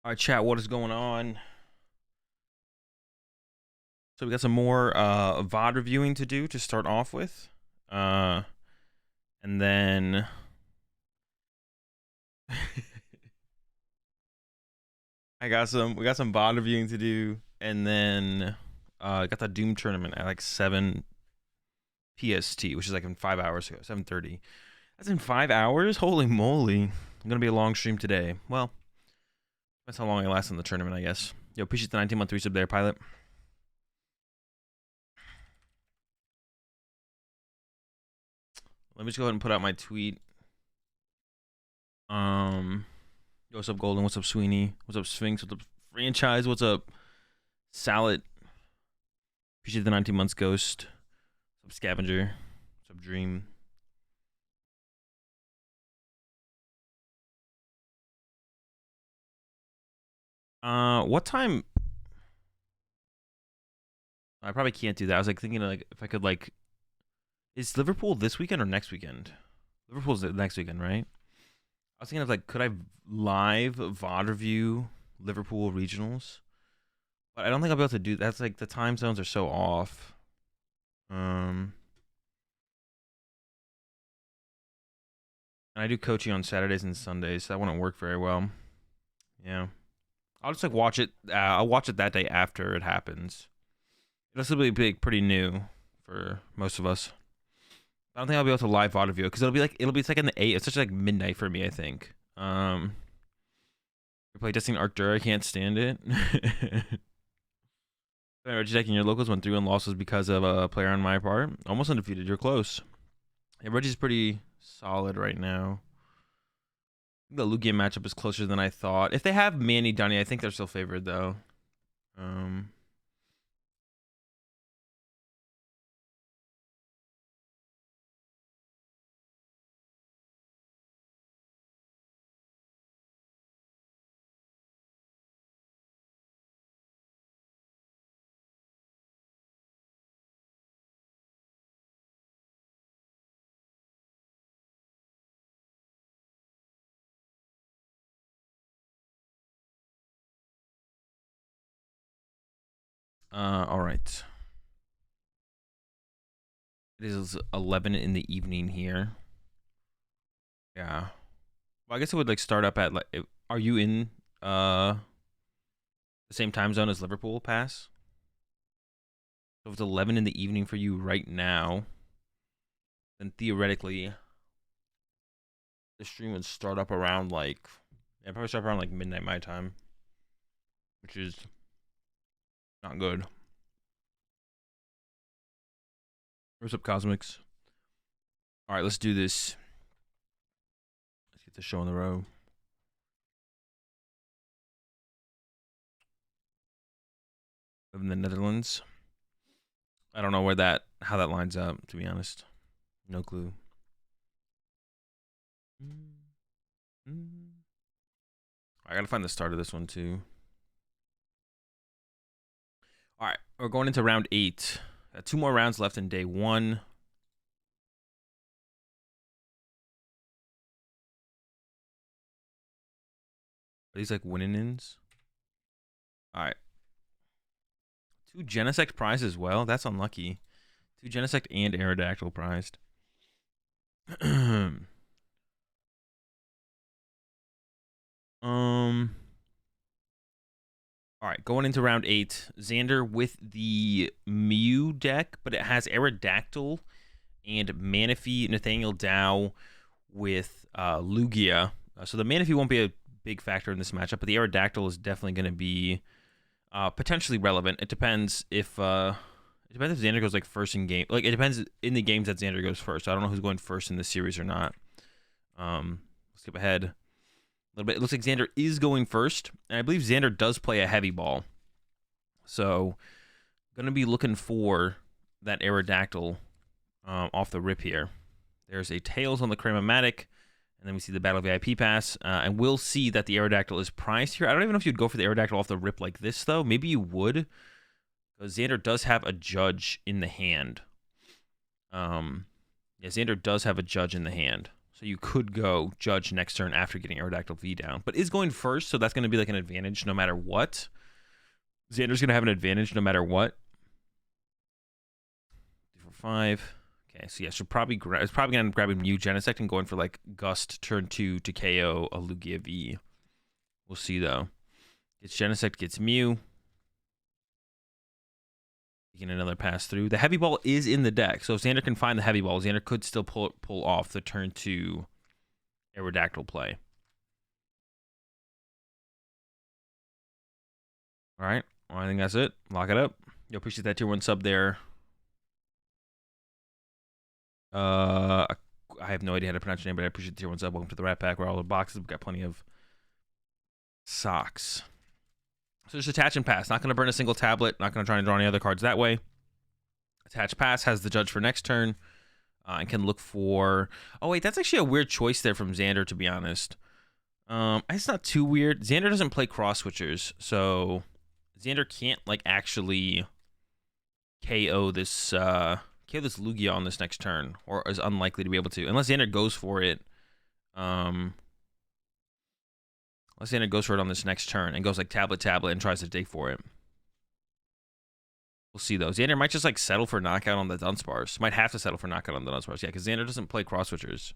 All right, chat, what is going on? So we got some more VOD reviewing to do to start off with. And then we got some VOD reviewing to do, and then I got the Doom tournament at like 7 PST, which is like in 5 hours ago, 7:30. That's in 5 hours? Holy moly. Gonna be a long stream today. Well, that's how long I last in the tournament, I guess. Yo, appreciate the 19-month resub there, Pilot. Let me just go ahead and put out my tweet. Yo, what's up, Golden? What's up, Sweeney? What's up, Sphinx? What's up, Franchise? What's up, Salad? Appreciate the 19 months, Ghost. What's up, Scavenger? What's up, Dream? What time? I probably can't do that. I was like thinking like if I could like, is Liverpool this weekend or next weekend? Liverpool's the next weekend, right? I was thinking of like, could I live VOD review Liverpool regionals? But I don't think I'll be able to do that. That's like the time zones are so off. And I do coaching on Saturdays and Sundays, so that wouldn't work very well. Yeah. I'll just like watch it. I'll watch it that day after it happens. It'll still be pretty new for most of us. I don't think I'll be able to live VOD review it because it'll be like in the 8. It's such like midnight for me, I think. You're playtesting Arctura, I can't stand it. Reggie Deck and your locals went 3-1 losses because of a player on my part. Almost undefeated. You're close. Yeah, Reggie's pretty solid right now. The Lugia matchup is closer than I thought. If they have Manny Dunny, I think they're still favored though. All right. It is 11 in the evening here. Yeah. Well, I guess it would like start up at like. Are you in the same time zone as Liverpool, Pass? So if it's 11 in the evening for you right now, then theoretically the stream would start up around like, yeah, probably start around like midnight my time, which is not good. What's up, Cosmics? All right, let's do this. Let's get the show on the road. Live in the Netherlands. I don't know how that lines up, to be honest. No clue. I gotta find the start of this one too. All right, we're going into round 8. Got 2 more rounds left in day 1. Are these like winning-ins? All right. 2 Genesect prized as well. That's unlucky. 2 Genesect and Aerodactyl prized. All right, going into round 8, Xander with the Mew deck, but it has Aerodactyl and Manaphy, Nathaniel Dow with Lugia. So the Manaphy won't be a big factor in this matchup, but the Aerodactyl is definitely going to be potentially relevant. It depends if Xander goes like first in game. Like it depends in the games that Xander goes first. I don't know who's going first in the series or not. Let's skip ahead a little bit. It looks like Xander is going first, and I believe Xander does play a heavy ball. So, gonna be looking for that Aerodactyl off the rip here. There's a Tails on the Cramomatic, and then we see the Battle VIP pass, and we'll see that the Aerodactyl is priced here. I don't even know if you'd go for the Aerodactyl off the rip like this, though. Maybe you would, because Xander does have a Judge in the hand. Yeah, Xander does have a Judge in the hand. So you could go Judge next turn after getting Aerodactyl V down. But is going first, so that's going to be like an advantage no matter what. Xander's going to have an advantage no matter what. 3, 4, 5. Okay, so yeah, so probably it's probably going to grab a Mew Genesect and going for like Gust turn 2 to KO a Lugia V. We'll see though. Gets Genesect, gets Mew. Taking another pass through. The Heavy Ball is in the deck, so if Xander can find the Heavy Ball, Xander could still pull off the turn 2 Aerodactyl play. All right, well, I think that's it. Lock it up. Yo, appreciate that tier 1 sub there. I have no idea how to pronounce your name, but I appreciate the tier 1 sub. Welcome to the Rat Pack, where all the boxes. We've got plenty of socks. So just attach and pass. Not going to burn a single tablet. Not going to try and draw any other cards that way. Attach pass has the Judge for next turn. And can look for... Oh, wait. That's actually a weird choice there from Xander, to be honest. It's not too weird. Xander doesn't play cross switchers. So Xander can't, like, actually KO this Lugia on this next turn. Or is unlikely to be able to. Unless Xander goes for it. Let's say it goes for it on this next turn and goes like tablet and tries to dig for it. We'll see though. Xander might just like settle for knockout on the Dunsparce. Might have to settle for knockout on the Dunsparce. Yeah, because Xander doesn't play cross switchers.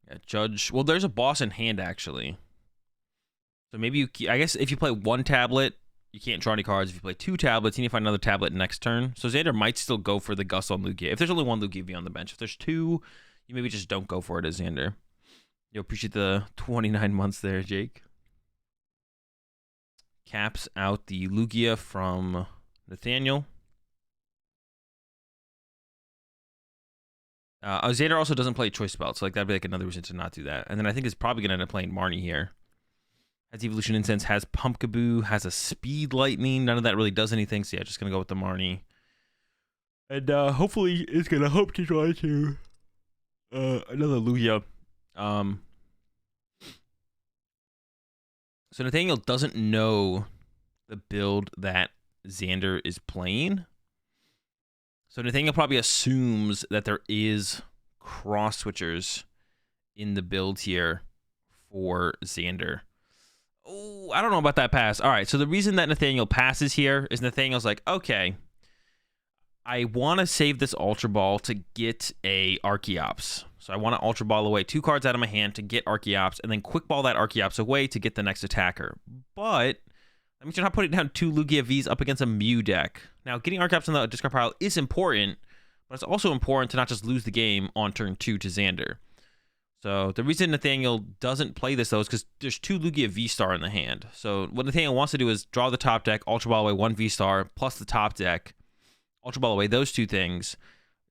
Yeah, Judge. Well, there's a boss in hand actually. So maybe you. I guess if you play 1 tablet, you can't draw any cards. If you play 2 tablets, you need to find another tablet next turn. So Xander might still go for the Gust on Lugia. If there's only 1 Lugia V on the bench. If there's 2. You maybe just don't go for it as Xander. Yo, appreciate the 29 months there, Jake. Caps out the Lugia from Nathaniel. Xander also doesn't play Choice Belt, so like that'd be like another reason to not do that. And then I think it's probably gonna end up playing Marnie here. Has Evolution Incense, has Pumpkaboo, has a Speed Lightning. None of that really does anything, so yeah, just gonna go with the Marnie. And hopefully it's gonna hope to draw to another Lugia. So Nathaniel doesn't know the build that Xander is playing. So Nathaniel probably assumes that there is cross switchers in the build here for Xander. Oh, I don't know about that pass. All right, so the reason that Nathaniel passes here is Nathaniel's like, okay, I want to save this Ultra Ball to get a Archeops. So I want to Ultra Ball away 2 cards out of my hand to get Archeops, and then Quick Ball that Archeops away to get the next attacker. But that means you're not putting down 2 Lugia Vs up against a Mew deck. Now, getting Archeops in the discard pile is important, but it's also important to not just lose the game on turn 2 to Xander. So the reason Nathaniel doesn't play this, though, is because there's 2 Lugia V-Star in the hand. So what Nathaniel wants to do is draw the top deck, Ultra Ball away 1 V-Star, plus the top deck, Ultra Ball away those 2 things,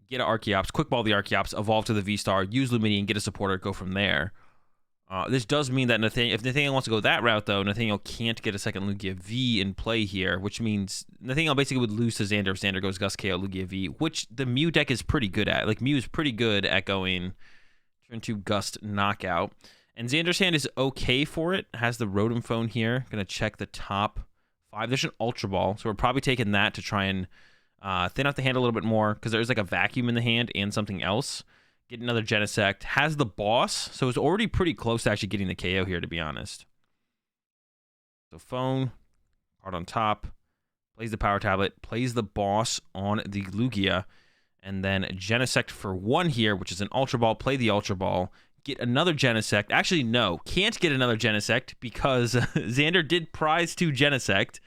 get an Archeops, Quick Ball the Archeops, evolve to the V-Star, use Lumineon, get a supporter, go from there. This does mean that if Nathaniel wants to go that route, though, Nathaniel can't get a second Lugia V in play here, which means Nathaniel basically would lose to Xander if Xander goes Gust KO Lugia V, which the Mew deck is pretty good at. Like, Mew is pretty good at going turn 2 Gust knockout. And Xander's hand is okay for it. Has the Rotom Phone here. Going to check the top 5. There's an Ultra Ball, so we're probably taking that to try and thin out the hand a little bit more, because there's like a vacuum in the hand and something else. Get another Genesect. Has the boss, so it's already pretty close to actually getting the KO here, to be honest. So Phone, card on top, plays the Power Tablet, plays the boss on the Lugia, and then Genesect for 1 here, which is an Ultra Ball. Play the Ultra Ball. Get another Genesect. Actually, no, can't get another Genesect because Xander did prize 2 Genesect.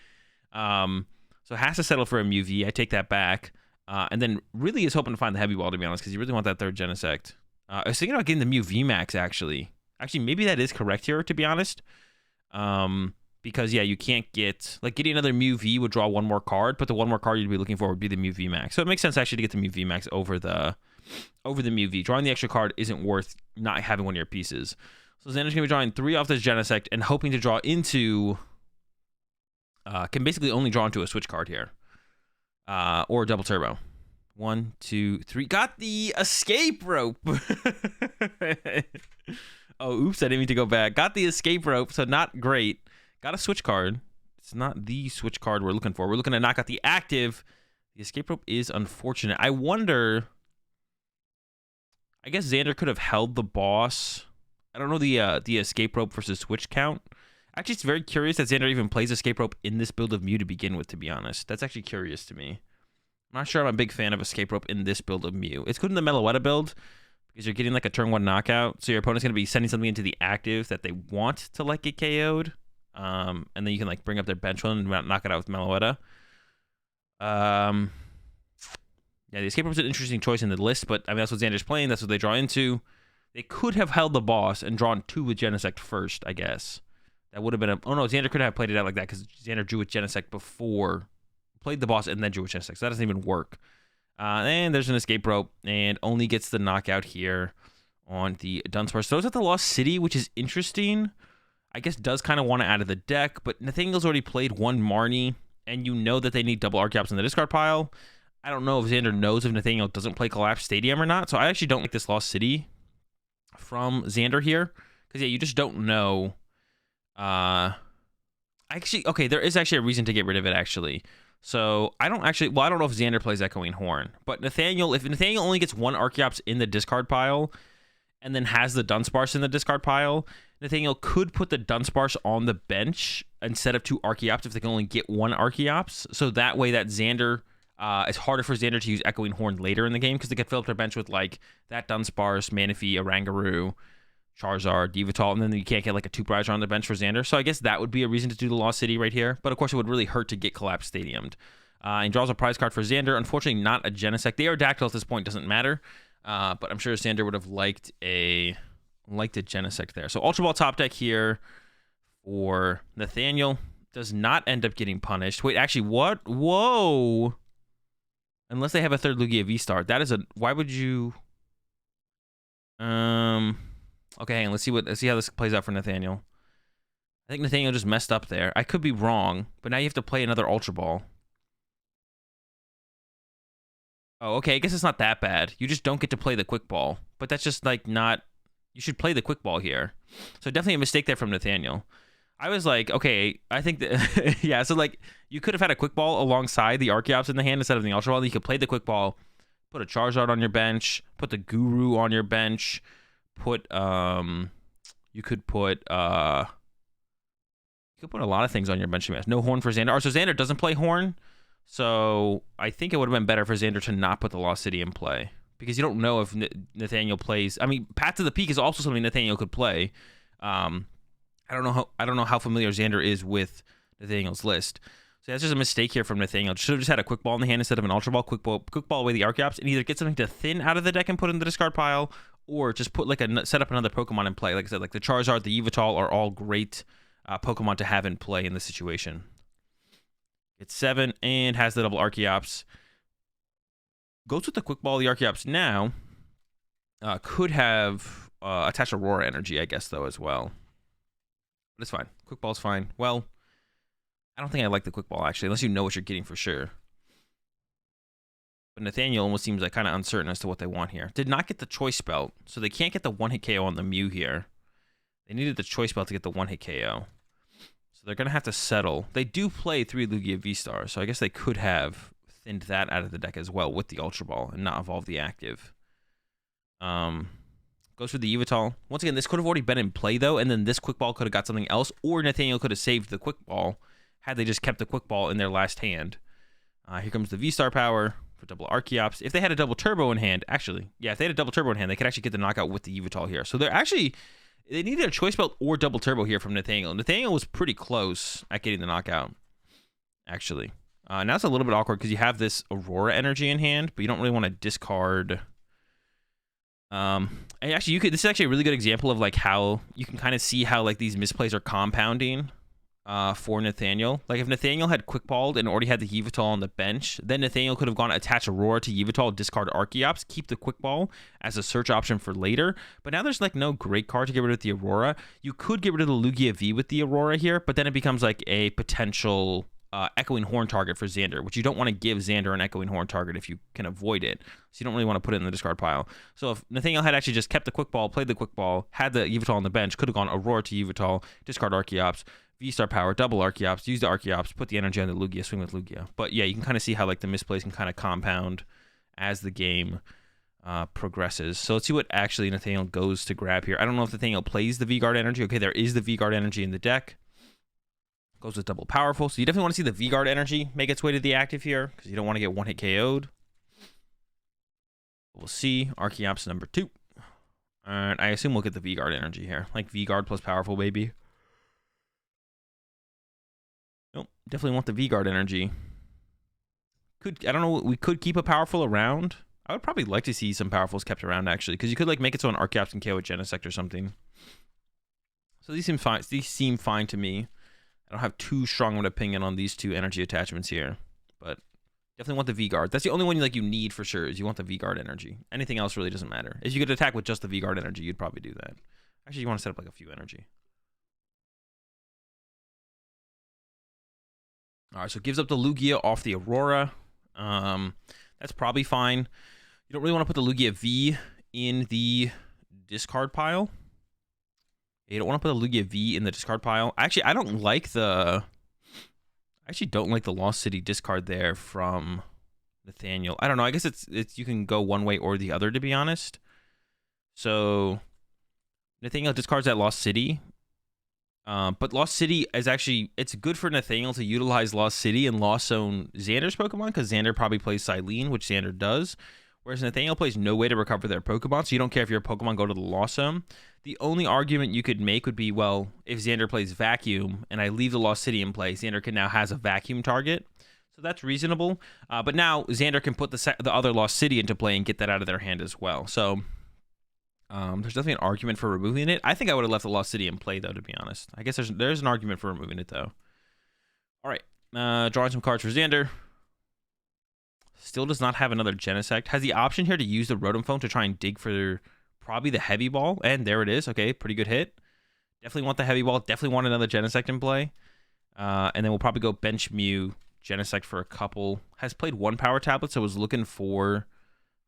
So has to settle for a Mew V. I take that back. And then really is hoping to find the Heavy Ball, to be honest, because you really want that 3rd Genesect. I was thinking about getting the Mew VMAX, actually. Actually, maybe that is correct here, to be honest. Because, yeah, you can't get... Like, getting another Mew V would draw 1 more card, but the 1 more card you'd be looking for would be the Mew VMAX. So it makes sense, actually, to get the Mew VMAX over the Mew V. Drawing the extra card isn't worth not having 1 of your pieces. So Xander's going to be drawing 3 off this Genesect and hoping to draw into... can basically only draw into a switch card here. Or double turbo. 1, 2, 3. Got the escape rope. Oh, oops, I didn't mean to go back. Got the escape rope, so not great. Got a switch card. It's not the switch card we're looking for. We're looking to knock out the active The escape rope is unfortunate. I wonder... I guess Xander could have held the boss. I don't know the escape rope versus switch count. Actually, it's very curious that Xander even plays escape rope in this build of Mew to begin with, to be honest. That's actually curious to me. I'm not sure I'm a big fan of escape rope in this build of Mew. It's good in the Meloetta build because you're getting like a turn 1 knockout. So your opponent's going to be sending something into the active that they want to like get KO'd. And then you can like bring up their bench one and knock it out with Meloetta. Yeah, the escape rope is an interesting choice in the list, but I mean, that's what Xander's playing. That's what they draw into. They could have held the boss and drawn 2 with Genesect first, I guess. That would have been a... Oh, no, Xander could have played it out like that because Xander drew with Genesect before... Played the boss and then drew with Genesect, so that doesn't even work. And there's an escape rope, and only gets the knockout here on the Dunsparce. Throws at the Lost City, which is interesting. I guess does kind of want to out of the deck, but Nathaniel's already played 1 Marnie, and you know that they need double Archeops in the discard pile. I don't know if Xander knows if Nathaniel doesn't play Collapse Stadium or not, so I actually don't like this Lost City from Xander here. Because, yeah, you just don't know... Actually, okay, there is actually a reason to get rid of it, actually. So, I don't know if Xander plays Echoing Horn. But Nathaniel, if Nathaniel only gets 1 Archeops in the discard pile, and then has the Dunsparce in the discard pile, Nathaniel could put the Dunsparce on the bench instead of 2 Archeops if they can only get 1 Archeops. So that way that Xander... it's harder for Xander to use Echoing Horn later in the game because they can fill up their bench with, like, that Dunsparce, Manaphy, Oranguru, Charizard, Yveltal, and then you can't get like a 2 Browser on the bench for Xander. So I guess that would be a reason to do the Lost City right here. But of course, it would really hurt to get Collapse Stadiumed. And draws a prize card for Xander. Unfortunately, not a Genesect. The Aerodactyl at this point doesn't matter. But I'm sure Xander would have liked a Genesect there. So Ultra Ball top deck here for Nathaniel. Does not end up getting punished. Wait, actually, what? Whoa! Unless they have a 3rd Lugia V-Star. That is a... Why would you... Okay, hang on. Let's see how this plays out for Nathaniel. I think Nathaniel just messed up there. I could be wrong, but now you have to play another Ultra Ball. Oh, okay. I guess it's not that bad. You just don't get to play the Quick Ball. But that's just, like, not... You should play the Quick Ball here. So definitely a mistake there from Nathaniel. I was like, okay, I think that... yeah, so, like, you could have had a Quick Ball alongside the Archeops in the hand instead of the Ultra Ball. You could play the Quick Ball, put a Charizard on your bench, put the Guru on your bench, put you could put a lot of things on your bench. No Horn for Xander. So Xander doesn't play Horn, so I think it would have been better for Xander to not put the Lost City in play because you don't know if Nathaniel plays. I mean, Path to the Peak is also something Nathaniel could play. I don't know how familiar Xander is with Nathaniel's list. So that's just a mistake here from Nathaniel. Should have just had a Quick Ball in the hand instead of an Ultra Ball. Quick Ball away the Archeops and either get something to thin out of the deck and put in the discard pile, or just put set up another Pokemon in play. Like I said, like the Charizard, the Yveltal are all great Pokemon to have in play in this situation. It's 7 and has the double Archeops. Goes with the Quick Ball, the Archeops now. Could have attached Aurora Energy, I guess, though, as well. But it's fine. Quick Ball's fine. Well, I don't think I like the Quick Ball, actually, unless you know what you're getting for sure. But Nathaniel almost seems like kind of uncertain as to what they want here. Did not get the Choice Belt, so they can't get the 1-hit KO on the Mew here. They needed the Choice Belt to get the 1-hit KO. So they're going to have to settle. They do play 3 Lugia V-Stars, so I guess they could have thinned that out of the deck as well with the Ultra Ball and not evolve the active. Goes for the Yveltal. Once again, this could have already been in play, though, and then this Quick Ball could have got something else, or Nathaniel could have saved the Quick Ball had they just kept the Quick Ball in their last hand. Here comes the V-Star power for double Archeops. If they had a double Turbo in hand, actually, yeah, if they had a double Turbo in hand, they could actually get the knockout with the Yveltal here. So they needed a Choice Belt or double Turbo here from Nathaniel. Nathaniel was pretty close at getting the knockout, actually. Now it's a little bit awkward because you have this Aurora Energy in hand, but you don't really want to discard... and actually, this is actually a really good example of like how you can kind of see how like these misplays are compounding for Nathaniel. Like if Nathaniel had Quick Balled and already had the Yveltal on the bench, then Nathaniel could have gone attach Aurora to Yveltal, discard Archeops, keep the Quick Ball as a search option for later. But now there's like no great card to get rid of the Aurora. You could get rid of the Lugia V with the Aurora here, but then it becomes like a potential Echoing Horn target for Xander, which you don't want to give Xander an Echoing Horn target if you can avoid it. So you don't really want to put it in the discard pile. So if Nathaniel had actually just kept the Quick Ball, played the Quick Ball, had the Yveltal on the bench, could have gone Aurora to Yveltal, discard Archeops, V-Star power, double Archeops, use the Archeops, put the energy on the Lugia, swing with Lugia. But yeah, you can kind of see how like the misplays can kind of compound as the game progresses. So let's see what actually Nathaniel goes to grab here. I don't know if Nathaniel plays the V-Guard energy. Okay, there is the V-Guard energy in the deck. Goes with double powerful. So you definitely want to see the V-Guard energy make its way to the active here because you don't want to get one-hit KO'd. We'll see. Archeops number 2. And I assume we'll get the V-Guard energy here. Like V-Guard plus powerful, baby. Nope. Definitely want the V-Guard energy. I don't know. We could keep a powerful around. I would probably like to see some powerfuls kept around, actually. Because you could like make it so an Archeops can KO a Genesect or something. So these seem fine. These seem fine to me. I don't have too strong of an opinion on these 2 energy attachments here. But definitely want the V-Guard. That's the only one you need for sure, is you want the V-Guard energy. Anything else really doesn't matter. If you could attack with just the V-Guard energy, you'd probably do that. Actually, you want to set up like a few energy. Alright, so it gives up the Lugia off the Aurora. That's probably fine. You don't really want to put the Lugia V in the discard pile. You don't want to put the Lugia V in the discard pile. Actually, I don't like the... I actually don't like the Lost City discard there from Nathaniel. I don't know. I guess it's you can go one way or the other, to be honest. So Nathaniel discards that Lost City. But Lost City is actually... It's good for Nathaniel to utilize Lost City and Lost Zone Xander's Pokemon, because Xander probably plays Silene, which Xander does. Whereas Nathaniel plays no way to recover their Pokemon, so you don't care if your Pokemon go to the Lost Zone. The only argument you could make would be, well, if Xander plays Vacuum and I leave the Lost City in play, Xander can now has a Vacuum target. So that's reasonable. But now Xander can put the other Lost City into play and get that out of their hand as well. So there's definitely an argument for removing it. I think I would have left the Lost City in play, though, to be honest. I guess there's an argument for removing it, though. All right. Drawing some cards for Xander. Still does not have another Genesect. Has the option here to use the Rotom Phone to try and dig for probably the Heavy Ball. And there it is. Okay, pretty good hit. Definitely want the Heavy Ball. Definitely want another Genesect in play. And then we'll probably go Bench Mew, Genesect for a couple. Has played 1 Power Tablet, so was looking for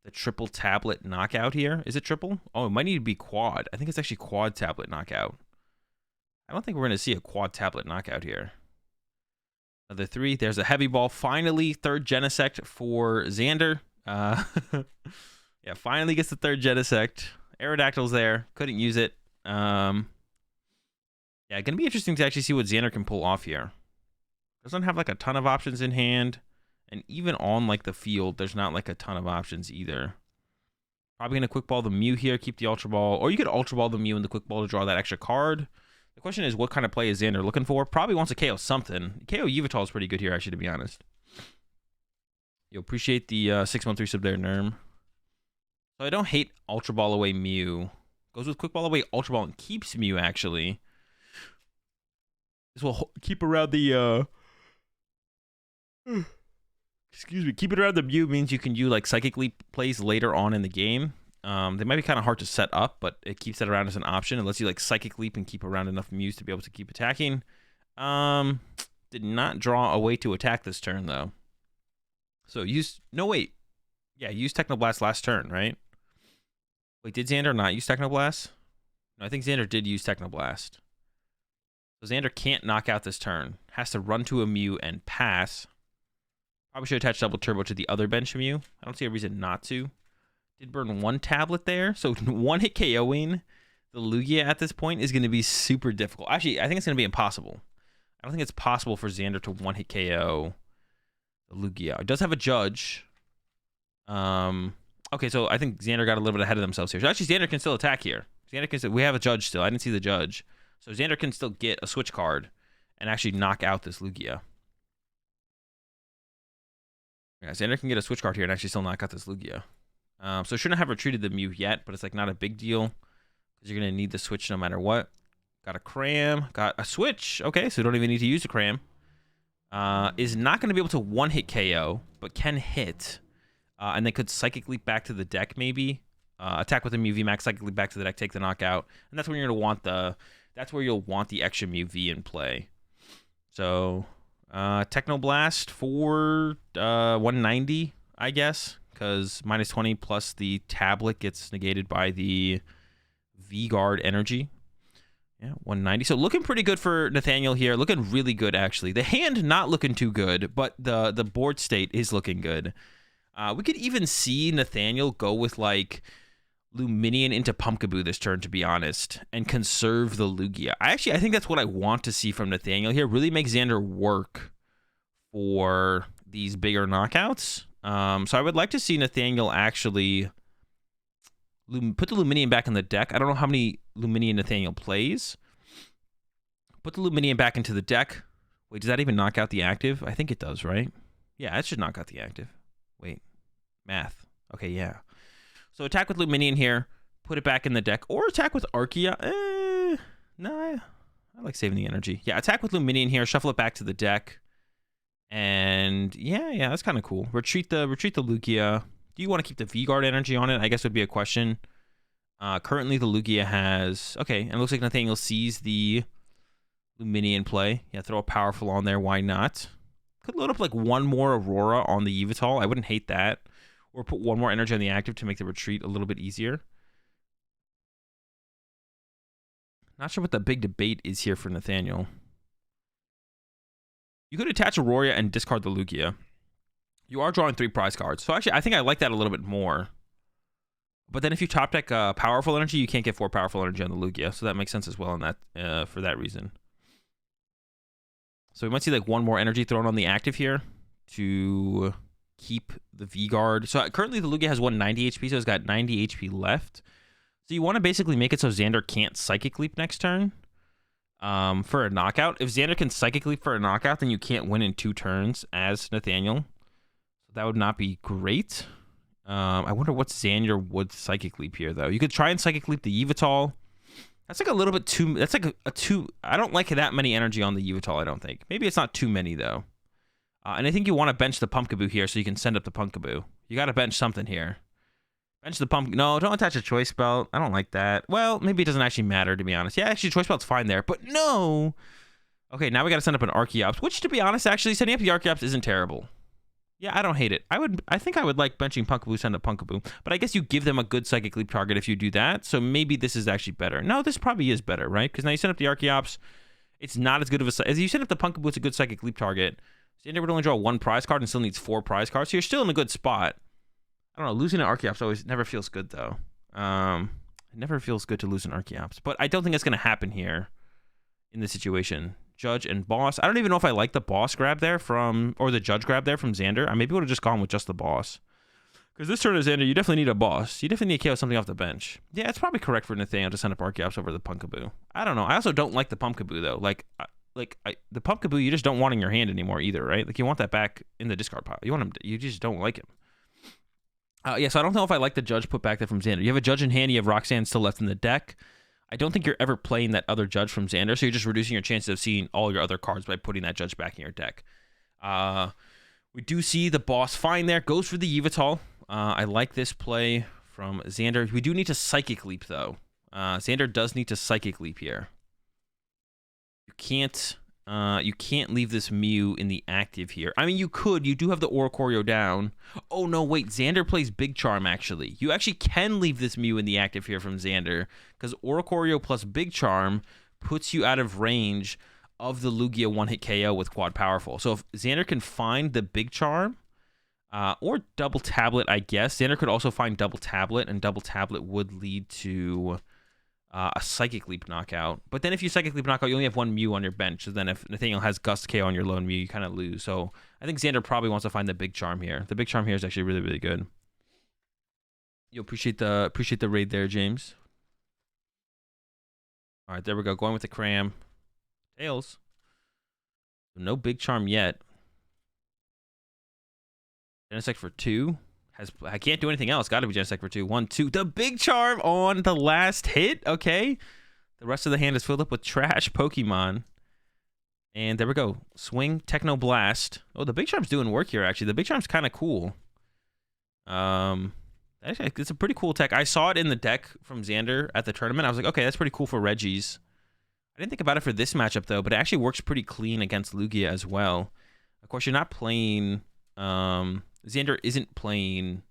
the triple tablet knockout here. Is it triple? Oh, it might need to be quad. I think it's actually quad tablet knockout. I don't think we're going to see a quad tablet knockout here. Another 3. There's a Heavy Ball. Finally, 3rd Genesect for Xander. Yeah, finally gets the 3rd Genesect. Aerodactyl's there. Couldn't use it. Yeah, going to be interesting to actually see what Xander can pull off here. Doesn't have like a ton of options in hand. And even on like the field, there's not like a ton of options either. Probably going to Quick Ball the Mew here, keep the Ultra Ball. Or you could Ultra Ball the Mew and the Quick Ball to draw that extra card. The question is, what kind of play is Xander looking for? Probably wants to KO something. KO Yveltal is pretty good here, actually, to be honest. You appreciate the 613 sub there, Nerm. So I don't hate Ultra Ball away Mew. Goes with Quick Ball away Ultra Ball and keeps Mew, actually. This will keep around the... Excuse me. Keep it around the Mew means you can do like Psychic Leap plays later on in the game. They might be kind of hard to set up, but it keeps it around as an option. It lets you like Psychic Leap and keep around enough Mews to be able to keep attacking. Did not draw a way to attack this turn, though. So use... No, wait. Yeah, use Technoblast last turn, right? Wait, did Xander not use Technoblast? No, I think Xander did use Technoblast. So Xander can't knock out this turn. Has to run to a Mew and pass. Probably should attach Double Turbo to the other bench Mew. I don't see a reason not to. Did burn 1 tablet there. So 1-hit KOing the Lugia at this point is going to be super difficult. Actually, I think it's going to be impossible. I don't think it's possible for Xander to 1-hit KO the Lugia. It does have a Judge. Okay, so I think Xander got a little bit ahead of themselves here. So actually, Xander can still attack here. Xander can still... We have a Judge still. I didn't see the Judge. So Xander can still get a switch card and actually knock out this Lugia. Yeah, Xander can get a switch card here and actually still knock out this Lugia. So shouldn't have retreated the Mew yet, but it's like not a big deal because you're going to need the switch no matter what. Got a Cram, got a switch. Okay, so you don't even need to use a Cram. Is not going to be able to 1-hit KO, but can hit. And they could Psychic Leap back to the deck maybe. Attack with a Mew VMAX, Psychic Leap back to the deck, take the knockout. And that's when you're going to want the... That's where you'll want the extra Mew V in play. So, Technoblast for 190, I guess. Because minus 20 plus the tablet gets negated by the V-Guard energy. Yeah, 190. So looking pretty good for Nathaniel here. Looking really good, actually. The hand not looking too good, but the board state is looking good. We could even see Nathaniel go with, like, Luminion into Pumpkaboo this turn, to be honest, and conserve the Lugia. I think that's what I want to see from Nathaniel here. Really make Xander work for these bigger knockouts. So I would like to see Nathaniel actually put the Luminion back in the deck. I don't know how many Luminion Nathaniel plays. Put the Luminion back into the deck. Wait, does that even knock out the active? I think it does, right? Yeah, it should knock out the active. Wait, math. Okay, yeah. So attack with Luminion here. Put it back in the deck. Or attack with Archaea. Nah, I like saving the energy. Yeah, attack with Luminion here. Shuffle it back to the deck. And yeah, that's kind of cool. Retreat the Lugia. Do you want to keep the V-Guard energy on it? I guess would be a question. Currently, the Lugia has... Okay, and it looks like Nathaniel sees the Luminion play. Yeah, throw a powerful on there. Why not? Could load up like one more Aurora on the Yveltal. I wouldn't hate that. Or put one more energy on the active to make the retreat a little bit easier. Not sure what the big debate is here for Nathaniel. You could attach Aurora and discard the Lugia. You are drawing 3 prize cards. So actually, I think I like that a little bit more. But then if you top deck powerful energy, you can't get 4 powerful energy on the Lugia. So that makes sense as well in that, for that reason. So we might see like one more energy thrown on the active here to keep the V-Guard. So currently the Lugia has 190 HP, so it's got 90 HP left. So you want to basically make it so Xander can't Psychic Leap next turn for a knockout. If Xander can Psychic Leap for a knockout, then you can't win in 2 turns as Nathaniel. That would not be great. I wonder what Xander would Psychic Leap here, though. You could try and Psychic Leap the Yveltal. That's like a little bit too... That's like a too... I don't like that many energy on the Yveltal, I don't think. Maybe it's not too many, though. And I think you want to bench the Pumpkaboo here so you can send up the Pumpkaboo. You got to bench something here. Bench the Pump... No, don't attach a Choice Belt. I don't like that. Well, maybe it doesn't actually matter, to be honest. Yeah, actually, Choice Belt's fine there. But no! Okay, now we got to send up an Archaeops, which, to be honest, actually, setting up the Archaeops isn't terrible. Yeah, I don't hate it. I think I would like benching Pumpkaboo, send up Pumpkaboo. But I guess you give them a good Psychic Leap target if you do that. So maybe this is actually better. No, this probably is better, right? Because now you send up the Archaeops. It's not as good of a... As you send up the Pumpkaboo, it's a good Psychic Leap target. Xander would only draw 1 prize card and still needs 4 prize cards. So you're still in a good spot. I don't know. Losing an Archaeops always never feels good, though. It never feels good to lose an Archaeops. But I don't think that's going to happen here in this situation. Judge and Boss. I don't even know if I like the Boss grab there from... Or the Judge grab there from Xander. I maybe would have just gone with just the Boss. Because this turn of Xander, you definitely need a Boss. You definitely need to KO something off the bench. Yeah, it's probably correct for Nathaniel to send up Archaeops over the Pumpkaboo. I don't know. I also don't like the Pumpkaboo, though. The Pumpkaboo, you just don't want in your hand anymore either, right? Like, you want that back in the discard pile. You want him... You just don't like him. Yeah, so I don't know if I like the Judge put back there from Xander. You have a Judge in hand, you have Roxanne still left in the deck. I don't think you're ever playing that other Judge from Xander, so you're just reducing your chances of seeing all your other cards by putting that Judge back in your deck. We do see the Boss fine there. Goes for the Yveltal. I like this play from Xander. We do need to Psychic Leap, though. Xander does need to Psychic Leap here. You can't leave this Mew in the active here. I mean, you could. You do have the Oricorio down. Oh, no, wait. Xander plays Big Charm, actually. You actually can leave this Mew in the active here from Xander, because Oricorio plus Big Charm puts you out of range of the Lugia one-hit KO with Quad Powerful. So if Xander can find the Big Charm, or Double Tablet, I guess. Xander could also find Double Tablet, and Double Tablet would lead to... a Psychic Leap knockout. But then if you Psychic Leap knockout, you only have 1 Mew on your bench. So then if Nathaniel has Gust KO on your lone Mew, you kind of lose. So I think Xander probably wants to find the Big Charm here. The Big Charm here is actually really, really good. You appreciate the raid there, James. All right, there we go. Going with the Cram. Tails. No Big Charm yet. Genesect for 2. I can't do anything else. Got to be Genesect for 2. 1, 2. The Big Charm on the last hit. Okay. The rest of the hand is filled up with trash Pokemon. And there we go. Swing, Techno Blast. Oh, the Big Charm's doing work here, actually. The Big Charm's kind of cool. Actually, it's a pretty cool tech. I saw it in the deck from Xander at the tournament. I was like, okay, that's pretty cool for Reggie's. I didn't think about it for this matchup, though, but it actually works pretty clean against Lugia as well. Of course, you're not playing... Xander isn't playing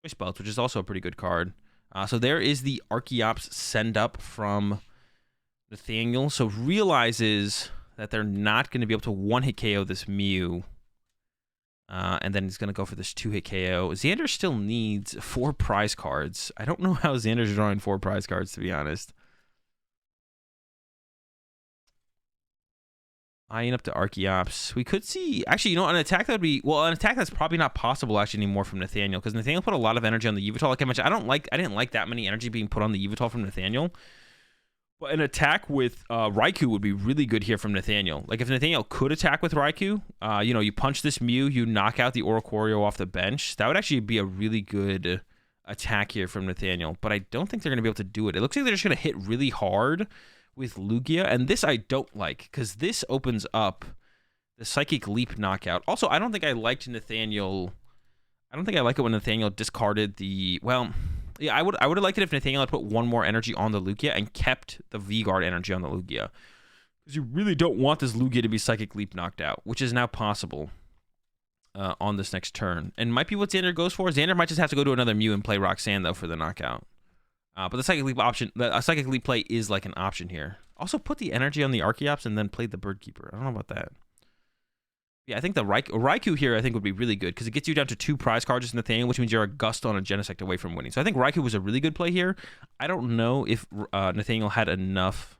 Choice Belts, which is also a pretty good card. So there is the Archaeops send up from Nathaniel, so realizes that they're not going to be able to one-hit KO this Mew. And then he's going to go for this 2-hit KO. Xander still needs 4 prize cards. I don't know how Xander's drawing 4 prize cards, to be honest. Eyeing up to Archeops. We could see... Actually, you know, an attack that would be... Well, an attack that's probably not possible, actually, anymore from Nathaniel. Because Nathaniel put a lot of energy on the Yveltal. Like I mentioned, I didn't like that many energy being put on the Yveltal from Nathaniel. But an attack with Raikou would be really good here from Nathaniel. Like, if Nathaniel could attack with Raikou, you know, you punch this Mew, you knock out the Oricorio off the bench. That would actually be a really good attack here from Nathaniel. But I don't think they're going to be able to do it. It looks like they're just going to hit really hard with Lugia. And this I don't like, because this opens up the Psychic Leap knockout. Also, I don't think I liked Nathaniel. I don't think I like it when Nathaniel discarded the... Well... Yeah, I would have liked it if Nathaniel had put 1 more energy on the Lugia and kept the V-Guard energy on the Lugia. Because you really don't want this Lugia to be Psychic Leap knocked out, which is now possible on this next turn. And might be what Xander goes for. Xander might just have to go to another Mew and play Roxanne, though, for the knockout. But the Psychic Leap option, a Psychic Leap play is like an option here. Also, put the energy on the Archeops and then play the Bird Keeper. I don't know about that. Yeah, I think the Raikou here, I think, would be really good because it gets you down to 2 prize cards as Nathaniel, which means you're a Gust on a Genesect away from winning. So I think Raikou was a really good play here. I don't know if Nathaniel had enough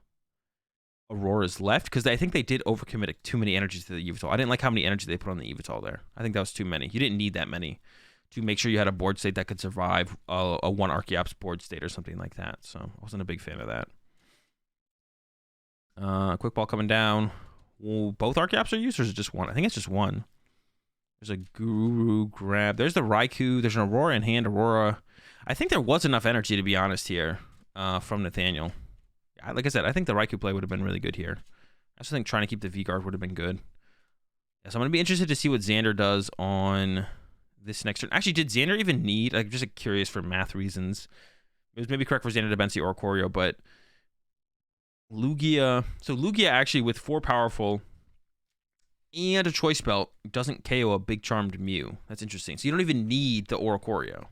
Auroras left because I think they did overcommit too many energies to the Yveltal. I didn't like how many energy they put on the Yveltal there. I think that was too many. You didn't need that many to make sure you had a board state that could survive a 1 Archeops board state or something like that. So I wasn't a big fan of that. Quick ball coming down. Well, both Archeops are used, or is it just one? I think it's just one. There's a Guru grab. There's the Raikou. There's an Aurora in hand. Aurora. I think there was enough energy, to be honest, here from Nathaniel. Like I said, I think the Raikou play would have been really good here. I also think trying to keep the V-Guard would have been good. Yeah, so I'm going to be interested to see what Xander does on this next turn. Actually, did Xander even need... Like, just curious for math reasons. It was maybe correct for Xander to bench the Oricorio, but... Lugia. So Lugia actually with 4 powerful and a choice belt doesn't KO a big charmed Mew. That's interesting. So you don't even need the Oricorio.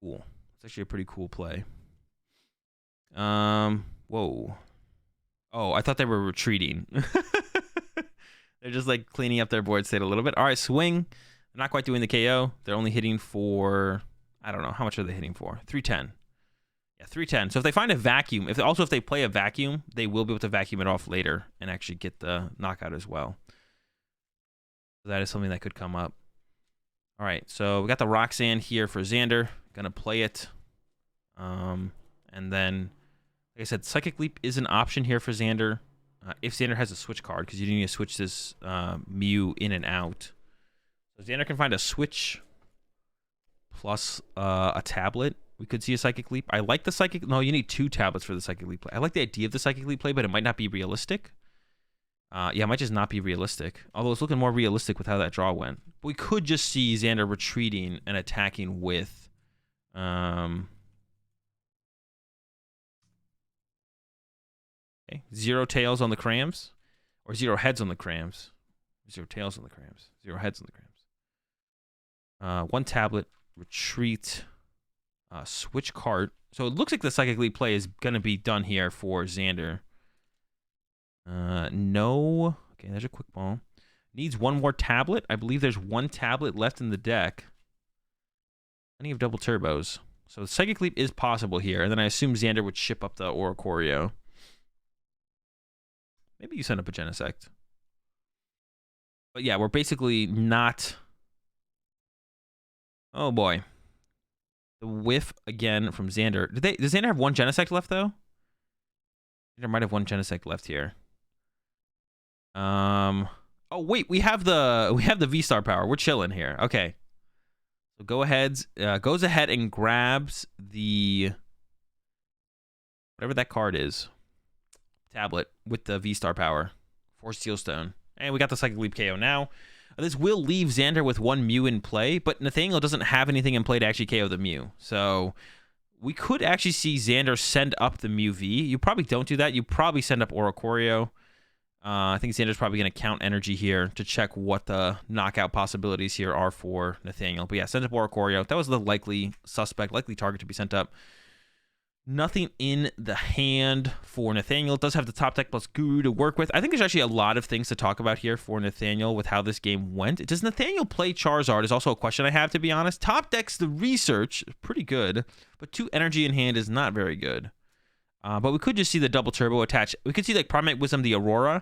Cool. It's actually a pretty cool play. Whoa. Oh, I thought they were retreating. They're just like cleaning up their board state a little bit. All right, swing. They're not quite doing the KO. They're only hitting for, I don't know, how much are they hitting for? 310. Yeah, 310. So if they find a vacuum, if they play a vacuum, they will be able to vacuum it off later and actually get the knockout as well. So that is something that could come up. All right, so we got the Roxanne here for Xander. Gonna play it. And then, like I said, Psychic Leap is an option here for Xander. If Xander has a switch card, because you need to switch this Mew in and out. So Xander can find a switch plus a tablet. We could see a Psychic Leap. I like the Psychic... No, you need 2 tablets for the Psychic Leap play. I like the idea of the Psychic Leap play, but it might not be realistic. Yeah, it might just not be realistic. Although it's looking more realistic with how that draw went. But we could just see Xander retreating and attacking with... Okay. 0 tails on the Crams. Or 0 heads on the Crams. 0 tails on the Crams. 0 heads on the Crams. 1 tablet. Retreat... switch card. So it looks like the Psychic Leap play is going to be done here for Xander. No. Okay, there's a quick ball. Needs 1 more tablet. I believe there's 1 tablet left in the deck. Plenty of double turbos. So the Psychic Leap is possible here. And then I assume Xander would ship up the Oricorio. Maybe you send up a Genesect. But yeah, we're basically not... Oh boy. The whiff again from Xander. Does Xander have 1 Genesect left though? Xander might have 1 Genesect left here. Oh wait, we have the V-Star power. We're chilling here. Okay. So goes ahead and grabs the whatever that card is. Tablet with the V-Star power. 4 Steelstone. And we got the Psychic Leap KO now. This will leave Xander with 1 Mew in play, but Nathaniel doesn't have anything in play to actually KO the Mew. So we could actually see Xander send up the Mew V. You probably don't do that. You probably send up Oricorio. I think Xander's probably going to count energy here to check what the knockout possibilities here are for Nathaniel. But yeah, send up Oricorio. That was the likely suspect, likely target to be sent up. Nothing in the hand for Nathaniel. It does have the top deck plus Guru to work with. I think there's actually a lot of things to talk about here for Nathaniel with how this game went. Does Nathaniel play Charizard is also a question I have, to be honest. Top deck's the research, pretty good, but 2 energy in hand is not very good. But we could just see the double turbo attach. We could see like Primate Wisdom, the Aurora,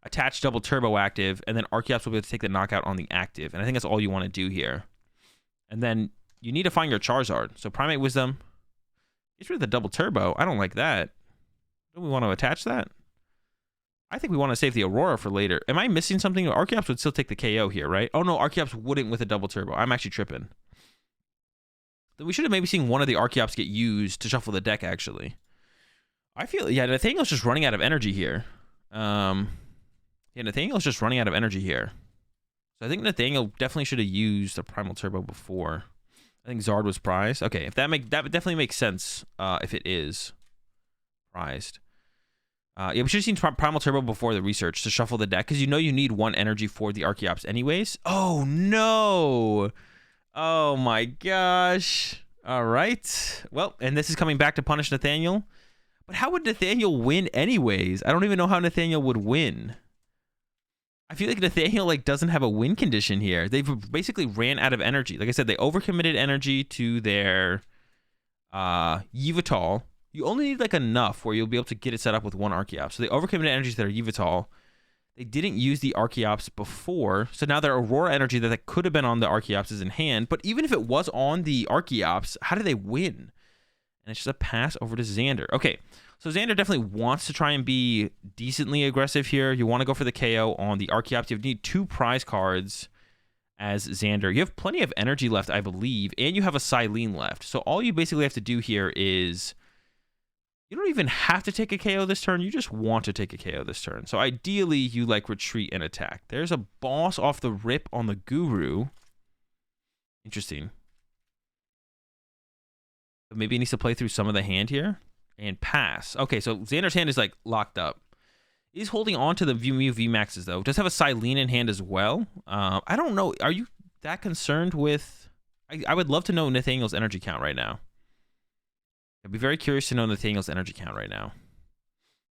attach double turbo active, and then Archeops will be able to take the knockout on the active. And I think that's all you want to do here. And then you need to find your Charizard. So Primate Wisdom. Get rid of the double turbo. I don't like that. Don't we want to attach that? I think we want to save the Aurora for later. Am I missing something? Archeops would still take the KO here, right? Oh no, Archeops wouldn't with a double turbo. I'm actually tripping. We should have maybe seen one of the Archeops get used to shuffle the deck, actually. I feel, yeah, Nathaniel's just running out of energy here. Yeah, Nathaniel's just running out of energy here. So I think Nathaniel definitely should have used a Primal Turbo before. I think Zard was prized. Okay, if that definitely makes sense. If it is prized, yeah, we should have seen Primal Turbo before the research to shuffle the deck, because you know you need 1 energy for the Archeops anyways. Oh no! Oh my gosh! All right. Well, and this is coming back to punish Nathaniel. But how would Nathaniel win anyways? I don't even know how Nathaniel would win. I feel like Nathaniel like doesn't have a win condition here. They've basically ran out of energy. Like I said, they overcommitted energy to their Yveltal. You only need like enough where you'll be able to get it set up with 1 Archeops. So they overcommitted energy to their Yveltal. They didn't use the Archeops before, so now their Aurora energy that could have been on the Archeops is in hand. But even if it was on the Archeops, how do they win? And it's just a pass over to Xander. Okay, so Xander definitely wants to try and be decently aggressive here. You want to go for the KO on the Archeops. You need 2 prize cards as Xander. You have plenty of energy left, I believe, and you have a Silene left. So all you basically have to do here is, you don't even have to take a KO this turn. You just want to take a KO this turn. So ideally, you like retreat and attack. There's a boss off the rip on the Guru. Interesting. Maybe he needs to play through some of the hand here and pass. Okay, so Xander's hand is like locked up. He's holding on to the Mew VMAXs though. Does have a Silene in hand as well. I don't know. Are you that concerned with? I would love to know Nathaniel's energy count right now. I'd be very curious to know Nathaniel's energy count right now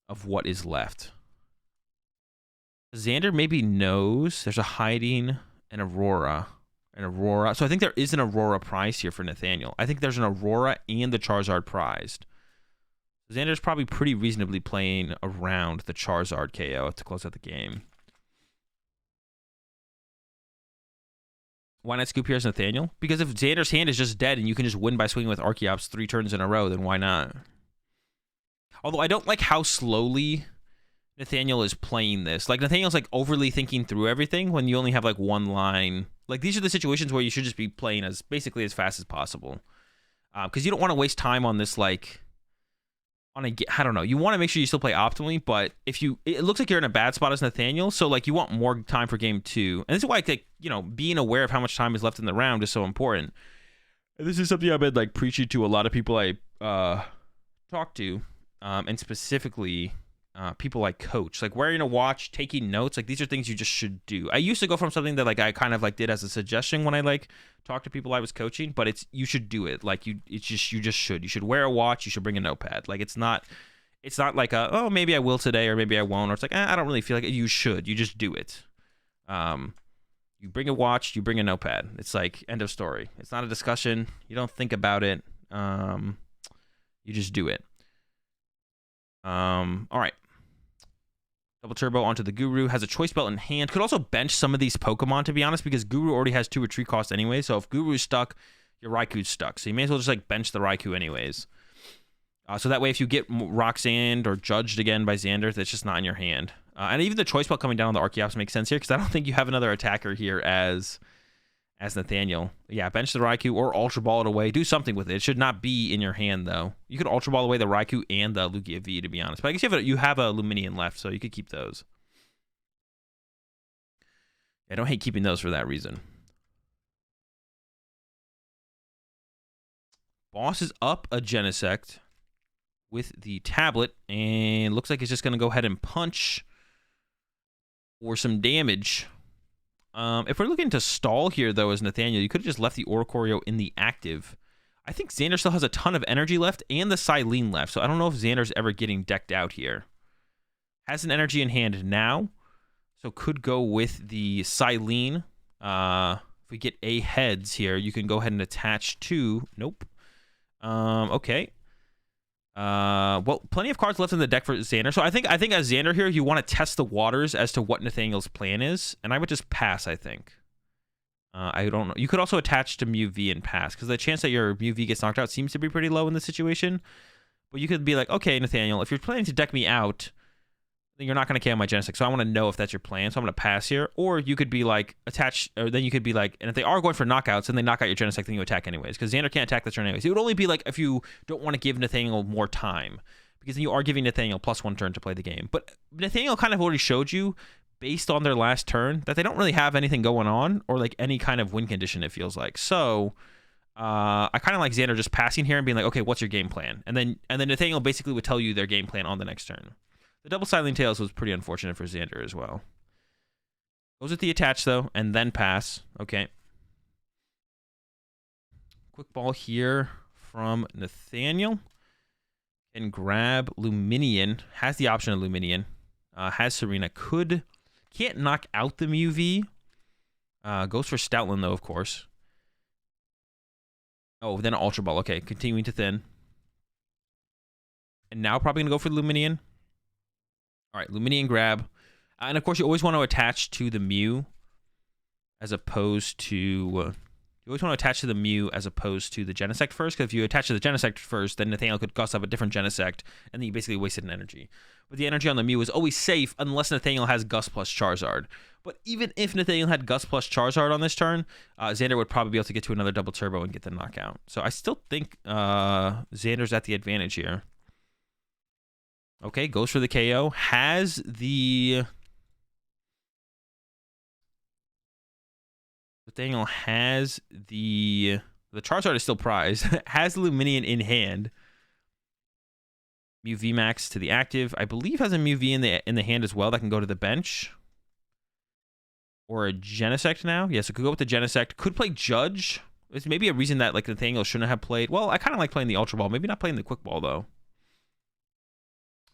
of what is left. Xander maybe knows there's a hiding an Aurora. An Aurora. So I think there is an Aurora prize here for Nathaniel. I think there's an Aurora and the Charizard prized. Xander's probably pretty reasonably playing around the Charizard KO to close out the game. Why not scoop here as Nathaniel? Because if Xander's hand is just dead and you can just win by swinging with Archeops 3 turns in a row, then why not? Although I don't like how slowly Nathaniel is playing this. Like, Nathaniel's like overly thinking through everything when you only have like 1 line. Like, these are the situations where you should just be playing as basically as fast as possible. Because you don't want to waste time on this, like, on a, I don't know. You want to make sure you still play optimally, but if you, it looks like you're in a bad spot as Nathaniel, so like you want more time for game 2. And this is why I think, you know, being aware of how much time is left in the round is so important. And this is something I've been like preaching to a lot of people I talk to, and specifically people I coach. Like, wearing a watch, taking notes, like these are things you just should do. I used to go from something that like I kind of like did as a suggestion when I like talk to people I was coaching, but it's, you should do it. Like you just should. You should wear a watch. You should bring a notepad. Like it's not like a, oh, maybe I will today or maybe I won't, or it's like, I don't really feel like it. You should. You just do it. You bring a watch. You bring a notepad. It's like end of story. It's not a discussion. You don't think about it. You just do it. All right. Double Turbo onto the Guru. Has a Choice Belt in hand. Could also bench some of these Pokemon, to be honest, because Guru already has 2 retreat costs anyway. So if Guru's stuck, your Raikou's stuck. So you may as well just like bench the Raikou anyways. So that way, if you get Roxanne or judged again by Xander, that's just not in your hand. And even the Choice Belt coming down on the Archeops makes sense here, because I don't think you have another attacker here as Nathaniel. Yeah, bench the Raikou or Ultra Ball it away. Do something with it. It should not be in your hand, though. You could Ultra Ball away the Raikou and the Lugia V, to be honest. But I guess you have a Luminion left, so you could keep those. I don't hate keeping those for that reason. Boss is up a Genesect with the tablet, and looks like it's just going to go ahead and punch for some damage. If we're looking to stall here, though, as Nathaniel, you could have just left the Oricorio in the active. I think Xander still has a ton of energy left and the Silene left, so I don't know if Xander's ever getting decked out here. Has an energy in hand now, so could go with the Silene. If we get a heads here, you can go ahead and attach to... Nope. Okay. Well, plenty of cards left in the deck for Xander. So I think as Xander here, you want to test the waters as to what Nathaniel's plan is, and I would just pass, I think. I don't know. You could also attach to Mew V and pass, because the chance that your Mew V gets knocked out seems to be pretty low in this situation. But you could be like, okay, Nathaniel, if you're planning to deck me out, then you're not going to KO my Genesect, so I want to know if that's your plan, so I'm going to pass here. Or you could be like, attach, or then you could be like, and if they are going for knockouts, and they knock out your Genesect, then you attack anyways, because Xander can't attack this turn anyways. It would only be like if you don't want to give Nathaniel more time, because then you are giving Nathaniel +1 turn to play the game. But Nathaniel kind of already showed you, based on their last turn, that they don't really have anything going on, or like any kind of win condition, it feels like. So I kind of like Xander just passing here and being like, okay, what's your game plan? And then Nathaniel basically would tell you their game plan on the next turn. The double Silent Tails was pretty unfortunate for Xander as well. Goes with the attach though, and then pass. Okay. Quick ball here from Nathaniel. Can grab Luminion. Has the option of Luminion. Has Serena. Can't knock out the Mew V. Goes for Stoutland, though, of course. Oh, then Ultra Ball. Okay, continuing to thin. And now probably going to go for Luminion. All right, Luminion grab. And, of course, you always want to attach to the Mew as opposed to... you always want to attach to the Mew as opposed to the Genesect first, because if you attach to the Genesect first, then Nathaniel could Gust up a different Genesect, and then you basically wasted an energy. But the energy on the Mew is always safe unless Nathaniel has Gust plus Charizard. But even if Nathaniel had Gust plus Charizard on this turn, Xander would probably be able to get to another double turbo and get the knockout. So I still think Xander's at the advantage here. Okay, goes for the KO. Has the... Nathaniel has the Charizard is still prized. Has Luminion in hand. Mew VMAX to the active. I believe has a Mew V in the hand as well that can go to the bench. Or a Genesect now. Yes, it could go with the Genesect. Could play Judge. It's maybe a reason that like Nathaniel shouldn't have played. Well, I kind of like playing the Ultra Ball. Maybe not playing the Quick Ball though.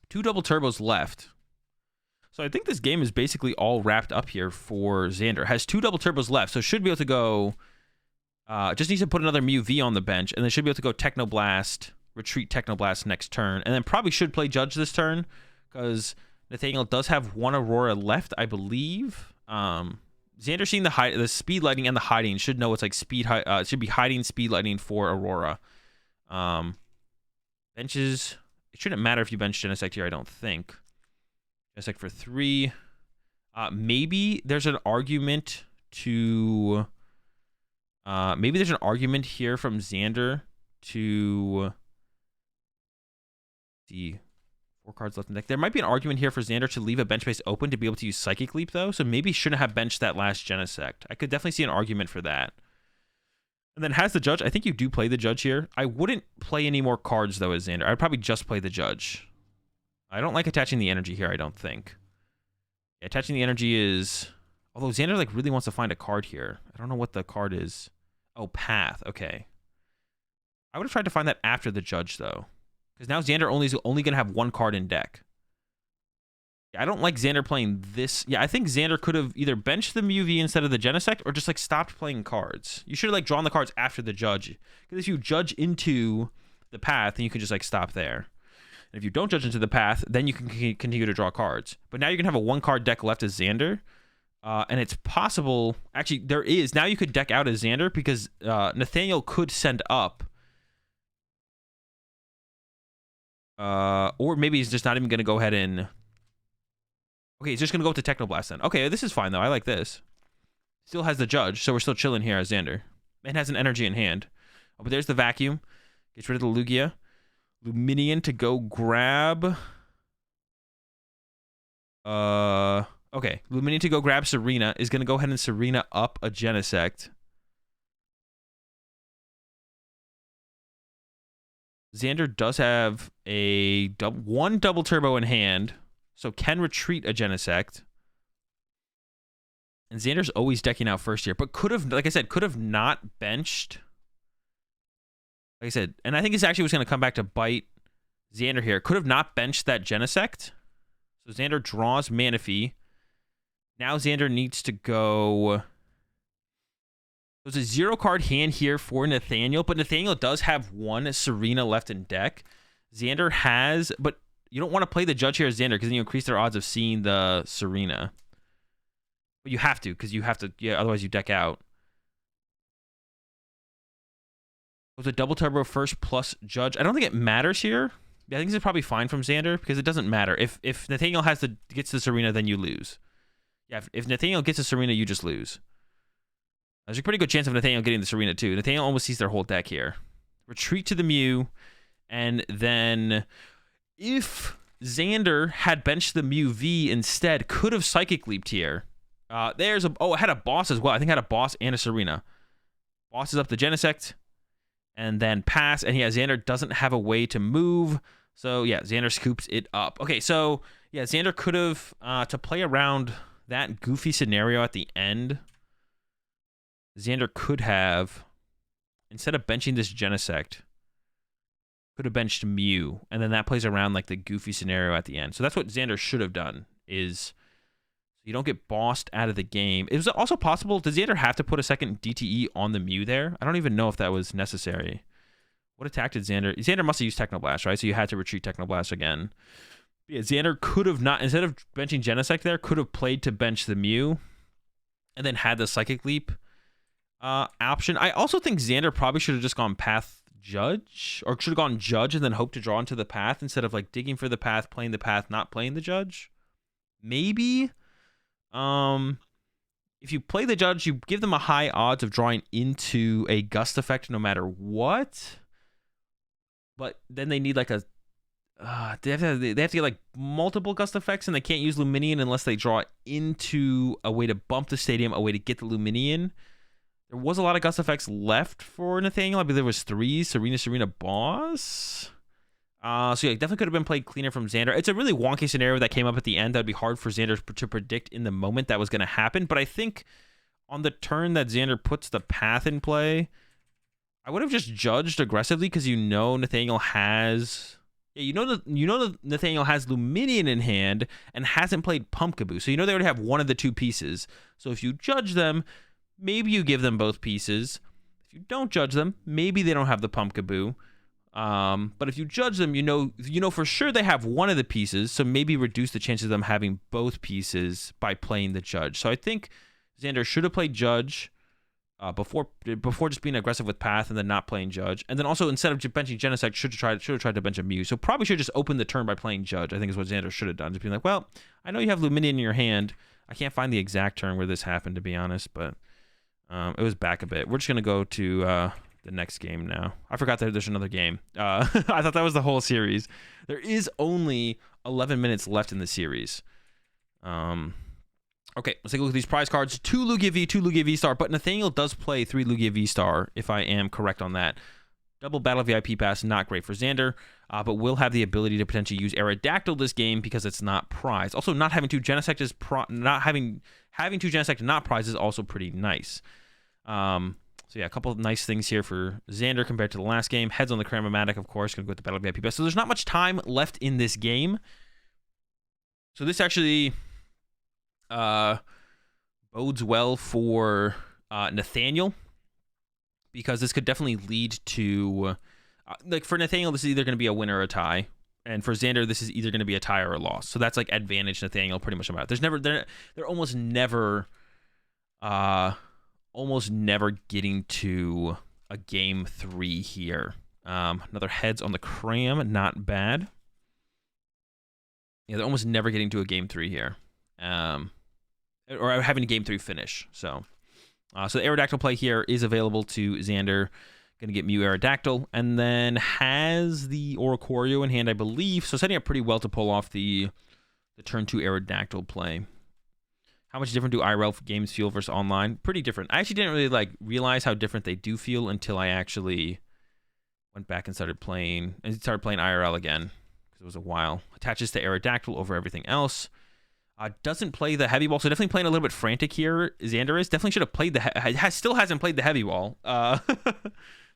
2 double turbos left. So I think this game is basically all wrapped up here for Xander. Has 2 double turbos left, so should be able to go... just needs to put another Mew V on the bench, and then should be able to go Technoblast, retreat Technoblast next turn, and then probably should play Judge this turn, because Nathaniel does have 1 Aurora left, I believe. Xander seeing the Speed Lightning and the Hiding should know it's like it should be Hiding, Speed Lightning for Aurora. Benches... It shouldn't matter if you bench Genesect here, I don't think. Genesect for 3. Maybe there's an argument to... maybe there's an argument here from Xander to... see, 4 cards left in the deck. There might be an argument here for Xander to leave a bench space open to be able to use Psychic Leap, though. So maybe he shouldn't have benched that last Genesect. I could definitely see an argument for that. And then has the Judge. I think you do play the Judge here. I wouldn't play any more cards, though, as Xander. I'd probably just play the Judge. I don't like attaching the energy here, I don't think. Yeah, attaching the energy is... Although Xander like really wants to find a card here. I don't know what the card is. Oh, Path. Okay. I would have tried to find that after the Judge, though. Because now Xander is only going to have 1 card in deck. I don't like Xander playing this. Yeah, I think Xander could have either benched the Mew V instead of the Genesect or just like stopped playing cards. You should have like drawn the cards after the Judge. Because if you Judge into the Path, then you can just like stop there. And if you don't Judge into the Path, then you can continue to draw cards. But now you're going to have a 1-card deck left as Xander. And it's possible... Actually, there is. Now you could deck out as Xander because Nathaniel could send up. Or maybe he's just not even going to go ahead and... Okay, he's just going to go with the Technoblast then. Okay, this is fine, though. I like this. Still has the Judge, so we're still chilling here as Xander. And has an energy in hand. Oh, but there's the Vacuum. Gets rid of the Lugia. Luminion to go grab... Okay, Luminion to go grab Serena. Is going to go ahead and Serena up a Genesect. Xander does have a 1 double turbo in hand. So can retreat a Genesect. And Xander's always decking out first here. But could have, like I said, could have not benched Like I said, and I think this actually was going to come back to bite Xander here. Could have not benched that Genesect. So Xander draws Manaphy. Now Xander needs to go... There's a 0-card hand here for Nathaniel, but Nathaniel does have one Serena left in deck. Xander has... But you don't want to play the Judge here as Xander, because then you increase their odds of seeing the Serena. But you have to, because you have to... Yeah, otherwise you deck out. Was a double turbo first plus Judge. I don't think it matters here. I think this is probably fine from Xander because it doesn't matter. If Nathaniel gets the Serena, then you lose. Yeah, if Nathaniel gets the Serena, you just lose. There's a pretty good chance of Nathaniel getting the Serena too. Nathaniel almost sees their whole deck here. Retreat to the Mew, and then if Xander had benched the Mew V instead, could have Psychic Leaped here. It had a boss as well. I think it had a boss and a Serena. Boss is up the Genesect. And then pass, and yeah, Xander doesn't have a way to move. So yeah, Xander scoops it up. Okay, so yeah, Xander could have, to play around that goofy scenario at the end, Xander could have, instead of benching this Genesect, could have benched Mew, and then that plays around like the goofy scenario at the end. So that's what Xander should have done, is you don't get bossed out of the game. It was also possible, does Xander have to put a second DTE on the Mew there? I don't even know if that was necessary. What attack did Xander? Xander must have used Technoblast, right? So you had to retreat Technoblast again. Yeah, Xander could have not, instead of benching Genesect there, could have played to bench the Mew and then had the Psychic Leap option. I also think Xander probably should have just gone Path Judge, or should have gone Judge and then hope to draw into the Path instead of like digging for the Path, playing the Path, not playing the Judge. Maybe. If you play the Judge, you give them a high odds of drawing into a Gust effect no matter what. But then they need like a... they have to get like multiple Gust effects, and they can't use Luminion unless they draw into a way to bump the stadium, a way to get the Luminion. There was a lot of Gust effects left for Nathaniel. I believe there was 3. Serena, Boss. So yeah, definitely could have been played cleaner from Xander. It's a really wonky scenario that came up at the end. That'd be hard for Xander to predict in the moment that was going to happen. But I think on the turn that Xander puts the Path in play, I would have just judged aggressively because Nathaniel has... Yeah, Nathaniel has Luminion in hand and hasn't played Pumpkaboo. So they already have one of the 2 pieces. So if you judge them, maybe you give them both pieces. If you don't judge them, maybe they don't have the Pumpkaboo. But if you judge them, you know for sure they have one of the pieces, so maybe reduce the chances of them having both pieces by playing the Judge. So I think Xander should have played Judge before just being aggressive with Path and then not playing Judge. And then also, instead of benching Genesect, should have tried to bench a Mew. So probably should have just opened the turn by playing Judge, I think is what Xander should have done. Just being like, well, I know you have Luminion in your hand. I can't find the exact turn where this happened, to be honest, but it was back a bit. We're just going to go to... the next game now. I forgot that there's another game. I thought that was the whole series. There is only 11 minutes left in the series. Okay, let's take a look at these prize cards. 2 Lugia V, 2 Lugia V-Star, but Nathaniel does play 3 Lugia V-Star, if I am correct on that. Double Battle VIP Pass, not great for Xander, but will have the ability to potentially use Aerodactyl this game because it's not prized. Also, not having 2 Genesect is having 2 Genesect and not prized is also pretty nice. So yeah, a couple of nice things here for Xander compared to the last game. Heads on the Cramomatic, of course, going to go with the Battle VIP Pass. So there's not much time left in this game. So this actually bodes well for Nathaniel, because this could definitely lead to... like for Nathaniel, this is either going to be a win or a tie. And for Xander, this is either going to be a tie or a loss. So that's like advantage Nathaniel pretty much about it. They're almost never getting to a game 3 here. Another heads on the Cram, not bad. Yeah, they're almost never getting to a game 3 here. Or having a game 3 finish. So the Aerodactyl play here is available to Xander. Going to get Mew Aerodactyl, and then has the Oricorio in hand, I believe. So setting up pretty well to pull off the turn 2 Aerodactyl play. How much different do IRL games feel versus online? Pretty different. I actually didn't really realize how different they do feel until I actually went back and started playing IRL again, because it was a while. Attaches to Aerodactyl over everything else. Doesn't play the heavy ball, so definitely playing a little bit frantic here. Xander is definitely should have played still hasn't played the heavy ball.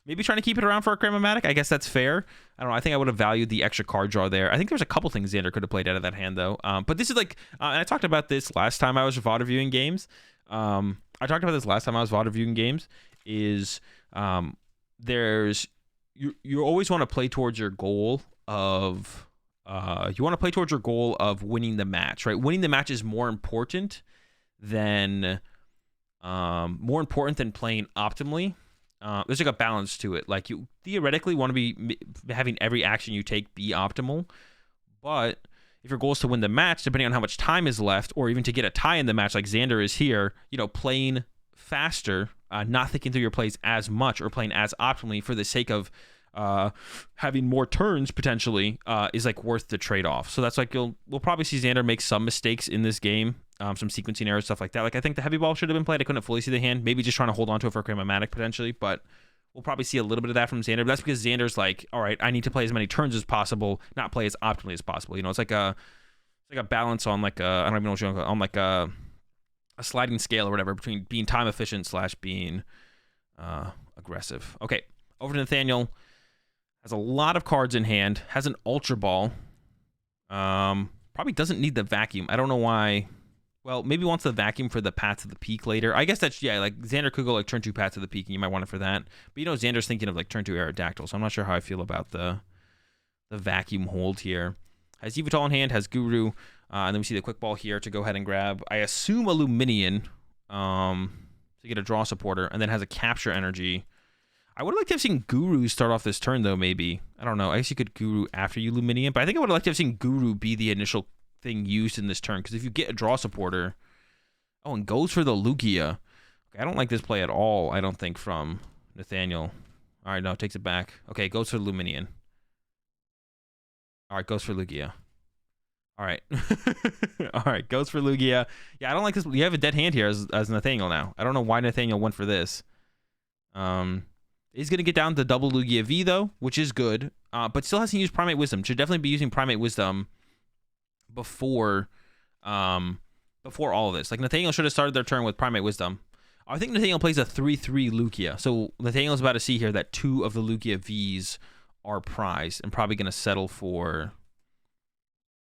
Maybe trying to keep it around for a Cramomatic. I guess that's fair. I don't know. I think I would have valued the extra card draw there. I think there's a couple things Xander could have played out of that hand, though. But this is like, and I talked about this last time I was VOD reviewing games. Is there's, you always want to play towards your goal of, winning the match, right? Winning the match is more important than playing optimally. There's like a balance to it. Like, you theoretically want to be having every action you take be optimal, but if your goal is to win the match, depending on how much time is left, or even to get a tie in the match, like Xander is here, playing faster, not thinking through your plays as much, or playing as optimally for the sake of having more turns potentially, is like worth the trade-off. So that's like, we'll probably see Xander make some mistakes in this game, some sequencing errors, stuff like that. Like, I think the heavy ball should have been played. I couldn't fully see the hand. Maybe just trying to hold on to it for a Cramomatic potentially, but we'll probably see a little bit of that from Xander. But that's because Xander's like, all right, I need to play as many turns as possible, not play as optimally as possible. It's like a balance on like I don't even know what you're going to call it, on like a sliding scale or whatever, between being time efficient / being aggressive. Okay, over to Nathaniel. Has a lot of cards in hand. Has an Ultra Ball. Probably doesn't need the vacuum. I don't know why. Well, maybe wants the vacuum for the Path to the Peak later. I guess that's, yeah, like Xander could go like turn 2 Path to the Peak, and you might want it for that. But Xander's thinking of like turn 2 Aerodactyl, so I'm not sure how I feel about the vacuum hold here. Has Yveltal in hand, has Guru, and then we see the Quick Ball here to go ahead and grab, I assume, a Luminion to get a draw supporter, and then has a Capture Energy. I would have liked to have seen Guru start off this turn, though, maybe. I don't know. I guess you could Guru after you Luminion, but I think I would have liked to have seen Guru be the initial thing used in this turn, because if you get a draw supporter... Oh, and goes for the Lugia. Okay, I don't like this play at all, I don't think, from Nathaniel. All right, no, takes it back. Okay, goes for Luminion. All right, goes for Lugia. All right. All right, goes for Lugia. Yeah, I don't like this. You have a dead hand here as Nathaniel now. I don't know why Nathaniel went for this. He's going to get down to double Lugia V, though, which is good, but still hasn't used Primate Wisdom. Should definitely be using Primate Wisdom before all of this. Like, Nathaniel should have started their turn with Primate Wisdom. I think Nathaniel plays a 3/3 Lugia. So Nathaniel's about to see here that 2 of the Lugia Vs are prized, and probably going to settle for,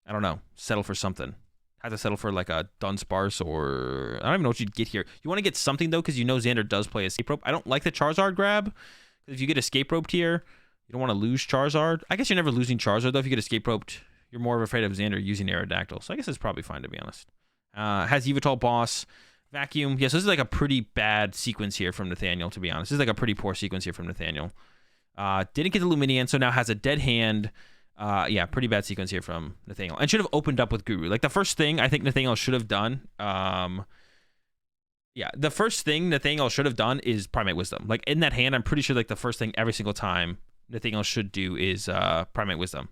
I don't know, settle for something. Have to settle for like a Dunsparce, or I don't even know what you'd get here. You want to get something, though, because Xander does play Escape Rope. I don't like the Charizard grab. If you get Escape Roped here, you don't want to lose Charizard. I guess you're never losing Charizard, though. If you get Escape Roped, you're more afraid of Xander using Aerodactyl. So I guess it's probably fine, to be honest. Has Yveltal Boss, Vacuum. Yeah, so this is like a pretty bad sequence here from Nathaniel, to be honest. This is like a pretty poor sequence here from Nathaniel. Didn't get the Luminion, so now has a dead hand. Yeah, pretty bad sequence here from Nathaniel. And should have opened up with Guru. Like, the first thing I think Nathaniel should have done, the first thing Nathaniel should have done is Primate Wisdom. Like, in that hand, I'm pretty sure like the first thing every single time Nathaniel should do is Primate Wisdom.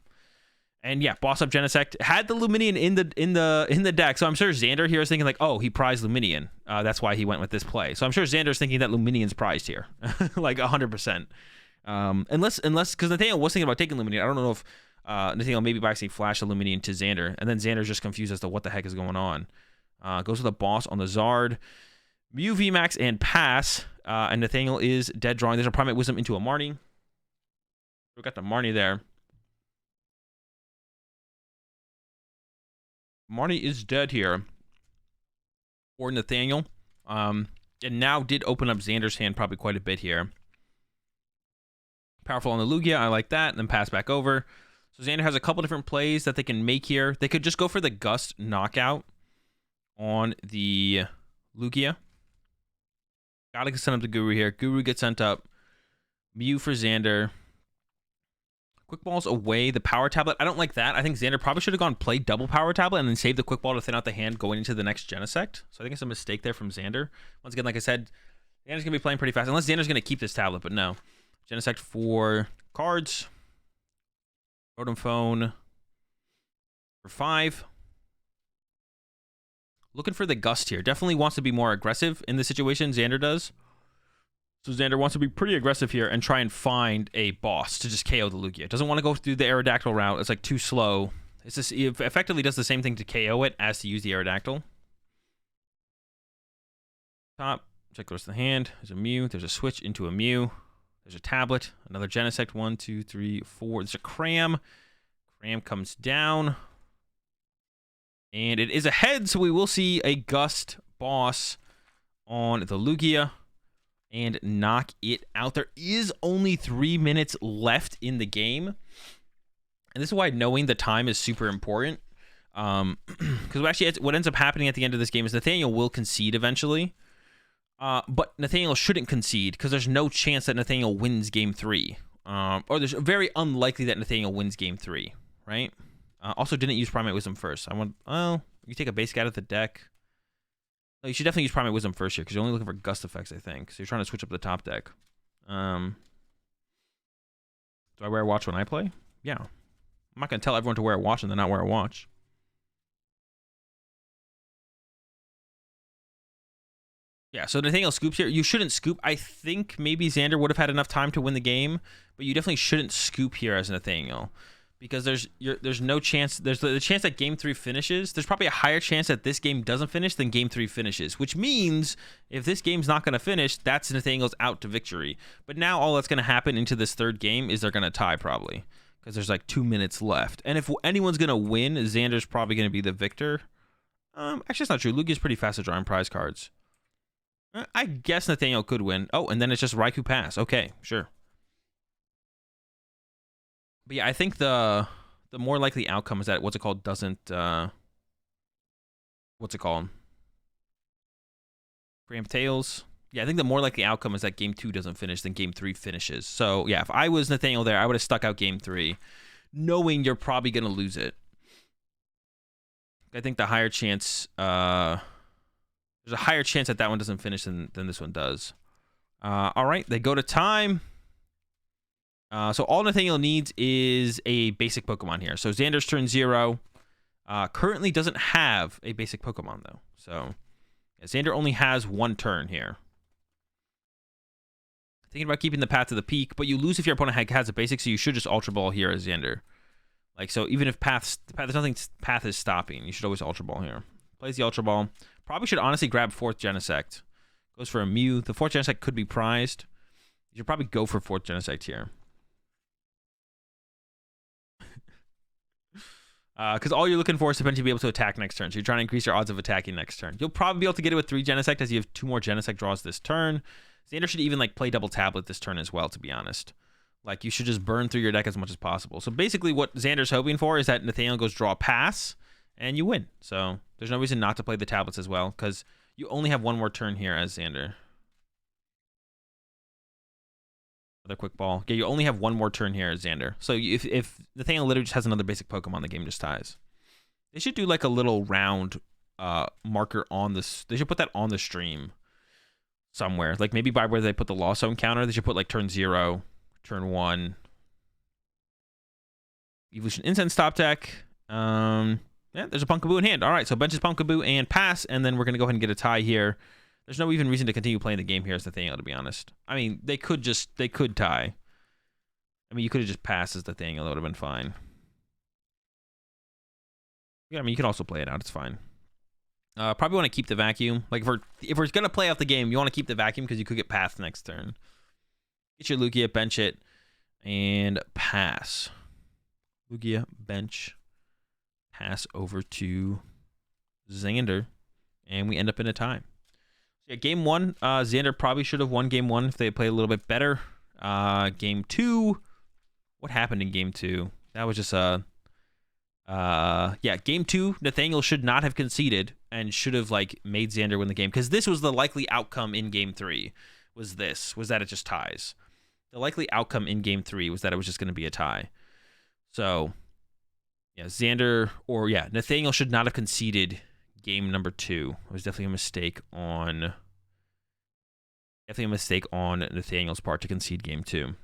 And yeah, boss up Genesect. Had the Luminion in the deck, so I'm sure Xander here is thinking like, oh, he prized Luminion. That's why he went with this play. So I'm sure Xander's thinking that Luminion's prized here, like 100%. Unless because Nathaniel was thinking about taking Luminion. I don't know if Nathaniel maybe by accident flashed a Luminion to Xander, and then Xander's just confused as to what the heck is going on. Goes with a boss on the Zard, Mew VMAX and pass, and Nathaniel is dead drawing. There's a Primate Wisdom into a Marnie. We got the Marnie there. Marnie is dead here for Nathaniel. And now did open up Xander's hand probably quite a bit here. Powerful on the Lugia, I like that, and then pass back over. So Xander has a couple different plays that they can make here. They could just go for the Gust knockout on the Lugia. Gotta send up the Guru here. Guru gets sent up. Mew for Xander. Quick Ball's away. The Power Tablet, I don't like that. I think Xander probably should have gone play double Power Tablet and then save the Quick Ball to thin out the hand going into the next Genesect. So I think it's a mistake there from Xander. Once again, like I said, Xander's going to be playing pretty fast. Unless Xander's going to keep this tablet, but no. Genesect for cards. Rotom Phone for 5. Looking for the Gust here. Definitely wants to be more aggressive in this situation. Xander does. So Xander wants to be pretty aggressive here and try and find a boss to just KO the Lugia. Doesn't want to go through the Aerodactyl route. It's like too slow. It's just, it effectively does the same thing to KO it as to use the Aerodactyl. Top. Check goes to the hand. There's a Mew. There's a switch into a Mew. There's a tablet, another Genesect. 1, 2, 3, 4. There's a Cram. Cram comes down. And it is a head, so we will see a Gust boss on the Lugia and knock it out. There is only 3 minutes left in the game. And this is why knowing the time is super important. Because actually, what ends up happening at the end of this game is Nathaniel will concede eventually. But Nathaniel shouldn't concede because there's no chance that Nathaniel wins game 3. Or there's very unlikely that Nathaniel wins game 3, right? Also, didn't use Primate Wisdom first. You take a basic out of the deck. No, you should definitely use Primate Wisdom first here because you're only looking for Gust effects, I think. So you're trying to switch up the top deck. Do I wear a watch when I play? Yeah. I'm not going to tell everyone to wear a watch and then not wear a watch. Yeah, so Nathaniel scoops here. You shouldn't scoop. I think maybe Xander would have had enough time to win the game, but you definitely shouldn't scoop here as Nathaniel. Because there's no chance. There's the chance that game 3 finishes. There's probably a higher chance that this game doesn't finish than game 3 finishes. Which means if this game's not going to finish, that's Nathaniel's out to victory. But now all that's going to happen into this third game is they're going to tie probably. Because there's like 2 minutes left. And if anyone's going to win, Xander's probably going to be the victor. Actually, it's not true. Lugia's pretty fast at drawing prize cards. I guess Nathaniel could win. Oh, and then it's just Raikou pass. Okay, sure. But yeah, I think the more likely outcome is that doesn't what's it called? Preempt Tails. Yeah, I think the more likely outcome is that game 2 doesn't finish than game 3 finishes. So yeah, if I was Nathaniel there, I would have stuck out game 3, knowing you're probably gonna lose it. I think the higher chance there's a higher chance that one doesn't finish than this one does. All right, they go to time. So all Nathaniel needs is a basic Pokemon here. So Xander's turn 0. Currently doesn't have a basic Pokemon, though. So yeah, Xander only has 1 turn here. Thinking about keeping the Path to the Peak, but you lose if your opponent has a basic, so you should just Ultra Ball here as Xander. Like, so even if there's nothing Path is stopping, you should always Ultra Ball here. Plays the Ultra Ball. Probably should honestly grab 4th Genesect. Goes for a Mew. The 4th Genesect could be prized. You should probably go for 4th Genesect here. Because all you're looking for is to potentially be able to attack next turn. So you're trying to increase your odds of attacking next turn. You'll probably be able to get it with 3 Genesect as you have 2 more Genesect draws this turn. Xander should even like play double tablet this turn as well, to be honest. Like, you should just burn through your deck as much as possible. So basically what Xander's hoping for is that Nathaniel goes draw pass and you win. So there's no reason not to play the tablets as well because you only have 1 more turn here as Xander. Another quick ball. Yeah, you only have 1 more turn here as Xander. So if Nathaniel literally just has another basic Pokemon, the game just ties. They should do like a little round marker on this. They should put that on the stream somewhere. Like maybe by where they put the Lost Zone counter, they should put like turn 0, turn 1. Evolution Incense top deck. Yeah, there's a Pumpkaboo in hand. All right, so benches Pumpkaboo and pass, and then we're going to go ahead and get a tie here. There's no even reason to continue playing the game here as Nathaniel, to be honest. I mean, they could tie. I mean, you could have just passed as Nathaniel. That would have been fine. Yeah, I mean, you can also play it out. It's fine. Probably want to keep the vacuum. Like, if we're going to play out the game, you want to keep the vacuum because you could get passed next turn. Get your Lugia, bench it, and pass. Lugia, bench, pass over to Xander, and we end up in a tie. Yeah, game 1, Xander probably should have won game 1 if they played a little bit better. Game 2, what happened in game 2? That was just yeah, game 2, Nathaniel should not have conceded and should have like made Xander win the game because this was the likely outcome in game 3. Was that it just ties? The likely outcome in game 3 was that it was just going to be a tie. So yeah, Nathaniel should not have conceded game number 2. It was definitely a mistake on Nathaniel's part to concede game 2.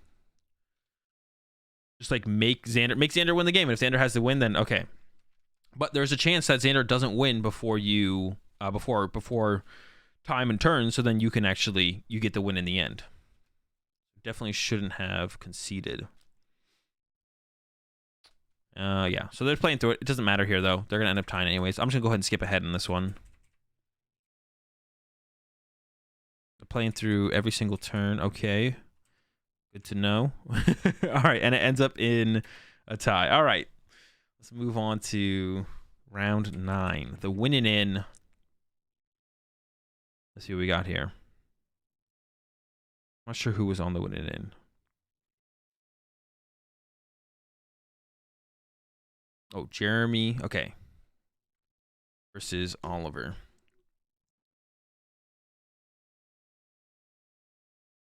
Just like make Xander win the game, and if Xander has to win, then okay. But there's a chance that Xander doesn't win before you before time and turn, so then you get the win in the end. Definitely shouldn't have conceded. Yeah, so they're playing through it. It doesn't matter here, though. They're going to end up tying anyways. I'm just going to go ahead and skip ahead in this one. They're playing through every single turn. Okay. Good to know. All right, and it ends up in a tie. All right, let's move on to round 9. The winning in. Let's see what we got here. I'm not sure who was on the winning in. Oh, Jeremy. Okay. Versus Oliver.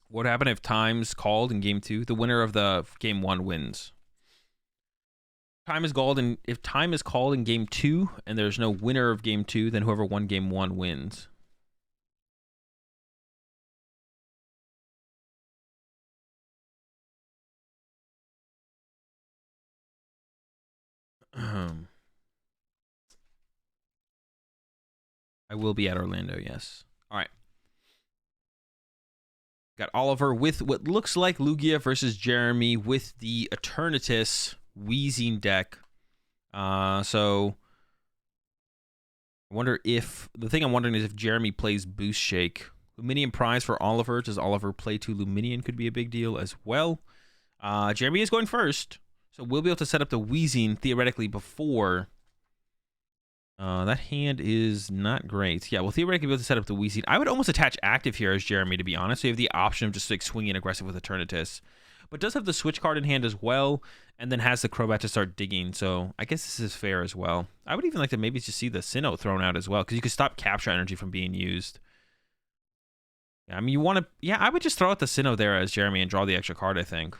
What happened if time's called in game 2? The winner of the game 1 wins. Time is called, and if time is called in game 2 and there's no winner of game 2, then whoever won game 1 wins. I will be at Orlando, yes. All right. Got Oliver with what looks like Lugia versus Jeremy with the Eternatus Wheezing deck. So I wonder if the thing I'm wondering is if Jeremy plays Boost Shake. Luminion prize for Oliver. Does Oliver play 2 Luminion? Could be a big deal as well. Jeremy is going first, so we'll be able to set up the Wheezing theoretically before. That hand is not great. Yeah, we'll theoretically be able to set up the Wheezing. I would almost attach active here as Jeremy, to be honest. So you have the option of just like swinging aggressive with Eternatus. But does have the switch card in hand as well, and then has the Crobat to start digging. So I guess this is fair as well. I would even like to maybe just see the Sinnoh thrown out as well, because you could stop capture energy from being used. Yeah, I mean, you want to... Yeah, I would just throw out the Sinnoh there as Jeremy and draw the extra card, I think.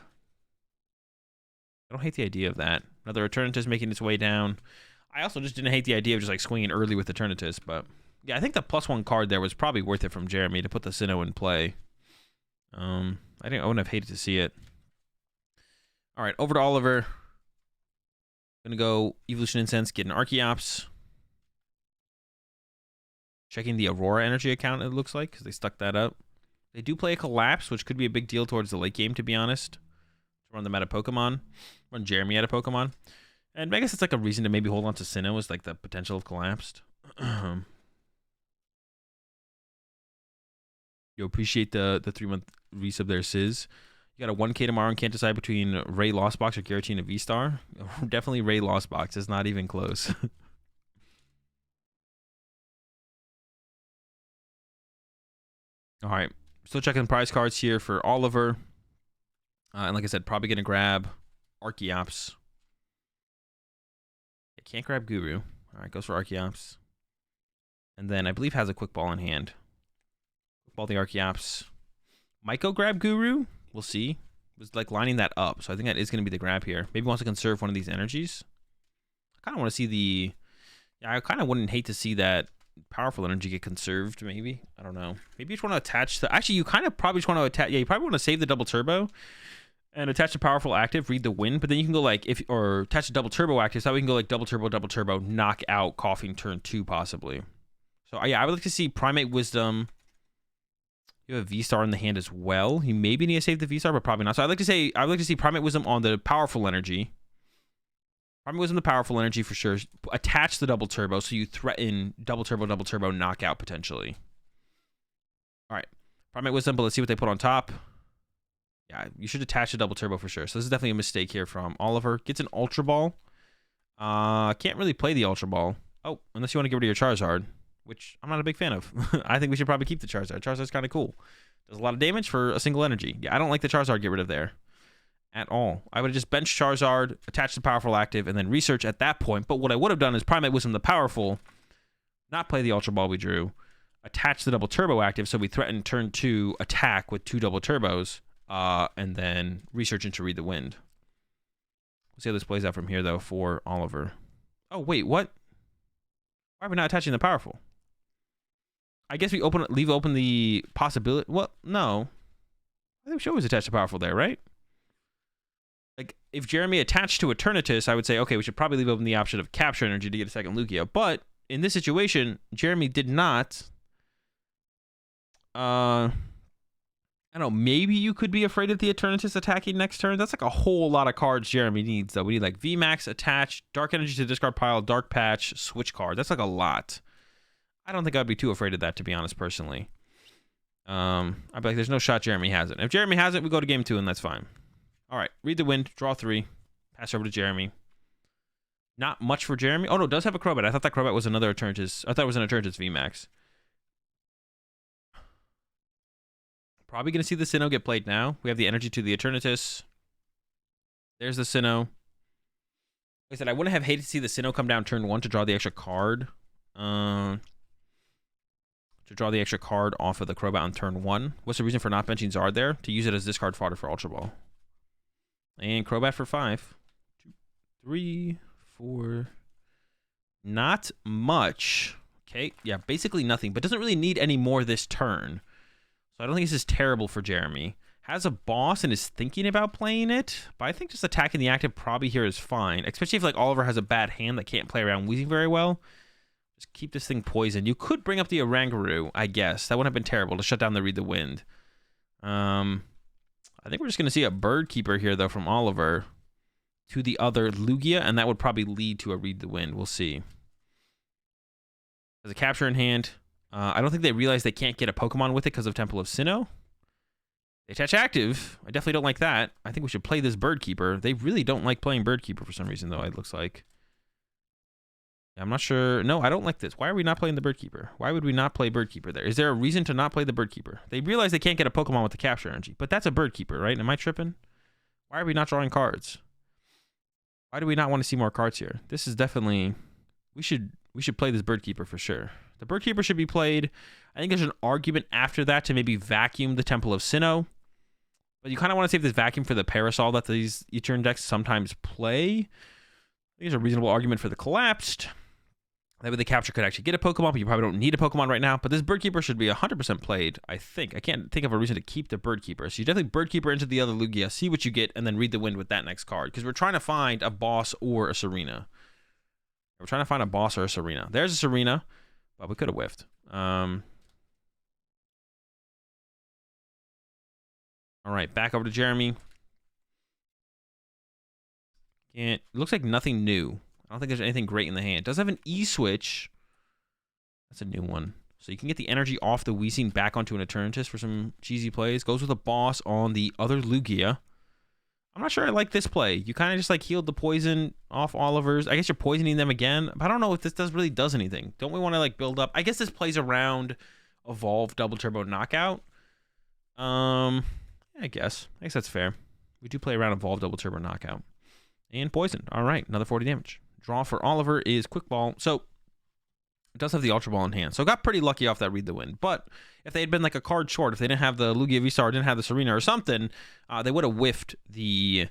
I don't hate the idea of that. Another Eternatus making its way down. I also just didn't hate the idea of just like swinging early with Eternatus, but yeah, I think the +1 card there was probably worth it from Jeremy to put the Sinnoh in play. I wouldn't have hated to see it. All right, over to Oliver. Gonna go Evolution Incense, get an Archeops. Checking the Aurora Energy account, it looks like, because they stuck that up. They do play a Collapse, which could be a big deal towards the late game, to be honest. To run them out of Pokemon. Run Jeremy out of Pokemon. And I guess it's like a reason to maybe hold on to Sinnoh is like the potential of Collapsed. You appreciate the 3-month resub there, Sizz. You got a 1K tomorrow and can't decide between Ray Lost Box or Giratina V-Star. Definitely Ray Lost Box. It's not even close. All right. Still checking prize cards here for Oliver. And like I said, probably going to grab Archeops. I can't grab Guru. All right, goes for Archeops. And then I believe has a Quick Ball in hand. Quick Ball the Archeops. Might go grab Guru. We'll see. Was like lining that up, so I think that is going to be the grab here. Maybe wants to conserve one of these energies. I kind of want to see the... Yeah, I kind of wouldn't hate to see that powerful energy get conserved, maybe. I don't know. Maybe you just want to attach the... Actually, you kind of probably just want to attach... Yeah, you probably want to save the double turbo and attach the powerful active, read the wind, but then you can go like... Or attach a double turbo active, so that we can go like double turbo, knock out Coughing turn 2, possibly. So, yeah, I would like to see Primate Wisdom... You have a V-Star in the hand as well. You maybe need to save the V-Star, but probably not. So I'd like to see Primate Wisdom on the powerful energy. Primate Wisdom the powerful energy for sure. Attach the double turbo so you threaten double turbo knockout potentially. All right. Primate Wisdom, but let's see what they put on top. Yeah, you should attach the double turbo for sure. So this is definitely a mistake here from Oliver. Gets an Ultra Ball. Can't really play the Ultra Ball. Oh, unless you want to get rid of your Charizard, which I'm not a big fan of. I think we should probably keep the Charizard. Charizard's kind of cool. Does a lot of damage for a single energy. Yeah, I don't like the Charizard get rid of there at all. I would have just benched Charizard, attached the powerful active, and then research at that point. But what I would have done is Primate Wisdom the powerful, not play the Ultra Ball we drew, attach the double turbo active so we threaten turn 2 attack with 2 double turbos, and then research into Read the Wind. We'll see how this plays out from here, though, for Oliver. Oh, wait, what? Why are we not attaching the powerful? I guess we leave open the possibility. Well, no. I think we should always attach the powerful there, right? Like, if Jeremy attached to Eternatus, I would say, okay, we should probably leave open the option of capture energy to get a second Lugia. But in this situation, Jeremy did not. I don't know. Maybe you could be afraid of the Eternatus attacking next turn. That's like a whole lot of cards Jeremy needs, though. We need like VMAX, attach, Dark Energy to discard pile, Dark Patch, switch card. That's like a lot. I don't think I'd be too afraid of that, to be honest, personally. I'd be like, there's no shot Jeremy has it. If Jeremy has it, we go to game 2, and that's fine. All right, read the wind, draw 3, pass over to Jeremy. Not much for Jeremy. Oh, no, it does have a Crobat. I thought that Crobat was another Eternatus. I thought it was an Eternatus VMAX. Probably going to see the Sinnoh get played now. We have the energy to the Eternatus. There's the Sinnoh. Like I said, I wouldn't have hated to see the Sinnoh come down turn 1 to draw the extra card. To draw the extra card off of the Crobat on turn 1. What's the reason for not benching Zard there? To use it as discard fodder for Ultra Ball. And Crobat for 5. 2, 3, 4. Not much. Okay, yeah, basically nothing. But doesn't really need any more this turn. So I don't think this is terrible for Jeremy. Has a boss and is thinking about playing it. But I think just attacking the active probably here is fine. Especially if like Oliver has a bad hand that can't play around Weezing very well. Just keep this thing poisoned. You could bring up the Oranguru, I guess. That wouldn't have been terrible to shut down the Read the Wind. I think we're just going to see a Bird Keeper here, though, from Oliver to the other Lugia, and that would probably lead to a Read the Wind. We'll see. As a capture in hand, I don't think they realize they can't get a Pokemon with it because of Temple of Sinnoh. They attach active. I definitely don't like that. I think we should play this Bird Keeper. They really don't like playing Bird Keeper for some reason, though, it looks like. I'm not sure. No, I don't like this. Why are we not playing the Bird Keeper? Why would we not play Bird Keeper there? Is there a reason to not play the Bird Keeper? They realize they can't get a Pokemon with the capture energy, but that's a Bird Keeper, right? Am I tripping? Why are we not drawing cards? Why do we not want to see more cards here? This is definitely... We should play this Bird Keeper for sure. The Bird Keeper should be played. I think there's an argument after that to maybe vacuum the Temple of Sinnoh. But you kind of want to save this vacuum for the Parasol that these E-turn decks sometimes play. I think there's a reasonable argument for the Collapsed. That way the capture could actually get a Pokemon, but you probably don't need a Pokemon right now. But this Bird Keeper should be 100% played, I think. I can't think of a reason to keep the Bird Keeper. So you definitely Bird Keeper into the other Lugia, see what you get, and then Read the Wind with that next card. Because we're trying to find a boss or a Serena. We're trying to find a boss or a Serena. There's a Serena, but we could have whiffed. All right, back over to Jeremy. It looks like nothing new. I don't think there's anything great in the hand. It does have an E-switch. That's a new one. So you can get the energy off the Weezing back onto an Eternatus for some cheesy plays. Goes with a boss on the other Lugia. I'm not sure I like this play. You kind of just like healed the poison off Oliver's. I guess you're poisoning them again. But I don't know if this really does anything. Don't we want to like build up? I guess this plays around Evolve Double Turbo Knockout. I guess that's fair. We do play around Evolve Double Turbo Knockout. And poison. All right, another 40 damage. Draw for Oliver is Quick Ball. So it does have the Ultra Ball in hand. So got pretty lucky off that Read the Wind. But if they had been like a card short, if they didn't have the Lugia V-Star, didn't have the Serena or something, they would have whiffed the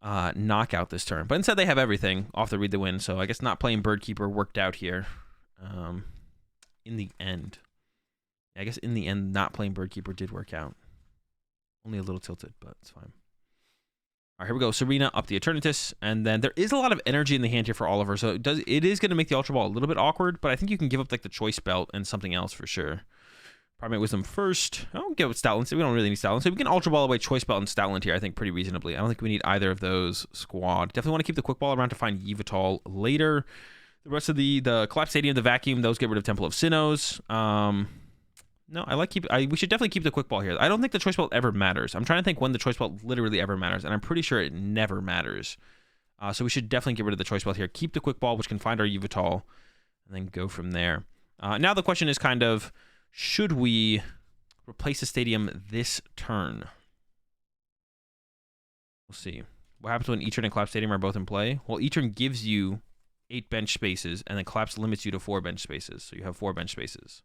knockout this turn. But instead they have everything off the Read the Wind. So I guess not playing Bird Keeper worked out here in the end. I guess in the end, not playing Bird Keeper did work out. Only a little tilted, but it's fine. All right, here we go. Serena up the Eternatus, and then there is a lot of energy in the hand here for Oliver, so it is going to make the Ultra Ball a little bit awkward, but I think you can give up like the Choice Belt and something else for sure. Primate Wisdom first. I don't get with Stoutland, so we don't really need Stoutland, so we can Ultra Ball away Choice Belt and Stoutland here, I think, pretty reasonably. I don't think we need either of those squad. Definitely want to keep the Quick Ball around to find Yveltal later. The rest of the Collapse Stadium, the Vacuum, those get rid of Temple of Sinnohs. No, we should definitely keep the Quick Ball here. I don't think the Choice Belt ever matters. I'm trying to think when the Choice Belt literally ever matters, and I'm pretty sure it never matters. So we should definitely get rid of the Choice Belt here. Keep the Quick Ball, which can find our Yveltal, and then go from there. Now the question is kind of, should we replace the stadium this turn? We'll see. What happens when E-turn and Collapse Stadium are both in play? Well, E-turn gives you 8 bench spaces, and then Collapse limits you to 4 bench spaces. So you have 4 bench spaces.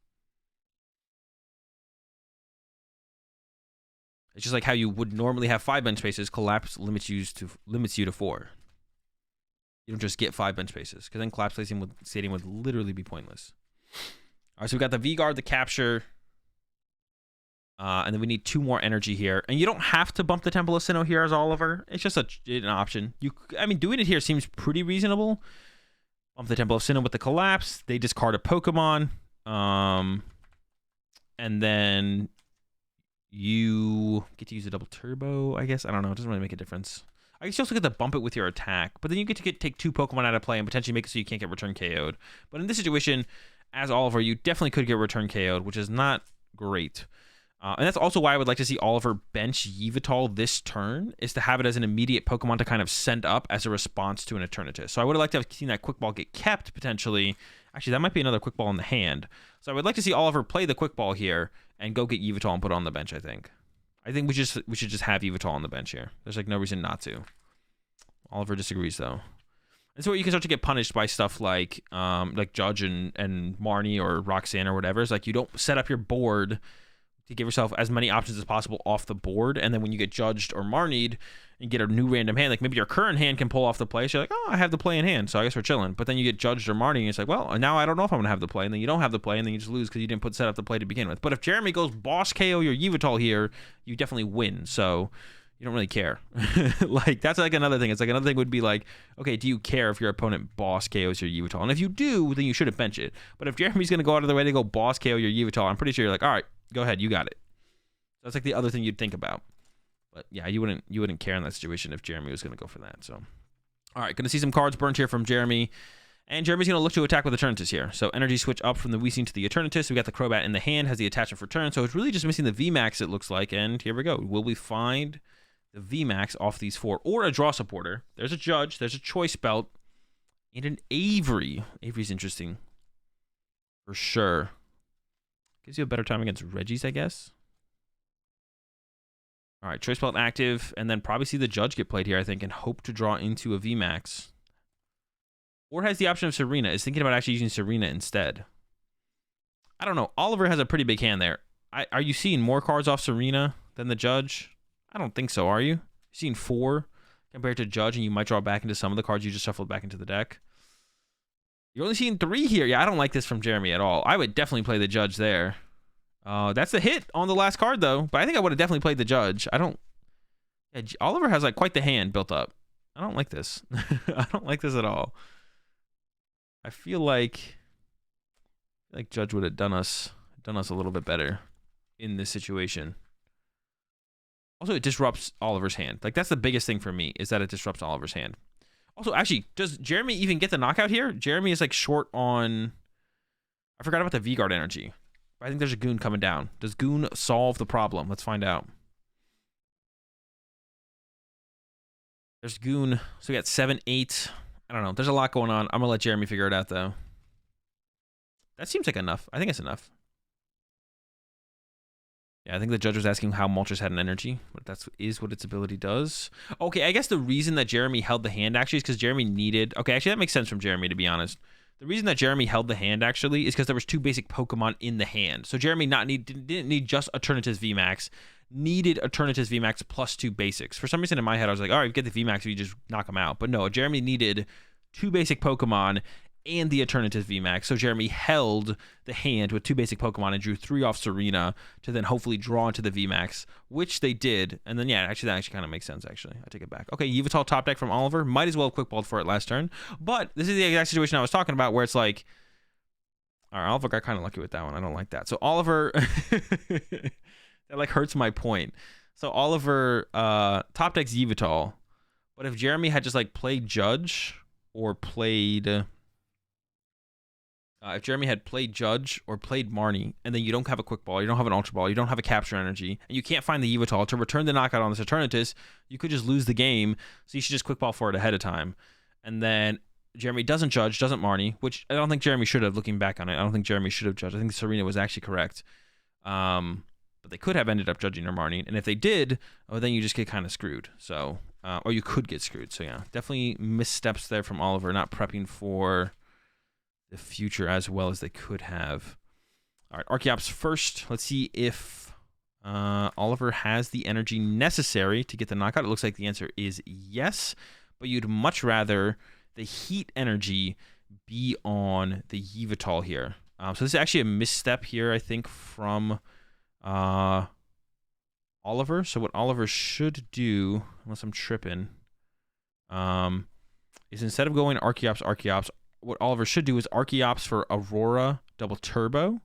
It's just like how you would normally have 5 bench spaces. Collapse limits you to 4. You don't just get 5 bench spaces, because then Collapse Stadium would literally be pointless. All right, so we got the V-Guard, the Capture, and then we need 2 more energy here. And you don't have to bump the Temple of Sinnoh here as Oliver. It's just an option. I mean, doing it here seems pretty reasonable. Bump the Temple of Sinnoh with the Collapse. They discard a Pokemon, and then you get to use a Double Turbo, I guess. I don't know. It doesn't really make a difference. I guess you also get to bump it with your attack, but then you get to take 2 Pokemon out of play and potentially make it so you can't get return KO'd. But in this situation, as Oliver, you definitely could get return KO'd, which is not great. And that's also why I would like to see Oliver bench Yveltal this turn, is to have it as an immediate Pokemon to kind of send up as a response to an Eternatus. So I would have liked to have seen that Quick Ball get kept, potentially. Actually, that might be another Quick Ball in the hand. So I would like to see Oliver play the Quick Ball here and go get Yveltal and put it on the bench, I think. I think we should just have Yveltal on the bench here. There's like no reason not to. Oliver disagrees, though. And so you can start to get punished by stuff like Judge and Marnie or Roxanne or whatever. It's like you don't set up your board to give yourself as many options as possible off the board, and then when you get judged or Marnied and get a new random hand, like maybe your current hand can pull off the play, so you're like, oh, I have the play in hand, so I guess we're chilling. But then you get judged or Marnied, and it's like, well, now I don't know if I'm gonna have the play, and then you don't have the play, and then you just lose because you didn't set up the play to begin with. But if Jeremy goes boss KO your Yveltal here, you definitely win. So you don't really care. Like that's like another thing. It's like another thing would be like, okay, do you care if your opponent boss KOs your Yveltal? And if you do, then you shouldn't bench it. But if Jeremy's gonna go out of the way to go boss KO your Yveltal, I'm pretty sure you're like, all right, go ahead, you got it. That's like the other thing you'd think about. But yeah, you wouldn't care in that situation if Jeremy was going to go for that. So, all right, going to see some cards burnt here from Jeremy. And Jeremy's going to look to attack with Eternatus here. So energy switch up from the Weezing to the Eternatus. We got the Crobat in the hand, has the attachment for turn. So it's really just missing the VMAX, it looks like. And here we go. Will we find the VMAX off these four? Or a draw supporter. There's a Judge. There's a Choice Belt. And an Avery. Avery's interesting. For sure. Gives you a better time against Reggie's, I guess. All right, Choice Belt active, and then probably see the Judge get played here, I think, and hope to draw into a VMAX. Or has the option of Serena. Is thinking about actually using Serena instead. I don't know. Oliver has a pretty big hand there. Are you seeing more cards off Serena than the Judge? I don't think so, are you? You're seeing 4 compared to Judge, and you might draw back into some of the cards you just shuffled back into the deck. You're only seeing 3 here. Yeah, I don't like this from Jeremy at all. I would definitely play the Judge there. That's the hit on the last card, though. But I think I would have definitely played the Judge. I don't... Yeah, Oliver has, like, quite the hand built up. I don't like this. I don't like this at all. I feel like Judge would have done us a little bit better in this situation. Also, it disrupts Oliver's hand. Like, that's the biggest thing for me, is that it disrupts Oliver's hand. Also, actually, does Jeremy even get the knockout here? Jeremy is, like, short on... I forgot about the V-Guard energy. I think there's a Goon coming down. Does Goon solve the problem? Let's find out. There's Goon. So we got 7, 8. I don't know. There's a lot going on. I'm going to let Jeremy figure it out, though. That seems like enough. I think it's enough. Yeah, I think the Judge was asking how Moltres had an energy. But that is what its ability does. Okay, I guess the reason that Jeremy held the hand, actually, is because Jeremy needed... Okay, actually, that makes sense from Jeremy, to be honest. The reason that Jeremy held the hand, actually, is because there was 2 basic Pokemon in the hand. So Jeremy didn't need just Eternatus VMAX. Needed Eternatus VMAX plus 2 basics. For some reason in my head, I was like, all right, get the VMAX if you just knock them out. But no, Jeremy needed 2 basic Pokemon and the Eternatus VMAX. So Jeremy held the hand with 2 basic Pokemon and drew 3 off Serena to then hopefully draw into the VMAX, which they did. And then, yeah, actually, that actually kind of makes sense, actually. I take it back. Okay, Yveltal top deck from Oliver. Might as well have quick-balled for it last turn. But this is the exact situation I was talking about where it's like, all right, Oliver got kind of lucky with that one. I don't like that. So Oliver, that like hurts my point. So Oliver top decks Yveltal. But if Jeremy had just like played Judge or played... if Jeremy had played Judge or played Marnie, and then you don't have a Quick Ball, you don't have an Ultra Ball, you don't have a Capture Energy, and you can't find the Yveltal to return the knockout on this Eternatus, you could just lose the game, so you should just Quick Ball for it ahead of time. And then Jeremy doesn't Judge, doesn't Marnie, which I don't think Jeremy should have, looking back on it. I don't think Jeremy should have judged. I think Serena was actually correct. But they could have ended up judging or Marnie, and if they did, oh, then you just get kind of screwed. So, or you could get screwed. So yeah, definitely missteps there from Oliver, not prepping for the future as well as they could have. All right, Archeops first. Let's see if Oliver has the energy necessary to get the knockout. It looks like the answer is yes, but you'd much rather the heat energy be on the Yveltal here. So this is actually a misstep here, I think, from Oliver. So what Oliver should do, unless I'm tripping, is instead of going Archeops, what Oliver should do is Archeops for Aurora double turbo,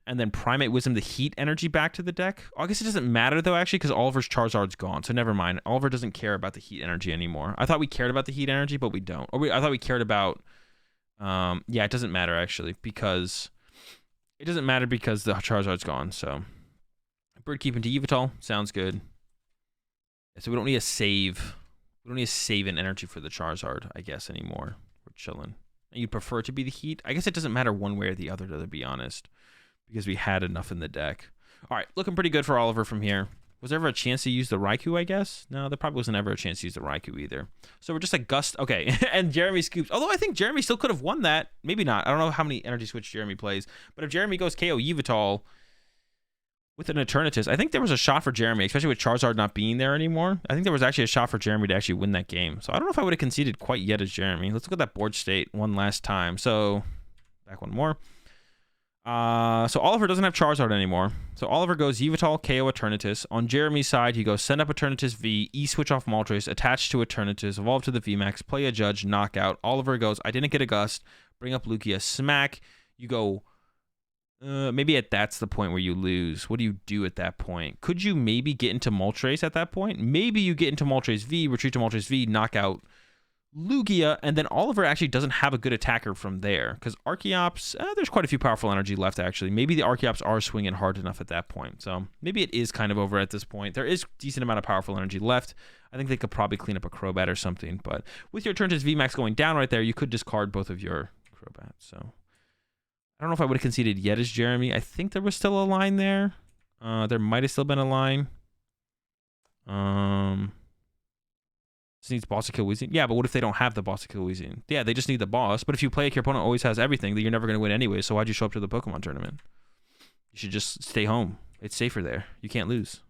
and then Primate Wisdom the heat energy back to the deck. I guess it doesn't matter, though, actually, because Oliver's Charizard's gone, so never mind. Oliver doesn't care about the heat energy anymore. I thought we cared about the heat energy, but we don't. I thought we cared about... yeah, it doesn't matter, actually, because... It doesn't matter because the Charizard's gone, so... Bird Keep into Yveltal. Sounds good. So we don't need a save. We don't need to save an energy for the Charizard, I guess, anymore. We're chilling. And you'd prefer it to be the Heat? I guess it doesn't matter one way or the other, to be honest, because we had enough in the deck. All right, looking pretty good for Oliver from here. Was there ever a chance to use the Raikou, I guess? No, there probably wasn't ever a chance to use the Raikou either. So we're just like Gust. Okay, and Jeremy scoops. Although I think Jeremy still could have won that. Maybe not. I don't know how many Energy Switch Jeremy plays. But if Jeremy goes KO Yveltal with an Eternatus, I think there was a shot for Jeremy, especially with Charizard not being there anymore. I think there was actually a shot for Jeremy to actually win that game. So I don't know if I would have conceded quite yet as Jeremy. Let's look at that board state one last time. So back one more. So Oliver doesn't have Charizard anymore. So Oliver goes Yveltal, KO Eternatus. On Jeremy's side, he goes send up Eternatus V, E-switch off Moltres, attach to Eternatus, evolve to the VMAX, play a Judge, knockout. Oliver goes, I didn't get a Gust, bring up Lugia, smack. You go, maybe that's the point where you lose. What do you do at that point? Could you maybe get into Moltres at that point? Maybe you get into Moltres V, retreat to Moltres V, knockout Lugia, and then Oliver actually doesn't have a good attacker from there because Archeops, there's quite a few powerful energy left actually. Maybe the Archeops are swinging hard enough at that point. So maybe it is kind of over at this point. There is decent amount of powerful energy left. I think they could probably clean up a Crobat or something, but with your Eternatus VMAX going down right there, you could discard both of your Crobats. So I don't know if I would have conceded yet as Jeremy. I think there was still a line there. There might have still been a line. This needs boss to kill Weezing. Yeah, but what if they don't have the boss to kill Weezing? Yeah, they just need the boss. But if you play like your opponent always has everything, then you're never going to win anyway. So why'd you show up to the Pokemon tournament? You should just stay home. It's safer there. You can't lose.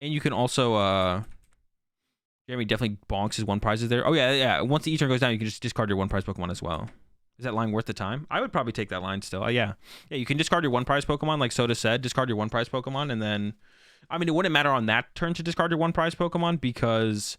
And you can also, Jeremy definitely bonks his one prizes there. Oh yeah. Once the E-turn goes down, you can just discard your one prize Pokemon as well. Is that line worth the time? I would probably take that line still. Yeah, you can discard your one prize Pokemon, like Soda said. Discard your one prize Pokemon, and then, I mean, it wouldn't matter on that turn to discard your one prize Pokemon because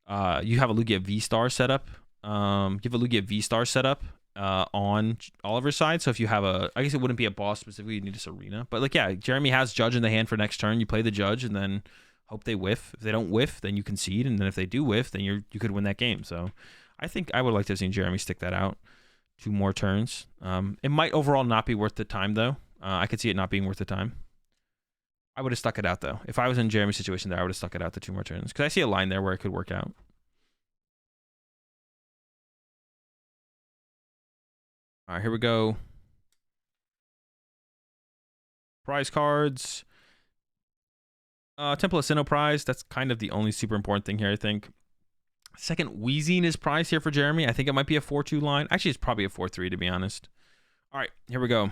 you have a Lugia V-Star setup. You have a Lugia V-Star setup on Oliver's side. So if you have I guess it wouldn't be a boss specifically. You need this arena, but like, yeah, Jeremy has Judge in the hand for next turn. You play the Judge, and then hope they whiff. If they don't whiff, then you concede, and then if they do whiff, then you could win that game. So I think I would like to have seen Jeremy stick that out 2 more turns. It might overall not be worth the time though. I could see it not being worth the time. I would have stuck it out though. If I was in Jeremy's situation there, I would have stuck it out the 2 more turns because I see a line there where it could work out. All right, here we go. Prize cards. Temple of Sinnoh prize. That's kind of the only super important thing here, I think. Second Weezing is prize here for Jeremy. I think it might be a 4-2 line. Actually, it's probably a 4-3 to be honest. All right, here we go.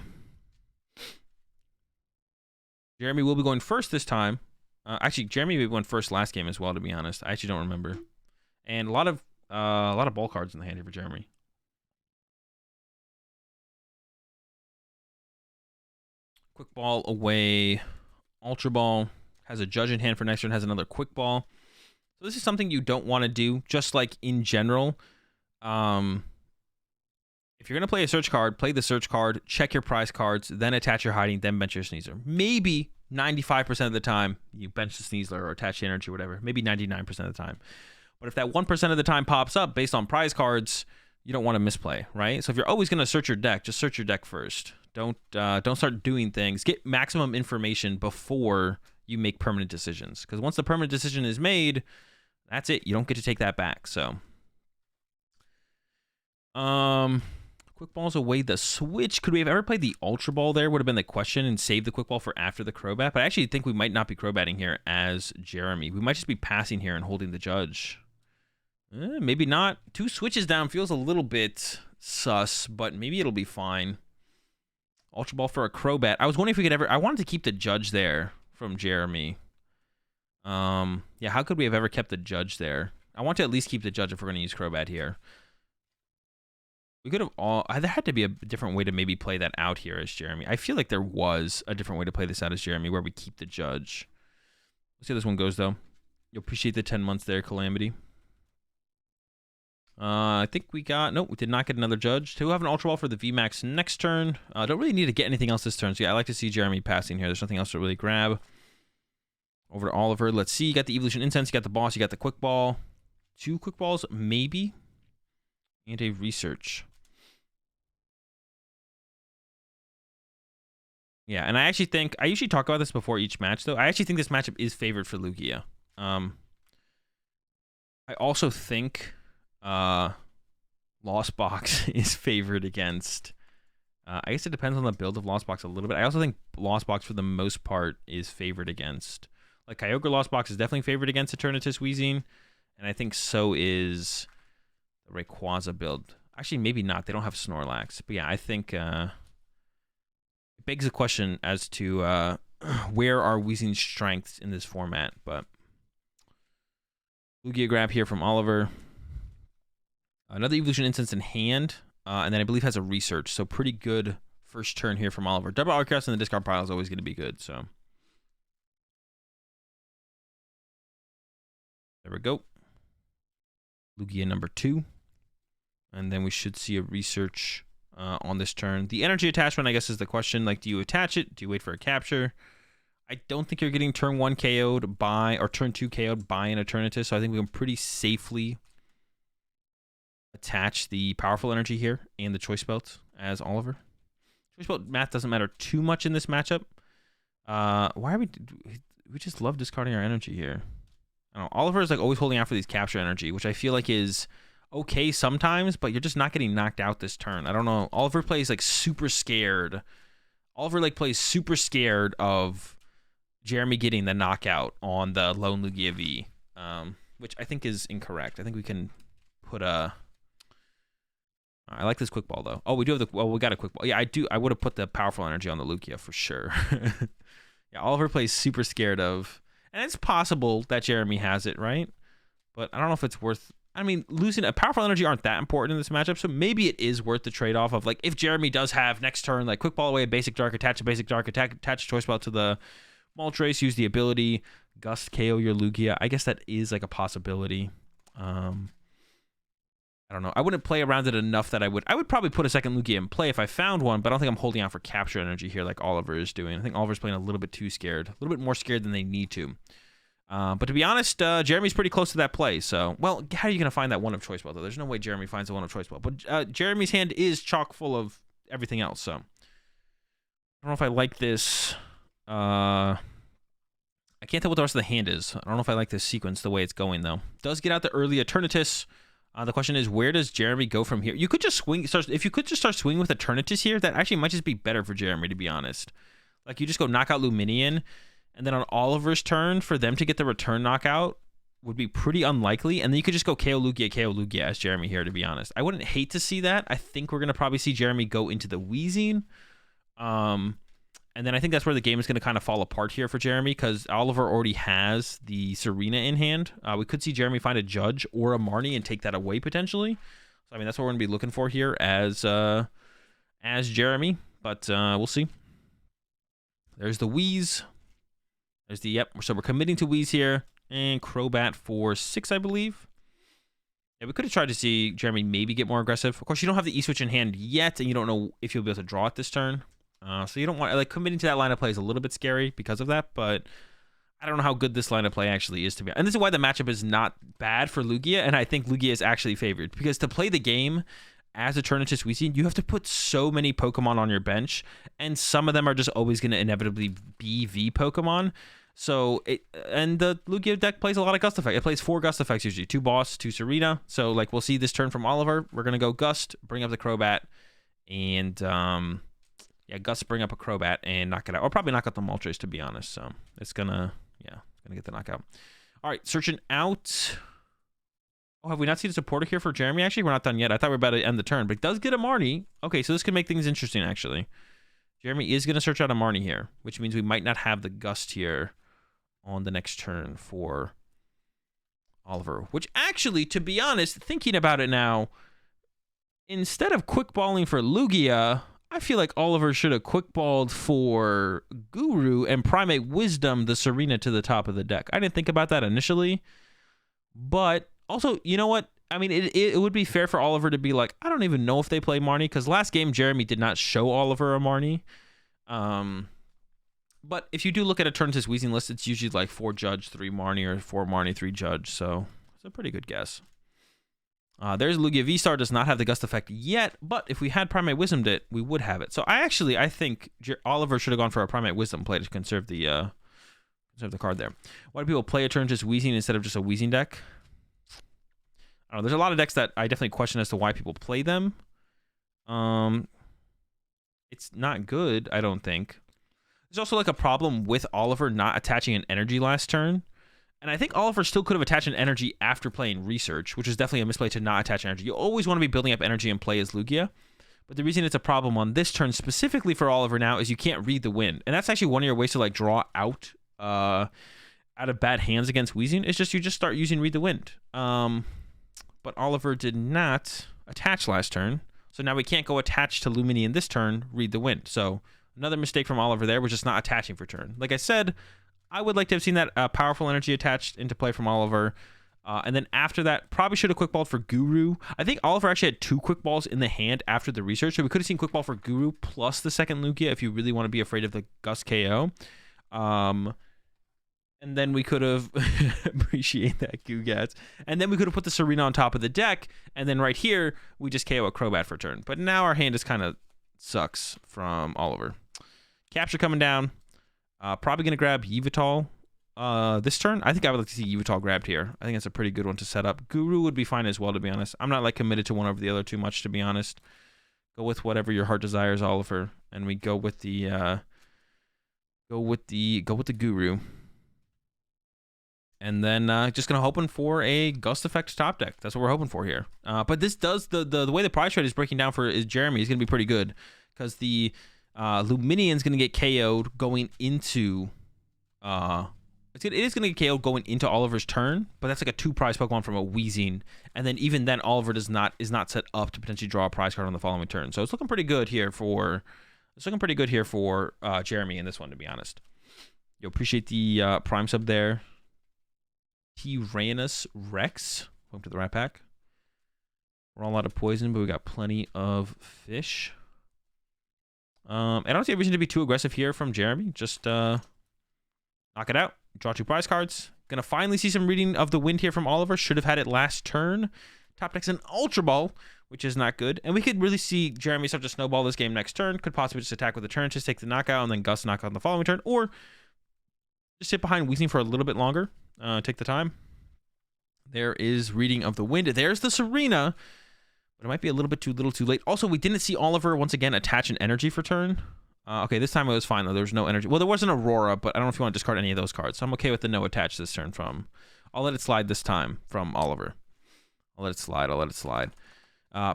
Jeremy will be going first this time. Actually, Jeremy went first last game as well, to be honest. I actually don't remember. And a lot of ball cards in the hand here for Jeremy. Quick Ball away. Ultra Ball. Has a Judge in hand for next turn. Has another Quick Ball. So this is something you don't want to do, just like in general. If you're going to play a search card, play the search card, check your prize cards, then attach your hiding, then bench your Sneasler. Maybe 95% of the time, you bench the Sneasler or attach the energy or whatever. Maybe 99% of the time. But if that 1% of the time pops up based on prize cards, you don't want to misplay, right? So if you're always going to search your deck, just search your deck first. Don't start doing things. Get maximum information before you make permanent decisions. Because once the permanent decision is made, that's it. You don't get to take that back. So, Quick Ball's away the switch. Could we have ever played the Ultra Ball there? Would have been the question, and save the Quick Ball for after the Crobat. But I actually think we might not be Crobatting here as Jeremy. We might just be passing here and holding the Judge. Maybe not. 2 switches down feels a little bit sus, but maybe it'll be fine. Ultra Ball for a Crobat. I was wondering if we could ever... I wanted to keep the Judge there from Jeremy. Yeah, how could we have ever kept the Judge there? I want to at least keep the Judge if we're going to use Crobat here. We could have there had to be a different way to maybe play that out here as Jeremy. I feel like there was a different way to play this out as Jeremy where we keep the Judge. Let's see how this one goes, though. You'll appreciate the 10 months there, Calamity. I think we got... Nope, we did not get another Judge. To have an Ultra Ball for the VMAX next turn. Don't really need to get anything else this turn. So yeah, I like to see Jeremy passing here. There's nothing else to really grab. Over to Oliver. Let's see. You got the Evolution Incense. You got the Boss. You got the Quick Ball. 2 Quick Balls, maybe. And a Research. Yeah, and I actually think I usually talk about this before each match, though. I actually think this matchup is favored for Lugia. I also think Lost Box is favored against. I guess it depends on the build of Lost Box a little bit. I also think Lost Box, for the most part, is favored against. Like, Kyogre Lost Box is definitely favored against Eternatus Weezing, and I think so is the Rayquaza build. Actually, maybe not. They don't have Snorlax. But yeah, I think it begs the question as to where are Weezing's strengths in this format. But Lugia grab here from Oliver. Another Evolution Instance in hand. And then I believe has a Research. So pretty good first turn here from Oliver. Double Arceus in the discard pile is always going to be good. So there we go. Lugia number 2. And then we should see a Research on this turn. The energy attachment, I guess, is the question. Like, do you attach it? Do you wait for a capture? I don't think you're getting turn 1 KO'd by, or turn 2 KO'd by an Eternatus. So I think we can pretty safely attach the powerful energy here and the choice belt as Oliver. Choice belt math doesn't matter too much in this matchup. Why are we just love discarding our energy here? I don't know. Oliver is like always holding out for these capture energy, which I feel like is okay sometimes, but you're just not getting knocked out this turn. I don't know. Oliver plays like super scared. Oliver like plays super scared of Jeremy getting the knockout on the lone Lugia V, which I think is incorrect. I think we can put a. I like this quick ball though. Oh, we do have the. Well, we got a quick ball. Yeah, I do. I would have put the powerful energy on the Lugia for sure. Yeah, Oliver plays super scared of, and it's possible that Jeremy has it, right? But I don't know if it's worth. I mean, losing a powerful energy aren't that important in this matchup, so maybe it is worth the trade-off of like if Jeremy does have next turn like quick ball away a basic dark, attach a basic dark, attach a choice belt to the Moltres, use the ability, Gust KO your Lugia. I guess that is like a possibility. I don't know. I wouldn't play around it enough that I would probably put a second Lugia in play if I found one, but I don't think I'm holding out for capture energy here like Oliver is doing. I think Oliver's playing a little bit too scared, a little bit more scared than they need to. But to be honest, Jeremy's pretty close to that play. So, well, how are you going to find that one of choice belt though? There's no way Jeremy finds the one of choice belt. But Jeremy's hand is chock full of everything else. So, I don't know if I like this. I can't tell what the rest of the hand is. I don't know if I like this sequence the way it's going though. Does get out the early Eternatus. The question is, where does Jeremy go from here? You could just swing. If you could just start swinging with Eternatus here, that actually might just be better for Jeremy, to be honest. Like, you just go knock out Luminion, and then on Oliver's turn, for them to get the return knockout would be pretty unlikely. And then you could just go KO Lugia as Jeremy here, to be honest. I wouldn't hate to see that. I think we're going to probably see Jeremy go into the Weezing. And then I think that's where the game is going to kind of fall apart here for Jeremy, because Oliver already has the Serena in hand. We could see Jeremy find a Judge or a Marnie and take that away potentially. So, I mean, that's what we're going to be looking for here as Jeremy. But we'll see. There's the Wheeze. There's the, yep. So we're committing to Wheeze here. And Crobat for 6, I believe. Yeah, we could have tried to see Jeremy maybe get more aggressive. Of course, you don't have the E-Switch in hand yet, and you don't know if you'll be able to draw it this turn. So you don't want, like, committing to that line of play is a little bit scary because of that, but I don't know how good this line of play actually is to be. And this is why the matchup is not bad for Lugia, and I think Lugia is actually favored, because to play the game as Eternatus Weezing, you have to put so many Pokemon on your bench, and some of them are just always going to inevitably be V Pokemon. So and the Lugia deck plays a lot of Gust effects. It plays 4 Gust effects usually, 2 Boss, 2 Serena. So like we'll see this turn from Oliver. We're gonna go Gust, bring up the Crobat, and yeah, Gust bring up a Crobat and knock it out, or probably knock out the Moltres, to be honest. So it's gonna get the knockout. All right, searching out. Oh, have we not seen a supporter here for Jeremy? Actually, we're not done yet. I thought we were about to end the turn, but it does get a Marnie. Okay, so this can make things interesting actually. Jeremy is gonna search out a Marnie here, which means we might not have the Gust here on the next turn for Oliver, which actually, to be honest, thinking about it now, instead of quick balling for Lugia, I feel like Oliver should have quick balled for Guru and Primate Wisdom the Serena to the top of the deck. I didn't think about that initially, but also, you know what? I mean, it would be fair for Oliver to be like, I don't even know if they play Marnie, because last game Jeremy did not show Oliver a Marnie. But if you do look at a Eternatus Weezing list, it's usually like 4 Judge, 3 Marnie, or 4 Marnie, 3 Judge. So it's a pretty good guess. There's Lugia V-Star, does not have the Gust effect yet, but if we had Primate Wisdomed it, we would have it. So I think Oliver should have gone for a Primate Wisdom play to conserve the card there. Why do people play a turn just Weezing instead of just a Weezing deck? I don't know. There's a lot of decks that I definitely question as to why people play them. It's not good, I don't think. There's also like a problem with Oliver not attaching an energy last turn. And I think Oliver still could have attached an energy after playing Research, which is definitely a misplay to not attach energy. You always want to be building up energy and play as Lugia. But the reason it's a problem on this turn specifically for Oliver now is you can't read the wind. And that's actually one of your ways to like draw out of bad hands against Weezing. It's just you just start using Read the Wind. But Oliver did not attach last turn. So now we can't go attach to Luminian this turn, Read the Wind. So another mistake from Oliver there, was just not attaching for turn. Like I said, I would like to have seen that powerful energy attached into play from Oliver. And then after that, probably should have quick balled for Guru. I think Oliver actually had 2 quick balls in the hand after the Research. So we could have seen quick ball for Guru plus the second Lugia if you really want to be afraid of the Gust KO. And then we could have appreciate that, Gugats. And then we could have put the Serena on top of the deck. And then right here, we just KO a Crobat for turn. But now our hand is kind of sucks from Oliver. Capture coming down. Probably going to grab Yveltal this turn. I think I would like to see Yveltal grabbed here. I think it's a pretty good one to set up. Guru would be fine as well, to be honest. I'm not like committed to one over the other too much, to be honest. Go with whatever your heart desires, Oliver. And we go with the Guru. And then just gonna hoping for a Gust effect top deck. That's what we're hoping for here. But this does the way the prize trade is breaking down for Jeremy is gonna be pretty good, because the Luminian's gonna get KO'd going into it is gonna get KO'd going into Oliver's turn, but that's like a 2 prize Pokemon from a Weezing, and then even then Oliver is not set up to potentially draw a prize card on the following turn. So it's looking pretty good here for Jeremy in this one, to be honest. You appreciate the Prime sub there. Tyrannus Rex. Welcome to the Rat Pack. We're all out of poison, but we got plenty of fish. I don't see a reason to be too aggressive here from Jeremy. Just knock it out. Draw 2 prize cards. Gonna finally see some reading of the wind here from Oliver. Should have had it last turn. Top deck's an Ultra Ball, which is not good. And we could really see Jeremy start to snowball this game next turn. Could possibly just attack with a turn, just take the knockout, and then Gus knock out on the following turn. Or just sit behind Weezing for a little bit longer. Take the time. There is reading of the wind. There's the Serena, but it might be a little bit too little too late. Also, we didn't see Oliver once again attach an energy for turn. Okay, this time it was fine though. There was no energy. Well, there was an Aurora, but I don't know if you want to discard any of those cards. So I'm okay with the no attach this turn from. I'll let it slide this time from Oliver. I'll let it slide.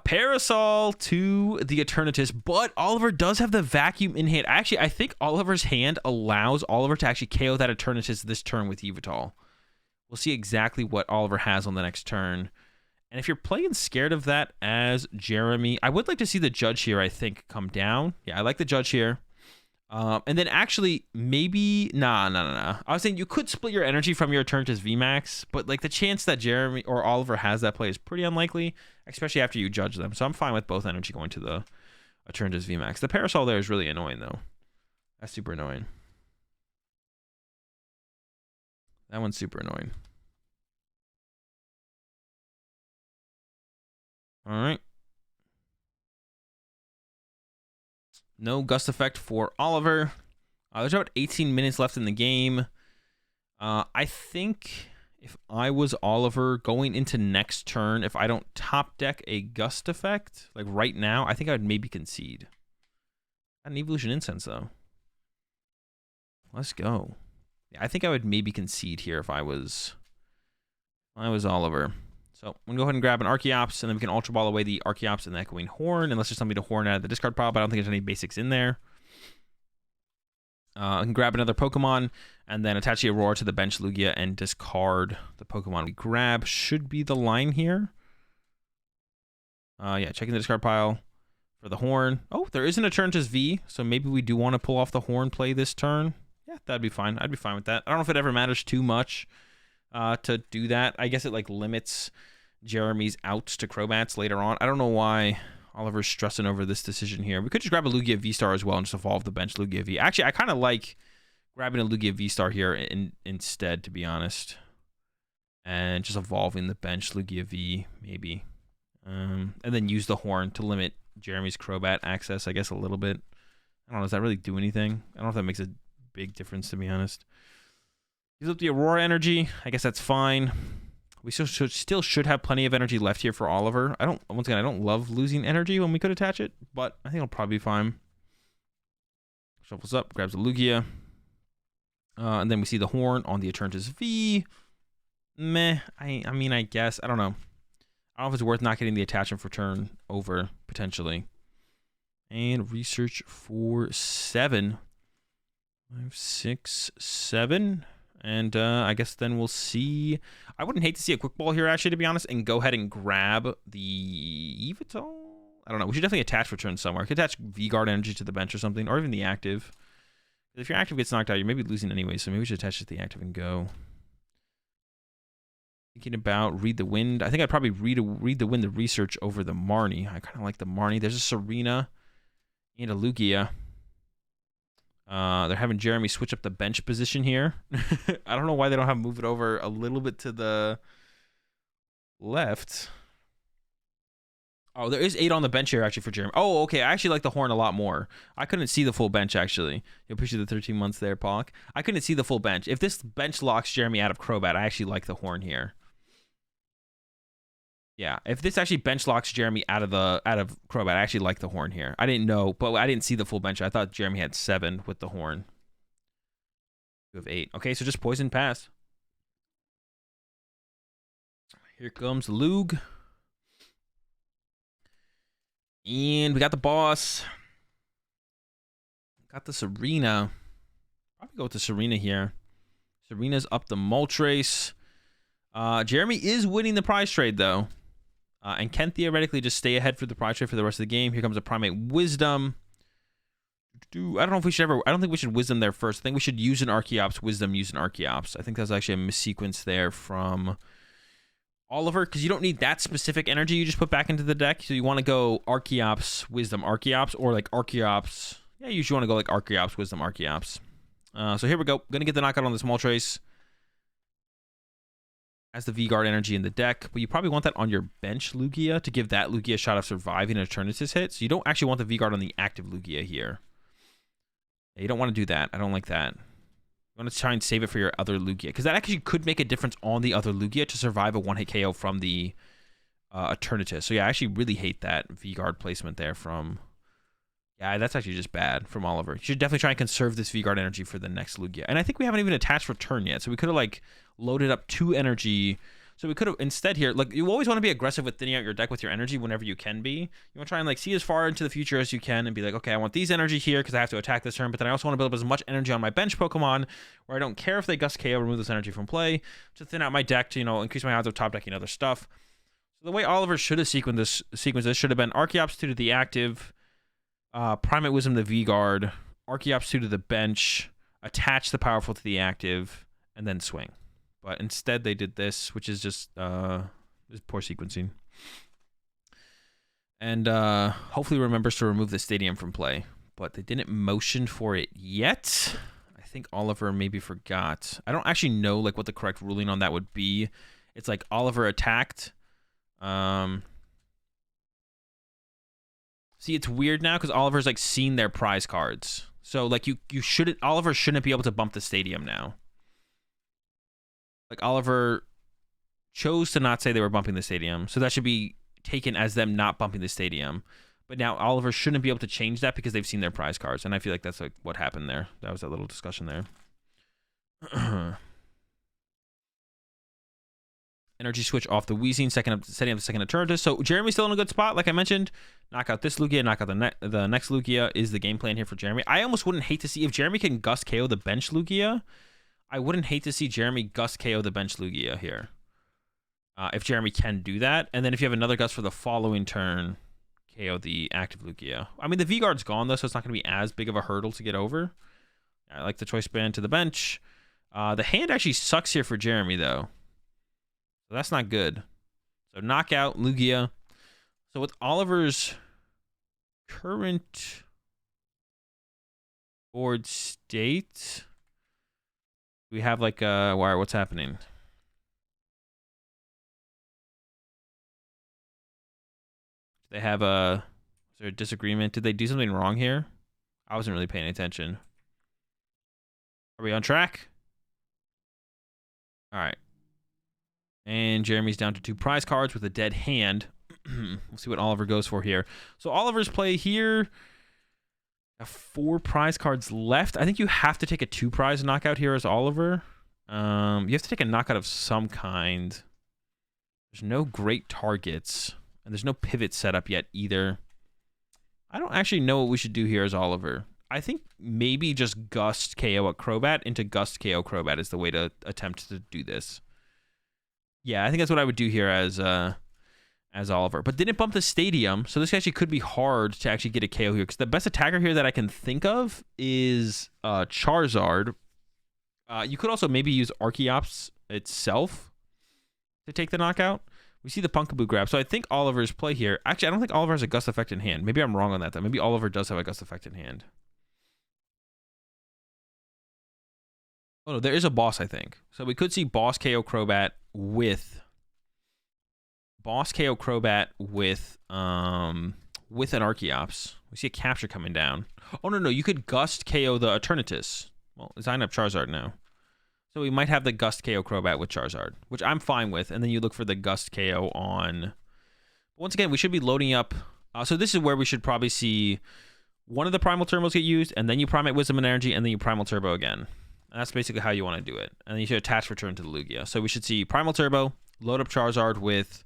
Parasol to the Eternatus, but Oliver does have the Vacuum in hand. Actually, I think Oliver's hand allows Oliver to actually KO that Eternatus this turn with Yveltal. We'll see exactly what Oliver has on the next turn. And if you're playing scared of that as Jeremy, I would like to see the Judge here, I think, come down. Yeah, I like the Judge here. And then actually, maybe... Nah. I was saying you could split your energy from your Eternatus VMAX, but like the chance that Jeremy or Oliver has that play is pretty unlikely, especially after you judge them. So I'm fine with both energy going to the Eternatus VMAX. The Parasol there is really annoying, though. That's super annoying. That one's super annoying. All right. No Gust effect for Oliver. There's about 18 minutes left in the game. I think if I was Oliver going into next turn, if I don't top deck a Gust effect, like right now, I think I would maybe concede. Got an Evolution Incense, though. Let's go. Yeah, I think I would maybe concede here if I was Oliver. So I'm going to go ahead and grab an Archeops, and then we can Ultra Ball away the Archeops and the Echoing Horn, unless there's something to horn out of the discard pile, but I don't think there's any basics in there. I can grab another Pokemon, and then attach the Aurora to the bench Lugia and discard the Pokemon we grab. Should be the line here. Yeah, checking the discard pile for the Horn. Oh, there isn't a Eternatus V, so maybe we do want to pull off the Horn play this turn. Yeah, that'd be fine. I'd be fine with that. I don't know if it ever matters too much to do that. I guess it like limits Jeremy's outs to Crobats later on. I don't know why Oliver's stressing over this decision here. We could just grab a Lugia V-Star as well and just evolve the bench Lugia V. Actually, I kind of like grabbing a Lugia V-Star here instead, to be honest. And just evolving the bench Lugia V, maybe. And then use the horn to limit Jeremy's Crobat access, I guess, a little bit. I don't know. Does that really do anything? I don't know if that makes a big difference, to be honest. Use up the Aurora energy. I guess that's fine. We still should have plenty of energy left here for Oliver. Once again, I don't love losing energy when we could attach it, but I think it'll probably be fine. Shuffles up, grabs a Lugia. And then we see the horn on the Eternatus V. Meh. I mean, I guess. I don't know. I don't know if it's worth not getting the attachment for turn over, potentially. And research for 7. 5, 6, 7. And I guess then we'll see. I wouldn't hate to see a quick ball here, actually, to be honest, and go ahead and grab the Evital. I don't know. We should definitely attach return somewhere. I could attach V-Guard energy to the bench or something, or even the active. If your active gets knocked out, you're maybe losing anyway, so maybe we should attach it to the active and go. Thinking about Read the Wind. I think I'd probably read the Wind, the research over the Marnie. I kind of like the Marnie. There's a Serena and a Lugia. They're having Jeremy switch up the bench position here. I don't know why they don't have move it over a little bit to the left. Oh, there is 8 on the bench here, actually, for Jeremy. Oh, okay. I actually like the horn a lot more. I couldn't see the full bench, actually. You appreciate the 13 months there, Pac. I couldn't see the full bench. If this bench locks Jeremy out of Crobat, I actually like the horn here. Yeah, if this actually bench locks Jeremy out of Crobat, I actually like the horn here. I didn't know, but I didn't see the full bench. I thought Jeremy had 7 with the horn. You have 8. Okay, so just poison pass. Here comes Lug. And we got the boss. Got the Serena. Probably go with the Serena here. Serena's up the Moltres. Jeremy is winning the prize trade, though. And can theoretically just stay ahead for the prize trade for the rest of the game. Here comes a Primate Wisdom. I don't know if we should ever... I don't think we should Wisdom there first. I think we should use an Archeops, Wisdom, use an Archeops. I think that's actually a missequence there from Oliver, because you don't need that specific energy you just put back into the deck. So you want to go Archeops, Wisdom, Archeops, or like Archeops. Yeah, you usually want to go like Archeops, Wisdom, Archeops. So here we go. Going to get the knockout on this Moltres. Has the V-Guard energy in the deck, but you probably want that on your bench Lugia to give that Lugia a shot of surviving an Eternatus hit. So you don't actually want the V-Guard on the active Lugia here. Yeah, you don't want to do that. I don't like that. You want to try and save it for your other Lugia, because that actually could make a difference on the other Lugia to survive a one-hit KO from the Eternatus. So yeah, I actually really hate that V-Guard placement there from... Yeah, that's actually just bad from Oliver. You should definitely try and conserve this V-Guard energy for the next Lugia. And I think we haven't even attached return yet, so we could have like loaded up 2 energy. So we could have instead here, like, you always want to be aggressive with thinning out your deck with your energy whenever you can be. You want to try and like see as far into the future as you can and be like, okay, I want these energy here because I have to attack this turn, but then I also want to build up as much energy on my bench Pokemon where I don't care if they Gust KO, remove this energy from play, to thin out my deck to, you know, increase my odds of top decking other stuff. So the way Oliver should have sequenced this should have been Archeops 2 to the active, Primate Wisdom to the V-Guard, Archeops 2 to the bench, attach the powerful to the active, and then swing. But instead they did this, which is just poor sequencing. And hopefully remembers to remove the stadium from play. But they didn't motion for it yet. I think Oliver maybe forgot. I don't actually know like what the correct ruling on that would be. It's like Oliver attacked. See, it's weird now because Oliver's like seen their prize cards. So like you shouldn't, Oliver shouldn't be able to bump the stadium now. Like Oliver chose to not say they were bumping the stadium, so that should be taken as them not bumping the stadium. But now Oliver shouldn't be able to change that because they've seen their prize cards, and I feel like that's like what happened there. That was that little discussion there. Energy switch off the Weezing, setting up the second Eternatus. So Jeremy's still in a good spot, like I mentioned. Knock out this Lugia, knock out the next Lugia is the game plan here for Jeremy. I almost wouldn't hate to see if Jeremy can Gust KO the bench Lugia. I wouldn't hate to see Jeremy Gust KO the bench Lugia here. If Jeremy can do that. And then if you have another Gust for the following turn, KO the active Lugia. I mean, the V-Guard's gone, though, so it's not going to be as big of a hurdle to get over. I like the Choice Band to the bench. The hand actually sucks here for Jeremy, though. So that's not good. So knockout, Lugia. So with Oliver's current board state... We have like what's happening? They have a... Is there a disagreement? Did they do something wrong here? I wasn't really paying attention. Are we on track? All right. And Jeremy's down to 2 prize cards with a dead hand. We'll see what Oliver goes for here. So Oliver's play here. 4 prize cards left. I think you have to take a 2 prize knockout here as Oliver. You have to take a knockout of some kind. There's no great targets. And there's no pivot set up yet either. I don't actually know what we should do here as Oliver. I think maybe just Gust KO at Crobat into Gust KO Crobat is the way to attempt to do this. Yeah, I think that's what I would do here as Oliver. But didn't bump the stadium, so this actually could be hard to actually get a KO here. Because the best attacker here that I can think of is Charizard. You could also maybe use Archeops itself to take the knockout. We see the Pumpkaboo grab. So I think Oliver's play here. Actually, I don't think Oliver has a Gust effect in hand. Maybe I'm wrong on that, though. Maybe Oliver does have a Gust effect in hand. Oh, no, there is a boss, I think. So we could see Boss KO Crobat with... Boss KO Crobat with an Archeops. We see a capture coming down. Oh, no, you could Gust KO the Eternatus. Well, it's eyeing up Charizard now. So we might have the Gust KO Crobat with Charizard, which I'm fine with. And then you look for the Gust KO on... Once again, we should be loading up... so this is where we should probably see one of the Primal Turbos get used, and then you Primate Wisdom and Energy, and then you Primal Turbo again. And that's basically how you want to do it. And then you should attach Return to the Lugia. So we should see Primal Turbo, load up Charizard with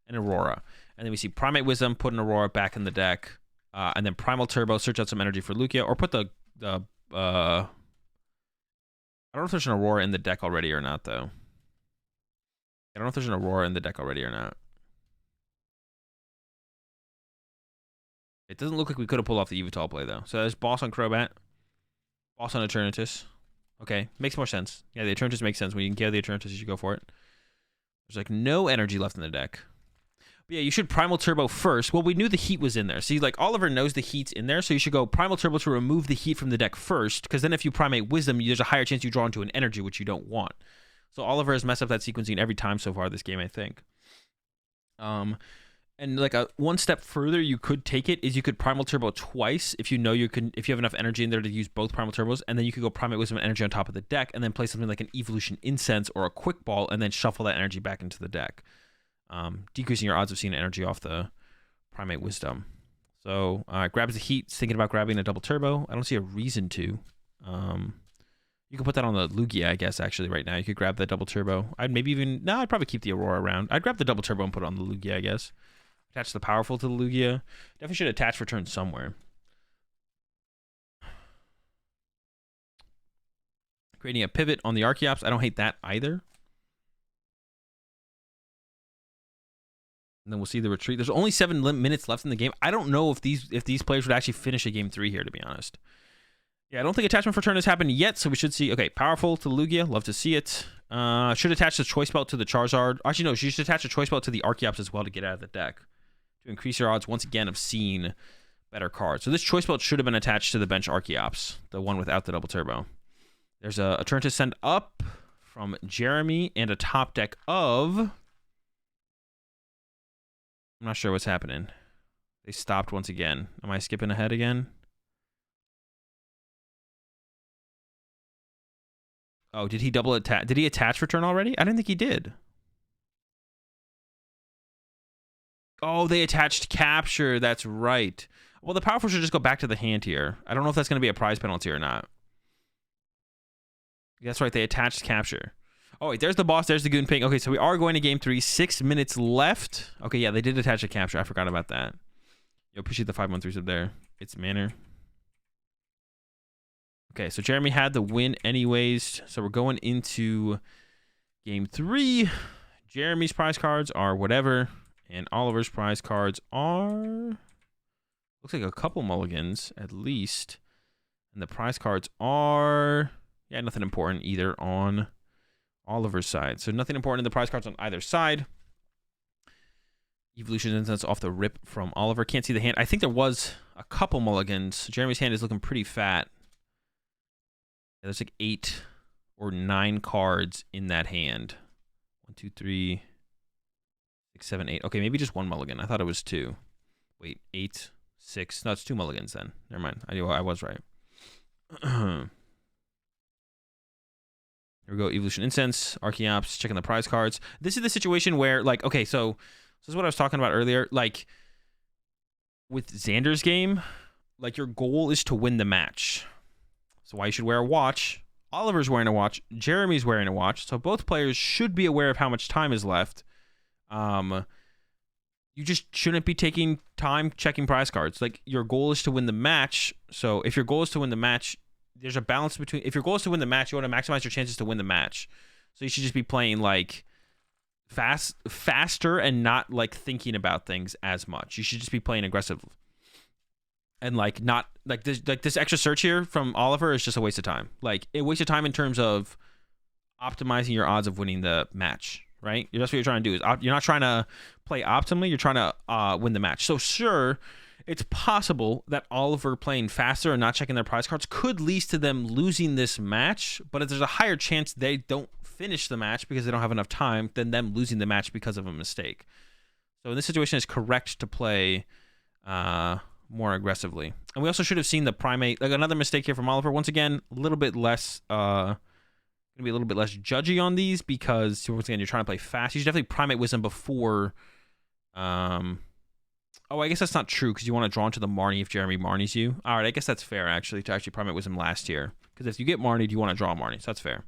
an Aurora. And then we see Primate Wisdom, put an Aurora back in the deck, and then Primal Turbo, search out some energy for Lugia, or put the I don't know if there's an Aurora in the deck already or not, though. I don't know if there's an Aurora in the deck already or not. It doesn't look like we could have pulled off the Yveltal play, though. So there's Boss on Crobat. Boss on Eternatus. Okay, makes more sense. Yeah, the Eternatus makes sense. When you can KO the Eternatus, you should go for it. There's like no energy left in the deck. But yeah, you should Primal Turbo first. Well, we knew the heat was in there. See, like Oliver knows the heat's in there, so you should go Primal Turbo to remove the heat from the deck first, because then if you Primate Wisdom, there's a higher chance you draw into an energy, which you don't want. So Oliver has messed up that sequencing every time so far this game, I think. And like one step further you could take it is you could Primal Turbo twice if you know if you have enough energy in there to use both Primal Turbos, and then you could go Primate Wisdom and Energy on top of the deck, and then play something like an Evolution Incense or a Quick Ball, and then shuffle that energy back into the deck. Decreasing your odds of seeing energy off the Primate Wisdom. So grabs the heat, thinking about grabbing a double turbo. I don't see a reason to. You could put that on the Lugia, I guess, actually, right now. You could grab the double turbo. I'd probably keep the Aurora around. I'd grab the double turbo and put it on the Lugia, I guess. Attach the powerful to the Lugia. Definitely should attach return somewhere. Creating a pivot on the Archeops. I don't hate that either. And then we'll see the retreat. There's only 7 minutes left in the game. I don't know if these players would actually finish a game 3 here, to be honest. Yeah, I don't think attachment for turn has happened yet, so we should see... Okay, powerful to Lugia. Love to see it. Should attach the Choice Belt to the Charizard. Actually, no, you should attach the Choice Belt to the Archeops as well to get out of the deck, to increase your odds, once again, of seeing better cards. So this Choice Belt should have been attached to the bench Archeops, the one without the double turbo. There's a turn to send up from Jeremy and a top deck of... I'm not sure what's happening. They stopped once again. Am I skipping ahead again? Oh, did he double attach? Did he attach return already? I didn't think he did. Oh, they attached capture. That's right. Well, the powerful should just go back to the hand here. I don't know if that's going to be a prize penalty or not. That's right. They attached capture. Oh, wait, there's the boss. There's the Goon Ping. Okay, so we are going to game 3. 6 minutes left. Okay, yeah, they did attach a capture. I forgot about that. Yo, appreciate the 513 sub there. It's Manor. Okay, so Jeremy had the win anyways. So we're going into game 3. Jeremy's prize cards are whatever. And Oliver's prize cards are... Looks like a couple mulligans, at least. And the prize cards are... Yeah, nothing important either on... Oliver's side. So nothing important in the prize cards on either side. Evolution Incense off the rip from Oliver. Can't see the hand. I think there was a couple mulligans. Jeremy's hand is looking pretty fat. Yeah, there's like 8 or 9 cards in that hand. 1, 2, 3, 6, 7, 8. Okay, maybe just 1 mulligan. I thought it was 2. Wait, 8, 6. No, it's 2 mulligans then. Never mind. I was right. Here we go. Evolution Incense, Archeops, checking the prize cards. This is the situation where, like, okay, so this is what I was talking about earlier. Like, with Xander's game, like, your goal is to win the match. So why you should wear a watch. Oliver's wearing a watch. Jeremy's wearing a watch. So both players should be aware of how much time is left. You just shouldn't be taking time checking prize cards. Like, your goal is to win the match. So if your goal is to win the match, there's a balance between... If your goal is to win the match, you want to maximize your chances to win the match. So you should just be playing, like, faster and not, like, thinking about things as much. You should just be playing aggressive. And, like, not... Like, this extra search here from Oliver is just a waste of time. Like, a waste of time in terms of optimizing your odds of winning the match. Right? That's what you're trying to do. Is you're not trying to play optimally. You're trying to win the match. So sure, it's possible that Oliver playing faster and not checking their prize cards could lead to them losing this match. But if there's a higher chance they don't finish the match because they don't have enough time than them losing the match because of a mistake. So in this situation, it's correct to play more aggressively. And we also should have seen the primate. Like, another mistake here from Oliver. Once again, a little bit less... Be a little bit less judgy on these because once again you're trying to play fast. You should definitely primate wisdom before. Oh, I guess that's not true because you want to draw into the Marnie if Jeremy Marnies you. All right, I guess that's fair actually to actually primate wisdom last year because if you get Marnied, you want to draw Marnie, so that's fair.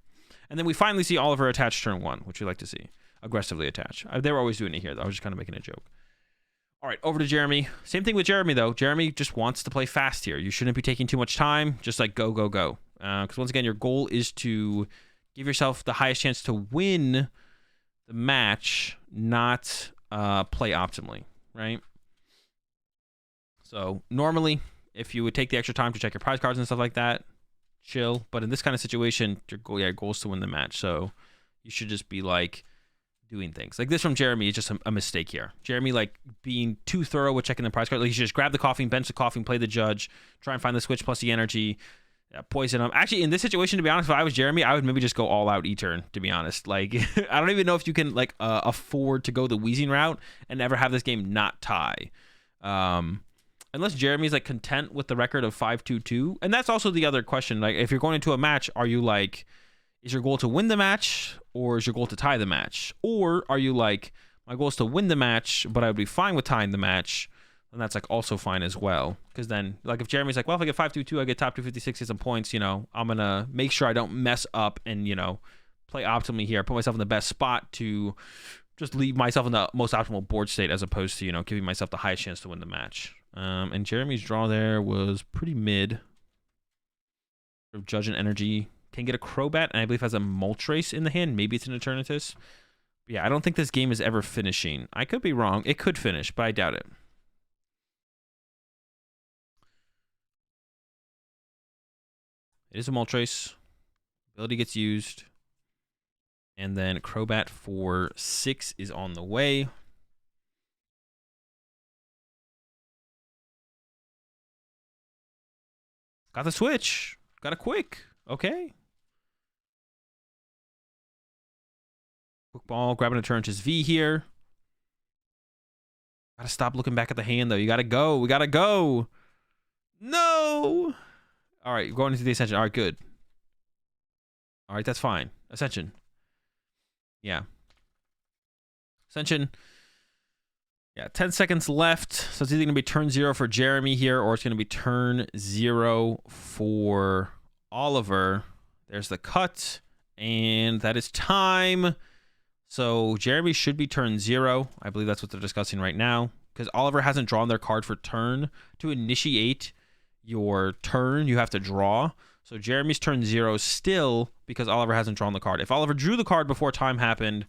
And then we finally see Oliver attach turn 1, which we like to see aggressively attach. They were always doing it here though. I was just kind of making a joke. All right, over to Jeremy. Same thing with Jeremy though. Jeremy just wants to play fast here. You shouldn't be taking too much time. Just like go. Because once again, your goal is to give yourself the highest chance to win the match, not play optimally, right? So normally, if you would take the extra time to check your prize cards and stuff like that, chill. But in this kind of situation, your goal is to win the match. So you should just be like doing things. Like this from Jeremy is just a mistake here. Jeremy like being too thorough with checking the prize card. Like you should just grab the coffee, bench the coffee, play the judge, try and find the switch plus the energy. Poison them. Actually, in this situation, to be honest, if I was Jeremy, I would maybe just go all out E-turn, to be honest. Like, I don't even know if you can, like, afford to go the wheezing route and never have this game not tie. Unless Jeremy's, like, content with the record of 5-2-2. And that's also the other question. Like, if you're going into a match, are you, like, is your goal to win the match or is your goal to tie the match? Or are you, like, my goal is to win the match, but I would be fine with tying the match. And that's like also fine as well. Because then, like if Jeremy's like, well, if I get 5-2-2, I get top 256, get some points, you know, I'm going to make sure I don't mess up and, you know, play optimally here. Put myself in the best spot to just leave myself in the most optimal board state as opposed to, you know, giving myself the highest chance to win the match. And Jeremy's draw there was pretty mid. Judge and Energy can get a Crobat and I believe has a Moltres in the hand. Maybe it's an Eternatus. But yeah, I don't think this game is ever finishing. I could be wrong. It could finish, but I doubt it. It is a Moltres. Ability gets used. And then Crobat for 6 is on the way. Got the switch. Got a quick. Okay. Quick ball. Grabbing a turn to V here. Gotta stop looking back at the hand, though. You gotta go. We gotta go. No! All right, you're going into the Ascension. All right, good. All right, that's fine. Ascension. Yeah. Ascension. Yeah, 10 seconds left. So it's either going to be turn 0 for Jeremy here or it's going to be turn 0 for Oliver. There's the cut. And that is time. So Jeremy should be turn 0. I believe that's what they're discussing right now. Because Oliver hasn't drawn their card for turn. To initiate your turn, you have to draw. So Jeremy's turn 0 still because Oliver hasn't drawn the card. If Oliver drew the card before time happened,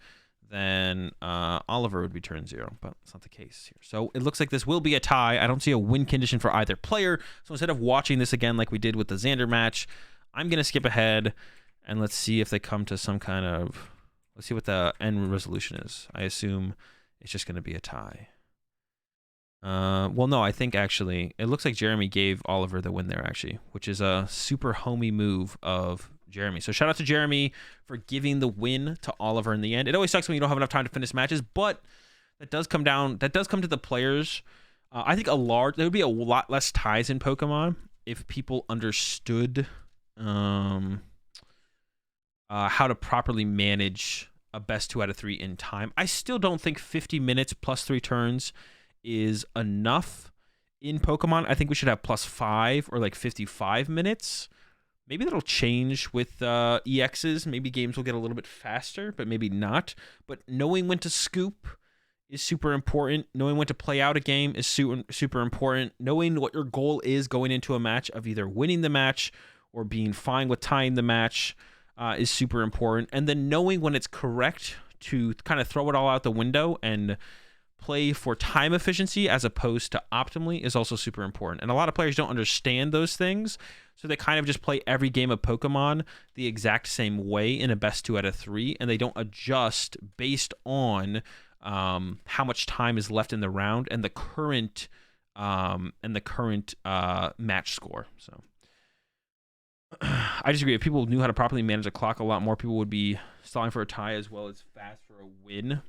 then Oliver would be turn 0, but it's not the case here. So it looks like this will be a tie. I don't see a win condition for either player. So instead of watching this again like we did with the Xander match, I'm going to skip ahead and let's see if they come to some kind of... Let's see what the end resolution is. I assume it's just going to be a tie. Well, no, I think actually it looks like Jeremy gave Oliver the win there, actually, which is a super homey move of Jeremy. So shout out to Jeremy for giving the win to Oliver in the end. It always sucks when you don't have enough time to finish matches, but that does come to the players I think there would be a lot less ties in Pokemon if people understood how to properly manage a best 2 out of 3 in time. I still don't think 50 minutes plus 3 turns is enough in Pokemon. I think we should have plus 5 or like 55 minutes. Maybe that'll change with EXs. Maybe games will get a little bit faster, but maybe not. But knowing when to scoop is super important. Knowing when to play out a game is super important. Knowing what your goal is going into a match of either winning the match or being fine with tying the match is super important. And then knowing when it's correct to kind of throw it all out the window and play for time efficiency as opposed to optimally is also super important. And a lot of players don't understand those things, so they kind of just play every game of Pokemon the exact same way in a best 2 out of 3, and they don't adjust based on how much time is left in the round and the current match score. So I just agree. If people knew how to properly manage a clock, a lot more people would be stalling for a tie as well as fast for a win.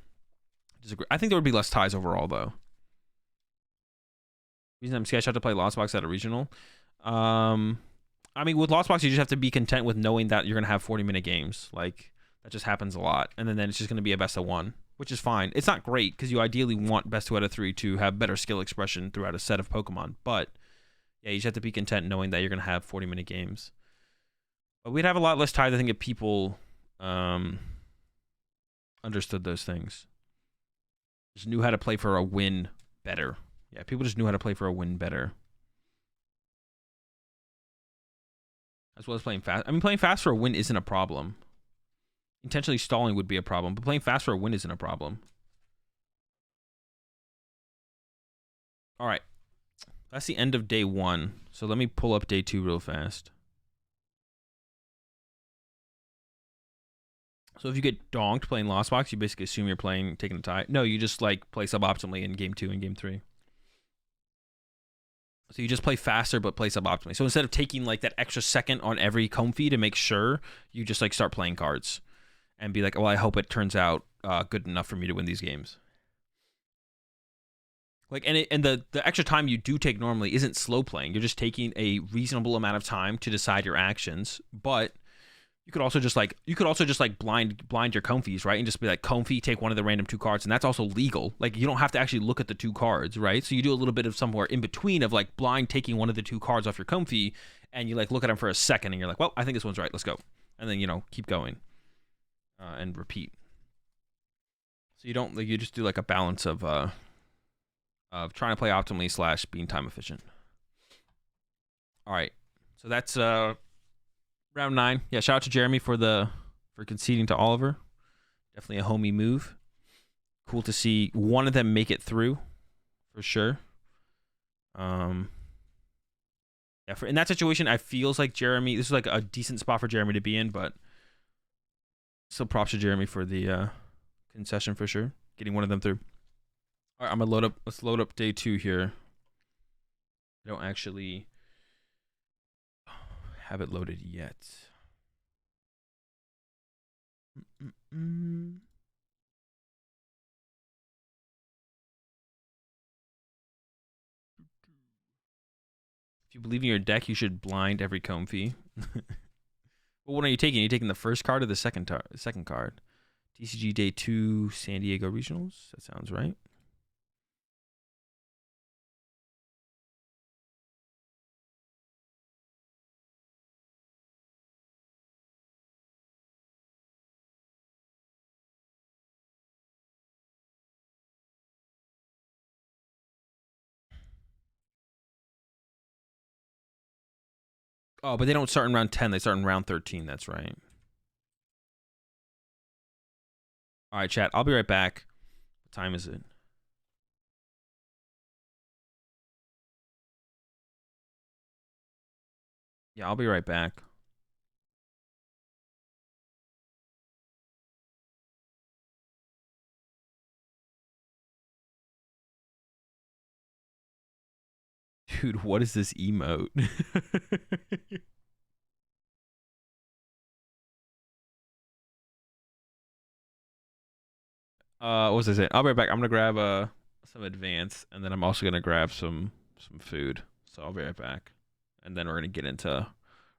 Disagree. I think there would be less ties overall, though. Reason I'm sketched out to play Lost Box at a regional. I mean, with Lost Box, you just have to be content with knowing that you're gonna have 40-minute games. Like that just happens a lot, and then it's just gonna be a best of 1, which is fine. It's not great because you ideally want best 2 out of 3 to have better skill expression throughout a set of Pokemon. But yeah, you just have to be content knowing that you're gonna have 40-minute games. But we'd have a lot less ties, I think, if people understood those things. Just knew how to play for a win better. Yeah, people just knew how to play for a win better. As well as playing fast. I mean, playing fast for a win isn't a problem. Intentionally stalling would be a problem, but playing fast for a win isn't a problem. All right. That's the end of day 1. So let me pull up day 2 real fast. So if you get donked playing Lost Box, you basically assume you're taking a tie. No, you just like play suboptimally in game 2 and game 3. So you just play faster but play suboptimally. So instead of taking like that extra second on every Comfey to make sure, you just like start playing cards and be like, well, I hope it turns out good enough for me to win these games. Like, and the extra time you do take normally isn't slow playing. You're just taking a reasonable amount of time to decide your actions, but you could also just like blind your Comfeys, right? And just be like, Comfey, take one of the random 2 cards, and that's also legal. Like, you don't have to actually look at the 2 cards, right? So you do a little bit of somewhere in between of like blind taking one of the 2 cards off your Comfey, and you like look at them for a second, and you're like, well, I think this one's right. Let's go, and then keep going, and repeat. So you don't you just do like a balance of trying to play optimally / being time efficient. All right, so that's round 9. Yeah, shout out to Jeremy for conceding to Oliver. Definitely a homie move. Cool to see one of them make it through, for sure. Yeah, in that situation, I feels like Jeremy. This is like a decent spot for Jeremy to be in, but still props to Jeremy for the concession for sure, getting one of them through. All right, I'm gonna load up. Let's load up day 2 here. I don't actually have it loaded yet. If you believe in your deck, you should blind every Comfey. Well, what are you taking? Are you taking the first card or the second card? TCG Day 2, San Diego Regionals. That sounds right. Oh, but they don't start in round 10. They start in round 13. That's right. All right, chat. I'll be right back. What time is it? Yeah, I'll be right back. Dude, what is this emote? What was I saying? I'll be right back. I'm gonna grab advance, and then I'm also gonna grab some food. So I'll be right back, and then we're gonna get into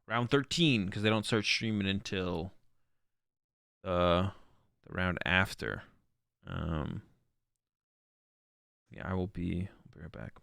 round 13 because they don't start streaming until the round after. Yeah, I'll be right back.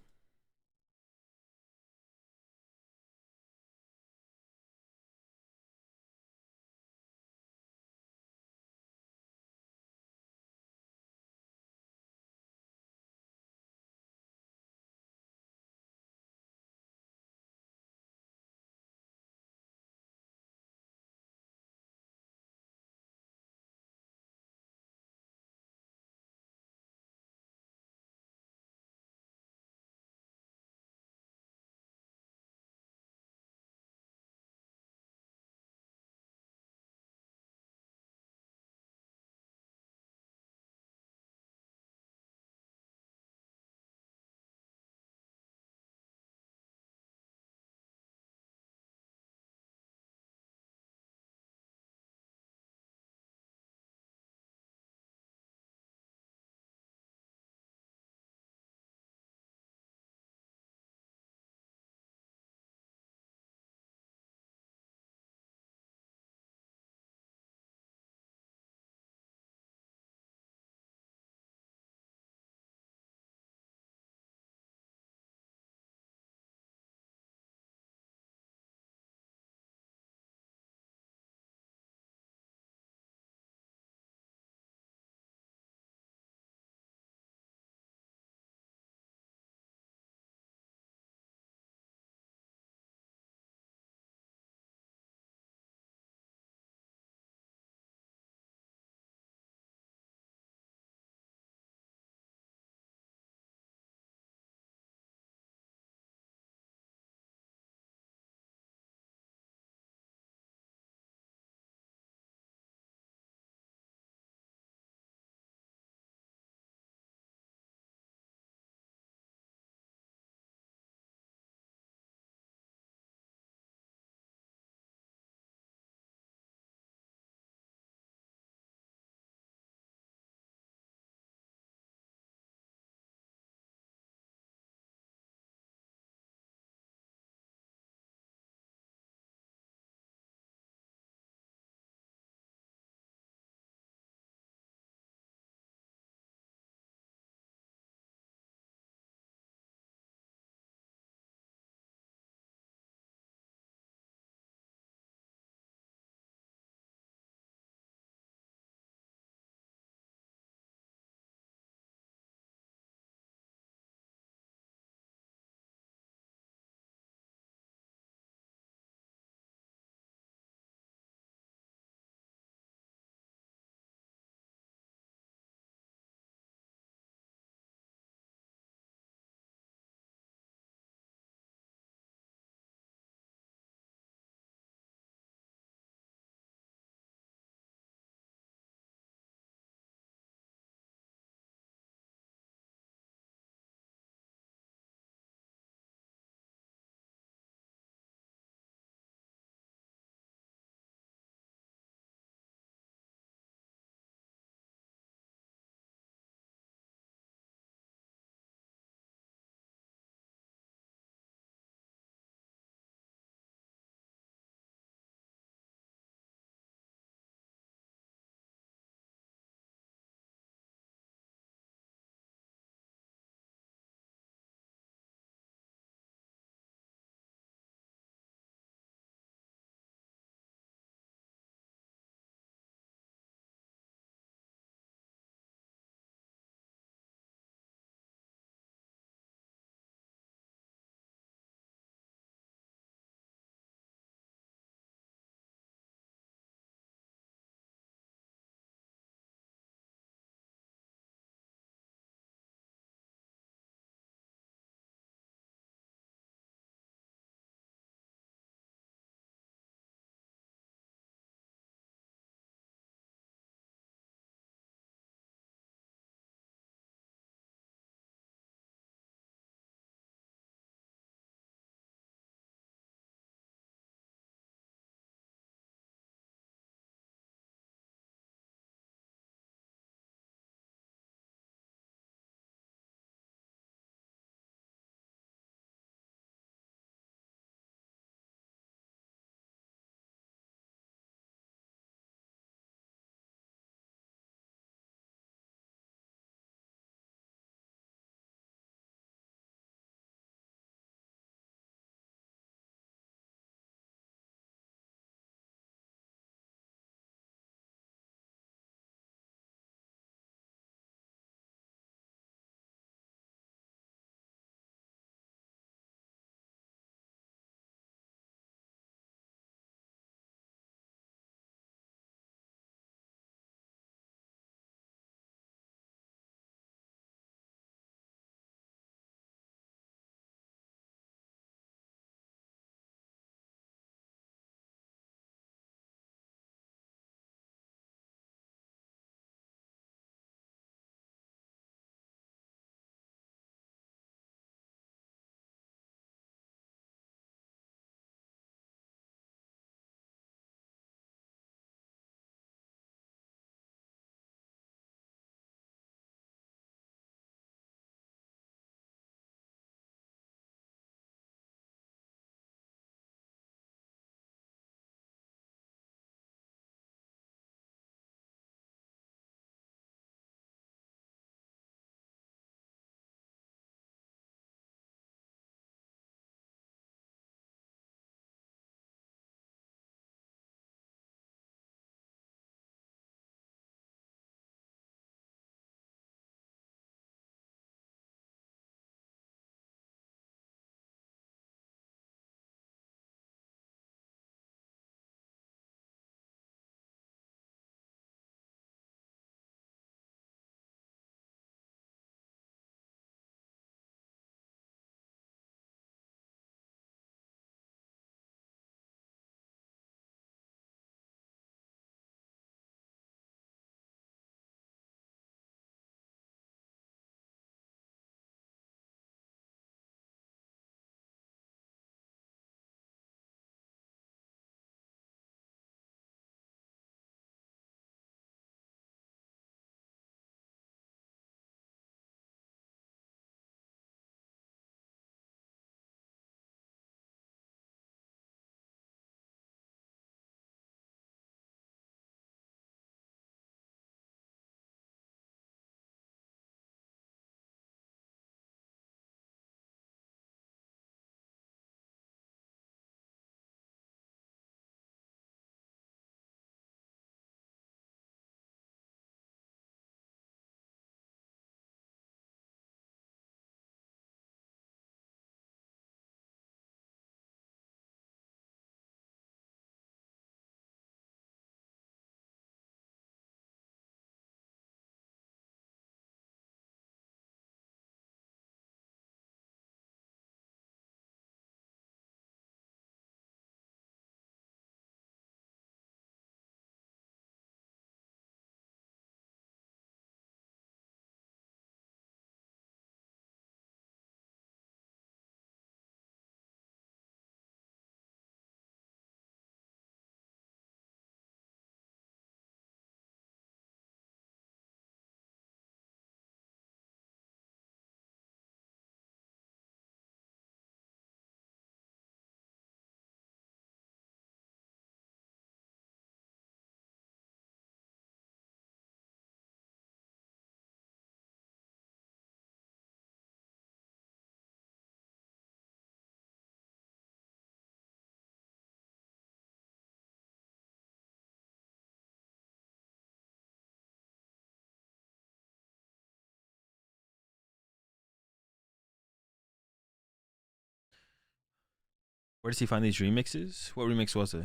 Where does he find these remixes? What remix was it?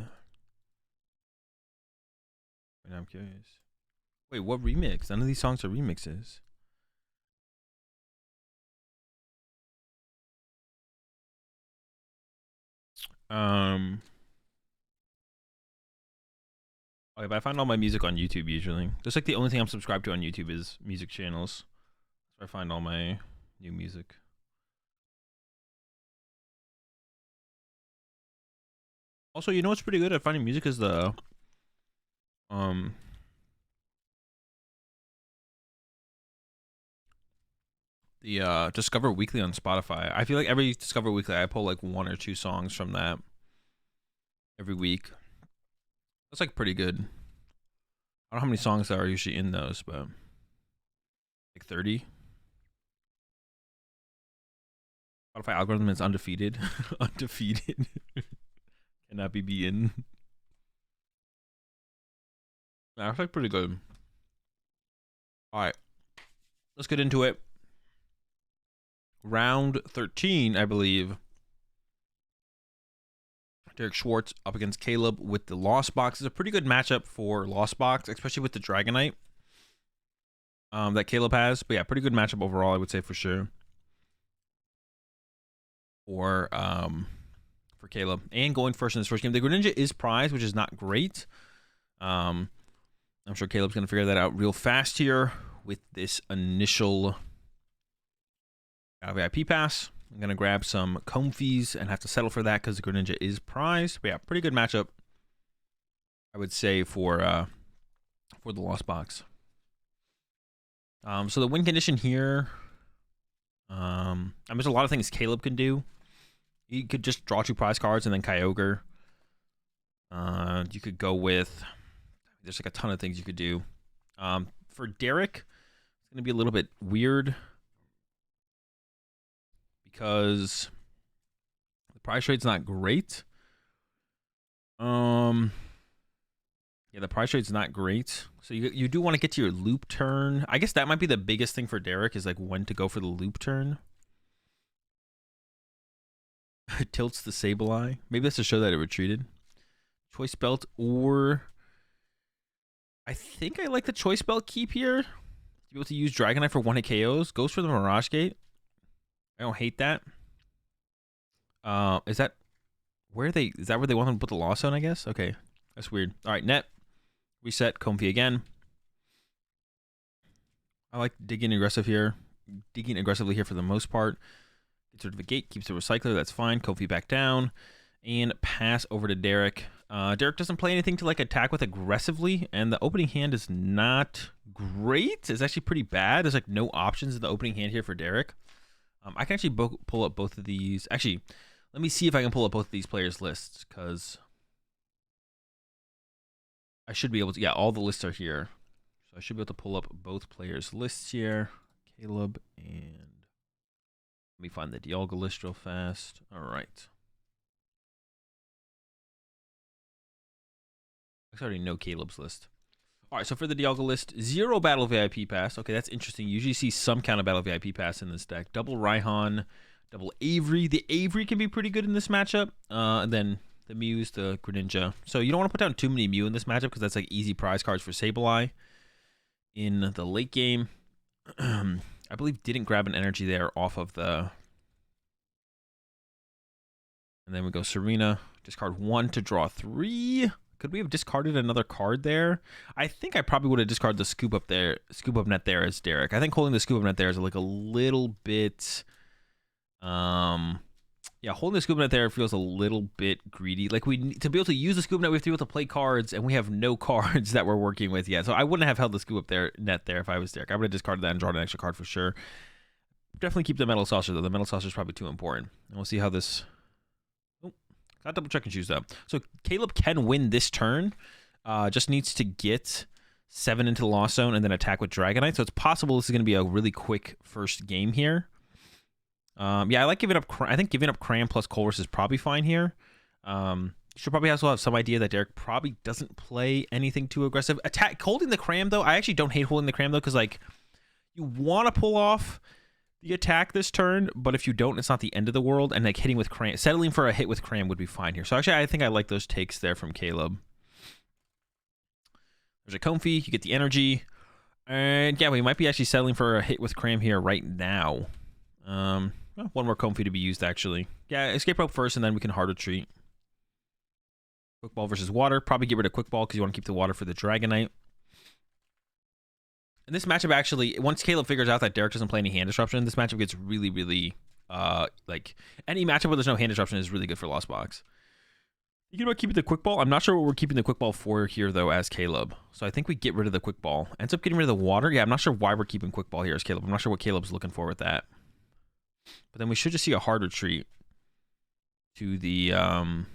Wait, I'm curious. Wait, what remix? None of these songs are remixes. Okay, but I find all my music on YouTube usually. That's like the only thing I'm subscribed to on YouTube is music channels. That's where I find all my new music. Also, you know what's pretty good at finding music is the Discover Weekly on Spotify. I feel like every Discover Weekly I pull like 1 or 2 songs from that every week. That's like pretty good. I don't know how many songs there are usually in those, but like 30. Spotify algorithm is undefeated. Undefeated. Cannot be beaten. That's like pretty good. Alright. Let's get into it. Round 13, I believe. Derek Schwartz up against Caleb with the Lost Box. Is a pretty good matchup for Lost Box, especially with the Dragonite that Caleb has. But yeah, pretty good matchup overall, I would say for sure. For Caleb. And going first in this first game. The Greninja is prized, which is not great. I'm sure Caleb's going to figure that out real fast here with this initial VIP pass. I'm going to grab some Comfies and have to settle for that because the Greninja is prized. But yeah, pretty good matchup, I would say, for the Lost Box. So the win condition here, there's a lot of things Caleb can do. You could just draw 2 prize cards and then Kyogre. You could go with... There's like a ton of things you could do. For Derek, it's going to be a little bit weird because the prize trade's not great. Yeah, the prize trade's not great. So you do want to get to your loop turn. I guess that might be the biggest thing for Derek is like when to go for the loop turn. Tilts the Sableye. Maybe that's to show that it retreated. Choice Belt, or I think I like the Choice Belt keep here. To be able to use Dragonite for 1-hit KOs. Goes for the Mirage Gate. I don't hate that. Is that where they want them to put the Lost Zone, I guess? Okay. That's weird. Alright, net. Reset, Comfy again. I like digging aggressively here for the most part. Gets rid of a gate, keeps the recycler, that's fine. Kofi back down. And pass over to Derek. Derek doesn't play anything to like attack with aggressively, and the opening hand is not great. It's actually pretty bad. There's like no options in the opening hand here for Derek. I can actually pull up both of these. Actually, let me see if I can pull up both of these players' lists, because I should be able to. Yeah, all the lists are here. So I should be able to pull up both players' lists here. Caleb and... Let me find the Dialga list real fast. All right. I already know Caleb's list. All right, so for the Dialga list, 0 Battle VIP Pass. Okay, that's interesting. You usually see some kind of Battle VIP Pass in this deck. Double Raihan, double Avery. The Avery can be pretty good in this matchup. And then the Mews, the Greninja. So you don't want to put down too many Mew in this matchup because that's like easy prize cards for Sableye in the late game. I believe didn't grab an energy there off of the... And then we go Serena. Discard 1 to draw 3. Could we have discarded another card there? I think I probably would have discarded the Scoop Up Net there as Derek. I think holding the Scoop Up Net there is like a little bit... yeah, holding the Scoop Net there feels a little bit greedy. Like, we need to be able to use the Scoop Net, we have to be able to play cards, and we have no cards that we're working with yet. So I wouldn't have held the Scoop Up Net there if I was Derek. I would have discarded that and drawn an extra card for sure. Definitely keep the Metal Saucer, though. The Metal Saucer is probably too important. And we'll see how this... Got double check and choose though. So Caleb can win this turn. Just needs to get 7 into the Lost Zone and then attack with Dragonite. So it's possible this is going to be a really quick first game here. Yeah, I like giving up. I think giving up Cram plus Colress is probably fine here. Should probably also have some idea that Derek probably doesn't play anything too aggressive. Holding the Cram though, I actually don't hate holding the Cram though, because like you want to pull off the attack this turn, but if you don't, it's not the end of the world. And like hitting with Cram, settling for a hit with Cram would be fine here. So actually, I think I like those takes there from Caleb. There's a Comfy, you get the energy. And yeah, we might be actually settling for a hit with Cram here right now. Well, one more Comfy to be used, actually. Yeah, Escape Rope first, and then we can Hard Retreat. Quick Ball versus Water. Probably get rid of Quick Ball because you want to keep the Water for the Dragonite. And this matchup actually, once Caleb figures out that Derek doesn't play any hand disruption, this matchup gets really, really, like, any matchup where there's no hand disruption is really good for Lost Box. You know about keeping the Quick Ball? I'm not sure what we're keeping the Quick Ball for here, though, as Caleb. So I think we get rid of the Quick Ball. Ends up getting rid of the Water. Yeah, I'm not sure why we're keeping Quick Ball here as Caleb. I'm not sure what Caleb's looking for with that. But then we should just see a Hard Retreat to the, Hard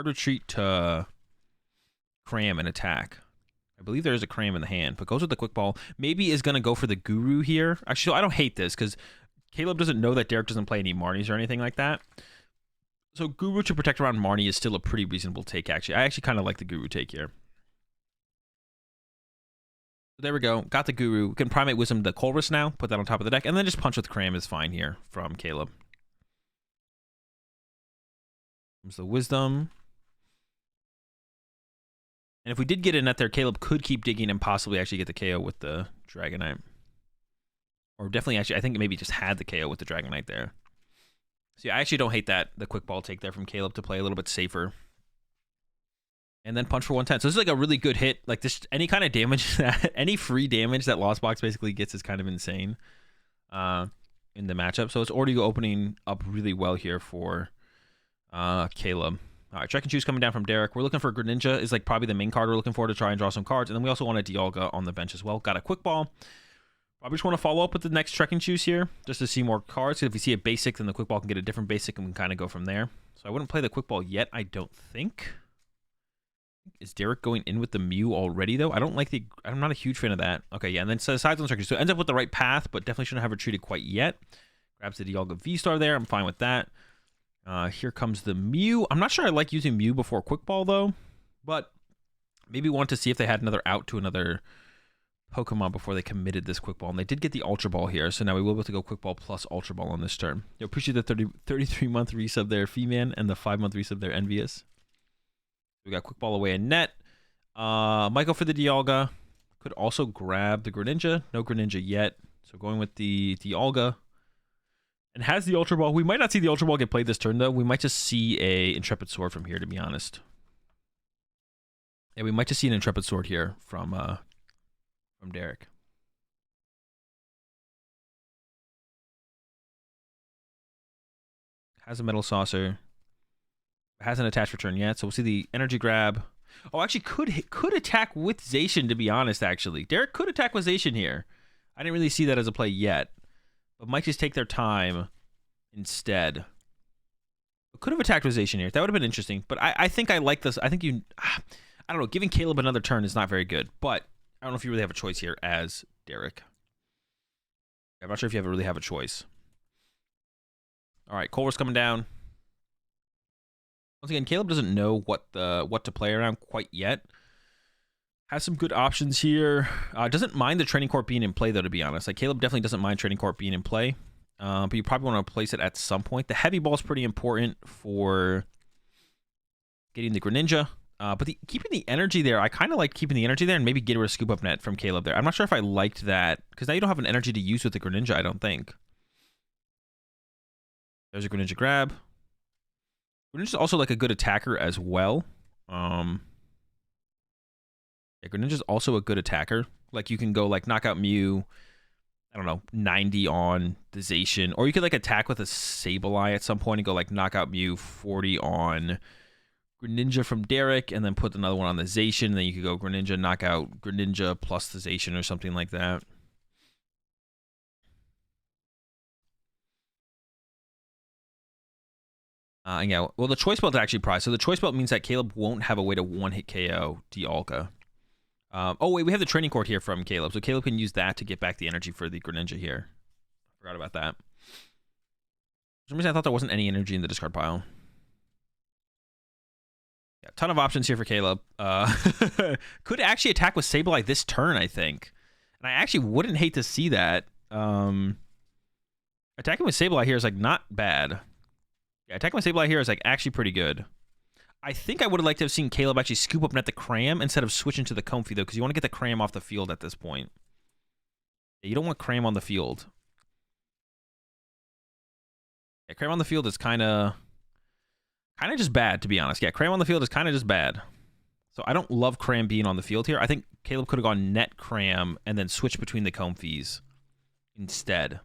Retreat to Cram and attack. I believe there is a Cram in the hand, but goes with the Quick Ball. Maybe is going to go for the Guru here. Actually, so I don't hate this because Caleb doesn't know that Derek doesn't play any Marnies or anything like that. So Guru to protect around Marnie is still a pretty reasonable take, actually. I actually kind of like the Guru take here. So there we go. Got the Guru. We can Primate Wisdom the Colress now. Put that on top of the deck. And then just Punch with Cram is fine here from Caleb. Comes the Wisdom. And if we did get a net there, Caleb could keep digging and possibly actually get the KO with the Dragonite. Or definitely actually, I think maybe just had the KO with the Dragonite there. So yeah, I actually don't hate that, the Quick Ball take there from Caleb to play a little bit safer. And then Punch for 110. So this is like a really good hit. Like this, any kind of damage, that any free damage that Lost Box basically gets is kind of insane in the matchup. So it's already opening up really well here for Caleb. All right, Trek and Choose coming down from Derek. We're looking for Greninja is like probably the main card we're looking for to try and draw some cards. And then we also want a Dialga on the bench as well. Got a Quick Ball. Probably just want to follow up with the next Trek and Choose here just to see more cards. If we see a basic, then the Quick Ball can get a different basic and we can kind of go from there. So I wouldn't play the Quick Ball yet, I don't think. Is Derek going in with the Mew already, though? I'm not a huge fan of that. Okay, yeah, and then sides on Trek. So it ends up with the right path, but definitely shouldn't have retreated quite yet. Grabs the Dialga V-Star there. I'm fine with that. Here comes the Mew. I'm not sure I like using Mew before Quick Ball, though. But maybe want to see if they had another out to another Pokemon before they committed this Quick Ball. And they did get the Ultra Ball here. So now we will be able to go Quick Ball plus Ultra Ball on this turn. I appreciate the 33-month resub there, Fee-Man, and the 5-month resub there, Envious. We got Quick Ball away in net. Michael for the Dialga. Could also grab the Greninja. No Greninja yet. So going with the Dialga. And has the Ultra Ball. We might not see the Ultra Ball get played this turn, though. We might just see a Intrepid Sword from here, to be honest. Yeah, we might just see an Intrepid Sword here from Derek. Has a Metal Saucer. Hasn't attached return yet, so we'll see the Energy Grab. Oh, actually could attack with Zacian, to be honest, actually. Derek could attack with Zacian here. I didn't really see that as a play yet. But might just take their time instead. Could have attacked with Zacian here. That would have been interesting. But I think I like this. I think I don't know. Giving Caleb another turn is not very good. But I don't know if you really have a choice here as Derek. I'm not sure if you really have a choice. All right, Colress coming down. Once again, Caleb doesn't know what to play around quite yet. Has some good options here. Doesn't mind the Training Court being in play, though, to be honest. Like, Caleb definitely doesn't mind Training Court being in play. But you probably want to place it at some point. The Heavy Ball is pretty important for getting the Greninja. But keeping the energy there, I kind of like keeping the energy there and maybe get rid of Scoop Up Net from Caleb there. I'm not sure if I liked that, because now you don't have an energy to use with the Greninja, I don't think. There's a Greninja grab. Greninja's also like a good attacker as well. Yeah, Greninja's also a good attacker. Like, you can go, like, knock out Mew, I don't know, 90 on the Zacian. Or you could, like, attack with a Sableye at some point and go, like, knock out Mew 40 on Greninja from Derek, and then put another one on the Zacian. And then you could go Greninja, knock out Greninja plus the Zacian or something like that. Yeah, well, the Choice Belt is actually prized. So the Choice Belt means that Caleb won't have a way to one-hit KO Dialga. Oh, wait, we have the Training Court here from Caleb. So Caleb can use that to get back the energy for the Greninja here. Forgot about that. For some reason, I thought there wasn't any energy in the discard pile. Yeah, ton of options here for Caleb. Could actually attack with Sableye this turn, I think. And I actually wouldn't hate to see that. Attacking with Sableye here is like not bad. Yeah, attacking with Sableye here is like actually pretty good. I think I would have liked to have seen Caleb actually scoop up net the Cram instead of switching to the Comfey though, because you want to get the Cram off the field at this point. Yeah, you don't want Cram on the field. Yeah, Cram on the field is kind of just bad, to be honest. Yeah, Cram on the field is kind of just bad. So I don't love Cram being on the field here. I think Caleb could have gone net Cram and then switched between the Comfeys instead.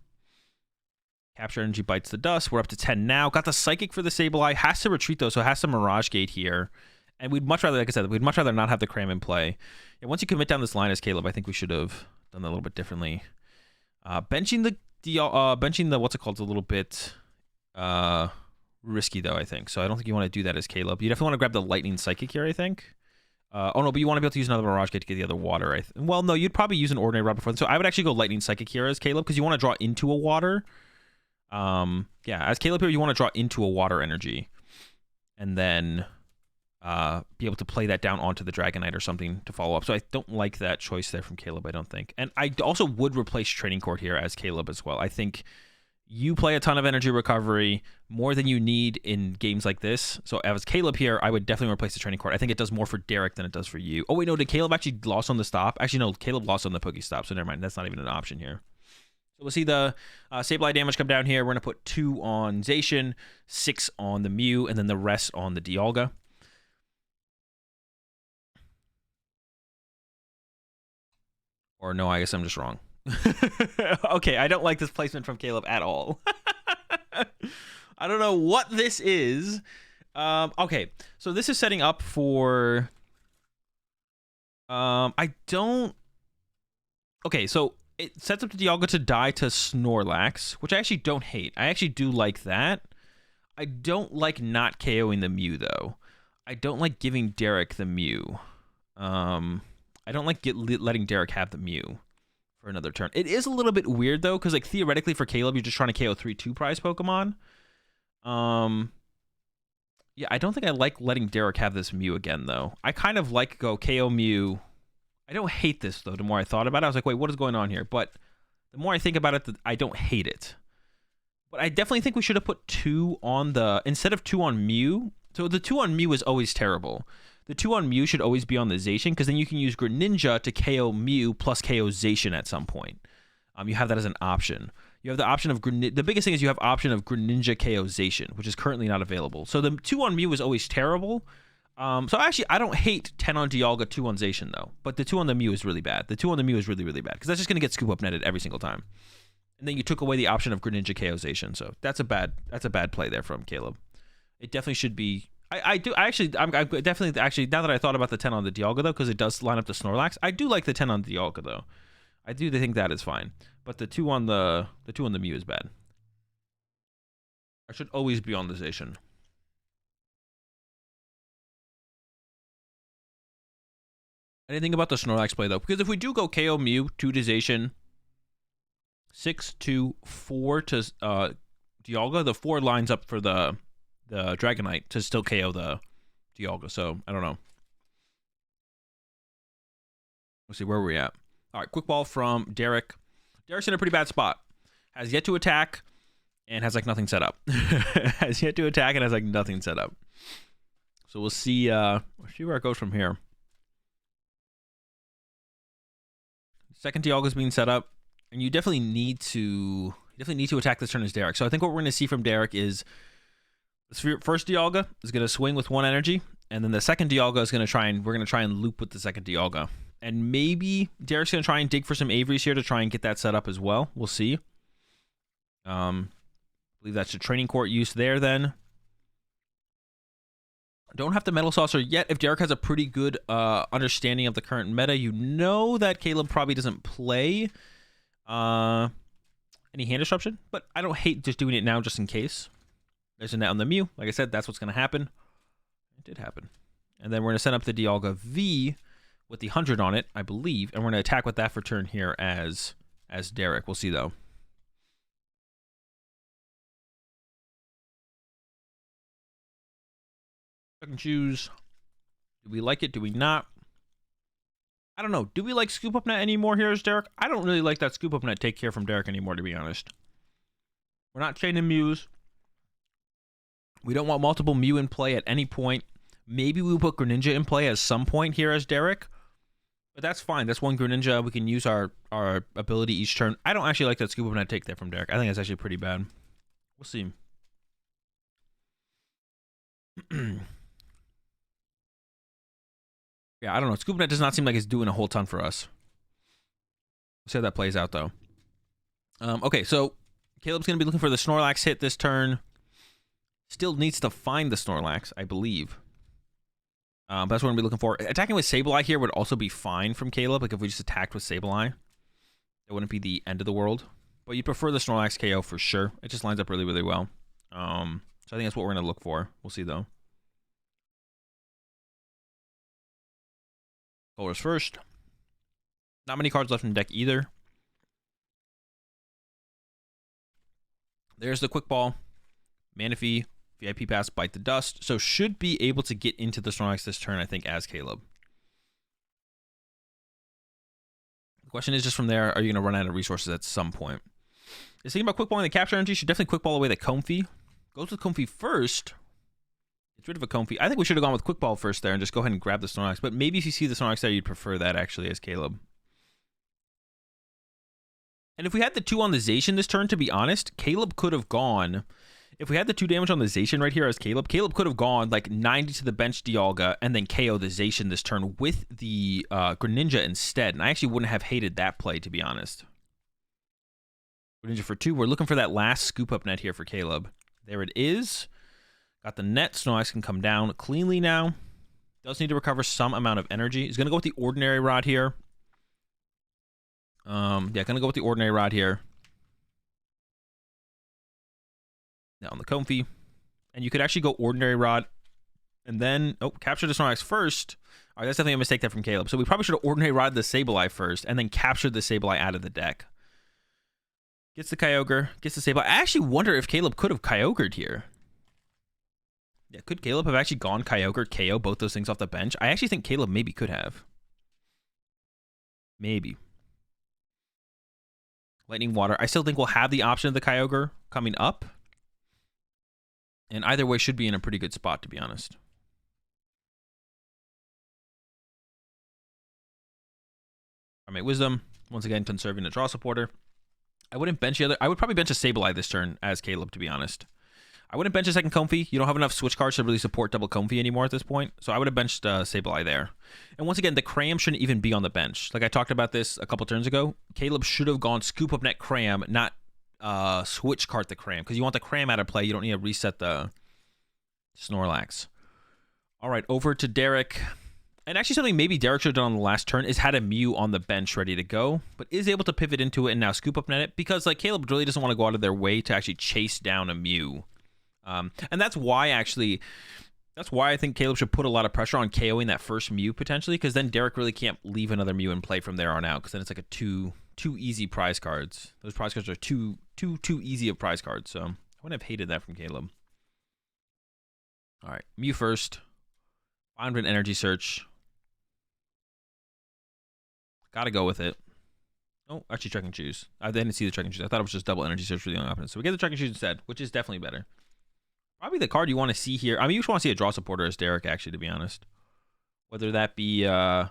Capture Energy bites the dust. We're up to 10 now. Got the Psychic for the Sableye. Has to retreat, though, so it has some Mirage Gate here. And we'd much rather, like I said, we'd much rather not have the Cram in play. And once you commit down this line as Caleb, I think we should have done that a little bit differently. Benching the what's it called, is a little bit risky, though, I think. So I don't think you want to do that as Caleb. You definitely want to grab the Lightning Psychic here, I think. Oh, no, but you want to be able to use another Mirage Gate to get the other water. Well, no, you'd probably use an Ordinary Rod before. So I would actually go Lightning Psychic here as Caleb, because you want to draw into a water. Yeah, as Caleb here, you want to draw into a water energy and then be able to play that down onto the Dragonite or something to follow up. So I don't like that choice there from Caleb, I don't think. And I also would replace Training Court here as Caleb as well. I think you play a ton of energy recovery, more than you need in games like this. So as Caleb here, I would definitely replace the Training Court. I think it does more for Derek than it does for you. Oh, wait, no, did Caleb actually lost on the stop? Actually, no, Caleb lost on the Pokestop, so never mind. That's not even an option here. So we'll see the Sableye damage come down here. We're going to put 2 on Zacian, 6 on the Mew, and then the rest on the Dialga. Or no, I guess I'm just wrong. Okay, I don't like this placement from Caleb at all. I don't know what this is. Okay, so this is setting up for... I don't... Okay, so... It sets up the Dialga to die to Snorlax, which I actually don't hate. I actually do like that. I don't like not KOing the Mew, though. I don't like giving Derek the Mew. I don't like letting Derek have the Mew for another turn. It is a little bit weird, though, because like theoretically for Caleb, you're just trying to KO 3 2-prize Pokemon. Yeah, I don't think I like letting Derek have this Mew again, though. I kind of like go KO Mew... I don't hate this, though. The more I thought about it, I was like, wait, what is going on here? But the more I think about it, I don't hate it. But I definitely think we should have put 2 on the... Instead of 2 on Mew... So the 2 on Mew is always terrible. The 2 on Mew should always be on the Zacian, because then you can use Greninja to KO Mew plus KO Zacian at some point. You have that as an option. You have the option of Greninja... The biggest thing is you have option of Greninja KO Zacian, which is currently not available. So the 2 on Mew is always terrible. So actually, I don't hate 10 on Dialga, 2 on Zacian, though. But the 2 on the Mew is really bad. The 2 on the Mew is really, really bad. Because that's just going to get scoop up netted every single time. And then you took away the option of Greninja KO Zacian. So that's a bad play there from Caleb. It definitely should be... I'm definitely... Actually, now that I thought about the 10 on the Dialga, though, because it does line up the Snorlax, I do like the 10 on the Dialga, though. I do think that is fine. But the 2 on the Mew is bad. I should always be on the Zacian. Anything about the Snorlax play, though? Because if we do go KO Mew, 2 to Zacian, 6 to 4 to Dialga, the 4 lines up for the Dragonite to still KO the Dialga. So, I don't know. Let's see, where are we at? All right, quick ball from Derek. Derek's in a pretty bad spot. Has yet to attack and has, like, nothing set up. Has yet to attack and has, like, nothing set up. So we'll see where it goes from here. Second Dialga is being set up, and you definitely need to attack this turn as Derek. So I think what we're going to see from Derek is this first Dialga is going to swing with 1 energy, and then the second Dialga is going to we're going to try and loop with the second Dialga. And maybe Derek's going to try and dig for some Averys here to try and get that set up as well. We'll see. I believe that's a Training Court use there then. Don't have to Metal Saucer yet. If Derek has a pretty good understanding of the current meta, you know that Caleb probably doesn't play any Hand Disruption, but I don't hate just doing it now just in case. There's a net on the Mew. Like I said, that's what's going to happen. It did happen. And then we're going to send up the Dialga V with the 100 on it, I believe, and we're going to attack with that for turn here as Derek. We'll see, though. Second choose. Do we like it? Do we not? I don't know. Do we like Scoop Up Net anymore here as Derek? I don't really like that Scoop Up Net Take Care from Derek anymore, to be honest. We're not chaining Mews. We don't want multiple Mew in play at any point. Maybe we'll put Greninja in play at some point here as Derek. But that's fine. That's one Greninja. We can use our ability each turn. I don't actually like that Scoop Up Net Take there from Derek. I think that's actually pretty bad. We'll see. Yeah, I don't know. Scoop Up Net does not seem like it's doing a whole ton for us. We'll see how that plays out, though. Okay, so Caleb's going to be looking for the Snorlax hit this turn. Still needs to find the Snorlax, I believe. That's what we're going to be looking for. Attacking with Sableye here would also be fine from Caleb. Like, if we just attacked with Sableye, it wouldn't be the end of the world. But you'd prefer the Snorlax KO for sure. It just lines up really, really well. So I think that's what we're going to look for. We'll see, though. Colors first. Not many cards left in the deck either. There's the Quick Ball. Manaphy. VIP Pass, Bite the Dust. So should be able to get into the Snorlax this turn, I think, as Caleb. The question is just from there, are you going to run out of resources at some point? Is thinking about Quick Balling the Capture Energy. Should definitely Quick Ball away the Comfey. Goes with Comfey first. Gets rid of a Comfey. I think we should have gone with Quick Ball first there and just go ahead and grab the Snorlax. But maybe if you see the Snorlax there, you'd prefer that actually as Caleb. And if we had the 2 on the Zacian this turn, to be honest, Caleb could have gone... If we had the 2 damage on the Zacian right here as Caleb could have gone like 90 to the bench Dialga and then KO the Zacian this turn with the Greninja instead. And I actually wouldn't have hated that play, to be honest. Greninja for 2. We're looking for that last Scoop Up Net here for Caleb. There it is. Got the net. Snorlax can come down cleanly now. Does need to recover some amount of energy. He's going to go with the Ordinary Rod here. Yeah, going to go with the Ordinary Rod here. On the Comfey, and you could actually go Ordinary Rod and then capture the Snorlax first. All right, that's definitely a mistake there from Caleb. So we probably should have Ordinary Rod the Sableye first and then captured the Sableye out of the deck. Gets the Kyogre, gets the Sableye. I actually wonder if Caleb could have Kyogred here. Yeah, could Caleb have actually gone Kyogre, KO both those things off the bench? I actually think Caleb maybe could have. Maybe. Lightning Water. I still think we'll have the option of the Kyogre coming up. And either way should be in a pretty good spot, to be honest. Primate Wisdom. Once again, conserving a draw supporter. I wouldn't bench the other. I would probably bench a Sableye this turn as Caleb, to be honest. I wouldn't bench a second Comfey. You don't have enough switch cards to really support double Comfey anymore at this point. So I would have benched Sableye there. And once again, the Cram shouldn't even be on the bench. Like I talked about this a couple turns ago. Caleb should have gone Scoop Up Net Cram, not switch card the Cram, because you want the Cram out of play. You don't need to reset the Snorlax. All right, over to Derek. And actually something maybe Derek should have done on the last turn is had a Mew on the bench ready to go, but is able to pivot into it and now Scoop Up Net it, because like Caleb really doesn't want to go out of their way to actually chase down a Mew. And that's why I think Caleb should put a lot of pressure on KOing that first Mew potentially, because then Derek really can't leave another Mew in play from there on out, because then it's like a too easy prize cards. Those prize cards are too easy of prize cards, so I wouldn't have hated that from Caleb. All right, Mew first. Find an Energy Search. Gotta go with it. Oh, actually, Check and Choose. I didn't see the Check and Choose. I thought it was just double Energy Search for the young opponent. So we get the Check and Choose instead, which is definitely better. Probably the card you want to see here. I mean, you just want to see a draw supporter as Derek, actually, to be honest. Whether that be Raihan.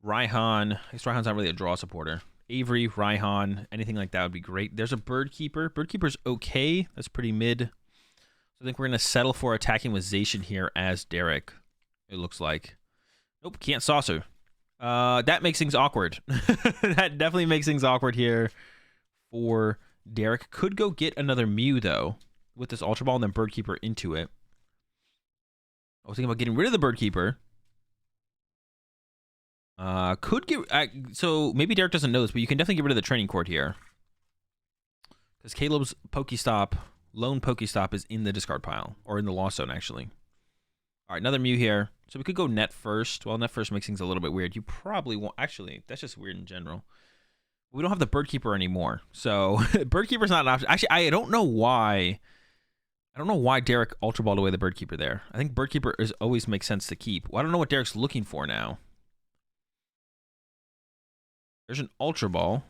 I guess Raihan's not really a draw supporter. Avery, Raihan, anything like that would be great. There's a Bird Keeper. Bird Keeper's okay. That's pretty mid. So I think we're going to settle for attacking with Zacian here as Derek, it looks like. Nope, can't Saucer. That makes things awkward. That definitely makes things awkward here for Derek. Could go get another Mew, though, with this Ultra Ball and then Bird Keeper into it. I was thinking about getting rid of the Bird Keeper. Could get... so maybe Derek doesn't know this, but you can definitely get rid of the Training Court here. Because Caleb's Pokestop, lone Pokestop, is in the discard pile. Or in the Lost Zone, actually. All right, another Mew here. So we could go Net first. Well, Net first makes things a little bit weird. You probably won't... Actually, that's just weird in general. We don't have the Bird Keeper anymore. So, Bird Keeper's not an option. Actually, I don't know why... I don't know why Derek Ultra Balled away the Bird Keeper there. I think Bird Keeper always makes sense to keep. Well, I don't know what Derek's looking for now. There's an Ultra Ball.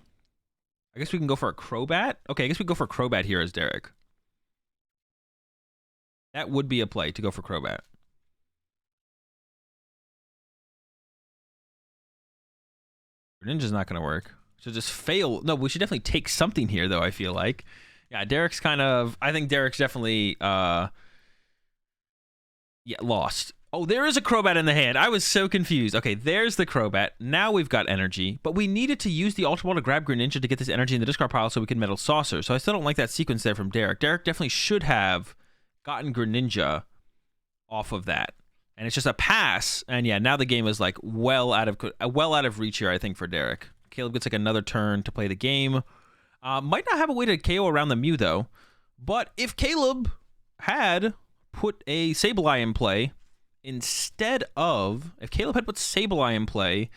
I guess we can go for a Crobat. Okay, I guess we go for a Crobat here as Derek. That would be a play to go for Crobat. Greninja's not going to work. So just fail. No, we should definitely take something here, though, I feel like. Yeah, Derek's kind of... I think Derek's definitely... yeah, lost. Oh, there is a Crobat in the hand. I was so confused. Okay, there's the Crobat. Now we've got energy. But we needed to use the Ultra Ball to grab Greninja to get this energy in the discard pile so we can Metal Saucer. So I still don't like that sequence there from Derek. Derek definitely should have gotten Greninja off of that. And it's just a pass. And yeah, now the game is like well out of reach here, I think, for Derek. Caleb gets like another turn to play the game. Might not have a way to KO around the Mew, though. But if Caleb had put a Sableye in play instead of... If Caleb had put Sableye in play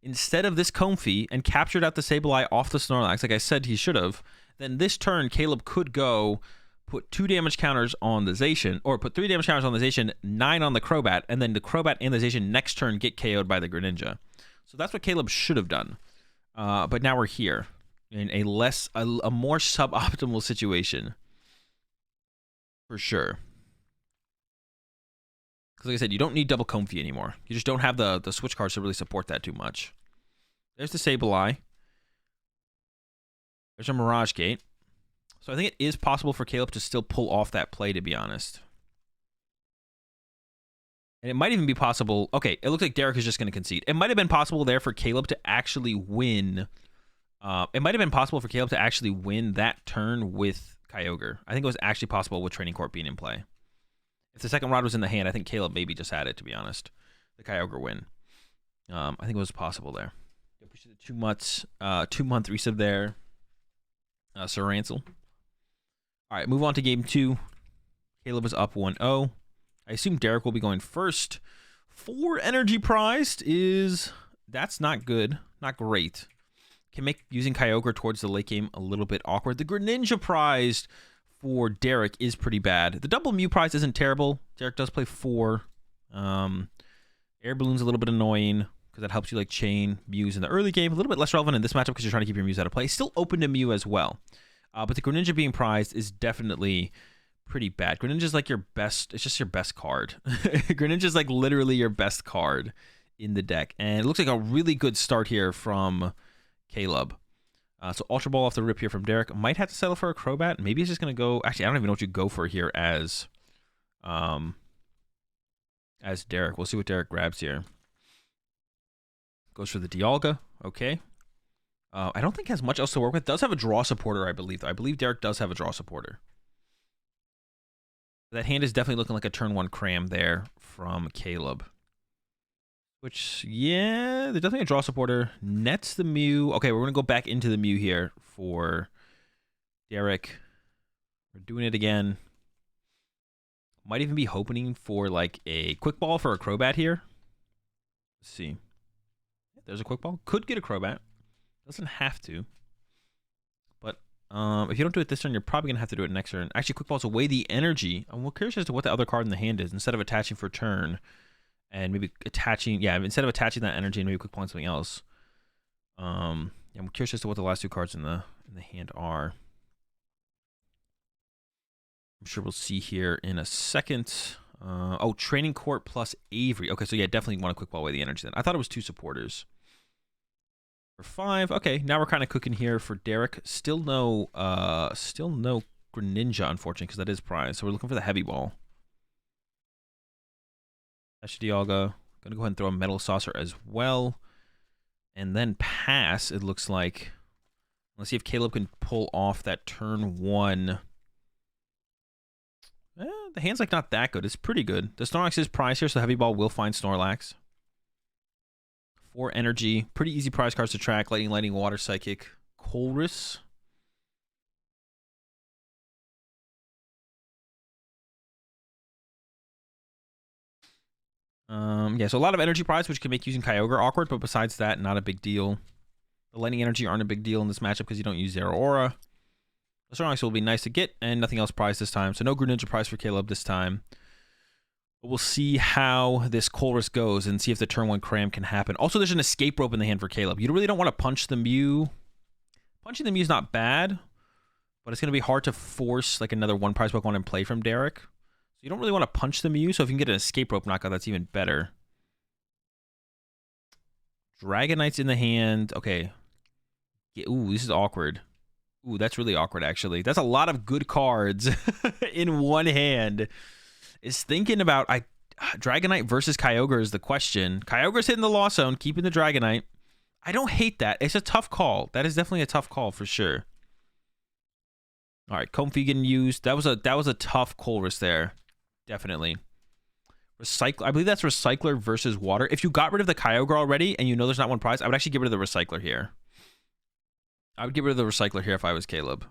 instead of this Comfey and captured out the Sableye off the Snorlax, like I said he should have, then this turn Caleb could go put 2 damage counters on the Zacian, or put 3 damage counters on the Zacian, 9 on the Crobat, and then the Crobat and the Zacian next turn get KO'd by the Greninja. So that's what Caleb should have done. But now we're here in a more suboptimal situation. For sure. Because like I said, you don't need double Comfey anymore. You just don't have the switch cards to really support that too much. There's the Sableye. There's a Mirage Gate. So I think it is possible for Caleb to still pull off that play, to be honest. And it might even be possible... Okay, it looks like Derek is just going to concede. It might have been possible there for Caleb to actually win... it might have been possible for Caleb to actually win that turn with Kyogre. I think it was actually possible with Training Court being in play. If the second rod was in the hand, I think Caleb maybe just had it, to be honest. The Kyogre win. I think it was possible there. Appreciate the 2 months, 2-month resub there. Sir Rancel. All right, move on to game 2. Caleb is up 1-0. I assume Derek will be going first. 4 energy prized is... That's not good. Not great. Can make using Kyogre towards the late game a little bit awkward. The Greninja prized for Derek is pretty bad. The double Mew prize isn't terrible. Derek does play 4. Air Balloon's a little bit annoying because that helps you like chain Mews in the early game. A little bit less relevant in this matchup because you're trying to keep your Mews out of play. Still open to Mew as well. But the Greninja being prized is definitely pretty bad. Greninja's like your best... It's just your best card. Greninja's like literally your best card in the deck. And it looks like a really good start here from Caleb. So Ultra Ball off the rip here from Derek. Might have to settle for a Crobat. Maybe he's just going to go... Actually, I don't even know what you go for here as Derek. We'll see what Derek grabs here. Goes for the Dialga. Okay. I don't think has much else to work with. Does have a draw supporter, I believe. I believe Derek does have a draw supporter. That hand is definitely looking like a turn 1 cram there from Caleb. Which, yeah, there's definitely a draw supporter. Nets the Mew. Okay, we're going to go back into the Mew here for Derek. We're doing it again. Might even be hoping for like a Quick Ball for a Crobat here. Let's see. There's a Quick Ball. Could get a Crobat. Doesn't have to. But if you don't do it this turn, you're probably going to have to do it next turn. Actually, Quick Ball's away the energy. I'm curious as to what the other card in the hand is. Instead of attaching for turn and maybe attaching... Yeah, instead of attaching that energy and maybe Quick Balling something else. I'm curious as to what the last 2 cards in the hand are. I'm sure we'll see here in a second. Oh, Training Court plus Avery. Okay, so yeah, definitely want to Quick Ball away the energy then. I thought it was 2 supporters. For 5. Okay, now we're kind of cooking here for Derek. Still no Greninja, unfortunately, because that is prize. So we're looking for the Heavy Ball. That's Dialga. Gonna go ahead and throw a Metal Saucer as well. And then pass, it looks like. Let's see if Caleb can pull off that turn 1. The hand's like not that good. It's pretty good. The Snorlax is prize here, so Heavy Ball will find Snorlax. 4 energy. Pretty easy prize cards to track. Lightning, Water, Psychic, Colress. Yeah, so a lot of energy prize, which can make using Kyogre awkward, but besides that, not a big deal. The Lightning Energy aren't a big deal in this matchup because you don't use Zero Aura. The Snorlax will be nice to get, and nothing else prized this time. So no Greninja prize for Caleb this time. We'll see how this Colress goes and see if the turn 1 cram can happen. Also, there's an escape rope in the hand for Caleb. You really don't want to punch the Mew. Punching the Mew is not bad, but it's going to be hard to force like another 1 prize Pokemon in play from Derek. So you don't really want to punch the Mew, so if you can get an escape rope knockout, that's even better. Dragonite's in the hand. Okay. Ooh, this is awkward. Ooh, that's really awkward, actually. That's a lot of good cards in one hand. Is thinking about Dragonite versus Kyogre is the question. Kyogre's hitting the Lost Zone, keeping the Dragonite. I don't hate that. It's a tough call. That is definitely a tough call for sure. All right, Comfey getting used. That was a tough Colress there. Definitely. Recycler. I believe that's Recycler versus Water. If you got rid of the Kyogre already and you know there's not 1 prize, I would actually get rid of the Recycler here. I would get rid of the Recycler here if I was Caleb.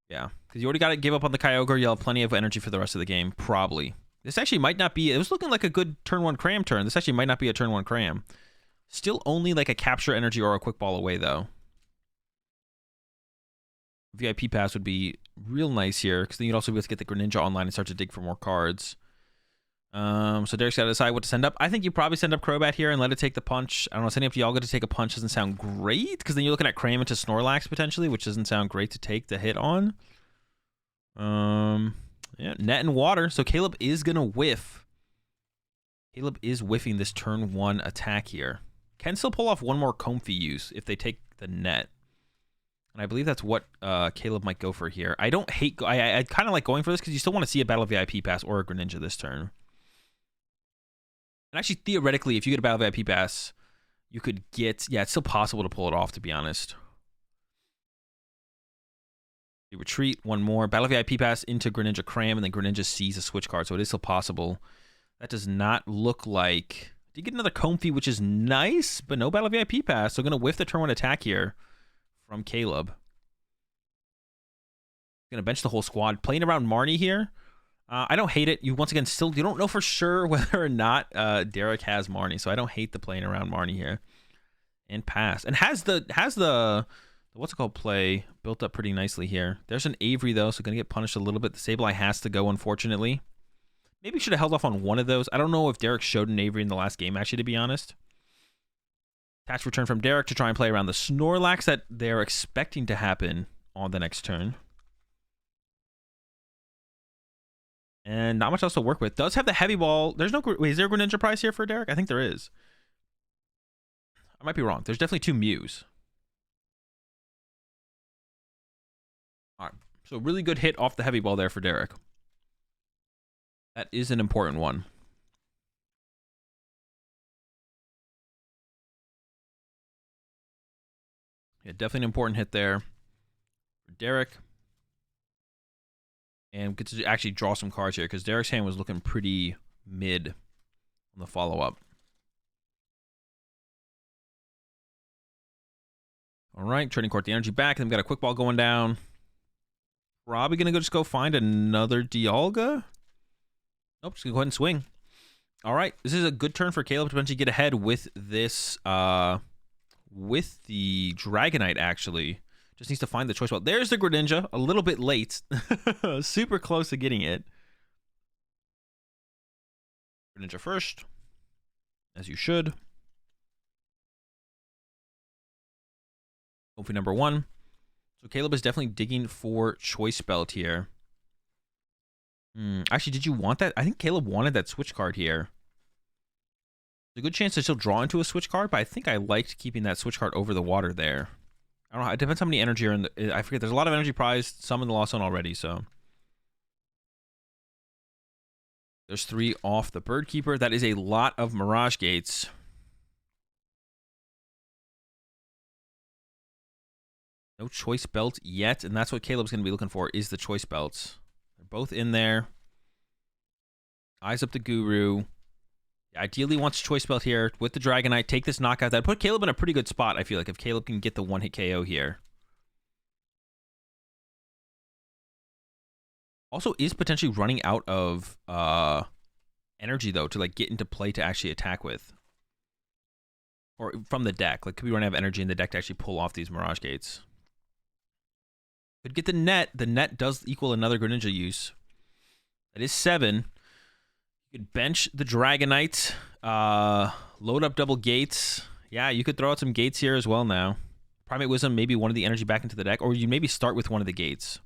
Yeah, because you already got to give up on the Kyogre. You'll have plenty of energy for the rest of the game, probably. This actually might not be... It was looking like a good turn 1 cram turn. This actually might not be a turn 1 cram. Still only like a capture energy or a quick ball away, though. VIP pass would be real nice here, because then you'd also be able to get the Greninja online and start to dig for more cards. So Derek's got to decide what to send up. I think you probably send up Crobat here and let it take the punch. I don't know, sending up Dialga to take a punch doesn't sound great, because then you're looking at Cram into Snorlax potentially, which doesn't sound great to take the hit on. Yeah, Net and Water. So Caleb is going to whiff. Caleb is whiffing this turn 1 attack here. Can still pull off 1 more Comfey use if they take the Net. And I believe that's what Caleb might go for here. I don't hate... I kind of like going for this because you still want to see a Battle VIP Pass or a Greninja this turn. And actually, theoretically, if you get a Battle VIP Pass, you could get... Yeah, it's still possible to pull it off, to be honest. You retreat 1 more. Battle VIP Pass into Greninja Cram, and then Greninja sees a switch card, so it is still possible. That does not look like... Did get another Comfey, which is nice, but no Battle VIP Pass. So going to whiff the turn 1 attack here from Caleb. Going to bench the whole squad. Playing around Marnie here. I don't hate it. You once again you don't know for sure whether or not Derek has Marnie, so I don't hate the playing around Marnie here. And pass. And has the what's it called play built up pretty nicely here. There's an Avery though, so gonna get punished a little bit. The Sableye has to go, unfortunately. Maybe should have held off on 1 of those. I don't know if Derek showed an Avery in the last game, actually, to be honest. Attach return from Derek to try and play around the Snorlax that they're expecting to happen on the next turn. And not much else to work with. Does have the heavy ball. There's no... Wait, is there a Greninja prize here for Derek? I think there is. I might be wrong. There's definitely 2 Mews. All right. So really good hit off the heavy ball there for Derek. That is an important one. Yeah, definitely an important hit there for Derek. And get to actually draw some cards here, because Derek's hand was looking pretty mid on the follow-up. All right, trading court the energy back, and then we got a quick ball going down. Probably going to just go find another Dialga. Nope, just going to go ahead and swing. All right, this is a good turn for Caleb to potentially get ahead with this, with the Dragonite, actually. Just needs to find the choice belt. There's the Greninja, a little bit late. Super close to getting it. Greninja first, as you should. Hopefully number 1. So Caleb is definitely digging for choice belt here. Actually, did you want that? I think Caleb wanted that switch card here. There's a good chance to still draw into a switch card, but I think I liked keeping that switch card over the water there. I don't know. It depends how many energy are in the... I forget. There's a lot of energy prized. Some in the Lost Zone already, so... There's 3 off the Bird Keeper. That is a lot of Mirage Gates. No choice belt yet, and that's what Caleb's going to be looking for, is the choice belts. They're both in there. Eyes up the Guru. Ideally wants choice belt here with the Dragonite. Take this knockout. That put Caleb in a pretty good spot, I feel like, if Caleb can get the 1-hit KO here. Also is potentially running out of energy, though, to like get into play to actually attack with. Or from the deck. Like, could be running out of energy in the deck to actually pull off these Mirage Gates. Could get the net. The net does equal another Greninja use. That is 7. You could bench the Dragonite, load up double gates. Yeah, you could throw out some gates here as well now. Primate Wisdom, maybe one of the energy back into the deck, or you maybe start with one of the gates.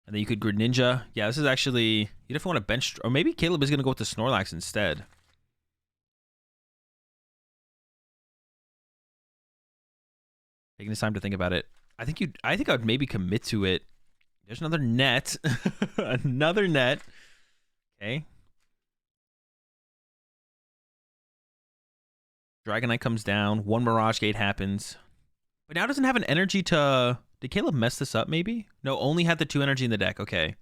And then you could Greninja. Yeah, this is actually... You definitely want to bench... Or maybe Caleb is going to go with the Snorlax instead. Taking this time to think about it. I think I would maybe commit to it. There's another net. Another net. Okay. Dragonite comes down. One Mirage Gate happens. But now it doesn't have an energy to... Did Caleb mess this up, maybe? No, only had the 2 energy in the deck. Okay.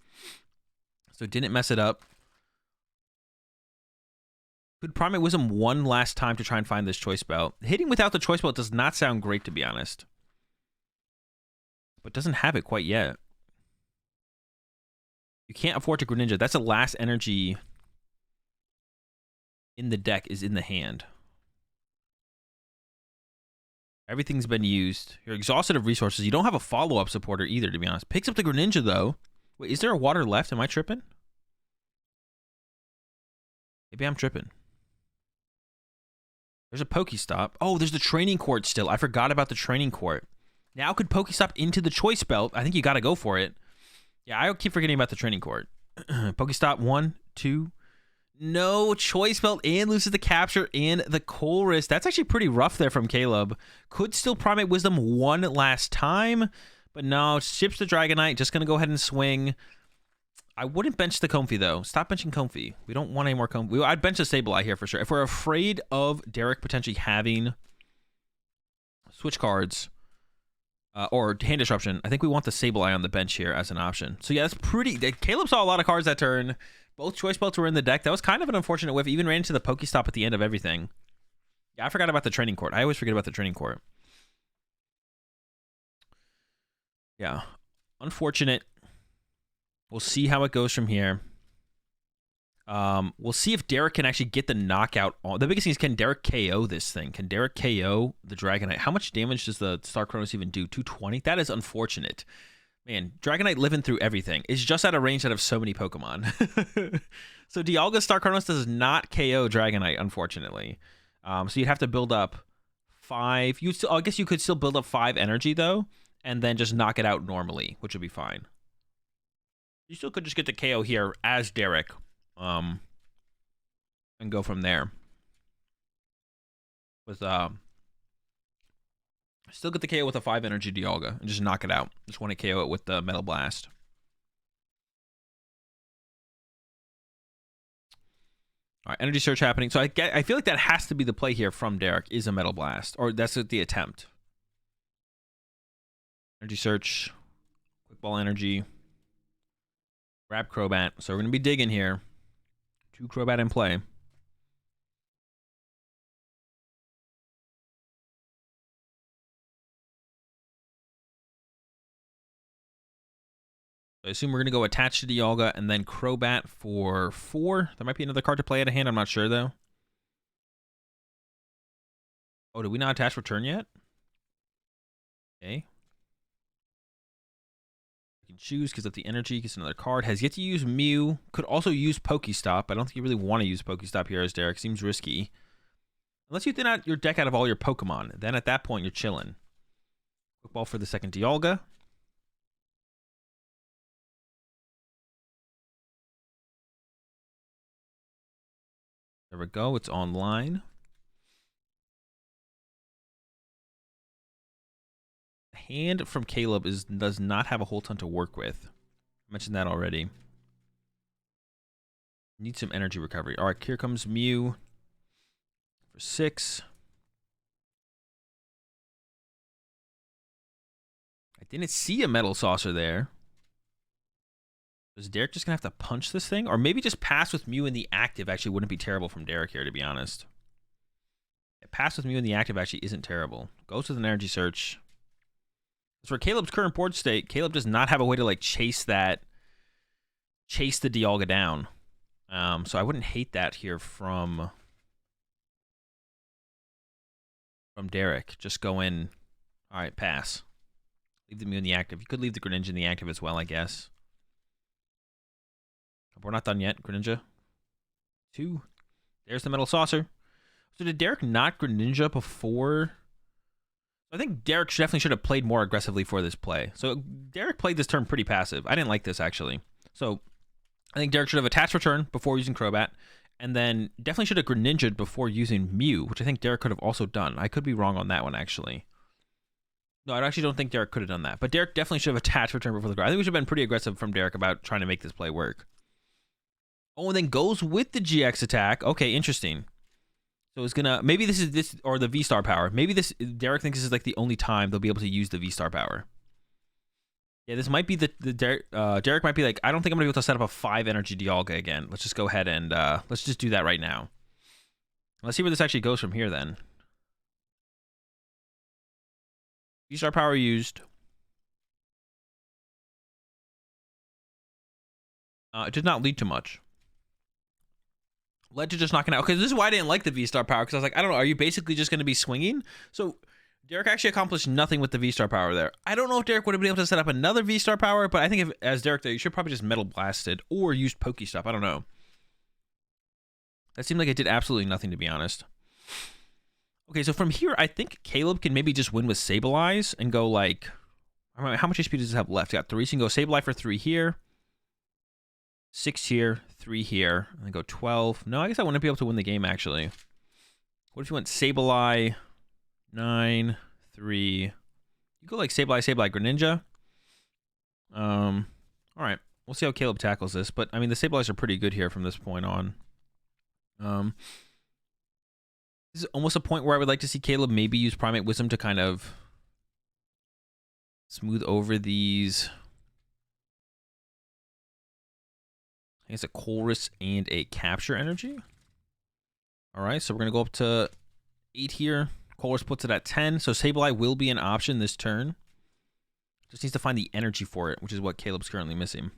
So didn't mess it up. Could Primate Wisdom one last time to try and find this Choice Belt. Hitting without the Choice Belt does not sound great, to be honest. But doesn't have it quite yet. You can't afford to Greninja. That's the last energy in the deck is in the hand. Everything's been used. You're exhausted of resources. You don't have a follow-up supporter either, to be honest. Picks up the Greninja, though. Wait, is there a water left? Am I tripping? Maybe I'm tripping. There's a Pokestop. Oh, there's the training court still. I forgot about the training court. Now could Pokestop into the Choice Belt. I think you got to go for it. Yeah, I keep forgetting about the training court. Pokestop, 1, 2... No Choice Belt and loses the capture and the Colress. That's actually pretty rough there from Caleb. Could still Primate Wisdom one last time, but no, ships the Dragonite. Just going to go ahead and swing. I wouldn't bench the Comfey, though. Stop benching Comfey. We don't want any more Comfey. I'd bench a Sableye here for sure. If we're afraid of Derek potentially having switch cards or hand disruption, I think we want the Sableye on the bench here as an option. So yeah, that's pretty... Caleb saw a lot of cards that turn. Both Choice Belts were in the deck. That was kind of an unfortunate whiff. Even ran into the Pokestop at the end of everything. Yeah, I forgot about the training court. I always forget about the training court. Yeah. Unfortunate. We'll see how it goes from here. We'll see if Derek can actually get the knockout on. The biggest thing is, can Derek KO this thing? Can Derek KO the Dragonite? How much damage does the Star Chronos even do? 220? That is unfortunate. Man, Dragonite living through everything. It's just out of range out of so many Pokemon. So Dialga Star Chronos does not KO Dragonite, unfortunately. So you'd have to build up 5. I guess you could still build up 5 energy, though, and then just knock it out normally, which would be fine. You still could just get the KO here as Derek, and go from there. With still get the KO with a 5 energy Dialga and just knock it out. Just want to KO it with the Metal Blast. All right, energy search happening. So I feel like that has to be the play here from Derek, is a Metal Blast, or that's the attempt. Energy search, quick ball energy, grab Crobat. So we're going to be digging here. 2 Crobat in play. I assume we're going to go attach to Dialga and then Crobat for 4. There might be another card to play out of hand. I'm not sure, though. Oh, did we not attach return yet? Okay. You can choose because of the energy. Gets another card. Has yet to use Mew. Could also use Pokestop. I don't think you really want to use Pokestop here as Derek. Seems risky. Unless you thin out your deck out of all your Pokemon. Then at that point, you're chilling. Quick ball for the second Dialga. There we go. It's online. The hand from Caleb does not have a whole ton to work with. I mentioned that already. Need some energy recovery. All right, here comes Mew for 6. I didn't see a Metal Saucer there. Is Derek just going to have to punch this thing? Or maybe just pass with Mew in the active actually wouldn't be terrible from Derek here, to be honest. Yeah, pass with Mew in the active actually isn't terrible. Goes with an energy search. As for Caleb's current board state, Caleb does not have a way to like chase the Dialga down. So I wouldn't hate that here from Derek. Just go in. All right, pass. Leave the Mew in the active. You could leave the Greninja in the active as well, I guess. We're not done yet. Greninja. 2. There's the Metal Saucer. So did Derek not Greninja before? I think Derek definitely should have played more aggressively for this play. So Derek played this turn pretty passive. I didn't like this, actually. So I think Derek should have attached return before using Crobat, and then definitely should have Greninja'd before using Mew, which I think Derek could have also done. I could be wrong on that one, actually. No, I actually don't think Derek could have done that. But Derek definitely should have attached return before the Crobat. I think we should have been pretty aggressive from Derek about trying to make this play work. Oh, and then goes with the GX attack. Okay, interesting. So it's gonna, maybe this is this, or the V-Star power. Maybe this, Derek thinks this is like the only time they'll be able to use the V-Star power. Yeah, this might be the Derek might be like, I don't think I'm gonna be able to set up a 5 energy Dialga again. Let's just go ahead and let's just do that right now. Let's see where this actually goes from here then. V-Star power used. It did not lead to much. Led to just knocking out. Okay, this is why I didn't like the V-Star power, because I was like, I don't know, are you basically just going to be swinging? So Derek actually accomplished nothing with the V-Star power there. I don't know if Derek would have been able to set up another V-Star power, but I think if, as Derek there, you should probably just Metal Blasted or used Pokestop. I don't know. That seemed like it did absolutely nothing, to be honest. Okay, so from here, I think Caleb can maybe just win with Sableye and go like, I don't know, how much HP does it have left? Got 3, so you can go Sableye for 3 here. 6 here, 3 here, and then go 12. No, I guess I wouldn't be able to win the game, actually. What if you went Sableye, 9, 3. You go like Sableye, Greninja. All right. We'll see how Caleb tackles this, but, I mean, the Sableyes are pretty good here from this point on. This is almost a point where I would like to see Caleb maybe use Primate Wisdom to kind of smooth over these. I guess a Chorus and a Capture Energy. All right, so we're going to go up to 8 here. Chorus puts it at 10, so Sableye will be an option this turn. Just needs to find the energy for it, which is what Caleb's currently missing.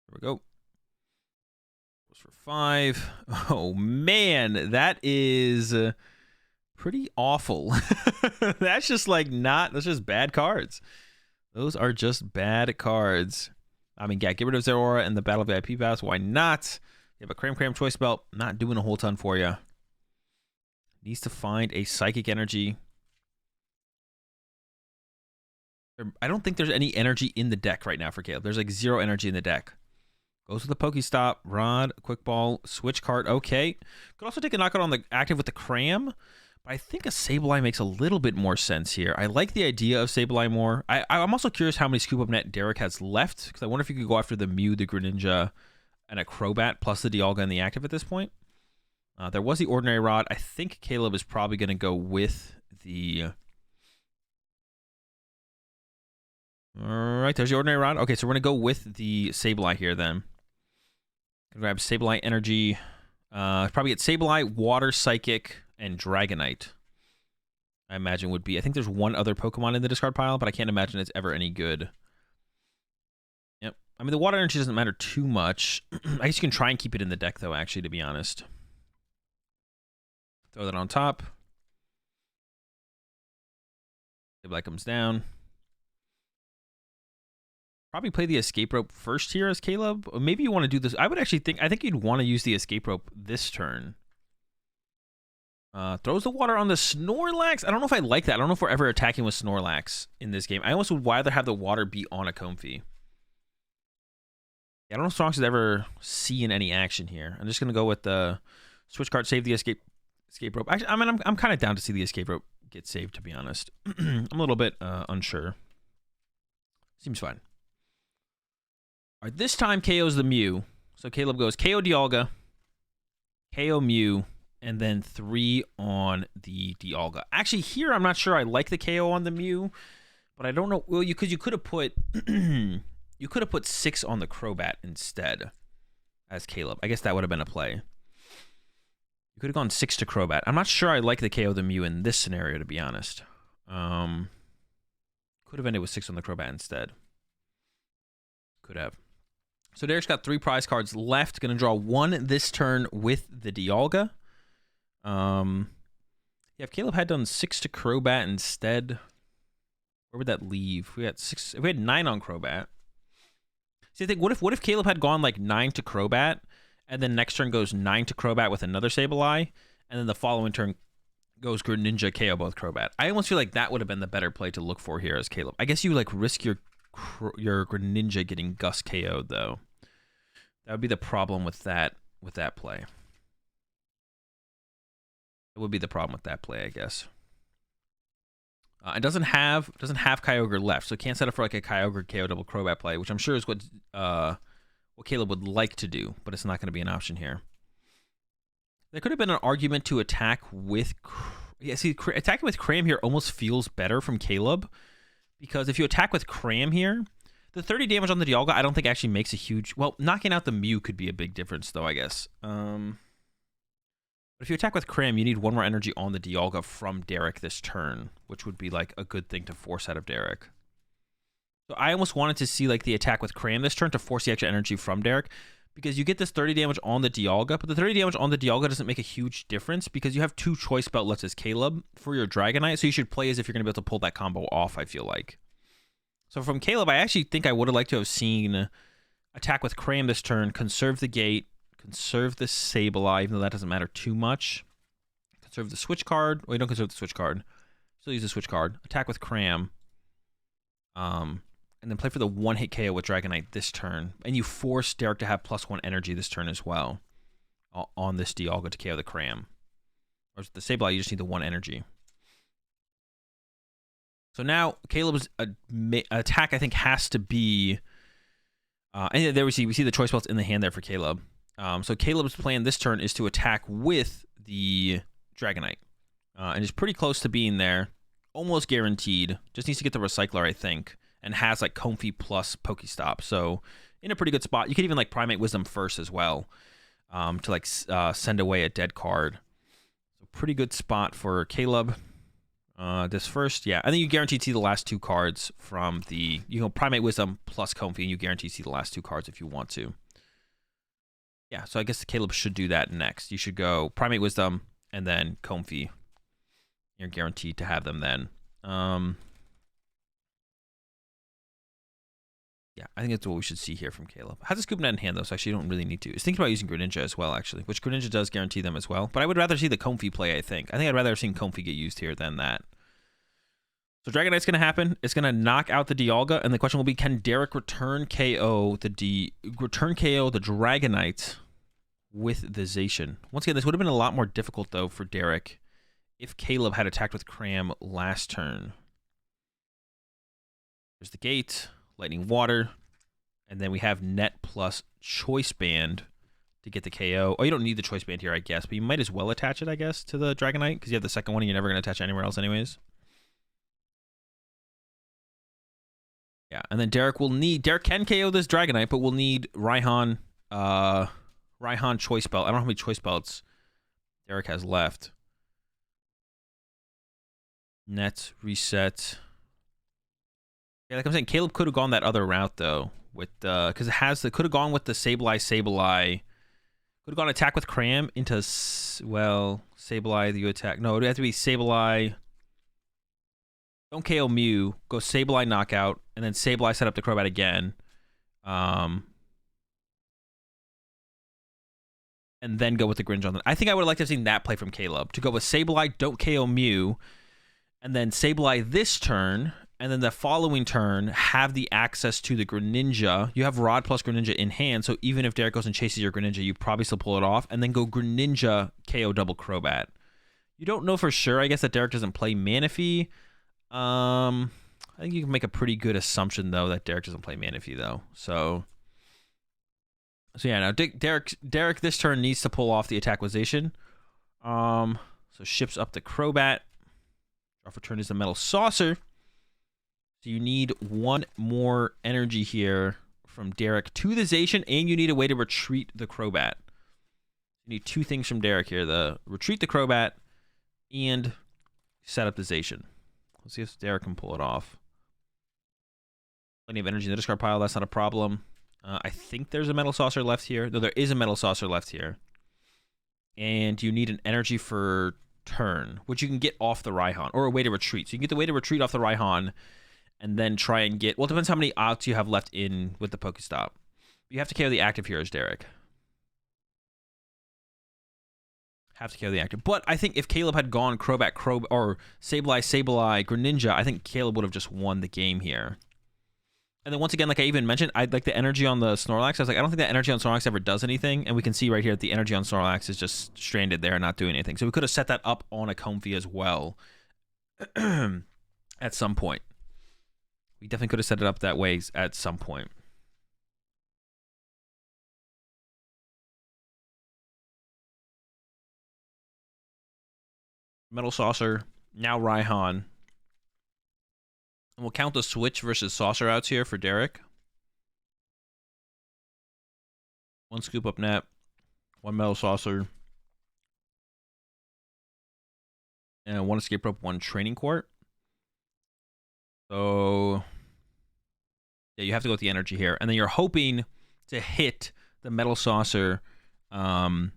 There we go. Goes for 5. Oh, man, that is pretty awful. That's just like not, that's just bad cards. Those are just bad cards. I mean, yeah, get rid of Zeraora and the Battle VIP Pass. Why not? You have a Cram Choice Belt. Not doing a whole ton for you. Needs to find a Psychic Energy. I don't think there's any energy in the deck right now for Caleb. There's like 0 energy in the deck. Goes with the Pokestop, Rod, Quick Ball, Switch Card. Okay. Could also take a knockout on the active with the Cram. But I think a Sableye makes a little bit more sense here. I like the idea of Sableye more. I'm also curious how many Scoop Up Net Derek has left, because I wonder if you could go after the Mew, the Greninja, and a Crobat, plus the Dialga and the active at this point. There was the Ordinary Rod. I think Caleb is probably going to go with the... All right, there's the Ordinary Rod. Okay, so we're going to go with the Sableye here then. Grab Sableye Energy. Probably get Sableye, Water, Psychic, and Dragonite. I imagine would be. I think there's one other Pokemon in the discard pile, but I can't imagine it's ever any good. Yep. I mean, the Water Energy doesn't matter too much. I guess you can try and keep it in the deck, though, actually, to be honest. Throw that on top. Sableye comes down. Probably play the Escape Rope first here as Caleb. Or maybe you want to do this. I would actually think, I think you'd want to use the Escape Rope this turn. Throws the water on the Snorlax. I don't know if I like that. I don't know if we're ever attacking with Snorlax in this game. I almost would rather have the water be on a Comfey. I don't know if Snorlax is ever seeing any action here. I'm just going to go with the Switch Card, save the Escape Rope. Actually, I mean, I'm kind of down to see the Escape Rope get saved, to be honest. I'm a little bit unsure. Seems fine. All right, this time KO's the Mew. So Caleb goes KO Dialga, KO Mew, and then 3 on the Dialga. Actually, here I'm not sure I like the KO on the Mew, but I don't know. Well, you could have put you could have put 6 on the Crobat instead as Caleb. I guess that would have been a play. You could have gone 6 to Crobat. I'm not sure I like the KO the Mew in this scenario, to be honest. Could have ended with 6 on the Crobat instead. Could have. So Derek's got 3 prize cards left. Going to draw 1 this turn with the Dialga. Yeah, if Caleb had done 6 to Crobat instead, Where would that leave? We had 6. If we had 9 on Crobat. See, I think what if Caleb had gone like 9 to Crobat, and then next turn goes 9 to Crobat with another Sableye, and then the following turn goes Greninja KO both Crobat. I almost feel like that would have been the better play to look for here as Caleb. I guess you like risk your Greninja getting Gus KO'd though. That would be the problem with that play. It would be the problem with that play, I guess. It doesn't have Kyogre left, so it can't set up for like a Kyogre KO double Crobat play, which I'm sure is what Caleb would like to do, but it's not going to be an option here. There could have been an argument to attack with... Yeah, see, attacking with Cram here almost feels better from Caleb, because if you attack with Cram here, the 30 damage on the Dialga I don't think actually makes a huge... Well, knocking out the Mew could be a big difference, though, I guess. But if you attack with Cram, you need 1 more energy on the Dialga from Derek this turn, which would be like a good thing to force out of Derek. So I almost wanted to see like the attack with Cram this turn to force the extra energy from Derek, because you get this 30 damage on the Dialga, but the 30 damage on the Dialga doesn't make a huge difference because you have 2 Choice Belt left as Caleb for your Dragonite, so you should play as if you're going to be able to pull that combo off, I feel like. So from Caleb, I actually think I would have liked to have seen attack with Cram this turn, conserve the gate, conserve the Sableye, even though that doesn't matter too much. Conserve the switch card. Well, you don't conserve the switch card. Still use the switch card. Attack with Cram. And then play for the 1-hit KO with Dragonite this turn. And you force Derek to have +1 energy this turn as well. On this Dialga to KO the Cram. Or the Sableye, you just need the 1 energy. So now, Caleb's attack, I think, has to be... and there we see the choice belts in the hand there for Caleb. So Caleb's plan this turn is to attack with the Dragonite. And is pretty close to being there. Almost guaranteed. Just needs to get the Recycler, I think. And has like Comfey plus Pokestop. So in a pretty good spot. You could even like Primate Wisdom first as well. To like send away a dead card. So pretty good spot for Caleb. This first, yeah. I think you guaranteed see the last 2 cards from the... You know, Primate Wisdom plus Comfey. And you guarantee see the last 2 cards if you want to. Yeah, so I guess Caleb should do that next. You should go Primate Wisdom and then Comfey. You're guaranteed to have them then. Yeah, I think that's what we should see here from Caleb. Has a Scoop Net in hand, though, so actually you don't really need to. I was thinking about using Greninja as well, actually, which Greninja does guarantee them as well. But I would rather see the Comfey play, I think. I'd rather have seen Comfey get used here than that. So Dragonite's going to happen. It's going to knock out the Dialga, and the question will be, can Derek return KO the Dragonite with the Zacian? Once again, this would have been a lot more difficult, though, for Derek if Caleb had attacked with Cram last turn. There's the gate. Lightning Water, and then we have Net plus Choice Band to get the KO. Oh, you don't need the Choice Band here, I guess, but you might as well attach it, I guess, to the Dragonite, because you have the second one and you're never going to attach it anywhere else anyways. Yeah, and then Derek can KO this Dragonite, but we'll need Raihan Choice Belt. I don't know how many Choice Belts Derek has left. Net, reset... Yeah, like I'm saying, Caleb could have gone that other route though, with because it could have gone with the Sableye. Could have gone attack with Cram into Sableye you attack. No, it would have to be Sableye. Don't KO Mew. Go Sableye knockout, and then Sableye set up the Crobat again. And then go with the Greninja on that. I think I would have liked to have seen that play from Caleb to go with Sableye, don't KO Mew, and then Sableye this turn. And then the following turn, have the access to the Greninja. You have Rod plus Greninja in hand, so even if Derek goes and chases your Greninja, you probably still pull it off. And then go Greninja KO double Crobat. You don't know for sure, I guess, that Derek doesn't play Manaphy. I think you can make a pretty good assumption, though, that Derek doesn't play Manaphy, though. So yeah, now Derek this turn needs to pull off the attack with Zacian. So ships up the Crobat. Draw for turn is the Metal Saucer. So you need 1 more energy here from Derek to the Zacian, and you need a way to retreat the Crobat. You need 2 things from Derek here: the retreat the Crobat and set up the Zacian. Let's see if Derek can pull it off. Plenty of energy in the discard pile. That's not a problem. I think there's a Metal Saucer left here. No, there is a Metal Saucer left here. And you need an energy for turn, which you can get off the Raihan, or a way to retreat. So you can get the way to retreat off the Raihan. and then try and get... Well, it depends how many outs you have left in with the Pokestop. You have to KO the active heroes, Derek. Have to KO the active. But I think if Caleb had gone Crobat, or Sableye, Greninja, I think Caleb would have just won the game here. And then once again, like I even mentioned, I like the energy on the Snorlax. I was like, I don't think that energy on Snorlax ever does anything. And we can see right here that the energy on Snorlax is just stranded there and not doing anything. So we could have set that up on a Comfey as well at some point. We definitely could have set it up that way at some point. Metal Saucer, now Raihan. And we'll count the Switch versus Saucer outs here for Derek. 1 Scoop Up Net, 1 Metal Saucer, and 1 Escape Rope, 1 Training Court. So, yeah, you have to go with the energy here. And then you're hoping to hit the Metal Saucer. You're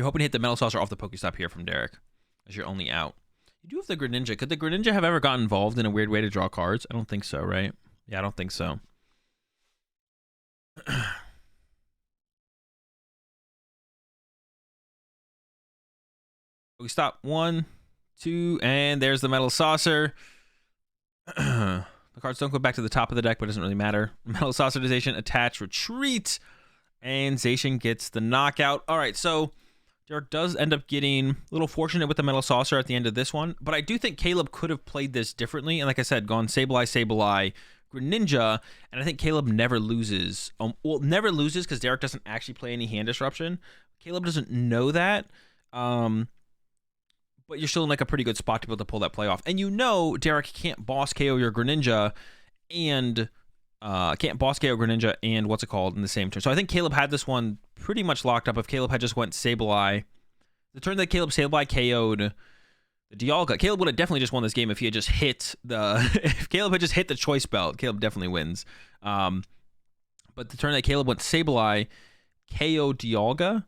hoping to hit the Metal Saucer off the Pokestop here from Derek, as you're only out. You do have the Greninja. Could the Greninja have ever gotten involved in a weird way to draw cards? I don't think so, right? Yeah, I don't think so. We stop. 1, 2, and there's the Metal Saucer. The cards don't go back to the top of the deck, but it doesn't really matter. Metal Saucerization, attach, retreat, and Zacian gets the knockout. All right, so Derek does end up getting a little fortunate with the Metal Saucer at the end of this one, but I do think Caleb could have played this differently, and like I said, gone Sableye, Greninja, and I think Caleb never loses. Well, never loses because Derek doesn't actually play any hand disruption. Caleb doesn't know that, but you're still in like a pretty good spot to be able to pull that play off. And you know Derek can't boss KO your Greninja and what's it called in the same turn. So I think Caleb had this one pretty much locked up. If Caleb had just went Sableye, the turn that Caleb Sableye KO'd the Dialga, Caleb would have definitely just won this game if he had just hit the if Caleb had just hit the choice belt. Caleb definitely wins. But the turn that Caleb went Sableye, KO Dialga,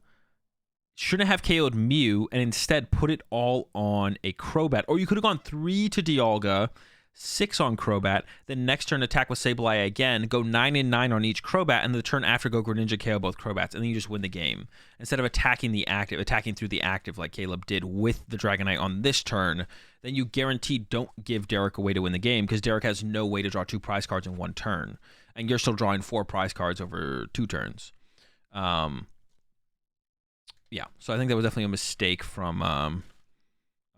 shouldn't have KO'd Mew and instead put it all on a Crobat. Or you could have gone 3 to Dialga, 6 on Crobat, then next turn attack with Sableye again, go 9 and 9 on each Crobat, and the turn after go Greninja KO both Crobats, and then you just win the game. Instead of attacking through the active like Caleb did with the Dragonite on this turn, then you guaranteed don't give Derek a way to win the game because Derek has no way to draw 2 prize cards in 1 turn. And you're still drawing 4 prize cards over 2 turns. Yeah, so I think that was definitely a mistake from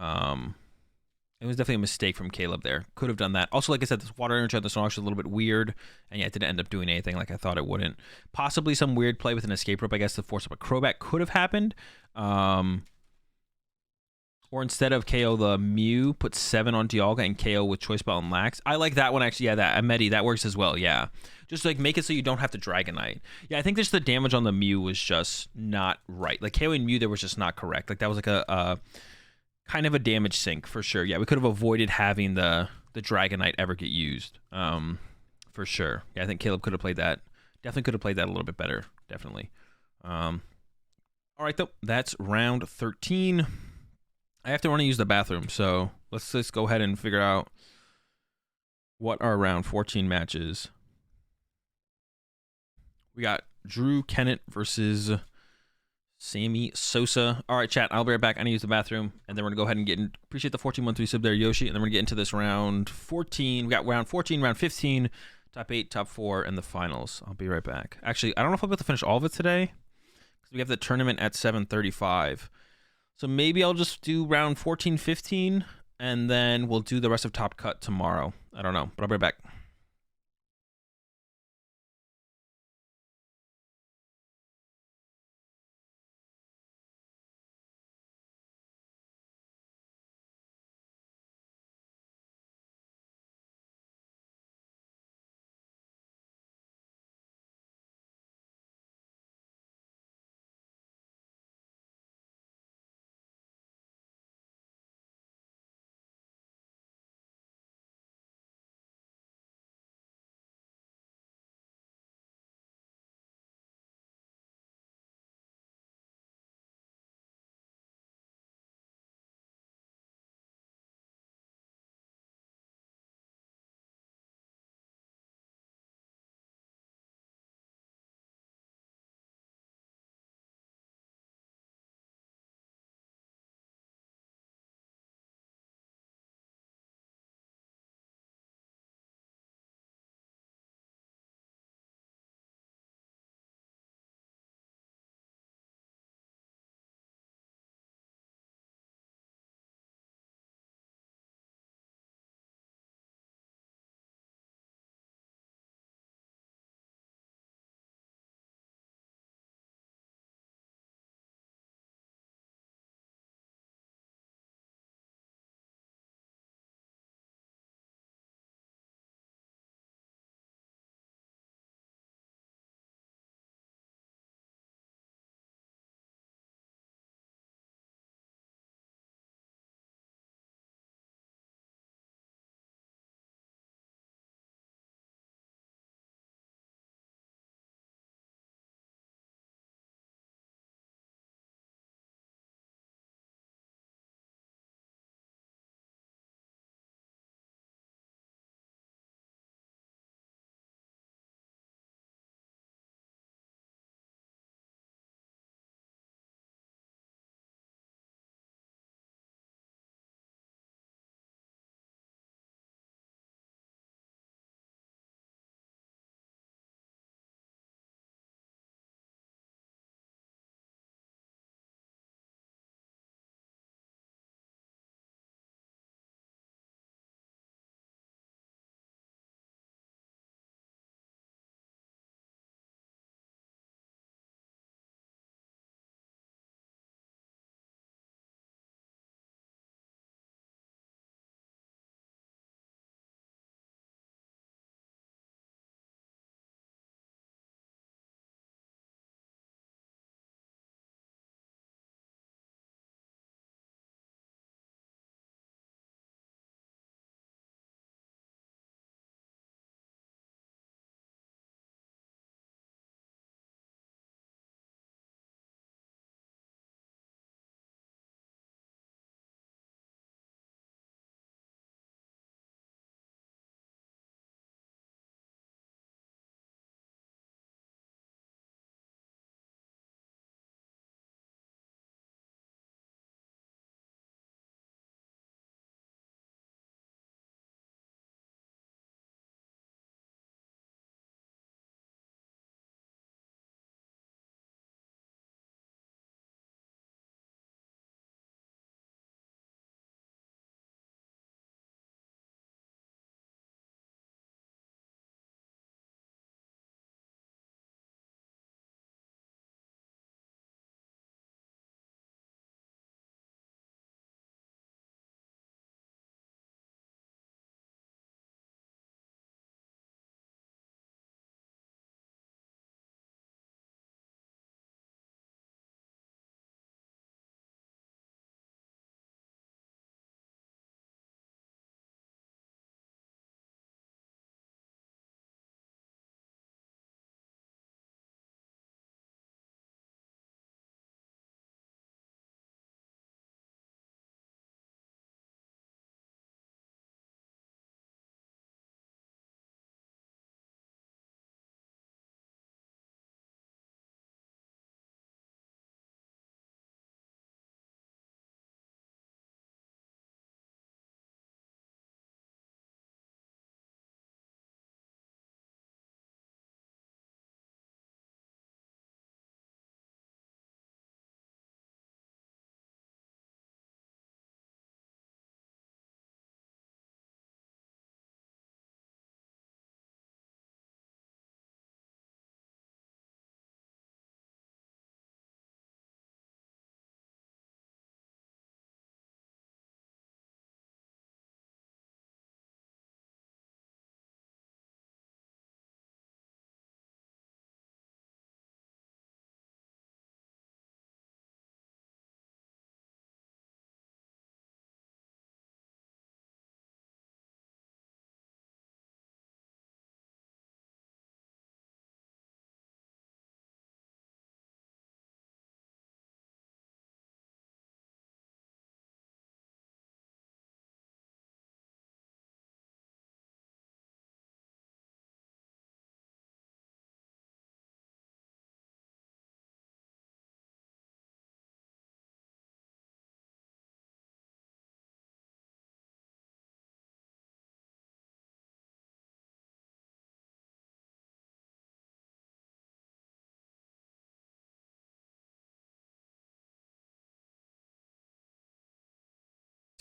it was definitely a mistake from Caleb there. Could have done that. Also, like I said, this water energy on the Snorlax was a little bit weird, and yeah, it didn't end up doing anything like I thought it wouldn't. Possibly some weird play with an escape rope, I guess, to force up a Crobat could have happened. Or instead of KO the Mew, put 7 on Dialga and KO with Choice Belt and Lax. I like that one, actually. Yeah, that Ameti, that works as well, yeah. Just like make it so you don't have to Dragonite. Yeah, I think just the damage on the Mew was just not right. Like KOing Mew there was just not correct. Like that was like a kind of a damage sink for sure. Yeah, we could have avoided having the Dragonite ever get used. For sure. Yeah, I think Caleb could have played that. Definitely could have played that a little bit better. Definitely. All right, though. That's round 13. I have to run and use the bathroom, so let's just go ahead and figure out what our round 14 matches. We got Drew Kennett versus Sammy Sosa. All right, chat, I'll be right back. I need to use the bathroom, and then we're going to go ahead and get in. Appreciate the 1413 sub there, Yoshi, and then we're going to get into this round 14. We got round 14, round 15, top 8, top 4, and the finals. I'll be right back. Actually, I don't know if I'll be able to finish all of it today, because we have the tournament at 7:35. So maybe I'll just do round 14, 15, and then we'll do the rest of Top Cut tomorrow. I don't know, but I'll be right back.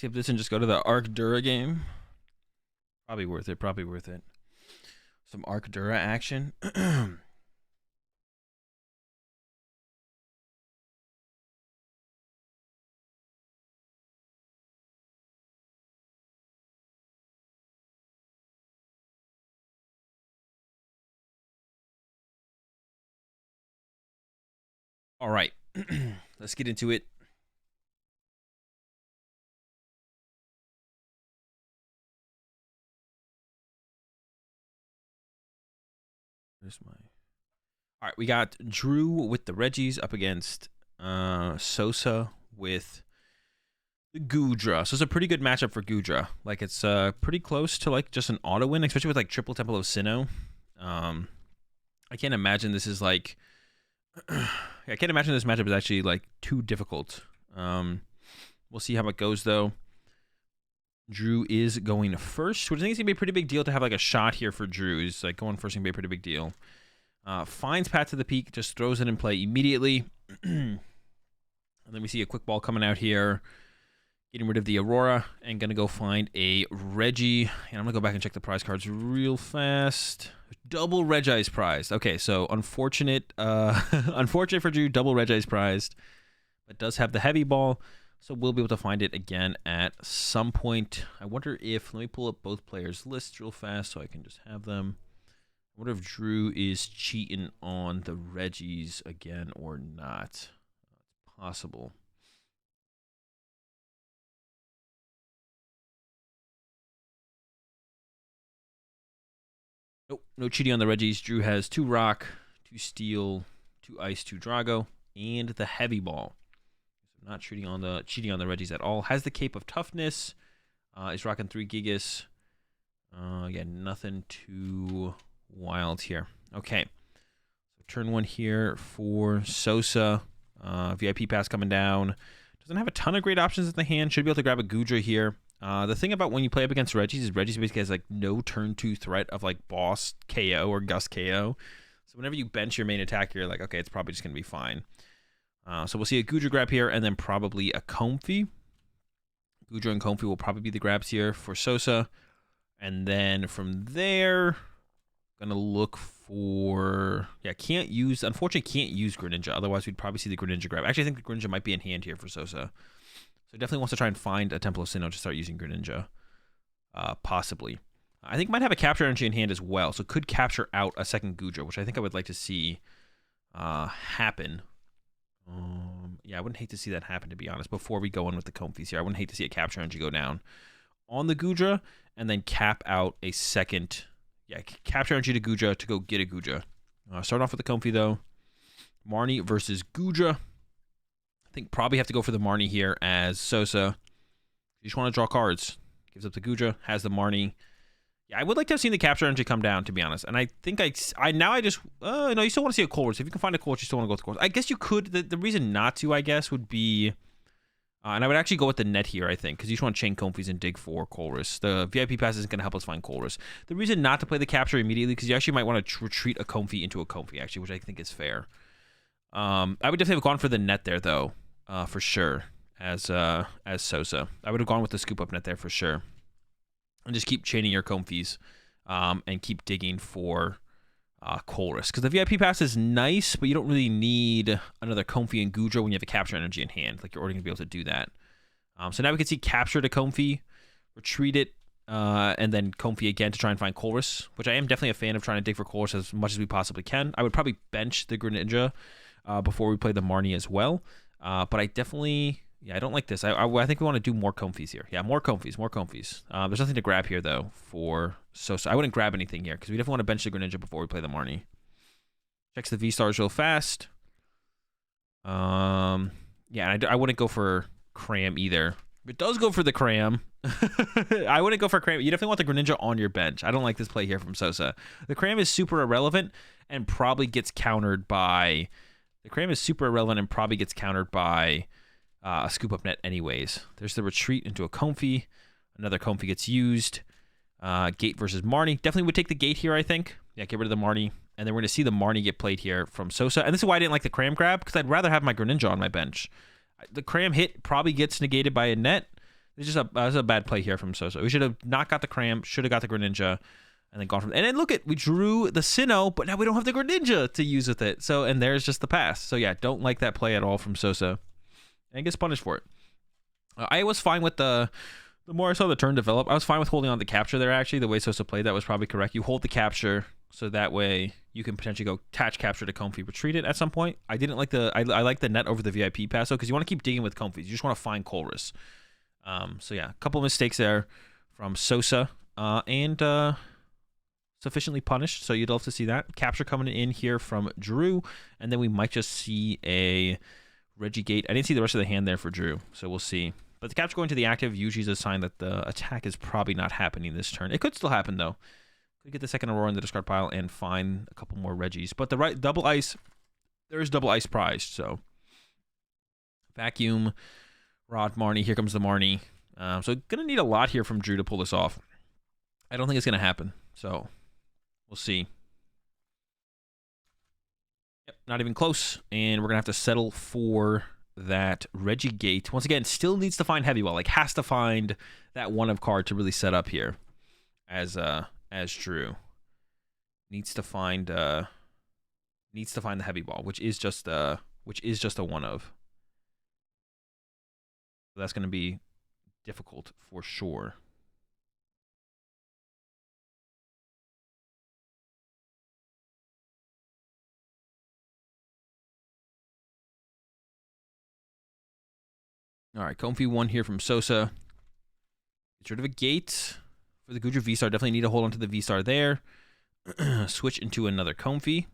Skip this and just go to the Goodra game. Probably worth it. Probably worth it. Some Goodra action. All right, let's get into it. There's my. All right, we got Drew with the Reggies up against Sosa with the Goodra. So it's a pretty good matchup for Goodra. Like it's pretty close to like just an auto win, especially with like triple Temple of Sinnoh. I can't imagine this is like. I can't imagine this matchup is actually like too difficult. We'll see how it goes though. Drew is going first, which I think is gonna be a pretty big deal to have like a shot here for Drew. He's like going first, gonna be a pretty big deal. Finds Path to the Peak, just throws it in play immediately. And then we see a quick ball coming out here, getting rid of the Aurora, and gonna go find a Reggie. And I'm gonna go back and check the prize cards real fast. Double Regi's prized. Okay, so unfortunate, unfortunate for Drew, double Regi's prized, but does have the heavy ball, so we'll be able to find it again at some point. I wonder if, let me pull up both players' lists real fast so I can just have them. I wonder if Drew is cheating on the Reggies again or not. It's possible. Nope, no cheating on the Reggies. Drew has 2 rock, 2 steel, 2 ice, 2 Drago, and the heavy ball. So not cheating on the Reggies at all. Has the Cape of Toughness. Is rocking 3 Gigas. Again, nothing too wild here. Okay. So turn 1 here for Sosa. VIP pass coming down. Doesn't have a ton of great options in the hand. Should be able to grab a Goodra here. The thing about when you play up against Reggies is Reggies basically has like no turn 2 threat of like boss KO or Gust KO. So whenever you bench your main attacker, you're like, okay, it's probably just going to be fine. So we'll see a Goodra grab here and then probably a Comfey. Goodra and Comfey will probably be the grabs here for Sosa. And then from there, gonna look for, unfortunately can't use Greninja. Otherwise we'd probably see the Greninja grab. Actually, I think the Greninja might be in hand here for Sosa. So definitely wants to try and find a Temple of Sinnoh to start using Greninja. Possibly. I think might have a Capture Energy in hand as well. So could capture out a second Goodra, which I think I would like to see happen. Yeah, I wouldn't hate to see that happen, to be honest, before we go in with the Comfeys here. I wouldn't hate to see a Capture Energy go down on the Goodra and then cap out a second. Yeah, Capture Energy to Goodra to go get a Goodra. Start off with the Comfey, though. Marnie versus Goodra. I think probably have to go for the Marnie here as Sosa. You just want to draw cards. Gives up the Goodra, has the Marnie. Yeah, I would like to have seen the Capture Energy come down, to be honest. And I think no, you still want to see a Colress. If you can find a Colress, you still want to go with the Colress. I guess you could. The reason not to, I guess, would be, and I would actually go with the net here, I think, because you just want to chain Comfeys and dig for Colress. The VIP pass isn't going to help us find Colress. The reason not to play the Capture immediately, because you actually might want to retreat a Comfey into a Comfey, actually, which I think is fair. I would definitely have gone for the net there, though, for sure, as Sosa. I would have gone with the scoop up net there for sure. And just keep chaining your Comfeys and keep digging for Colress. Because the VIP pass is nice, but you don't really need another Comfey and Goodra when you have a Capture Energy in hand. Like, you're already going to be able to do that. So now we can see Capture to Comfey, retreat it, and then Comfey again to try and find Colress, which I am definitely a fan of trying to dig for Colress as much as we possibly can. I would probably bench the Greninja before we play the Marnie as well. But I definitely... Yeah, I don't like this. I think we want to do more Comfeys here. Yeah, more Comfeys, more Comfeys. There's nothing to grab here, though, for Sosa. I wouldn't grab anything here, because we definitely want to bench the Greninja before we play the Marnie. Checks the V-Stars real fast. Yeah, and I wouldn't go for Cram either. It does go for the Cram. I wouldn't go for Cram. You definitely want the Greninja on your bench. I don't like this play here from Sosa. The Cram is super irrelevant and probably gets countered by... a scoop up net anyways. There's the retreat into a Comfey. Another Comfey gets used. Gate versus Marnie. Definitely would take the Gate here, I think. Yeah, get rid of the Marnie. And then we're going to see the Marnie get played here from Sosa. And this is why I didn't like the Cram grab, because I'd rather have my Greninja on my bench. The Cram hit probably gets negated by a net. It's just a bad play here from Sosa. We should have not got the Cram, should have got the Greninja, and then gone from. And then look at, we drew the Sinnoh, but now we don't have the Greninja to use with it. So, and there's just the pass. So yeah, don't like that play at all from Sosa, and gets punished for it. I was fine with the more I saw the turn develop, I was fine with holding on the capture there. Actually, the way Sosa played that was probably correct. You hold the capture, so that way you can potentially go attach capture to Comfy, retreat it at some point. I didn't like the, I like the net over the VIP pass though, because you want to keep digging with Comfy. You just want to find Colress. So yeah, a couple of mistakes there from Sosa, and sufficiently punished. So you'd love to see that capture coming in here from Drew, and then we might just see a Regigate. I didn't see the rest of the hand there for Drew, so we'll see. But the capture going to the active usually is a sign that the attack is probably not happening this turn. It could still happen though. Could get the second Aurora in the discard pile and find a couple more Reggies. But the right double ice, there's double ice prized. So Vacuum, Rod, Marnie. Here comes the Marnie. So gonna need a lot here from Drew to pull this off. I don't think it's gonna happen. So we'll see. Yep, not even close. And we're gonna have to settle for that Regigate. Once again, still needs to find Heavy Ball. Like, has to find that one of card to really set up here as Drew. Needs to find the Heavy Ball, which is just a one of. So that's going to be difficult for sure. All right, Comfy one here from Sosa. Gets rid of a gate for the Goodra V-Star. Definitely need to hold on to the V-Star there. Switch into another Comfy.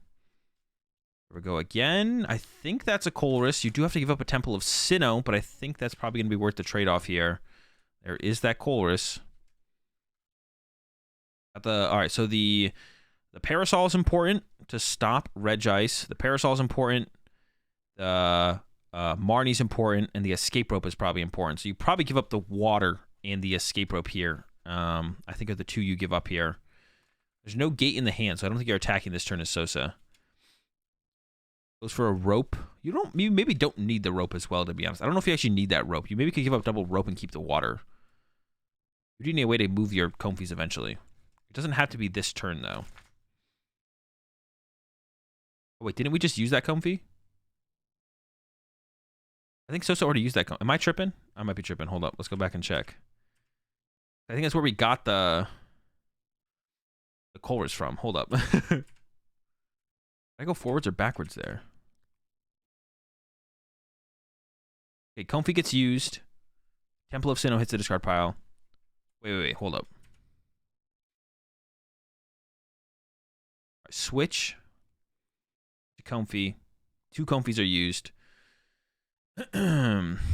Here we go again. I think that's a Colress. You do have to give up a Temple of Sinnoh, but I think that's probably going to be worth the trade-off here. There is that Colress. All right, so the Parasol is important to stop Regice. The Parasol is important. The Marnie's important, and the Escape Rope is probably important. So you probably give up the Water and the Escape Rope here. I think are the two you give up here. There's no gate in the hand, so I don't think you're attacking this turn as Sosa. Goes for a rope. You maybe don't need the rope as well, to be honest. I don't know if you actually need that rope. You maybe could give up double rope and keep the Water. You do need a way to move your Comfies eventually. It doesn't have to be this turn, though. Oh, wait, didn't we just use that Comfy? I think Sosa already used that. Am I tripping? I might be tripping. Hold up. Let's go back and check. I think that's where we got the Colress from. Hold up. Did I go forwards or backwards there? Okay, Comfy gets used. Temple of Sinnoh hits the discard pile. Wait. Hold up. Right, switch to Comfy. Two Comfies are used. Colress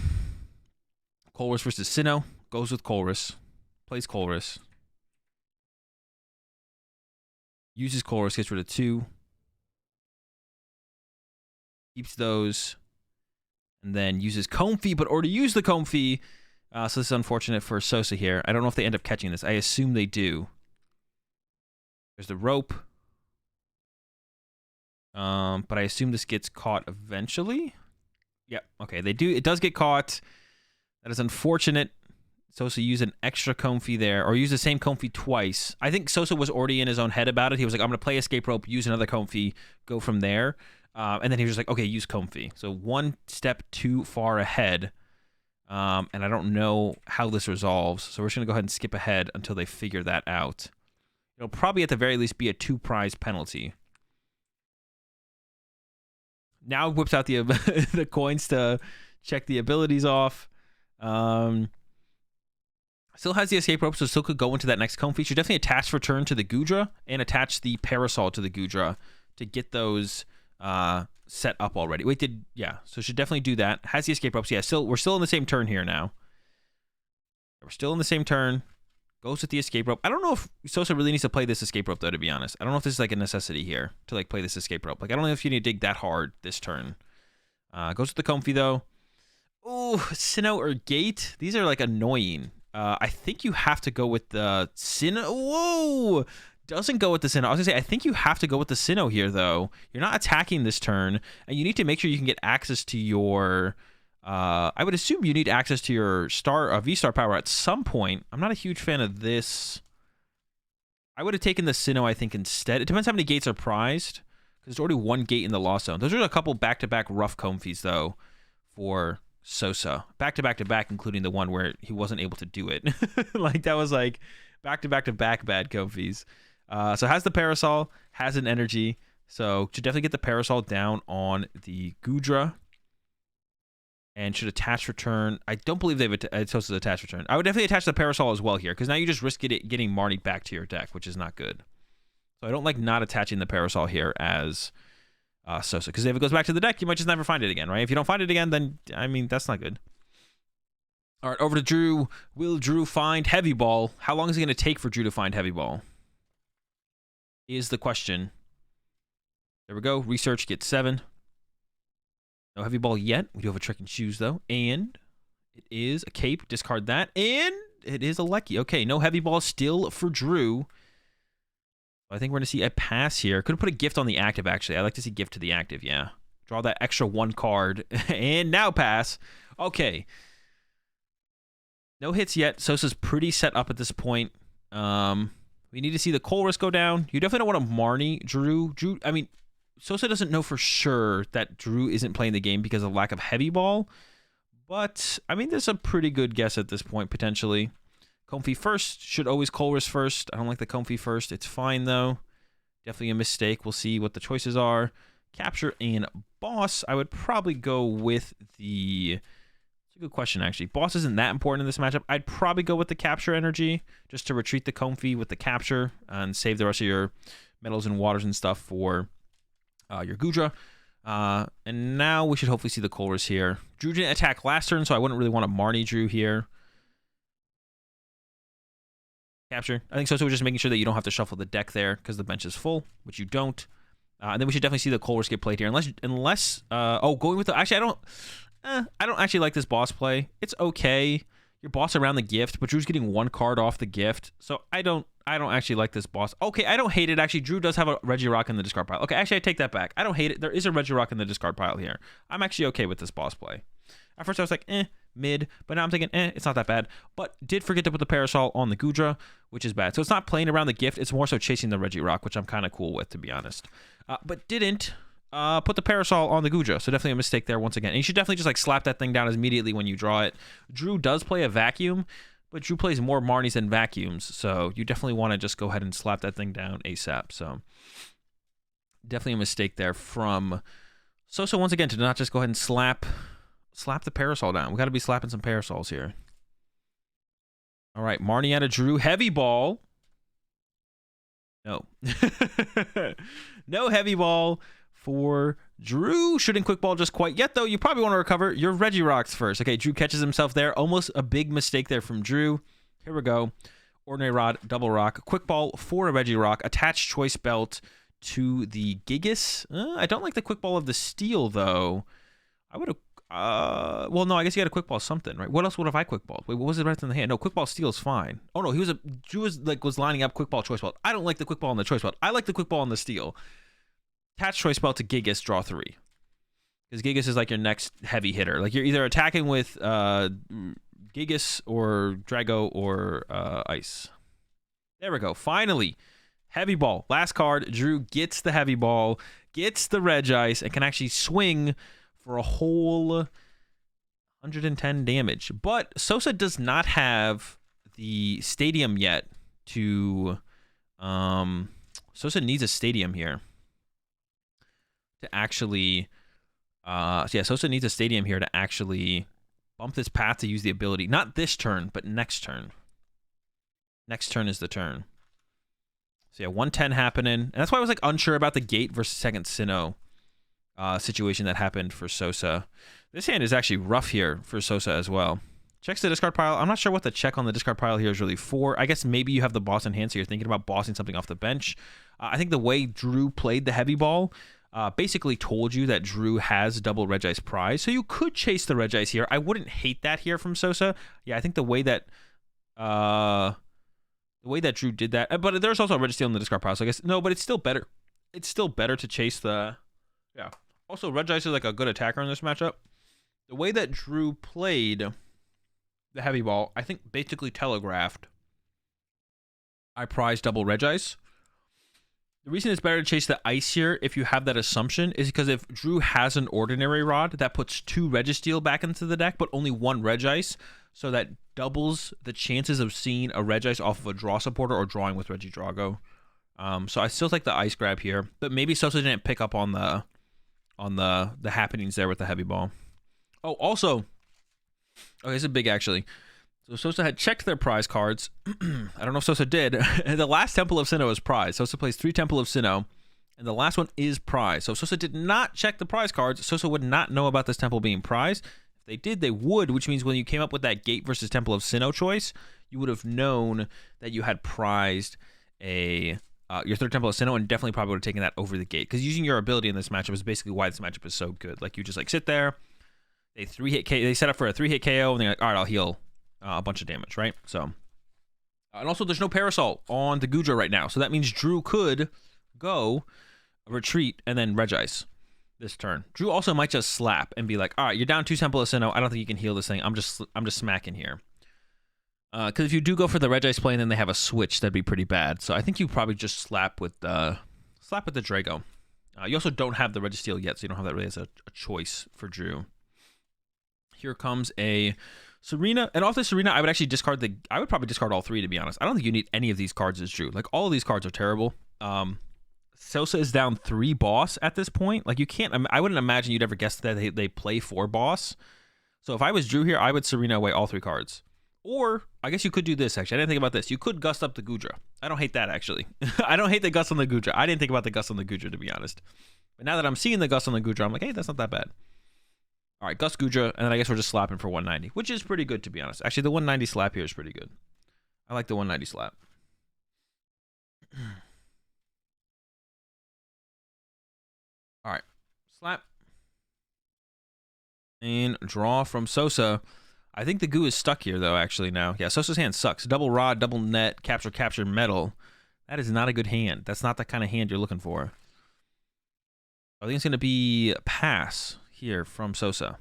versus Sinnoh. Goes with Colress. Plays Colress. Uses Colress. Gets rid of two. Keeps those. And then uses Comfy, but already used the Comfy. So this is unfortunate for Sosa here. I don't know if they end up catching this. I assume they do. There's the rope. But I assume this gets caught eventually. Yep. Okay, they do. It does get caught. That is unfortunate. Sosa used an extra Comfy there, or used the same Comfy twice. I think Sosa was already in his own head about it. He was like, I'm going to play Escape Rope, use another Comfy, go from there. And then he was just like, okay, use Comfy. So one step too far ahead. And I don't know how this resolves. So we're just going to go ahead and skip ahead until they figure that out. It'll probably at the very least be a 2 prize penalty. Now whips out the the coins to check the abilities off. Still has the Escape Rope, so still could go into that next Comfy. Should definitely attach Return to the Goodra and attach the Parasol to the Goodra to get those set up already. So should definitely do that. Has the Escape Ropes. Yeah, we're still in the same turn here now. We're still in the same turn. Goes with the Escape Rope. I don't know if Sosa really needs to play this Escape Rope, though, to be honest. I don't know if this is like a necessity here to like play this Escape Rope. Like, I don't know if you need to dig that hard this turn. Goes with the Comfy, though. Oh, Sinnoh or Gate. These are like annoying. I think you have to go with the Sinnoh. Whoa! Doesn't go with the Sinnoh. I was going to say, I think you have to go with the Sinnoh here, though. You're not attacking this turn, and you need to make sure you can get access to your I would assume you need access to your V-Star power at some point. I'm not a huge fan of this. I would have taken the Sinnoh, I think, instead. It depends how many gates are prized, because there's already one gate in the Lost Zone. Those are a couple back-to-back rough Comfies, though, for Sosa. Back-to-back-to-back, including the one where he wasn't able to do it. Like, that was, like, back-to-back-to-back bad Comfies. So has the Parasol, has an energy. So should definitely get the Parasol down on the Goodra. And should attach return. I don't believe they've Sosa's attach return. I would definitely attach the Parasol as well here, because now you just risk getting Marnie back to your deck, which is not good. So I don't like not attaching the Parasol here as Sosa, because if it goes back to the deck, you might just never find it again, right? If you don't find it again, then, I mean, that's not good. All right, over to Drew. Will Drew find Heavy Ball? How long is it going to take for Drew to find Heavy Ball? Is the question. There we go. Research gets 7. No Heavy Ball yet. We do have a Trick and Shoes, though. And it is a Cape. Discard that. And it is a Lecky. Okay, no Heavy Ball still for Drew. I think we're going to see a pass here. Could have put a gift on the active, actually. I like to see gift to the active, yeah. Draw that extra 1 card. And now pass. Okay. No hits yet. Sosa's pretty set up at this point. We need to see the Coal Risk go down. You definitely don't want to Marnie Drew. I mean, Sosa doesn't know for sure that Drew isn't playing the game because of lack of Heavy Ball. But, I mean, there's a pretty good guess at this point, potentially. Comfy first. Should always Coal Risk first. I don't like the Comfy first. It's fine, though. Definitely a mistake. We'll see what the choices are. Capture and Boss. I would probably go with the... It's a good question, actually. Boss isn't that important in this matchup. I'd probably go with the Capture energy, just to retreat the Comfy with the Capture and save the rest of your metals and waters and stuff for your Goodra. And now we should hopefully see the Coal Risk here. Drew didn't attack last turn, so I wouldn't really want to Marnie Drew here. Capture. I think Sosa was just making sure that you don't have to shuffle the deck there because the bench is full, which you don't. And then we should definitely see the Coal Risk get played here. Unless going with the... Actually, I don't actually like this boss play. It's okay. Your boss around the gift, but Drew's getting 1 card off the gift. So I don't actually like this boss. Okay, I don't hate it. Actually, Drew does have a Regirock in the discard pile. Okay, actually, I take that back. I don't hate it. There is a Regirock in the discard pile here. I'm actually okay with this boss play. At first, I was like, mid. But now I'm thinking, it's not that bad. But did forget to put the Parasol on the Goodra, which is bad. So it's not playing around the gift. It's more so chasing the Regirock, which I'm kind of cool with, to be honest. But didn't put the Parasol on the Goodra. So definitely a mistake there once again. And you should definitely just like slap that thing down immediately when you draw it. Drew does play a Vacuum, but Drew plays more Marnies than Vacuums. So you definitely want to just go ahead and slap that thing down ASAP. So definitely a mistake there from Sosa once again to not just go ahead and slap the Parasol down. We got to be slapping some Parasols here. All right, Marnie out of Drew. Heavy Ball. No. No Heavy Ball for Drew. Shouldn't Quick Ball just quite yet, though. You probably want to recover your Regirocks first. Okay, Drew catches himself there. Almost a big mistake there from Drew. Here we go. Ordinary Rod, Double Rock. Quick Ball for a Regirock. Attached Choice Belt to the Gigas. I don't like the Quick Ball of the Steel, though. I would have... well, no, I guess you got a Quick Ball something, right? What else would have I Quick Balled? Wait, what was the rest in the hand? No, Quick Ball Steel is fine. Oh, no, Drew was lining up Quick Ball Choice Belt. I don't like the Quick Ball on the Choice Belt. I like the Quick Ball on the Steel. Attach Choice Belt to Gigas, draw 3. Because Gigas is like your next heavy hitter. Like you're either attacking with Gigas or Drago or Ice. There we go. Finally, Heavy Ball. Last card. Drew gets the Heavy Ball, gets the Reg Ice, and can actually swing for a whole 110 damage. But Sosa does not have the Stadium yet to... Sosa needs a Stadium here to actually... so yeah, Sosa needs a Stadium here to actually bump this path to use the ability. Not this turn, but next turn. Next turn is the turn. So yeah, 110 happening. And that's why I was like unsure about the gate versus second Sinnoh situation that happened for Sosa. This hand is actually rough here for Sosa as well. Checks the discard pile. I'm not sure what the check on the discard pile here is really for. I guess maybe you have the boss in hand, so you're thinking about bossing something off the bench. I think the way Drew played the Heavy Ball basically told you that Drew has double Regice prize, so you could chase the Regice here. I wouldn't hate that here from Sosa. Yeah, I think the way that Drew did that, but there's also a Registeel in the discard pile, so I guess no, but it's still better. It's still better to chase the... Yeah. Also, Regice is like a good attacker in this matchup. the way that Drew played the heavy ball, I think basically telegraphed I prize double Regice. The reason it's better to chase the ice here, if you have that assumption, is because if Drew has an ordinary rod, that puts 2 Registeel back into the deck, but only 1 Regice, so that doubles the chances of seeing a Regice off of a draw supporter or drawing with Regidrago. So I still take the ice grab here, but maybe Sosa didn't pick up on the happenings there with the heavy ball. Oh, also, okay, this is big actually. So Sosa had checked their prize cards. I don't know if Sosa did. The last Temple of Sinnoh is prize. Sosa plays 3 Temple of Sinnoh, and the last one is prize. So if Sosa did not check the prize cards, Sosa would not know about this temple being prize. If they did, they would, which means when you came up with that Gate versus Temple of Sinnoh choice, you would have known that you had prized your 3rd Temple of Sinnoh, and definitely probably would have taken that over the Gate. Because using your ability in this matchup is basically why this matchup is so good. Like, you just like sit there, they set up for a 3-hit KO, and they're like, all right, I'll heal a bunch of damage, right? So, and also there's no Parasol on the Goodra right now, so that means Drew could go retreat and then Regice this turn. Drew also might just slap and be like, all right, you're down 2 Temple of Sinnoh. I don't think you can heal this thing. I'm just smacking here. Because if you do go for the Regice play and then they have a switch, that'd be pretty bad. So I think you probably just slap with the Drago. You also don't have the Registeel yet, so you don't have that really as a choice for Drew. Here comes a Serena, and off the Serena, I would actually I would probably discard all 3, to be honest. I don't think you need any of these cards as Drew. Like, all of these cards are terrible. Sosa is down 3 boss at this point. Like, you can't, I wouldn't imagine you'd ever guess that they play 4 boss. So if I was Drew here, I would Serena away all 3 cards. Or, I guess you could do this, actually. I didn't think about this. You could gust up the Goodra. I don't hate that, actually. I don't hate the gust on the Goodra. I didn't think about the gust on the Goodra, to be honest. But now that I'm seeing the gust on the Goodra, I'm like, hey, that's not that bad. All right, Gust Goodra, and then I guess we're just slapping for 190, which is pretty good, to be honest. Actually, the 190 slap here is pretty good. I like the 190 slap. All right, slap. And draw from Sosa. I think the goo is stuck here, though, actually, now. Yeah, Sosa's hand sucks. Double rod, double net, capture, metal. That is not a good hand. That's not the kind of hand you're looking for. I think it's going to be pass here from Sosa.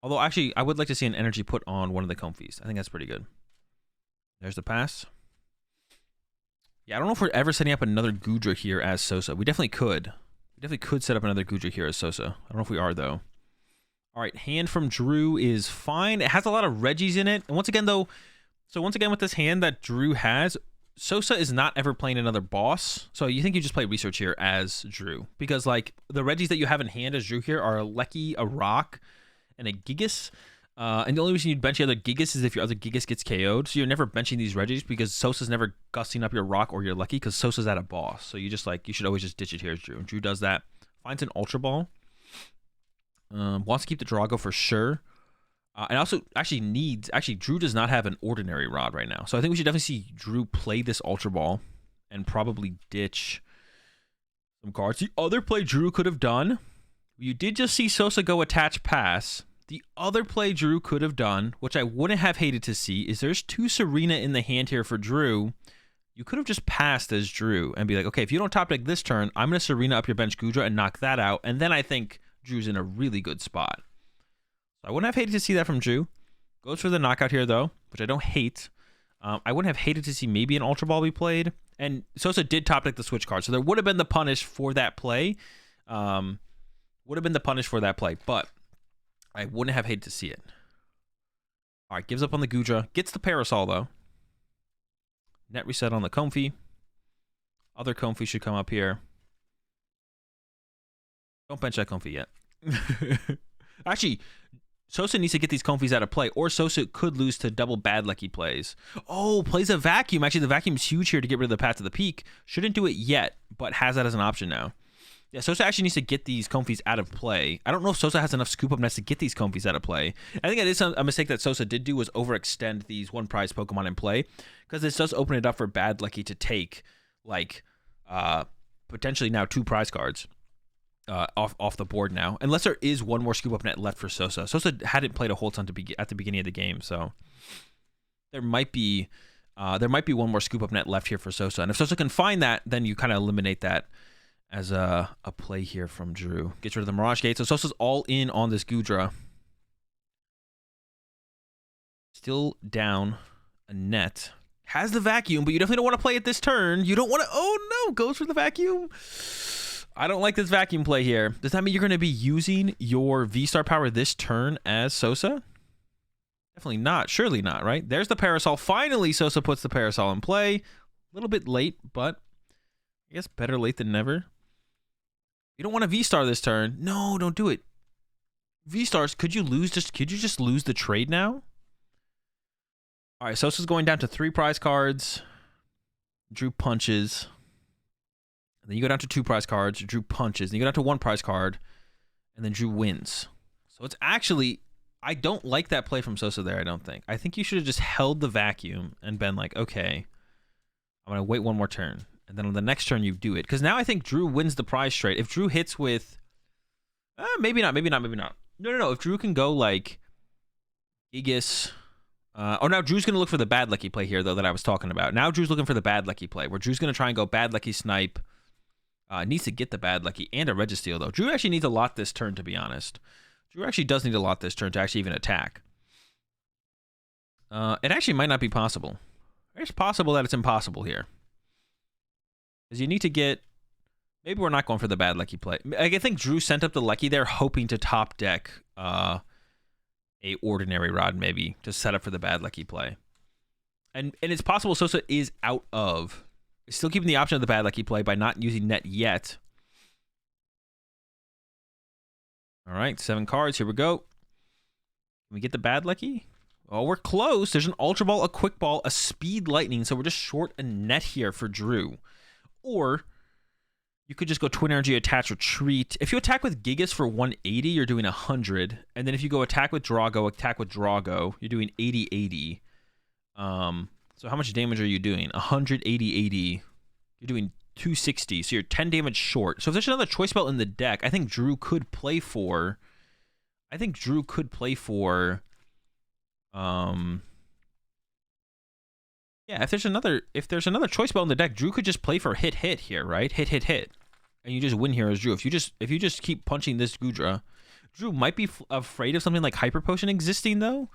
Although, actually, I would like to see an energy put on one of the Comfies. I think that's pretty good. There's the pass. Yeah, I don't know if we're ever setting up another Goodra here as Sosa. We definitely could. We definitely could set up another Goodra here as Sosa. I don't know if we are, though. All right, hand from Drew is fine. It has a lot of Reggies in it. And once again, though, so once again with this hand that Drew has, Sosa is not ever playing another boss. So you think you just play Research here as Drew. Because, like, the Reggies that you have in hand as Drew here are a Lecky, a Rock, and a Gigas. And the only reason you'd bench your other Gigas is if your other Gigas gets KO'd. So you're never benching these Reggies because Sosa's never gusting up your Rock or your Lecky because Sosa's at a boss. So you just, like, you should always just ditch it here as Drew. And Drew does that. Finds an Ultra Ball. Wants to keep the Drago for sure. And also actually Drew does not have an ordinary rod right now. So I think we should definitely see Drew play this Ultra Ball and probably ditch some cards. The other play Drew could have done, you did just see Sosa go attach pass. The other play Drew could have done, which I wouldn't have hated to see, is there's 2 Serena in the hand here for Drew. You could have just passed as Drew and be like, okay, if you don't top deck this turn, I'm going to Serena up your bench Goodra and knock that out. And then I think Drew's in a really good spot. So I wouldn't have hated to see that from Drew. Goes for the knockout here, though, which I don't hate. I wouldn't have hated to see maybe an Ultra Ball be played. And Sosa did top deck the switch card, so there would have been the punish for that play. But I wouldn't have hated to see it. All right, gives up on the Goodra. Gets the Parasol, though. Net reset on the Comfy. Other Comfy should come up here. Don't bench that Comfy yet. Actually, Sosa needs to get these Comfies out of play, or Sosa could lose to double bad Lecky plays. Oh, plays a Vacuum. Actually, the Vacuum's huge here to get rid of the Path to the Peak. Shouldn't do it yet, but has that as an option now. Yeah, Sosa actually needs to get these Comfies out of play. I don't know if Sosa has enough scoop up nets to get these Comfies out of play. I think it is a mistake that Sosa did do, was overextend these one prize Pokemon in play, because this does open it up for bad Lecky to take, like, potentially now 2 prize cards off the board now, unless there is one more scoop up net left for Sosa. Sosa hadn't played a whole ton at the beginning of the game, so there might be one more scoop up net left here for Sosa. And if Sosa can find that, then you kind of eliminate that as a play here from Drew. Gets rid of the Mirage Gate. So Sosa's all in on this Goodra. Still down a net. Has the vacuum, but you definitely don't want to play it this turn. You don't want to... Oh, no. Goes for the vacuum. I don't like this vacuum play here. Does that mean you're going to be using your V-Star power this turn as Sosa? Definitely not. Surely not, right? There's the Parasol. Finally, Sosa puts the Parasol in play. A little bit late, but I guess better late than never. You don't want a V-Star this turn. No, don't do it. V-Stars, could you just lose the trade now? All right, Sosa's going down to 3 prize cards. Drew punches. And then you go down to 2 prize cards. Drew punches. Then you go down to 1 prize card. And then Drew wins. So it's actually... I don't like that play from Sosa there, I don't think. I think you should have just held the vacuum and been like, okay, I'm going to wait 1 more turn. And then on the next turn, you do it. Because now I think Drew wins the prize trade. If Drew hits with... maybe not. No. If Drew can go like Gigas... now Drew's going to look for the bad lucky play here, though, that I was talking about. Now Drew's looking for the bad lucky play, where Drew's going to try and go bad lucky snipe. Needs to get the bad lucky and a Registeel, though. Drew actually needs a lot this turn, to be honest. Drew actually does need a lot this turn to actually even attack. It actually might not be possible. It's possible that it's impossible here. Because you need to get... Maybe we're not going for the bad lucky play. I think Drew sent up the lucky there, hoping to top deck... a ordinary rod maybe to set up for the bad lucky play. And it's possible Sosa is out of... Still keeping the option of the bad lucky play by not using net yet. All right, 7 cards. Here we go. Can we get the bad lucky? Oh, we're close. There's an Ultra Ball, a Quick Ball, a Speed Lightning. So we're just short a net here for Drew. Or... You could just go Twin Energy, attach, retreat. If you attack with Gigas for 180, you're doing 100. And then if you go attack with Drago, you're doing 80-80. So how much damage are you doing? 180-80. You're doing 260. So you're 10 damage short. So if there's another choice belt in the deck, I think Drew could play for... Yeah, if there's another choice belt in the deck, Drew could just play for hit here, right? Hit. And you just win here as Drew. If you just keep punching this Goodra, Drew might be afraid of something like Hyper Potion existing though,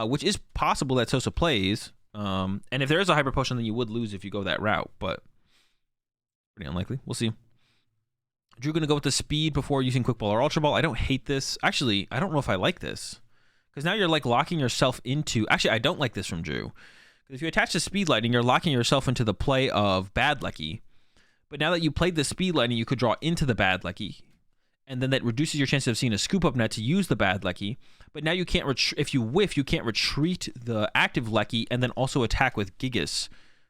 which is possible that Sosa plays. And if there is a Hyper Potion, then you would lose if you go that route, but pretty unlikely. We'll see. Drew gonna go with the speed before using Quick Ball or Ultra Ball. I don't hate this. Actually, I don't know if I like this. Because now you're like locking yourself into... Actually, I don't like this from Drew. Because if you attach the Speed Lightning, you're locking yourself into the play of Bad Lucky. But now that you played the Speed Lightning, you could draw into the Bad Lucky. And then that reduces your chances of seeing a Scoop Up Net to use the Bad Lucky. But now you can't... If you whiff, you can't retreat the active Lucky and then also attack with Gigas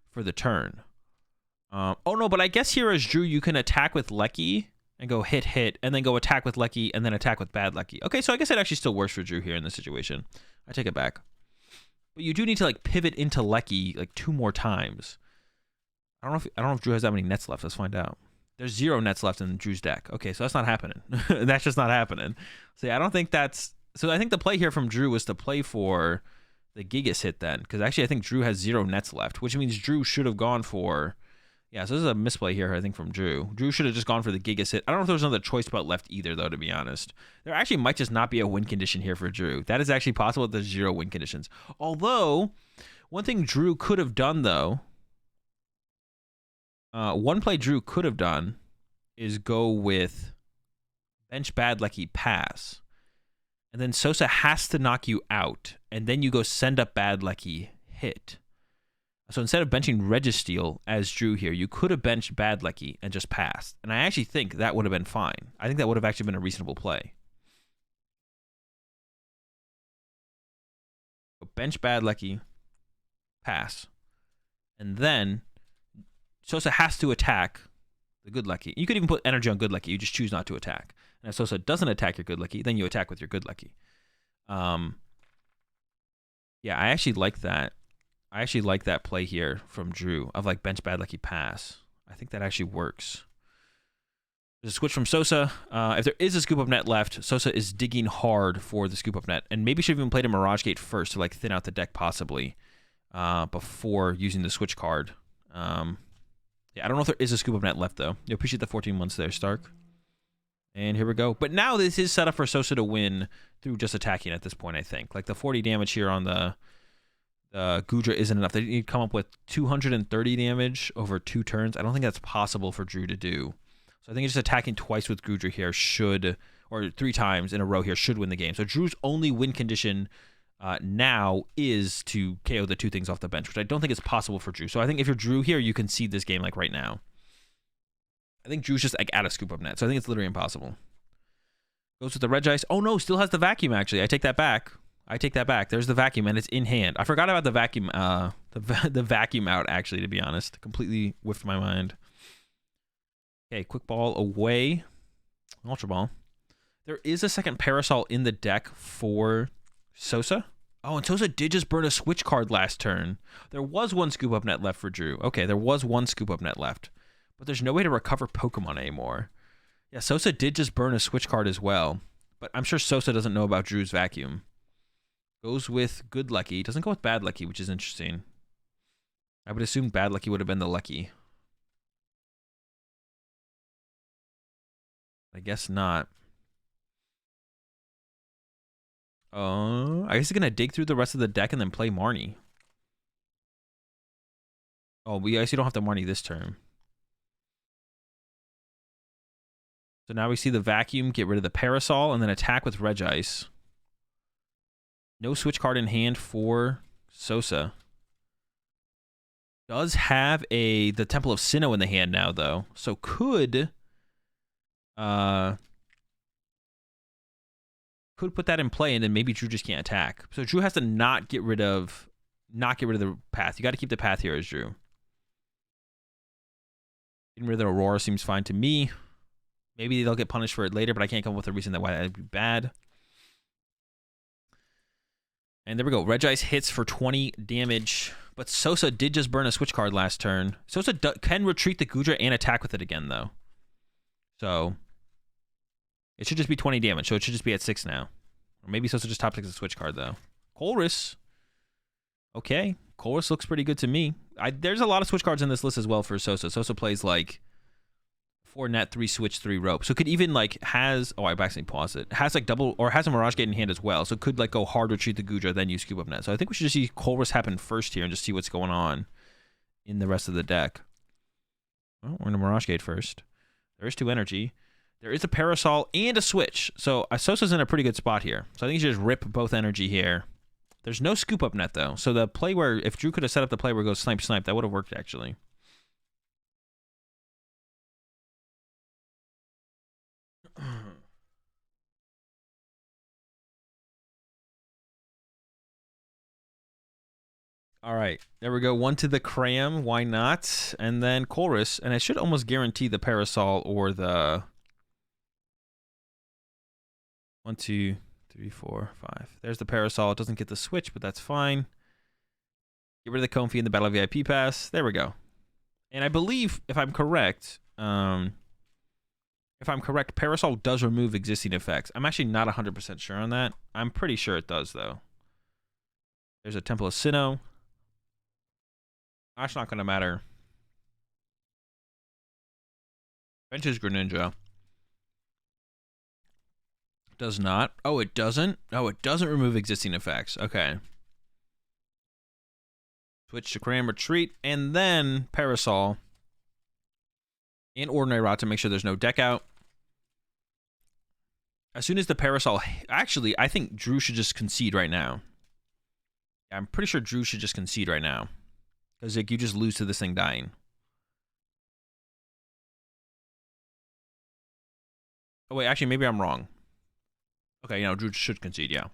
for the turn. Oh no, but I guess here as Drew, you can attack with Lucky... and go hit, and then go attack with Lucky, and then attack with Bad Lucky. Okay, so I guess it actually still works for Drew here in this situation. I take it back. But you do need to like pivot into Lucky like 2 more times. I don't know if Drew has that many nets left. Let's find out. There's 0 nets left in Drew's deck. Okay, so that's not happening. That's just not happening. So yeah, I don't think that's... So I think the play here from Drew was to play for the Gigas hit then. Because actually I think Drew has 0 nets left, which means Drew should have gone for... Yeah, so this is a misplay here, I think, from Drew. Drew should have just gone for the Gigas hit. I don't know if there's another choice belt left either, though, to be honest. There actually might just not be a win condition here for Drew. That is actually possible that there's 0 win conditions. Although, one thing Drew could have done, though, one play Drew could have done is go with bench Bad Lucky pass. And then Sosa has to knock you out, and then you go send up Bad Lucky hit. So instead of benching Registeel as Drew here, you could have benched Bad Lucky and just passed. And I actually think that would have been fine. I think that would have actually been a reasonable play. So bench Bad Lucky, pass. And then Sosa has to attack the Good Lucky. You could even put energy on Good Lucky. You just choose not to attack. And if Sosa doesn't attack your Good Lucky, then you attack with your Good Lucky. Yeah, I actually like that. I actually like that play here from Drew of like bench Bad Lucky pass. I think that actually works. There's a switch from Sosa. If there is a Scoop Up Net left, Sosa is digging hard for the Scoop Up Net. And maybe should have even played a Mirage Gate first to like thin out the deck possibly before using the switch card. Yeah, Yeah, I don't know if there is a scoop of net left, though. You appreciate the 14 months there, Stark. And here we go. But now this is set up for Sosa to win through just attacking at this point, I think. Like, the 40 damage here on the Goodra isn't enough. They need to come up with 230 damage over 2 turns. I don't think that's possible for Drew to do. So I think just attacking twice with Goodra here should, or 3 times in a row here, should win the game. So Drew's only win condition now is to KO the 2 things off the bench, which I don't think is possible for Drew. So I think if you're Drew here, you can seed this game like right now. I think Drew's just like out of scoop up net, so I think it's literally impossible. Goes with the Regice. Oh no, still has the vacuum actually. I take that back. There's the vacuum and it's in hand. I forgot about the vacuum, the vacuum out actually, to be honest. Completely whiffed my mind. Okay, quick ball away. Ultra ball. There is a second Parasol in the deck for Sosa. Oh, and Sosa did just burn a switch card last turn. There was 1 scoop up net left for Drew. Okay, there was 1 scoop up net left. But there's no way to recover Pokemon anymore. Yeah, Sosa did just burn a switch card as well. But I'm sure Sosa doesn't know about Drew's vacuum. Goes with Good Lucky. Doesn't go with Bad Lucky, which is interesting. I would assume Bad Lucky would have been the Lucky. I guess not. I guess he's going to dig through the rest of the deck and then play Marnie. Oh, we actually don't have to Marnie this turn. So now we see the vacuum, get rid of the Parasol, and then attack with Regice. No switch card in hand for Sosa. Does have the Temple of Sinnoh in the hand now, though. So could put that in play, and then maybe Drew just can't attack. So Drew has to not get rid of the path. You got to keep the path here as Drew. Getting rid of the Aurora seems fine to me. Maybe they'll get punished for it later, but I can't come up with a reason why that'd be bad. And there we go. Regice hits for 20 damage. But Sosa did just burn a switch card last turn. Sosa can retreat the Goodra and attack with it again, though. So it should just be 20 damage. So it should just be at 6 now. Or maybe Sosa just top 6 a switch card, though. Colress. Okay. Colress looks pretty good to me. There's a lot of switch cards in this list as well for Sosa. Sosa plays like 4 net, 3 switch, 3 rope. So it could even like has, oh, I actually paused it. Has like double, or has a Mirage Gate in hand as well. So it could like go hard retreat the Goodra, then use scoop up net. So I think we should just see Colress happen first here and just see what's going on in the rest of the deck. Well, we're in a Mirage Gate first. There is 2 energy. There is a Parasol and a switch. So Sosa's in a pretty good spot here. So I think you should just rip both energy here. There's no scoop up net though. So the play where, if Drew could have set up the play where it goes snipe, snipe, that would have worked actually. All right, there we go. 1 to the Cram, why not? And then Colress, and I should almost guarantee the Parasol or the 1, 2, 3, 4, 5. There's the Parasol. It doesn't get the switch, but that's fine. Get rid of the Comfy and the Battle VIP Pass. There we go. And I believe, if I'm correct, Parasol does remove existing effects. I'm actually not 100% sure on that. I'm pretty sure it does, though. There's a Temple of Sinnoh. That's not going to matter. Benches Greninja. Does not. Oh, it doesn't? Oh, it doesn't remove existing effects. Okay. Switch to Cram Retreat, and then Parasol. And Ordinary Route to make sure there's no deck out. As soon as the Parasol... Actually, I think Drew should just concede right now. I'm pretty sure Drew should just concede right now. Because like, you just lose to this thing dying. Oh, wait, actually, maybe I'm wrong. Okay, Drew should concede, yeah.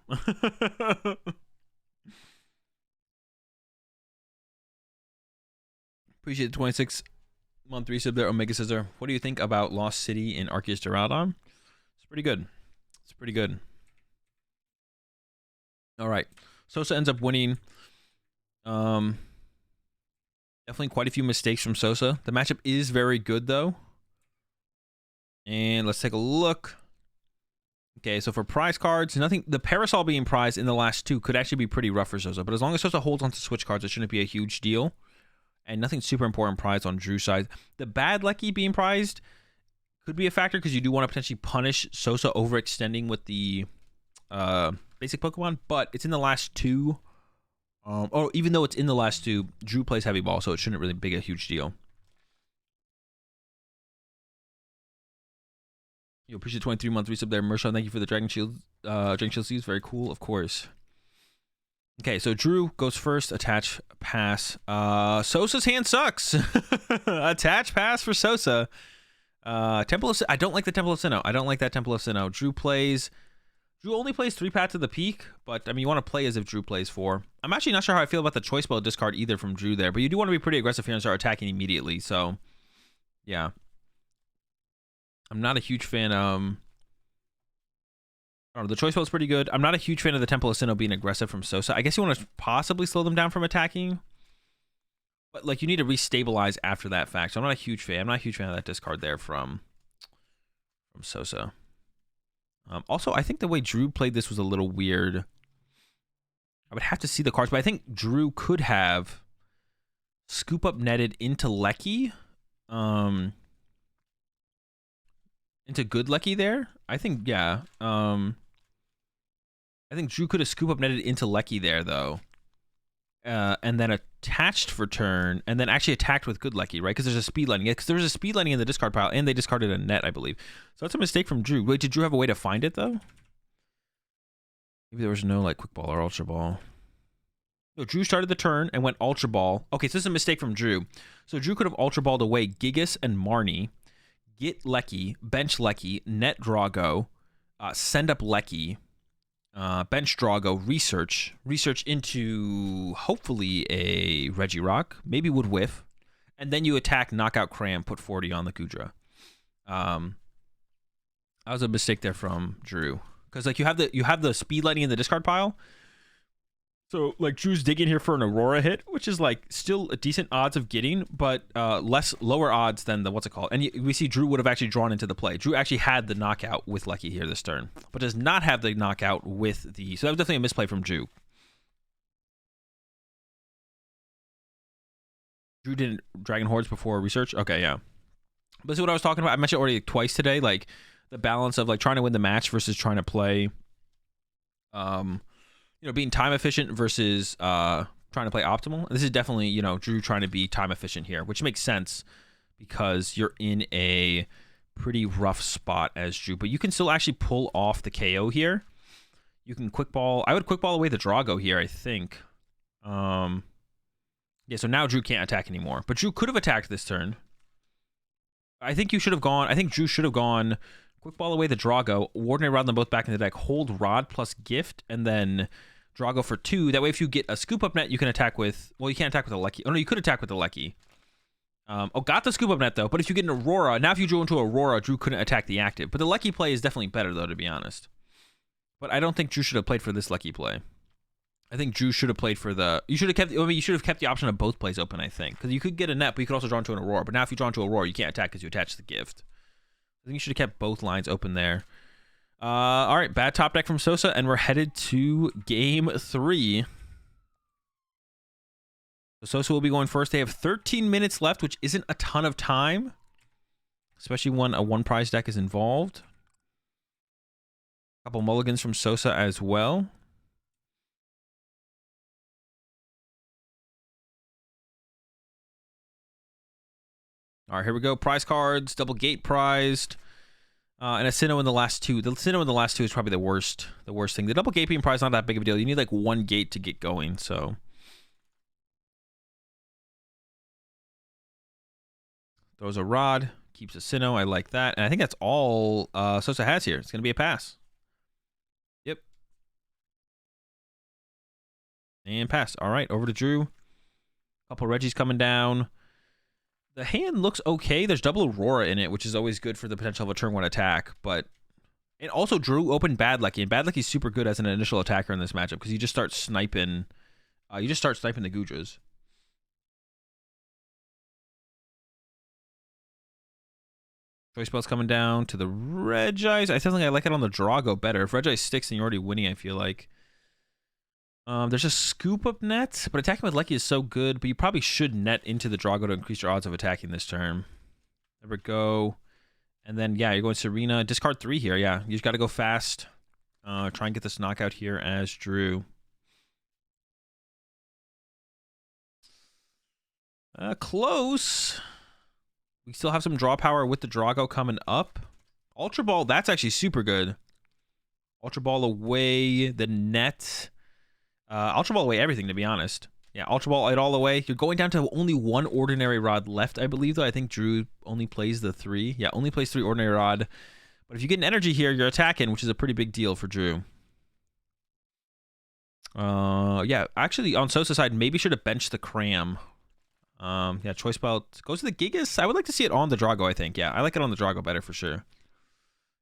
Appreciate the 26-month resub there, Omega Scissor. What do you think about Lost City in Arceus Duraludon? It's pretty good. It's pretty good. All right. Sosa ends up winning. Definitely quite a few mistakes from Sosa. The matchup is very good, though. And let's take a look. Okay, so for prize cards, nothing. The Parasol being prized in the last 2 could actually be pretty rough for Sosa. But as long as Sosa holds onto switch cards, it shouldn't be a huge deal. and nothing super important prized on Drew's side. The bad Lecky being prized could be a factor because you do want to potentially punish Sosa overextending with the basic Pokemon, but it's in the last two. Or even though it's in the last two, Drew plays heavy ball, so it shouldn't really be a huge deal. You appreciate 23-month resub there, Mershaw. Thank you for the Dragon Shield Seeds. Very cool, of course. Okay, so Drew goes first. Attach, pass. Sosa's hand sucks. Attach, pass for Sosa. Temple of I don't like the Temple of Sinnoh. I don't like that Temple of Sinnoh. Drew only plays 3 Paths to the Peak, but I mean, you want to play as if Drew plays 4. I'm actually not sure how I feel about the Choice Bell discard either from Drew there, but you do want to be pretty aggressive here and start attacking immediately. So, yeah. I'm not a huge fan. The Choice Bell is pretty good. I'm not a huge fan of the Temple of Sinnoh being aggressive from Sosa. I guess you want to possibly slow them down from attacking, but like you need to restabilize after that fact. So I'm not a huge fan. I'm not a huge fan of that discard there from Sosa. Also, I think the way Drew played this was a little weird. I would have to see the cards, but I think Drew could have Scoop Up netted into Lecky. Into good Lecky there. I think, yeah. I think Drew could have Scoop Up netted into Lecky there, though. And then attached for turn, and then actually attacked with good Lecky, right? Because there's a speed lightning. Because there was a speed lightning in the discard pile, and they discarded a net, I believe. So that's a mistake from Drew. Wait, did Drew have a way to find it, though? Maybe there was no, like, Quick Ball or Ultra Ball. No, Drew started the turn and went Ultra Ball. Okay, so this is a mistake from Drew. So Drew could have Ultra Balled away Gigas and Marnie, get Lecky, bench Lecky, net Drago, send up Lecky, bench Drago, research into hopefully a Regirock, maybe would whiff, and then you attack, knockout Cram, put 40 on the Goodra. That was a mistake there from Drew, because like you have the speed lightning in the discard pile. So like Drew's digging here for an Aurora hit, which is like still a decent odds of getting, but lower odds than the what's it called. And we see Drew would have actually drawn into the play. Drew actually had the knockout with Lecky here this turn, but does not have the knockout with the. So that was definitely a misplay from Drew. Drew didn't Dragon Hordes before research. Okay, yeah. But this is what I was talking about. I mentioned already twice today, like the balance of like trying to win the match versus trying to play. Being time efficient versus trying to play optimal. This is definitely, Drew trying to be time efficient here, which makes sense because you're in a pretty rough spot as Drew, but you can still actually pull off the KO here. You can quick ball. I would quick ball away the Drago here, I think. Yeah, so now Drew can't attack anymore, but Drew could have attacked this turn. I think Drew should have gone quick ball away the Drago, Warden around them both back in the deck, hold Rod plus Gift, and then Drago for 2. That way, if you get a Scoop Up net, you can attack with. Well, you can't attack with a Lecky. Oh no, you could attack with the Lecky. Got the Scoop Up net though. But if you get an Aurora, now if you drew into Aurora, Drew couldn't attack the active. But the Lecky play is definitely better though, to be honest. But I don't think Drew should have played for this Lecky play. I think Drew should have played for the. You should have kept. You should have kept the option of both plays open. I think because you could get a net, but you could also draw into an Aurora. But now if you draw into Aurora, you can't attack because you attach the Gift. I think you should have kept both lines open there. All right, bad top deck from Sosa, and we're headed to game 3. So Sosa will be going first. They have 13 minutes left, which isn't a ton of time, especially when a one prize deck is involved. A couple mulligans from Sosa as well. All right, here we go. Prize cards, double gate prized. And a Sinnoh in the last 2. The Sinnoh in the last 2 is probably the worst thing. The double gate being prize not that big of a deal. You need like 1 gate to get going, so. Throws a Rod, keeps a Sinnoh. I like that. And I think that's all Sosa has here. It's going to be a pass. Yep. And pass. All right, over to Drew. Couple Reggies coming down. The hand looks okay. There's double Aurora in it, which is always good for the potential of a turn 1 attack. But and also Drew opened Bad Lecky, and Bad Lecky's super good as an initial attacker in this matchup because you just start sniping. The Goodras. Choice Bell's coming down to the Regis. I think I like it on the Drago better. If Regis sticks, then you're already winning. I feel like. There's a scoop up net, but attacking with Lecky is so good, but you probably should net into the Drago to increase your odds of attacking this turn. There we go. And then, yeah, you're going Serena. Discard 3 here, yeah. You just got to go fast. Try and get this knockout here as Drew. Close. We still have some draw power with the Drago coming up. Ultra Ball, that's actually super good. Ultra Ball away the net. Ultra Ball away everything, to be honest. Yeah, Ultra Ball it all away. You're going down to only 1 Ordinary Rod left, I believe, though. I think Drew only plays the 3. Yeah, only plays 3 Ordinary Rod. But if you get an energy here, you're attacking, which is a pretty big deal for Drew. Yeah, actually, on Sosa's side, maybe should have benched the Cram. Yeah, Choice Belt goes to the Gigas. I would like to see it on the Drago, I think. Yeah, I like it on the Drago better for sure.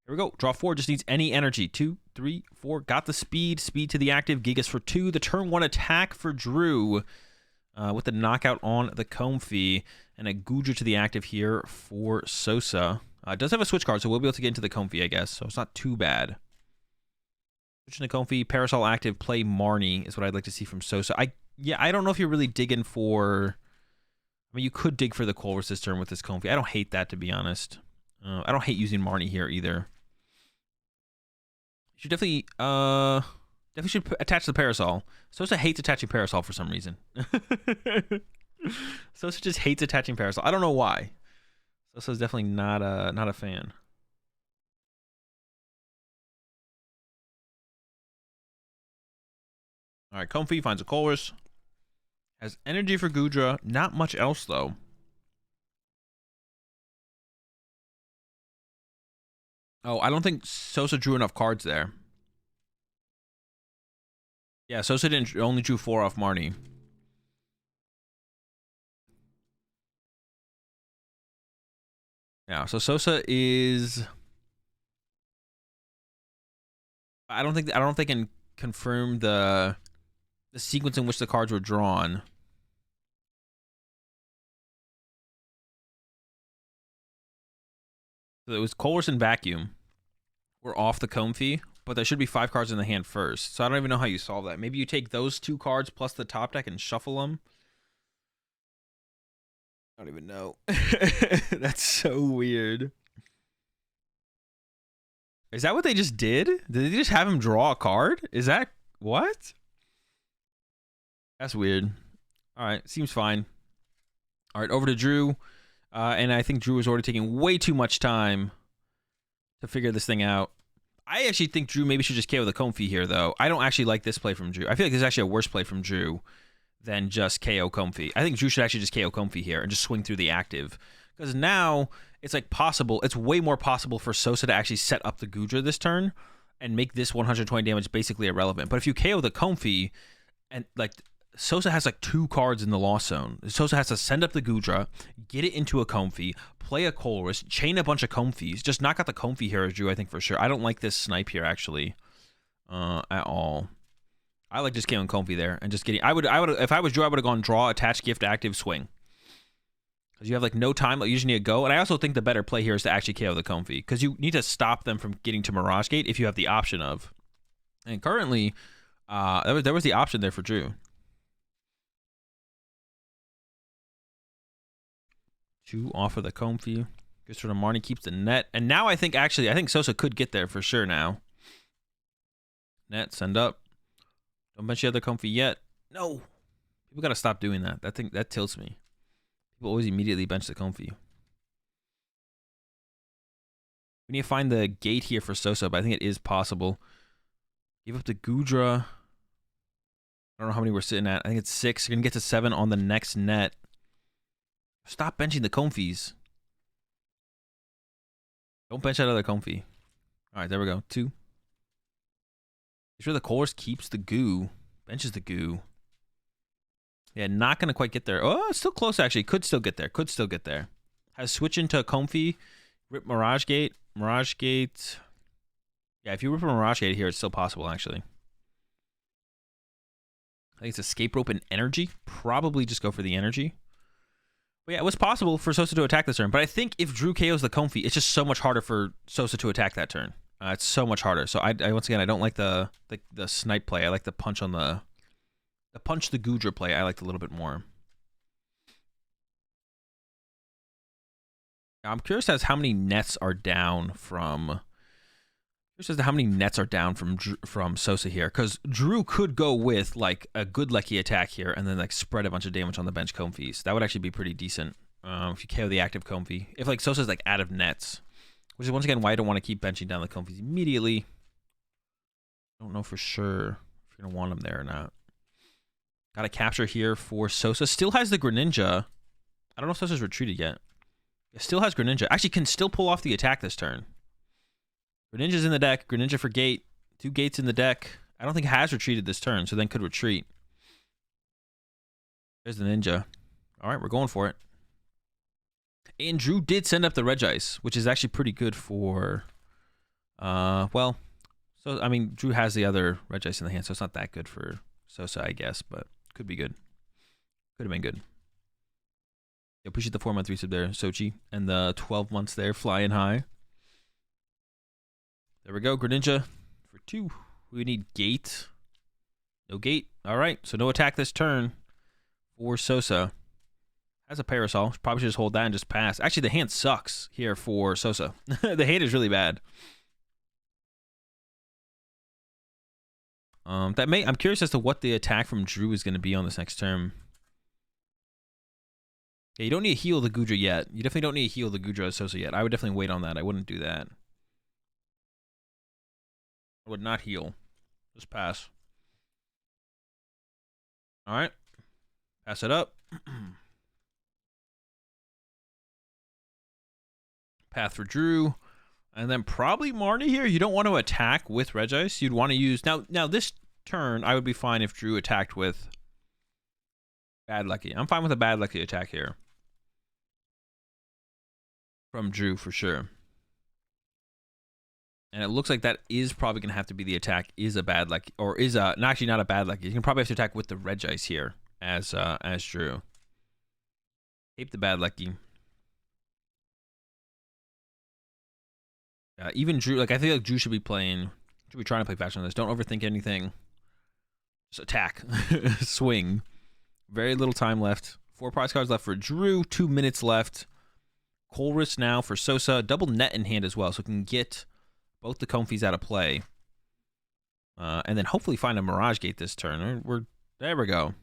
Here we go. Draw 4. Just needs any energy. 2, 3, 4. Got the speed. Speed to the active. Gigas for 2. The turn 1 attack for Drew. With the knockout on the Comfy. And a Goodra to the active here for Sosa. It does have a switch card, so we'll be able to get into the Comfy, I guess. So it's not too bad. Switching the Comfy. Parasol active. Play Marnie is what I'd like to see from Sosa. I don't know if you're really digging for... I mean, you could dig for the Colress this turn with this Comfy. I don't hate that, to be honest. I don't hate using Marnie here either. You should definitely should attach the Parasol. Sosa hates attaching Parasol for some reason. Sosa just hates attaching Parasol. I don't know why. Sosa's definitely not a fan. All right, Comfy finds a Colress. Has energy for Goodra. Not much else, though. Oh, I don't think Sosa drew enough cards there. Yeah, Sosa only drew 4 off Marnie. Yeah, so Sosa is... I don't think they can confirm the sequence in which the cards were drawn. So it was Colress and Vacuum were off the Comfy, but there should be 5 cards in the hand first. So I don't even know how you solve that. Maybe you take those 2 cards plus the top deck and shuffle them. I don't even know. That's so weird. Is that what they just did? Did they just have him draw a card? Is that what? That's weird. All right, seems fine. All right, over to Drew. And I think Drew is already taking way too much time to figure this thing out. I actually think Drew maybe should just KO the Comfy here, though. I don't actually like this play from Drew. I feel like there's actually a worse play from Drew than just KO Comfy. I think Drew should actually just KO Comfy here and just swing through the active. Because now it's like possible. It's way more possible for Sosa to actually set up the Goodra this turn and make this 120 damage basically irrelevant. But if you KO the Comfy and like... Sosa has like 2 cards in the loss zone. Sosa has to send up the Goodra, get it into a Comfy, play a Colress, chain a bunch of Comfys, just knock out the Comfy here as Drew, I think for sure. I don't like this snipe here actually, at all. I like just killing Comfy there and just getting. I would if I was Drew, I would have gone draw, attach, gift, active, swing. Because you have like no time, like you just need to go. And I also think the better play here is to actually KO the Comfy because you need to stop them from getting to Mirage Gate if you have the option of. And currently, there was the option there for Drew. 2 off of the Comfy. Goes for the Marnie, keeps the net. And now I think Sosa could get there for sure now. Net, send up. Don't bench the other Comfy yet. No. People got to stop doing that. That tilts me. People always immediately bench the Comfy. We need to find the gate here for Sosa, but I think it is possible. Give up the Goodra. I don't know how many we're sitting at. I think it's 6. You're going to get to 7 on the next net. Stop benching the Comfys. Don't bench that other Comfy. All right, there we go. 2. Make sure the Colress keeps the goo. Benches the goo. Yeah, not going to quite get there. Oh, it's still close, actually. Could still get there. Could still get there. Has switch into a Comfy. Rip Mirage Gate. Mirage Gate. Yeah, if you rip a Mirage Gate here, it's still possible, actually. I think it's Escape Rope and Energy. Probably just go for the Energy. But yeah, it was possible for Sosa to attack this turn. But I think if Drew KOs the Comfy, it's just so much harder for Sosa to attack that turn. It's so much harder. So I once again, I don't like the snipe play. I like the punch on the The punch the Goodra play I liked a little bit more. I'm curious as how many nets are down from. Curious as to how many nets are down from Sosa here, because Drew could go with like a good Lecky attack here and then like spread a bunch of damage on the bench Comfies. That would actually be pretty decent if you KO the active Comfy. If like Sosa's like out of nets, which is once again why I don't want to keep benching down the Comfies immediately. I don't know for sure if you're gonna want them there or not. Got a capture here for Sosa. Still has the Greninja. I don't know if Sosa's retreated yet. It still has Greninja. Actually, can still pull off the attack this turn. Greninja's in the deck. Greninja for gate. 2 gates in the deck. I don't think it has retreated this turn, so then could retreat. There's the Ninja. All right, we're going for it. And Drew did send up the Regice, which is actually pretty good for... well, so I mean, Drew has the other Regice in the hand, so it's not that good for Sosa, I guess, but could be good. Could have been good. I appreciate the 4-month resub there, Sochi, and the 12 months there, flying high. There we go, Greninja for 2. We need gate. No gate. All right, so no attack this turn for Sosa. Has a Parasol. Probably should just hold that and just pass. Actually, the hand sucks here for Sosa. The hand is really bad. I'm curious as to what the attack from Drew is going to be on this next turn. Yeah, you don't need to heal the Goodra yet. You definitely don't need to heal the Goodra Sosa yet. I would definitely wait on that. I wouldn't do that. I would not heal. Just pass. All right. Pass it up. Path for Drew. And then probably Marnie here. You don't want to attack with Regice. You'd want to use... Now this turn, I would be fine if Drew attacked with Bad Lucky. I'm fine with a Bad Lucky attack here. From Drew, for sure. And it looks like that is probably going to have to be the attack. Is a Bad Lucky... Or is a... No, actually not a Bad Lucky. You can probably have to attack with the Regice here as Drew. Tape the Bad Lucky. Even Drew, like I feel like Drew should be trying to play faster on this. Don't overthink anything. Just attack. Swing. Very little time left. 4 prize cards left for Drew. 2 minutes left. Colress now for Sosa. Double net in hand as well, so we can get both the Comfies out of play. And then hopefully find a Mirage Gate this turn. There we go.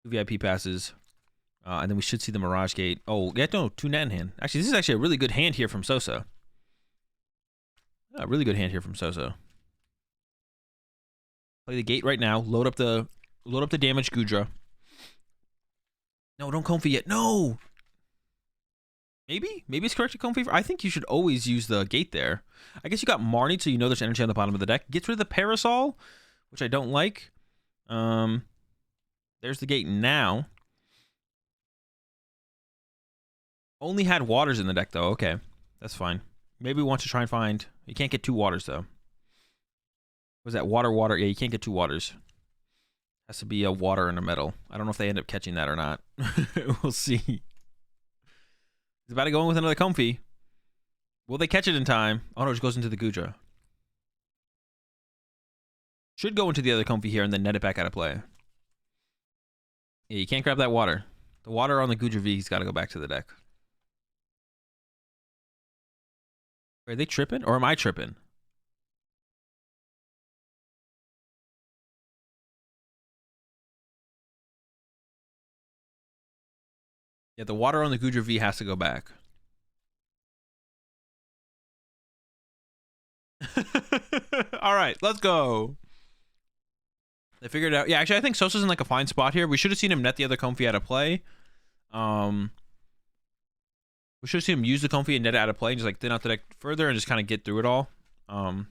2 VIP passes. And then we should see the Mirage Gate. Oh, yeah, no, 2 net in hand. Actually, this is actually a really good hand here from Sosa. A really good hand here from Sosa. Play the gate right now. Load up the damaged Goodra. No, don't Comfy yet. No. Maybe it's corrected Comfy. I think you should always use the gate there. I guess you got Marnie, so you know there's energy on the bottom of the deck. Gets rid of the Parasol, which I don't like. There's the gate now. Only had waters in the deck though. Okay, that's fine. Maybe we want to try and find... You can't get 2 waters, though. Was that water? Yeah, you can't get 2 waters. Has to be a water and a metal. I don't know if they end up catching that or not. We'll see. He's about to go in with another Comfy. Will they catch it in time? Oh, no, it just goes into the Goodra. Should go into the other Comfy here and then net it back out of play. Yeah, you can't grab that water. The water on the Goodra V's got to go back to the deck. Are they tripping or am I tripping? Yeah, the water on the Goodra V has to go back. All right, let's go. They figured it out. Yeah, actually, I think Sosa's in like a fine spot here. We should have seen him net the other Comfy out of play. We should have seen him use the Comfy and net it out of play and just like thin out the deck further and just kind of get through it all. Do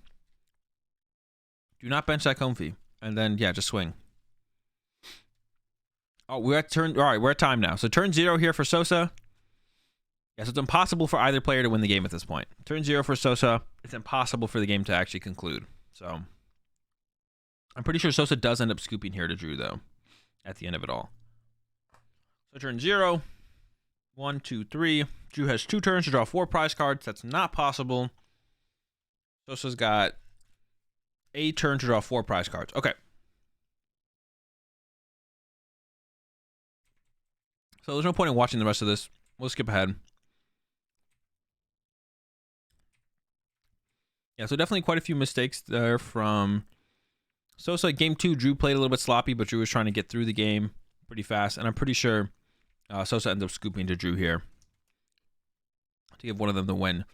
not bench that Comfy. And then, yeah, just swing. Oh, we're at turn... All right, we're at time now. So turn 0 here for Sosa. Yeah, so it's impossible for either player to win the game at this point. Turn 0 for Sosa. It's impossible for the game to actually conclude. So I'm pretty sure Sosa does end up scooping here to Drew, though, at the end of it all. So turn 0. 1, 2, 3. Drew has 2 turns to draw 4 prize cards. That's not possible. Sosa's got a turn to draw 4 prize cards. Okay. So there's no point in watching the rest of this. We'll skip ahead. Yeah, so definitely quite a few mistakes there from Sosa. Game 2, Drew played a little bit sloppy, but Drew was trying to get through the game pretty fast. And I'm pretty sure Sosa ends up scooping to Drew here to give one of them the win.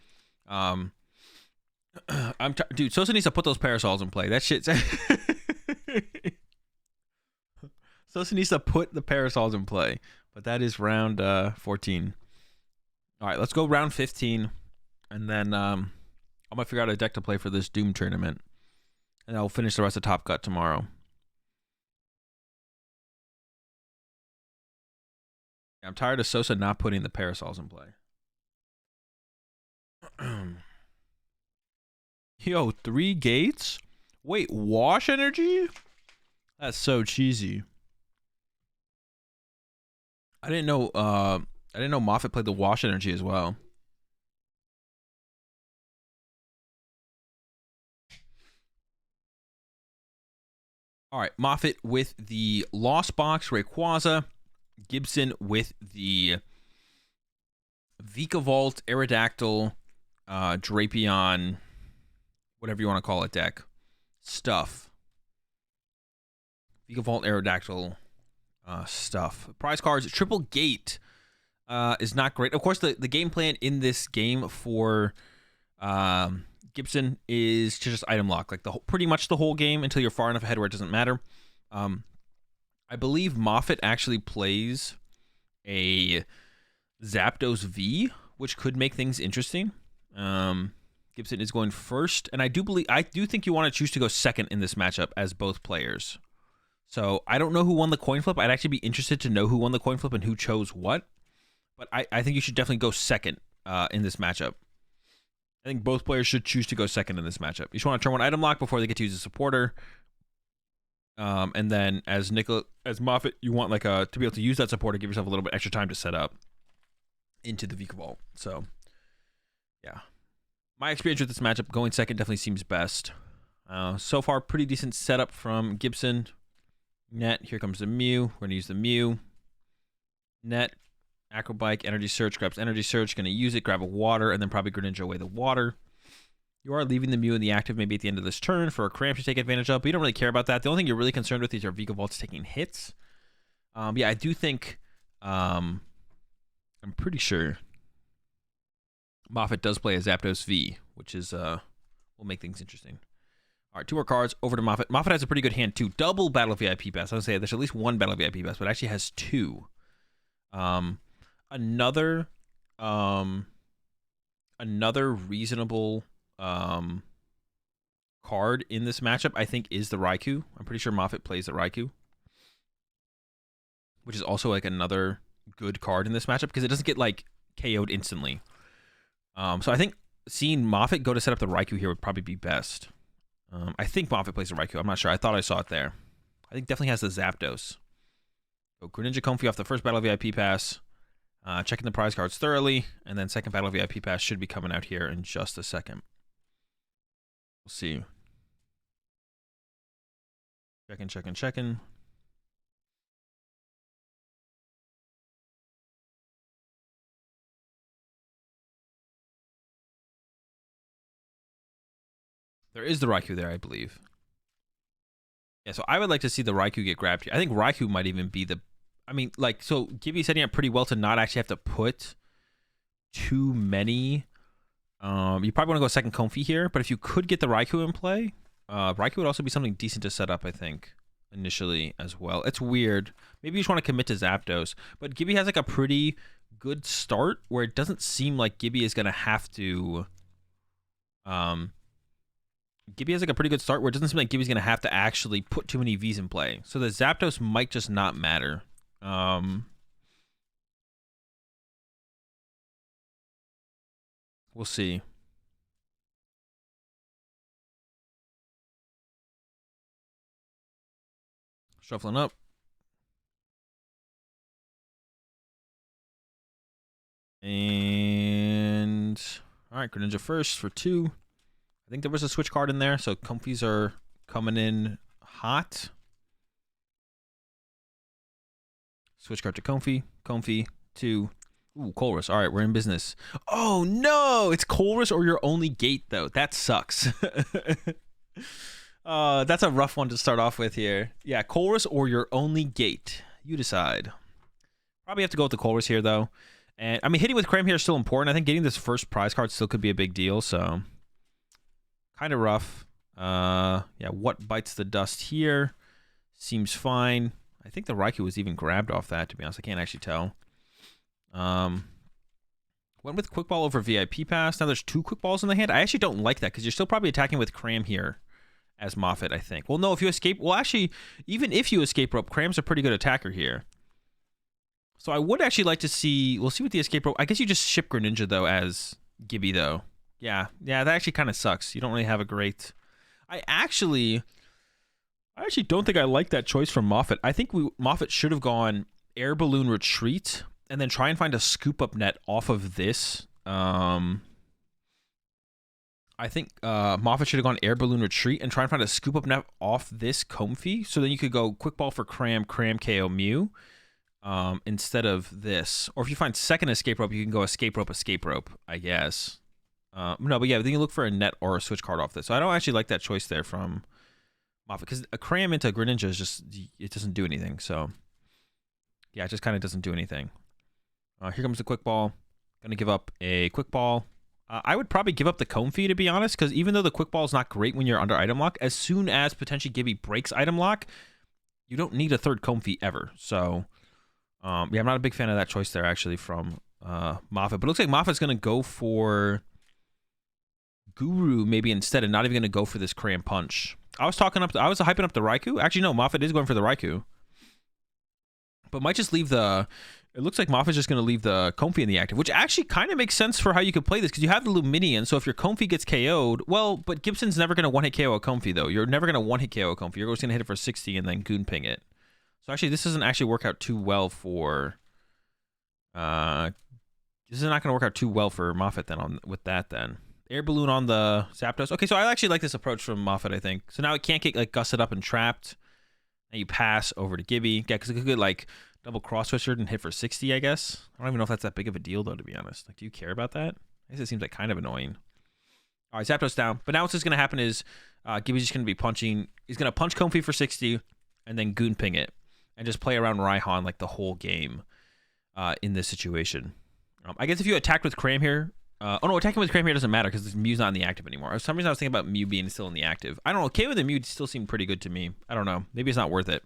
Dude, Sosa needs to put those parasols in play. That shit's... Sosa needs to put the parasols in play. But that is round 14. All right, let's go round 15. And then I'm going to figure out a deck to play for this Doom tournament. And I'll finish the rest of Top Cut tomorrow. I'm tired of Sosa not putting the parasols in play. Yo, 3 gates? Wait, wash energy? That's so cheesy. I didn't know Moffat played the wash energy as well. All right, Moffat with the Lost Box, Rayquaza. Gibson with the Vikavolt, Aerodactyl, Drapion, whatever you want to call it deck. Stuff. Vikavolt, Aerodactyl, stuff. Prize cards, Triple Gate is not great. Of course, the game plan in this game for Gibson is to just item lock, like pretty much the whole game until you're far enough ahead where it doesn't matter. I believe Moffat actually plays a Zapdos V, which could make things interesting. Gibson is going first, and I do think you want to choose to go second in this matchup as both players. So I don't know who won the coin flip. I'd actually be interested to know who won the coin flip and who chose what. But I think you should definitely go second in this matchup. I think both players should choose to go second in this matchup. You just want to turn one item lock before they get to use a supporter. And then as Moffat, you want to be able to use that supporter, give yourself a little bit extra time to set up into the Vikavolt. So, yeah. My experience with this matchup, going second definitely seems best. So far, pretty decent setup from Gibson. Net, here comes the Mew. We're going to use the Mew. Net, Acrobike, Energy Search, grabs Energy Search, going to use it, grab a water, and then probably Greninja away the water. You are leaving the Mew in the active maybe at the end of this turn for a Cramp to take advantage of, but you don't really care about that. The only thing you're really concerned with is your Vikavolts taking hits. Yeah, I do think, I'm pretty sure Moffat does play a Zapdos V, which is, will make things interesting. All right, 2 more cards, over to Moffat. Moffat has a pretty good hand, too. Double Battle VIP Pass. I would say there's at least 1 Battle VIP Pass, but it actually has 2. Another reasonable card in this matchup, I think, is the Raikou. I'm pretty sure Moffat plays the Raikou, which is also another good card in this matchup because it doesn't get KO'd instantly. So I think seeing Moffat go to set up the Raikou here would probably be best. I think Moffat plays the Raikou. I'm not sure. I thought I saw it there. I think definitely has the Zapdos. So Greninja Comfy off the first Battle VIP Pass. Checking the prize cards thoroughly, and then second Battle VIP Pass should be coming out here in just a second. We'll see. Checking. There is the Raikou there, I believe. Yeah, so I would like to see the Raikou get grabbed here. I think Raikou might even be the... so Gibby's setting up pretty well to not actually have to put too many... you probably want to go second Comfy here, but if you could get the Raikou in play, Raikou would also be something decent to set up, I think, initially as well. It's weird. Maybe you just want to commit to Zapdos, but Gibby has a pretty good start where it doesn't seem like Gibby is going to have to... Gibby has a pretty good start where it doesn't seem like Gibby's going to have to actually put too many Vs in play. So the Zapdos might just not matter. We'll see. Shuffling up. And all right, Greninja first for 2. I think there was a switch card in there, so Comfies are coming in hot. Switch card to Comfy. Comfy, 2. Ooh, Colress. All right, we're in business. Oh, no! It's Colress or your only gate, though. That sucks. That's a rough one to start off with here. Yeah, Colress or your only gate. You decide. Probably have to go with the Colress here, though. And, I mean, hitting with Cram here is still important. I think getting this first prize card still could be a big deal, so... Kind of rough. Yeah, what bites the dust here? Seems fine. I think the Raikou was even grabbed off that, to be honest. I can't actually tell. Went with Quick Ball over VIP Pass. Now there's 2 Quick Balls in the hand. I actually don't like that because you're still probably attacking with Cram here as Moffat, I think. Well, no, if you escape... Well, actually, even if you escape rope, Cram's a pretty good attacker here. So I would actually like to see... We'll see what the escape rope... I guess you just ship Greninja, though, as Gibby, though. Yeah, that actually kind of sucks. You don't really have a great... I actually don't think I like that choice from Moffat. I think Moffat should have gone Air Balloon Retreat and then try and find a scoop up net off of this. I think Moffat should have gone Air Balloon Retreat and try and find a scoop up net off this Comfy. So then you could go Quick Ball for Cram KO Mew instead of this. Or if you find second escape rope, you can go escape rope, I guess. No, but yeah, then you look for a net or a switch card off this. So I don't actually like that choice there from Moffat because a Cram into Greninja is just, it doesn't do anything. So yeah, it just kind of doesn't do anything. Here comes the Quick Ball. Gonna give up a Quick Ball. I would probably give up the Comfy, to be honest, because even though the Quick Ball is not great when you're under item lock, as soon as potentially Gibby breaks item lock, you don't need a third Comfy ever. So yeah, I'm not a big fan of that choice there actually from Moffat. But it looks like Moffat's gonna go for Guru maybe instead, and not even gonna go for this Cram Punch. I was hyping up the Raikou. Actually, no, Moffat is going for the Raikou, but might just leave the. It looks like Moffat's just gonna leave the Comfy in the active, which actually kind of makes sense for how you could play this because you have the Luminion. So if your Comfy gets KO'd, well, but Gibson's never gonna one-hit KO a Comfy though. You're never gonna one-hit KO a Comfy. You're just gonna hit it for 60 and then Goon Ping it. So actually, this doesn't actually work out too well for. This is not gonna work out too well for Moffat then with that then. Air Balloon on the Zapdos. Okay, so I actually like this approach from Moffat, I think. So now it can't get like gusted up and trapped. And you pass over to Gibby. Yeah, because it could get like double cross switchered and hit for 60, I guess. I don't even know if that's that big of a deal, though, to be honest. Like, do you care about that? I guess it seems like kind of annoying. All right, Zapdos down. But now what's just going to happen is Gibby's just going to be punching. He's going to punch Comfy for 60 and then Goon Ping it. And just play around Raihan like the whole game in this situation. I guess if you attacked with Cram here, oh no, attacking with Cram here doesn't matter because Mew's not in the active anymore. For some reason I was thinking about Mew being still in the active. I don't know, KO with the Mew still seemed pretty good to me. I don't know, maybe it's not worth it.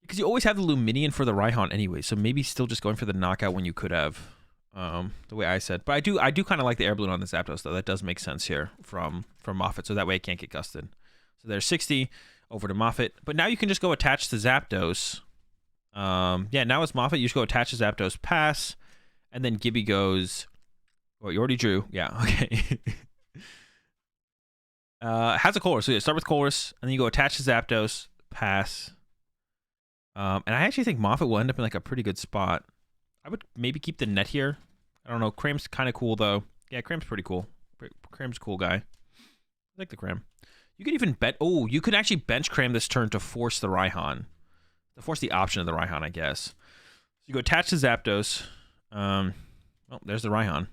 Because you always have the Luminion for the Raihan anyway, so maybe still just going for the knockout when you could have, the way I said. But I do kind of like the Air Balloon on the Zapdos though. That does make sense here from Moffat, so that way it can't get gusted. So there's 60 over to Moffat. But now you can just go attach to Zapdos. Yeah, now it's Moffat. You just go attach to Zapdos, pass. And then Gibby goes, well, you already drew. Yeah, okay. Has a Colress. So you start with Colress, and then you go attach to Zapdos, pass. And I actually think Moffat will end up in like a pretty good spot. I would maybe keep the net here. I don't know. Cram's kind of cool, though. Yeah, Cram's pretty cool. Cram's a cool guy. I like the Cram. You could even bet. Oh, you could actually bench Cram this turn to force the Raihan. To force the option of the Raihan, I guess. So you go attach to Zapdos. Oh, there's the Raihan.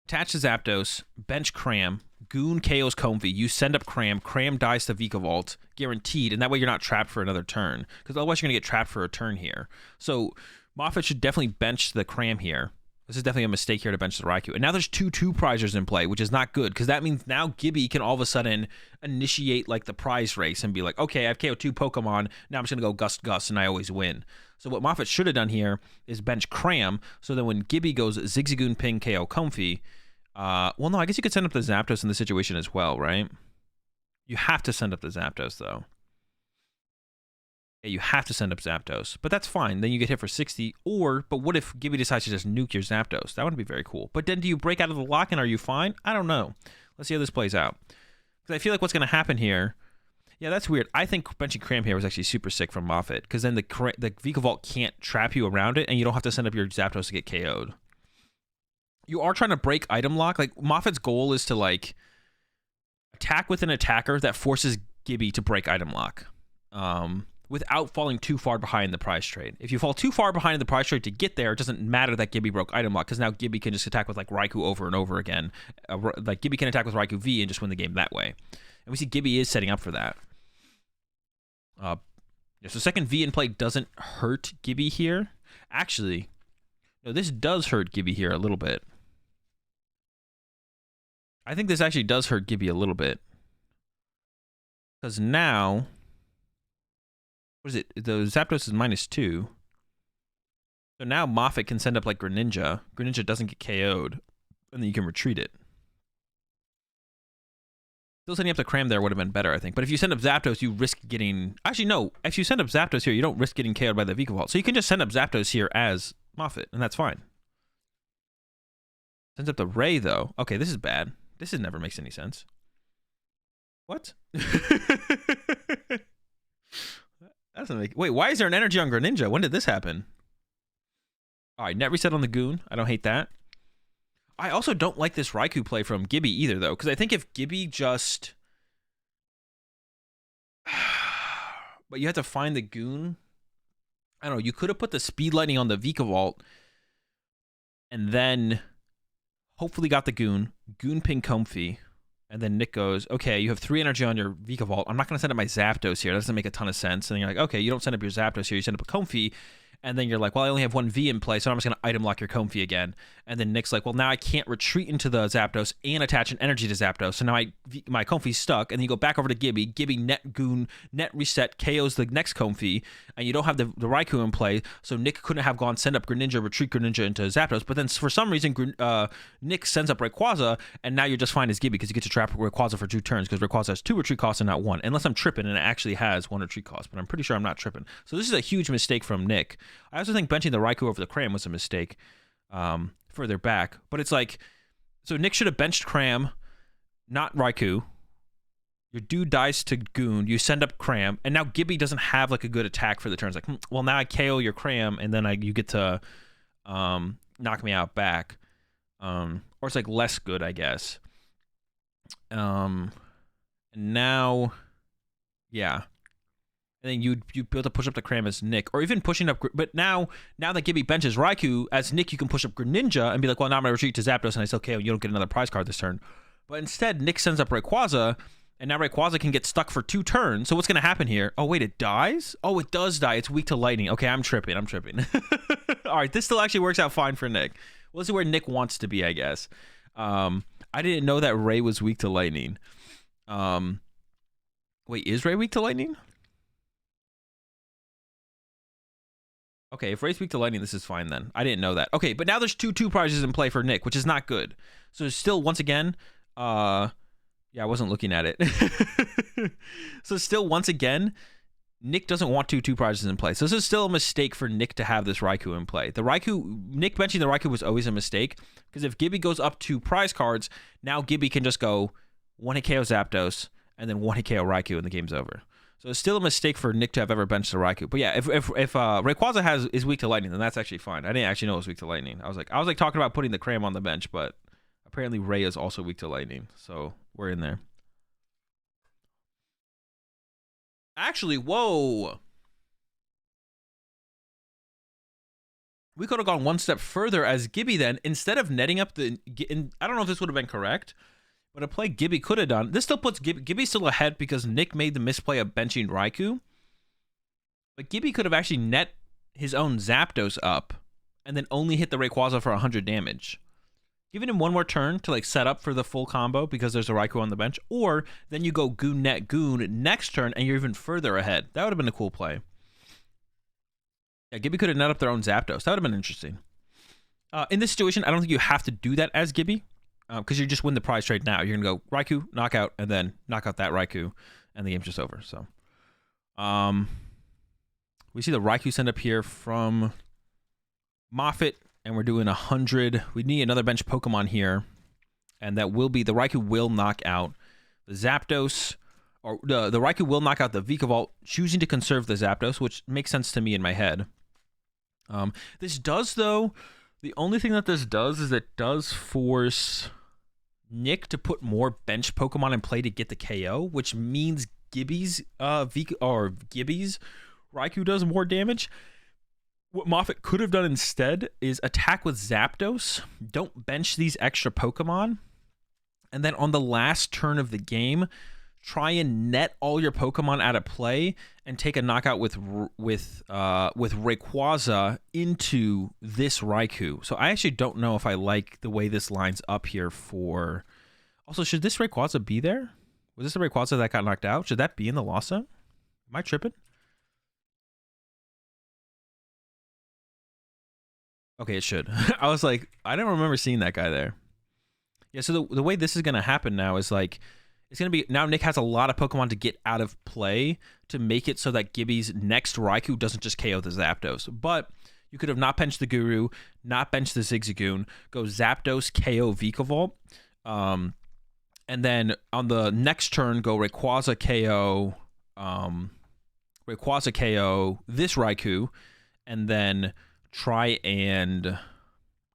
Attach to Zapdos, bench Cram, Goon KO's Comfy, you send up Cram dies to Vikavolt, guaranteed, and that way you're not trapped for another turn, because otherwise you're going to get trapped for a turn here. So Moffat should definitely bench the Cram here. This is definitely a mistake here to bench the Raikou. And now there's two prizers in play, which is not good, because that means now Gibby can all of a sudden initiate like the prize race and be like, okay, I've KO'd 2 Pokemon, now I'm just going to go Gust, and I always win. So what Moffat should have done here is bench Cram, so that when Gibby goes Zigzagoon Ping KO Comfy, well, no, I guess you could send up the Zapdos in this situation as well, right? You have to send up the Zapdos, though. Yeah, you have to send up Zapdos, but that's fine. Then you get hit for 60, but what if Gibby decides to just nuke your Zapdos? That would be very cool. But then do you break out of the lock and are you fine? I don't know. Let's see how this plays out. Because I feel like what's going to happen here... Yeah, that's weird. I think benching Cram here was actually super sick from Moffat, because then the Vikavolt can't trap you around it, and you don't have to send up your Zapdos to get KO'd. You are trying to break item lock. Like, Moffat's goal is to, like, attack with an attacker that forces Gibby to break item lock. without falling too far behind the prize trade. If you fall too far behind the prize trade to get there, it doesn't matter that Gibby broke item lock, because now Gibby can just attack with like Raikou over and over again. Like Gibby can attack with Raikou V and just win the game that way. And we see Gibby is setting up for that. So second V in play doesn't hurt Gibby here. Actually, no, this does hurt Gibby here a little bit. I think this actually does hurt Gibby a little bit. Because now, what is it? The Zapdos is -2. So now Moffat can send up like Greninja. Greninja doesn't get KO'd. And then you can retreat it. Still sending up the Cram there would have been better, I think. But if you send up Zapdos, you risk getting... Actually, no. If you send up Zapdos here, you don't risk getting KO'd by the Vikavolt. So you can just send up Zapdos here as Moffat, and that's fine. Sends up the Ray, though. Okay, this is bad. This never makes any sense. What? That doesn't make... Wait, why is there an energy on Greninja? When did this happen? All right, net reset on the Goon. I don't hate that. I also don't like this Raikou play from Gibby either, though, because I think if Gibby just... But you have to find the Goon. I don't know. You could have put the Speed Lightning on the Vikavolt and then hopefully got the Goon. Goon ping Comfy. And then Nick goes, okay, you have 3 energy on your Vikavolt. I'm not going to send up my Zapdos here. That doesn't make a ton of sense. And then you're like, okay, you don't send up your Zapdos here. You send up a Comfy. And then you're like, well, I only have 1 V in play, so I'm just going to item lock your Comfy again. And then Nick's like, well, now I can't retreat into the Zapdos and attach an energy to Zapdos. So now my Comfy's stuck. And then you go back over to Gibby. Gibby net Goon, net reset, KOs the next Comfy. And you don't have the Raikou in play. So Nick couldn't have gone send up Greninja, retreat Greninja into Zapdos. But then for some reason, Nick sends up Rayquaza. And now you're just fine as Gibby because you get to trap Rayquaza for 2 turns because Rayquaza has 2 retreat costs and not 1. Unless I'm tripping and it actually has 1 retreat cost. But I'm pretty sure I'm not tripping. So this is a huge mistake from Nick. I also think benching the Raikou over the Cram was a mistake further back. But it's like, so Nick should have benched Cram, not Raikou. Your dude dies to Goon. You send up Cram. And now Gibby doesn't have like a good attack for the turns. Like, well, now I KO your Cram and then you get to knock me out back. Or it's like less good, I guess. And now, yeah. And then you be able to push up the Cram as Nick, or even pushing up. But now that Gibby benches Raikou as Nick, you can push up Greninja and be like, well, now I'm gonna retreat to Zapdos, and I say, okay, you don't get another prize card this turn. But instead, Nick sends up Rayquaza, and now Rayquaza can get stuck for 2 turns. So what's gonna happen here? Oh wait, it dies? Oh, it does die. It's weak to lightning. Okay, I'm tripping. All right, this still actually works out fine for Nick. Well, this is where Nick wants to be, I guess. I didn't know that Ray was weak to lightning. Wait, is Ray weak to lightning? Okay, if Ray's weak to lightning, this is fine then. I didn't know that. Okay, but now there's 2 prizes in play for Nick, which is not good. So still, once again, yeah, I wasn't looking at it. So still, once again, Nick doesn't want 2 prizes in play. So this is still a mistake for Nick to have this Raikou in play. Nick benching the Raikou was always a mistake, because if Gibby goes up 2 prize cards, now Gibby can just go 1-hit KO Zapdos, and then 1-hit KO Raikou, and the game's over. So it's still a mistake for Nick to have ever benched the Raikou. But yeah, if Rayquaza is weak to lightning, then that's actually fine. I didn't actually know it was weak to lightning. I was like talking about putting the Cram on the bench, but apparently Ray is also weak to lightning. So we're in there. Actually, whoa. We could have gone 1 step further as Gibby then, instead of netting up I don't know if this would have been correct, but a play Gibby could have done. This still puts Gibby still ahead because Nick made the misplay of benching Raikou. But Gibby could have actually net his own Zapdos up and then only hit the Rayquaza for 100 damage. Giving him 1 more turn to like set up for the full combo because there's a Raikou on the bench. Or then you go Goon net Goon next turn and you're even further ahead. That would have been a cool play. Yeah, Gibby could have net up their own Zapdos. That would have been interesting. In this situation, I don't think you have to do that as Gibby. Because you just win the prize trade now. You're going to go Raikou, knockout, and then knock out that Raikou, and the game's just over. So, we see the Raikou send up here from Moffat, and we're doing 100. We need another bench Pokemon here, and that will be, the Raikou will knock out the Zapdos, or the Raikou will knock out the Vikavolt, choosing to conserve the Zapdos, which makes sense to me in my head. This does, though, the only thing that this does is it does force Nick to put more bench Pokemon in play to get the KO, which means Gibby's Raikou does more damage. What Moffat could have done instead is attack with Zapdos. Don't bench these extra Pokemon. And then on the last turn of the game, try and net all your Pokemon out of play and take a knockout with Rayquaza into this Raikou. So I actually don't know if I like the way this lines up here for... Also, should this Rayquaza be there? Was this the Rayquaza that got knocked out? Should that be in the loss zone? Am I tripping? Okay, it should. I was like, I don't remember seeing that guy there. Yeah, so the way this is going to happen now is like, it's going to be, now Nick has a lot of Pokemon to get out of play to make it so that Gibby's next Raikou doesn't just KO the Zapdos. But you could have not benched the Guru, not benched the Zigzagoon, go Zapdos, KO Vikavolt, and then on the next turn, go Rayquaza KO this Raikou, and then try and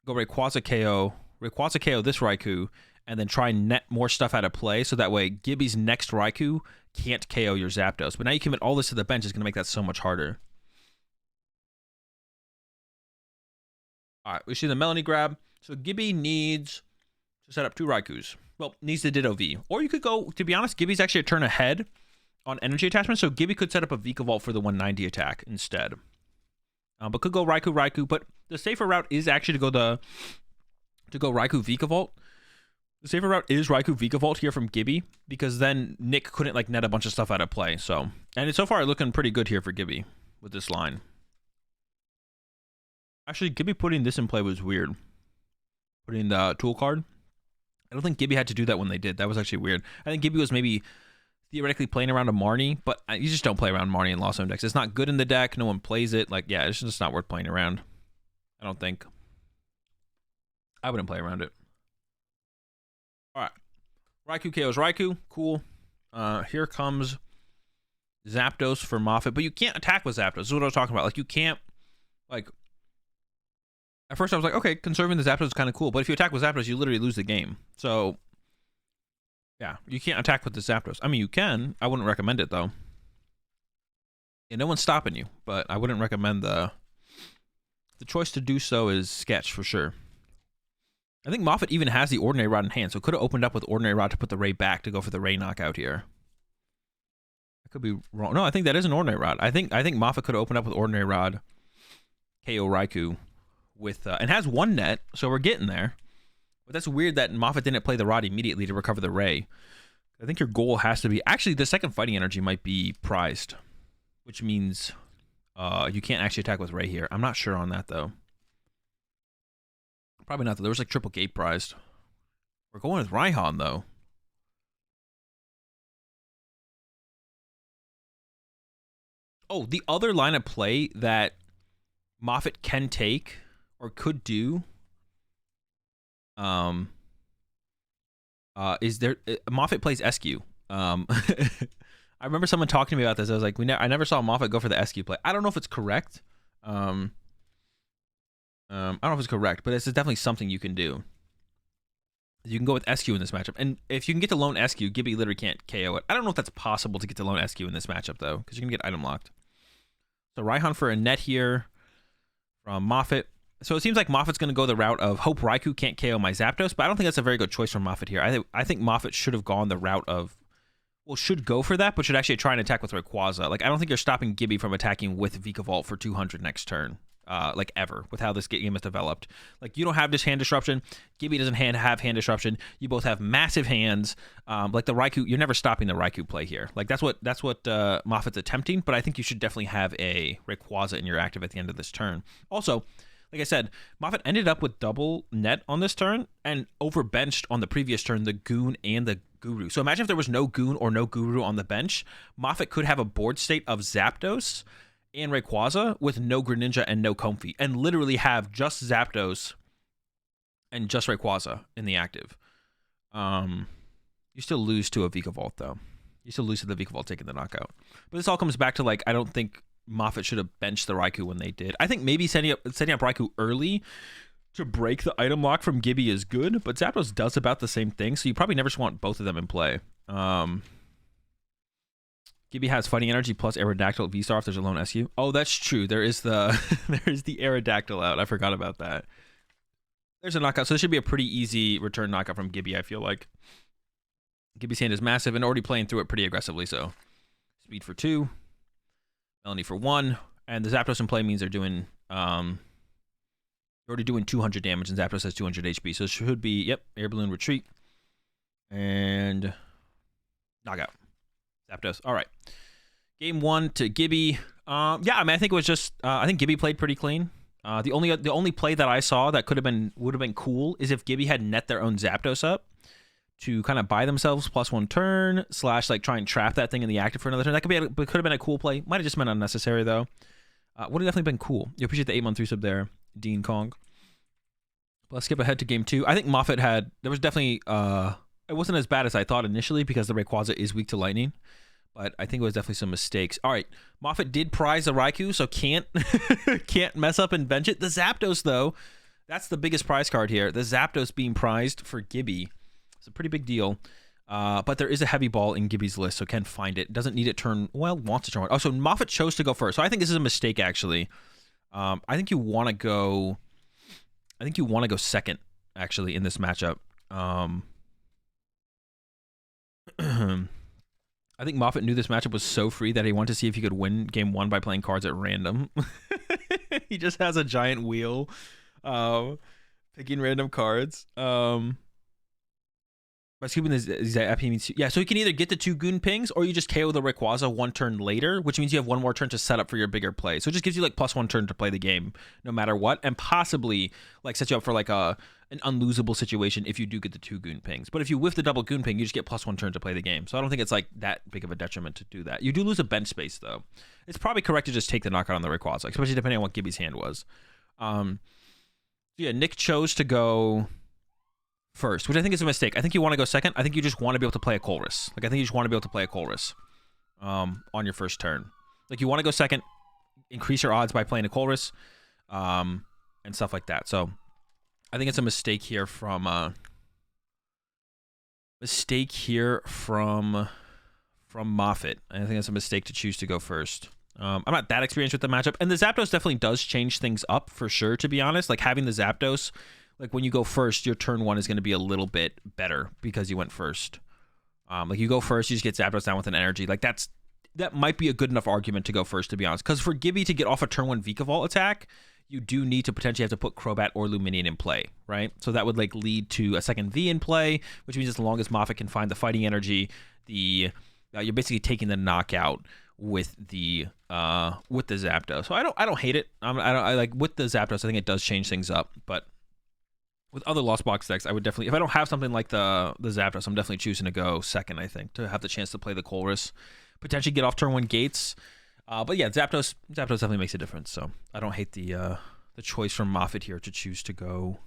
go Rayquaza KO this Raikou, and then try and net more stuff out of play, so that way Gibby's next Raikou can't KO your Zapdos. But now you commit all this to the bench, is going to make that so much harder. All right, we see the Melanie grab. So Gibby needs to set up 2 Raikous. Well, needs the Ditto V. Or you could go, to be honest, Gibby's actually a turn ahead on energy attachment, so Gibby could set up a Vikavolt for the 190 attack instead. But could go Raikou, but the safer route is actually to go Raikou Vikavolt. The safer route is Raikou Vikavolt here from Gibby, because then Nick couldn't like net a bunch of stuff out of play. So, and it's so far looking pretty good here for Gibby with this line. Actually, Gibby putting this in play was weird. Putting the tool card. I don't think Gibby had to do that when they did. That was actually weird. I think Gibby was maybe theoretically playing around a Marnie, but you just don't play around Marnie in Lost Zone decks. It's not good in the deck. No one plays it. Like, yeah, it's just not worth playing around. I don't think. I wouldn't play around it. All right. Raikou KO's Raikou. Cool. Here comes Zapdos for Moffat, but you can't attack with Zapdos. This is what I was talking about. Like, you can't, like, at first I was like, okay, conserving the Zapdos is kind of cool, but if you attack with Zapdos, you literally lose the game. So, yeah, you can't attack with the Zapdos. I mean, you can. I wouldn't recommend it, though. Yeah, no one's stopping you, but I wouldn't recommend the choice to do so is sketch for sure. I think Moffat even has the Ordinary Rod in hand, so could have opened up with Ordinary Rod to put the Ray back to go for the Ray knockout here. I could be wrong. No, I think that is an Ordinary Rod. I think Moffat could have opened up with Ordinary Rod, KO Raikou, with and has one net, so we're getting there. But that's weird that Moffat didn't play the Rod immediately to recover the Ray. I think your goal has to be... Actually, the second Fighting Energy might be prized, which means you can't actually attack with Ray here. I'm not sure on that, though. Probably not, though. There was like triple gate prized. We're going with Raihan, though. Oh, the other line of play that Moffat can take or could do is there Moffat plays SQ. I remember someone talking to me about this. I was like, I never saw Moffat go for the SQ play. I don't know if it's correct. I don't know if it's correct, but it's definitely something you can do. You can go with SQ in this matchup. And if you can get to lone SQ, Gibby literally can't KO it. I don't know if that's possible to get to lone SQ in this matchup, though, because you can get item locked. So Raihan for a net here from Moffat. So it seems like Moffat's going to go the route of hope Raikou can't KO my Zapdos, but I don't think that's a very good choice from Moffat here. I think Moffat should have gone the route of, well, should go for that, but should actually try and attack with Rayquaza. Like, I don't think you're stopping Gibby from attacking with Vikavolt for 200 next turn. Like ever, with how this game is developed. Like, you don't have this hand disruption. Gibby doesn't have hand disruption. You both have massive hands. Like the Raikou, you're never stopping the Raikou play here. Like that's what Moffat's attempting. But I think you should definitely have a Rayquaza in your active at the end of this turn. Also, like I said, Moffat ended up with double net on this turn and overbenched on the previous turn the Goon and the Guru. So imagine if there was no Goon or no Guru on the bench. Moffat could have a board state of Zapdos and Rayquaza with no Greninja and no Comfey, and literally have just Zapdos and just Rayquaza in the active. You still lose to a Vikavolt, though. You still lose to the Vikavolt taking the knockout. But this all comes back to, like, I don't think Moffat should have benched the Raikou when they did. I think maybe setting up Raikou early to break the item lock from Gibby is good, but Zapdos does about the same thing, so you probably never just want both of them in play. Gibby has fighting energy plus Aerodactyl V-Star if there's a lone SU. Oh, that's true. There is the there's the Aerodactyl out. I forgot about that. There's a knockout, so this should be a pretty easy return knockout from Gibby, I feel like. Gibby's hand is massive and already playing through it pretty aggressively, so speed for 2, Melanie for 1, and the Zapdos in play means they're doing already doing 200 damage, and Zapdos has 200 HP, so it should be, yep, Air Balloon Retreat, and knockout. Zapdos. All right. Game 1 to Gibby. Yeah, I mean, I think it was just, I think Gibby played pretty clean. The only play that I saw that would have been cool is if Gibby had net their own Zapdos up to kind of buy themselves +1 turn / like try and trap that thing in the active for another turn. That could have been a cool play. Might have just been unnecessary though. Would have definitely been cool. You appreciate the 8-month 3-sub there, Dean Kong. But let's skip ahead to game 2. I think Moffat there was definitely it wasn't as bad as I thought initially because the Rayquaza is weak to lightning. But I think it was definitely some mistakes. All right, Moffat did prize the Raikou, so can't mess up and bench it. The Zapdos, though, that's the biggest prize card here. The Zapdos being prized for Gibby. It's a pretty big deal. But there is a heavy ball in Gibby's list, so can find it. Doesn't need it turn, well, wants to turn. Oh, so Moffat chose to go first. So I think this is a mistake, actually. I think you want to go second, actually, in this matchup. I think Moffat knew this matchup was so free that he wanted to see if he could win game 1 by playing cards at random. He just has a giant wheel, picking random cards. By scooping this, yeah, so he can either get the 2 Goon Pings or you just KO the Rayquaza 1 turn later, which means you have 1 more turn to set up for your bigger play. So it just gives you like +1 turn to play the game no matter what, and possibly like set you up for like an unlosable situation if you do get the 2 Goon Pings. But if you whiff the double Goon Ping, you just get +1 turn to play the game. So I don't think it's like that big of a detriment to do that. You do lose a bench space though. It's probably correct to just take the knockout on the Rayquaza, especially depending on what Gibby's hand was. Yeah, Nick chose to go first, which I think is a mistake. I think you want to go second. I think you just want to be able to play a Colress. Like, I think you just want to be able to play a Colress on your first turn. Like, you want to go second, increase your odds by playing a Colress, and stuff like that. So, I think it's a mistake here from Moffat. I think it's a mistake to choose to go first. I'm not that experienced with the matchup, and the Zapdos definitely does change things up for sure, to be honest. Like, having the Zapdos, like, when you go first, your turn 1 is going to be a little bit better because you went first. Like, you go first, you just get Zapdos down with an energy. Like, that might be a good enough argument to go first, to be honest. Because for Gibby to get off a turn 1 Vikavolt attack, you do need to potentially have to put Crobat or Luminion in play, right? So that would, like, lead to a second V in play, which means as long as Moffat can find the fighting energy, you're basically taking the knockout with the Zapdos. So I don't hate it. I like with the Zapdos. I think it does change things up, but with other Lost Box decks, I would definitely, if I don't have something like the Zapdos, I'm definitely choosing to go second, I think, to have the chance to play the Colress, potentially get off turn 1 gates. But yeah, Zapdos definitely makes a difference, so I don't hate the choice from Moffat here to choose to go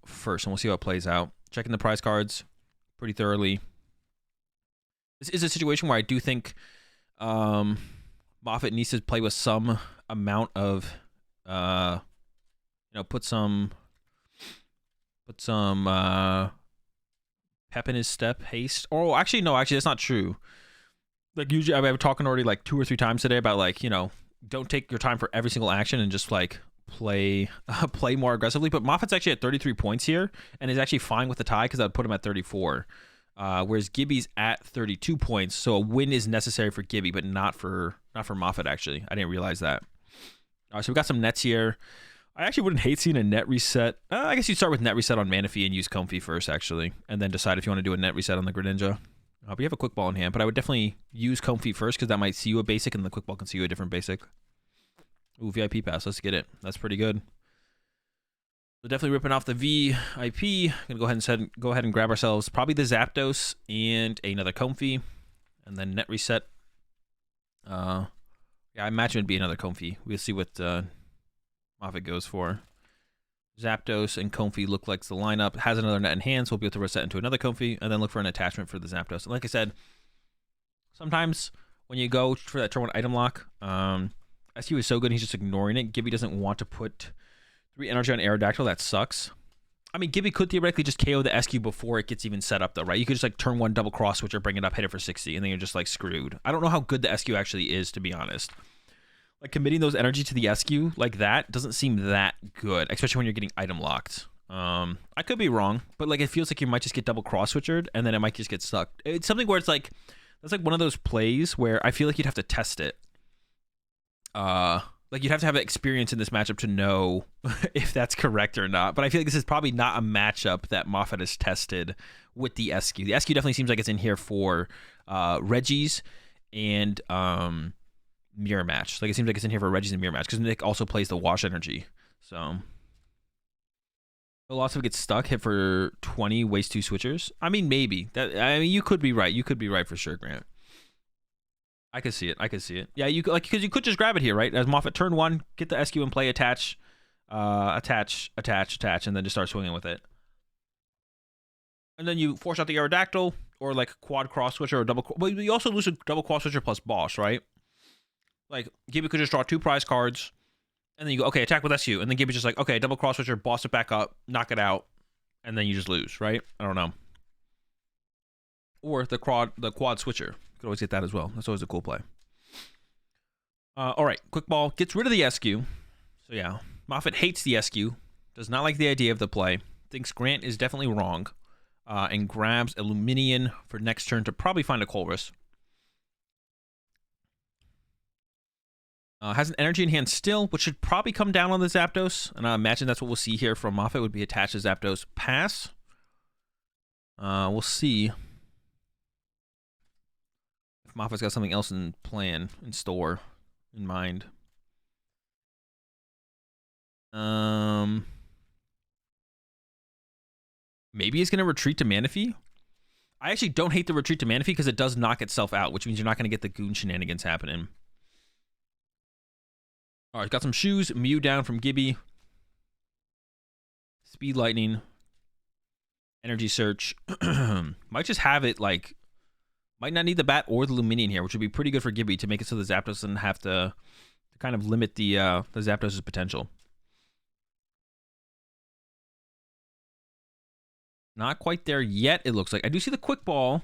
first, and we'll see how it plays out. Checking the prize cards pretty thoroughly. This is a situation where I do think Moffat needs to play with some amount of put some pep in his step, haste. Oh, actually, no, that's not true. Like, usually, I've been talking already like 2 or 3 times today about, like, don't take your time for every single action and just like play more aggressively. But Moffat's actually at 33 points here and is actually fine with the tie because I'd put him at 34. Whereas Gibby's at 32 points, so a win is necessary for Gibby, but not for Moffat, actually. I didn't realize that. So we got some nets here. I actually wouldn't hate seeing a net reset. I guess you'd start with net reset on Manaphy and use Comfey first, actually, and then decide if you want to do a net reset on the Greninja. But you have a Quick Ball in hand, but I would definitely use Comfey first because that might see you a basic, and the Quick Ball can see you a different basic. Ooh, VIP pass. Let's get it. That's pretty good. So definitely ripping off the VIP. Gonna go ahead and grab ourselves probably the Zapdos and another Comfey, and then net reset. Yeah, I imagine it'd be another Comfey. We'll see what Moffat goes for. Zapdos and Comfey look like the lineup. Has another net in hand, so we'll be able to reset into another Comfey, and then look for an attachment for the Zapdos. And like I said, sometimes when you go for that turn 1 item lock, SU is so good he's just ignoring it. Gibby doesn't want to put 3 energy on Aerodactyl. That sucks. I mean, Gibby could theoretically just KO the SQ before it gets even set up, though, right? You could just like turn one double cross switcher, bring it up, hit it for 60, and then you're just like screwed. I don't know how good the SQ actually is, to be honest. Like committing those energy to the SQ like that doesn't seem that good, especially when you're getting item locked. I could be wrong, but like it feels like you might just get double cross switchered, and then it might just get stuck. It's something where it's like that's like one of those plays where I feel like you'd have to test it. Like you'd have to have experience in this matchup to know if that's correct or not. But I feel like this is probably not a matchup that Moffat has tested with the SQ. The SQ definitely seems like it's in here for Reggies and Mirror Match. Like it seems like it's in here for Reggies and Mirror Match because Nick also plays the Wash Energy. So lots of it gets stuck, hit for 20, waste 2 switchers. I mean, maybe. I mean, you could be right. You could be right for sure, Grant. I could see it. I could see it. Yeah, you could, like because you could just grab it here, right? As Moffat turn 1, get the SQ in play, attach, attach, and then just start swinging with it. And then you force out the Aerodactyl or like quad cross switcher or double. Well, you also lose a double cross switcher plus boss, right? Like Gibby could just draw 2 prize cards, and then you go okay, attack with SQ, and then Gibby's just like okay, double cross switcher, boss it back up, knock it out, and then you just lose, right? I don't know. Or the quad switcher. Could always get that as well. That's always a cool play. All right, quick ball gets rid of the SQ. So yeah, Moffat hates the SQ. Does not like the idea of the play. Thinks Grant is definitely wrong, and grabs a Luminion for next turn to probably find a Colress. Has an energy in hand still, which should probably come down on the Zapdos, and I imagine that's what we'll see here from Moffat. Would be attached to Zapdos. Pass. We'll see. Moffat's got something else in store, in mind. Maybe he's going to retreat to Manaphy. I actually don't hate the retreat to Manaphy because it does knock itself out, which means you're not going to get the goon shenanigans happening. All right, got some shoes. Mew down from Gibby. Speed Lightning. Energy Search. Might just have it like... Might not need the bat or the Luminion here, which would be pretty good for Gibby to make it so the Zapdos doesn't have to kind of limit the Zapdos' potential. Not quite there yet, it looks like. I do see the quick ball.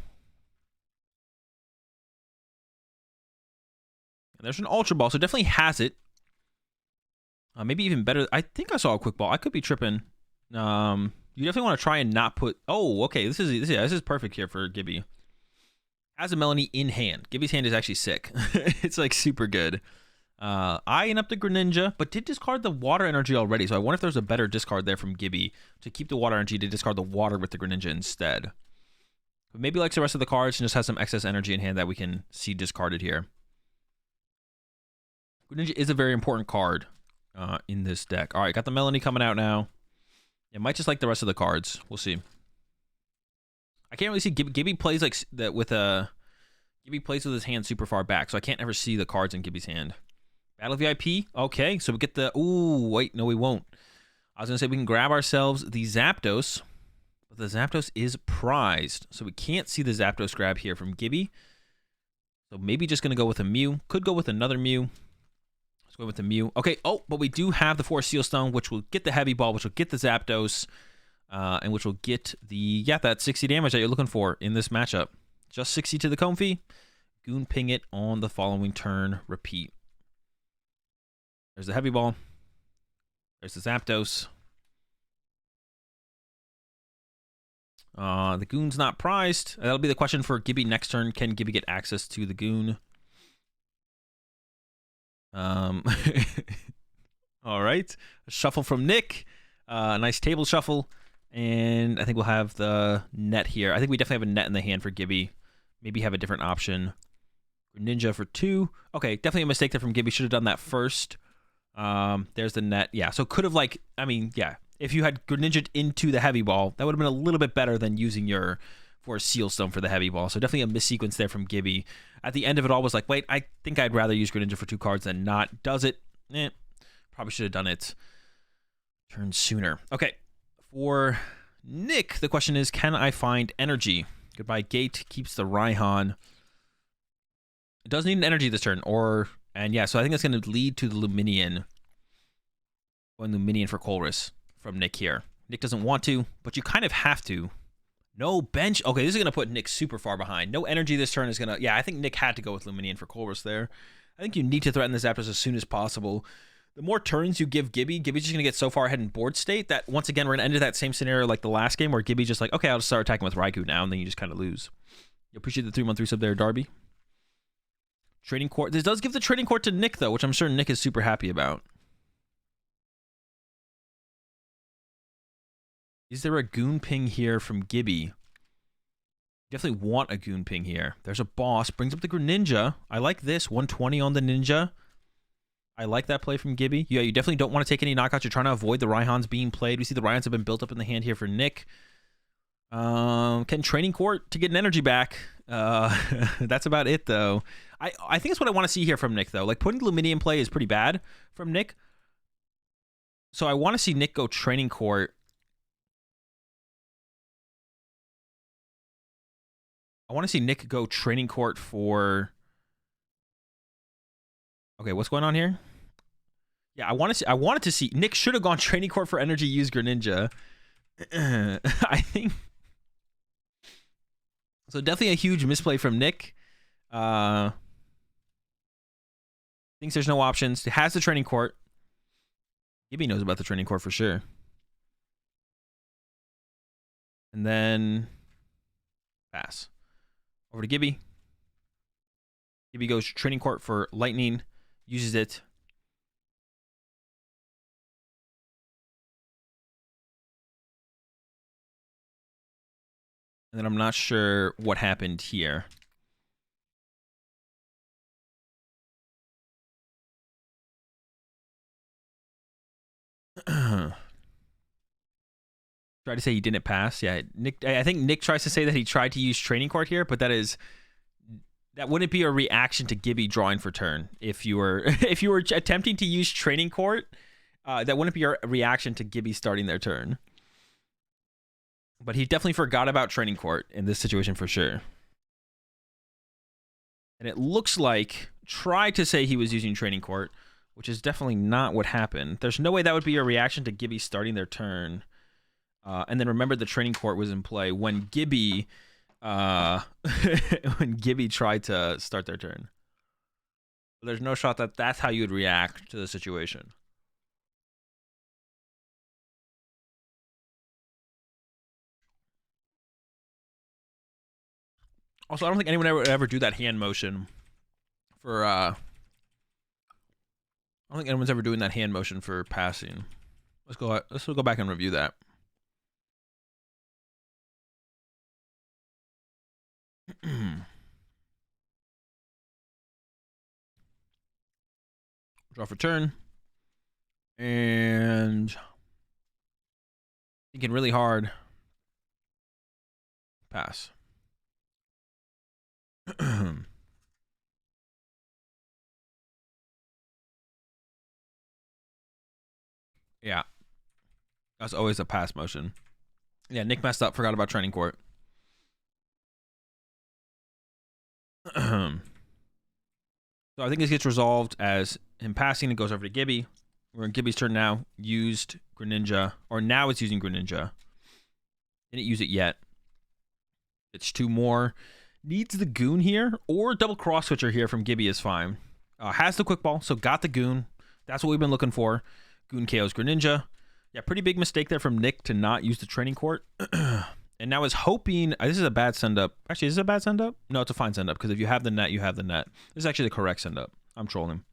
And there's an Ultra Ball, so it definitely has it. Maybe even better. I think I saw a quick ball. I could be tripping. You definitely want to try and not put... Oh, okay. This is perfect here for Gibby. Has a Melanie in hand. Gibby's hand is actually sick. It's like super good. Eyeing up the Greninja, but did discard the water energy already. So I wonder if there's a better discard there from Gibby to keep the water energy to discard the water with the Greninja instead. But maybe likes the rest of the cards and just has some excess energy in hand that we can see discarded here. Greninja is a very important card in this deck. All right, got the Melanie coming out now. It might just like the rest of the cards. We'll see. I can't really see Gibby plays like that with a Gibby plays with his hand super far back, so I can't ever see the cards in Gibby's hand. Battle VIP. Okay, so we get the ooh, wait, no we won't. I was gonna say we can grab ourselves the Zapdos, but the Zapdos is prized. So we can't see the Zapdos grab here from Gibby. So maybe just gonna go with a Mew. Could go with another Mew. Let's go with the Mew. Okay, oh, but we do have the Force Seal Stone, which will get the heavy ball, which will get the Zapdos. And which will get that 60 damage that you're looking for in this matchup. Just 60 to the Comfey. Goon ping it on the following turn. Repeat. There's the heavy ball. There's the Zapdos. The Goon's not prized. That'll be the question for Gibby next turn. Can Gibby get access to the Goon? All right. A shuffle from Nick. A nice table shuffle. And I think we'll have the net here. I think we definitely have a net in the hand for Gibby. Maybe have a different option. Ninja for 2. Okay, definitely a mistake there from Gibby. Should have done that first. There's the net. Yeah, so could have like, I mean, yeah. If you had Greninja into the heavy ball, that would have been a little bit better than using your Force Seal Stone for the heavy ball. So definitely a missequence there from Gibby. At the end of it all was like, wait, I think I'd rather use Greninja for 2 cards than not. Does it? Probably should have done it turn sooner. Okay. For Nick, the question is, can I find energy? Goodbye Gate keeps the Raihan. It does need an energy this turn, and yeah, so I think that's going to lead to the Luminion. Going Luminion for Colress from Nick here. Nick doesn't want to, but you kind of have to. No bench. Okay, this is going to put Nick super far behind. No energy this turn is going to... Yeah, I think Nick had to go with Luminian for Colress there. I think you need to threaten the Zapdos as soon as possible. The more turns you give Gibby's just going to get so far ahead in board state that, once again, we're going to end that same scenario like the last game where Gibby's just like, okay, I'll just start attacking with Raikou now, and then you just kind of lose. You appreciate the 3-1-3 sub there, Darby. Trading Court. This does give the Trading Court to Nick, though, which I'm sure Nick is super happy about. Is there a Goon Ping here from Gibby? Definitely want a Goon Ping here. There's a boss. Brings up the Greninja. I like this. 120 on the Ninja. I like that play from Gibby. Yeah, you definitely don't want to take any knockouts. You're trying to avoid the Raihans being played. We see the Raihans have been built up in the hand here for Nick. Can Training Court to get an energy back. That's about it, though. I think that's what I want to see here from Nick, though. Like, putting Luminium play is pretty bad from Nick. So I want to see Nick go Training Court. I want to see Nick go Training Court for... Okay, what's going on here? Yeah, I wanted to see... Nick should have gone Training Court for energy, use Greninja. I think... So definitely a huge misplay from Nick. Thinks there's no options. Has the Training Court. Gibby knows about the Training Court for sure. And then... Pass. Over to Gibby. Gibby goes Training Court for Lightning. Uses it. And then I'm not sure what happened here. Try to say he didn't pass. Yeah, Nick. I think Nick tries to say that he tried to use Training Court here, but that wouldn't be a reaction to Gibby drawing for turn. If you were attempting to use Training Court, that wouldn't be a reaction to Gibby starting their turn. But he definitely forgot about Training Court in this situation for sure. And it looks like tried to say he was using Training Court, which is definitely not what happened. There's no way that would be a reaction to Gibby starting their turn. And then remember the Training Court was in play when Gibby tried to start their turn. There's no shot that that's how you would react to the situation. Also, I don't think anyone would ever do that hand motion for I don't think anyone's ever doing that hand motion for passing. Let's go back and review that. Draw for turn. And thinking really hard. Pass. Yeah. That's always a pass motion. Yeah, Nick messed up, forgot about Training Court. So I think this gets resolved as him passing. It goes over to Gibby. We're in Gibby's turn now. Used Greninja. Or now it's using Greninja. Didn't use it yet. It's 2 more. Needs the Goon here. Or double cross switcher here from Gibby is fine. Has the Quick Ball. So got the Goon. That's what we've been looking for. Goon KOs Greninja. Yeah, pretty big mistake there from Nick to not use the Training Court. And now is hoping... this is a bad send-up. Actually, is this a bad send-up? No, it's a fine send-up, because if you have the net, you have the net. This is actually the correct send-up. I'm trolling.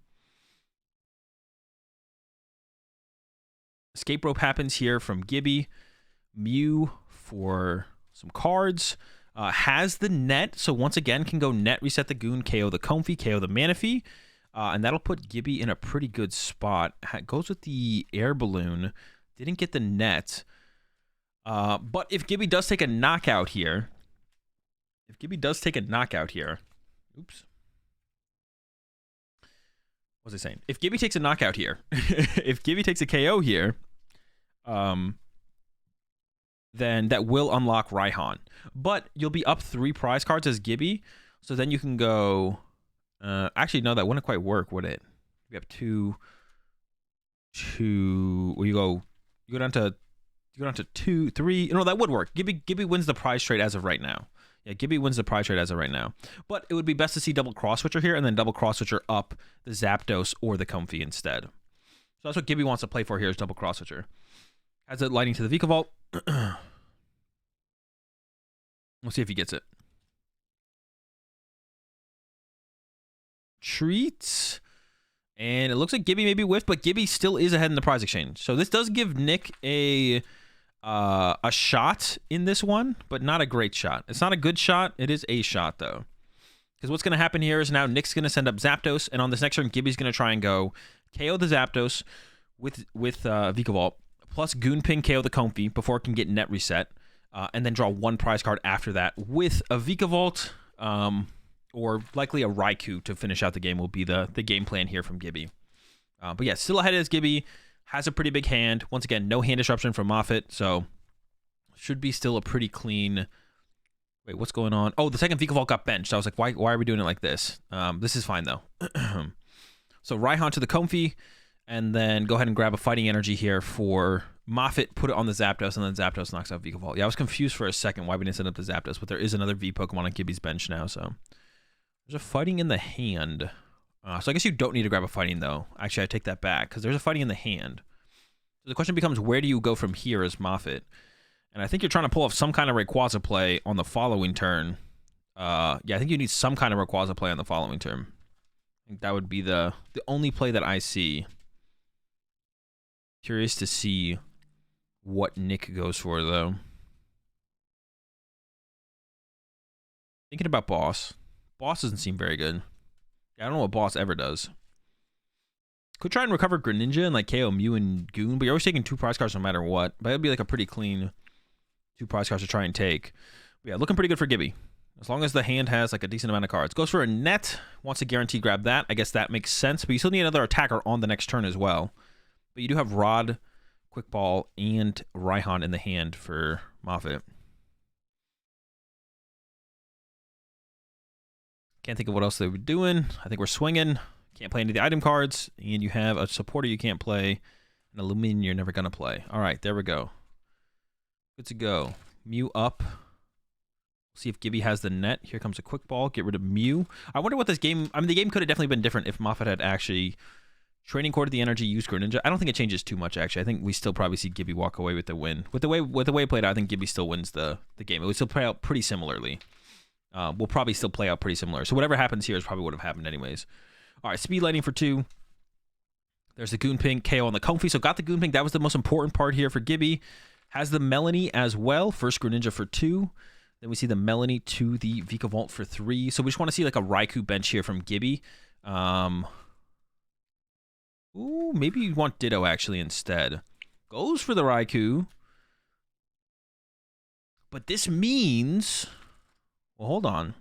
Escape rope happens here from Gibby. Mew for some cards. Has the net, so once again can go net, reset the Goon, KO the Comfey, KO the Manaphy. And that'll put Gibby in a pretty good spot. Goes with the Air Balloon. Didn't get the net. But if Gibby does take a knockout here... Oops. What was I saying? If Gibby takes a knockout here... if Gibby takes a KO here... then that will unlock Raihan. But you'll be up 3 prize cards as Gibby. So then you can go... actually, no, that wouldn't quite work, would it? You have 2... Well, you go down to You go down to 2, 3. No, that would work. Gibby wins the prize trade as of right now. Yeah, Gibby wins the prize trade as of right now. But it would be best to see double cross switcher here and then double cross switcher up the Zapdos or the Comfey instead. So that's what Gibby wants to play for here is double cross switcher. Has it lighting to the Vikavolt. We'll see if he gets it. Treats. And it looks like Gibby maybe whiffed, but Gibby still is ahead in the prize exchange. So this does give Nick a shot in this one, but not a great shot. It's not a good shot. It is a shot, though. Because what's going to happen here is now Nick's going to send up Zapdos, and on this next turn, Gibby's going to try and go KO the Zapdos with Vikavolt, plus Goonping KO the Comfey before it can get net reset, and then draw one prize card after that with a Vikavolt, or likely a Raikou to finish out the game will be the game plan here from Gibby. But yeah, still ahead as Gibby. Has a pretty big hand. Once again, no hand disruption from Moffat, so should be still a pretty clean... Wait, what's going on? Oh, the second Vikavolt got benched. I was like, why are we doing it like this? This is fine, though. So Raihan to the Comfey, and then go ahead and grab a Fighting Energy here for Moffat, put it on the Zapdos, and then Zapdos knocks out Vikavolt. Yeah, I was confused for a second why we didn't send up the Zapdos, but there is another V Pokemon on Gibby's bench now, so... There's a Fighting in the hand. So I guess you don't need to grab a Fighting, though. Actually, I take that back, because there's a Fighting in the hand. So the question becomes, where do you go from here as Moffat? And I think you're trying to pull off some kind of Rayquaza play on the following turn. Yeah, I think you need some kind of Rayquaza play on the following turn. I think that would be the only play that I see. Curious to see what Nick goes for, though. Thinking about Boss. Boss doesn't seem very good. I don't know what Boss ever does. Could try and recover Greninja and like KO Mew and Goon, but you're always taking 2 prize cards no matter what. But it'd be like a pretty clean 2 prize cards to try and take. But yeah, looking pretty good for Gibby. As long as the hand has like a decent amount of cards. Goes for a net. Wants to guarantee grab that. I guess that makes sense. But you still need another attacker on the next turn as well. But you do have Rod, Quick Ball, and Raihan in the hand for Moffat. Can't think of what else they were doing. I think we're swinging. Can't play any of the item cards. And you have a supporter you can't play. An Illumin you're never going to play. All right, there we go. Good to go. Mew up. See if Gibby has the net. Here comes a Quick Ball. Get rid of Mew. I wonder what this game... I mean, the game could have definitely been different if Moffat had actually training corded the energy, used Greninja. I don't think it changes too much, actually. I think we still probably see Gibby walk away with the win. With the way it played out, I think Gibby still wins the game. It would still play out pretty similarly. Will probably still play out pretty similar. So whatever happens here is probably would have happened anyways. All right, Speed Lighting for 2. There's the Goonping, KO on the Comfey. So got the Goonping. That was the most important part here for Gibby. Has the Melanie as well. First Greninja for 2. Then we see the Melanie to the Vikavolt for 3. So we just want to see like a Raikou bench here from Gibby. Ooh, maybe you want Ditto actually instead. Goes for the Raikou. But this means... Well, hold on.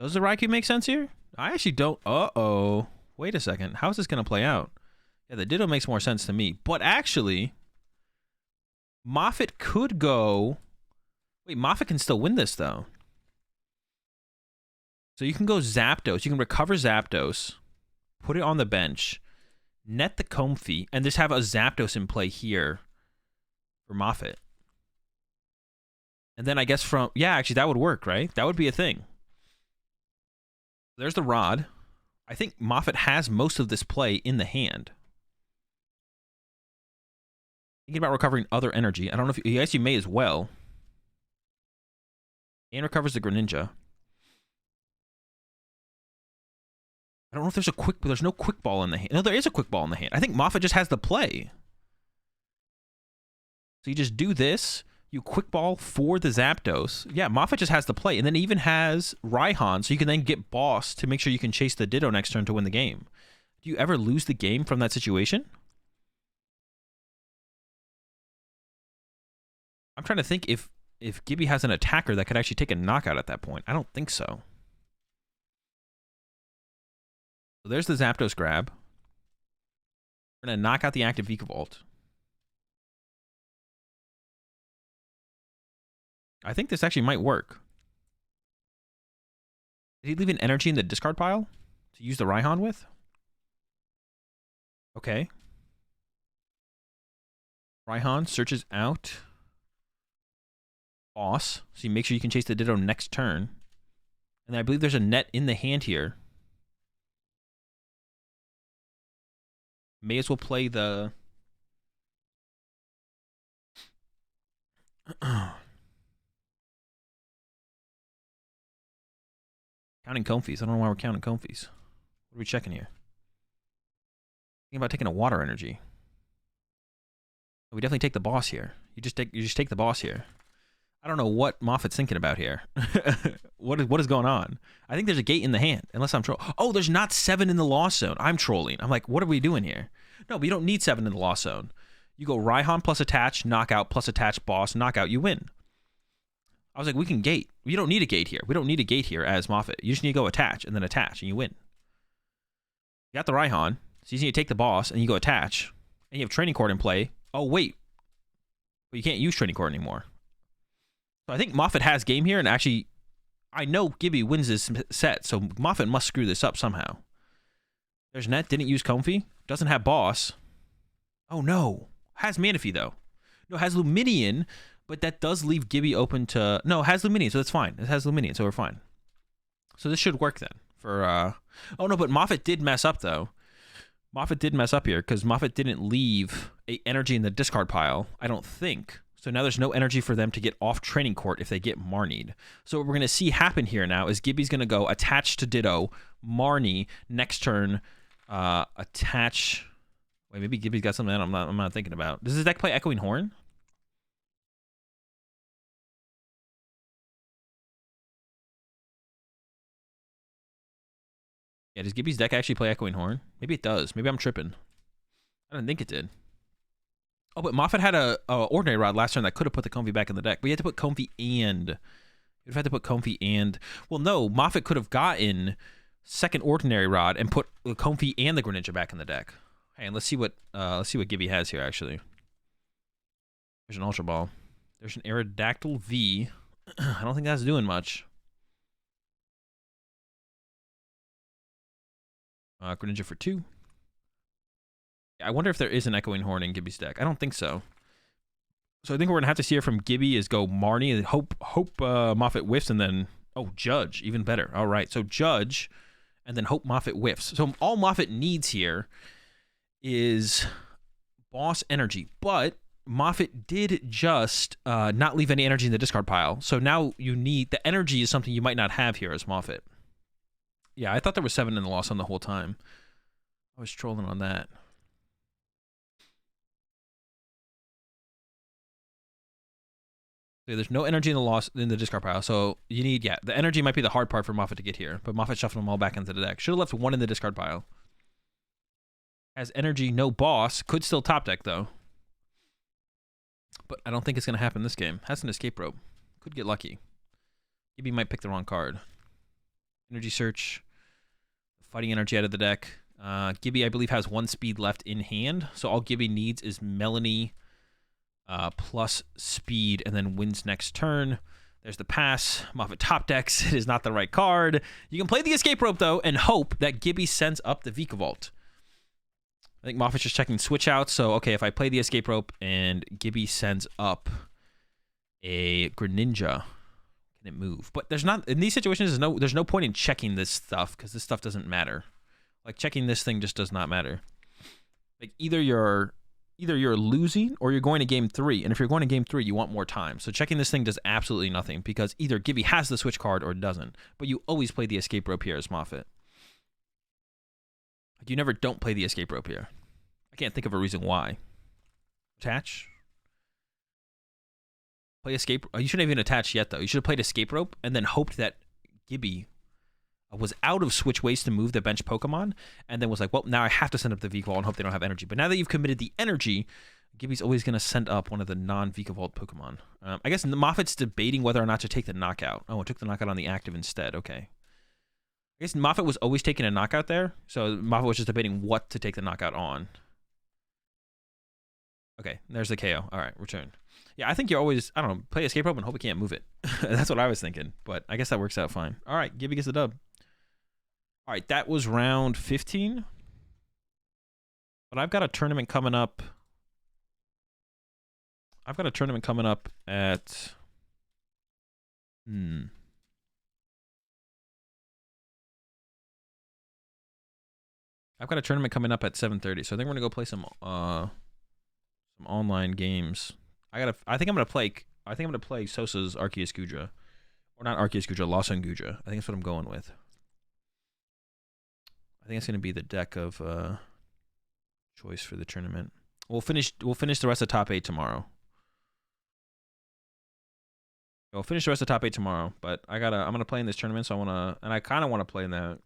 Does the Raikou make sense here? I actually don't. Uh-oh. Wait a second. How is this going to play out? Yeah, the Ditto makes more sense to me. But actually, Moffat could go... Wait, Moffat can still win this, though. So you can go Zapdos. You can recover Zapdos, put it on the bench, net the Comfey, and just have a Zapdos in play here for Moffat. And then I guess from... Yeah, actually, that would work, right? That would be a thing. There's the Rod. I think Moffat has most of this play in the hand. Thinking about recovering other energy. I don't know if... He actually may as well. And recovers the Greninja. I don't know if there's a quick... There's no Quick Ball in the hand. No, there is a Quick Ball in the hand. I think Moffat just has the play. So you just do this... You Quick Ball for the Zapdos. Yeah, Moffat just has the play. And then even has Raihan, so you can then get Boss to make sure you can chase the Ditto next turn to win the game. Do you ever lose the game from that situation? I'm trying to think if Gibby has an attacker that could actually take a knockout at that point. I don't think so. So there's the Zapdos grab. We're going to knock out the active Vikavolt. I think this actually might work. Did he leave an energy in the discard pile to use the Raihan with? Okay. Raihan searches out boss. So you make sure you can chase the Ditto next turn. And I believe there's a net in the hand here. May as well play the... Counting Comfies. I don't know why we're counting Comfies. What are we checking here? Thinking about taking a water energy. We definitely take the boss here. You just take the boss here. I don't know what Moffat's thinking about here. What is going on? I think there's a gate in the hand, unless I'm trolling. Oh, there's not 7 in the Lost Zone. I'm trolling. I'm like, what are we doing here? No, but you don't need 7 in the Lost Zone. You go Raihan plus attach, knockout plus attach, boss, knockout, you win. I was like, we can gate. You don't need a gate here. We don't need a gate here as Moffat. You just need to go attach and then attach and you win. You got the Raihan, so you just need to take the boss and you go attach. And you have training court in play. Oh, wait. But you can't use training court anymore. So I think Moffat has game here, and actually, I know Gibby wins this set, so Moffat must screw this up somehow. There's net, didn't use Comfy, doesn't have boss. Oh no, has Manaphy though. No, has Luminion, but that does leave Gibby open to... No, has Luminion, so that's fine. It has Luminion, so we're fine. So this should work then. For Oh no, but Moffat did mess up though. Moffat did mess up here, because Moffat didn't leave a energy in the discard pile, I don't think. So now there's no energy for them to get off training court if they get Marnied. So what we're going to see happen here now is Gibby's going to go attach to Ditto, Marnie, next turn, attach... Wait, maybe Gibby's got something that I'm not thinking about. Does his deck play Echoing Horn? Yeah, does Gibby's deck actually play Echoing Horn? Maybe it does. Maybe I'm tripping. I didn't think it did. Oh, but Moffat had a Ordinary Rod last turn that could have put the Comfy back in the deck. But you had to put Comfy and... You'd have had to put Comfy and... Well, no. Moffat could have gotten second Ordinary Rod and put the Comfy and the Greninja back in the deck. Hey, and let's see what Gibby has here, actually. There's an Ultra Ball. There's an Aerodactyl V. I don't think that's doing much. Greninja for 2. I wonder if there is an Echoing Horn in Gibby's deck. I don't think so. So I think we're going to have to see her from Gibby is go Marnie and hope Moffat whiffs and then... Oh, Judge. Even better. All right. So Judge and then hope Moffat whiffs. So all Moffat needs here is boss energy. But Moffat did just not leave any energy in the discard pile. So now you need... The energy is something you might not have here as Moffat. Yeah, I thought there was 7 in the Lost Zone the whole time. I was trolling on that. There's no energy in the discard pile, so you need, yeah, the energy might be the hard part for Moffat to get here, but Moffat shuffled them all back into the deck. Should have left 1 in the discard pile. Has energy, no boss. Could still top deck, though. But I don't think it's going to happen this game. Has an escape rope. Could get lucky. Gibby might pick the wrong card. Energy search. Fighting energy out of the deck. Gibby, I believe, has 1 speed left in hand, so all Gibby needs is Melanie... plus speed, and then wins next turn. There's the pass. Moffat top decks. It is not the right card. You can play the escape rope, though, and hope that Gibby sends up the Vikavolt. I think Moffat's just checking switch out. So, okay, if I play the escape rope and Gibby sends up a Greninja, can it move? But there's not, in these situations, there's no point in checking this stuff, because this stuff doesn't matter. Like, checking this thing just does not matter. Like, either you're losing or you're going to game 3. And if you're going to game 3, you want more time. So checking this thing does absolutely nothing, because either Gibby has the switch card or doesn't. But you always play the escape rope here as Moffat. Like, you never don't play the escape rope here. I can't think of a reason why. Attach. Play escape. You shouldn't have even attached yet, though. You should have played escape rope and then hoped that Gibby was out of switch ways to move the bench Pokemon, and then was like, well, now I have to send up the Vikavolt and hope they don't have energy. But now that you've committed the energy, Gibby's always going to send up one of the non-Vikavolt Pokemon. I guess Moffat's debating whether or not to take the knockout. Oh, it took the knockout on the active instead. Okay. I guess Moffat was always taking a knockout there, so Moffat was just debating what to take the knockout on. Okay, there's the KO. All right, return. Yeah, I think you're always, I don't know, play escape rope and hope it can't move it. That's what I was thinking, but I guess that works out fine. All right, Gibby gets the dub. All right, that was round 15. But I've got a tournament coming up I've got a tournament coming up at I've got a tournament coming up at 7:30, so I think we're gonna go play some online games. I think I'm gonna play Sosa's Arceus Goodra. Or not Arceus Goodra, Lawson Goodra. I think that's what I'm going with. I think it's gonna be the deck of choice for the tournament. We'll finish the rest of top 8 tomorrow. We'll finish the rest of top 8 tomorrow, but I'm gonna play in this tournament, so I kinda wanna play in that.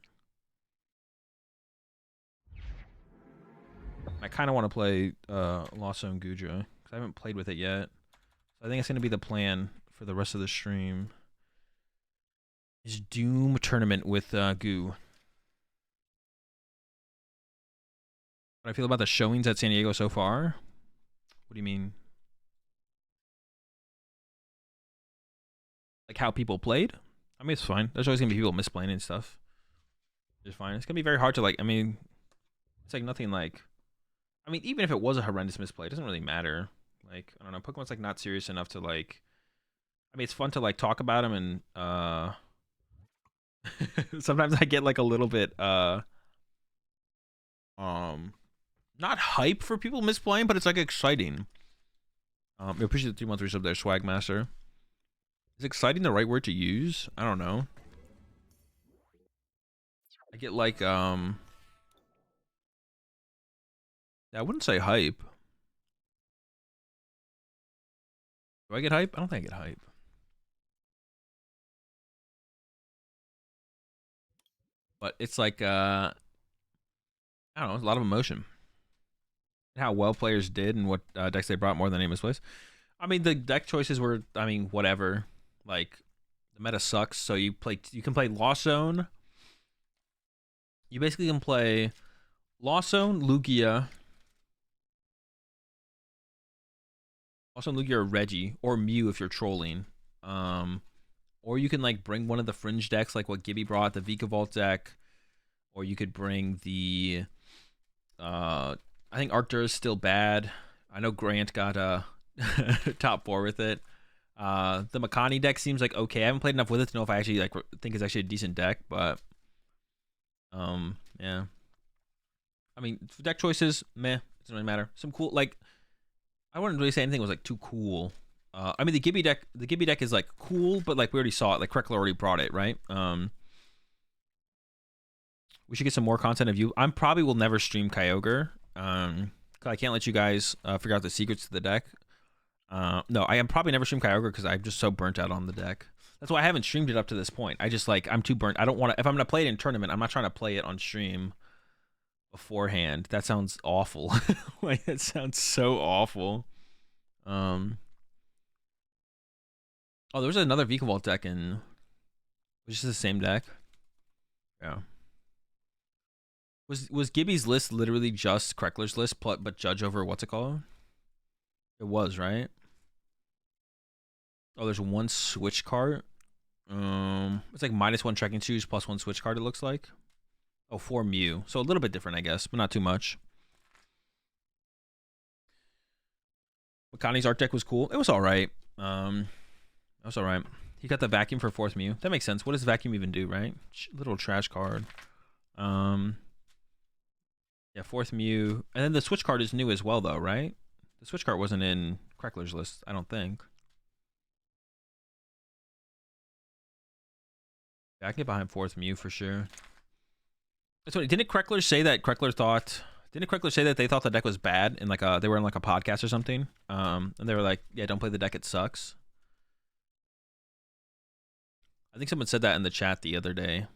I kinda wanna play Lawson Goodra, because I haven't played with it yet. So I think it's gonna be the plan for the rest of the stream. Is Doom tournament with Goo. What I feel about the showings at San Diego so far? What do you mean? Like how people played? I mean, it's fine. There's always gonna be people misplaying and stuff. It's fine. It's gonna be very hard to, like, I mean, it's like nothing like, I mean, even if it was a horrendous misplay, it doesn't really matter. Like, I don't know, Pokemon's like not serious enough to, like, I mean, it's fun to like talk about them, and sometimes I get like a little bit not hype for people misplaying, but it's like exciting. I appreciate the 3 month resub there, Swagmaster. Is exciting the right word to use? I don't know. I get like yeah, I wouldn't say hype. Do I get hype? I don't think I get hype. But it's like I don't know, a lot of emotion. How well players did and what decks they brought more than any misplays. I mean, the deck choices were, I mean, whatever. Like, the meta sucks, so you can play Lost Zone. You basically can play Lost Zone, Lugia, or Reggie, or Mew if you're trolling. Or you can like bring one of the fringe decks, like what Gibby brought, the Vikavolt deck, or you could bring the I think Arctur is still bad. I know Grant got top 4 with it. The Makani deck seems like okay. I haven't played enough with it to know if I actually like think it's actually a decent deck, but yeah. I mean, deck choices, meh, it doesn't really matter. Some cool, like, I wouldn't really say anything was like too cool. I mean, the Gibby deck is like cool, but like we already saw it. Like Kreckler already brought it, right? We should get some more content of you. I probably will never stream Kyogre. I can't let you guys figure out the secrets to the deck. No, I am probably never stream Kyogre because I'm just so burnt out on the deck. That's why I haven't streamed it up to this point. I just like, I'm too burnt. I don't want to, if I'm going to play it in tournament, I'm not trying to play it on stream beforehand. That sounds awful. Like, that sounds so awful. Oh, there was another Vikavolt deck in, which is the same deck. Yeah. Was Gibby's list literally just Kreckler's list, but judge over what's it called? It was, right? Oh, there's one switch card. It's like -1 trekking shoes plus 1 switch card. It looks like. Oh, 4 Mew. So a little bit different, I guess, but not too much. Makani's art deck was cool. It was all right. It was all right. He got the vacuum for 4th Mew. That makes sense. What does vacuum even do, right? Little trash card. Yeah, 4th Mew. And then the switch card is new as well, though, right? The switch card wasn't in Kreckler's list, I don't think. Yeah, I can get behind 4th Mew for sure. That's what, didn't Kreckler say that Didn't Kreckler say that they thought the deck was bad in like they were in like a podcast or something? And they were like, yeah, don't play the deck, it sucks. I think someone said that in the chat the other day.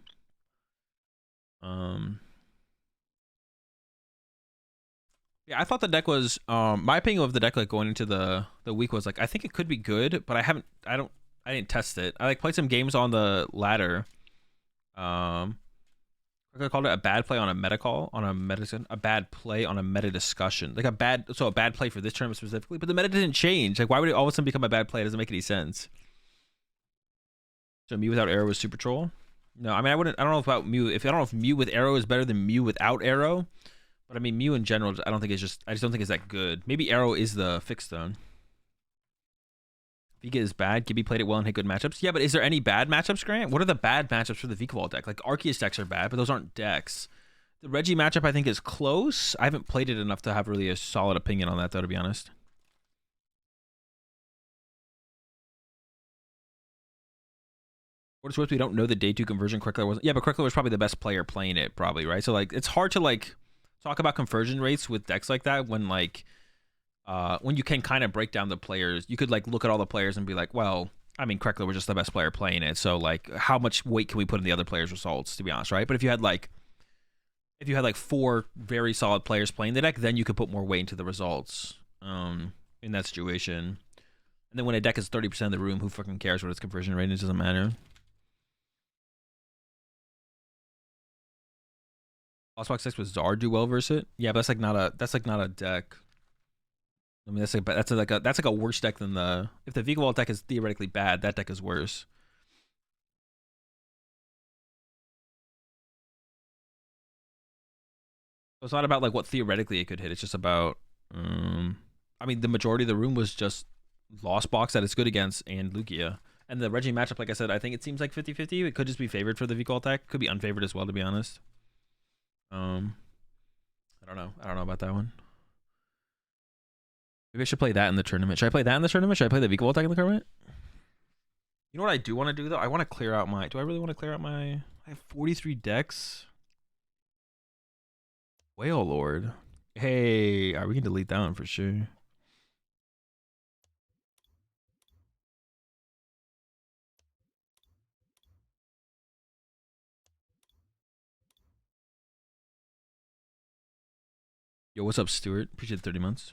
Yeah, I thought the deck was my opinion of the deck like going into the week was like I think it could be good, but I didn't test it. I like played some games on the ladder. I called it a bad play on a meta call a bad play on a meta discussion. Like a bad play for this tournament specifically, but the meta didn't change. Like why would it all of a sudden become a bad play? It doesn't make any sense. So Mew without arrow was super troll. No, I mean I don't know about Mew. I don't know if Mew with arrow is better than Mew without arrow. But I mean, Mew in general, I just don't think it's that good. Maybe Arrow is the fix zone. Vika is bad. Gibby played it well and hit good matchups. Yeah, but is there any bad matchups, Grant? What are the bad matchups for the Vika Wall deck? Like Arceus decks are bad, but those aren't decks. The Reggie matchup I think is close. I haven't played it enough to have really a solid opinion on that though, to be honest. What is worth, we don't know the day 2 conversion. Crickler wasn't. Yeah, but Crickler was probably the best player playing it, probably, right? So like it's hard to like talk about conversion rates with decks like that when like when you can kind of break down the players. You could like look at all the players and be like, well, I mean, Crickler was just the best player playing it. So like how much weight can we put in the other players' results, to be honest, right? But if you had like 4 very solid players playing the deck, then you could put more weight into the results in that situation. And then when a deck is 30% of the room, who fucking cares what its conversion rate is? It doesn't matter. Lost Box decks with Zard do well versus it. Yeah, but that's like not a deck. I mean, that's like a worse deck than the, if the Vika Wall deck is theoretically bad, that deck is worse. So it's not about like what theoretically it could hit. It's just about, I mean, the majority of the room was just Lost Box that it's good against and Lugia. And the Reggie matchup, like I said, I think it seems like 50-50. It could just be favored for the Vika Wall deck. Could be unfavored as well, to be honest. I don't know. I don't know about that one. Maybe I should play that in the tournament. Should I play that in the tournament? Should I play the Vika Wall deck in the tournament? You know what I do want to do though? I want to clear out my. Do I really want to clear out my? I have 43 decks. Whale Lord. Hey, we can delete that one for sure. Yo, what's up, Stuart? Appreciate the 30 months.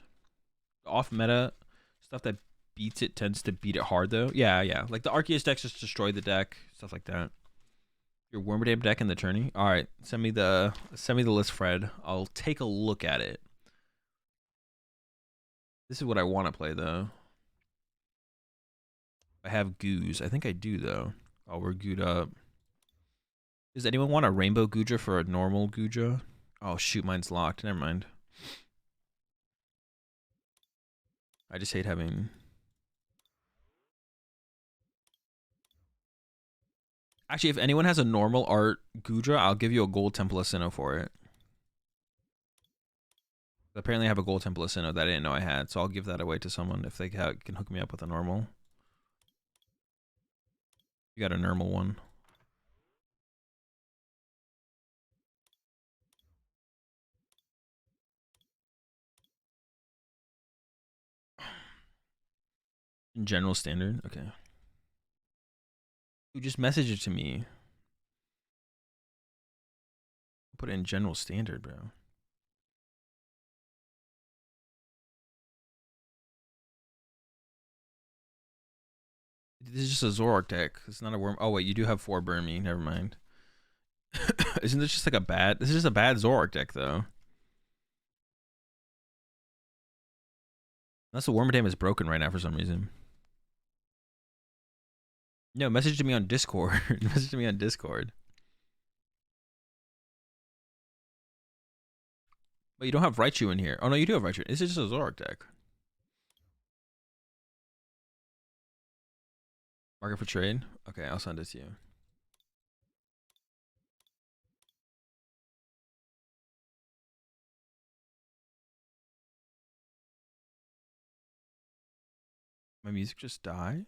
Off meta stuff that beats it tends to beat it hard though. Yeah, yeah. Like the Arceus decks just destroy the deck, stuff like that. Your Wormadam deck in the tourney. All right, send me the list, Fred. I'll take a look at it. This is what I want to play though. I have Goose. I think I do though. Oh, we're good up. Does anyone want a rainbow Goodra for a normal Goodra? Oh shoot, mine's locked. Never mind. I just hate having. Actually, if anyone has a normal art Goodra, I'll give you a gold Temple of Sinnoh for it. Apparently, I have a gold Temple of Sinnoh that I didn't know I had, so I'll give that away to someone if they can hook me up with a normal. You got a normal one. In general standard? Okay. You just message it to me. Put it in general standard, bro. This is just a Zoroark deck. It's not a worm. Oh wait, you do have 4 Burmy. Never mind. Isn't this just like a bad? This is just a bad Zoroark deck though. Unless the Wormadam is broken right now for some reason. No, message to me on Discord. Message to me on Discord. But you don't have Raichu in here. Oh no, you do have Raichu. This is just a Zoroark deck. Market for trade? Okay, I'll send it to you. My music just died?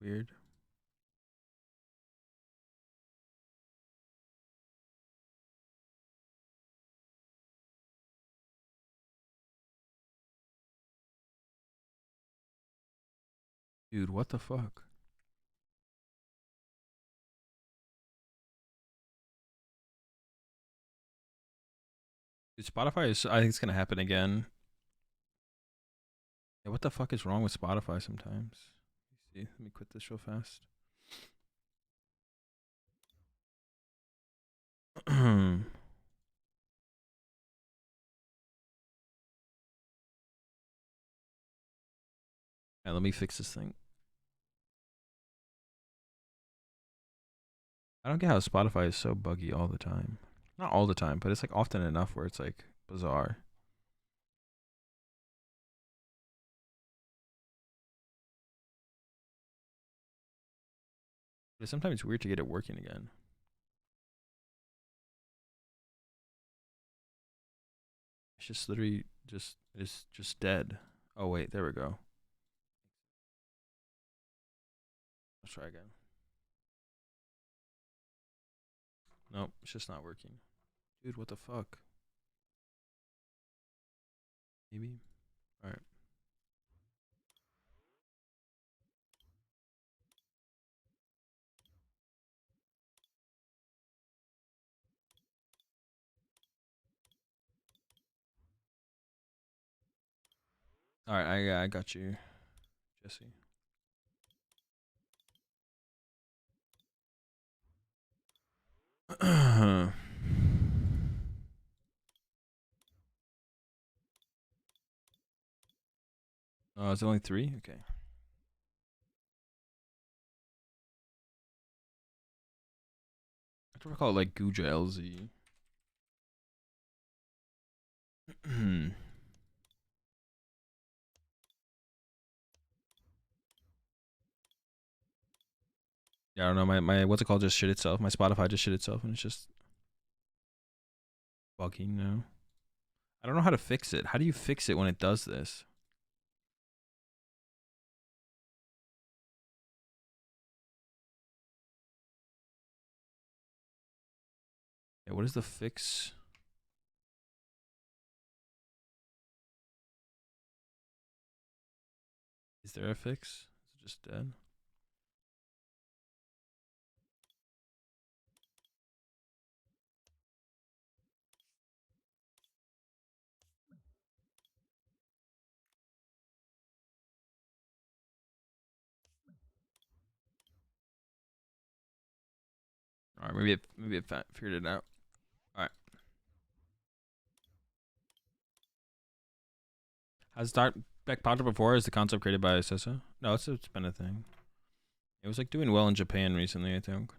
Weird. Dude, what the fuck? Dude, Spotify is, I think it's gonna happen again. Yeah, what the fuck is wrong with Spotify sometimes? Let me quit this real fast. Yeah, let me fix this thing. I don't get how Spotify is so buggy all the time. Not all the time, but it's like often enough where it's like bizarre. But sometimes it's weird to get it working again. It's just literally it's just dead. Oh wait, there we go. Let's try again. Nope, it's just not working. Dude, what the fuck? Maybe? Alright. Alright, I got you, Jesse. Oh, is it only 3? Okay. I don't recall it like Goodra LZ. Yeah, I don't know. My what's it called just shit itself. My Spotify just shit itself, and it's just bugging now. I don't know how to fix it. How do you fix it when it does this? Yeah, what is the fix? Is there a fix? Is it just dead? All right, maybe it figured it out. All right. Has Dark Deck popped up before? Is the concept created by Sessa? No, it's been a thing. It was like doing well in Japan recently, I think.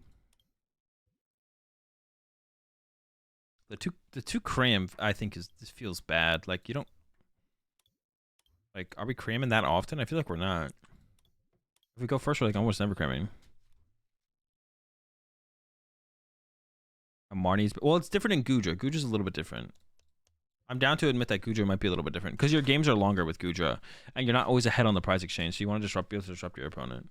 The two cram I think this feels bad. Like you don't like are we cramming that often? I feel like we're not. If we go first, we're like almost never cramming. Marnie's well, it's different in Goodra. Goodra's a little bit different. I'm down to admit that Goodra might be a little bit different because your games are longer with Goodra, and you're not always ahead on the prize exchange. So you want to be able to disrupt your opponent.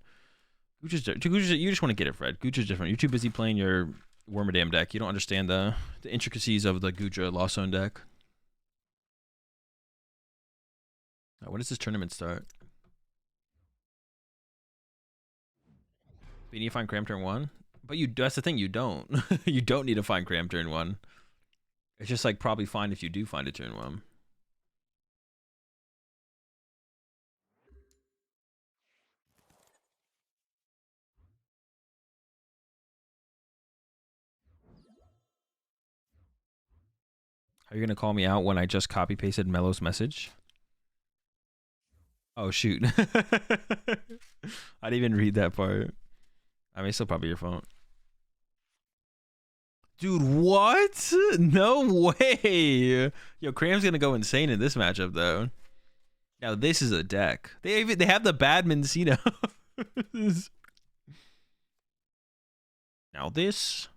Goodra's you just want to get it, Fred. Goodra's different. You're too busy playing your Wormadam deck. You don't understand the intricacies of the Goodra Lost Zone deck. When does this tournament start? You need to find Cram turn 1, but that's the thing. You don't. You don't need to find Cram turn 1. It's just like probably fine if you do find a turn 1. Are you gonna call me out when I just copy pasted Mello's message? Oh shoot. I didn't even read that part. I mean, it's still probably your phone. Dude, what? No way. Yo, Cram's gonna go insane in this matchup though. Now this is a deck. They have the bad Mencino. Now this.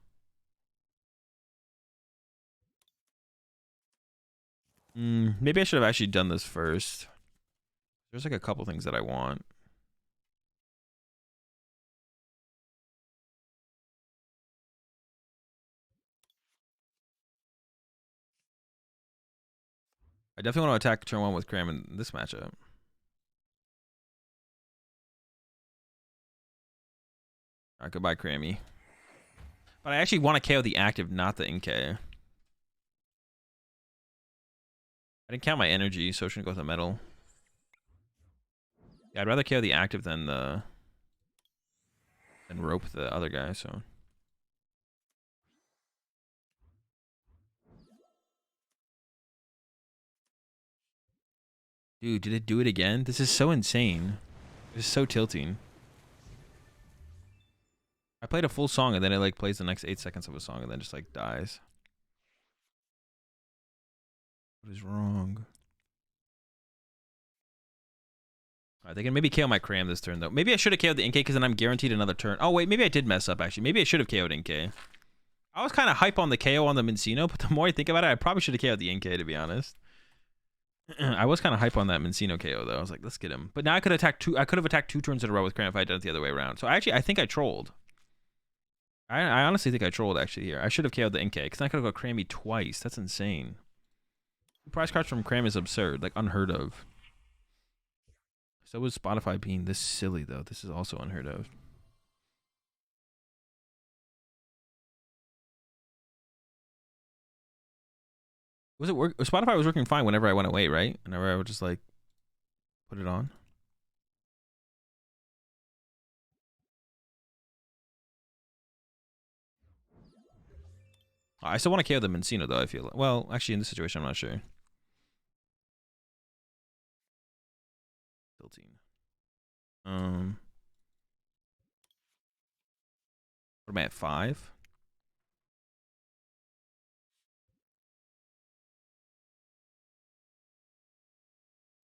Maybe I should have actually done this first. There's like a couple things that I want. I definitely want to attack turn 1 with Cram in this matchup. Alright, goodbye, Crammy. But I actually want to KO the active, not the NK. I didn't count my energy, so I shouldn't go with the metal. Yeah, I'd rather KO the active than rope the other guy, so. Dude, did it do it again? This is so insane. It's so tilting. I played a full song and then it like plays the next 8 seconds of a song and then just like dies. What is wrong? Alright, they can maybe KO my Cram this turn though. Maybe I should have KO'd the Inkay because then I'm guaranteed another turn. Oh wait, maybe I did mess up actually. Maybe I should have KO'd Inkay. I was kind of hype on the KO on the Mincino, but the more I think about it, I probably should have KO'd the Inkay to be honest. I was kind of hype on that Mincino KO though. I was like, let's get him. But now I could attack two. I could have attacked 2 turns in a row with Cram if I had done it the other way around. So I think I trolled. I honestly think I trolled actually here. I should have KO'd the Inkay because I could have got Crammy twice. That's insane. Prize cards from Cram is absurd, like unheard of. So was Spotify being this silly though. This is also unheard of. Was it work? Spotify was working fine whenever I went away, right? Whenever I would just like put it on. I still want to KO the Mincino though. I feel like. Well, actually, in this situation, I'm not sure. What am I at 5?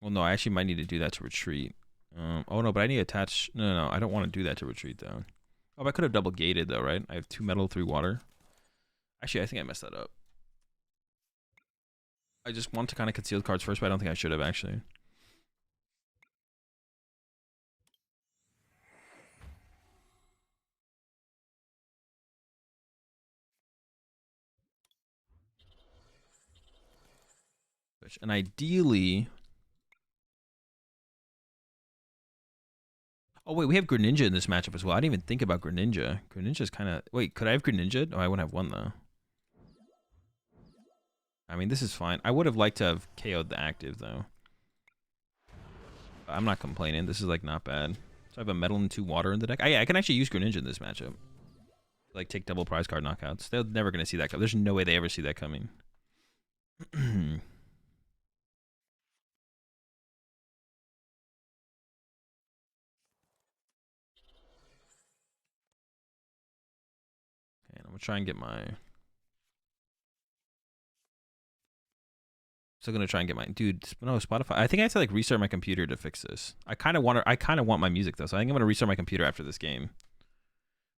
Well, no, I actually might need to do that to retreat. Oh no, but I need to attach. No, I don't want to do that to retreat though. Oh, but I could have double gated though, right? I have 2 metal, 3 water. Actually, I think I messed that up. I just want to kind of conceal the cards first, but I don't think I should have actually. And ideally... Oh, wait, we have Greninja in this matchup as well. I didn't even think about Greninja. Greninja's kind of... Wait, could I have Greninja? Oh, I wouldn't have one, though. I mean, this is fine. I would have liked to have KO'd the active, though. I'm not complaining. This is, like, not bad. So I have a metal and 2 water in the deck. I can actually use Greninja in this matchup. Like, take double prize card knockouts. They're never going to see that come. There's no way they ever see that coming. And I'm gonna try and get my... Still gonna try and get my... Dude, no, Spotify. I think I have to like restart my computer to fix this. I kind of want my music though, so I think I'm gonna restart my computer after this game.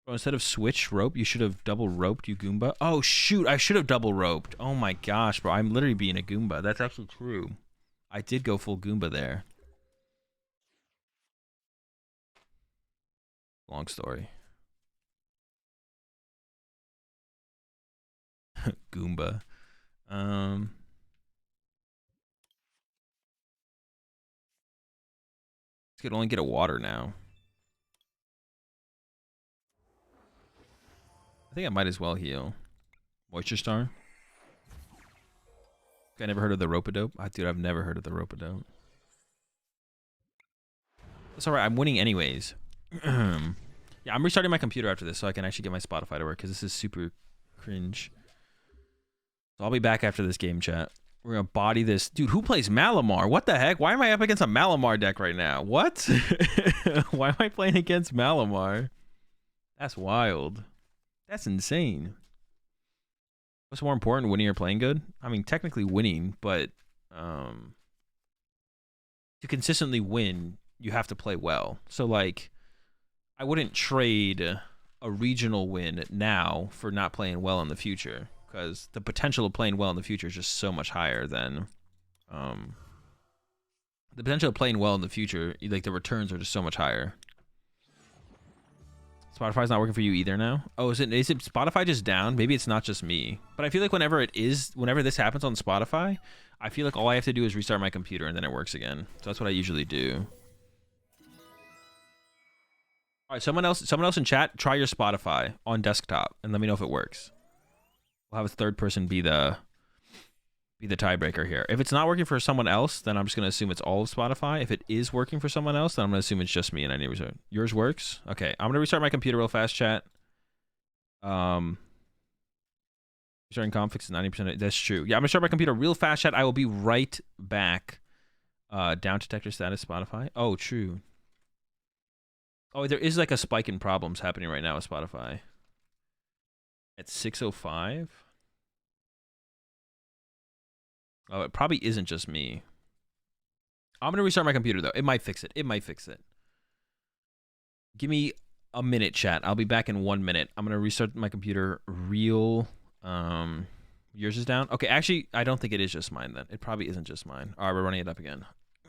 Bro, instead of switch rope, you should have double roped, you Goomba. Oh shoot, I should have double roped. Oh my gosh, bro, I'm literally being a Goomba. That's actually true. I did go full Goomba there. Long story. Goomba. Could only get a water now. I think I might as well heal. Moisture Star. I never heard of the Rope-a-Dope. Dude, I've never heard of the Rope-a-Dope. That's alright, I'm winning anyways. Yeah, I'm restarting my computer after this so I can actually get my Spotify to work because this is super cringe. So I'll be back after this game, chat. We're gonna body this. Dude, who plays Malamar? What the heck? Why am I up against a Malamar deck right now? What? Why am I playing against Malamar? That's wild. That's insane. What's more important, winning or playing good? I mean, technically winning, but to consistently win, you have to play well. So, like, I wouldn't trade a regional win now for not playing well in the future. Because the potential of playing well in the future is just so much higher than the potential of playing well in the future. Like the returns are just so much higher. Spotify's not working for you either now. Oh, is it Spotify just down? Maybe it's not just me. But I feel like whenever this happens on Spotify, I feel like all I have to do is restart my computer and then it works again. So that's what I usually do. All right, someone else in chat, try your Spotify on desktop and let me know if it works. We'll have a third person be the tiebreaker here. If it's not working for someone else, then I'm just going to assume it's all of Spotify. If it is working for someone else, then I'm going to assume it's just me and I need to restart. Yours works? Okay, I'm going to restart my computer real fast, chat. Restarting conflicts is 90%. That's true. Yeah, I'm going to start my computer real fast, chat. I will be right back. Down detector status, Spotify. Oh, true. Oh, there is like a spike in problems happening right now with Spotify. At 6:05. Oh, it probably isn't just me. I'm gonna restart my computer though. It might fix it. It might fix it. Give me a minute, chat. I'll be back in 1 minute. I'm gonna restart my computer. Yours is down. Okay, actually, I don't think it is just mine then. It probably isn't just mine. All right, we're running it up again.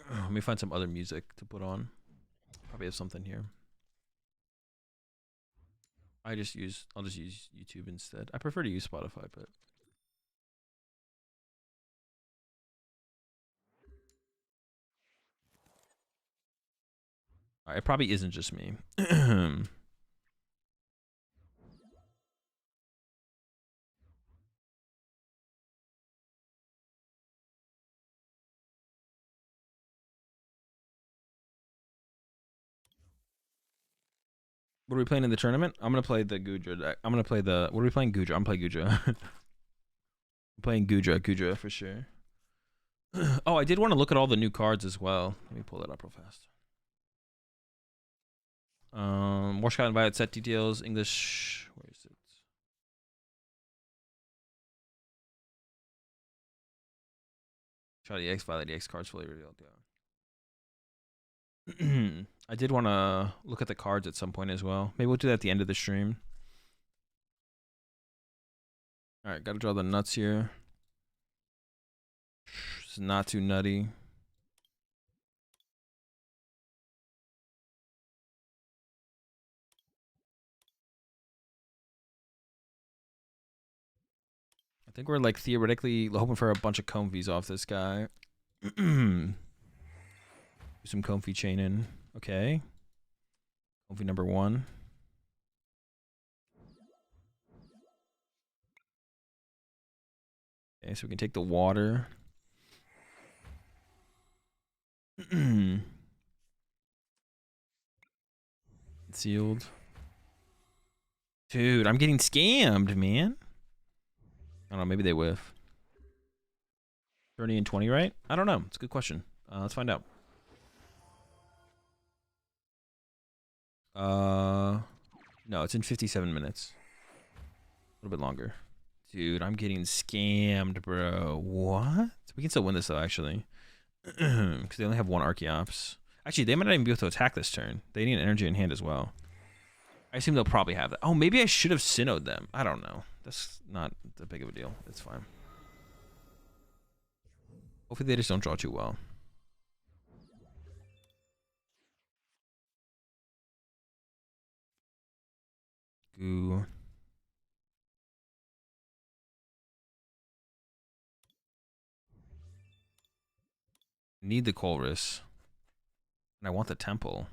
Let me find some other music to put on. Probably have something here. I'll just use YouTube instead. I prefer to use Spotify, but all right, it probably isn't just me. What are we playing in the tournament? I'm gonna play the Goodra deck. I'm gonna play the. What are we playing? Goodra. I'm playing Goodra. I'm playing Goodra for sure. Oh, I did want to look at all the new cards as well. Let me pull that up real fast. Warshcott and Violet set details. English. Where is it? Try the X Violet EX cards fully revealed. Yeah. I did want to look at the cards at some point as well. Maybe we'll do that at the end of the stream. All right, gotta draw the nuts here. It's not too nutty. I think we're like theoretically hoping for a bunch of Comfies off this guy. Do some Comfy chaining. Okay. Comfy number 1. Okay, so we can take the water. Sealed. Dude, I'm getting scammed, man. I don't know, maybe they whiff. 30 and 20, right? I don't know. It's a good question. Let's find out. No, it's in 57 minutes. A little bit longer. Dude, I'm getting scammed, bro. What? We can still win this, though, actually. Because they only have 1 Archeops. Actually, they might not even be able to attack this turn. They need an energy in hand as well. I assume they'll probably have that. Oh, maybe I should have Sinnohed them. I don't know. That's not that big of a deal. It's fine. Hopefully they just don't draw too well. Goo. Need the Colress. And I want the Temple.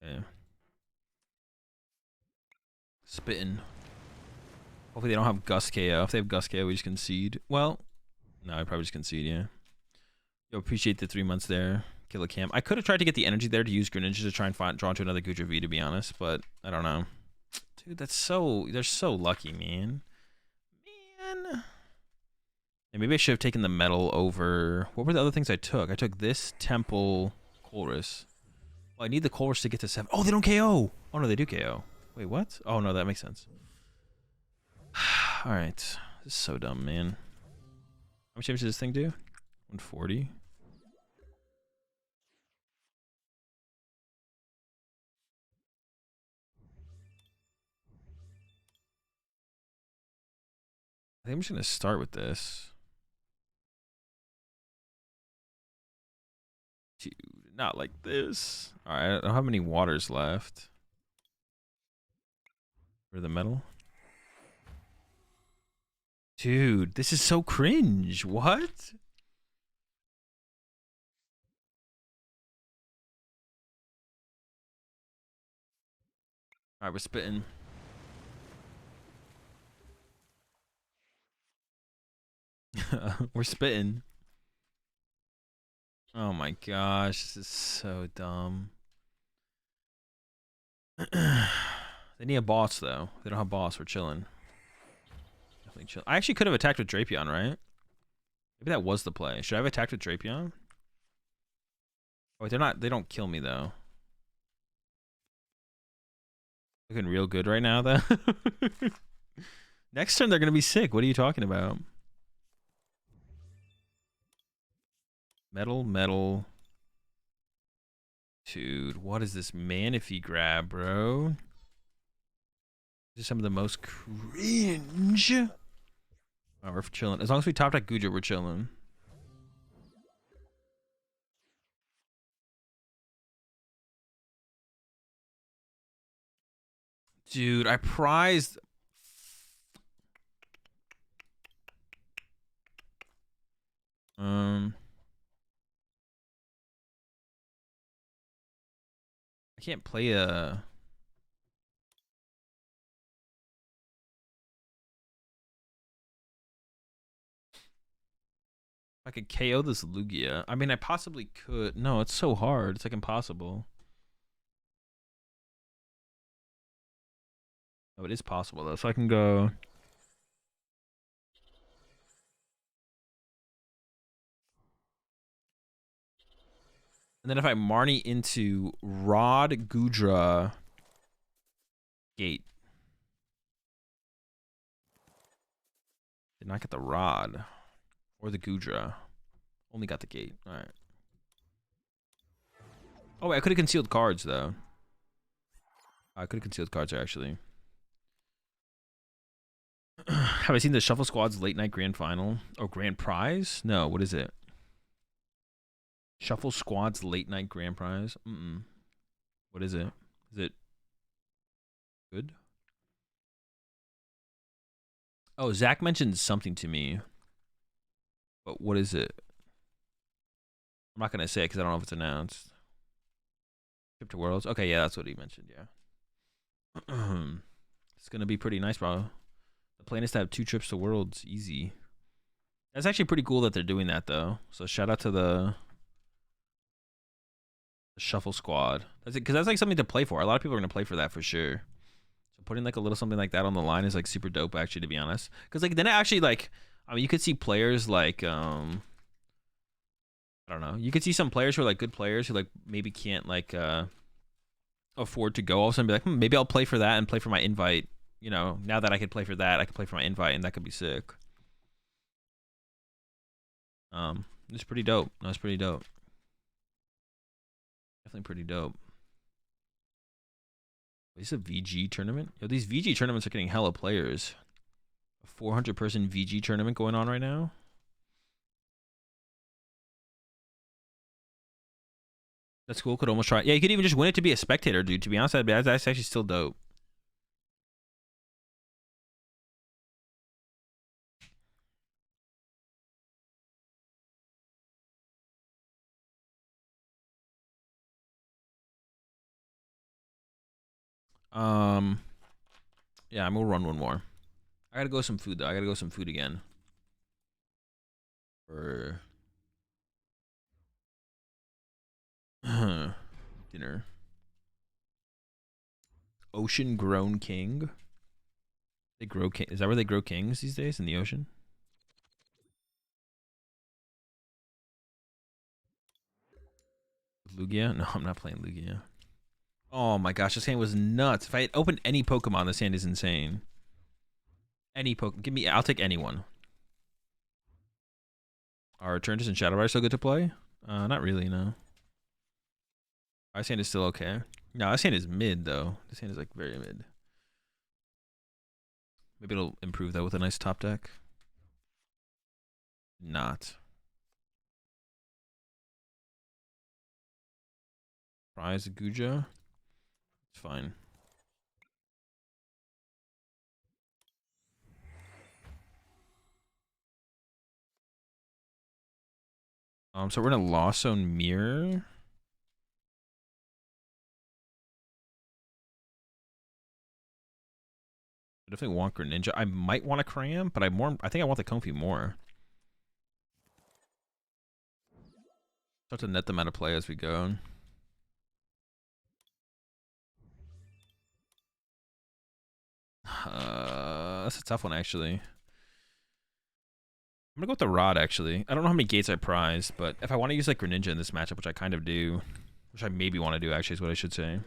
Okay. Spitting. Hopefully they don't have Gust KO. If they have Gust KO, we just concede. Well, no, I probably just concede, yeah. Yo, appreciate the 3 months there. Kill a Cam. I could have tried to get the energy there to use Greninja to try and draw into another Goodra V, to be honest, but I don't know. Dude, that's so... They're so lucky, man. Man. Yeah, maybe I should have taken the metal over... What were the other things I took? I took this, Temple, Colress. Well, I need the Colress to get to 7. Oh, they don't KO! Oh, no, they do KO. Wait, what? Oh, no, that makes sense. Alright. This is so dumb, man. How much damage does this thing do? 140? I think I'm just going to start with this. Dude, not like this. Alright, I don't have any waters left. For the metal. Dude, this is so cringe. What? Alright, we're spitting. We're spitting. Oh my gosh, this is so dumb. They need a boss, though. They don't have boss. We're chilling. Definitely chill. I actually could have attacked with Drapion, right? Maybe that was the play. Should I have attacked with Drapion? Oh, wait, they're not. They don't kill me though. Looking real good right now, though. Next turn they're gonna be sick. What are you talking about? Metal, metal. Dude, what is this Manaphy grab, bro? This is some of the most cringe. Oh, we're chilling. As long as we top deck Goodra, we're chilling. Dude, I prized. I can't play a. I could KO this Lugia. I mean, I possibly could. No, it's so hard. It's like impossible. Oh, it is possible though. So I can go. And then if I Marnie into Rod, Goodra, Gate. Did not get the Rod. Or the Goodra. Only got the Gate. Alright. Oh, wait, I could have concealed cards, though. I could have concealed cards, actually. Have I seen the Shuffle Squad's late night grand final? Oh, grand prize? No, what is it? Shuffle Squad's late night grand prize? What is it? Is it good? Oh, Zach mentioned something to me. But what is it? I'm not going to say it because I don't know if it's announced. Trip to Worlds? Okay, yeah, that's what he mentioned, yeah. It's going to be pretty nice, bro. The plan is to have 2 trips to Worlds. Easy. That's actually pretty cool that they're doing that, though. So shout out to the Shuffle Squad. That's it, because that's like something to play for. A lot of people are going to play for that for sure. So putting like a little something like that on the line is like super dope, actually, to be honest. Because like then it actually like, I mean, you could see players like, I don't know. You could see some players who are like good players who like maybe can't like afford to go all of a sudden be like, maybe I'll play for that and play for my invite. You know, now that I could play for that, I could play for my invite, and that could be sick. It's pretty dope. No, it's pretty dope. Definitely pretty dope. Is this a VG tournament? Yo, these VG tournaments are getting hella players. A 400-person VG tournament going on right now. That's cool. Could almost try. Yeah, you could even just win it to be a spectator, dude. To be honest, that's actually still dope. Yeah, I'm gonna run one more. I gotta go some food though. I gotta go some food again. For dinner. Ocean grown king. They grow king. Is that where they grow kings these days, in the ocean? Lugia? No, I'm not playing Lugia. Oh my gosh, this hand was nuts. If I had opened any Pokemon, this hand is insane. Any Pokemon. Give me, I'll take anyone. Are Eternatus and Shadowbridge still good to play? Not really, no. Ice hand is still okay. No, this hand is mid, though. This hand is, like, very mid. Maybe it'll improve that with a nice top deck. Not. Prize Guja. It's fine. So we're in a Lost Zone Mirror. I definitely want Greninja. I might want a Cram, but I think I want the Comfy more. Start to net them out of play as we go. That's a tough one, actually. I'm gonna go with the Rod, actually. I don't know how many gates I prize, but if I want to use like Greninja in this matchup, which I kind of do, which I maybe want to do, actually, is what I should say.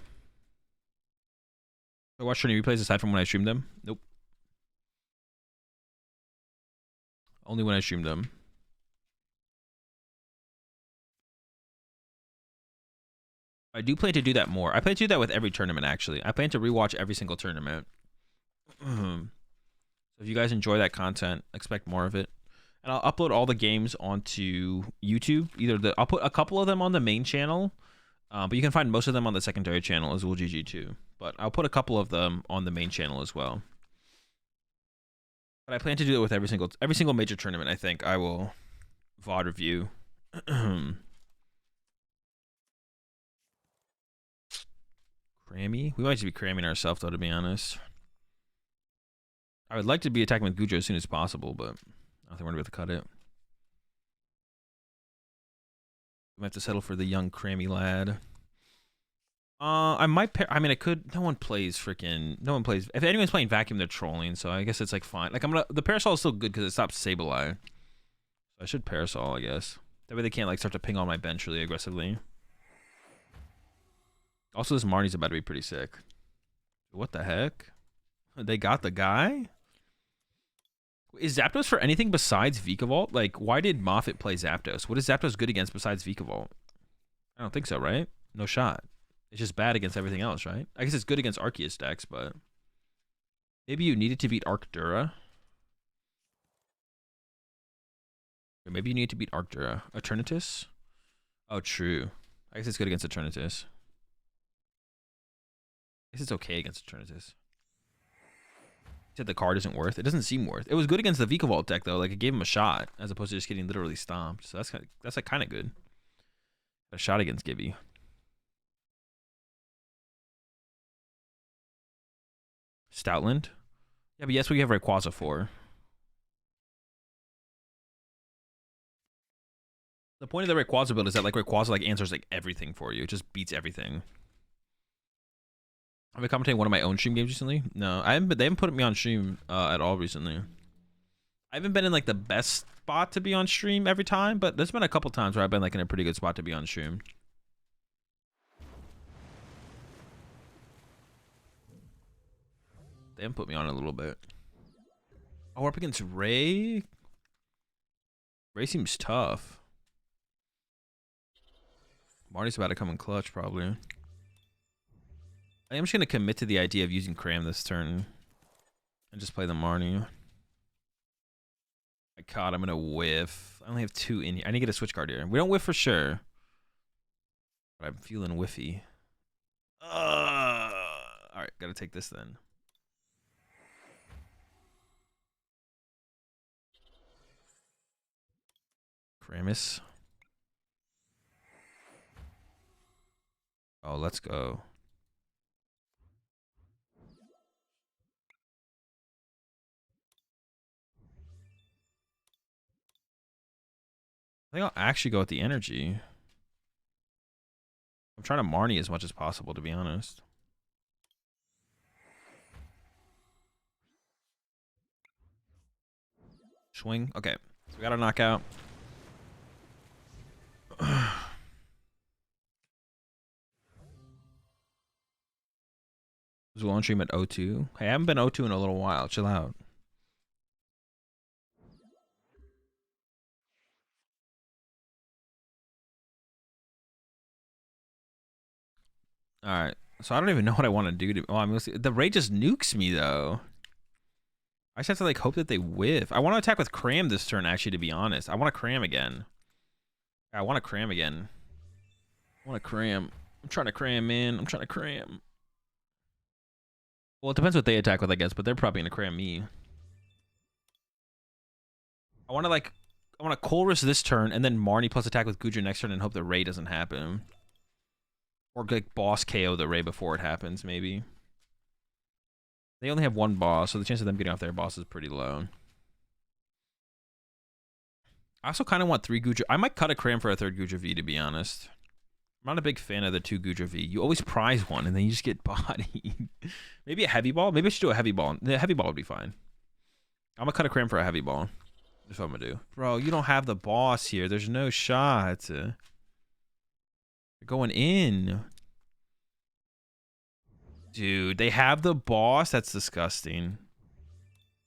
I watch any replays aside from when I stream them? Nope. Only when I stream them. I do plan to do that more. I plan to do that with every tournament, actually. I plan to rewatch every single tournament. So if you guys enjoy that content, expect more of it. And I'll upload all the games onto YouTube. I'll put a couple of them on the main channel, but you can find most of them on the secondary channel, AzulGG too. But I'll put a couple of them on the main channel as well. But I plan to do it with every single major tournament. I think I will VOD review. Crammy? We might just be cramming ourselves, though, to be honest. I would like to be attacking with Goodra as soon as possible, but I don't think we're going to be able to cut it. We might have to settle for the young crammy lad. I might pair. I mean, I could. No one plays. If anyone's playing Vacuum, they're trolling. So I guess it's like fine. Like the Parasol is still good because it stops Sableye. So I should Parasol, I guess. That way they can't like start to ping on my bench really aggressively. Also, this Marnie's about to be pretty sick. What the heck? They got the guy? Is Zapdos for anything besides Vikavolt? Like, why did Moffat play Zapdos? What is Zapdos good against besides Vikavolt? I don't think so, right? No shot. It's just bad against everything else, right? I guess it's good against Arceus decks, but maybe you needed to beat Arcdura. Or maybe you need to beat Arcdura. Eternatus? Oh, true. I guess it's good against Eternatus. I guess it's okay against Eternatus. Said the card isn't worth. It doesn't seem worth. It was good against the Vikavolt deck though. Like it gave him a shot as opposed to just getting literally stomped. So that's like kind of good. A shot against Gibby. Stoutland. Yeah, but yes, we have Rayquaza for. The point of the Rayquaza build is that like Rayquaza like answers like everything for you. It just beats everything. Have I commentating one of my own stream games recently? No, I haven't. They haven't put me on stream at all recently. I haven't been in like the best spot to be on stream every time, but there's been a couple times where I've been like in a pretty good spot to be on stream. They haven't put me on a little bit. Oh, we're up against Ray. Ray seems tough. Marty's about to come in clutch probably. I'm just going to commit to the idea of using Cram this turn. And just play the Marnie. My god, I'm going to whiff. I only have 2 in here. I need to get a switch card here. We don't whiff for sure. But I'm feeling whiffy. Alright, got to take this then. Kramis. Oh, let's go. I think I'll actually go with the energy. I'm trying to Marnie as much as possible, to be honest. Swing. Okay. So we got a knockout. Was on stream at 02. Hey, I haven't been 02 in a little while. Chill out. All right. So I don't even know what I want to do. Oh, I'm gonna see. The Ray just nukes me though. I just have to like hope that they whiff. I want to attack with Cram this turn. Actually, to be honest, I want to Cram again. I want to Cram again. I want to Cram. I'm trying to Cram, man. I'm trying to Cram. Well, it depends what they attack with, I guess, but they're probably gonna Cram me. I want to Colress this turn and then Marnie plus attack with Goodra next turn and hope the Ray doesn't happen. Or like boss KO the Ray before it happens, maybe. They only have 1 boss, so the chance of them getting off their boss is pretty low. I also kind of want 3 Goodra. I might cut a Cram for a 3rd Goodra V, to be honest. I'm not a big fan of the 2 Goodra V. You always prize one, and then you just get bodied. Maybe a Heavy Ball? Maybe I should do a Heavy Ball. The Heavy Ball would be fine. I'm going to cut a Cram for a Heavy Ball. That's what I'm gonna do. Bro, you don't have the boss here. There's no shot. They're going in. Dude, they have the boss? That's disgusting.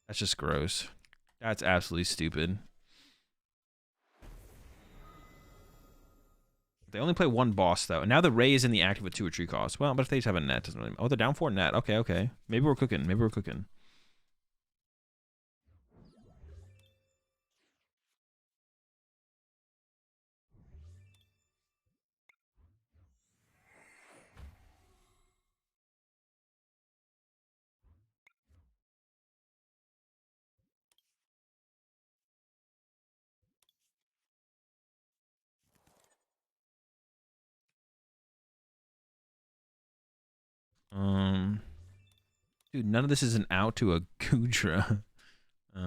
That's just gross. That's absolutely stupid. They only play one boss, though. And now the Ray is in the active with 2 retreat costs. Well, but if they just have a net, doesn't really... Oh, they're down 4 net. Okay, okay. Maybe we're cooking. Maybe we're cooking. Dude, none of this is an out to a Goodra. I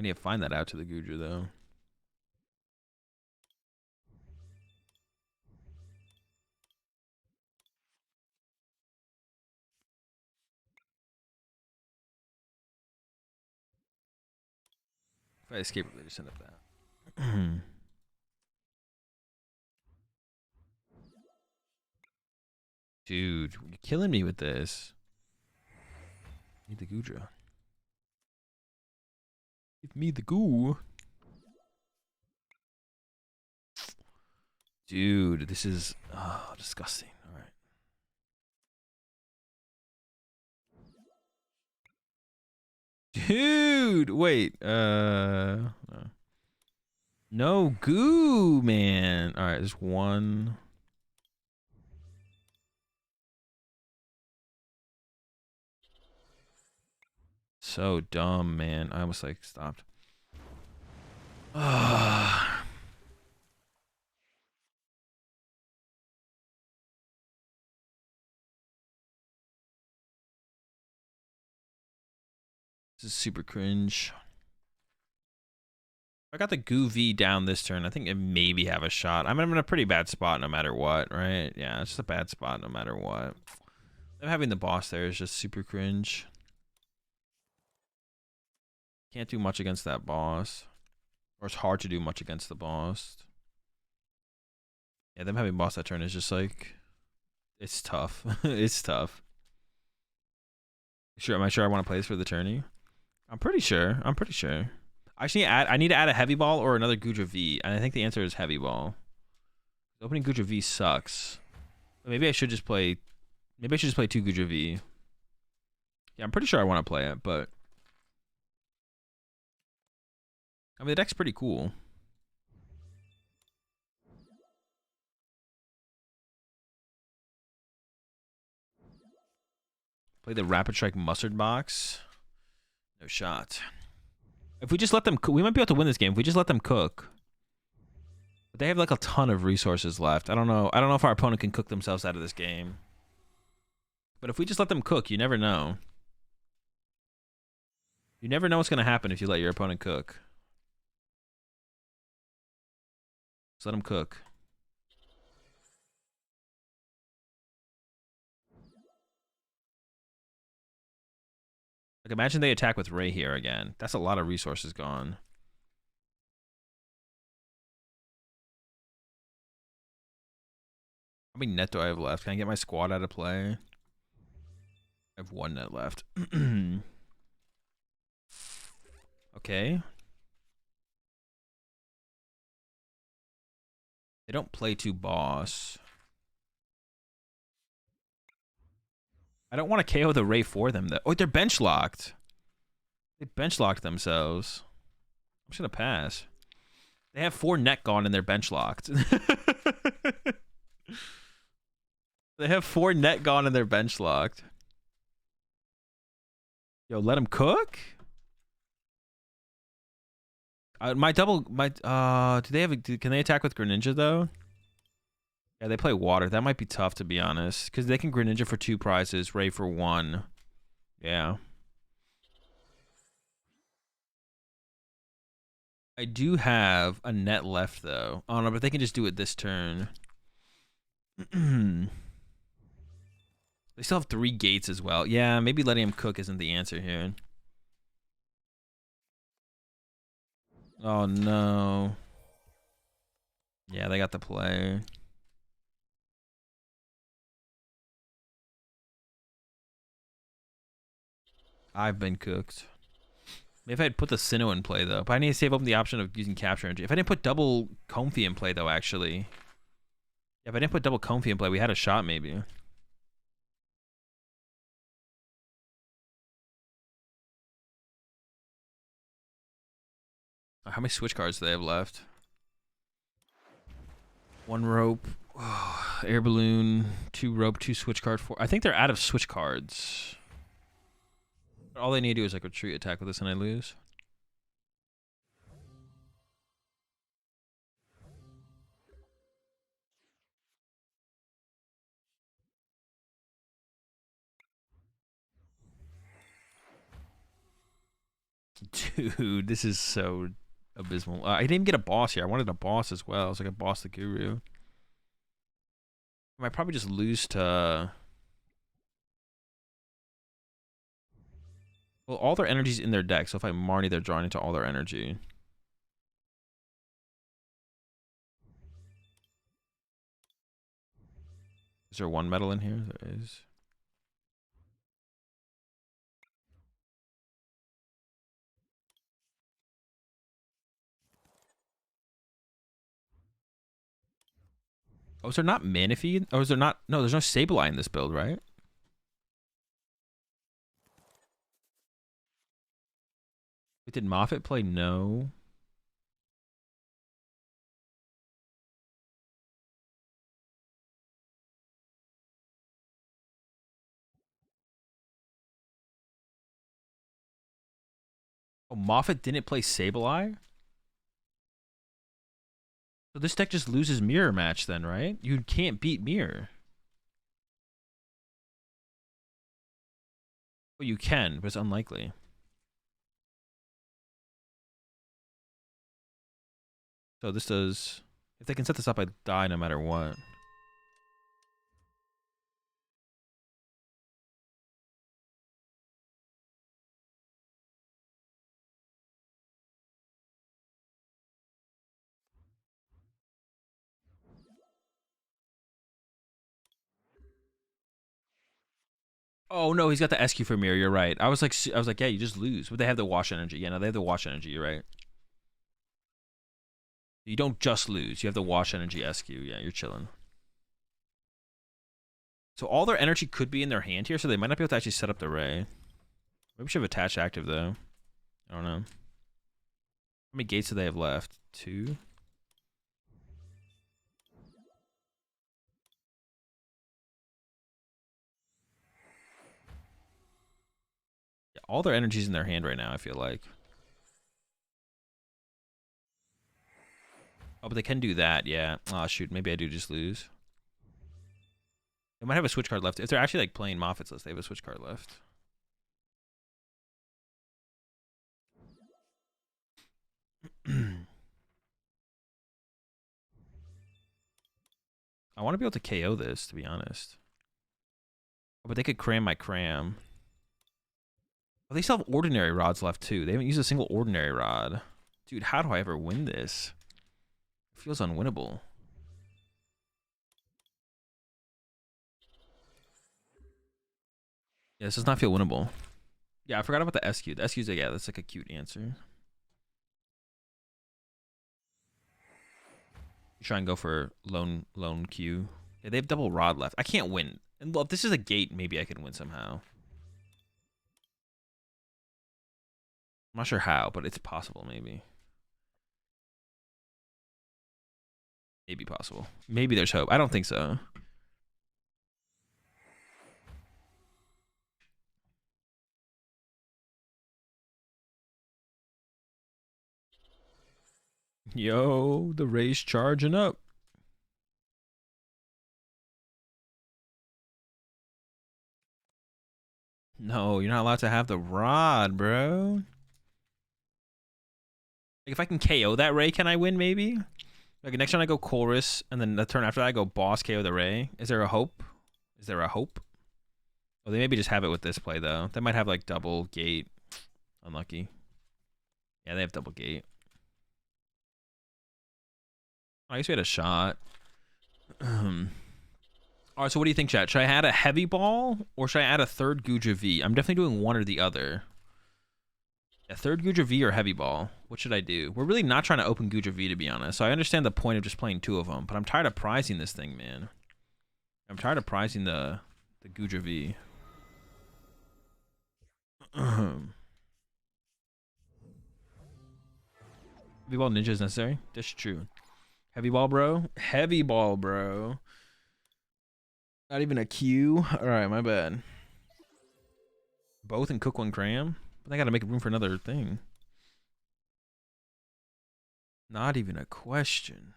need to find that out to the Goodra, though. If I escape, they just send up that. Dude, you're killing me with this. Need the Goodra. Give me the goo. Dude, this is disgusting. All right. Dude, wait. No goo, man. All right, there's one. So dumb, man. I almost like stopped. This is super cringe. If I got the Goo V down this turn, I think it maybe have a shot. I'm in a pretty bad spot no matter what, right? Yeah, it's just a bad spot no matter what. Them having the boss there is just super cringe. Can't do much against that boss. Or it's hard to do much against the boss. Yeah, them having boss that turn is just like... It's tough. It's tough. Sure, am I sure I want to play this for the tourney? I'm pretty sure. I'm pretty sure. I need to add a heavy ball or another Goodra V, and I think the answer is heavy ball. Opening Goodra V sucks. But maybe I should just play. Maybe I should just play 2 Goodra V. Yeah, I'm pretty sure I want to play it, but I mean the deck's pretty cool. Play the Rapid Strike Mustard Box. No shot. If we just let them cook, we might be able to win this game. If we just let them cook. But they have like a ton of resources left. I don't know. I don't know if our opponent can cook themselves out of this game. But if we just let them cook, you never know. You never know what's going to happen if you let your opponent cook. Just let them cook. Like, imagine they attack with Ray here again. That's a lot of resources gone. How many net do I have left? Can I get my squad out of play? I have 1 net left. Okay. They don't play 2 boss. I don't want to KO the Ray for them, though. Oh, they're bench locked. They bench locked themselves. I'm just going to pass. They have 4 net gone and they're bench locked. They have 4 net gone and they're bench locked. Yo, let them cook? Do they have can they attack with Greninja though? Yeah, they play water. That might be tough to be honest, because they can Greninja for 2 prizes, Ray for 1. Yeah. I do have a net left though. Oh no, but they can just do it this turn. They still have 3 gates as well. Yeah, maybe letting him cook isn't the answer here. Oh, no. Yeah, they got the play. I've been cooked. Maybe if I'd put the Sinnoh in play, though. But I need to save open the option of using Capture Energy. If I didn't put double Comfy in play, though, actually. Yeah, if I didn't put double Comfy in play, we had a shot, maybe. How many switch cards do they have left? 1 rope, air balloon, 2 rope, 2 switch card, 4. I think they're out of switch cards. All they need to do is like retreat attack with this and I lose. Dude, this is so abysmal. I didn't even get a boss here. I wanted a boss as well. It's like a boss the Guru. I might probably just lose to... Well, all their energy's in their deck, so if I Marnie, they're drawing into all their energy. Is there 1 metal in here? There is. Oh, is there not Manaphy? Oh, is there not? No, there's no Sableye in this build, right? Wait, did Moffat play? No. Oh, Moffat didn't play Sableye? So this deck just loses Mirror Match then, right? You can't beat Mirror. Well, you can, but it's unlikely. So this does... If they can set this up, I die no matter what. Oh no, he's got the SQ for Mirror. You're right. I was like, yeah, you just lose. But they have the Wash Energy. Yeah, no, they have the Wash Energy. You're right. You don't just lose. You have the Wash Energy SQ. Yeah, you're chilling. So all their energy could be in their hand here, so they might not be able to actually set up the Ray. Maybe we should have attached active, though. I don't know. How many gates do they have left? 2? Yeah, all their energy's in their hand right now, I feel like. Oh, but they can do that, yeah. Oh, shoot. Maybe I do just lose. They might have a switch card left. If they're actually like playing Moffat's list, they have a switch card left. I want to be able to KO this, to be honest. Oh, but they could cram my cram. Oh, they still have ordinary rods left, too. They haven't used a single ordinary rod. Dude, how do I ever win this? It feels unwinnable. Yeah, this does not feel winnable. Yeah, I forgot about the SQ. The SQ's like, yeah, that's like a cute answer. You try and go for lone Q. Yeah, they have double rod left. I can't win. And well, if this is a gate, maybe I can win somehow. I'm not sure how, but it's possible, maybe. Maybe possible. Maybe there's hope. I don't think so. Yo, the Ray's charging up. No, you're not allowed to have the rod, bro. Like, if I can KO that Ray, can I win, maybe? Like, next turn I go Chorus, and then the turn after that I go Boss KO the Ray. Is there a hope? Is there a hope? Oh, they maybe just have it with this play, though. They might have, like, double gate. Unlucky. Yeah, they have double gate. I guess we had a shot. All right, so what do you think, chat? Should I add a heavy ball or should I add a third Goodra V? I'm definitely doing one or the other. A third Goodra V or heavy ball? What should I do? We're really not trying to open Goodra V, to be honest. So I understand the point of just playing two of them, but I'm tired of prizing this thing, man. I'm tired of prizing the Goodra V. Heavy ball ninja is necessary. That's true. Heavy ball, bro. Heavy ball, bro. Not even a Q. All right, my bad. Both and cook one cram. But I gotta make room for another thing. Not even a question.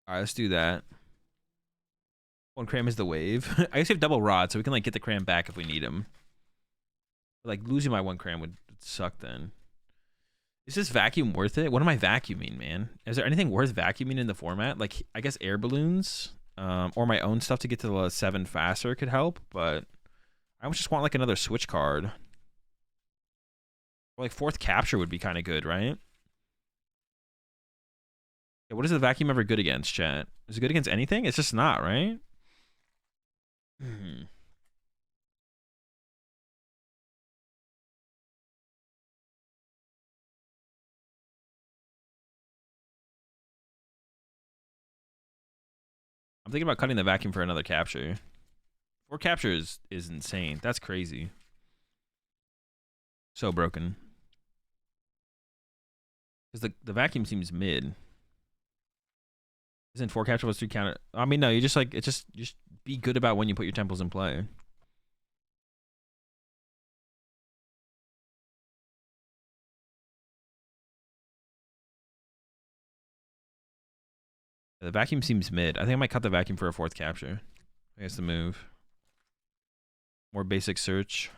All right, let's do that. One cram is the wave. I guess we have double rod, so we can like get the cram back if we need him. But, like losing my one cram would suck then. Is this vacuum worth it? What am I vacuuming, man? Is there anything worth vacuuming in the format? Like, I guess air balloons, or my own stuff to get to the 7 faster could help, but I just want like another switch card. Or, like 4th capture would be kind of good, right? Yeah, what is the vacuum ever good against, chat? Is it good against anything? It's just not, right? I'm thinking about cutting the vacuum for another capture. 4 captures is insane. That's crazy. So broken. Because the vacuum seems mid. Isn't 4 capture plus 3 counter? I mean, no, you just like, just be good about when you put your temples in play. The vacuum seems mid. I think I might cut the vacuum for a 4th capture. I guess the move. More basic search.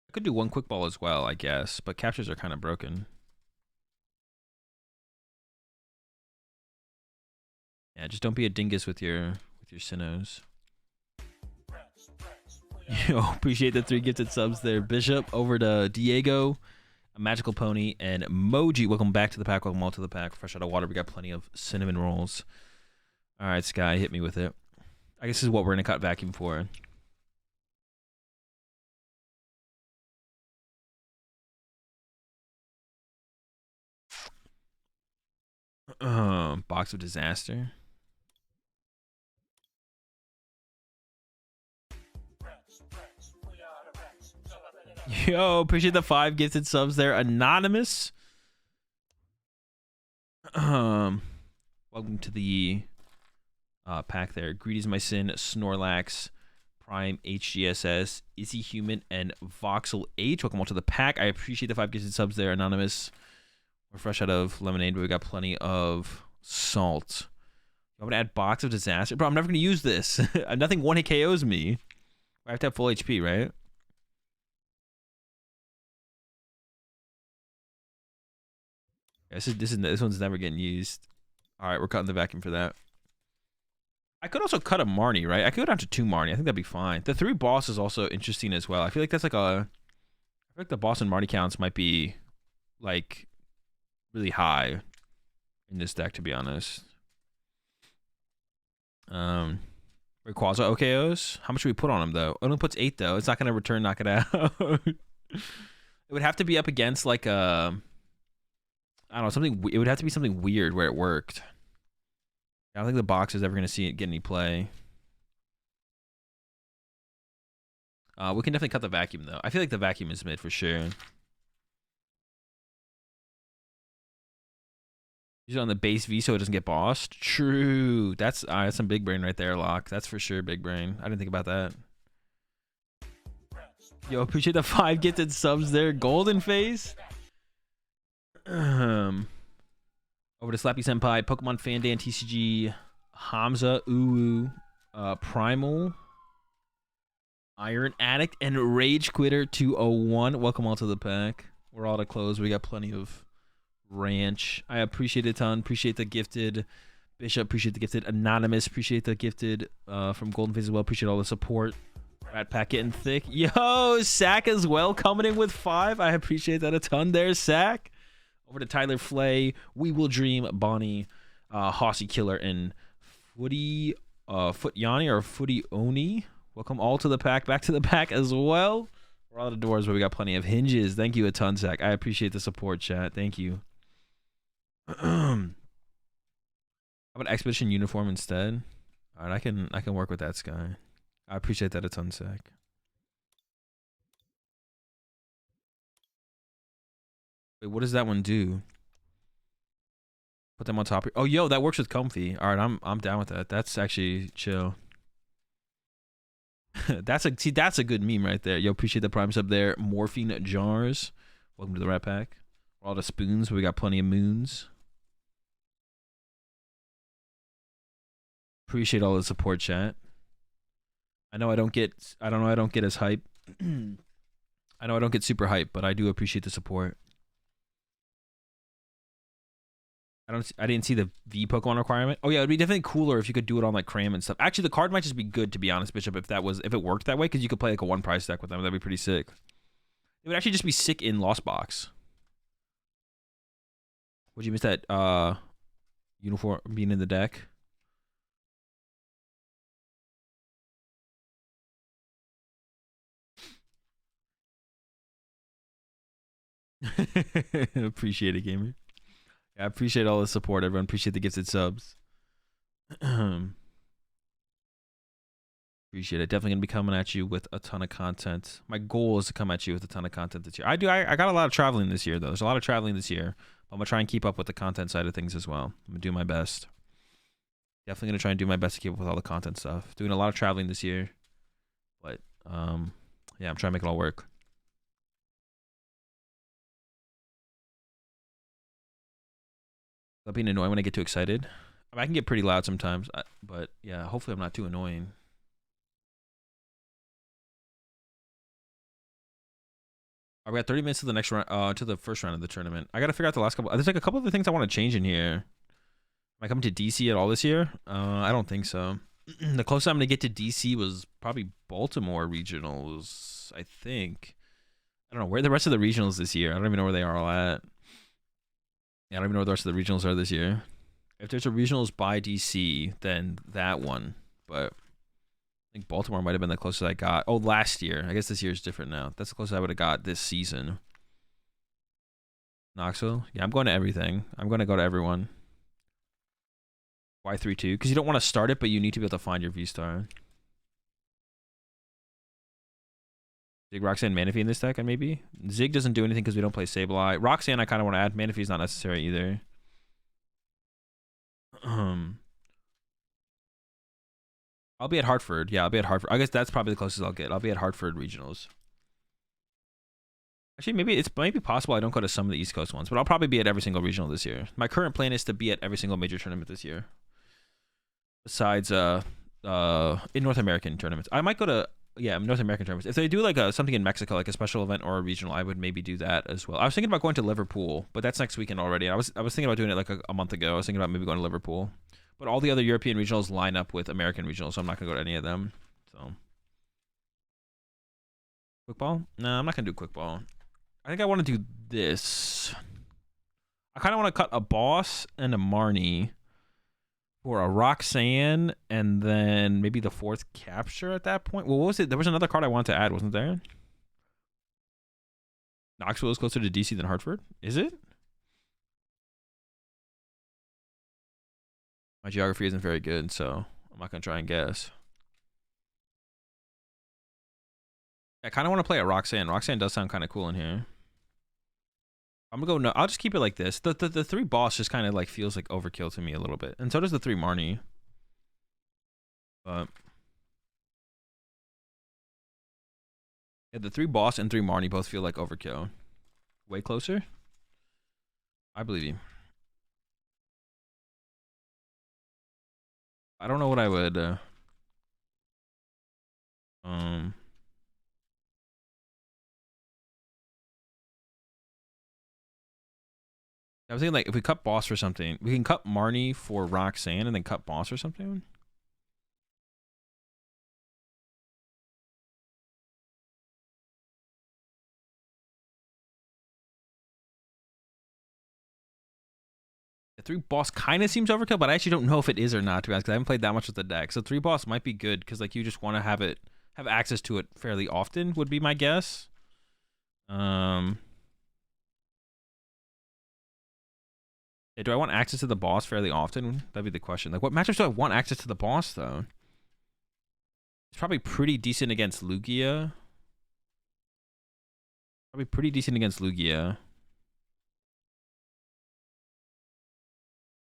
I could do one quick ball as well, I guess, but captures are kind of broken. Yeah, just don't be a dingus with your Sinnohs. Yo, appreciate the 3 gifted subs there. Bishop over to Diego, a magical pony, and Moji. Welcome back to the pack. Welcome all to the pack. Fresh out of water. We got plenty of cinnamon rolls. All right, Sky, hit me with it. I guess this is what we're gonna cut vacuum for. Box of disaster. Yo, appreciate the 5 gifted subs there. Anonymous. Welcome to the pack there. Greedy's my sin, Snorlax, Prime, HGSS, Is He Human, and Voxel H. Welcome all to the pack. I appreciate the 5 gifted subs there, Anonymous. We're fresh out of lemonade, but we got plenty of salt. I'm gonna add box of disaster. Bro, I'm never gonna use this. Nothing 1-hit KOs me. I have to have full HP, right? This one's never getting used. All right, we're cutting the vacuum for that. I could also cut a Marnie, right? I could go down to 2 Marnie. I think that'd be fine. The 3 boss is also interesting as well. I feel like that's like I feel like the boss and Marnie counts might be like really high in this deck, to be honest. Rayquaza OKOs. How much should we put on him though? It only puts 8 though. It's not gonna return knock it out. It would have to be up against like a I don't know, something. It would have to be something weird where it worked. I don't think the box is ever gonna see it get any play. We can definitely cut the vacuum though. I feel like the vacuum is mid for sure. Use it on the base V so it doesn't get bossed. True. That's some big brain right there, Locke. That's for sure big brain. I didn't think about that. Yo, appreciate the 5 gifted subs there. Golden Face. Over to Slappy Senpai, Pokemon Fan Dan TCG, Hamza, Uwu, Primal, Iron Addict, and Rage Quitter 201. Welcome all to the pack. We're all to close. We got plenty of ranch. I appreciate it a ton. Appreciate the gifted Bishop. Appreciate the gifted Anonymous. Appreciate the gifted from Golden Face as well. Appreciate all the support. Rat Pack getting thick. Yo, Sack as well coming in with 5. I appreciate that a ton there, Sack. Over to Tyler Flay, We Will Dream, Bonnie, Hossy Killer, and Footy Foot Yanni or Footy Oni. Welcome all to the pack. Back to the pack as well. We're all out of doors, but we got plenty of hinges. Thank you a ton, Zach. I appreciate the support, chat. Thank you. How about Expedition Uniform instead? All right, I can work with that, Sky. I appreciate that a ton, Zach. Wait, what does that one do? Put them on top. Oh, yo, that works with Comfy. All right, I'm down with that. That's actually chill. That's a good meme right there. Yo, appreciate the prime sub there. Morphine Jars. Welcome to the Rat Pack. All the spoons. We got plenty of moons. Appreciate all the support, chat. I know I don't get as hype. I know I don't get super hype, but I do appreciate the support. I didn't see the V Pokemon requirement. Oh yeah, it'd be definitely cooler if you could do it on like Cram and stuff. Actually, the card might just be good, to be honest, Bishop, if it worked that way, because you could play like a 1 prize deck with them. That'd be pretty sick. It would actually just be sick in Lost Box. Would you miss that uniform being in the deck? Appreciate it, gamer. I appreciate all the support, everyone. Appreciate the gifted subs. Appreciate it. Definitely gonna be coming at you with a ton of content. My goal is to come at you with a ton of content this year. I got a lot of traveling this year, though. There's a lot of traveling this year. I'm gonna try and keep up with the content side of things as well. I'm gonna do my best. Definitely gonna try and do my best to keep up with all the content stuff. Doing a lot of traveling this year, but yeah, I'm trying to make it all work. Stop being annoying when I get too excited. I mean, I can get pretty loud sometimes, but yeah, hopefully I'm not too annoying. All right, we got 30 minutes to the next round, to the first round of the tournament. I gotta figure out the last couple. There's like a couple of the things I want to change in here. Am I coming to DC at all this year? I don't think so. The closest I'm gonna get to DC was probably Baltimore regionals, I think. I don't know where the rest of the regionals this year. I don't even know where they are all at. Yeah, I don't even know where the rest of the regionals are this year. If there's a regionals by DC, then that one. But I think Baltimore might have been the closest I got. Oh, last year. I guess this year is different now. That's the closest I would have got this season. Knoxville? Yeah, I'm going to everything. I'm going to go to everyone. Y32? Because you don't want to start it, but you need to be able to find your V-Star. Zig, Roxanne, Manaphy in this deck, and maybe? Zig doesn't do anything because we don't play Sableye. Roxanne, I kind of want to add. Manaphy's not necessary either. I'll be at Hartford. Yeah, I'll be at Hartford. I guess that's probably the closest I'll get. I'll be at Hartford regionals. Actually, maybe it might be possible I don't go to some of the East Coast ones, but I'll probably be at every single regional this year. My current plan is to be at every single major tournament this year. Besides in North American tournaments. I might go to North American tournaments. If they do like something in Mexico, like a special event or a regional, I would maybe do that as well. I was thinking about going to Liverpool, but that's next weekend already. I was thinking about doing it like a month ago. I was thinking about maybe going to Liverpool. But all the other European regionals line up with American regionals, so I'm not going to go to any of them. So, quick ball? No, I'm not going to do quick ball. I think I want to do this. I kind of want to cut a Boss and a Marnie for a Roxanne, and then maybe the 4th capture at that point. Well, what was it? There was another card I wanted to add, wasn't there? Knoxville is closer to DC than Hartford? Is it? My geography isn't very good, so I'm not going to try and guess. I kind of want to play a Roxanne. Roxanne does sound kind of cool in here. I'm going to go, no, I'll just keep it like this. The 3 Boss just kind of like feels like overkill to me a little bit. And so does the 3 Marnie. But yeah, the 3 Boss and 3 Marnie both feel like overkill. Way closer? I believe you. I don't know what I would Um, I was thinking like if we cut boss or something, we can cut Marnie for Roxanne and then cut boss or something. The 3 boss kind of seems overkill, but I actually don't know if it is or not, to be honest, because I haven't played that much with the deck. So 3 boss might be good because like you just want to have access to it fairly often would be my guess. Yeah, do I want access to the boss fairly often? That'd be the question. Like, what matchups do I want access to the boss though? It's probably pretty decent against Lugia. Probably pretty decent against Lugia.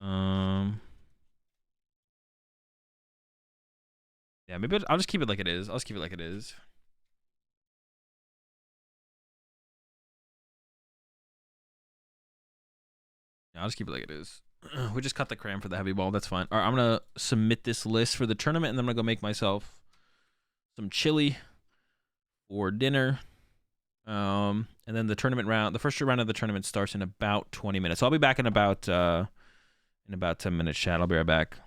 Um, yeah, maybe I'll just keep it like it is. I'll just keep it like it is. Yeah, I'll just keep it like it is. We just cut the cram for the heavy ball. That's fine. All right, I'm gonna submit this list for the tournament, and then I'm gonna go make myself some chili for dinner. And then the tournament round, the first round of the tournament starts in about 20 minutes. So I'll be back in about 10 minutes, chat. I'll be right back.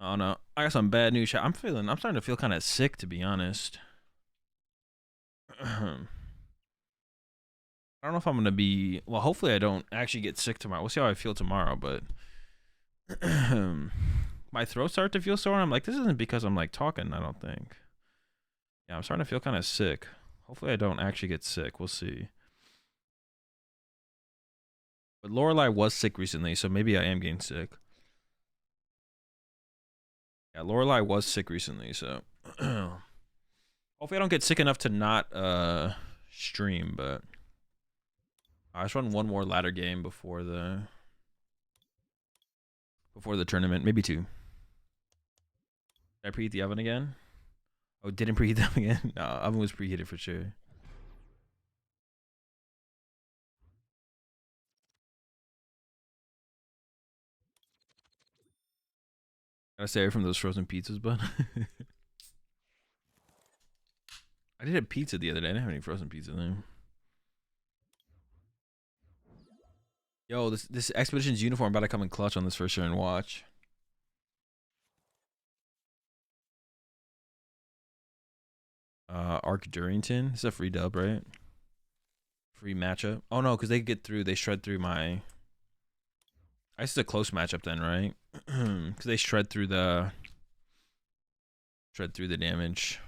Oh no, I got some bad news. I'm starting to feel kind of sick, to be honest. I don't know if I'm gonna be. Well, hopefully I don't actually get sick tomorrow. We'll see how I feel tomorrow. But my throat started to feel sore. And I'm like, this isn't because I'm like talking. I don't think. Yeah, I'm starting to feel kind of sick. Hopefully I don't actually get sick. We'll see. But Lorelai was sick recently, so maybe I am getting sick. Yeah, Lorelai was sick recently, so hopefully I don't get sick enough to not stream. But I just run one more ladder game before the tournament, maybe two. Did I preheat the oven again? Oh, didn't preheat them again? No, oven was preheated for sure. Gotta stay away from those frozen pizzas, but I did a pizza the other day. I didn't have any frozen pizza there. Yo, this Expedition's uniform about to come in clutch on this first year and watch. Arc Durrington. It's a free dub, right? Free matchup. Oh no, because they get through. They shred through my. I guess it's a close matchup then, right? Because they shred through the damage.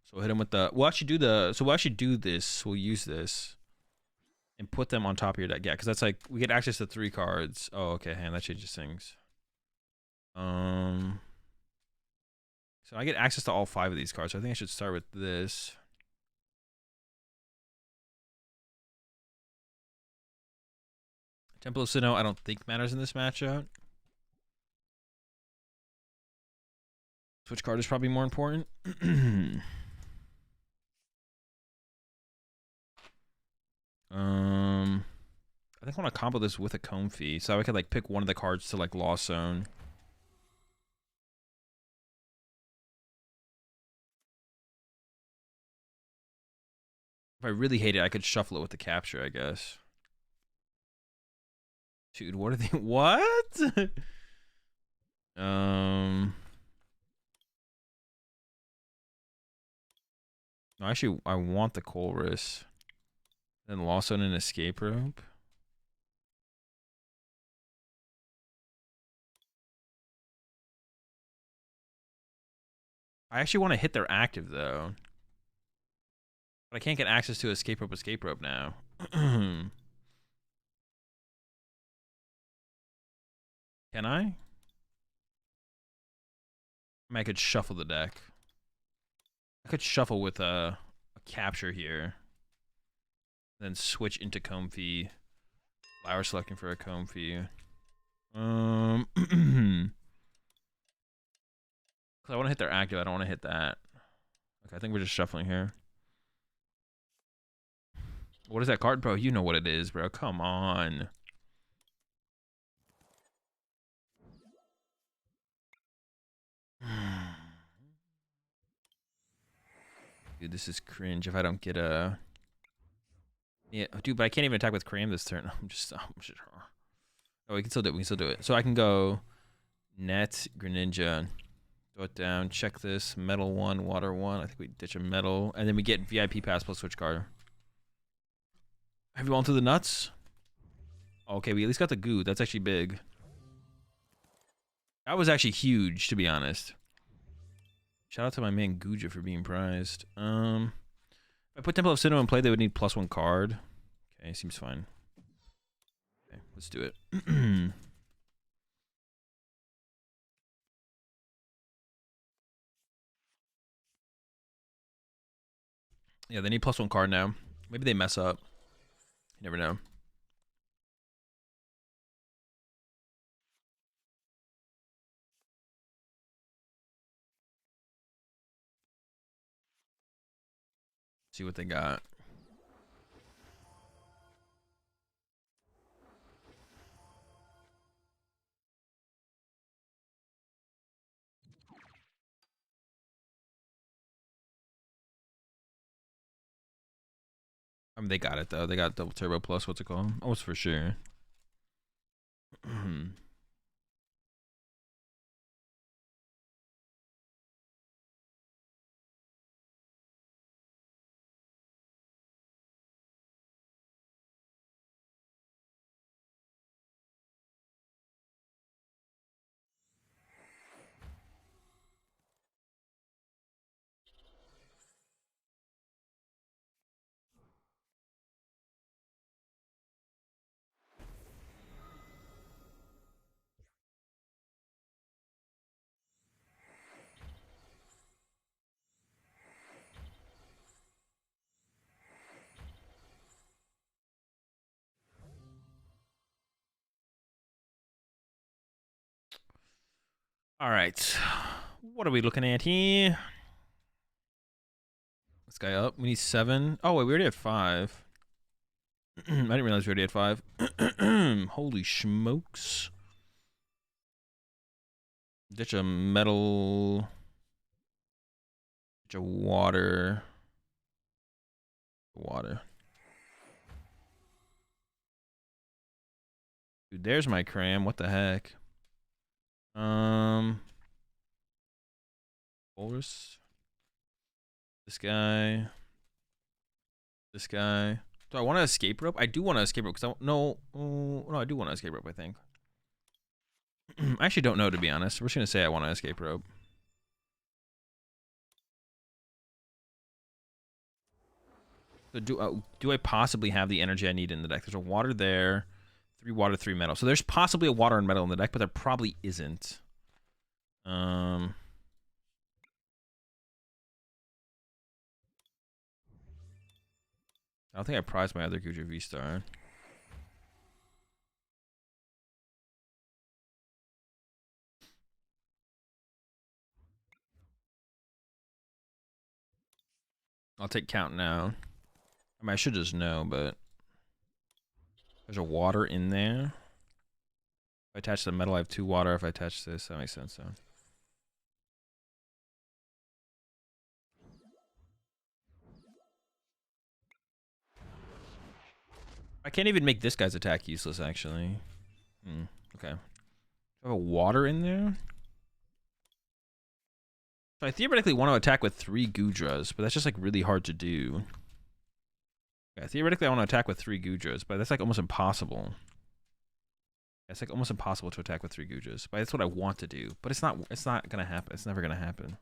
So we'll hit them with the. We'll actually do the. So we'll actually do this. We'll use this and put them on top of your deck. Yeah, because that's like we get access to 3 cards. Oh, okay, and that changes things. So I get access to all 5 of these cards. So I think I should start with this. Temple of Sinnoh, I don't think matters in this matchup. Switch card is probably more important. I think I want to combo this with a Comfy, so I could like pick one of the cards to like Lost Zone. If I really hate it, I could shuffle it with the Capture, I guess. Dude, what are they? What? No, actually, I want the Colress. Then Lost Zone and Escape Rope. I actually want to hit their active though. But I can't get access to Escape Rope now. Can I? I mean, I could shuffle the deck. I could shuffle with a Capture here. Then switch into Comfy. Flower selecting for a Comfy. Because I want to hit their active. I don't want to hit that. Okay, I think we're just shuffling here. What is that card, bro? You know what it is, bro. Come on. Dude, this is cringe if I don't get a... Yeah, dude, but I can't even attack with Cram this turn. I'm just... Oh, we can still do it. We can still do it. So I can go Net, Greninja, throw it down, check this, Metal 1, Water 1. I think we ditch a Metal. And then we get VIP Pass plus Switch card. Have you gone through the nuts? Okay, we at least got the goo. That's actually big. That was actually huge, to be honest. Shout out to my man Goodra for being prized. If I put Temple of Sinnoh in play, they would need +1 card. Okay, seems fine. Okay, let's do it. Yeah, they need +1 card now. Maybe they mess up. You never know. See what they got. I mean, they got it though. They got double turbo plus. What's it called? Almost for sure. All right. What are we looking at here? This guy up. We need 7. Oh, wait, we already had 5. I didn't realize we already had 5. Holy smokes. Ditch a metal. Ditch a water. Water. Dude, there's my cram. What the heck? Forest. This guy. This guy. Do I want to escape rope? I do want to escape rope because no, I do want to escape rope. I think. I actually don't know, to be honest. We're just gonna say I want to escape rope. So do I possibly have the energy I need in the deck? There's a water there, 3 water, 3 metal. So there's possibly a water and metal in the deck, but there probably isn't. I don't think I prized my other Goodra V-Star. I'll take count now. I mean, I should just know, but there's a water in there. If I attach the metal, I have 2 water. If I attach this, that makes sense. So. I can't even make this guy's attack useless, actually. Okay. I have a water in there. So I theoretically want to attack with 3 Goodras, but that's just like really hard to do. Yeah, theoretically I want to attack with 3 Goodras, but that's like almost impossible. It's like almost impossible to attack with 3 Goodras, but that's what I want to do. But it's not gonna happen. It's never gonna happen.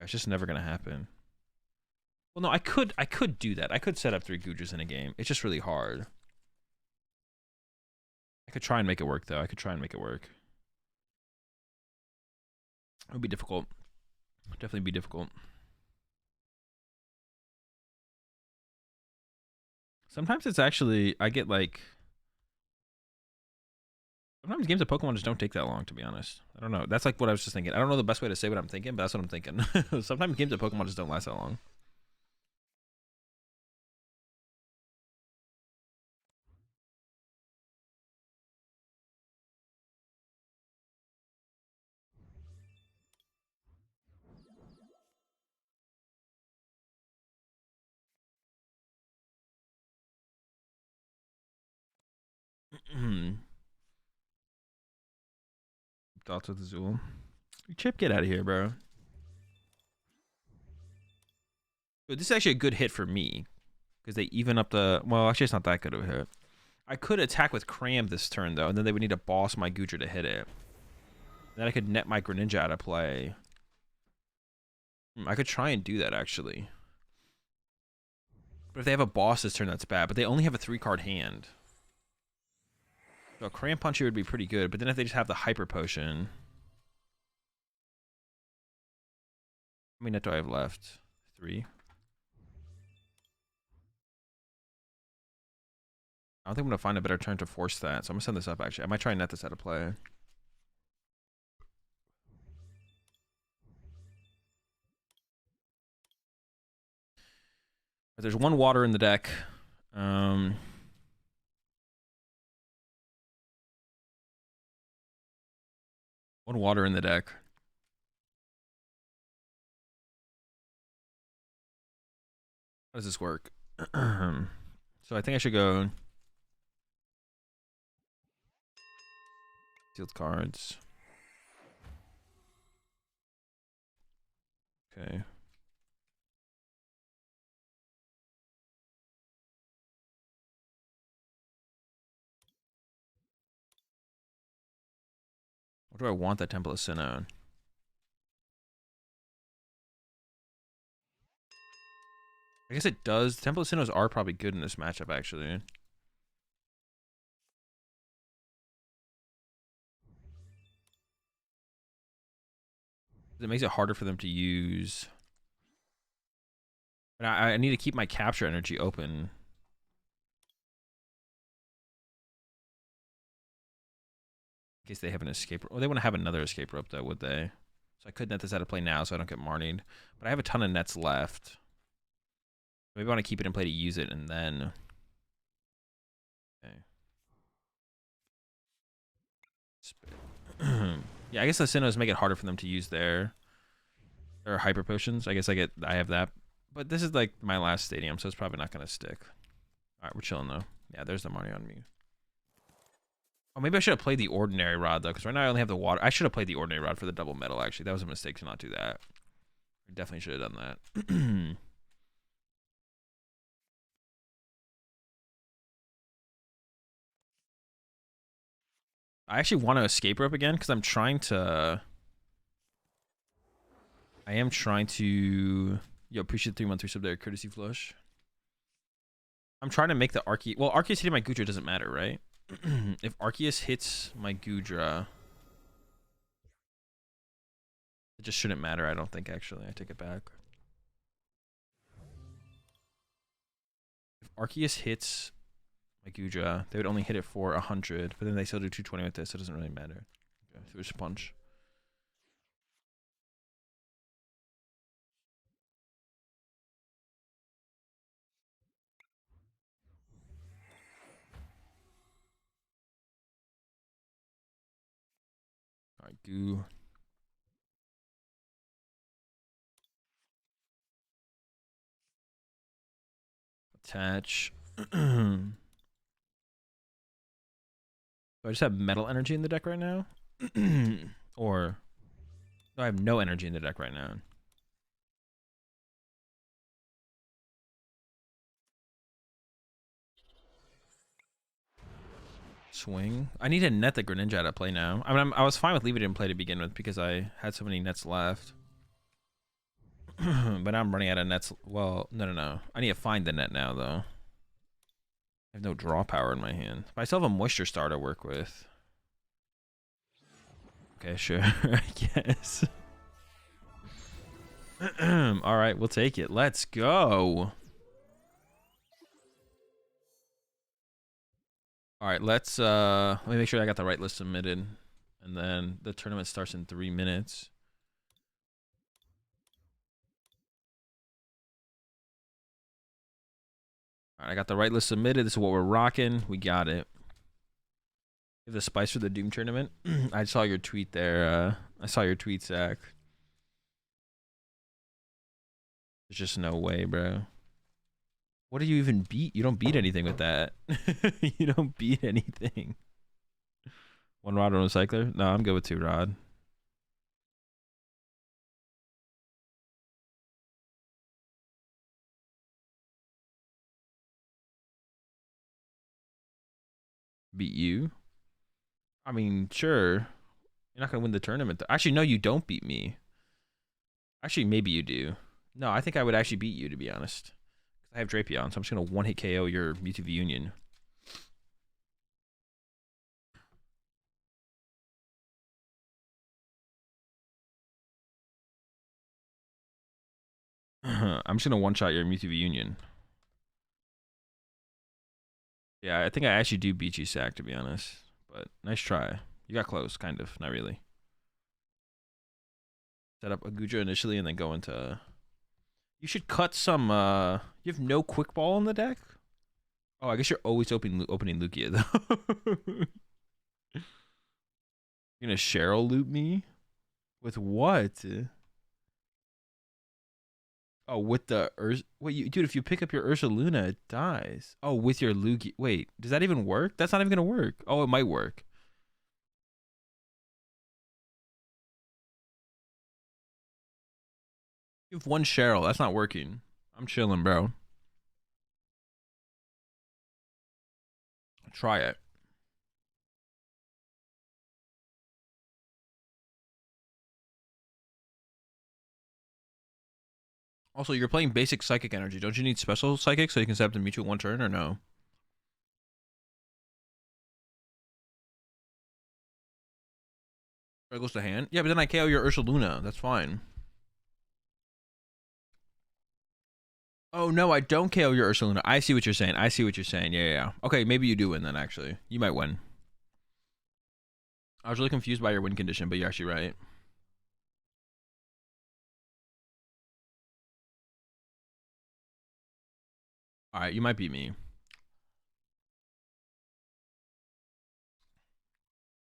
It's just never gonna happen. Well, no, I could do that. I could set up 3 Goodras in a game. It's just really hard. I could try and make it work, though. I could try and make it work. It would be difficult. It would definitely be difficult. Sometimes it's actually, I get like, sometimes games of Pokemon just don't take that long, to be honest. I don't know. That's like what I was just thinking. I don't know the best way to say what I'm thinking, but that's what I'm thinking. Sometimes games of Pokemon just don't last that long. Thoughts with Azul. Chip, get out of here, bro. But this is actually a good hit for me. Because they even up the... Well, actually, it's not that good of a hit. I could attack with Cram this turn, though, and then they would need to boss my Goodra to hit it. Then I could net my Greninja out of play. I could try and do that, actually. But if they have a boss this turn, that's bad. But they only have a 3-card hand. So a Cram Puncher would be pretty good. But then if they just have the Hyper Potion... How many net do I have left? 3? I don't think I'm going to find a better turn to force that. So I'm going to send this up, actually. I might try and net this out of play. But there's 1 water in the deck. 1 water in the deck. How does this work? So I think I should go sealed cards. Okay. What do I want that Temple of Sin on? I guess it does. Temple of Sinnohs are probably good in this matchup, actually. It makes it harder for them to use. But I need to keep my capture energy open. In case they have an escape rope. Well, they wouldn't have another escape rope, though, would they? So I could net this out of play now so I don't get marnied. But I have a ton of nets left. Maybe I want to keep it in play to use it, and then... Okay. Yeah, I guess the Sinnohs make it harder for them to use their hyper potions. I guess I have that. But this is like my last stadium, so it's probably not going to stick. All right, we're chilling, though. Yeah, there's the money on me. Oh, maybe I should have played the ordinary rod, though, because right now I only have the water. I should have played the ordinary rod for the double metal, actually. That was a mistake to not do that. I definitely should have done that. I actually want to escape rope again, because I'm trying to... I am trying to... Yo, appreciate the 3-1-3 sub there. Courtesy flush. I'm trying to make the Arceus... Well, Arceus hitting my Goodra doesn't matter, right? If Arceus hits my Goodra... It just shouldn't matter, I don't think, actually. I take it back. If Arceus hits my Goodra, they would only hit it for 100, but then they still do 220 with this, so it doesn't really matter. Okay, so it's a punch. Alright, goo. Attach. Do I just have metal energy in the deck right now? Or do I have no energy in the deck right now? Swing. I need to net the Greninja out of play now. I mean, I was fine with leaving it in play to begin with because I had so many nets left. But now I'm running out of nets. Well, no. I need to find the net now, though. I have no draw power in my hand. But I still have a Moisture Star to work with. Okay, sure. I guess. All right, we'll take it. Let's go. All right, let me make sure I got the right list submitted. And then the tournament starts in 3 minutes. All right, I got the right list submitted. This is what we're rocking. We got it. The spice for the Doom tournament. I saw your tweet there. I saw your tweet, Zach. There's just no way, bro. What do you even beat? You don't beat anything with that. You don't beat anything. 1 rod on a cycler? No, I'm good with 2 rod. Beat you? I mean, sure. You're not going to win the tournament. Actually, no, you don't beat me. Actually, maybe you do. No, I think I would actually beat you, to be honest. I have Drapion, so I'm just going to 1-hit KO your Mewtwo V Union. I'm just going to one-shot your Mewtwo V Union. Yeah, I think I actually do beat you, Sack, to be honest. But nice try. You got close, kind of. Not really. Set up a Goodra initially and then go into... You should cut some... You have no Quick Ball in the deck? Oh, I guess you're always opening Lugia, though. You're gonna Cheryl loop me? With what? Oh, with the wait, dude, if you pick up your Ursaluna, it dies. Oh, with your Lugia. Wait, does that even work? That's not even gonna work. Oh, it might work. You have one Cheryl. That's not working. I'm chilling, bro. Try it. Also, you're playing basic psychic energy. Don't you need special psychic so you can set up the mutual one turn or no? There goes the hand. Yeah, but then I KO your Ursaluna. That's fine. Oh no, I don't KO your Ursaluna. I see what you're saying. I see what you're saying. Yeah. Okay, maybe you do win then. Actually, you might win. I was really confused by your win condition, but you're actually right. All right, you might beat me.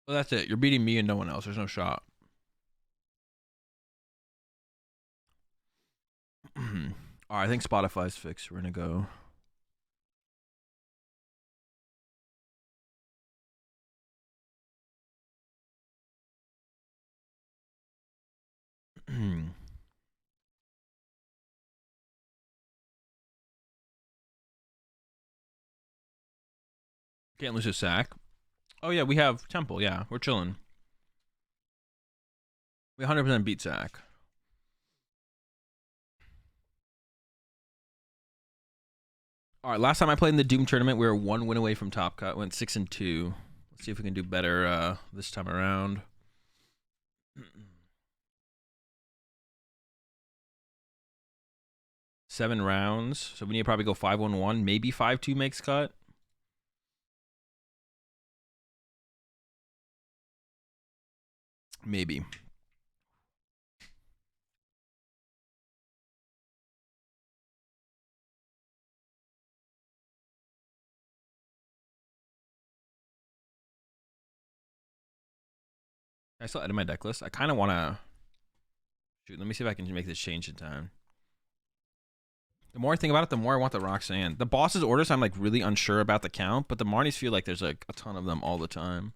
Well, that's it. You're beating me and no one else. There's no shot. All right, I think Spotify's fixed. We're gonna go. Can't lose a sack. Oh yeah, we have Temple. Yeah, we're chilling. We 100% beat Sack. All right, last time I played in the Doom tournament, we were 1 win away from top cut. Went 6-2. Let's see if we can do better this time around. Seven rounds, so we need to probably go 5-1-1. Maybe 5-2 makes cut. Maybe. I still edit my deck list. I kind of want to. Shoot, let me see if I can make this change in time. The more I think about it, the more I want the Roxanne. The boss's orders, I'm like really unsure about the count, but the Marnies feel like there's like a ton of them all the time.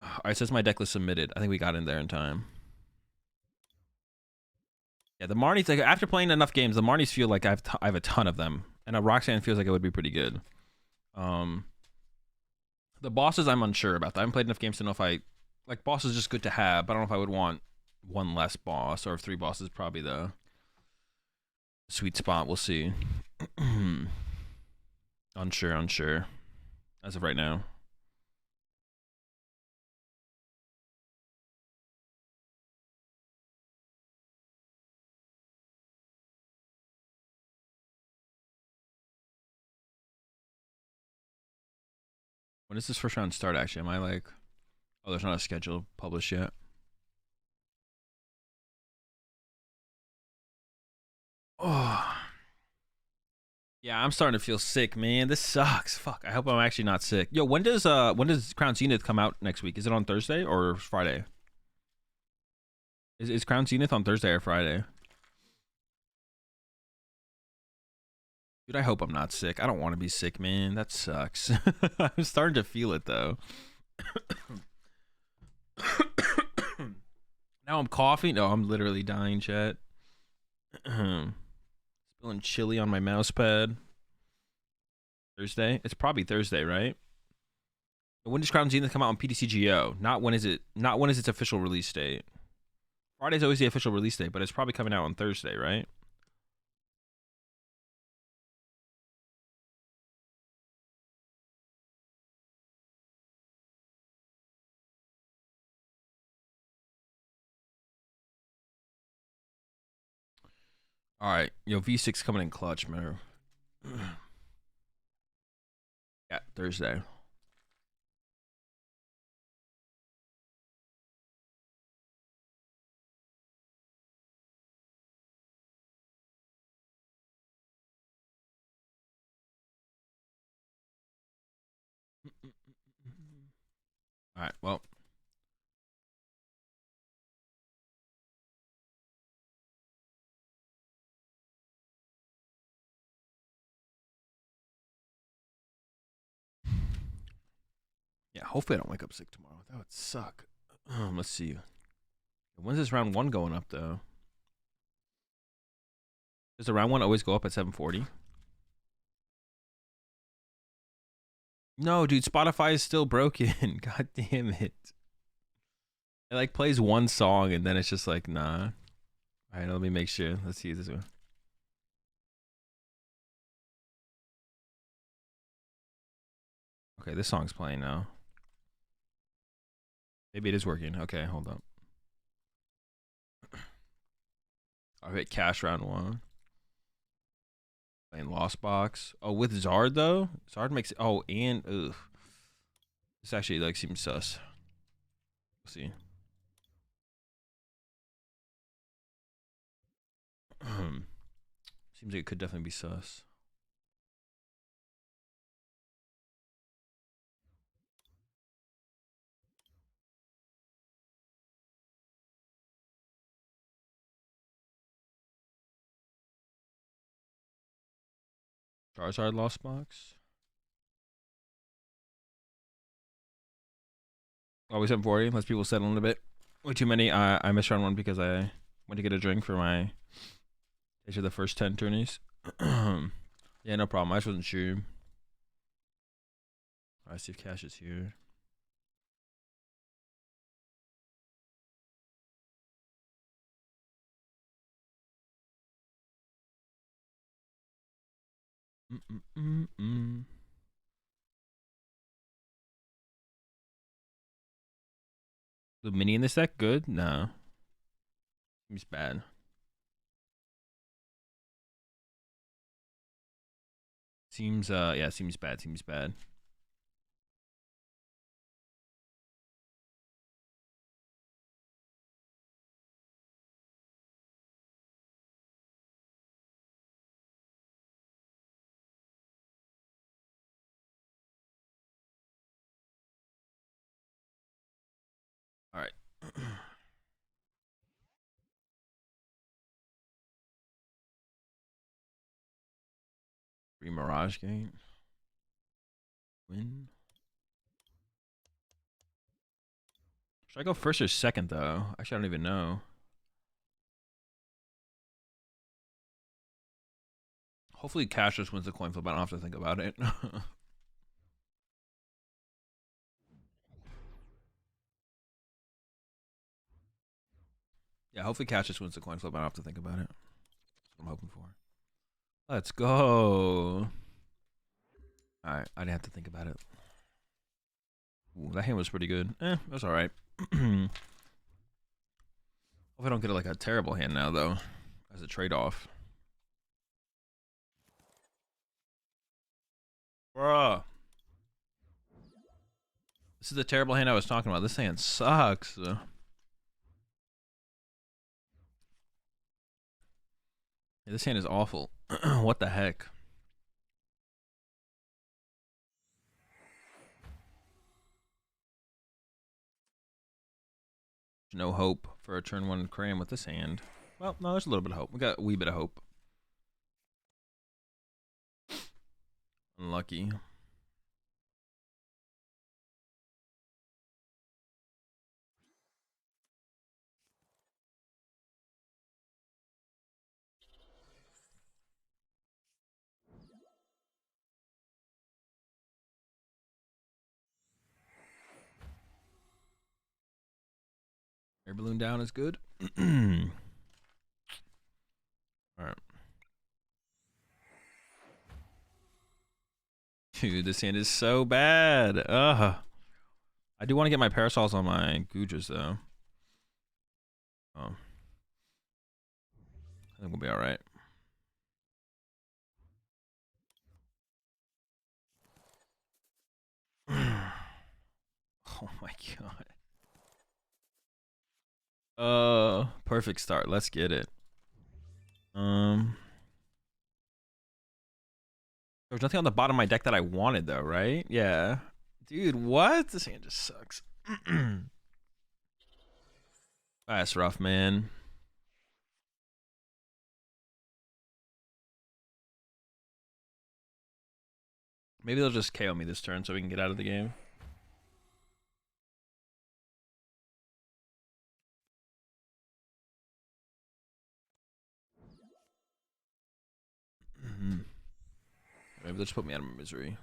All right, it says my deck list submitted. I think we got in there in time. Yeah, the Marnies, like after playing enough games, the Marnies feel like I have a ton of them, and a Roxanne feels like it would be pretty good. The bosses I'm unsure about. I haven't played enough games to know if I like bosses. Just good to have, but I don't know if I would want one less boss or if 3 bosses probably the sweet spot. We'll see. Unsure as of right now. When does this first round start? Actually, am I like? Oh, there's not a schedule published yet. Oh, yeah, I'm starting to feel sick, man. This sucks. Fuck. I hope I'm actually not sick. Yo, when does Crown Zenith come out next week? Is it on Thursday or Friday? Is Crown Zenith on Thursday or Friday? Dude, I hope I'm not sick. I don't want to be sick, man. That sucks. I'm starting to feel it though. Now I'm coughing. No, I'm literally dying, chat. Spilling chili on my mouse pad. Thursday? It's probably Thursday, right? When does Crown Zenith come out on PTCGO? Not when is it? Not when is its official release date? Friday's always the official release date, but it's probably coming out on Thursday, right? All right, yo, V6 coming in clutch, man. Yeah, Thursday. All right, well. Yeah, hopefully I don't wake up sick tomorrow. That would suck. Let's see. When's this round 1 going up, though? Does the round 1 always go up at 7:40? No, dude, Spotify is still broken. God damn it. It like plays one song and then it's just like, nah. All right, let me make sure. Let's see this one. Okay, this song's playing now. Maybe it is working. Okay, hold up. I'll hit cash round 1. Playing Lost Box. Oh, with Zard though? Zard makes it. Oh, and ugh. This actually like seems sus. We'll see. Seems like it could definitely be sus. Charizard Lost Box. Always 7:40. Lets people settle in a bit. Way too many. I missed round 1 because I went to get a drink for my. These are the first 10 tourneys. Yeah, no problem. I just wasn't sure. Alright, see if Cash is here. The mini in this deck, good? No. Seems bad. Seems yeah, seems bad, seems bad. Alright. Free Mirage Gate. Win. Should I go first or second though? Actually, I don't even know. Hopefully Cash just wins the coin flip. I don't have to think about it. Yeah, hopefully Cash just wins the coin flip. I don't have to think about it. That's what I'm hoping for. Let's go. Alright, I didn't have to think about it. Ooh, that hand was pretty good. That's alright. Hope I don't get like a terrible hand now though, as a trade-off. Bruh. This is the terrible hand I was talking about. This hand sucks. Yeah, this hand is awful. What the heck? No hope for a turn 1 cram with this hand. Well, no, there's a little bit of hope. We got a wee bit of hope. Unlucky. Air balloon down is good. Alright. Dude, this hand is so bad. Ugh. I do want to get my parasols on my Goodras though. Oh. I think we'll be alright. Oh my god. Perfect start. Let's get it. There's nothing on the bottom of my deck that I wanted though, right? Yeah. Dude, what? This hand just sucks. That's rough, man. Maybe they'll just KO me this turn so we can get out of the game. Maybe they'll just put me out of my misery.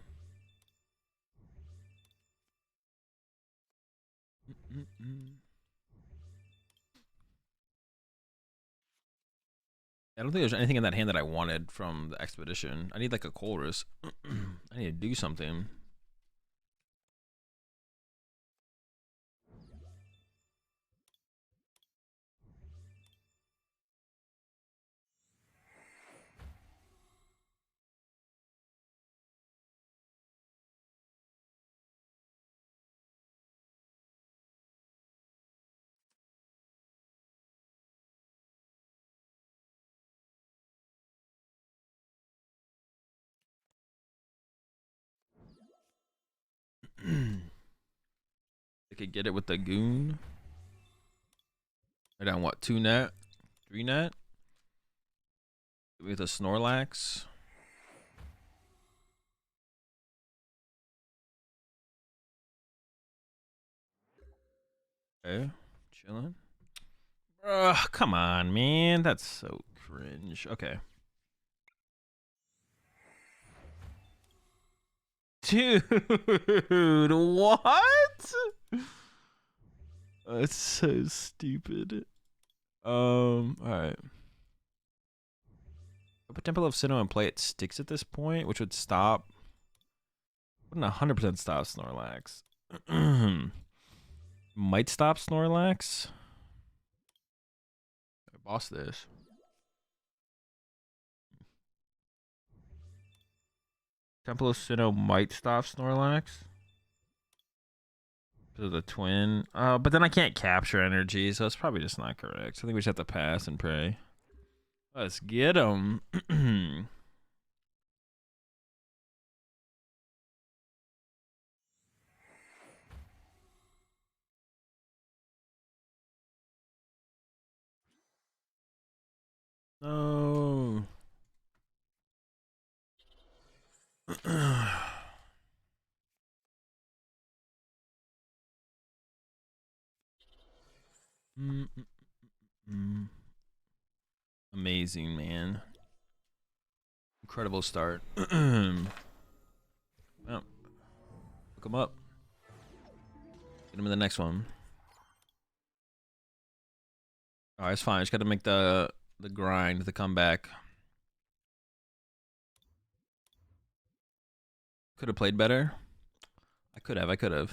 I don't think there's anything in that hand that I wanted from the expedition. I need like a Chorus. I need to do something. I could get it with the Goon. I down what, 2 net? 3 net? With a Snorlax. Okay, chilling. Ugh, come on, man. That's so cringe. Okay. Dude, what? That's so stupid. Alright. I put Temple of Sinnoh and play it Sticks at this point, which would stop. Wouldn't 100% stop Snorlax. Might stop Snorlax. I boss this. Temple of Sinnoh might stop Snorlax. Because of the twin. But then I can't capture energy, so it's probably just not correct. So I think we just have to pass and pray. Let's get him. No. Amazing, man. Incredible start. Well, look him up. Get him in the next one. Oh, it's fine. I just got to make the grind, the comeback. Could have played better. I could have.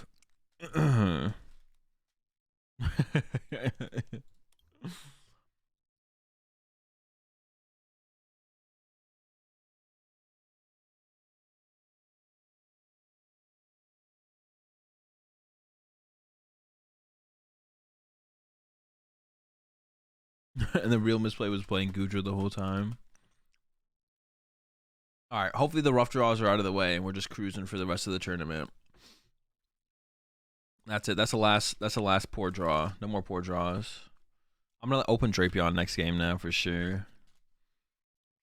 And the real misplay was playing Goodra the whole time. All right, hopefully the rough draws are out of the way and we're just cruising for the rest of the tournament. That's it. That's the last poor draw. No more poor draws. I'm gonna open Drapion next game now for sure.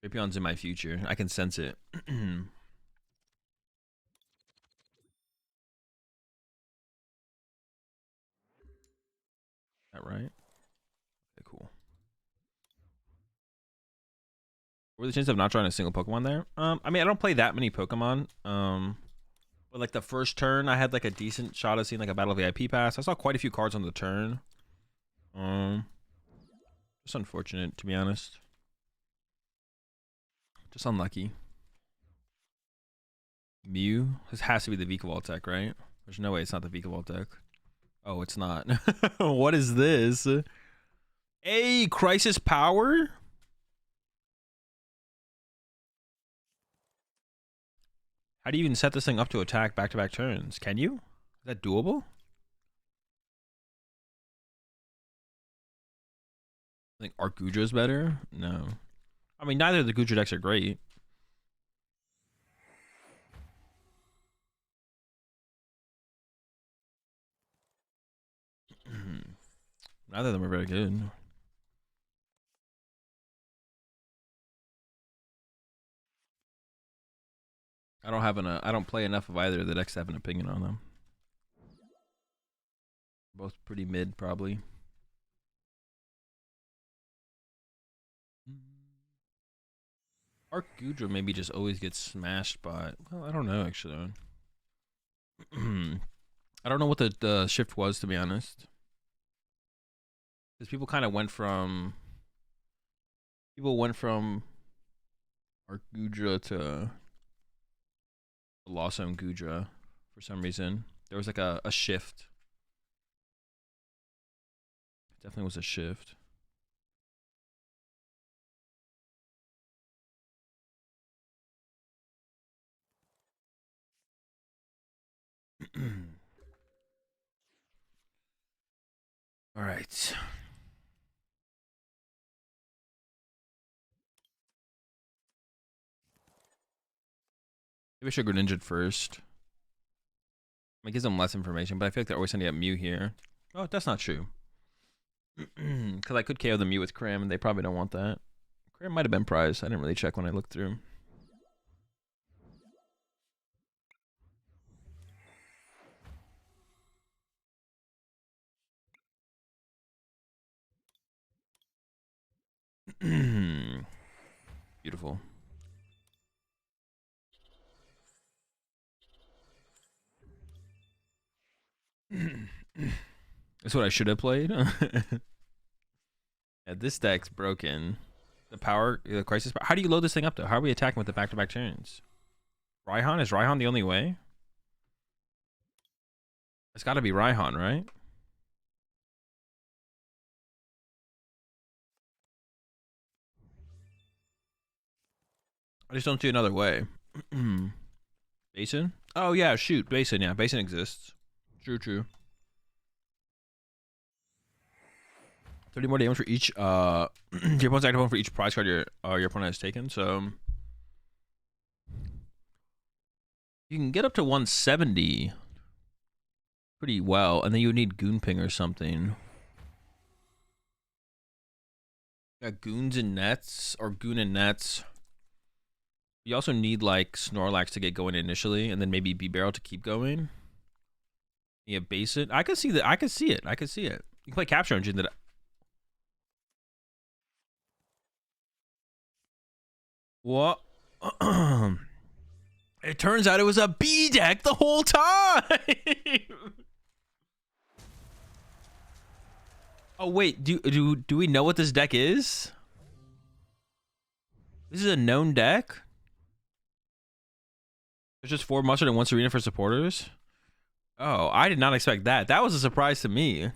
Drapion's in my future. I can sense it. That right? Okay, cool. What are the chances of not drawing a single Pokemon there? I mean, I don't play that many Pokemon. But like the first turn, I had like a decent shot of seeing like a Battle VIP pass. I saw quite a few cards on the turn. Just unfortunate, to be honest. Just unlucky. Mew? This has to be the Vikavolt right? There's no way it's not the Vikavolt. Oh, it's not. What is this? Hey, Crisis Power? How do you even set this thing up to attack back-to-back turns? Can you? Is that doable? I think Arc Goodra is better? No. I mean, neither of the Goodra decks are great. Neither of them are very good. I don't play enough of either of the decks to have an opinion on them. Both pretty mid, probably. Arc Goodra maybe just always gets smashed by. Well, I don't know actually. I don't know what the shift was, to be honest. Because people kind of went from. People went from Arc Goodra to Lost Zone Goodra for some reason. There was like a shift. It definitely was a shift. All right. Maybe I should go Ninja first. It gives them less information, but I feel like they're always sending out Mew here. Oh, that's not true. Because I could KO the Mew with Cram, and they probably don't want that. Cram might have been prized. I didn't really check when I looked through. Beautiful. That's what I should have played. Yeah, this deck's broken. The power, the crisis power. How do you load this thing up though? How are we attacking with the back-to-back turns? Raihan? Is Raihan the only way? It's got to be Raihan, right? I just don't see another way. Basin? Oh yeah, shoot, Basin. Yeah, Basin exists. True, true. 30 more damage for each your opponent's active one for each prize card your opponent has taken. So you can get up to 170 pretty well, and then you would need Goon Ping or something. Got Goons and Nets or Goon and Nets. You also need like Snorlax to get going initially, and then maybe B-Barrel to keep going. Yeah, base it. I can see that. I can see it. I can see it. You can play Capture Engine that. What? It turns out it was a B deck the whole time. Oh wait, do we know what this deck is? This is a known deck. There's just 4 mustard and 1 Serena for supporters. Oh, I did not expect that. That was a surprise to me.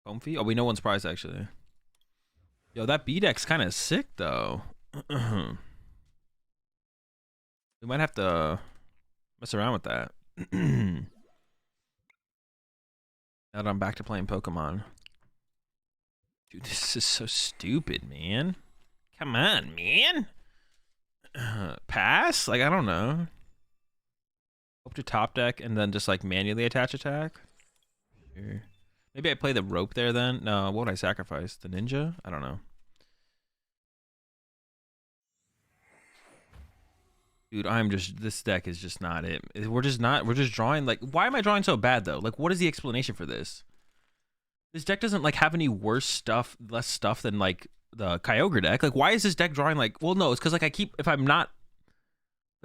Comfy? Oh, we know one's prize actually. Yo, that B deck's kind of sick though. We might have to mess around with that. Now that I'm back to playing Pokemon. Dude, this is so stupid, man. Come on, man. Pass? Like, I don't know. Hope to top deck and then just like manually attach attack. Sure. Maybe I play the rope there then. No, what would I sacrifice? The ninja? I don't know. Dude, this deck is just not it. We're just drawing like, why am I drawing so bad though? Like, what is the explanation for this? This deck doesn't like have any less stuff than like the Kyogre deck. Like, why is this deck drawing like, well, no, it's because like the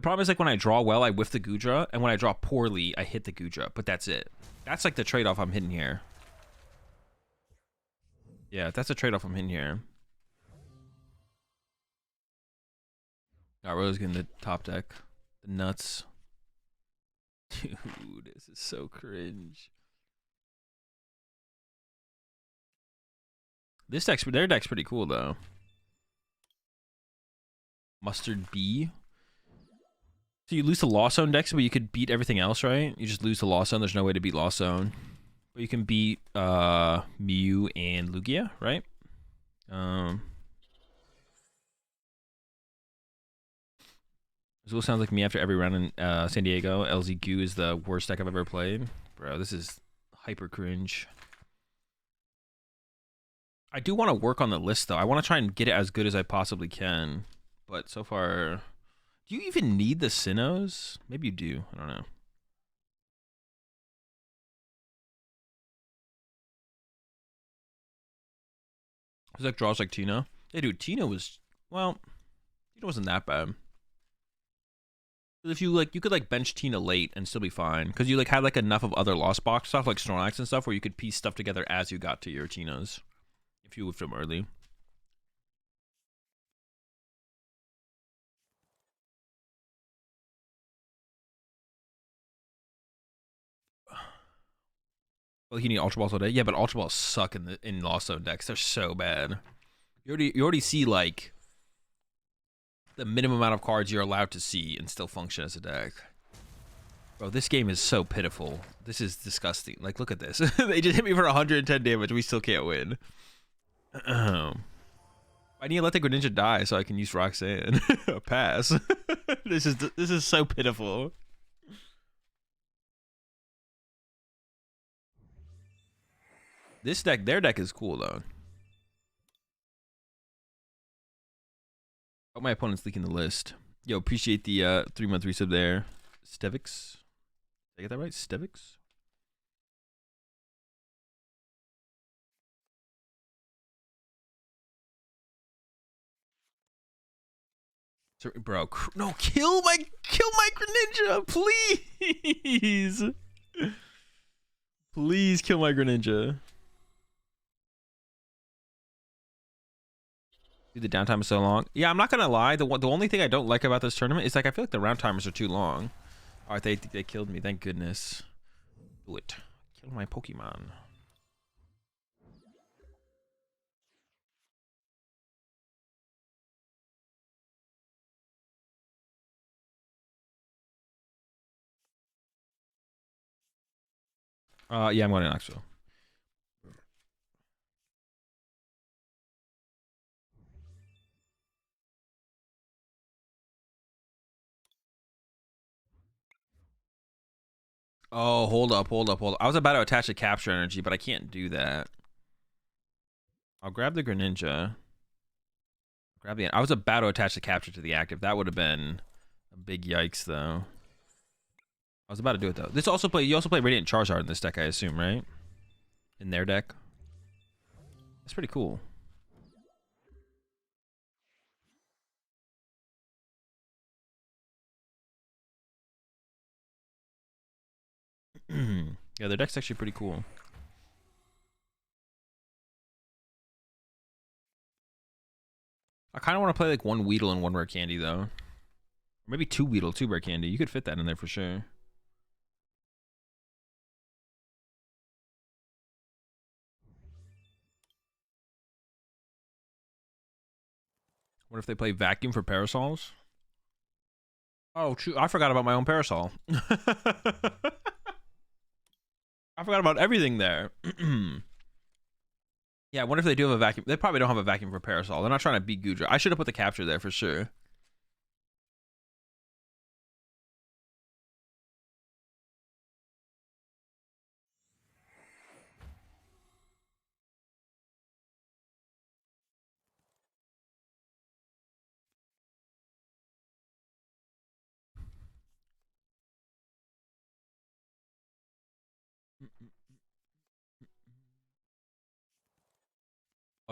problem is like when I draw well, I whiff the Goodra, and when I draw poorly, I hit the Goodra, but that's it. That's like the trade-off I'm hitting here. Yeah, that's a trade-off I'm hitting here. Alright, Rose getting the top deck. The nuts. Dude, this is so cringe. Their deck's pretty cool though. Mustard B. So you lose the Lost Zone decks, but you could beat everything else, right? You just lose the Lost Zone. There's no way to beat Lost Zone. But you can beat Mew and Lugia, right? Azul sounds like me after every round in San Diego. LZG is the worst deck I've ever played. Bro, this is hyper cringe. I do want to work on the list, though. I want to try and get it as good as I possibly can. But so far... Do you even need the Sinnohs? Maybe you do. I don't know. This deck draws like Tina. Yeah, dude, Tina wasn't that bad. If you like, you could like bench Tina late and still be fine because you like had like enough of other Lost Box stuff like Snorlax and stuff where you could piece stuff together as you got to your Tinas if you moved them early. Well, you need Ultra Balls all day. Yeah, but Ultra Balls suck in Lost Zone decks. They're so bad. You already see like the minimum amount of cards you're allowed to see and still function as a deck. Bro, this game is so pitiful. This is disgusting. Like, look at this. They just hit me for 110 damage. We still can't win. I need to let the Greninja die so I can use Roxanne. Pass. This is so pitiful. This deck, their deck is cool though. Oh, my opponent's leaking the list. Yo, appreciate the 3-month resub there. Stevix. Did I get that right? Stevix? Bro, no, kill my Greninja, please. Please kill my Greninja. Dude, the downtime is so long. Yeah, I'm not gonna lie. The only thing I don't like about this tournament is like I feel like the round timers are too long. All right, they killed me. Thank goodness. Do it. Kill my Pokemon. Yeah, I'm going to Knoxville. Oh, hold up. I was about to attach a capture energy, but I can't do that. I'll grab the Greninja. I was about to attach the capture to the active. That would have been a big yikes, though. I was about to do it though. You also play Radiant Charizard in this deck, I assume, right? In their deck. That's pretty cool. Yeah, their deck's actually pretty cool. I kind of want to play like one Weedle and one Rare Candy though. Or maybe two Weedle, two Rare Candy. You could fit that in there for sure. What if they play Vacuum for Parasols? Oh, true. I forgot about my own Parasol. I forgot about everything there. Yeah, what if they do have a Vacuum? They probably don't have a Vacuum for Parasol. They're not trying to beat Goodra. I should have put the capture there for sure.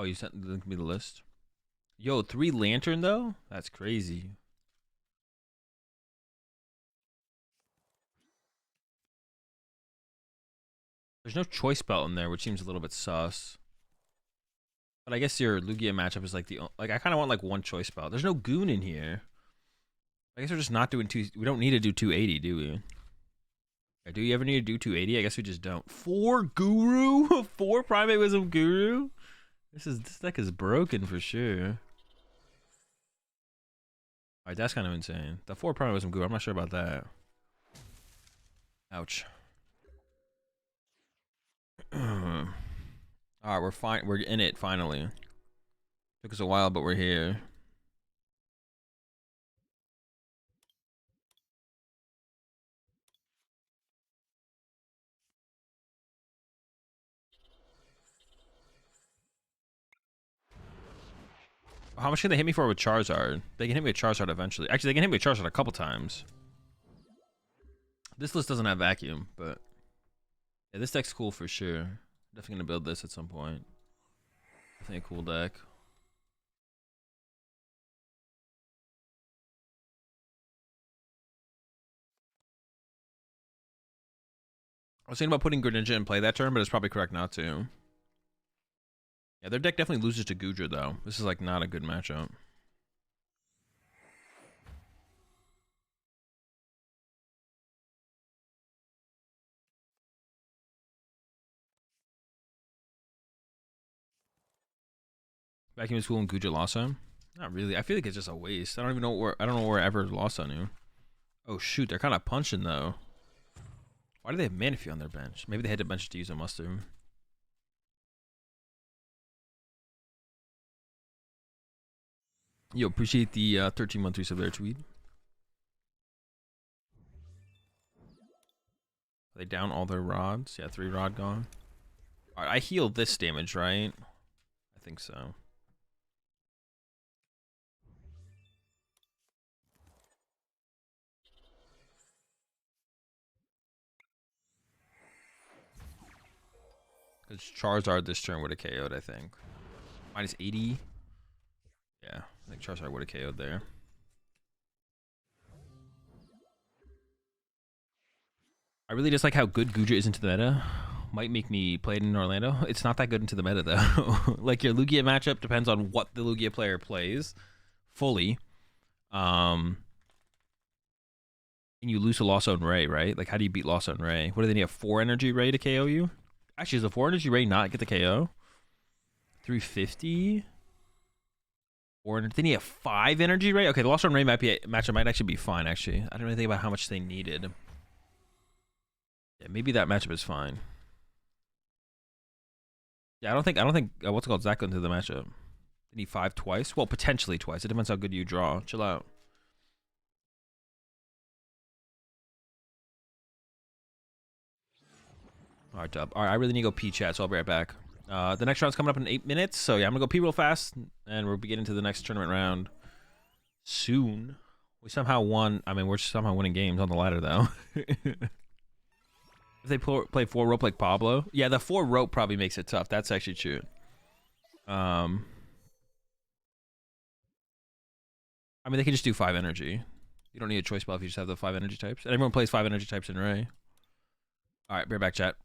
Oh, you sent me the list? Yo, 3 Lantern though? That's crazy. There's no choice belt in there, which seems a little bit sus. But I guess your Lugia matchup is like I kind of want like one choice belt. There's no Goon in here. I guess we're just not doing we don't need to do 280, do we? Do you ever need to do 280? I guess we just don't. 4 Guru? 4 Primate Wisdom Guru? This deck is broken for sure. Alright, that's kind of insane. The 4 Primate Wisdom Guru, I'm not sure about that. Ouch. Alright, we're fine. We're in it finally. Took us a while, but we're here. How much can they hit me for with Charizard? They can hit me with Charizard eventually. Actually, they can hit me with Charizard a couple times. This list doesn't have Vacuum, but yeah, this deck's cool for sure. Definitely gonna build this at some point. definitely a cool deck. I was thinking about putting Greninja in play that turn, but it's probably correct not to. Yeah, their deck definitely loses to Goodra, though. This is, like, not a good matchup. Vacuum is cool and Goodra lost him. Not really. I feel like it's just a waste. I don't even know where. I don't know where ever lost on you. Oh shoot, they're kind of punching though. Why do they have Manaphy on their bench? Maybe they had to bench to use a Mustard. Yo, appreciate the 13-month resub there, tweet. Are they down all their rods? Yeah, 3 rod gone. All right, I healed this damage, right? I think so. Because Charizard this turn would have KO'd, I think. Minus 80. Yeah, I think Charizard would have KO'd there. I really just like how good Goodra is into the meta. Might make me play it in Orlando. It's not that good into the meta, though. Like, your Lugia matchup depends on what the Lugia player plays fully. And you lose to Lost Zone Ray, right? Like, how do you beat Lost Zone Ray? What do they need, a 4 energy Ray to KO you? Actually, does a 4 energy Ray not get the KO? 350? Or they need a 5 energy Ray? Okay, the Lost Zone Ray matchup might actually be fine, actually. I don't really think about how much they needed. Yeah, maybe that matchup is fine. Yeah, I don't think what's it called, Zach into the matchup. They need 5 twice? Well, potentially twice. It depends how good you draw. Chill out. All right, Dub. All right, I really need to go pee, chat, so I'll be right back. The next round's coming up in 8 minutes, so yeah, I'm gonna go pee real fast, and we'll be getting to the next tournament round soon. We somehow won. I mean, we're somehow winning games on the ladder, though. If they play 4 rope like Pablo, yeah, the 4 rope probably makes it tough. That's actually true. I mean, they can just do 5 energy. You don't need a choice spell if you just have the 5 energy types. And everyone plays 5 energy types in Ray. All right, be right back, chat.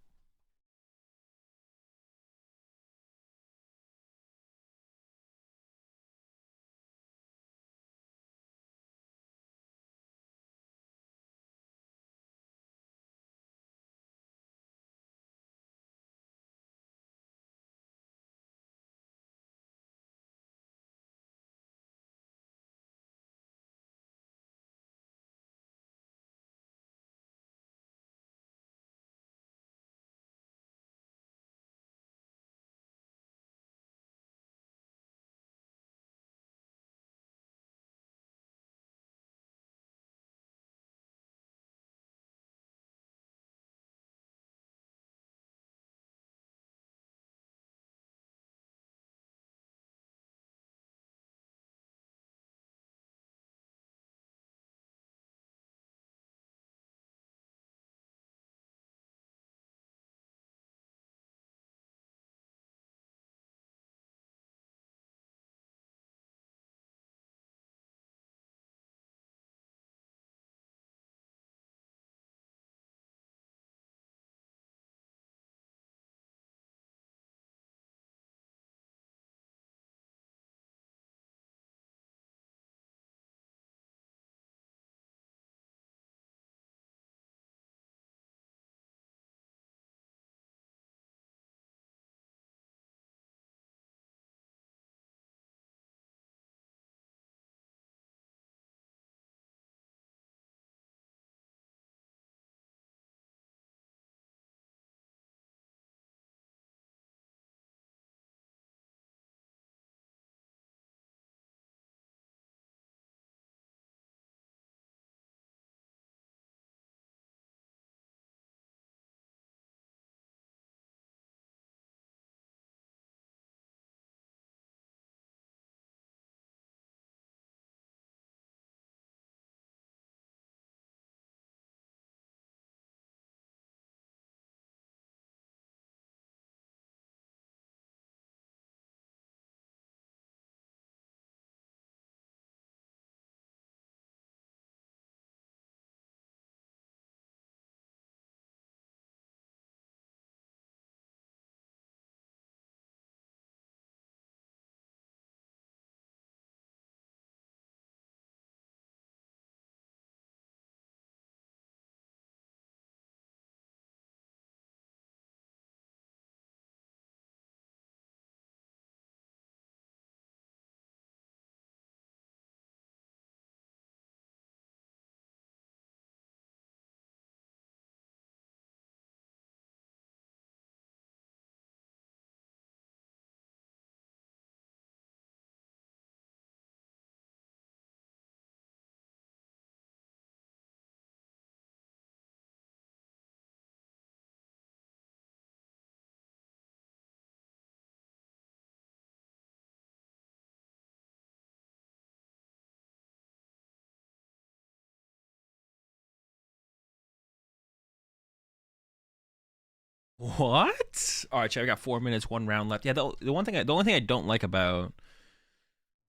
What? All right, chat. I got 4 minutes, 1 round left. Yeah, the only thing I don't like about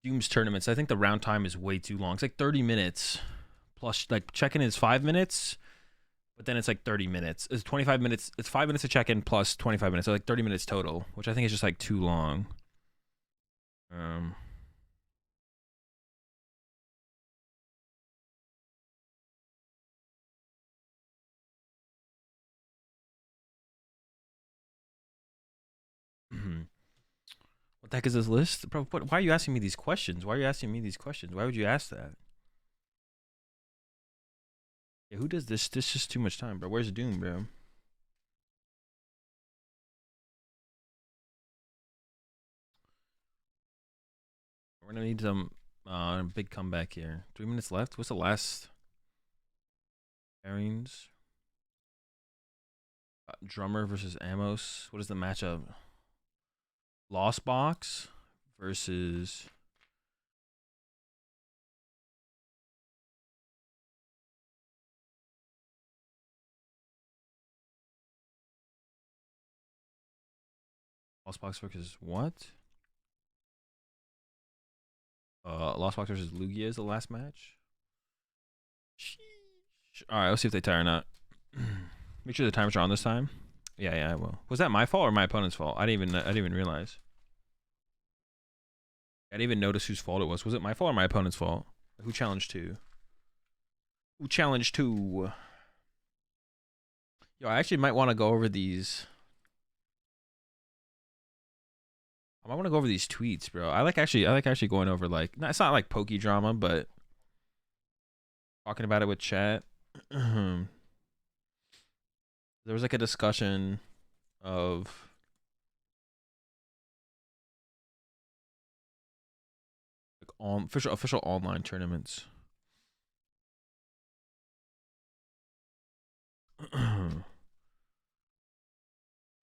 Doom's tournaments, I think the round time is way too long. It's like 30 minutes plus, like, check-in is 5 minutes, but then it's like 30 minutes. It's 25 minutes. It's 5 minutes to check-in plus 25 minutes, so like 30 minutes total, which I think is just like too long. What the heck is this list? Bro, why are you asking me these questions? Why are you asking me these questions? Why would you ask that? Yeah, who does this? This is just too much time, bro. Where's Doom, bro? We're gonna need some big comeback here. 3 minutes left. What's the last pairings? Drummer versus Amos. What is the matchup? Lost Box versus Lost Box versus what? Lost Box versus Lugia is the last match. Sheesh. All right, let's see if they tie or not. Make sure the timers are on this time. Yeah, I will. Was that my fault or my opponent's fault? I didn't even realize. I didn't even notice whose fault it was. Was it my fault or my opponent's fault? Who challenged two? Who challenged two? Yo, I actually might want to go over these. I might want to go over these tweets, bro. I like actually going over, like, it's not like pokey drama, but talking about it with chat. There was like a discussion of like official online tournaments. All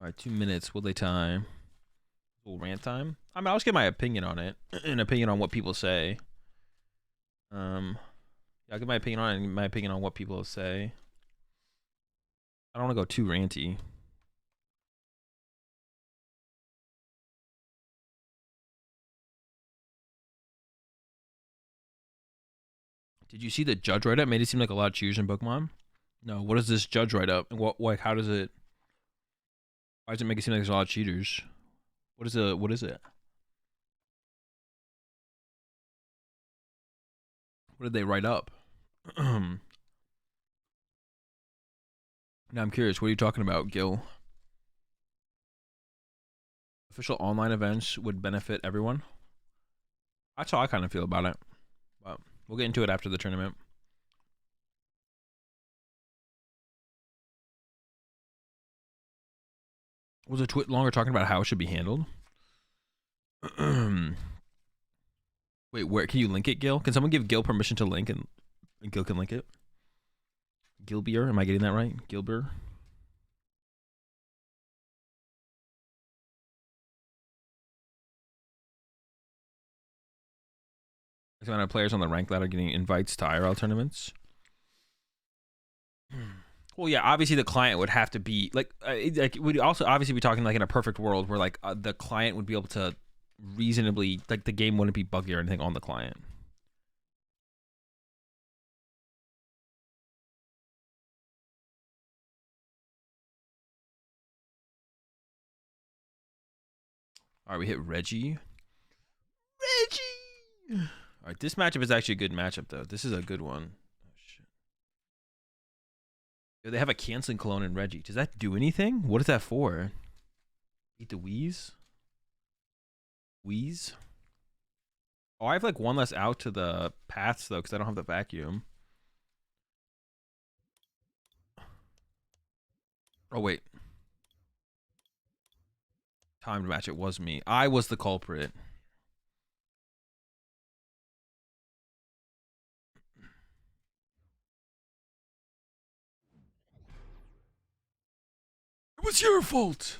right, 2 minutes. Will they time? Little rant time. I mean, I'll just get my opinion on it. An opinion on what people say. Yeah, I'll get my opinion on it and my opinion on what people say. I don't want to go too ranty. Did you see the judge write up? Made it seem like a lot of cheaters in Pokemon. No, what does this judge write up? And what, like, how does it? Why does it make it seem like there's a lot of cheaters? What is it? What did they write up? Now I'm curious. What are you talking about, Gil? Official online events would benefit everyone. That's how I kind of feel about it. But we'll get into it after the tournament. Was a tweet longer talking about how it should be handled? Wait, where can you link it, Gil? Can someone give Gil permission to link and Gil can link it? Gilbeer, am I getting that right? Gilbeer. The amount of players on the rank ladder getting invites to IRL tournaments. Well, yeah, obviously the client would have to be like would also obviously be talking like in a perfect world where like the client would be able to reasonably, like, the game wouldn't be buggy or anything on the client. All right, we hit Reggie. All right, this matchup is actually a good matchup though. This is a good one. Oh shit. Yo, they have a canceling clone in Reggie. Does that do anything? What is that for? Eat the Wheeze? Wheeze? Oh, I have like one less out to the paths though, because I don't have the vacuum. Oh wait. Timed match, it was me. I was the culprit. It was your fault.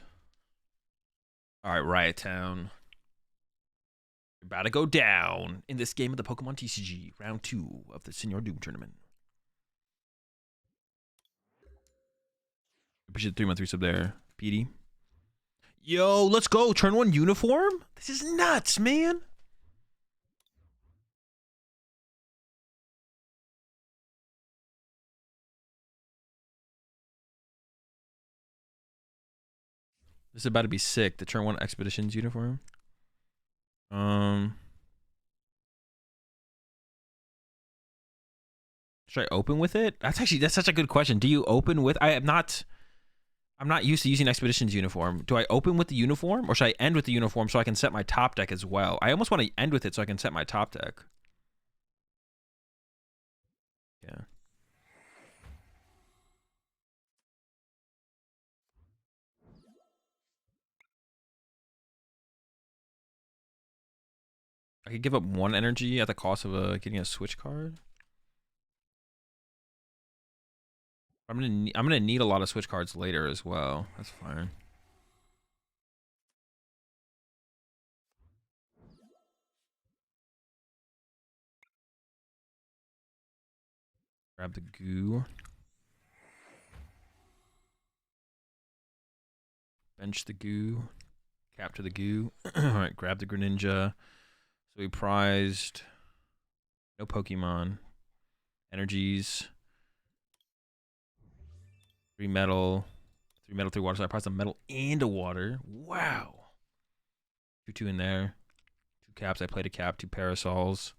All right, Riot Town. You're about to go down in this game of the PokemonTCG, round 2 of the Senior Doom tournament. Appreciate the 3-month resub there. Petey. Yo, let's go. Turn 1 uniform? This is nuts, man. This is about to be sick. The turn 1 expeditions uniform. Should I open with it? That's such a good question. Do you open with? I'm not used to using expeditions uniform. Do I open with the uniform or should I end with the uniform so I can set my top deck as well? I almost want to end with it so I can set my top deck. Yeah. I could give up 1 energy at the cost of getting a switch card. I'm gonna need a lot of switch cards later as well. That's fine. Grab the goo. Bench the goo. Capture the goo. Alright, grab the Greninja. So we prized no Pokemon. Energies. 3 metal. 3 metal, 3 water. So I prized a metal and a water. Wow. 2 in there. 2 caps. I played a cap. 2 parasols.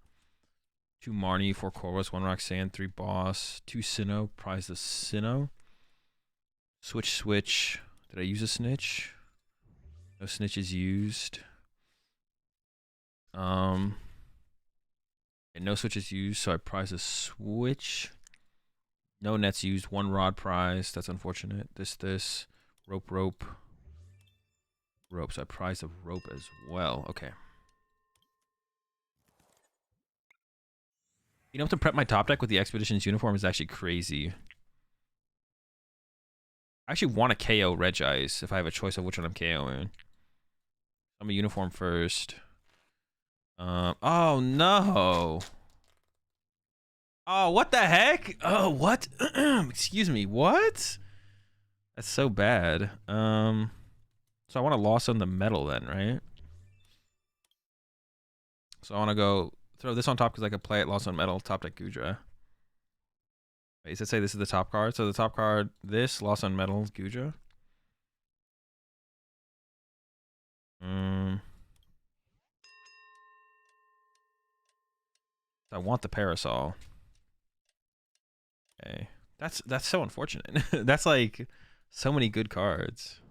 2 Marnie, 4 Corvus, 1 Roxanne, 3 Boss, 2 Sinnoh. Prized the Sinnoh. Switch. Did I use a snitch? No snitches used. And no switches used, so I prize a switch. No nets used, 1 rod prize. That's unfortunate. This. Rope. Rope, so I prize a rope as well. Okay. You know, to prep my top deck with the Expeditions uniform is actually crazy. I actually want to KO Regice if I have a choice of which one I'm KOing. I'm a uniform first. Oh no. Oh, what the heck? Oh, what? Excuse me, what? That's so bad. So I want to loss on the metal then, right? So I want to go throw this on top because I could play it, loss on metal, top deck Goodra. Wait, does it say this is the top card? So the top card, this, loss on metal, Goodra. I want the parasol. Okay. That's so unfortunate. That's like so many good cards.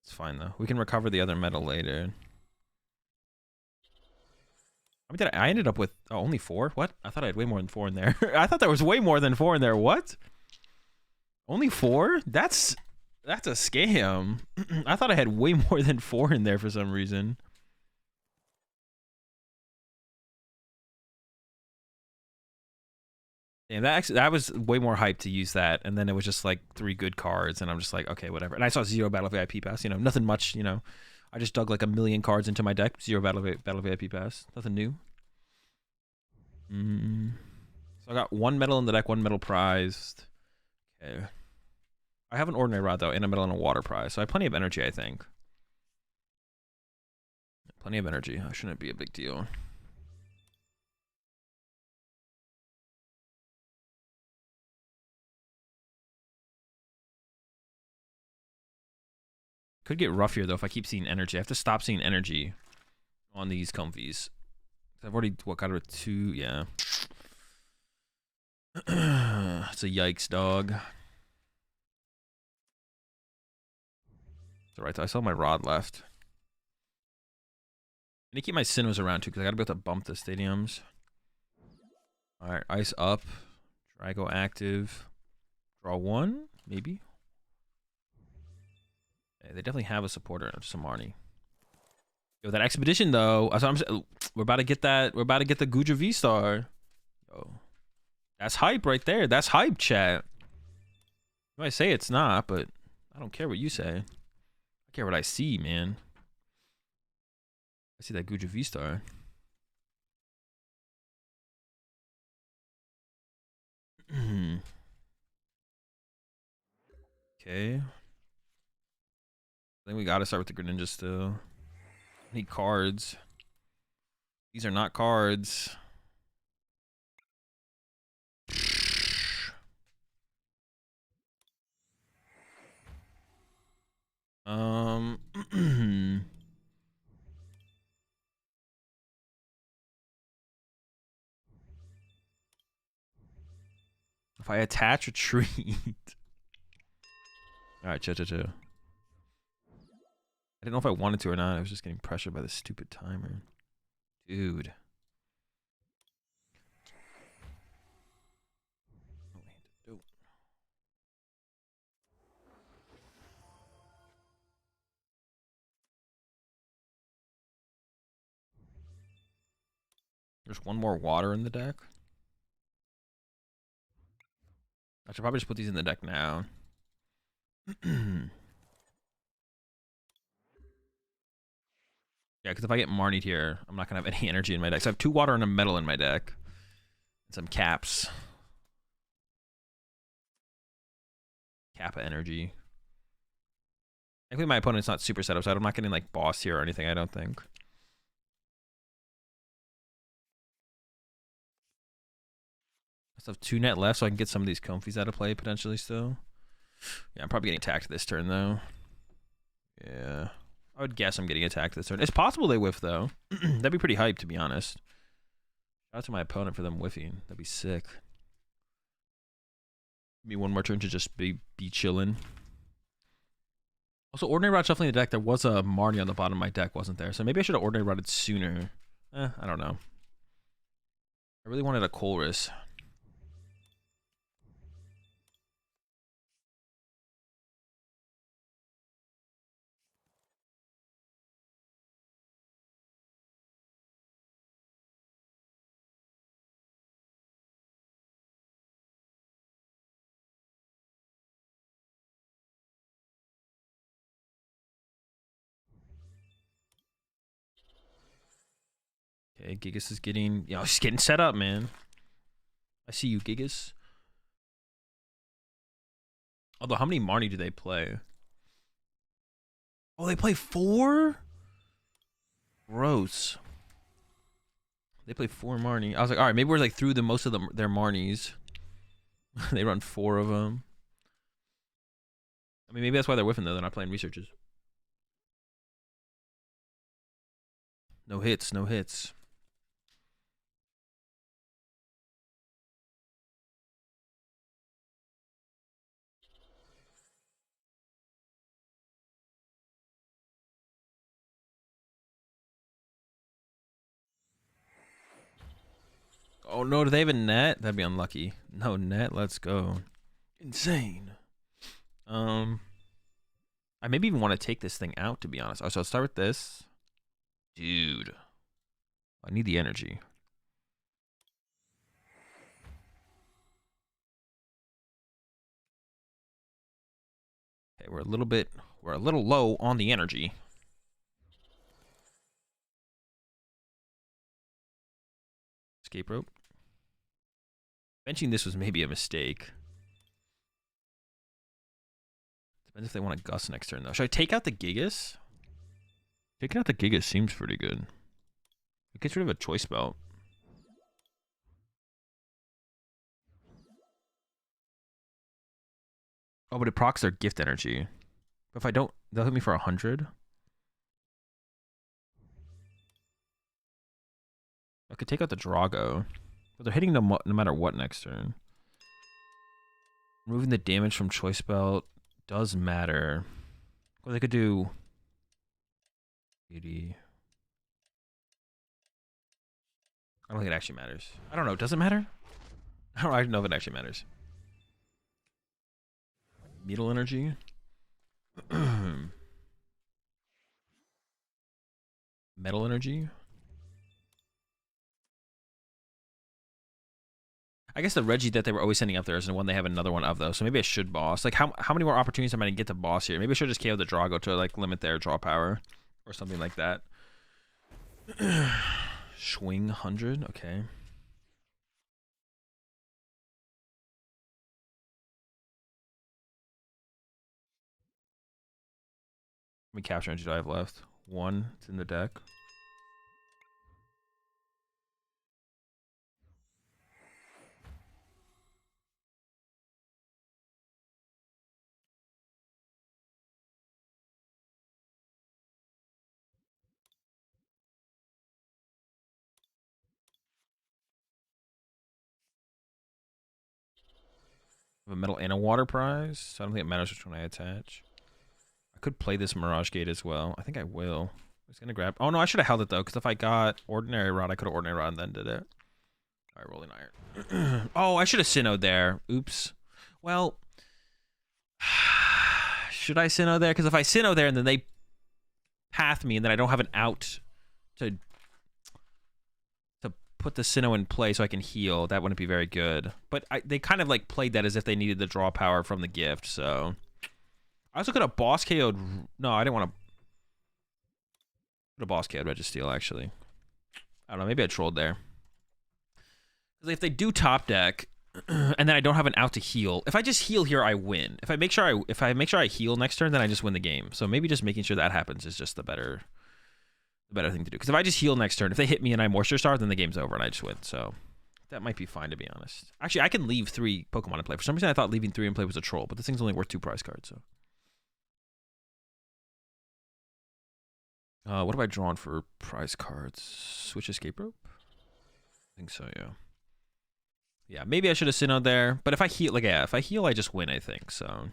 It's fine though. We can recover the other metal later. I mean, I ended up with only 4? What? I thought I had way more than 4 in there. I thought there was way more than 4 in there. What? Only 4? That's a scam. I thought I had way more than 4 in there for some reason. Damn, that was way more hype to use that, and then it was just like 3 good cards, and I'm just like, okay, whatever. And I saw 0 Battle VIP Pass, you know, nothing much, you know. I just dug like a million cards into my deck. 0 Battle VIP Pass, nothing new. So I got 1 metal in the deck, 1 metal prized. Okay. I have an ordinary rod though, and a metal and a water prize, so I have plenty of energy, I think. Plenty of energy. That shouldn't be a big deal. Could get rough here though if I keep seeing energy. I have to stop seeing energy on these comfies. I've already got rid of 2. Yeah. It's a yikes, dog. It's alright though. I still have my rod left. I need to keep my Sinnohs around too because I gotta be able to bump the stadiums. Alright, ice up. Drago active. Draw 1, maybe. Yeah, they definitely have a supporter of Samarni. Yo, that expedition though. We're about to get that. We're about to get the Goodra V-Star. Yo, that's hype right there. That's hype, chat. You might say it's not, but I don't care what you say. I care what I see, man. I see that Goodra V-Star. Okay. I think we gotta start with the Greninja still. I need cards. These are not cards. If I attach a treat. Alright, chill. I didn't know if I wanted to or not. I was just getting pressured by this stupid timer. Dude. There's one more water in the deck. I should probably just put these in the deck now. Yeah, because if I get Marnied here, I'm not going to have any energy in my deck. So I have 2 water and a metal in my deck. And some caps. Kappa energy. Actually, my opponent's not super set up, so I'm not getting like boss here or anything, I don't think. I still have 2 net left, so I can get some of these Comfies out of play potentially still. Yeah, I'm probably getting attacked this turn though. Yeah. I would guess I'm getting attacked this turn. It's possible they whiff though. That'd be pretty hype, to be honest. Shout out to my opponent for them whiffing. That'd be sick. Give me one more turn to just be chilling. Also, Ordinary Rod shuffling the deck. There was a Marnie on the bottom of my deck, wasn't there? So maybe I should have Ordinary Rodded sooner. I don't know. I really wanted a Colress. Okay, Gigas is getting... You know, he's getting set up, man. I see you, Gigas. Although, how many Marnie do they play? Oh, they play 4? Gross. They play 4 Marnie. I was like, all right, maybe we're like through most of their Marnies. They run 4 of them. I mean, maybe that's why they're whiffing though. They're not playing researches. No hits, no hits. Oh no, do they have a net? That'd be unlucky. No net, let's go. Insane. I maybe even want to take this thing out, to be honest. Oh, so I'll start with this. Dude. I need the energy. Okay, we're a little low on the energy. Escape rope. Benching this was maybe a mistake. Depends if they want a Gus next turn, though. Should I take out the Gigas? Taking out the Gigas seems pretty good. It gets rid of a choice belt. Oh, but it procs their gift energy. But if I don't, they'll hit me for 100. I could take out the Drago. But they're hitting no matter what next turn. Removing the damage from choice belt does matter. Well, they could do 80. I don't think it actually matters. I don't know. Does it matter? I don't know if it actually matters. Needle energy. Metal energy. I guess the Reggie that they were always sending up there is the one they have another one of, though. So maybe I should boss. Like, how many more opportunities am I going to get to boss here? Maybe I should just KO the Drago to, like, limit their draw power. Or something like that. Swing 100. Okay. many capture energy do I have left? 1. It's in the deck. I have a metal and a water prize, so I don't think it matters which one I attach. I could play this Mirage Gate as well. I think I will. I'm just gonna grab. Oh no, I should have held it though, because if I got Ordinary Rod, I could have Ordinary Rod and then did it. All right, Rolling Iron. Oh, I should have Sinnoh'd there. Oops. Well, should I Sinnoh there? Because if I Sinnoh there and then they path me and then I don't have an out to put the Sinnoh in play so I can heal, that wouldn't be very good. But they kind of like played that as if they needed the draw power from the gift, so. I also could have boss KO'd. No, I didn't want to. Could have boss KO'd Registeel, actually. I don't know, maybe I trolled there. Because if they do top deck, and then I don't have an out to heal, if I just heal here, I win. If I make sure I heal next turn, then I just win the game. So maybe just making sure that happens is just the better thing to do. Because if I just heal next turn, if they hit me and I Moisture Star, then the game's over and I just win. So that might be fine, to be honest. Actually, I can leave 3 Pokemon in play. For some reason, I thought leaving 3 in play was a troll, but this thing's only worth 2 prize cards. So, what have I drawn for prize cards? Switch Escape Rope? I think so, yeah. Yeah, maybe I should have Sinnoh'd there. But if I heal, if I heal, I just win, I think. So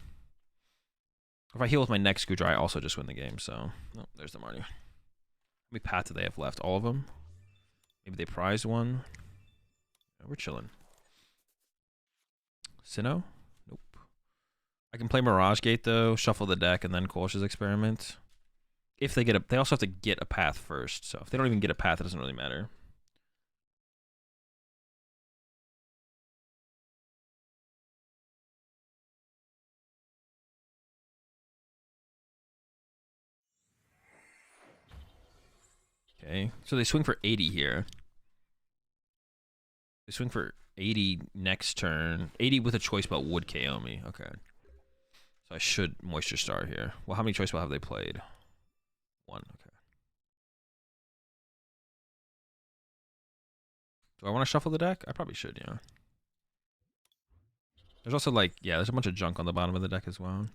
if I heal with my next Goodra, I also just win the game. So, oh, there's the Marnie. How many paths do they have left? All of them? Maybe they prized one. Yeah, we're chilling. Sinnoh? Nope. I can play Mirage Gate, though. Shuffle the deck, and then Kolsch's Experiment. If they get they also have to get a path first. So if they don't even get a path, it doesn't really matter. Okay, so they swing for 80 here. They swing for 80 next turn. 80 with a Choice Belt would KO me. Okay. So I should Moisture Star here. Well, how many Choice Belt have they played? 1. Okay. Do I want to shuffle the deck? I probably should, yeah. There's also there's a bunch of junk on the bottom of the deck as well.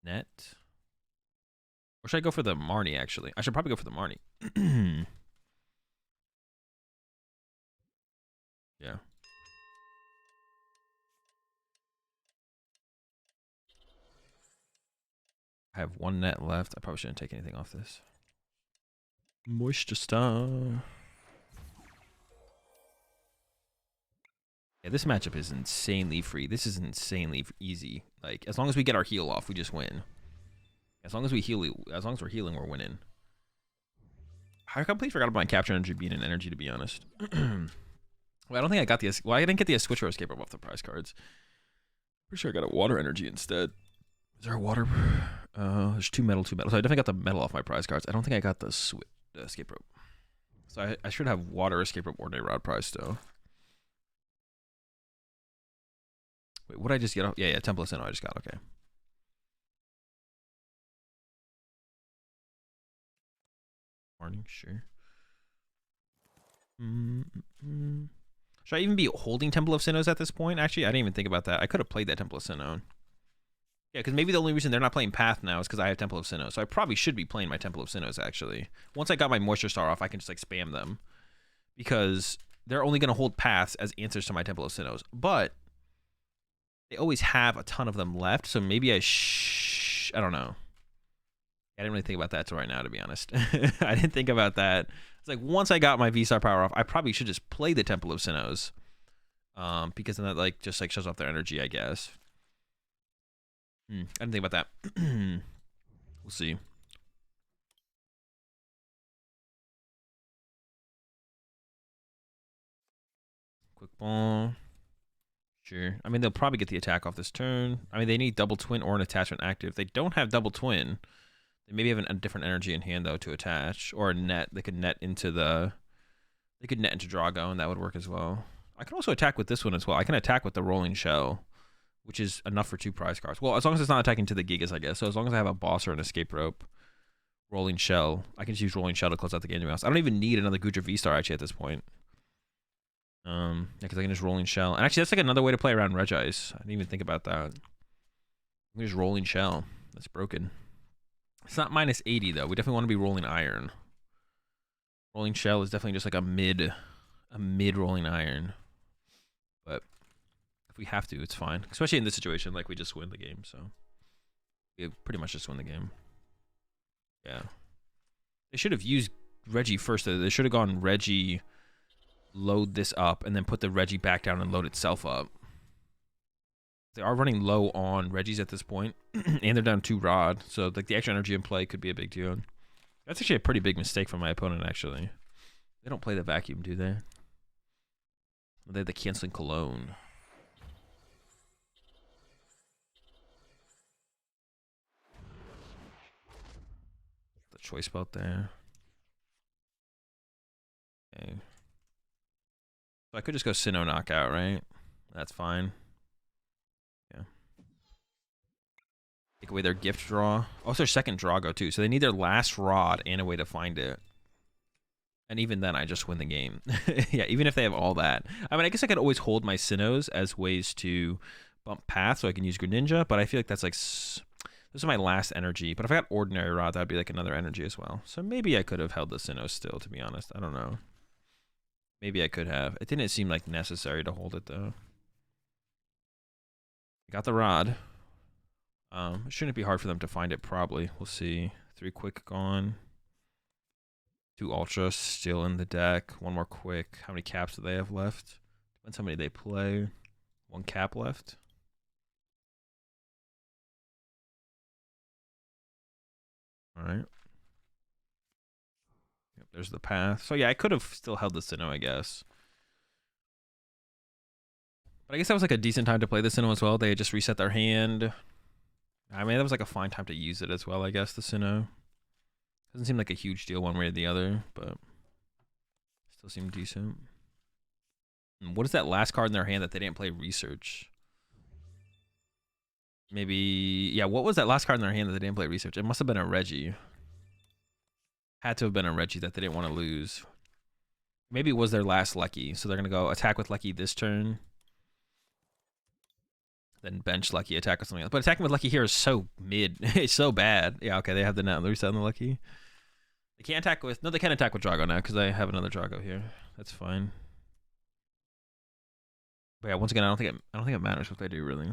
Net. Or should I go for the Marnie, actually? I should probably go for the Marnie. Yeah. I have 1 net left. I probably shouldn't take anything off this. Moisture Star. Yeah, this matchup is insanely free. This is insanely easy. Like, as long as we get our heal off, we just win. As long as we're healing, we're winning. I completely forgot about my capture energy being an energy, to be honest. Well, I don't think I got the. Well, I didn't get the Switcher Escape off the prize cards. Pretty sure I got a water energy instead. Is there a water? There's 2 metal, 2 metal. So I definitely got the metal off my prize cards. I don't think I got the escape rope. So I should have water, escape rope, Ordinary Rod prize still. Wait, what did I just get off? Yeah, Temple of Sinnoh I just got. Okay. Morning, sure. Should I even be holding Temple of Sinnohs at this point? Actually, I didn't even think about that. I could have played that Temple of Sinnoh. Yeah, because maybe the only reason they're not playing Path now is because I have Temple of Sinnoh. So I probably should be playing my Temple of Sinnohs, actually. Once I got my Moisture Star off, I can just spam them. Because they're only going to hold Paths as answers to my Temple of Sinnohs. But they always have a ton of them left, so maybe I don't know. I didn't really think about that till right now, to be honest. I didn't think about that. It's like, once I got my V-Star power off, I probably should just play the Temple of Sinnohs. Because then that just shows off their energy, I guess. I didn't think about that. We'll see. Quick ball. Sure. I mean, they'll probably get the attack off this turn. I mean, they need double twin or an attachment active. If they don't have double twin, they maybe have a different energy in hand, though, to attach. Or a net. They could net into Drago, and that would work as well. I can also attack with this one as well. I can attack with the Rolling Shell, which is enough for 2 prize cards. Well, as long as it's not attacking to the Gigas, I guess. So as long as I have a boss or an escape rope, rolling shell, I can just use rolling shell to close out the game. I don't even need another Goodra V-Star actually at this point. Yeah, because I can just rolling shell. And actually, that's like another way to play around Regice. I didn't even think about that. I'm just rolling shell. That's broken. It's not minus 80 though. We definitely want to be rolling iron. Rolling shell is definitely just like a mid rolling iron. But if we have to, it's fine. Especially in this situation, like we just win the game, so we pretty much just win the game. Yeah. They should have used Reggie first. They should have gone Reggie, load this up, and then put the Reggie back down and load itself up. They are running low on Reggies at this point, and they're down 2 rod, so like the extra energy in play could be a big deal. That's actually a pretty big mistake from my opponent, actually. They don't play the vacuum, do they? They have the canceling cologne. The choice belt there. Okay. So I could just go Sinnoh knockout, right? That's fine. Yeah. Take away their gift draw. Also, their second draw go too. So they need their last rod and a way to find it. And even then, I just win the game. Yeah, even if they have all that. I mean, I guess I could always hold my Sinnohs as ways to bump path so I can use Greninja, but I feel like that's like... This is my last energy. But if I got Ordinary Rod, that'd be like another energy as well. So maybe I could have held the Sinnoh still, to be honest. I don't know. Maybe I could have. It didn't seem like necessary to hold it, though. Got the rod. It shouldn't be hard for them to find it, probably. We'll see. 3 quick gone. 2 ultra still in the deck. 1 more quick. How many caps do they have left? Depends how many they play. 1 cap left. All right. Yep, there's the path. So yeah, I could have still held the Sinnoh, I guess. But I guess that was like a decent time to play the Sinnoh as well. They had just reset their hand. I mean, that was like a fine time to use it as well, I guess, the Sinnoh. Doesn't seem like a huge deal one way or the other, but still seemed decent. And what is that last card in their hand that they didn't play Research? Maybe, yeah, what was that last card in their hand that they didn't play Research? It must have been a Reggie. Had to have been a Reggie that they didn't want to lose. Maybe it was their last Lucky, so they're going to go attack with Lucky this turn. Then bench Lucky, attack with something else. But attacking with Lucky here is so mid. It's so bad. Yeah, okay, they have the net reset on the Lucky. They can't attack with... No, they can attack with Drago now because I have another Drago here. That's fine. But yeah, once again, I don't think it matters what they do, really.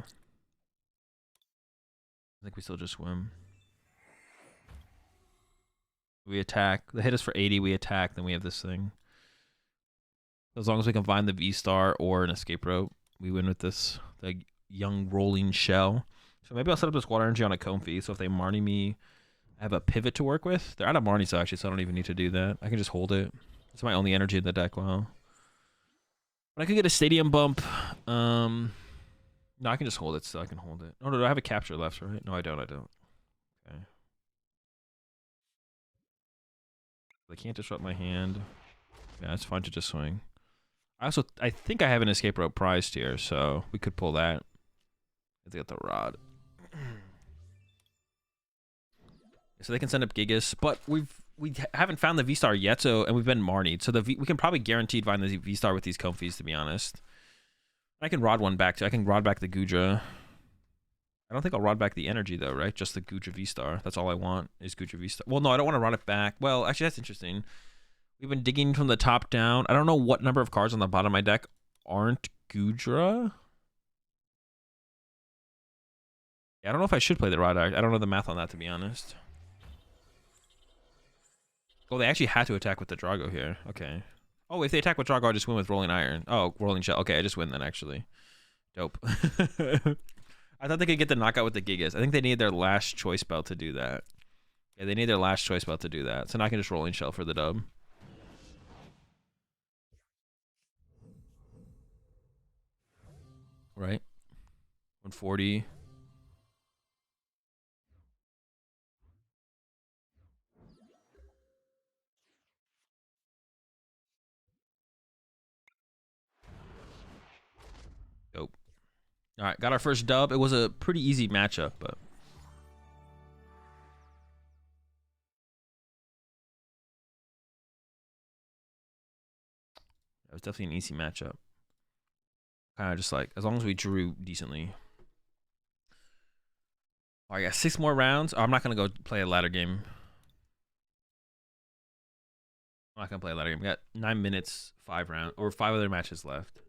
I think we still just swim. We attack. They hit us for 80, we attack, then we have this thing. As long as we can find the V-Star or an escape rope, we win with this. The young rolling shell. So maybe I'll set up this water energy on a Comfy, so if they Marnie me, I have a pivot to work with. They're out of Marnie, so actually, so I don't even need to do that. I can just hold it. It's my only energy in the deck, well. But I could get a stadium bump. No, I can just hold it, so I can hold it. Oh, no, do I have a capture left, right? No, I don't. Okay. They can't disrupt my hand. Yeah, it's fine to just swing. I think I have an escape rope prized here, so we could pull that. They got the rod. So they can send up Gigas, but we haven't found the V-Star yet, and we've been Marnied. So we can probably guaranteed find the V-Star with these Comfies, to be honest. I can rod one back too. I can rod back the Goodra. I don't think I'll rod back the energy though, right? Just the Goodra V-Star. That's all I want is Goodra V-Star. Well, no, I don't want to rod it back. Well, actually, that's interesting. We've been digging from the top down. I don't know what number of cards on the bottom of my deck aren't Goodra. Yeah, I don't know if I should play the rod. I don't know the math on that, to be honest. Oh, they actually had to attack with the Drago here. Okay. Oh, if they attack with Drago, I just win with Rolling Iron. Oh, Rolling Shell. Okay, I just win then, actually. Dope. I thought they could get the knockout with the Gigas. I think they need their last choice belt to do that. Yeah, they need their last choice belt to do that. So now I can just Rolling Shell for the dub. Right? 140. Dope. All right, got our first dub. It was a pretty easy matchup, but it was definitely an easy matchup. Kind of just like, as long as we drew decently. All right, I got 6 more rounds. Oh, I'm not going to go play a ladder game. I'm not going to play a ladder game. We got 9 minutes, 5 rounds, or 5 other matches left.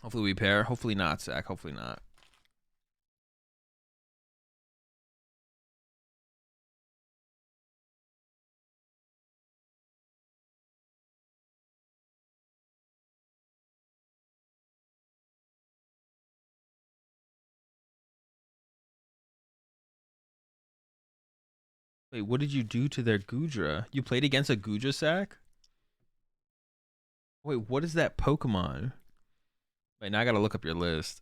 Hopefully we pair. Hopefully not, Zach. Hopefully not. Wait, what did you do to their Goodra? You played against a Goodra, Zach? Wait, what is that Pokemon? Wait, now I gotta look up your list.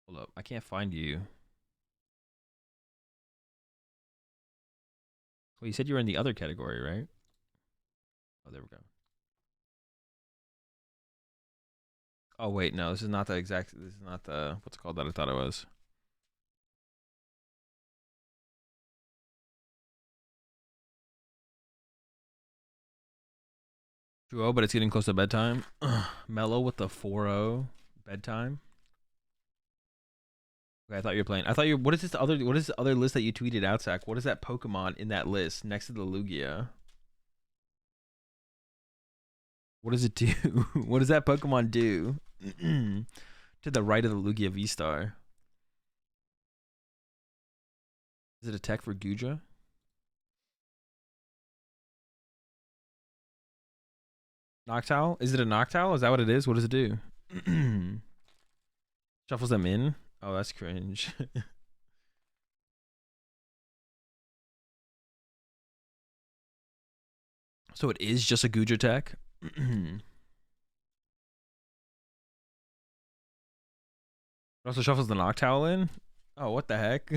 Hold up, I can't find you. Well, you said you were in the other category, right? Oh, there we go. Oh wait, no, this is not the exact. This is not the what's it called that I thought it was. True, but it's getting close to bedtime. Mellow with the 4-0 bedtime. Okay, I thought you were playing. I thought you. What is this other? What is the other list that you tweeted out, Zach? What is that Pokemon in that list next to the Lugia? What does it do? What does that Pokemon do? To the right of the Lugia V-Star. Is it a tech for Goodra? Noctowl? Is it a Noctowl? Is that what it is? What does it do? Shuffles them in? Oh, that's cringe. So it is just a Goodra tech? It also shuffles the Noctowl in? Oh, what the heck?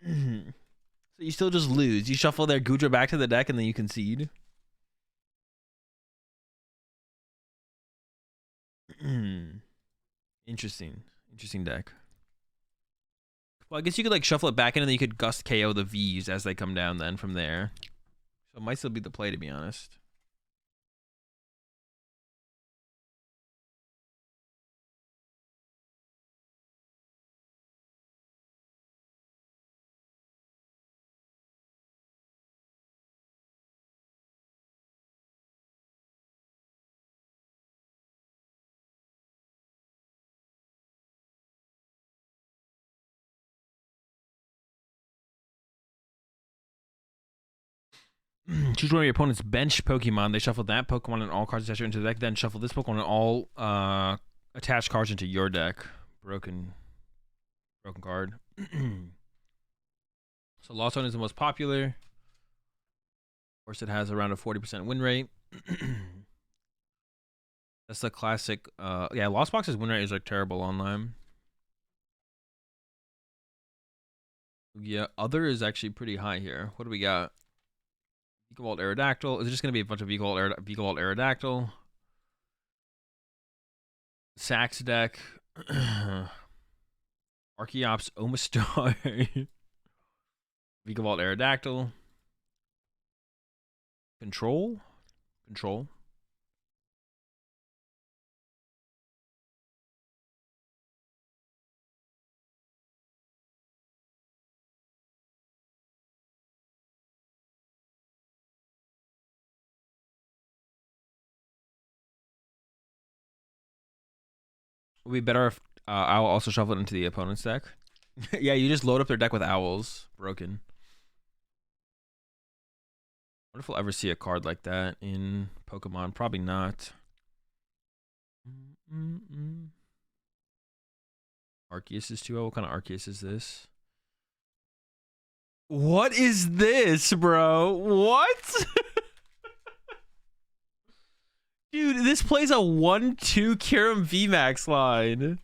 So you still just lose. You shuffle their Goodra back to the deck and then you concede. Interesting. Interesting deck. Well, I guess you could like shuffle it back in and then you could gust KO the Vs as they come down then from there. So it might still be the play, to be honest. Choose one of your opponent's bench Pokemon. They shuffle that Pokemon and all cards attached into the deck. Then shuffle this Pokemon and all attached cards into your deck. Broken card. So Lost Zone is the most popular. Of course, it has around a 40% win rate. That's the classic. Yeah, Lost Box's win rate is like terrible online. Yeah, other is actually pretty high here. What do we got? Vikavolt Aerodactyl. Is it just going to be a bunch of Vikavolt Aerodactyl? Sax deck. Archeops Omastar. Vikavolt Aerodactyl. Control. Would be better if Owl also shuffled into the opponent's deck. Yeah, you just load up their deck with owls. Broken. What if we'll ever see a card like that in Pokemon? Probably not. Arceus is 2-0. What kind of Arceus is this? What is this, bro? What? Dude, this plays a 1-2 Kyurem VMAX line.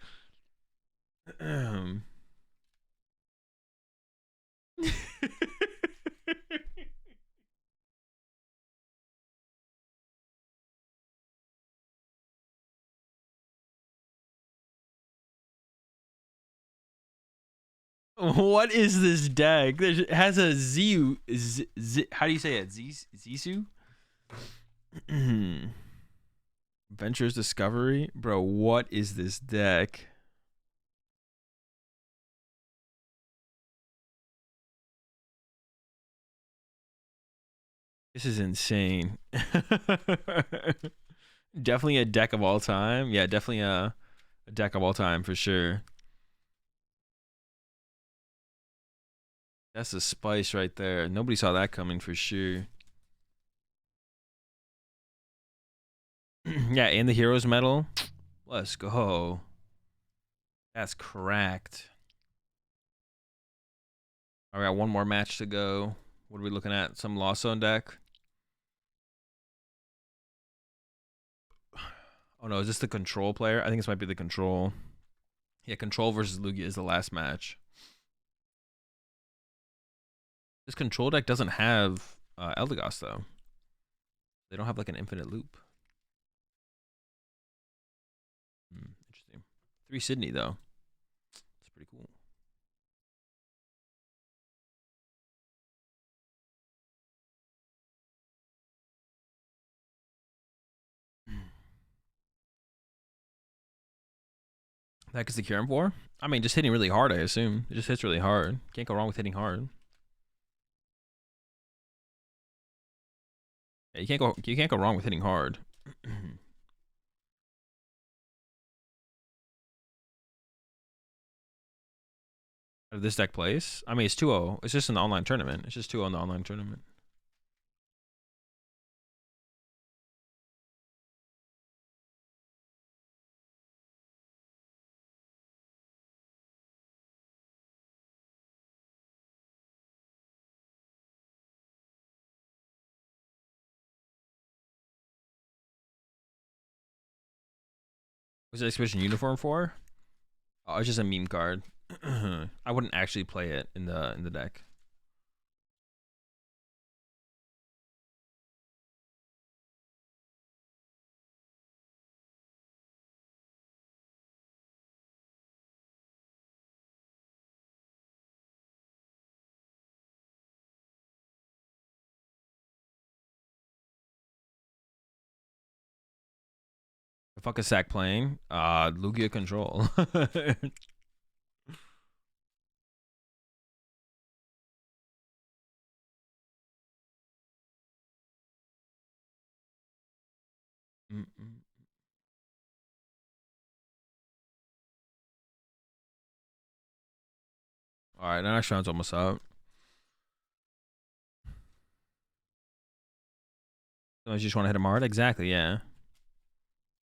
What is this deck? It has a Ziu. How do you say it? Zisu? Ventures Discovery? Bro, what is this deck? This is insane. Definitely a deck of all time. Yeah, definitely a deck of all time for sure. That's the spice right there. Nobody saw that coming for sure. Yeah, and the Heroes Medal. Let's go. That's cracked. All right, one more match to go. What are we looking at? Some Lost Zone deck? Oh no, is this the control player? I think this might be the control. Yeah, control versus Lugia is the last match. This control deck doesn't have Eldegoss though. They don't have like an infinite loop. Interesting. 3 Sydney though. That's pretty cool. That is the Kyurem for? I mean, just hitting really hard, I assume. It just hits really hard. Can't go wrong with hitting hard. Yeah, you can't go wrong with hitting hard. How did this deck plays? I mean, it's 2-0. It's just an online tournament. It's just 2-0 in the online tournament. What's the Expedition uniform for? Oh, it's just a meme card. I wouldn't actually play it in the deck. The fuck is Sack playing? Lugia control. All right, the next round's almost out. Sometimes you just want to hit him hard. Exactly, yeah.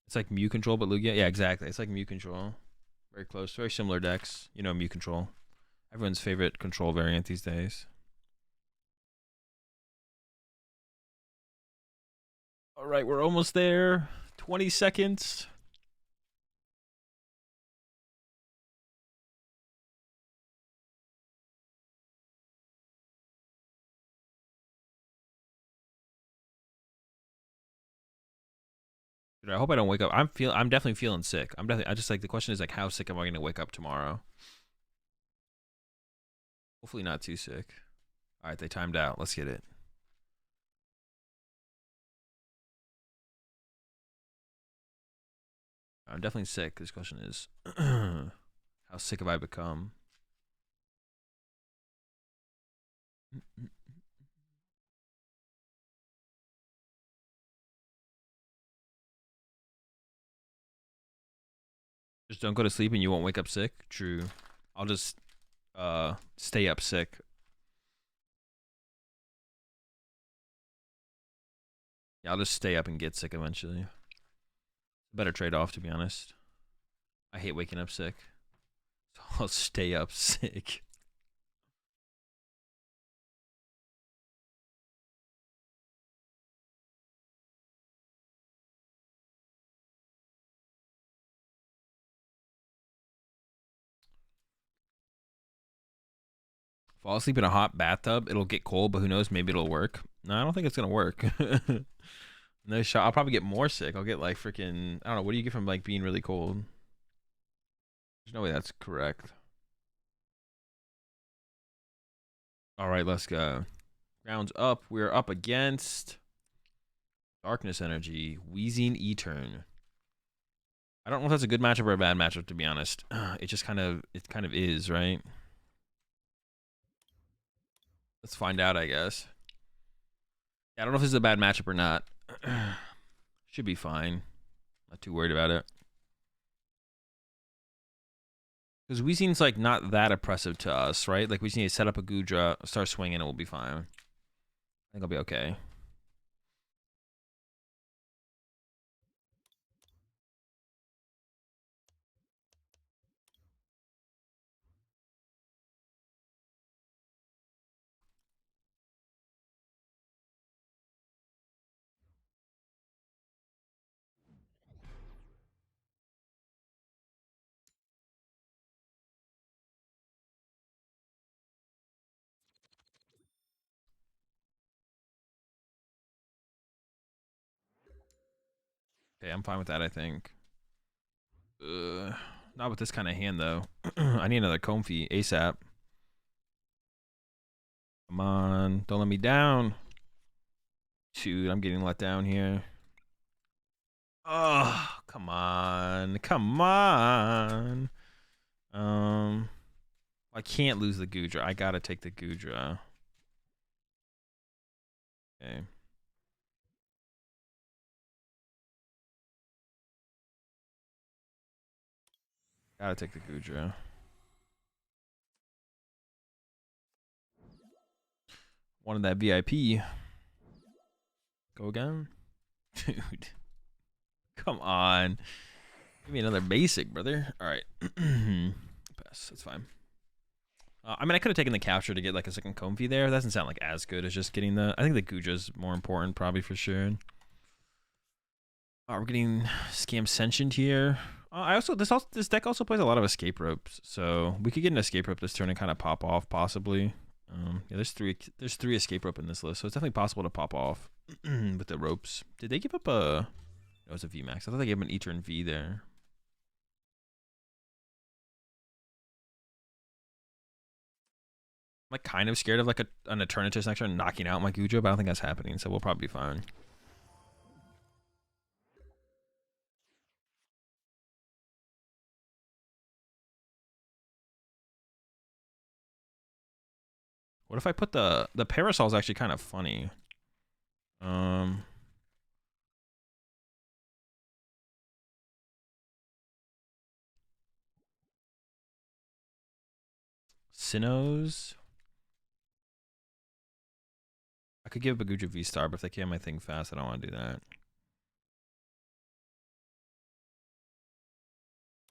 It's like Mew control, but Lugia. Yeah, exactly. It's like Mew control. Very close. Very similar decks. You know, Mew control. Everyone's favorite control variant these days. All right, we're almost there. 20 seconds. Dude, I hope I don't wake up. I'm definitely feeling sick. I just like the question is like how sick am I gonna wake up tomorrow? Hopefully not too sick. All right, they timed out. Let's get it. I'm definitely sick. This question is how sick have I become? Just don't go to sleep and you won't wake up sick. True. I'll just stay up sick. Yeah, I'll just stay up and get sick eventually. Better trade off, to be honest. I hate waking up sick. I'll stay up sick. Fall asleep in a hot bathtub. It'll get cold, but who knows? Maybe it'll work. No, I don't think it's gonna work. No shot. I'll probably get more sick. I'll get like freaking. I don't know. What do you get from like being really cold? There's no way that's correct. All right, let's go. Rounds up. We're up against Darkness Energy, Wheezing E-Turn. I don't know if that's a good matchup or a bad matchup, to be honest. It just kind of is, right? Let's find out, I guess. Yeah, I don't know if this is a bad matchup or not. Should be fine. Not too worried about it. Because Weezing's like not that oppressive to us, right? Like we just need to set up a Goodra, start swinging, and we'll be fine. I think I'll be okay. Okay, I'm fine with that, I think. Not with this kind of hand, though. I need another Comfy ASAP. Come on. Don't let me down. Dude, I'm getting let down here. Oh, come on. Come on. I can't lose the Goodra. I gotta take the Goodra. Okay. Gotta take the Goodra. Wanted that VIP. Go again? Dude. Come on. Give me another basic, brother. All right. Pass. That's fine. I mean, I could have taken the capture to get like a second Comfy there. That doesn't sound like as good as just getting the... I think the Gudra's more important, probably, for sure. We're getting Scam Sentient here. This deck also plays a lot of escape ropes, so we could get an escape rope this turn and kind of pop off, possibly. Yeah, there's three escape rope in this list, so it's definitely possible to pop off with the ropes. Did they give up a... It was a VMAX. I thought they gave him an E-turn V there. I'm like kind of scared of like an Eternatus next turn knocking out my Goodra, but I don't think that's happening, so we'll probably be fine. What if I put the Parasol's actually kind of funny. Sinnohs. I could give Bagudra V-Star, but if they can't my thing fast, I don't want to do that.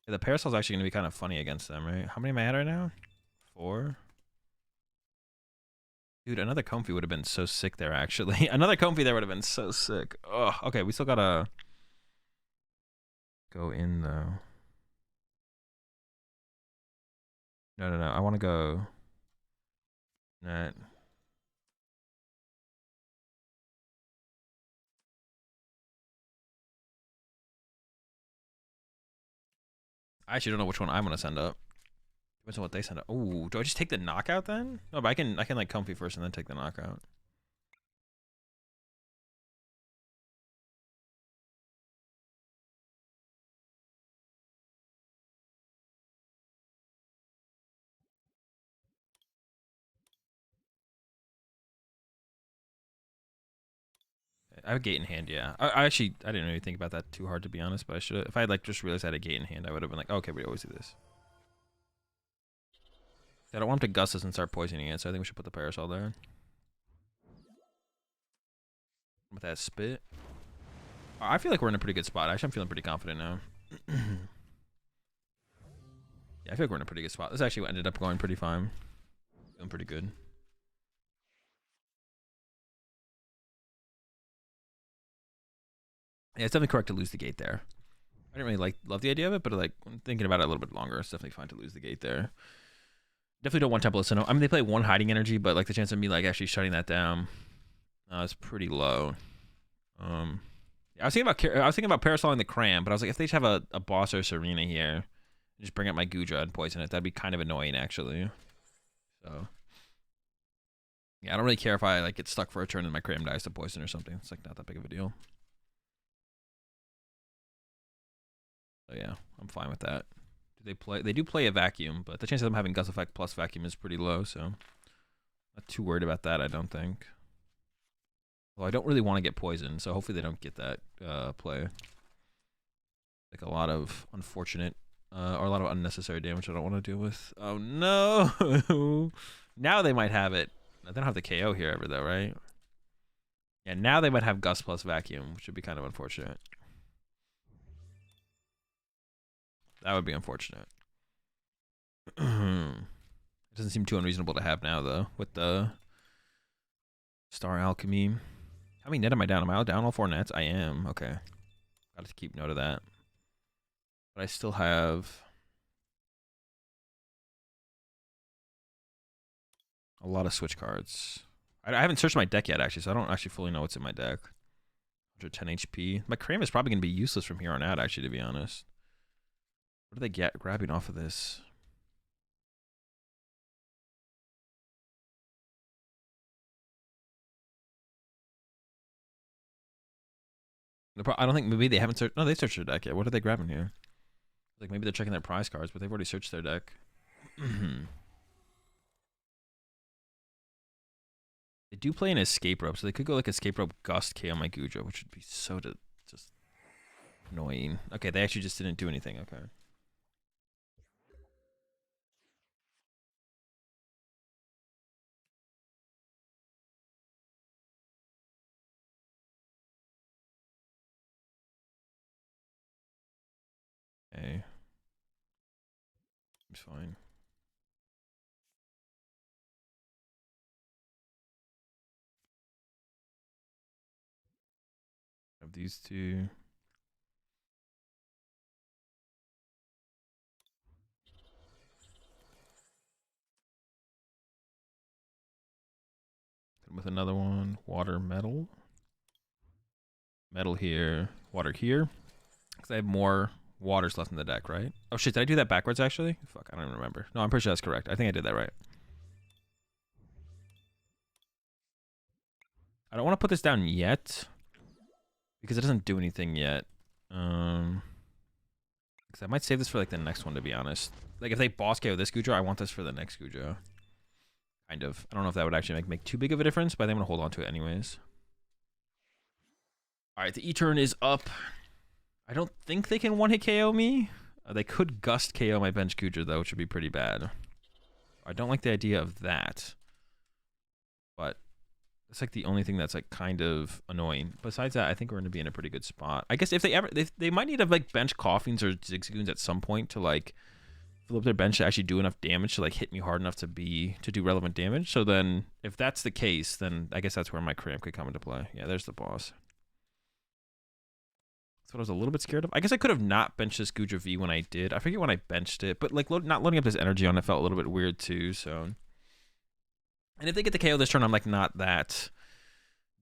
Yeah, the Parasol's actually going to be kind of funny against them, right? How many am I at right now? 4? Dude, another Comfy would have been so sick there, actually. Another Comfy there would have been so sick. Oh, okay, we still got to go in, though. No. I want to go... Net. I actually don't know which one I'm going to send up. Depends on what they send up. Oh, do I just take the knockout then? No, but I can like Comfy first and then take the knockout. I have a gate in hand, yeah. I didn't really think about that too hard, to be honest, but I should have. If I had like just realized I had a gate in hand, I would have been like, oh, okay, we always do this. I don't want him to gust us and start poisoning it, so I think we should put the Parasol there. With that spit. I feel like we're in a pretty good spot. Actually, I'm feeling pretty confident now. Yeah, I feel like we're in a pretty good spot. This actually ended up going pretty fine. Doing pretty good. Yeah, it's definitely correct to lose the gate there. I didn't really love the idea of it, but like thinking about it a little bit longer, it's definitely fine to lose the gate there. Definitely don't want Temple of Sinnoh. I mean, they play one hiding energy, but like the chance of me like actually shutting that down is pretty low. I was thinking about parasoling the Cram, but I was like, if they just have a boss or Serena here, just bring up my Goodra and poison it. That'd be kind of annoying, actually. So yeah, I don't really care if I like get stuck for a turn and my Cram dies to poison or something. It's like not that big of a deal. So yeah, I'm fine with that. They do play a Vacuum, but the chance of them having Gust Effect plus Vacuum is pretty low, so not too worried about that, I don't think. Well, I don't really want to get poisoned, so hopefully they don't get that play. Like a lot of unfortunate or a lot of unnecessary damage I don't want to deal with. Oh no! Now they might have it. They don't have the KO here ever though, right? Yeah, now they might have Gust plus Vacuum, which would be kind of unfortunate. That would be unfortunate. It doesn't seem too unreasonable to have now, though, with the Star Alchemy. How many net am I down? Am I down all 4 nets? I am. Okay. Got to keep note of that. But I still have a lot of switch cards. I haven't searched my deck yet, actually, so I don't actually fully know what's in my deck. 110 HP. My Cram is probably going to be useless from here on out, actually, to be honest. What are they grabbing off of this? I don't think maybe they haven't searched. No, they searched their deck yet. What are they grabbing here? Like maybe they're checking their prize cards, but they've already searched their deck. They do play an escape rope, so they could go like escape rope Gust KO my Goodra, which would be so just annoying. Okay, they actually just didn't do anything. Okay. Okay. It's fine. Have these two. With another one, water, metal. Metal here, water here. Because I have more waters left in the deck, right? Oh shit, did I do that backwards actually? Fuck, I don't even remember. No, I'm pretty sure that's correct. I think I did that right. I don't want to put this down yet. Because it doesn't do anything yet. Because I might save this for like the next one, to be honest. Like if they boss KO this Goodra, I want this for the next Goodra. Kind of. I don't know if that would actually make too big of a difference, but I'm going to hold on to it anyways. Alright, the E-turn is up. I don't think they can one-hit KO me. They could Gust KO my bench Goodra, though, which would be pretty bad. I don't like the idea of that. But that's like the only thing that's like kind of annoying. Besides that, I think we're going to be in a pretty good spot. I guess if they might need to like bench Coffins or Zigzagoons at some point to like fill up their bench to actually do enough damage to like hit me hard enough to do relevant damage. So then if that's the case, then I guess that's where my Cramp could come into play. Yeah, there's the boss. That's what I was a little bit scared of. I guess I could have not benched this Goodra V when I did. I forget when I benched it, but like not loading up this energy on it felt a little bit weird too. So, and if they get the KO this turn, I'm like not that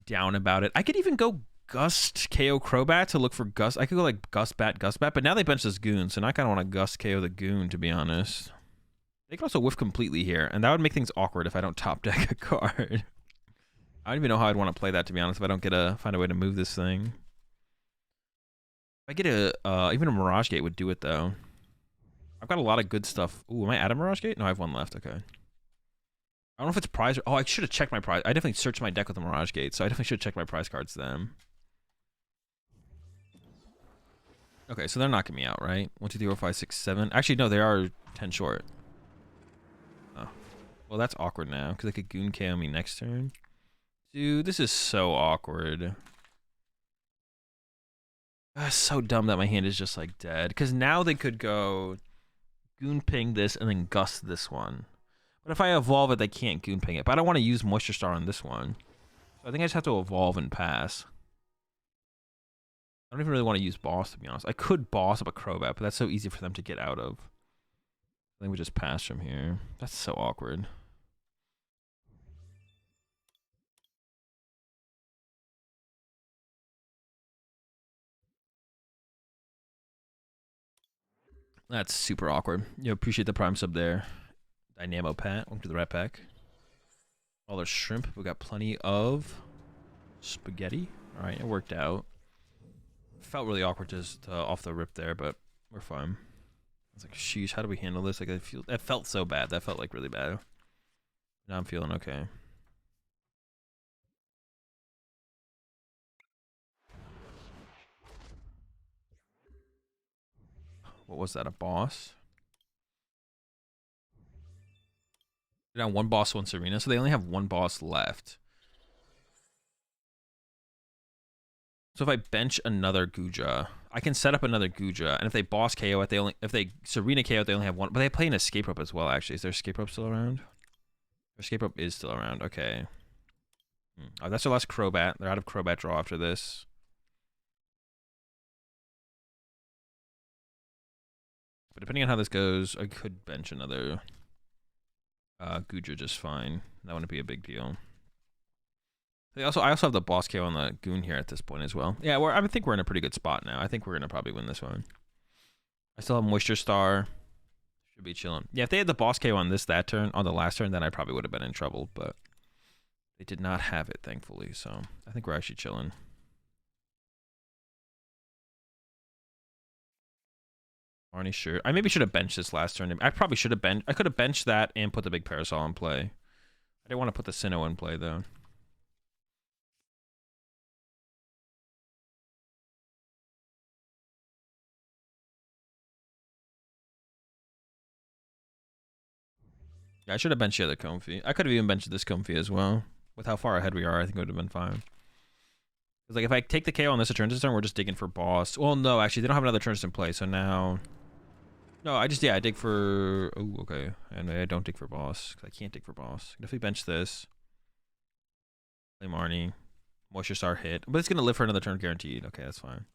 down about it. I could even go Gust KO Crobat to look for Gust. I could go like Gust Bat, but now they bench this Goon, so now I kind of want to Gust KO the Goon, to be honest. They could also whiff completely here, and that would make things awkward if I don't top deck a card. I don't even know how I'd want to play that, to be honest, if I don't get find a way to move this thing. If I get even a Mirage Gate would do it, though. I've got a lot of good stuff. Ooh, am I at a Mirage Gate? No, I have one left. Okay. I don't know if it's prize or... Oh, I should have checked my prize. I definitely searched my deck with a Mirage Gate, so I definitely should check my prize cards then. Okay, so they're knocking me out, right? 1, 2, 3, 4, 5, 6, 7. Actually, no, they are 10 short. Oh. Well, that's awkward now, because they could Goon KO me next turn. Dude, this is so awkward. So dumb that my hand is just, like, dead. Because now they could go Goon Ping this and then Gust this one. But if I evolve it, they can't Goon Ping it. But I don't want to use Moisture Star on this one. So I think I just have to evolve and pass. I don't even really want to use Boss, to be honest. I could Boss up a Crobat, but that's so easy for them to get out of. I think we just pass from here. That's so awkward. That's super awkward. Appreciate the Prime sub there. Dynamo Pat, welcome to the Rat Pack. All their shrimp. We got plenty of spaghetti. All right, it worked out. Felt really awkward just off the rip there, but we're fine. I was like, sheesh, how do we handle this? Like, that felt so bad. That felt like really bad. Now I'm feeling okay. What was that? A boss? They're down one boss, one Serena, so they only have one boss left. So if I bench another Goodra, I can set up another Goodra, and if they boss KO it, if they Serena KO it, they only have one. But they play an escape rope as well. Actually, is their escape rope still around? Their escape rope is still around. Okay. Oh, that's their last Crobat. They're out of Crobat draw after this. But depending on how this goes, I could bench another Goodra just fine. That wouldn't be a big deal. I also have the boss KO on the Goon here at this point as well. Yeah, I think we're in a pretty good spot now. I think we're gonna probably win this one. I still have Moisture Star. Should be chilling. Yeah, if they had the boss KO on that turn, on the last turn, then I probably would have been in trouble. But they did not have it, thankfully. So I think we're actually chilling. Arnie, sure. I maybe should have benched this last turn. I probably should have benched. I could have benched that and put the big Parasol in play. I didn't want to put the Sinnoh in play though. Yeah, I should have benched the other Comfy. I could have even benched this Comfy as well. With how far ahead we are, I think it would have been fine. Because like if I take the KO on this turn, we're just digging for boss. Well, no, actually, they don't have another turn in play, so now... No, I dig for... Oh, okay. And I don't dig for boss, because I can't dig for boss. If we bench this... Play Marnie. Moisture Star hit. But it's going to live for another turn guaranteed. Okay, that's fine.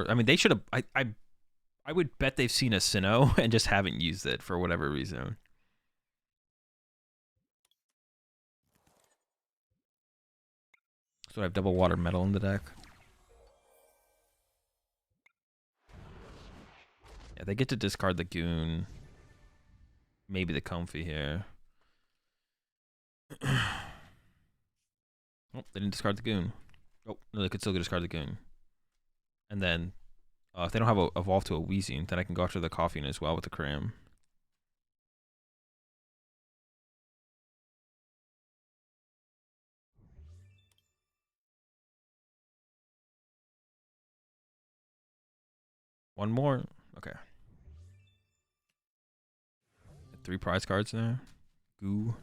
I mean, they should have... I would bet they've seen a Sinnoh and just haven't used it for whatever reason. So I have double water metal in the deck. Yeah, they get to discard the Goon. Maybe the Comfy here. Oh, they didn't discard the Goon. Oh, no, they could still discard the Goon. And then, if they don't have evolve to a Weezing, then I can go after the Coffin as well with the Cram. One more. Okay. 3 prize cards there. Goo.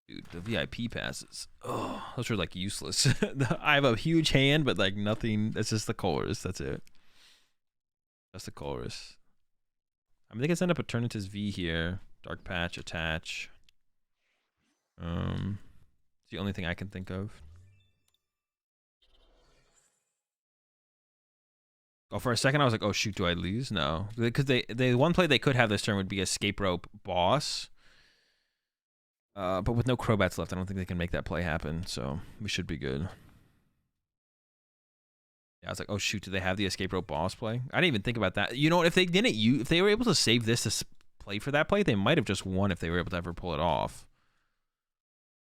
Dude, the VIP passes. Oh, those are like useless. I have a huge hand, but like nothing. It's just the Colress. That's it. That's the Colress. I mean, they can send up a Eternatus V here. Dark Patch, attach. It's the only thing I can think of. Oh, for a second I was like, oh shoot, do I lose? No, because they one play they could have this turn would be Escape Rope Boss. But with no Crobats left, I don't think they can make that play happen. So we should be good. Yeah, I was like, oh shoot, do they have the Escape Rope Boss play? I didn't even think about that. You know, if they didn't if they were able to save this to play for that play, they might have just won if they were able to ever pull it off.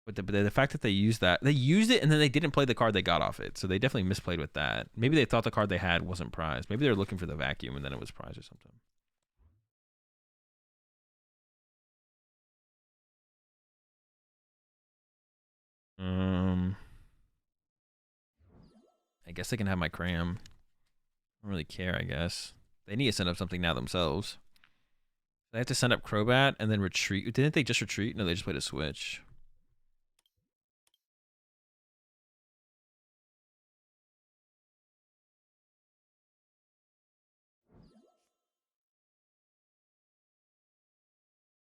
But the fact that they used it and then they didn't play the card they got off it. So they definitely misplayed with that. Maybe they thought the card they had wasn't prized. Maybe they were looking for the vacuum and then it was prized or something. I guess they can have my Cram. I don't really care, I guess. They need to send up something now themselves. They have to send up Crobat and then retreat. Didn't they just retreat? No, they just played a switch.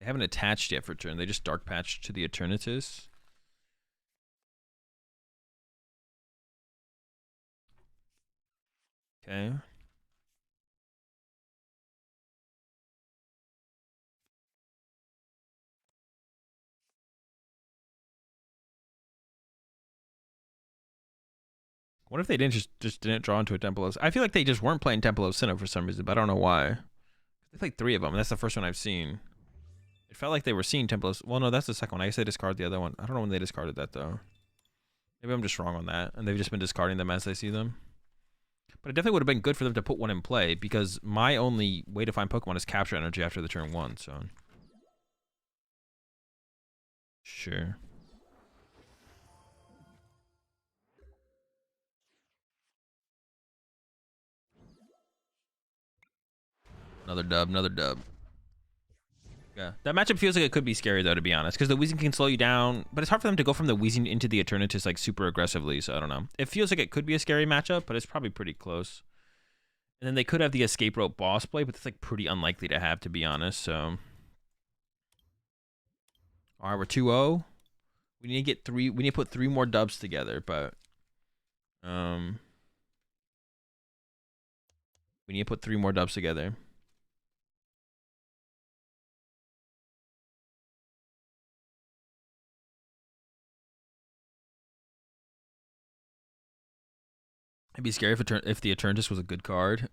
They haven't attached yet for turn. They just dark patched to the Eternatus. Okay. What if they didn't just didn't draw into a Temple of... I feel like they just weren't playing Temple of Sinnoh for some reason, but I don't know why. They played 3 of them, and that's the first one I've seen. It felt like they were seeing Temple of... Well, no, that's the second one. I guess they discarded the other one. I don't know when they discarded that, though. Maybe I'm just wrong on that, and they've just been discarding them as they see them. But it definitely would have been good for them to put one in play, because my only way to find Pokemon is capture energy after the turn 1, so... Sure. Another dub, another dub. Yeah, that matchup feels like it could be scary, though, to be honest, because the Weezing can slow you down, but it's hard for them to go from the Weezing into the Eternatus, like, super aggressively, so I don't know. It feels like it could be a scary matchup, but it's probably pretty close. And then they could have the Escape Rope boss play, but it's, like, pretty unlikely to have, to be honest, so... Alright, we're 2-0. We need to get 3... We need to put 3 more dubs together, but... We need to put 3 more dubs together. It'd be scary if the Eternatus was a good card.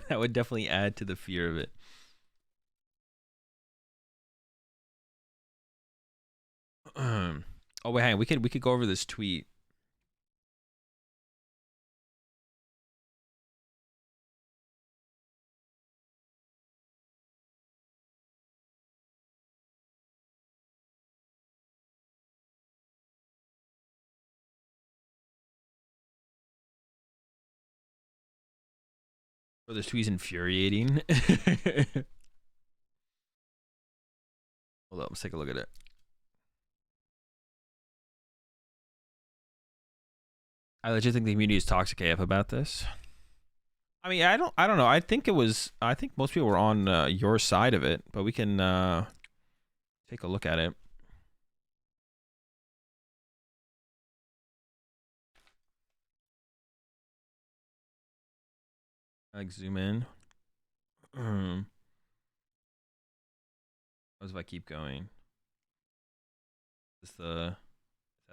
That would definitely add to the fear of it. Oh wait, hang on. We could go over this tweet. Oh, this tweet's infuriating. Hold up, let's take a look at it. I legit think the community is toxic AF about this. I mean, I don't know. I think most people were on your side of it, but we can take a look at it. Like zoom in. What if I keep going? Is that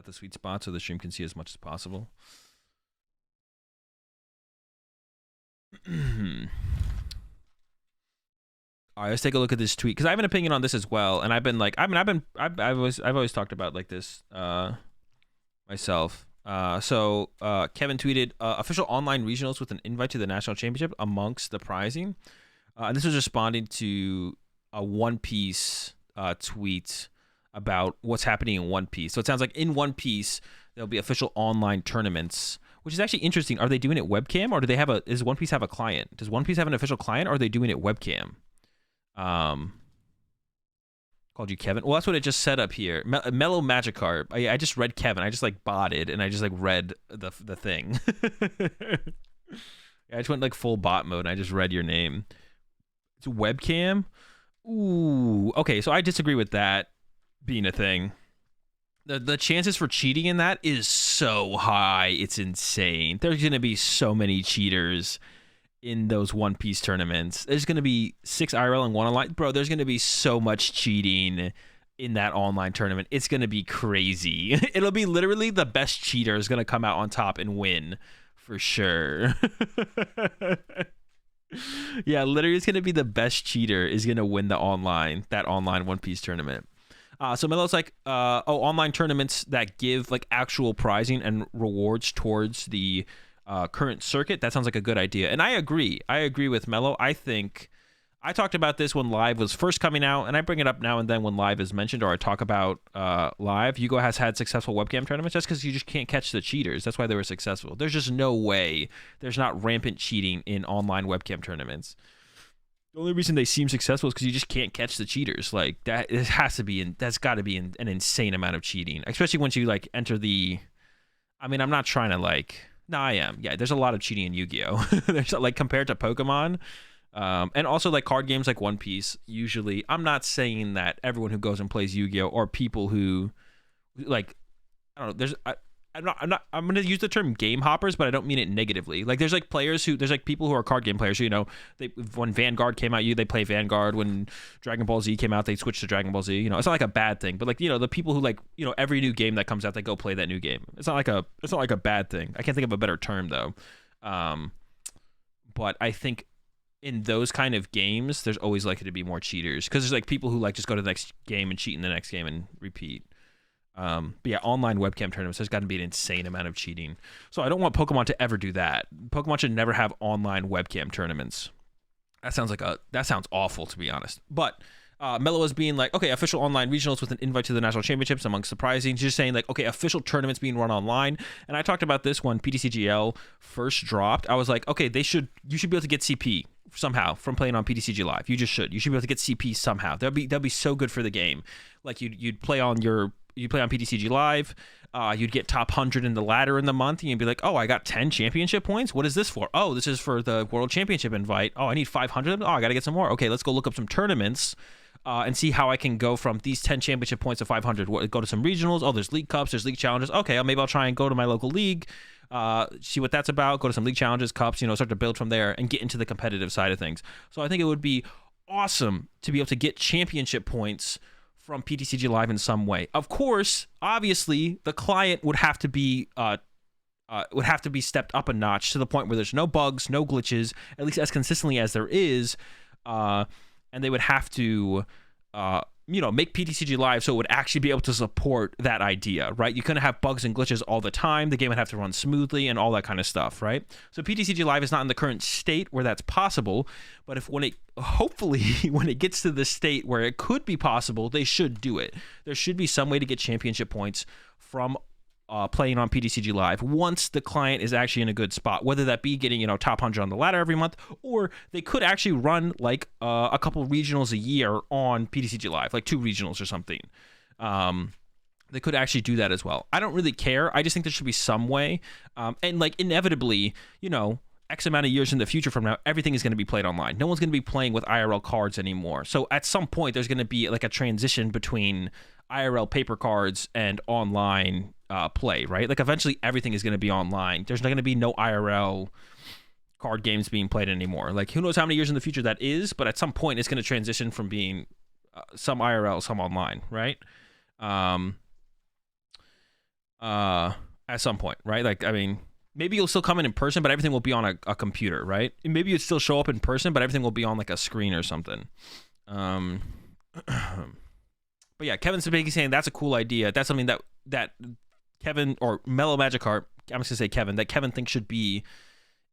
the sweet spot so the stream can see as much as possible? All right, let's take a look at this tweet because I have an opinion on this as well, and I've been like, I've always talked about like this myself. So Kevin tweeted official online regionals with an invite to the national championship amongst the prizing. And this was responding to a One Piece tweet about what's happening in One Piece. So it sounds like in One Piece there'll be official online tournaments, which is actually interesting. Are they doing it webcam or do they have does One Piece have a client? Does One Piece have an official client or are they doing it webcam? Called you Kevin. Well, that's what it just said up here. Mellow Magikarp. I just read Kevin. I just like botted and I just like read the thing. I just went like full bot mode and I just read your name. It's webcam. Ooh. Okay, so I disagree with that being a thing. The chances for cheating in that is so high. It's insane. There's gonna be so many cheaters in those One Piece tournaments. There's going to be 6 IRL and 1 online. Bro, there's going to be so much cheating in that online tournament. It's going to be crazy. It'll be literally the best cheater is going to come out on top and win for sure. Yeah, literally it's going to be the best cheater is going to win that online One Piece tournament. So Melo's like, online tournaments that give like actual prizing and rewards towards the current circuit. That sounds like a good idea. And I agree with Mello. I think I talked about this when live was first coming out, and I bring it up now and then when live is mentioned, or I talk about live. Yugo has had successful webcam tournaments. That's because you just can't catch the cheaters. That's why they were successful. There's just no way there's not rampant cheating in online webcam tournaments. The only reason they seem successful is because you just can't catch the cheaters. Like that, it has to be that's got to be an insane amount of cheating, especially once you like enter the. I mean, I'm not trying to like. No, I am. Yeah, there's a lot of cheating in Yu-Gi-Oh. There's like compared to Pokemon, And also like card games like One Piece. Usually, I'm not saying that everyone who goes and plays Yu-Gi-Oh or people who like, I don't know. I'm gonna use the term game hoppers, but I don't mean it negatively. Like there's like there's like people who are card game players who, when Vanguard came out, they play Vanguard. When Dragon Ball Z came out, they switched to Dragon Ball Z. It's not like a bad thing, but like, the people who like, every new game that comes out, they go play that new game. It's not like a bad thing. I can't think of a better term though. But I think in those kind of games, there's always likely to be more cheaters because there's like people who like just go to the next game and cheat in the next game and repeat. But yeah, online webcam tournaments, there's got to be an insane amount of cheating. So I don't want Pokemon to ever do that. Pokemon should never have online webcam tournaments. That sounds awful, to be honest. But Mello is being like, okay, official online regionals with an invite to the national championships, among surprising. Just saying like, okay, official tournaments being run online. And I talked about this when PTCGL first dropped. I was like, okay, you should be able to get CP somehow from playing on PTCG Live. You should be able to get CP somehow. That'd be so good for the game. Like you'd play on PTCG Live, you'd get top 100 in the ladder in the month, and you'd be like, oh, I got 10 championship points? What is this for? Oh, this is for the World Championship invite. Oh, I need 500? Oh, I got to get some more. Okay, let's go look up some tournaments and see how I can go from these 10 championship points to 500. Go to some regionals. Oh, there's league cups, there's league challenges. Okay, maybe I'll try and go to my local league, see what that's about, go to some league challenges, cups, start to build from there and get into the competitive side of things. So I think it would be awesome to be able to get championship points from PTCG Live in some way. Of course, obviously, the client would have to be stepped up a notch to the point where there's no bugs, no glitches, at least as consistently as there is, and they would have to make PTCG Live so it would actually be able to support that idea, right? You couldn't have bugs and glitches all the time. The game would have to run smoothly and all that kind of stuff, right? So PTCG Live is not in the current state where that's possible, but hopefully when it gets to the state where it could be possible, they should do it. There should be some way to get championship points from playing on PTCG Live once the client is actually in a good spot, whether that be getting top 100 on the ladder every month, or they could actually run like a couple regionals a year on PTCG Live, like 2 regionals or something. They could actually do that as well. I don't really care. I just think there should be some way, and like inevitably, X amount of years in the future from now, everything is going to be played online. No one's going to be playing with IRL cards anymore. So at some point, there's going to be like a transition between IRL paper cards and online play, right? Like eventually everything is going to be online. There's not going to be no IRL card games being played anymore. Like who knows how many years in the future that is, but at some point it's going to transition from being some IRL, some online, right? At some point, right? Like, I mean, maybe you'll still come in person, but everything will be on a computer, right? And maybe you'd still show up in person, but everything will be on like a screen or something. But yeah, Kevin's basically saying that's a cool idea. That's something that Kevin or Mellow Magikarp, I'm just gonna say Kevin, that Kevin thinks should be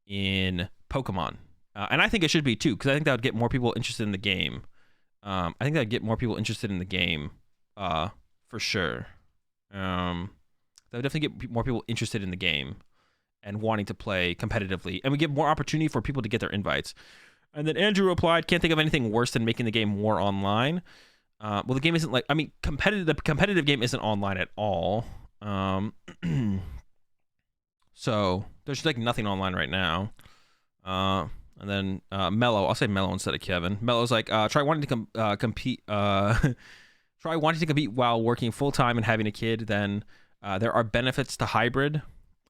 in Pokemon, and I think it should be too, because I think that would get more people interested in the game. I think that'd get more people interested in the game, for sure. That would definitely get more people interested in the game and wanting to play competitively, and we give more opportunity for people to get their invites. And then Andrew replied, "Can't think of anything worse than making the game more online." Well, the game isn't like, I mean, the competitive game isn't online at all. So there's like nothing online right now. And then Mello, I'll say Mello instead of Kevin. Mello's like, try wanting to compete. Try wanting to compete while working full time and having a kid. Then there are benefits to hybrid.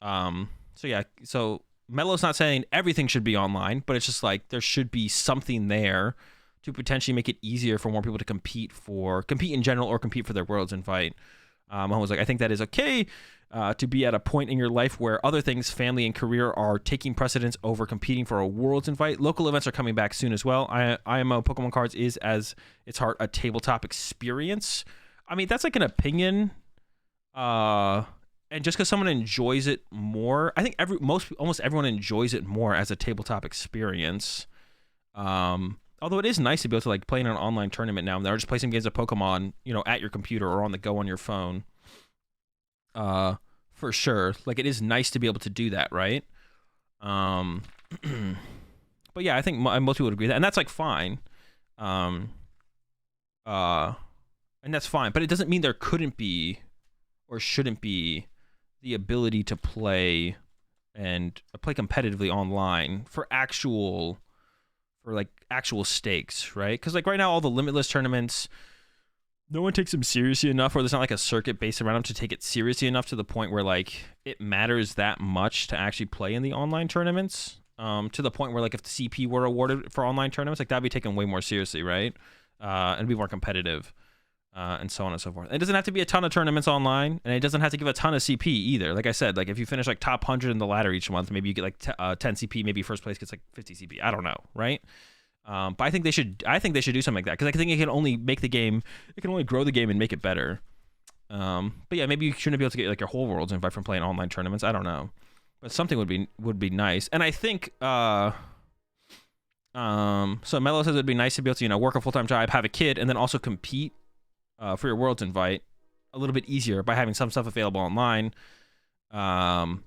So yeah, so Mello's not saying everything should be online, but it's just like there should be something there to potentially make it easier for more people to compete in general or compete for their Worlds invite. I was like, I think that is okay to be at a point in your life where other things, family and career, are taking precedence over competing for a Worlds invite. Local events are coming back soon as well. IMO Pokemon cards is, as its heart, a tabletop experience. I mean, that's like an opinion. And just because someone enjoys it more, I think almost everyone enjoys it more as a tabletop experience. Although it is nice to be able to like play in an online tournament now and then, or just play some games of Pokemon, at your computer or on the go on your phone. For sure. Like it is nice to be able to do that, right? But yeah, I think most people would agree with that, and that's like fine. And that's fine, but it doesn't mean there couldn't be or shouldn't be the ability to play and play competitively online for actual for like actual stakes, right? Because like right now, all the limitless tournaments, no one takes them seriously enough, or there's not like a circuit based around them to take it seriously enough to the point where like it matters that much to actually play in the online tournaments. To the point where like if the CP were awarded for online tournaments, like that'd be taken way more seriously, right? And be more competitive, and so on and so forth. It doesn't have to be a ton of tournaments online, and it doesn't have to give a ton of CP either. Like I said, like if you finish like top 100 in the ladder each month, maybe you get like 10 CP. Maybe first place gets like 50 CP. I don't know, right? But I think they should do something like that, because I think it can only make the game, it can only grow the game and make it better. But yeah, maybe you shouldn't be able to get like your whole world's invite from playing online tournaments. I don't know, but something would be nice. And I think so Mello says it'd be nice to be able to work a full-time job, have a kid, and then also compete for your world's invite a little bit easier by having some stuff available online. Then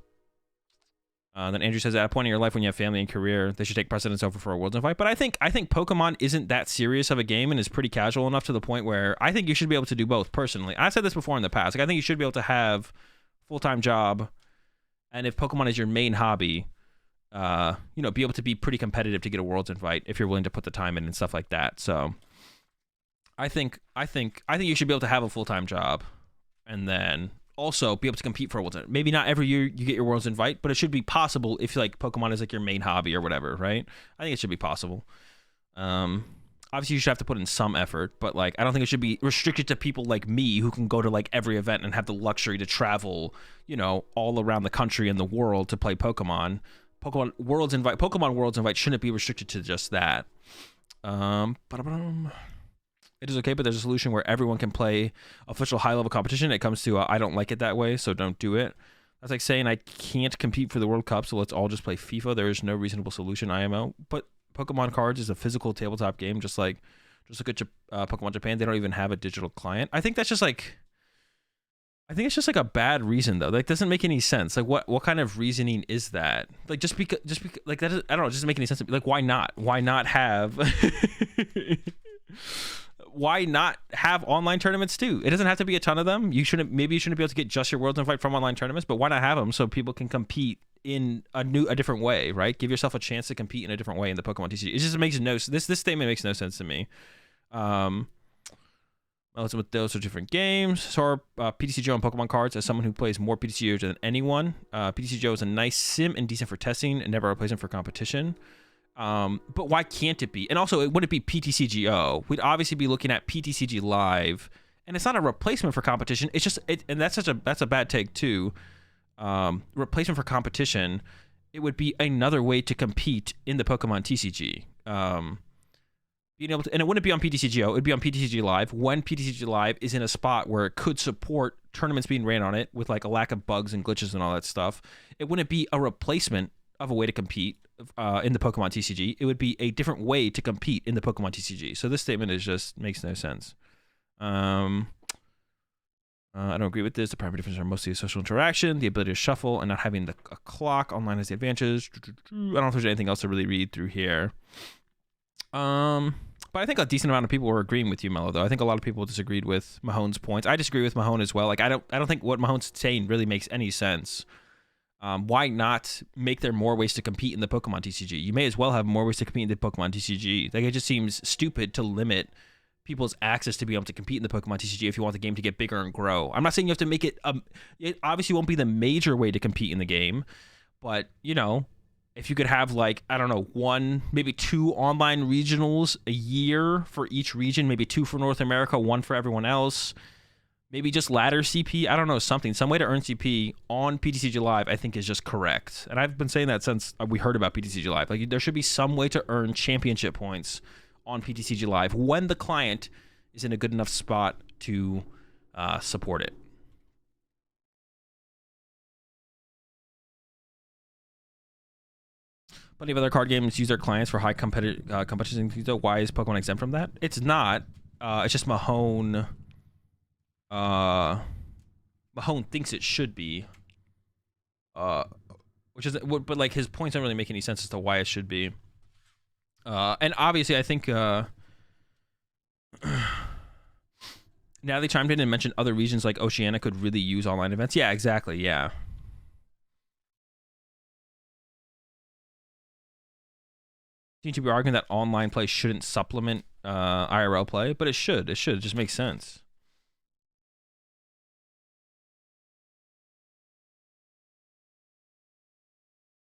Andrew says, at a point in your life when you have family and career, they should take precedence over for a world's invite. But I think Pokemon isn't that serious of a game and is pretty casual enough to the point where I think you should be able to do both personally. I've said this before in the past. Like, I think you should be able to have full-time job, and if Pokemon is your main hobby, be able to be pretty competitive to get a world's invite if you're willing to put the time in and stuff like that. So I think you should be able to have a full-time job and then also be able to compete for a world's invite. Maybe not every year you get your world's invite, but it should be possible if like Pokemon is like your main hobby or whatever, right? I think it should be possible. Obviously you should have to put in some effort, but like I don't think it should be restricted to people like me who can go to like every event and have the luxury to travel, all around the country and the world to play Pokemon. Pokemon Worlds Invite shouldn't be restricted to just that. It is okay, but there's a solution where everyone can play official high-level competition. It comes to, I don't like it that way, so don't do it. That's like saying I can't compete for the World Cup, so let's all just play FIFA. There is no reasonable solution, IMO. But Pokemon cards is a physical tabletop game, just look at Pokemon Japan. They don't even have a digital client. I think it's just like a bad reason, though. Like, doesn't make any sense. Like, what kind of reasoning is that? Like, just because like that, I don't know. It doesn't make any sense. Like, why not? Why not have? Why not have online tournaments too? It doesn't have to be a ton of them. Maybe you shouldn't be able to get just your World's Invite from online tournaments, but why not have them so people can compete in a different way, right? Give yourself a chance to compete in a different way in the Pokemon TCG. It just makes this statement makes no sense to me. With those are different games. So are PTCGO and Pokemon cards. As someone who plays more PTCGO than anyone, PTCGO is a nice sim and decent for testing and never a replacement for competition. But why can't it be? And also, it wouldn't be PTCGO. We'd obviously be looking at PTCG Live, and it's not a replacement for competition. It's just and that's a bad take too. Replacement for competition, it would be another way to compete in the Pokemon TCG. Being able to, and it wouldn't be on PTCGO. It would be on PTCG Live when PTCG Live is in a spot where it could support tournaments being ran on it with like a lack of bugs and glitches and all that stuff. It wouldn't be a replacement of a way to compete in the Pokemon TCG. It would be a different way to compete in the Pokemon TCG. So this statement makes no sense. I don't agree with this. The primary differences are mostly social interaction, the ability to shuffle, and not having a clock. Online has the advantages. I don't know if there's anything else to really read through here. But I think a decent amount of people were agreeing with you, Mello, though. I think a lot of people disagreed with Mahone's points. I disagree with Mahone as well. Like I don't think what Mahone's saying really makes any sense. Why not make there more ways to compete in the Pokemon TCG? You may as well have more ways to compete in the Pokemon TCG. Like, it just seems stupid to limit people's access to be able to compete in the Pokemon TCG if you want the game to get bigger and grow. I'm not saying you have to make it, it obviously won't be the major way to compete in the game, but, if you could have, like, I don't know, 1, maybe 2 online regionals a year for each region, maybe 2 for North America, 1 for everyone else. Maybe just ladder CP. I don't know, some way to earn CP on PTCG Live, I think is just correct. And I've been saying that since we heard about PTCG Live. Like, there should be some way to earn championship points on PTCG Live when the client is in a good enough spot to support it. Plenty of other card games use their clients for high competition. Why is Pokemon exempt from that? It's not. It's just Mahone. Mahone thinks it should be. Which is, but like his points don't really make any sense as to why it should be. And obviously, I think now they chimed in and mentioned other regions like Oceania could really use online events. Yeah, exactly. Yeah. seem to be arguing that online play shouldn't supplement IRL play, but it should. It should. It just makes sense.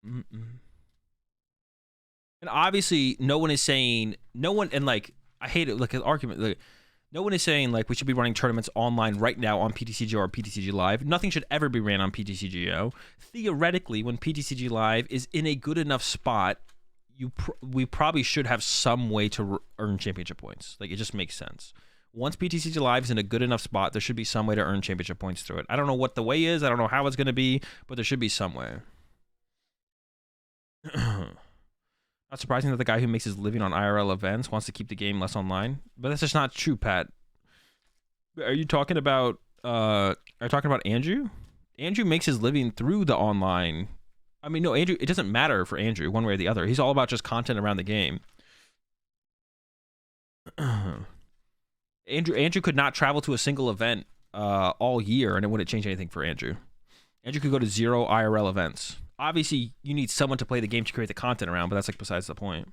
And obviously, no one is saying and like I hate it. Like an argument. Like, no one is saying like we should be running tournaments online right now on PTCG or PTCG Live. Nothing should ever be ran on PTCGO. Theoretically, when PTCG Live is in a good enough spot, we probably should have some way to earn championship points. Like, it just makes sense. Once PTCG Live is in a good enough spot, there should be some way to earn championship points through it. I don't know what the way is. I don't know how it's going to be, but there should be some way. Not surprising that the guy who makes his living on IRL events wants to keep the game less online, but that's just not true, Pat. Are you talking about Andrew? Andrew makes his living through the online. I mean, no, Andrew, it doesn't matter for Andrew one way or the other. He's all about just content around the game. Andrew could not travel to a single event all year, and it wouldn't change anything for Andrew. Andrew could go to 0 IRL events. Obviously, you need someone to play the game to create the content around, but that's like besides the point.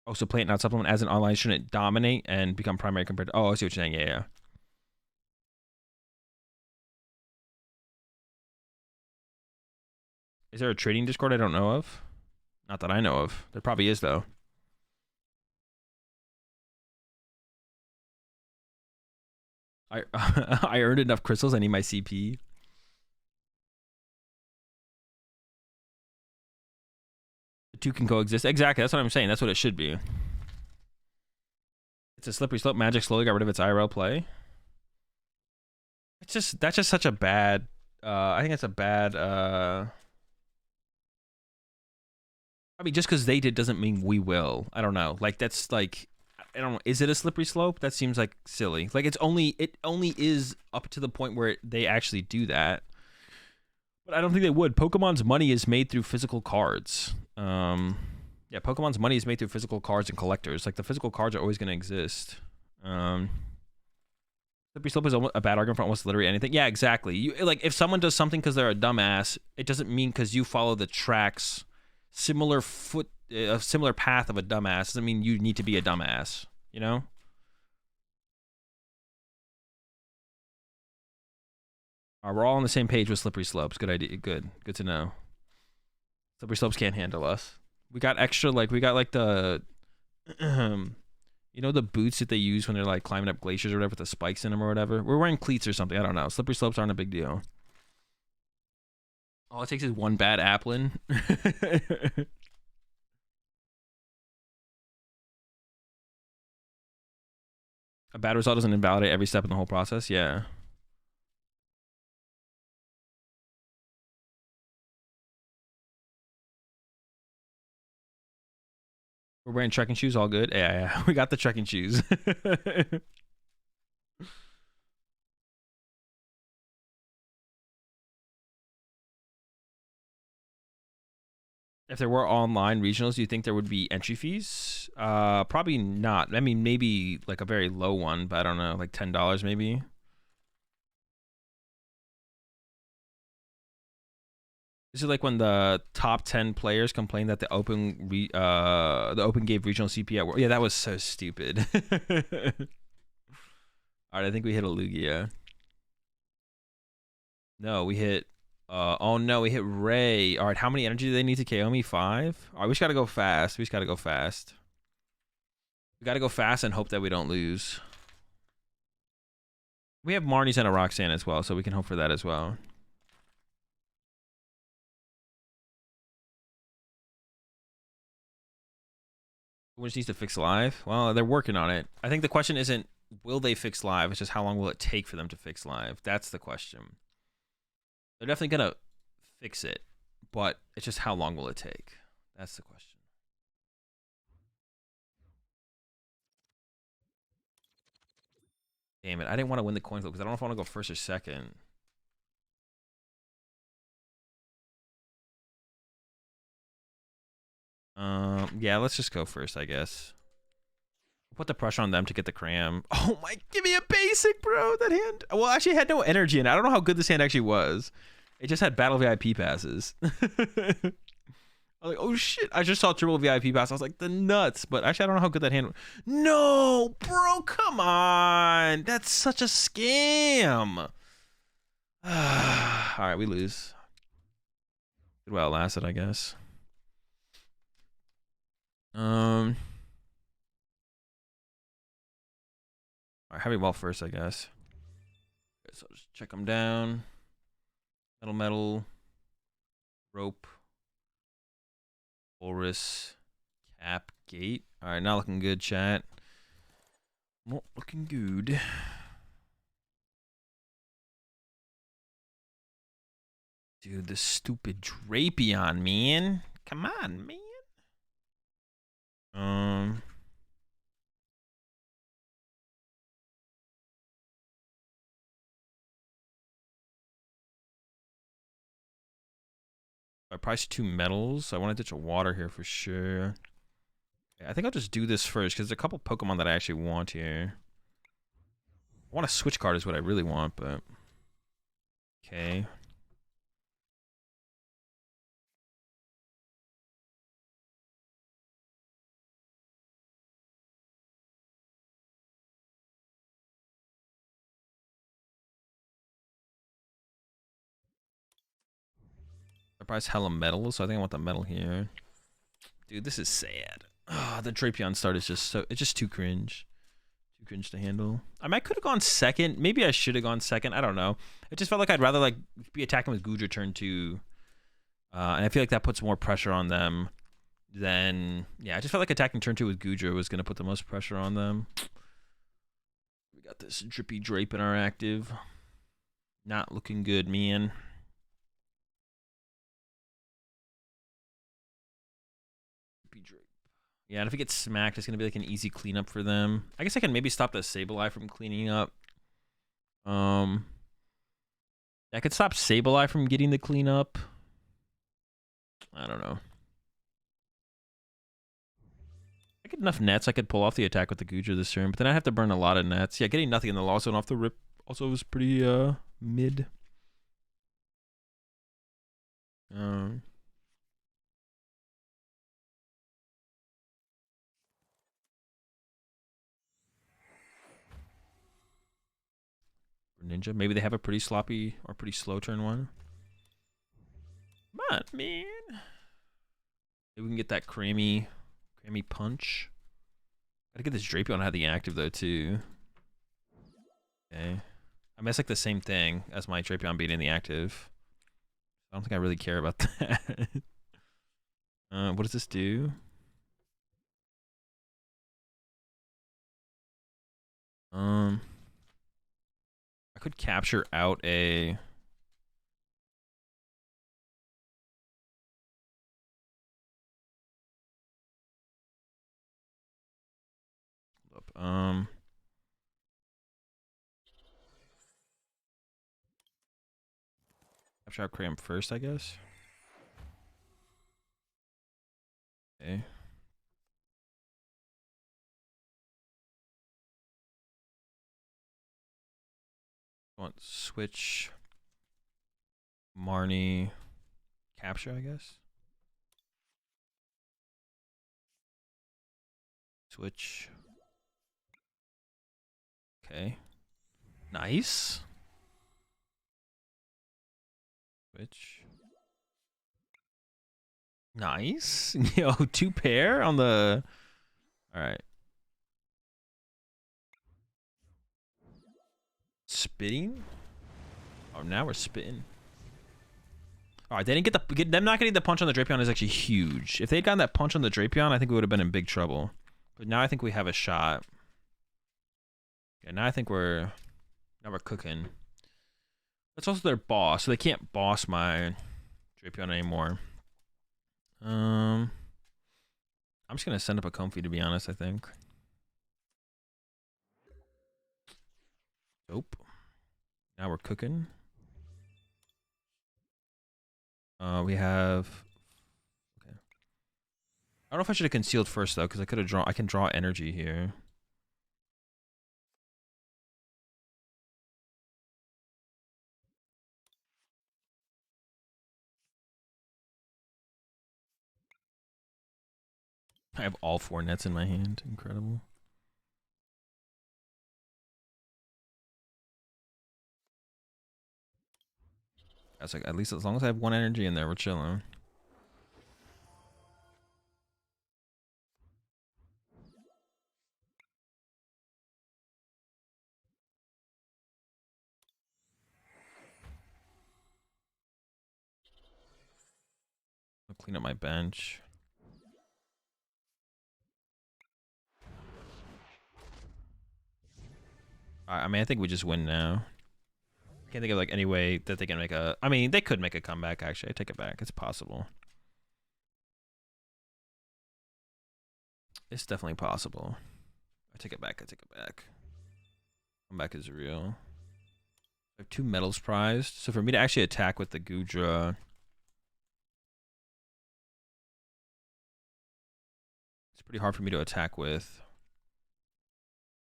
Oh, so plant not supplement as an online shouldn't dominate and become primary compared to... Oh, I see what you're saying. Yeah. Is there a trading Discord I don't know of? Not that I know of. There probably is, though. I earned enough crystals. I need my CP. The two can coexist. Exactly. That's what I'm saying. That's what it should be. It's a slippery slope. Magic slowly got rid of its IRL play. That's just such a bad. I think it's a bad. I mean, just because they did doesn't mean we will. I don't know. Like, that's like, I don't know. Is it a slippery slope? That seems like silly. Like, it only is up to the point where they actually do that. But I don't think they would. Pokemon's money is made through physical cards. Yeah, Pokemon's money is made through physical cards and collectors. Like, the physical cards are always going to exist. Slippery slope is a bad argument for almost literally anything. Yeah, exactly. Like, if someone does something because they're a dumbass, it doesn't mean because you follow the tracks, similar path of a dumbass doesn't mean you need to be a dumbass. You know? We're all on the same page with slippery slopes. Good idea. Good to know. Slippery slopes can't handle us. We got extra, like, the, you know, the boots that they use when they're, like, climbing up glaciers or whatever with the spikes in them or whatever? We're wearing cleats or something. I don't know. Slippery slopes aren't a big deal. All it takes is one bad Applin. A bad result doesn't invalidate every step in the whole process? Yeah. We're wearing trekking shoes, all good? Yeah. We got the trekking shoes. If there were online regionals, do you think there would be entry fees? Probably not. I mean, maybe like a very low one, but I don't know, like $10 maybe. This is like when the top 10 players complained that the Open gave regional CP at work. Yeah, that was so stupid. All right, I think we hit a Lugia. No, we hit. Oh no, we hit Ray. All right, how many energy do they need to KO me? 5. All right, we just gotta go fast. We gotta go fast and hope that we don't lose. We have Marnie's and a Roxanne as well, so we can hope for that as well. Who just needs to fix live? Well, they're working on it. I think the question isn't will they fix live, it's just how long will it take for them to fix live. That's the question. They're definitely gonna fix it, but it's just how long will it take? That's the question. Damn it, I didn't want to win the coin flip because I don't know if I want to go first or second. Yeah, let's just go first, I guess. Put the pressure on them to get the cram. Oh my, give me a basic, bro. That hand. Well, actually, it had no energy in it. I don't know how good this hand actually was. It just had battle VIP passes. I was like, oh shit! I just saw triple VIP pass. I was like, the nuts. But actually, I don't know how good that hand. No, bro, come on. That's such a scam. All right, we lose. Good well lasted, I guess. All right, heavy ball first, I guess. Okay, so just check them down. Metal, rope, Walrus, cap, gate. All right, not looking good, chat. Not looking good. Dude, this stupid Drapion, man. Come on, man. I priced 2 metals. I want to ditch a water here for sure. Okay, I think I'll just do this first because there's a couple Pokemon that I actually want here. I want a switch card is what I really want, but okay. I priced hella metal, so I think I want the metal here. Dude, this is sad. Oh, the Drapion start is just so... It's just too cringe. Too cringe to handle. I might could have gone second. Maybe I should have gone second. I don't know. It just felt like I'd rather like be attacking with Goodra turn 2. And I feel like that puts more pressure on them than... Yeah, I just felt like attacking turn 2 with Goodra was going to put the most pressure on them. We got this Drippy Drape in our active. Not looking good, man. Yeah, and if it gets smacked, it's going to be like an easy cleanup for them. I guess I can maybe stop the Sableye from cleaning up. I could stop Sableye from getting the cleanup. I don't know. I get enough nets, I could pull off the attack with the Goodra this turn, but then I have to burn a lot of nets. Yeah, getting nothing in the lost zone off the rip also was pretty mid. Ninja, maybe they have a pretty sloppy or pretty slow turn 1. Come on, man. Maybe we can get that crammy punch. Gotta get this Drapion to have the active though too. Okay. I mean, it's like the same thing as my Drapion being in the active. I don't think I really care about that. What does this do? I could capture out a... Capture out Cram first, I guess. Okay. Want switch Marnie capture, I guess. Switch. Okay. Nice. Switch. Nice. Yo, 2 pair on the... All right. Spitting? Oh, now we're spitting. All right, they didn't get them not getting the punch on the Drapion is actually huge. If they'd gotten that punch on the Drapion, I think we would have been in big trouble. But now I think we have a shot. Yeah, now I think we're cooking. That's also their boss, so they can't boss my Drapion anymore. I'm just gonna send up a Comfy to be honest, I think. Nope. Now we're cooking. We have... Okay. I don't know if I should have concealed first though, because I can draw energy here. I have all 4 nets in my hand. Incredible. That's like, at least as long as I have 1 energy in there, we're chilling. I'll clean up my bench. I mean, I think we just win now. I can't think of like any way that they can make a. I mean, they could make a comeback. Actually, I take it back. It's possible. It's definitely possible. I take it back. I take it back. Comeback is real. I have 2 medals prized, so for me to actually attack with the Goodra, it's pretty hard for me to attack with.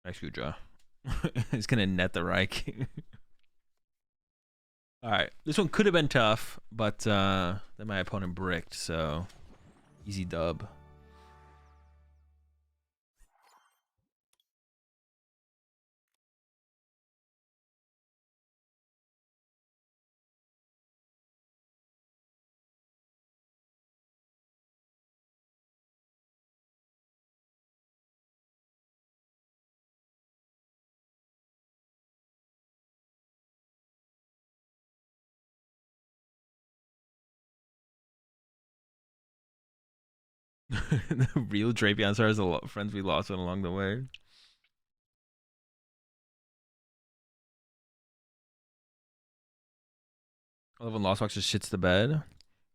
Nice Goodra. It's gonna net the Reich. All right, this one could have been tough, but then my opponent bricked, so easy dub. The real Drapion stars, a lot of friends we lost on along the way. 11 Lost Box just shits the bed.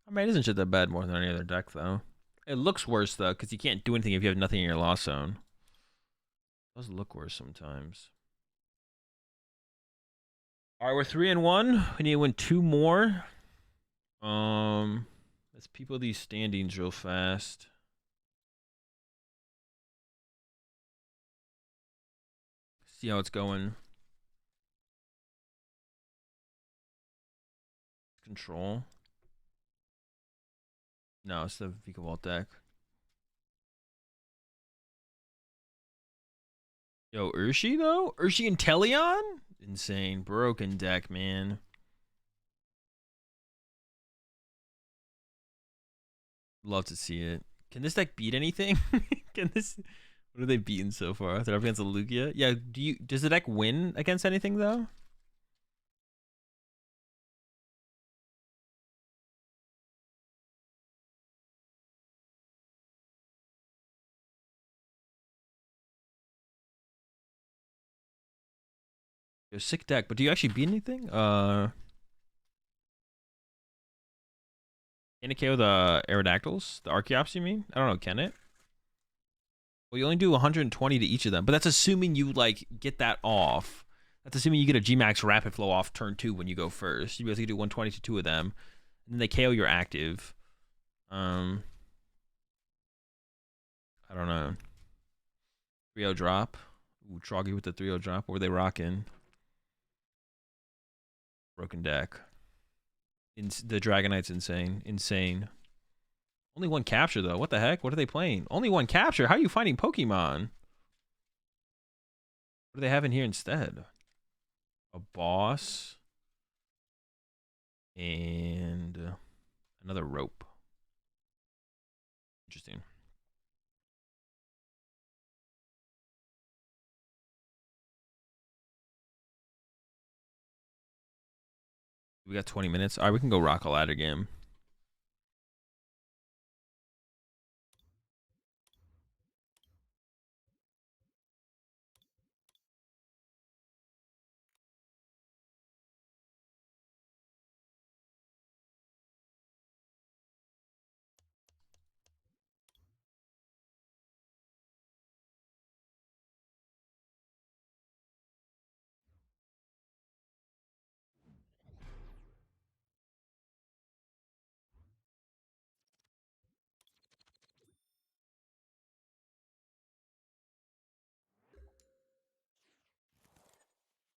I mean, it doesn't shit the bed more than any other deck, though. It looks worse, though, because you can't do anything if you have nothing in your lost zone. It does look worse sometimes. All right, we're 3-1. We need to win 2 more. Let's people these standings real fast. See how it's going. Control. No, it's the Vika Vault deck. Yo, Urshi though? Urshi and Teleon? Insane. Broken deck, man. Love to see it. Can this deck beat anything? Can this... What have they beaten so far? They're up against a Lugia? Yeah, does the deck win against anything though? Yo, sick deck, but do you actually beat anything? Can it KO the Aerodactyls? The Archeops, you mean? I don't know, can it? Well, you only do 120 to each of them, but that's assuming you, like, get that off. That's assuming you get a Gmax Rapid Flow off turn 2 when you go first. You basically do 120 to 2 of them, and then they KO your active. I don't know. 3-0 drop. Ooh, Troggy with the 3-0 drop. What were they rocking? Broken deck. The Dragonite's insane. Insane. Only 1 capture, though. What the heck? What are they playing? Only 1 capture? How are you finding Pokemon? What do they have in here instead? A boss. And another rope. Interesting. We got 20 minutes. All right, we can go rock a ladder game.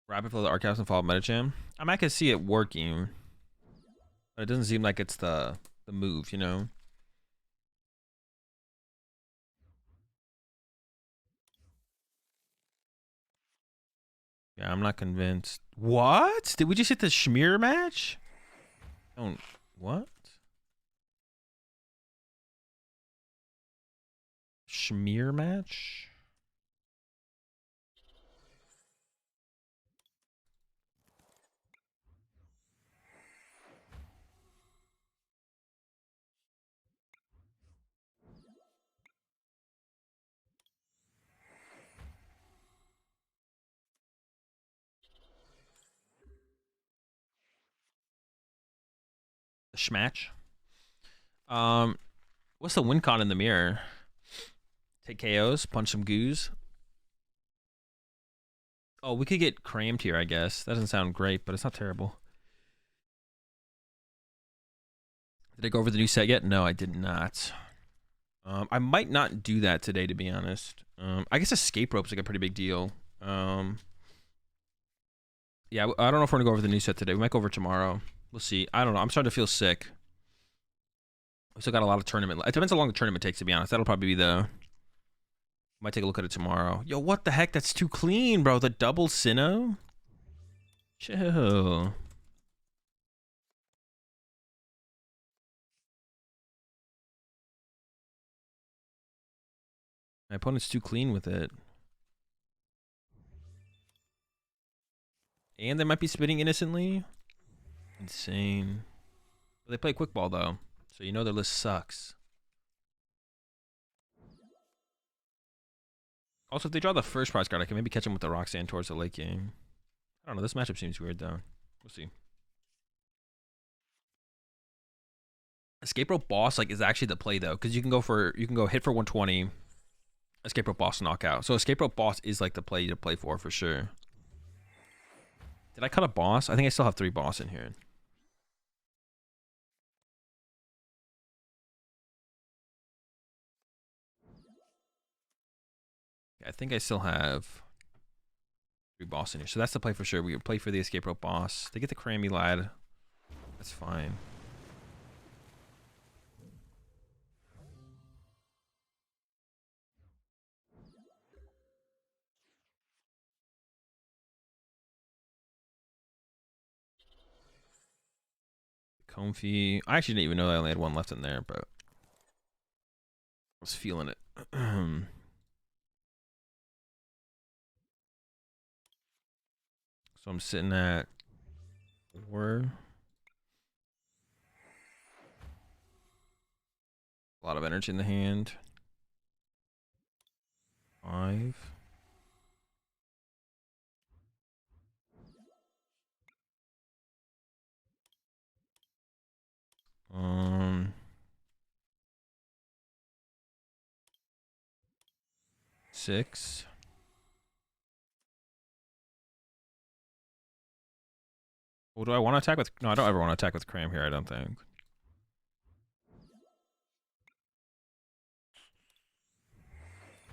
Rapid Flow the Archeops and follow Metacham. I mean, I can see it working, but it doesn't seem like it's the move, you know? Yeah, I'm not convinced. What? Did we just hit the Schmear match? Oh, what? Schmear match? The Schmatch? What's the win con in the mirror? Take KOs, punch some goos. Oh, we could get crammed here, I guess. That doesn't sound great, but it's not terrible. Did I go over the new set yet? No, I did not. I might not do that today, to be honest. I guess escape rope's like a pretty big deal. Yeah, I don't know if we're gonna go over the new set today. We might go over tomorrow. We'll see. I don't know. I'm starting to feel sick. We still got a lot of tournament. It depends how long the tournament takes, to be honest. That'll probably be the... Might take a look at it tomorrow. Yo, what the heck? That's too clean, bro. The double Sinnoh? Chill. My opponent's too clean with it. And they might be spitting innocently. Insane. They play quick ball, though. So you know their list sucks. Also, if they draw the first prize card, I can maybe catch them with the Roxanne towards the late game. I don't know. This matchup seems weird, though. We'll see. Escape rope boss is actually the play, though, because you can go hit for 120, escape rope boss knockout. So escape rope boss is like the play to play for sure. Did I cut a boss? I think I still have 3 boss in here. I think I still have 3 boss in here. So that's the play for sure. We play for the escape rope boss. They get the Crammy lad. That's fine. Comfy. I actually didn't even know I only had 1 left in there, but I was feeling it. So I'm sitting at 4. A lot of energy in the hand. 5. Six. Well, do I want to attack with... No, I don't ever want to attack with Cram here, I don't think.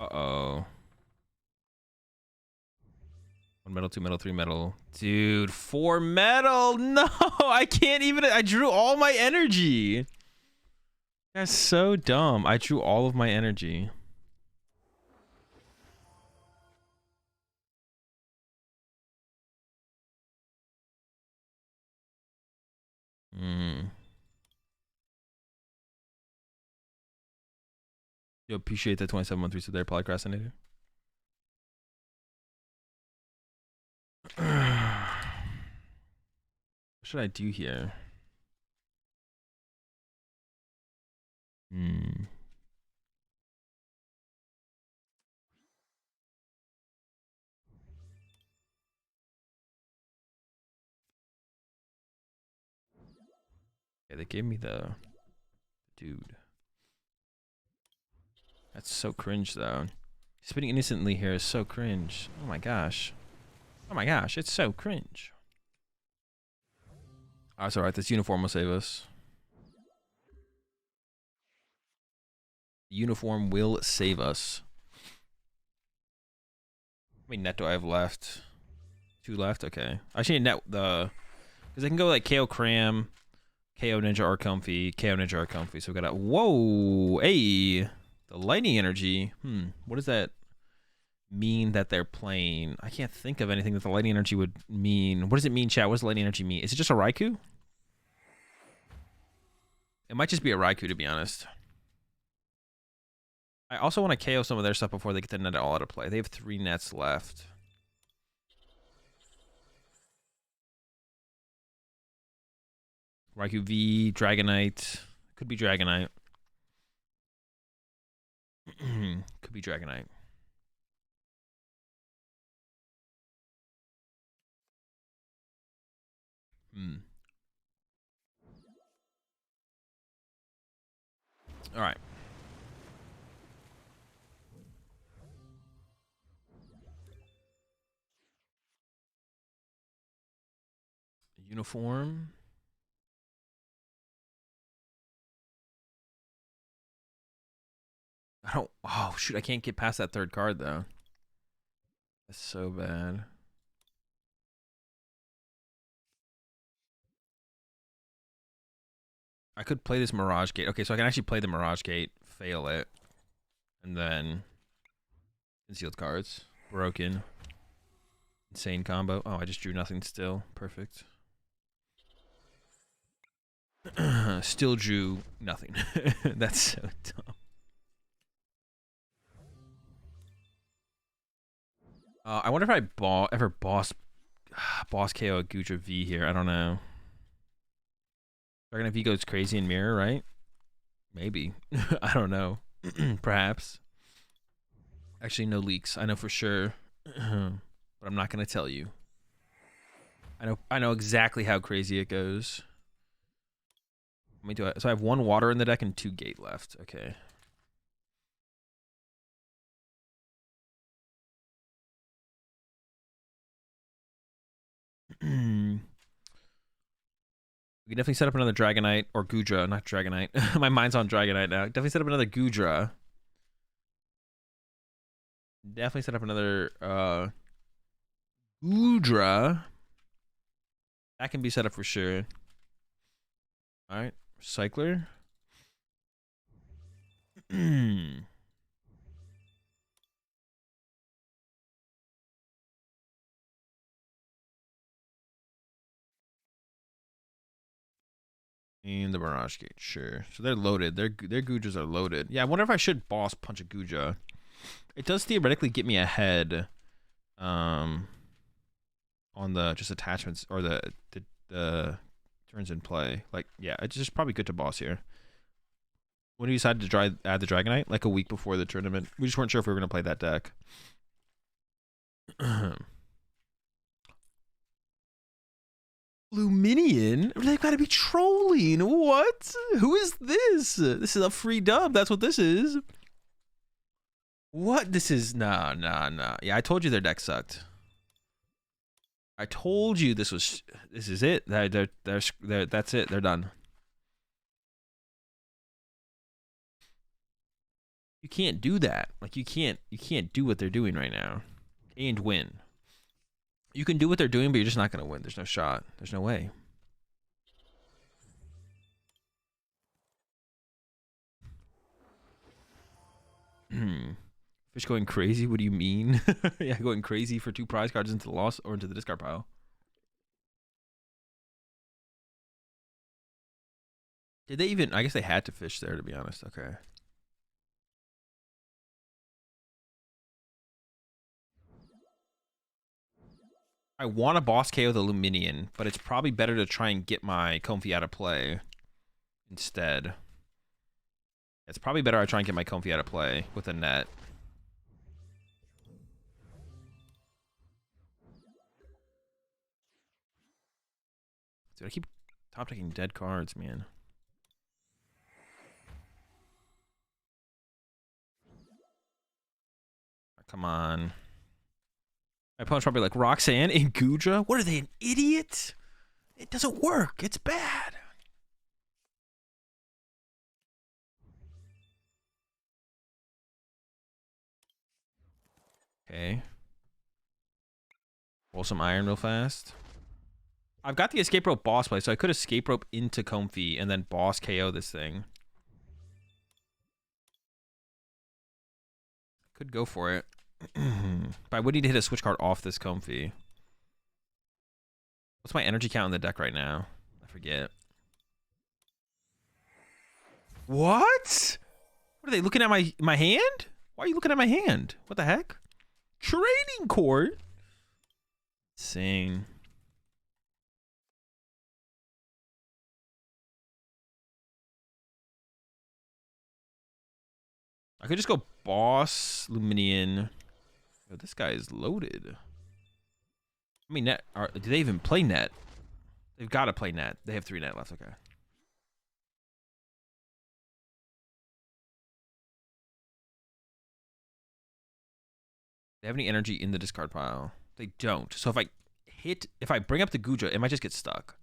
Uh-oh. 1 metal, 2 metal, 3 metal. Dude, 4 metal! No! I can't even... I drew all my energy! That's so dumb. I drew all of my energy. Yo, appreciate that 2713 so there, Polycrastinator. What should I do here? Yeah, they gave me the dude. That's so cringe, though. Spitting innocently here is so cringe. Oh my gosh. Oh my gosh, it's so cringe. Oh, it's alright. This uniform will save us. The uniform will save us. How many net do I have left? 2 left? Okay. I should net the... Because I can go like KO Cram, KO Ninja or Comfy, KO Ninja or Comfy. So we got a... Whoa! Hey! The lightning energy. What does that mean that they're playing? I can't think of anything that the Lightning Energy would mean. What does it mean, chat? What does the Lightning Energy mean? Is it just a Raikou? It might just be a Raikou, to be honest. I also want to KO some of their stuff before they get the net all out of play. They have 3 nets left. Raikou V, Dragonite. Could be Dragonite. Could be Dragonite. All right. Uniform. I don't. Oh, shoot. I can't get past that 3rd card, though. That's so bad. I could play this Mirage Gate. Okay, so I can actually play the Mirage Gate, fail it, and then concealed cards. Broken. Insane combo. Oh, I just drew nothing still. Perfect. Still drew nothing. That's so dumb. I wonder if I ever boss KO a Goodra V here. I don't know. Dragon V goes crazy in mirror, right? Maybe. I don't know. Perhaps. Actually, no leaks. I know for sure. But I'm not gonna tell you. I know exactly how crazy it goes. Let me do it. So I have 1 water in the deck and 2 gate left. Okay. We can definitely set up another Dragonite or Goodra, not Dragonite. My mind's on Dragonite now. Definitely set up another Goodra. Definitely set up another Goodra. That can be set up for sure. All right, Cycler. And the Mirage Gate, sure. So they're loaded. Their Goodras are loaded. Yeah, I wonder if I should boss punch a Goodra. It does theoretically get me ahead on the just attachments or the turns in play. Like, yeah, it's just probably good to boss here. When you decided to add the Dragonite? Like a week before the tournament. We just weren't sure if we were going to play that deck. Luminion? They've got to be trolling. What? Who is this? This is a free dub. That's what this is. What? This is... Nah. Yeah, I told you their deck sucked. I told you this was... This is it. They're that's it. They're done. You can't do that. Like, you can't do what they're doing right now and win. You can do what they're doing, but you're just not going to win. There's no shot. There's no way. Fish going crazy? What do you mean? Yeah, going crazy for 2 prize cards into the loss or into the discard pile. Did they even... I guess they had to fish there, to be honest. Okay. I want to boss KO the Luminion, but it's probably better to try and get my Comfy out of play instead. It's probably better I try and get my Comfy out of play with a net. Dude, I keep top taking dead cards, man. Come on. My opponent's probably like, Roxanne and Goodra? What are they, an idiot? It doesn't work. It's bad. Okay. Roll some iron real fast. I've got the escape rope boss play, so I could escape rope into Comfy and then boss KO this thing. Could go for it. But I would need to hit a switch card off this Comfy. What's my energy count in the deck right now? I forget. What? What are they looking at my hand? Why are you looking at my hand? What the heck? Trading court? Insane. I could just go Boss, Luminian. Yo, this guy is loaded. I mean, net. Do they even play net? They've got to play net. They have 3 net left. Okay. They have any energy in the discard pile? They don't. So if I bring up the Goodra, it might just get stuck.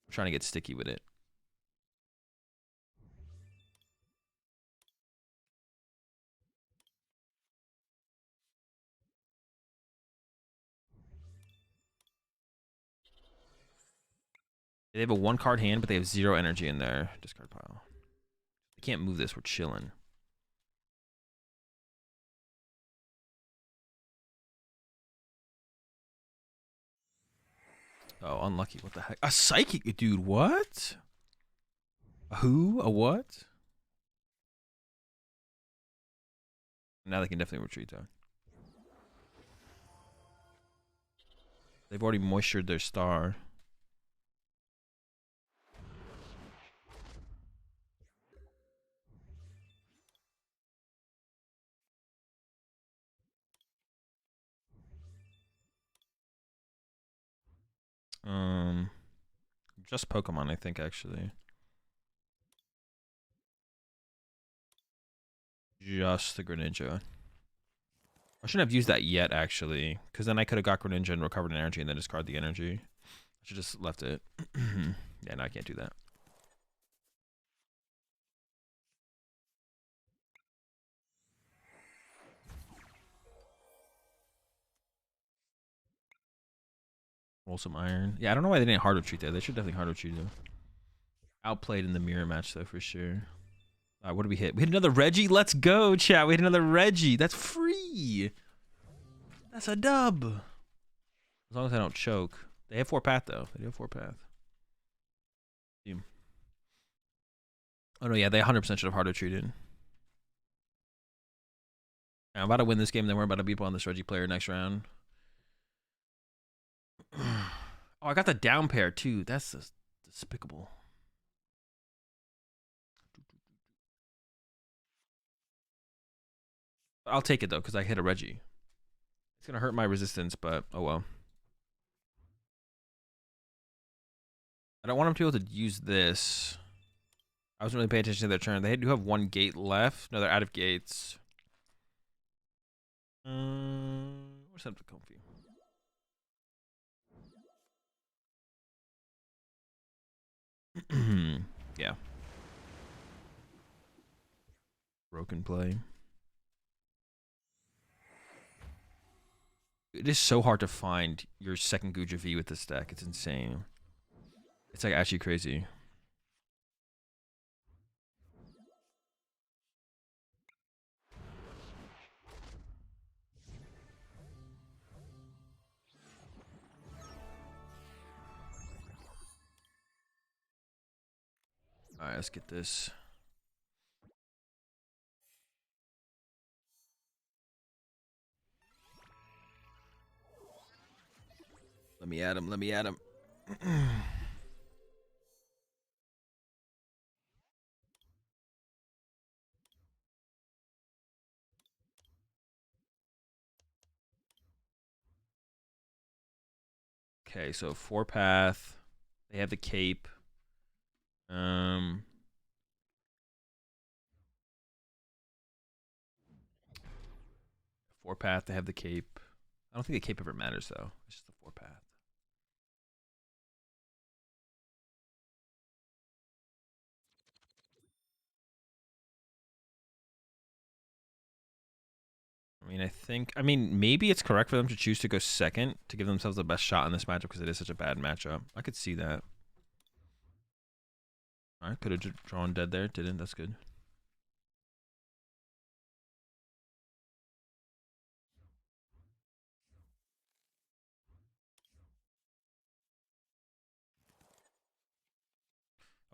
I'm trying to get sticky with it. They have a 1-card hand, but they have 0 energy in their discard pile. They can't move this. We're chilling. Oh, unlucky. What the heck? A psychic, dude. What? A who? A what? Now they can definitely retreat, though. They've already moistured their star. Just Pokemon, I think, actually. Just the Greninja. I shouldn't have used that yet, actually, because then I could have got Greninja and recovered an energy and then discard the energy. I should just left it. Yeah, no, I can't do that. Roll some iron. Yeah, I don't know why they didn't hard retreat there. They should definitely hard retreat though. Outplayed in the mirror match though, for sure. What did we hit? We hit another Reggie. Let's go, chat. We hit another Reggie. That's free. That's a dub. As long as I don't choke. They have 4 path though. They do have 4 path. Team. Oh no, yeah, they 100% should have hard retreated. I'm about to win this game, then we're about to beat up on this Reggie player next round. Oh, I got the down pair too. That's just despicable. I'll take it though, because I hit a Reggie. It's gonna hurt my resistance, but oh well. I don't want them to be able to use this. I wasn't really paying attention to their turn. They do have 1 gate left. No, they're out of gates. Where's that comfy? Yeah. Broken play. It is so hard to find your second Goodra V with this deck. It's insane. It's like actually crazy. Alright, let's get this. Let me at him. Let me at him. Okay, so 4 path. They have the cape. 4 path. They have the cape. I don't think the cape ever matters though. It's just the 4 path. I mean, maybe it's correct for them to choose to go second to give themselves the best shot in this matchup because it is such a bad matchup. I could see that. All right, could have drawn dead there. Didn't. That's good.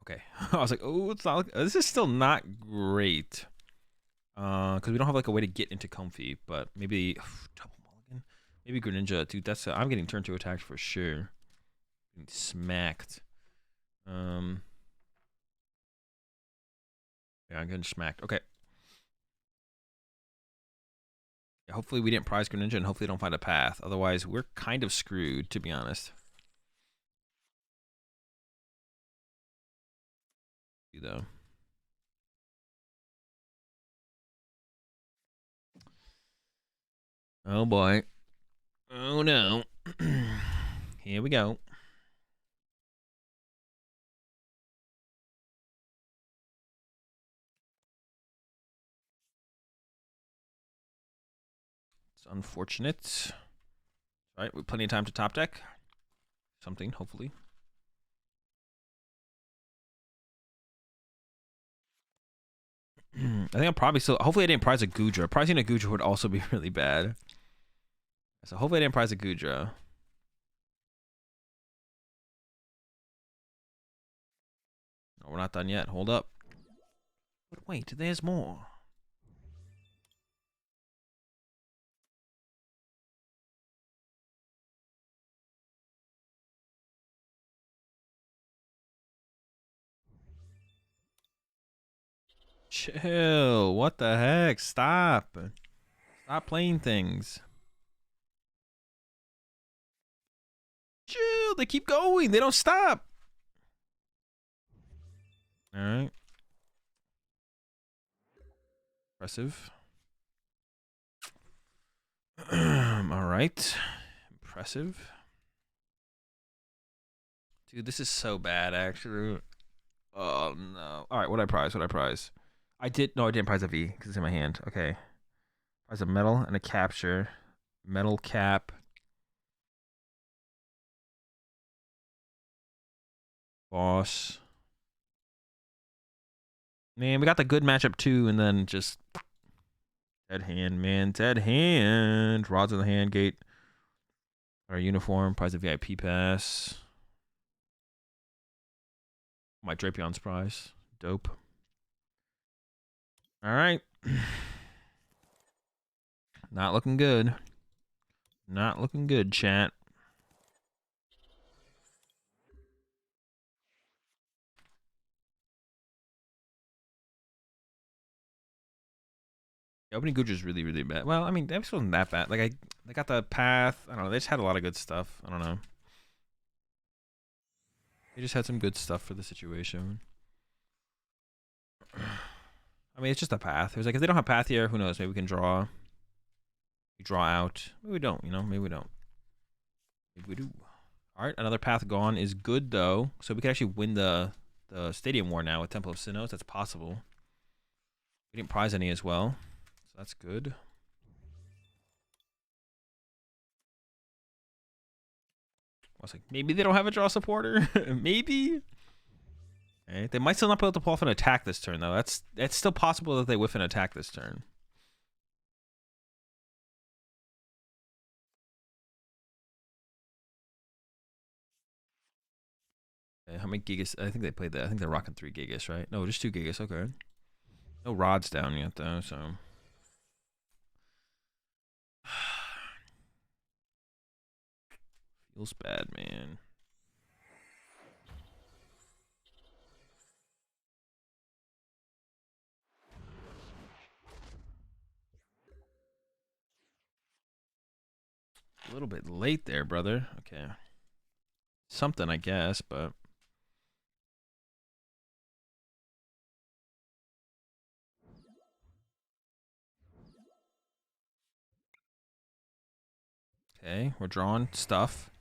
Okay. I was like, oh, it's not. This is still not great. Because we don't have like a way to get into comfy, but maybe double mulligan. Maybe Greninja, dude. That's I'm getting turned to attack for sure. Getting smacked. Yeah, I'm getting smacked. Okay. Yeah, hopefully we didn't prize Greninja, and hopefully don't find a path. Otherwise, we're kind of screwed, to be honest. Though. Oh boy. Oh no. Here we go. It's unfortunate. All right, we have plenty of time to top deck. Something, hopefully. I think I'm probably still. Hopefully, I didn't prize a Goodra. Prizing a Goodra would also be really bad. So hopefully, I didn't prize a Goodra. No, we're not done yet. Hold up. But wait, there's more. Chill. What the heck? Stop. Stop playing things. Chill. They keep going. They don't stop. All right. Impressive. All right. Impressive. Dude, this is so bad, actually. Oh, no. All right, what'd I prize? What'd I prize? I didn't prize a V because it's in my hand. Okay. Prize a metal and a capture. Metal cap. Boss. Man, we got the good matchup too, and then just dead hand, man. Dead hand. Rods in the hand gate. Our uniform. Prize a VIP pass. My Drapion's prize. Dope. All right. Not looking good. Not looking good, chat. The opening Goodra is really, really bad. Well, I mean, that wasn't that bad. Like, they got the path. I don't know. They just had a lot of good stuff. I don't know. They just had some good stuff for the situation. I mean, it's just a path. It was like, if they don't have path here, who knows? Maybe we can draw. We draw out. Maybe we don't, you know? Maybe we don't. Maybe we do. All right, another path gone is good, though. So we can actually win the Stadium War now with Temple of Sinnohs. That's possible. We didn't prize any as well. So that's good. I was like, maybe they don't have a draw supporter. Maybe. Okay. They might still not be able to pull off an attack this turn, though. It's still possible that they whiff an attack this turn. Okay, how many Gigas? I think they played that. I think they're rocking 3 Gigas, right? No, just 2 Gigas. Okay. No rods down yet, though, so. Feels bad, man. A little bit late there, brother. Okay. Something, I guess, but. Okay, we're drawing stuff.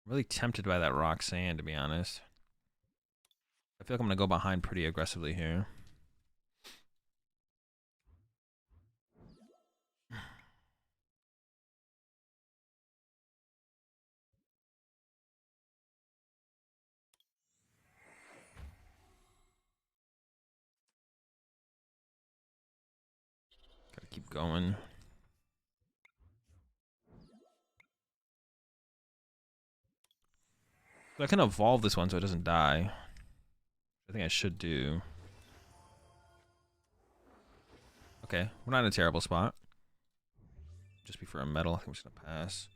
I'm really tempted by that rock sand, to be honest. I feel like I'm going to go behind pretty aggressively here. Gotta keep going. So I can evolve this one so it doesn't die. I think I should do. Okay, we're not in a terrible spot. Just be for a metal. I think I'm just gonna pass.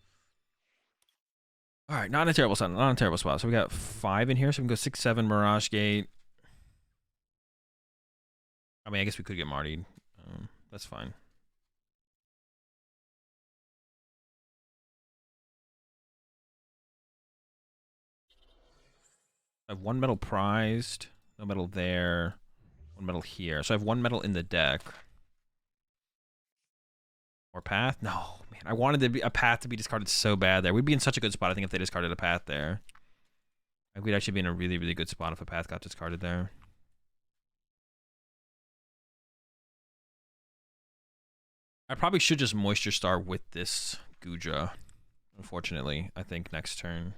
All right, not in a terrible spot. Not in a terrible spot. So we got 5 in here. So we can go 6, 7, Mirage Gate. I mean, I guess we could get Martied. That's fine. I have 1 metal prized. No metal there. 1 metal here. So I have 1 metal in the deck. Or path? No, man. I wanted to be a path to be discarded so bad there. We'd be in such a good spot, I think, if they discarded a path there. I think we'd actually be in a really, really good spot if a path got discarded there. I probably should just Moisture Star with this Goodra, unfortunately, I think, next turn.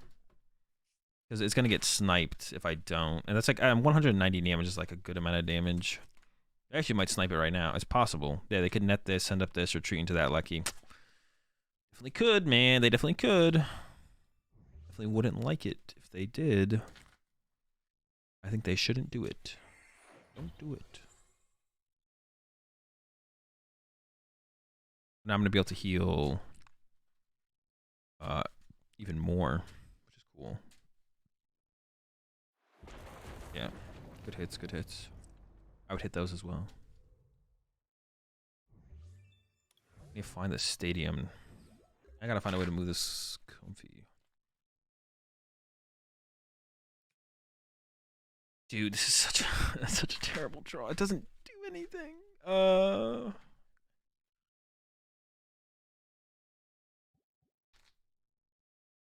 Because it's going to get sniped if I don't. And that's like 190 damage is like a good amount of damage. They actually might snipe it right now. It's possible. Yeah, they could net this, send up this, retreat into that lucky. Definitely could, man. They definitely could. Definitely wouldn't like it if they did. I think they shouldn't do it. Don't do it. Now I'm going to be able to heal even more, which is cool. Yeah. Good hits, good hits. I would hit those as well. I need to find the stadium. I gotta find a way to move this comfy. Dude, this is such a such a terrible draw. It doesn't do anything. What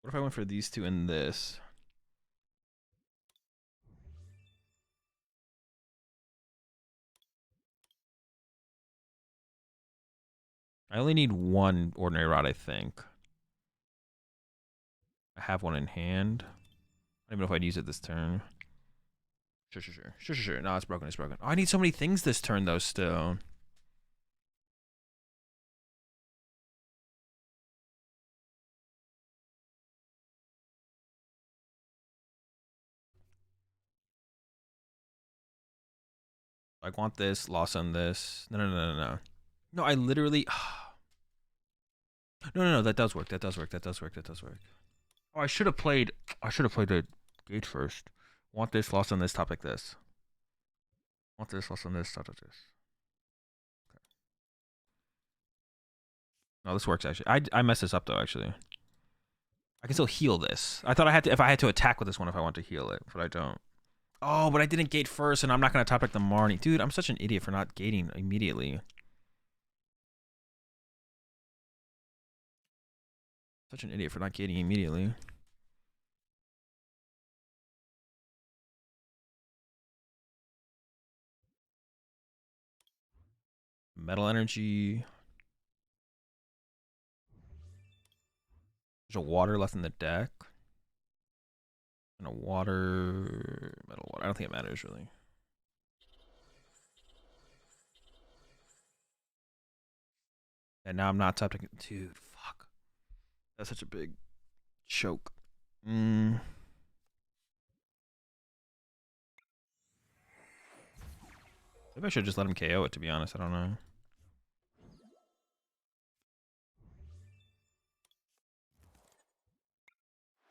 if I went for these two and this? I only need 1 ordinary rod, I think. I have 1 in hand. I don't even know if I'd use it this turn. Sure. No, it's broken, it's broken. Oh, I need so many things this turn, though, still. I want this, loss on this. No. No, I literally... No, that does work. That does work. Oh, I should have played the gate first. Want this, loss on this, top like this. Want this, loss on this, top like this. Okay. No, this works actually. I messed this up though, actually. I can still heal this. I thought I had to if I had to attack with this one if I want to heal it, but I don't. Oh, but I didn't gate first, and I'm not gonna top deck the Marnie. Dude, I'm such an idiot for not gating immediately. Such an idiot for not gating immediately. Metal energy. There's a water left in the deck. And a water, metal water. I don't think it matters really. And now I'm not top decking. Dude, fuck. That's such a big choke. Maybe I should just let him KO it, to be honest. I don't know.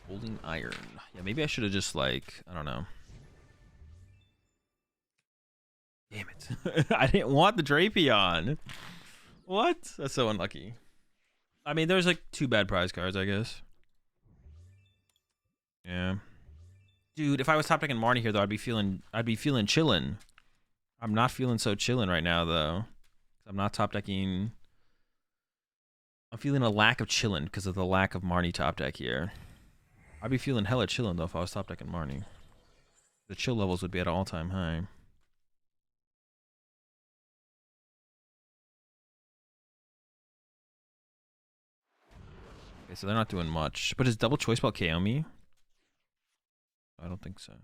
Holding iron. Yeah, maybe I should have just, like, I don't know. Damn it. I didn't want the Drapion. What? That's so unlucky. I mean, there's, like, 2 bad prize cards, I guess. Yeah. Dude, if I was top decking Marnie here, though, I'd be feeling chillin'. I'm not feeling so chillin' right now, though. I'm not top decking. I'm feeling a lack of chillin' because of the lack of Marnie top deck here. I'd be feeling hella chillin' though if I was top decking Marnie. The chill levels would be at an all-time high. Okay, so they're not doing much. But is double choice spell KO me? I don't think so.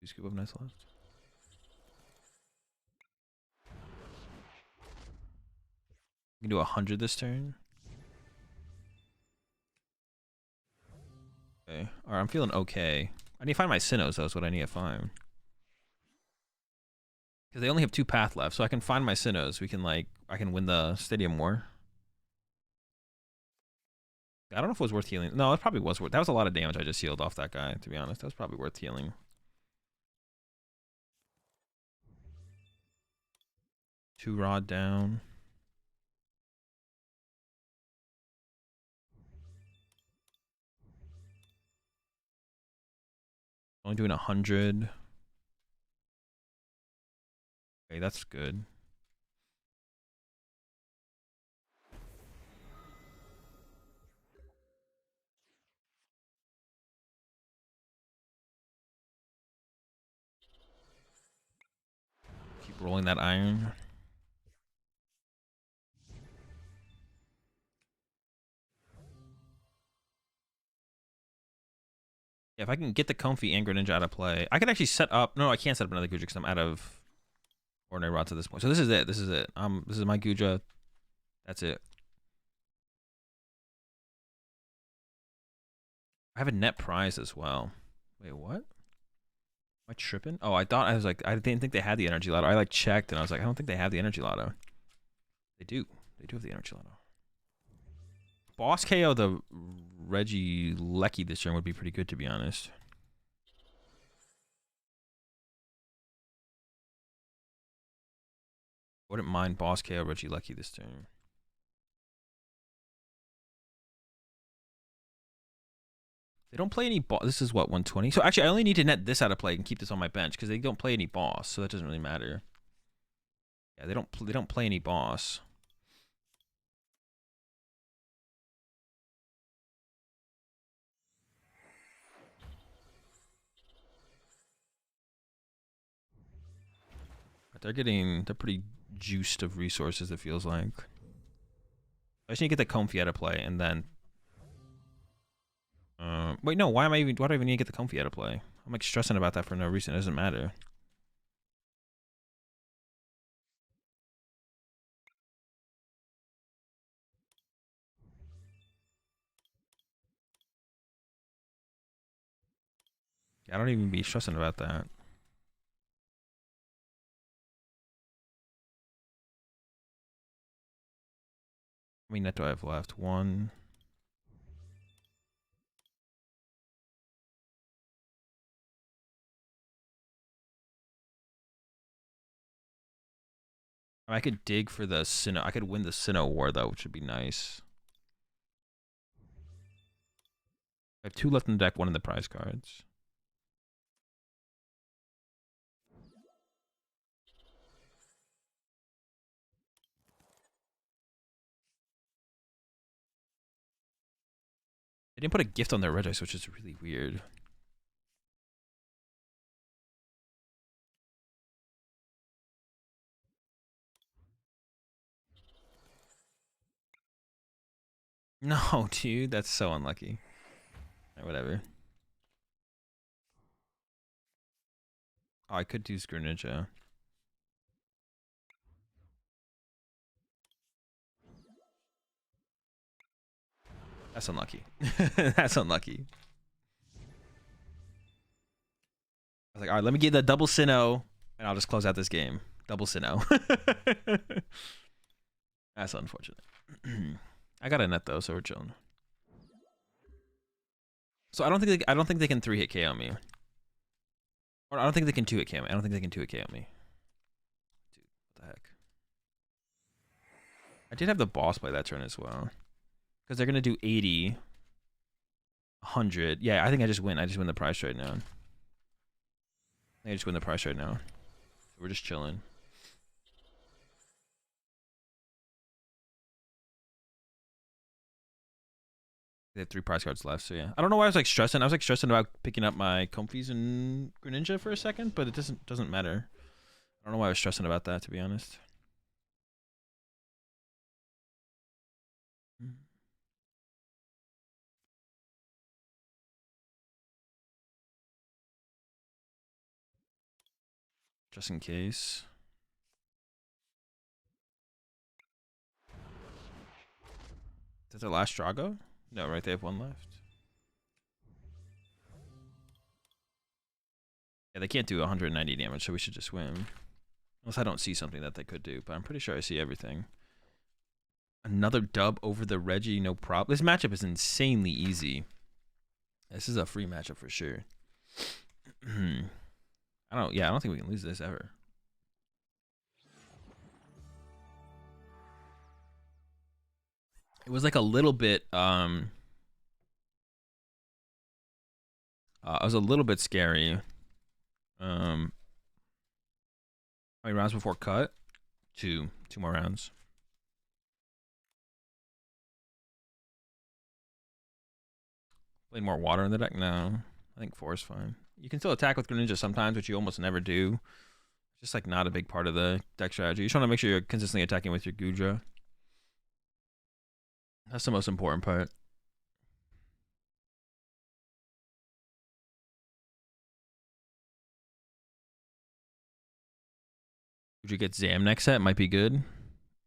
2 scoop of nice left. We can do 100 this turn. Okay. Alright, I'm feeling okay. I need to find my Sinnohs, though, is what I need to find. Because they only have 2 path left, so I can find my Sinnohs. We can, like, I can win the Stadium War. I don't know if it was worth healing. No, it probably was worth. That was a lot of damage I just healed off that guy, to be honest. That was probably worth healing. Two rod down. Only doing 100. Okay, that's good. Keep rolling that iron. Yeah, if I can get the Comfy and Greninja out of play, I can actually set up. No, I can't set up another Goodra because I'm out of ordinary rods at this point. So this is it. This is it. This is my Goodra. That's it. I have a net prize as well. Wait, what? Am I tripping? Oh, I thought I was like, I didn't think they had the energy lotto. I like checked and I was like, I don't think they have the energy lotto. They do. They do have the energy lotto. Boss KO the Reggie Lecky this turn would be pretty good, to be honest. Wouldn't mind boss KO Reggie Lecky this turn. They don't play any boss. This is what, 120? So actually, I only need to net this out of play and keep this on my bench because they don't play any boss, so that doesn't really matter. Yeah, they don't play any boss. But they're pretty juiced of resources, it feels like. I just need to get the Comfy out of play and then wait, no, why do I even need to get the Comfy out of play? I'm like stressing about that for no reason. It doesn't matter. I don't even be stressing about that. How many net do I have left? 1. I could dig for the Sinnoh. I could win the Sinnoh War, though, which would be nice. I have 2 left in the deck, 1 in the prize cards. They didn't put a gift on their Regice, which is really weird. No, dude, that's so unlucky. Right, whatever. Oh, I could do Greninja. That's unlucky. That's unlucky. I was like, all right, let me get the double Sinnoh, and I'll just close out this game. Double Sinnoh. That's unfortunate. I got a net though, so we're chilling. So I don't think they can 3-hit KO me. Or I don't think they can 2-hit KO me. I don't think they can 2-hit KO me. Dude, what the heck? I did have the boss play that turn as well. Because they're gonna do 80. 100. Yeah, I think I just win. I just win the price right now. I just win the price right now. We're just chilling. They have 3 prize cards left, so yeah. I don't know why I was like stressing. I was like stressing about picking up my Comfies and Greninja for a second, but it doesn't matter. I don't know why I was stressing about that, to be honest. just in case. Is that their last Drago? No, right, they have one left. Yeah, they can't do 190 damage, so we should just win. Unless I don't see something that they could do, but I'm pretty sure I see everything. Another dub over the Reggie, no problem. This matchup is insanely easy. This is a free matchup for sure. I don't think we can lose this ever. It was like a little bit it was a little bit scary. How many rounds before cut? Two more rounds. Play more water in the deck? No. I think 4 is fine. You can still attack with Greninja sometimes, which you almost never do. Just like not a big part of the deck strategy. You just want to make sure you're consistently attacking with your Goodra. That's the most important part. Would you get Zam next set? Might be good.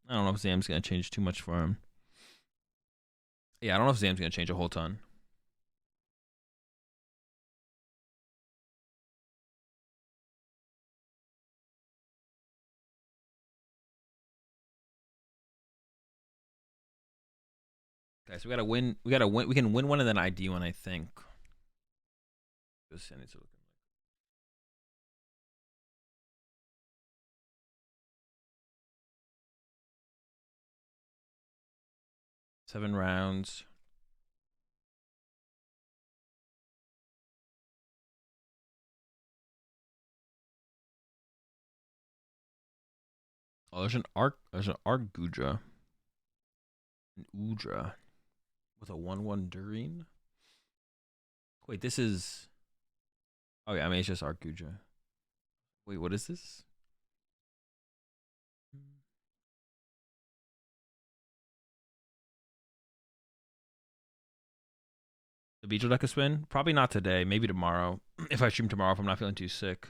I don't know if Zam's going to change too much for him. Yeah, I don't know if Zam's going to change a whole ton. Okay, so we gotta win. We can win one and then ID one, I think. Just send it to look. 7 rounds. Oh, there's an arc Goodra. An Udra. With a 1/1 Durine. Wait, this is. Oh yeah, I mean it's just Arc Goodra. Wait, what is this? The Beetle deck a spin? Probably not today. Maybe tomorrow. If I stream tomorrow, if I'm not feeling too sick.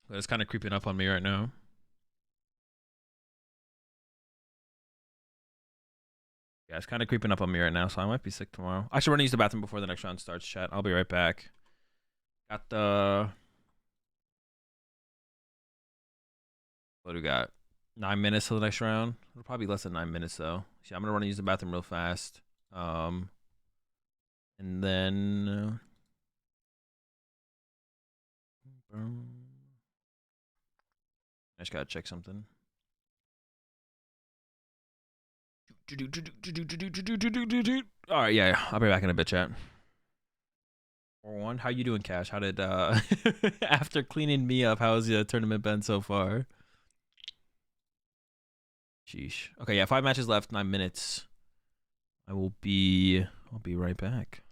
But it's kind of creeping up on me right now. Yeah, it's kind of creeping up on me right now, so I might be sick tomorrow. I should run to use the bathroom before the next round starts, chat. I'll be right back. Got the... What do we got? 9 minutes till the next round. It'll probably be less than 9 minutes, though. See, I'm going to run to use the bathroom real fast. And then... I just got to check something. All right, yeah. I'll be back in a bit, chat. 4-1. How you doing, Cash? How did after cleaning me up, how's the tournament been so far? Sheesh. Okay, yeah, 5 matches left, 9 minutes. I'll be right back.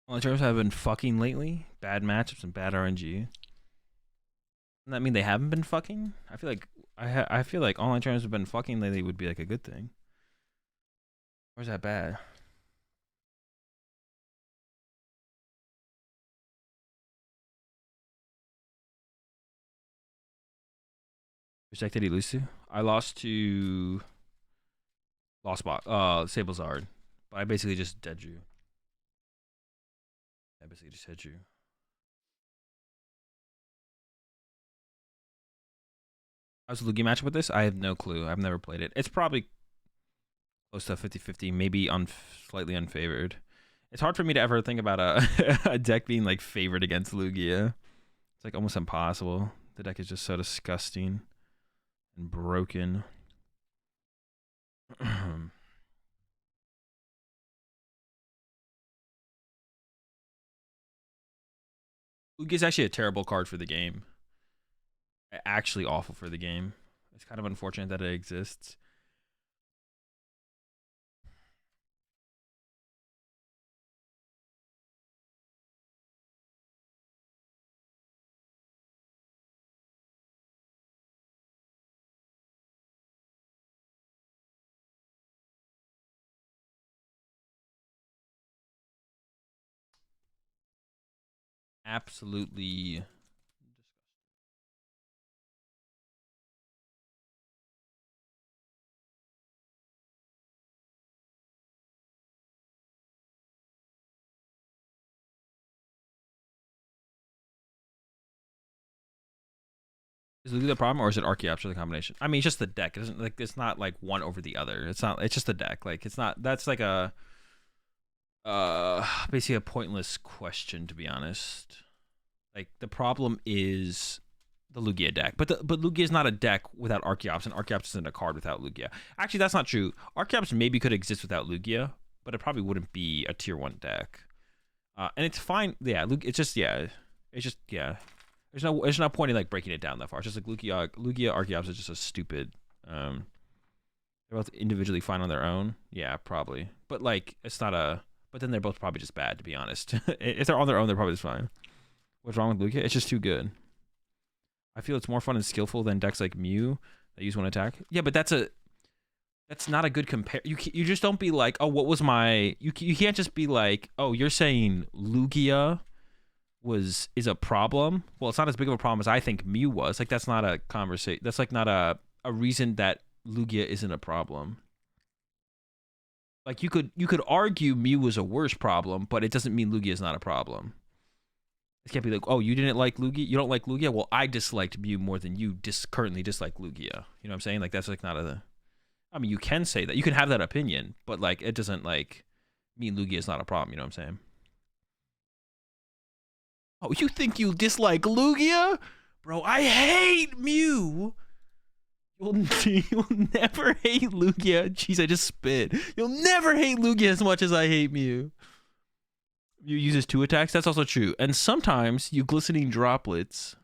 Online tournaments have been fucking lately. Bad matchups and bad RNG. Doesn't that mean they haven't been fucking? I feel like I feel like online tournaments have been fucking lately would be like a good thing. Or is that bad? Which deck did he lose to? I lost to Sablezard. But I basically just dead you. I basically just hit you. How's the Lugia matchup with this? I have no clue. I've never played it. It's probably close to 50-50, maybe slightly unfavored. It's hard for me to ever think about a deck being like favored against Lugia. It's like almost impossible. The deck is just so disgusting and broken. Lugia's actually a terrible card for the game. Actually awful for the game. It's kind of unfortunate that it exists. Absolutely. Is Lugia the problem, or is it Archeops or the combination? I mean, it's just the deck. It doesn't like it's not like one over the other. It's not. It's just the deck. Like it's not. That's like a basically a pointless question, to be honest. Like the problem is the Lugia deck, but Lugia is not a deck without Archeops, and Archeops isn't a card without Lugia. Actually, that's not true. Archeops maybe could exist without Lugia, but it probably wouldn't be a tier 1 deck. And it's fine. Yeah, it's just yeah. There's no point in like breaking it down that far. It's just like Lugia Archeops is just a stupid. They're both individually fine on their own. Yeah, probably. But like it's not a. But then they're both probably just bad, to be honest. If they're on their own, they're probably just fine. What's wrong with Lugia? It's just too good. I feel it's more fun and skillful than decks like Mew that use one attack. Yeah, but that's not a good compare. You just don't be like, oh, what was my? You can't just be like, oh, you're saying Lugia is a problem. Well, it's not as big of a problem as I think Mew was. Like that's not a conversation. That's like not a reason that Lugia isn't a problem. Like you could argue Mew was a worse problem, but it doesn't mean Lugia is not a problem. It can't be like, oh, you didn't like Lugia, you don't like Lugia. Well, I disliked Mew more than you currently dislike Lugia. You know what I'm saying? Like that's like not a. I mean, you can say that. You can have that opinion, but like it doesn't like mean Lugia is not a problem. You know what I'm saying? Oh, you think you dislike Lugia? Bro, I hate Mew. You'll never hate Lugia. Jeez, I just spit. You'll never hate Lugia as much as I hate Mew. Mew uses 2 attacks. That's also true. And sometimes you glistening droplets.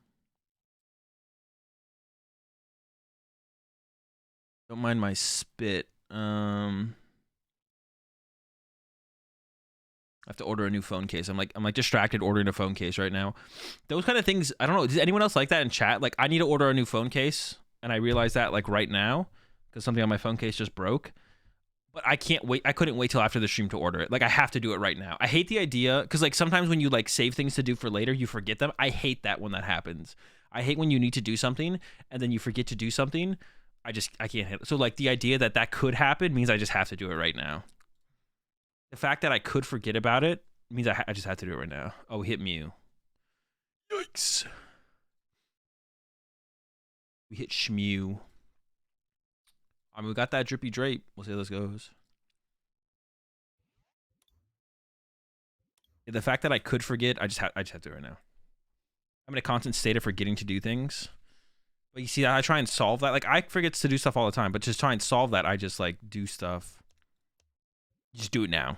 Don't mind my spit. I have to order a new phone case. I'm like distracted ordering a phone case right now. Those kind of things, I don't know. Does anyone else like that in chat? Like I need to order a new phone case, and I realize that like right now because something on my phone case just broke. But I can't wait. I couldn't wait till after the stream to order it. Like I have to do it right now. I hate the idea because like sometimes when you like save things to do for later, you forget them. I hate that when that happens. I hate when you need to do something and then you forget to do something. I can't handle it. So like the idea that that could happen means I just have to do it right now. The fact that I could forget about it means I just have to do it right now. Oh, hit Mew. Yikes. We hit Shmew. I mean, we got that drippy drape. We'll see how this goes. The fact that I could forget, I just have to do it right now. I'm in a constant state of forgetting to do things. But you see, I try and solve that. Like, I forget to do stuff all the time, but just try and solve that, I just, like, do stuff. Just do it now.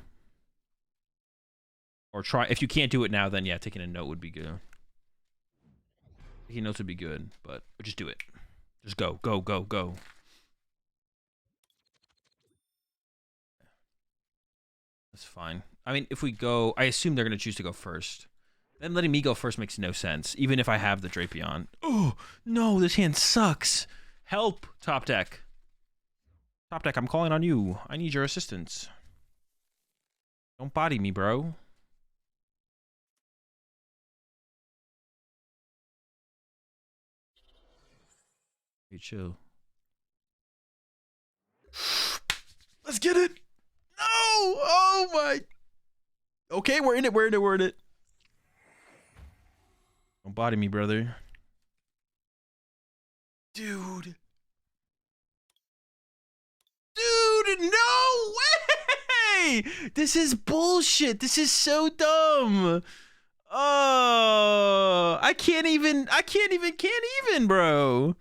Or try, if you can't do it now, then yeah, taking a note would be good. Taking notes would be good, but just do it. Just go, go, go, go. That's fine. I mean, if we go, I assume they're going to choose to go first. Then letting me go first makes no sense, even if I have the Drapion. Oh, no, this hand sucks. Help, top deck. Top deck, I'm calling on you. I need your assistance. Don't body me, bro. Hey, chill. Let's get it. No! Oh, my. Okay, we're in it, we're in it, we're in it. Don't body me, brother. Dude. Dude, no way! This is bullshit. This is so dumb. Oh, I can't even, bro.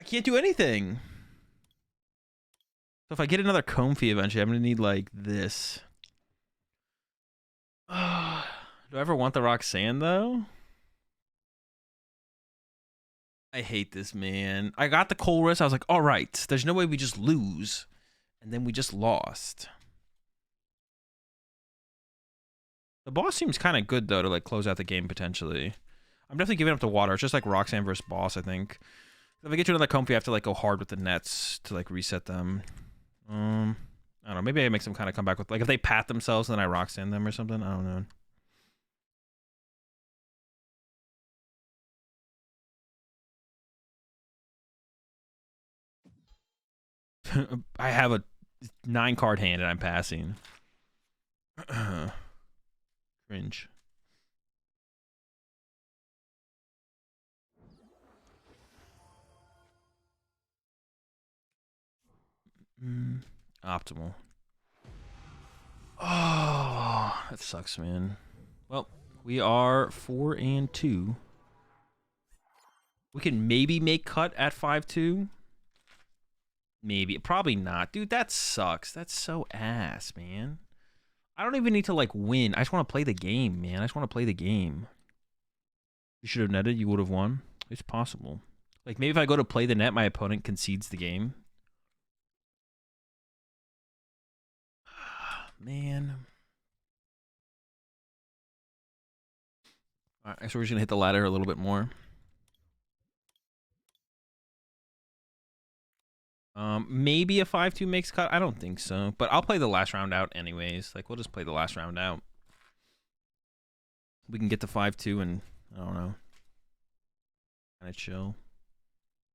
I can't do anything. So if I get another Comfy eventually, I'm gonna need like this. Do I ever want the Roxanne though? I hate this, man. I got the Colress. I was like, all right, there's no way we just lose. And then we just lost. The boss seems kind of good, though, to like close out the game, potentially. I'm definitely giving up the water. It's just like Roxanne versus boss, I think. If I get to another Comfy, I have to like go hard with the nets to like reset them. I don't know. Maybe I make some kind of comeback with, like, if they pat themselves and then I Roxanne them or something. I don't know. I have a 9-card hand and I'm passing. Cringe. Optimal. Oh, that sucks, man. Well, we are 4-2. We can maybe make cut at 5-2. Maybe. Probably not. Dude, that sucks. That's so ass, man. I don't even need to, like, win. I just want to play the game, man. I just want to play the game. You should have netted. You would have won. It's possible. Like, maybe if I go to play the net, my opponent concedes the game. Man. All right, so we're just going to hit the ladder a little bit more. Maybe a 5-2 makes cut. I don't think so. But I'll play the last round out anyways. Like, we'll just play the last round out. We can get to 5-2 and, I don't know, kind of chill.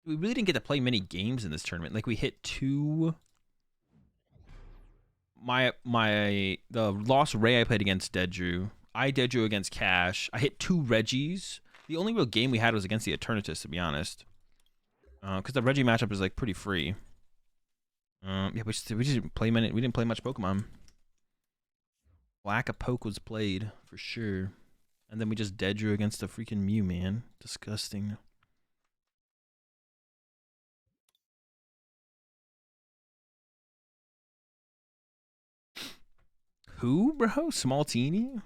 We really didn't get to play many games in this tournament. Like, we hit 2... The Lost Ray I played against Dead Drew. I Dead Drew against Cash. I hit 2 Reggies. The only real game we had was against the Eternatus, to be honest. Because the Reggie matchup is, like, pretty free. Yeah, we just didn't play many. We didn't play much Pokemon. Lack of poke was played for sure, and then we just dead drew against a freaking Mew, man. Disgusting. Who, bro? Small Teeny?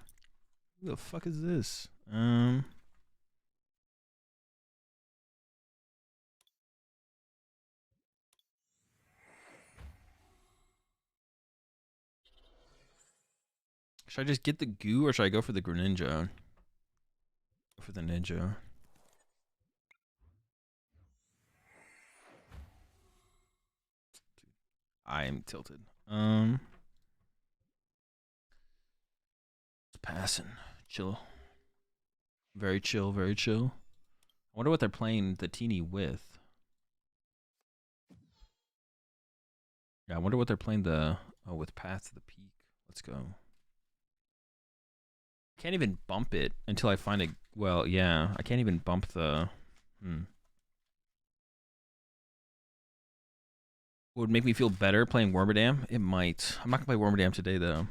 Who the fuck is this? Should I just get the goo or should I go for the Greninja? Go for the Ninja. I am tilted. It's passing. Chill. Very chill, very chill. I wonder what they're playing the Teeny with. Yeah, I wonder what they're playing the with Path to the Peak. Let's go. Can't even bump it until I find a... Well, yeah. I can't even bump the... Would make me feel better playing Wormadam? It might. I'm not going to play Wormadam today, though.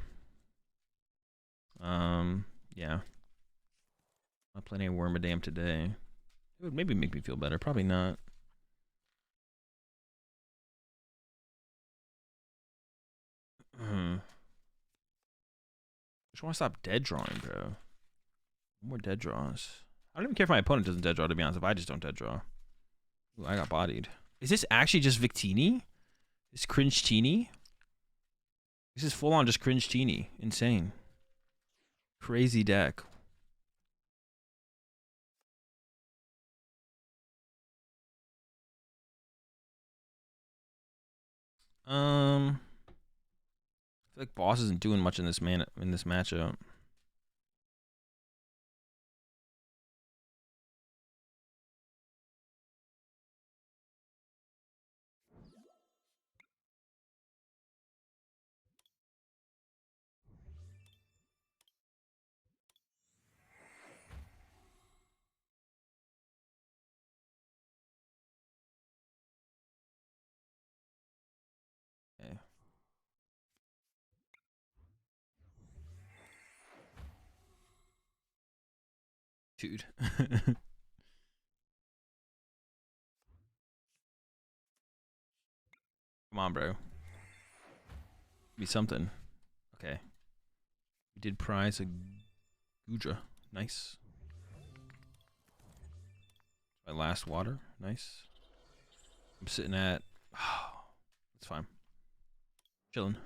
Yeah. I'm not playing any Wormadam today. It would maybe make me feel better. Probably not. I just want to stop dead drawing, bro. More dead draws. I don't even care if my opponent doesn't dead draw, to be honest. If I just don't dead draw. Ooh, I got bodied. Is this actually just Victini? Is Cringe Teeny? This is full on just cringe teeny. Insane. Crazy deck. I feel like boss isn't doing much in this matchup. Okay. Dude. Come on, bro. Be something. Okay. We did prize a Goodra. Nice. My last water. Nice. I'm sitting at... Oh, that's fine. Chilling.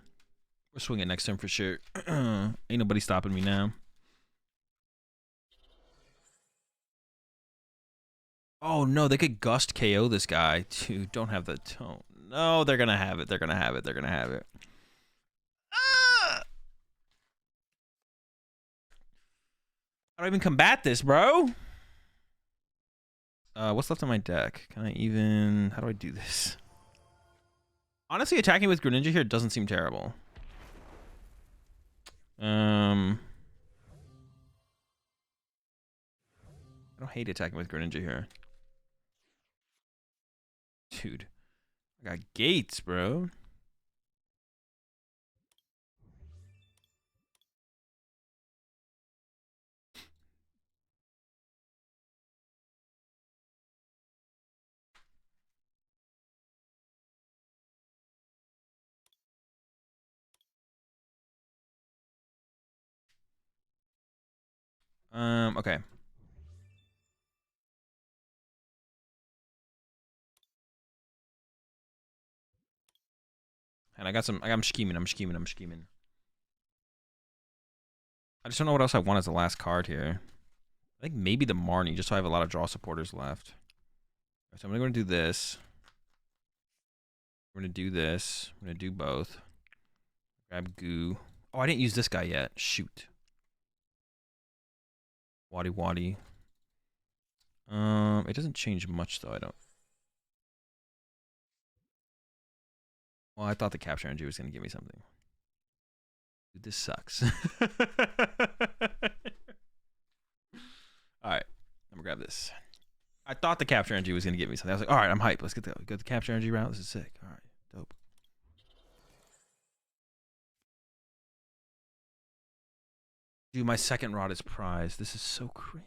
We're swinging next turn for sure. Ain't nobody stopping me now. Oh, no. They could Gust KO this guy. Dude, don't have the tone. No, they're going to have it. They're going to have it. They're going to have it. I don't even combat this, bro. What's left on my deck? Can I even... How do I do this? Honestly, attacking with Greninja here doesn't seem terrible. I don't hate attacking with Greninja here. Dude. I got gates, bro. Okay. And I'm scheming. I just don't know what else I want as the last card here. I think maybe the Marnie, just so I have a lot of draw supporters left. So I'm going to do this. We're going to do this. I'm going to do both. Grab Goo. Oh, I didn't use this guy yet. Shoot. Waddy. It doesn't change much, though. I don't. Well, I thought the capture energy was going to give me something. Dude, this sucks. Alright. I'm gonna grab this. I thought the capture energy was gonna give me something. I was like, alright, I'm hyped. Let's get the capture energy route. This is sick. Alright, dope. Dude, my second rod is prized. This is so cringe.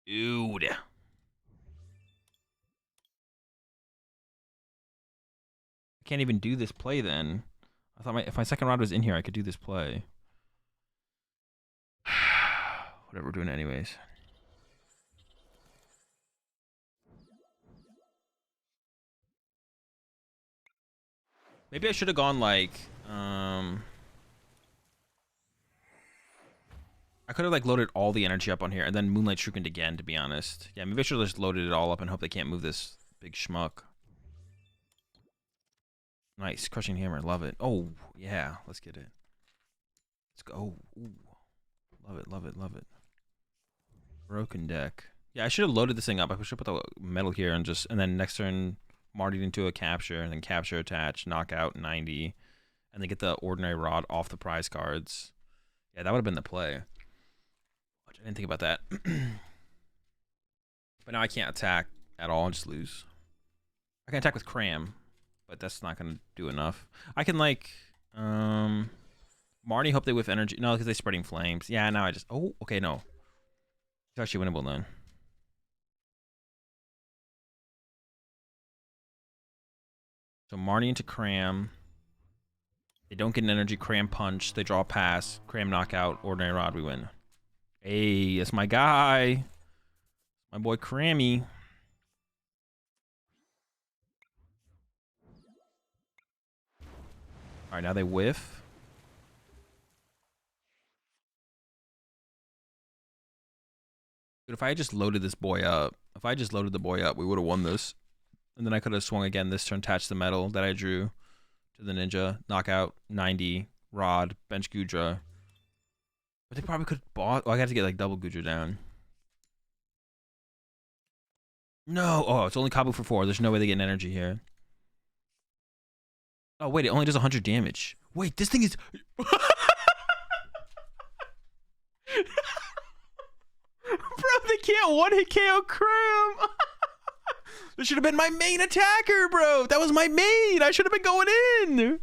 Dude. I can't even do this play then. I thought if my second rod was in here, I could do this play. Whatever, we're doing it anyways. Maybe I should have gone like, I could have like loaded all the energy up on here and then Moonlight Shurikened again, to be honest. Yeah, maybe I should have just loaded it all up and hope they can't move this big schmuck. Nice, Crushing Hammer, love it. Oh, yeah, let's get it. Let's go. Ooh. Love it. Broken deck. Yeah, I should have loaded this thing up. I should put the metal here and then next turn Marty into a capture and then capture attach, knockout 90, and then get the ordinary rod off the prize cards. Yeah, that would have been the play. I didn't think about that. But now I can't attack at all and just lose. I can attack with Cram, but that's not gonna do enough. I can like Marnie, hope they whiff energy. No, because they're spreading flames. Yeah, now I just okay, no. It's actually winnable then. So Marnie into Cram. They don't get an energy. Cram punch. They draw a pass. Cram knockout. Ordinary rod. We win. Hey, that's my guy. My boy Crammy. All right, now they whiff. Dude, if I had just loaded this boy up, we would have won this. And then I could have swung again this turn, attached the metal that I drew to the ninja, knockout, 90, rod, bench Goodra. But they probably could have bought. Oh, I got to get like double Goodra down. No. Oh, it's only Kabu for 4. There's no way they get an energy here. Oh, wait, it only does 100 damage. Wait, this thing is... Bro, they can't one-hit KO Cram. This should have been my main attacker, bro. That was my main. I should have been going in.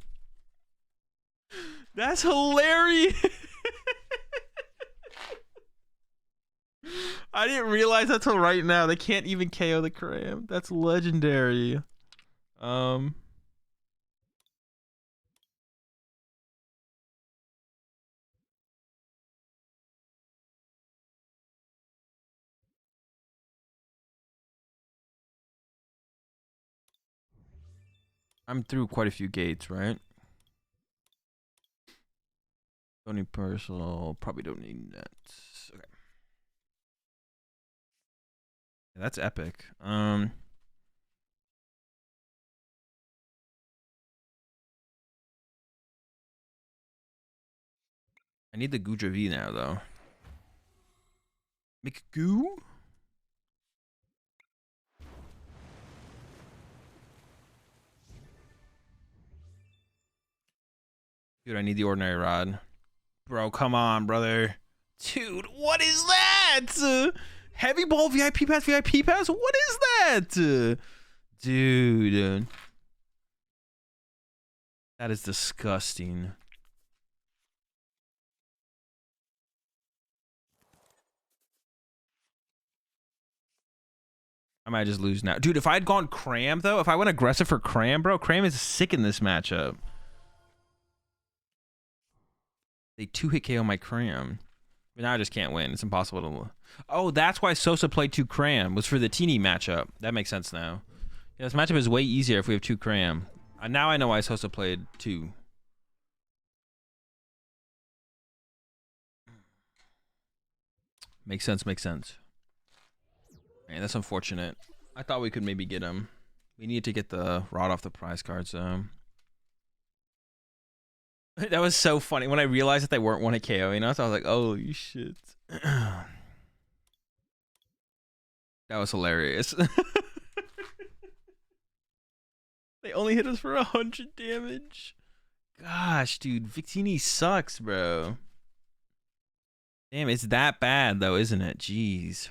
That's hilarious. I didn't realize that till right now. They can't even KO the Cram. That's legendary. I'm through quite a few gates, right? Don't need personal. Probably don't need nets. Okay. Yeah, that's epic. I need the Goodra V now, though. McGoo? Dude, I need the ordinary rod. Bro, come on, brother. Dude, what is that? Heavy ball VIP pass, VIP pass? What is that? Dude. That is disgusting. I might just lose now. Dude, if I had gone Cram, though, if I went aggressive for Cram, bro, Cram is sick in this matchup. They 2-hit KO my Cram. But now I just can't win. It's impossible to... Oh, that's why Sosa played 2 Cram. Was for the teeny matchup. That makes sense now. Yeah, this matchup is way easier if we have 2 Cram. Now I know why Sosa played 2. Makes sense, makes sense. Man, that's unfortunate. I thought we could maybe get him. We need to get the rod off the prize cards, though. That was so funny. When I realized that they weren't 1-hit KO, you know? So I was like, oh, shit. That was hilarious. They only hit us for 100 damage. Gosh, dude. Victini sucks, bro. Damn, it's that bad, though, isn't it? Jeez.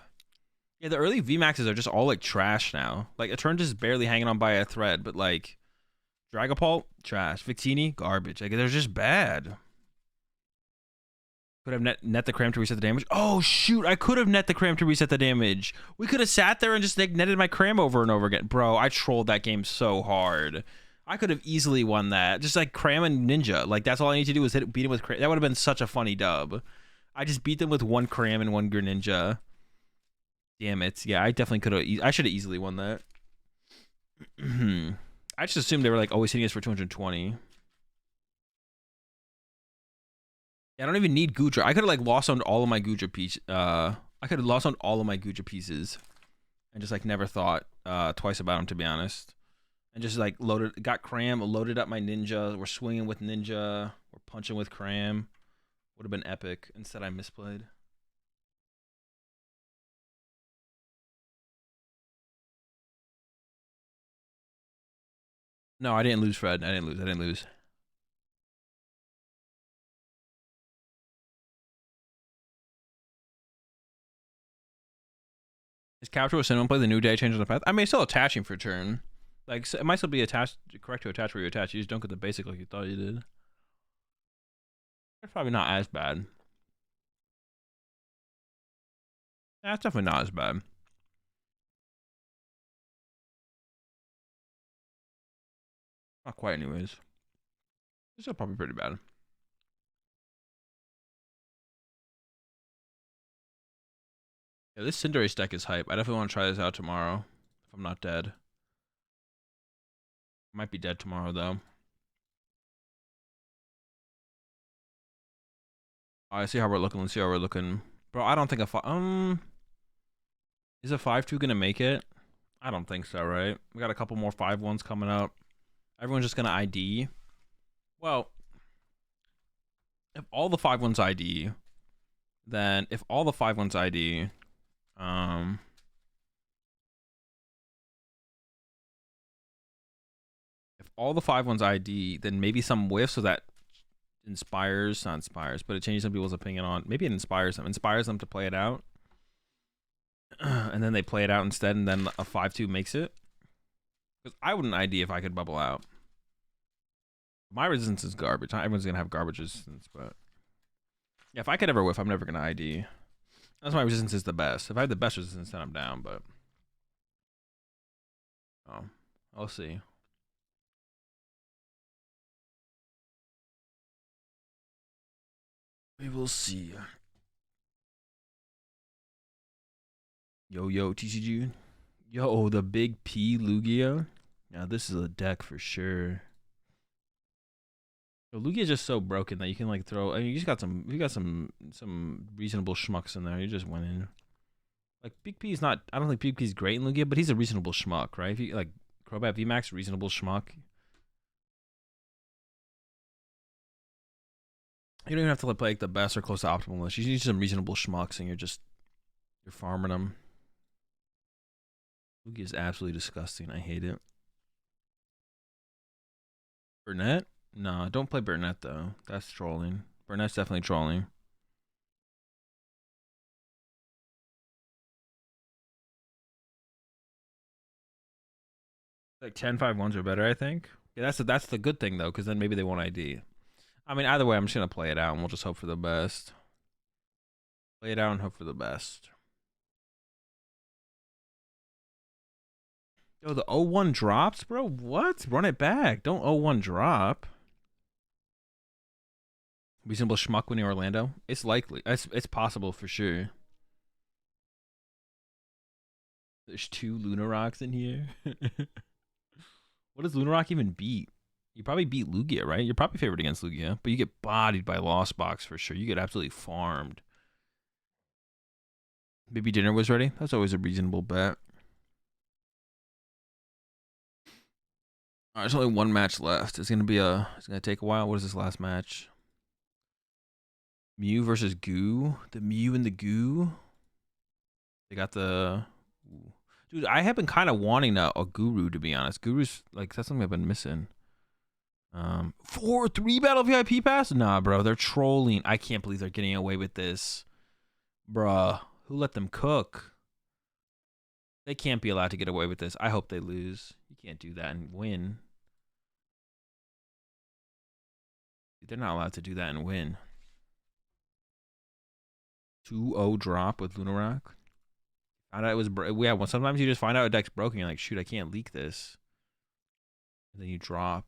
Yeah, the early VMAXs are just all, like, trash now. Like, a turn just barely hanging on by a thread, but, like... Dragapult, trash. Victini, garbage. Like, they're just bad. Could have net the Cram to reset the damage. Oh, shoot. I could have net the Cram to reset the damage. We could have sat there and just like, netted my Cram over and over again. Bro, I trolled that game so hard. I could have easily won that. Just like Cram and Ninja. Like, that's all I need to do is beat him with Cram. That would have been such a funny dub. I just beat them with 1 Cram and 1 Greninja. Damn it. Yeah, I definitely could have. I should have easily won that. I just assumed they were like always hitting us for 220. Yeah, I don't even need Goodra. I could have like lost on all of my Goodra pieces. I could have lost on all of my Goodra pieces, and just like never thought twice about them, to be honest. And just like got Cram, loaded up my Ninja. We're swinging with Ninja. We're punching with Cram. Would have been epic. Instead, I misplayed. No, I didn't lose, Fred. I didn't lose. Is capture with Cinnamon play the new day change on the path? I mean, it's still attaching for turn. Like, it might still be attached, correct to attach where you attach. You just don't get the basic like you thought you did. It's probably not as bad. Yeah, it's definitely not as bad. Not quite, anyways. It's still probably pretty bad. Yeah, this Cinderace deck is hype. I definitely want to try this out tomorrow. If I'm not dead. I might be dead tomorrow, though. I see how we're looking. Let's see how we're looking. Bro, I don't think is a 5-2 gonna make it? I don't think so, right? We got a couple more 5-1s coming up. Everyone's just gonna ID. Well, if all the 5-1s ID, then if all the 5-1s ID, if all the 5-1s ID, then maybe some whiffs so that inspires, not inspires, but it changes some people's opinion on. Maybe it inspires them to play it out. And then they play it out instead, and then a 5-2 makes it. Because I wouldn't ID if I could bubble out. My resistance is garbage. Not everyone's gonna have garbage resistance, but yeah, if I could ever whiff, I'm never gonna ID. That's why resistance is the best. If I had the best resistance, then I'm down, but I'll see. We will see. Yo, TCG. Yo, the big P Lugia. Now this is a deck for sure. Lugia's just so broken that you can like throw. I mean, you got some reasonable schmucks in there. You're just winning. Like Big P is not. I don't think Big P is great in Lugia, but he's a reasonable schmuck, right? If you like Crobat VMAX, reasonable schmuck. You don't even have to play like the best or close to optimal list. You need some reasonable schmucks, and you're farming them. Lugia is absolutely disgusting. I hate it. Burnett? No, don't play Burnett though. That's trolling. Burnett's definitely trolling. Like 10-5-1s are better, I think. Yeah, that's the good thing though, because then maybe they won't ID. I mean, either way, I'm just gonna play it out, and we'll just hope for the best. Play it out and hope for the best. Yo, the 0-1 drops, bro. What? Run it back. Don't 0-1 drop. Reasonable schmuck winning Orlando. It's likely. It's possible for sure. There's 2 Lunarocks in here. What does Lunarock even beat? You probably beat Lugia, right? You're probably favored against Lugia, but you get bodied by Lost Box for sure. You get absolutely farmed. Maybe dinner was ready. That's always a reasonable bet. All right, there's only 1 match left. It's gonna take a while. What is this last match? Mew versus Goo. The Mew and the Goo. They got the. Ooh. Dude, I have been kind of wanting a Guru, to be honest. Guru's like that's something I've been missing. 4-3 battle VIP pass? Nah, bro, they're trolling. I can't believe they're getting away with this, bruh. Who let them cook? They can't be allowed to get away with this. I hope they lose. You can't do that and win. They're not allowed to do that and win. 2-0 drop with Lunarock. Found out it was well, sometimes you just find out a deck's broken. You're like, shoot, I can't leak this. And then you drop.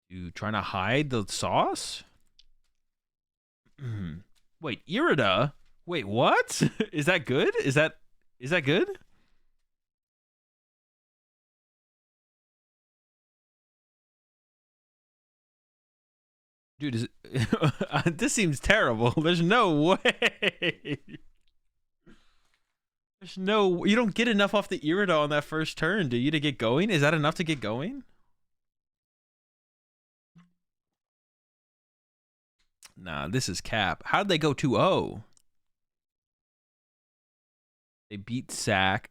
You trying to hide the sauce? Wait, Irida? Wait, what? Is that good? Is that good? Dude, this seems terrible. There's no way. You don't get enough off the Irida on that first turn, do you, to get going? Is that enough to get going? Nah, this is cap. How did they go 2-0? They beat Sack.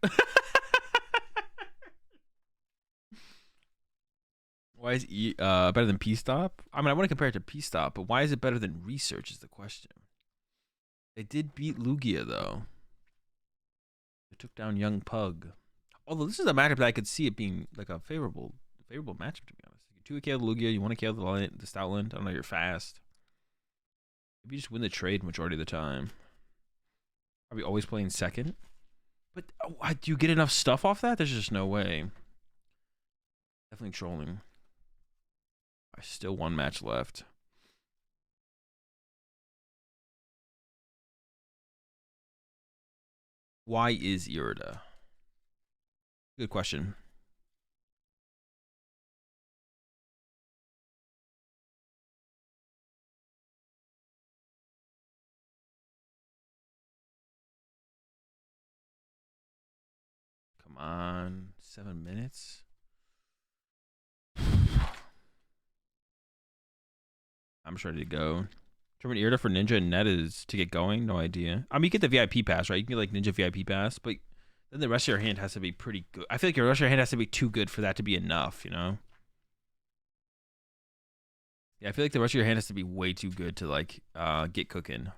Why is better than P-Stop? I mean, I want to compare it to P-Stop, but why is it better than Research is the question. They did beat Lugia, though. They took down Young Pug. Although this is a matchup that I could see it being like a favorable matchup, to be honest. You 2 KO the Lugia, you want to KO the Stoutland. I don't know, you're fast. Maybe you just win the trade majority of the time. Probably always playing second. But do you get enough stuff off that? There's just no way. Definitely trolling. Still 1 match left. Why is Irida? Good question. on, 7 minutes. I'm just ready to go. Tournament Irida for Ninja and Net is to get going? No idea. I mean, you get the VIP pass, right? You can get like Ninja VIP pass, but then the rest of your hand has to be pretty good. I feel like your rest of your hand has to be too good for that to be enough, you know? Yeah, I feel like the rest of your hand has to be way too good to like get cooking.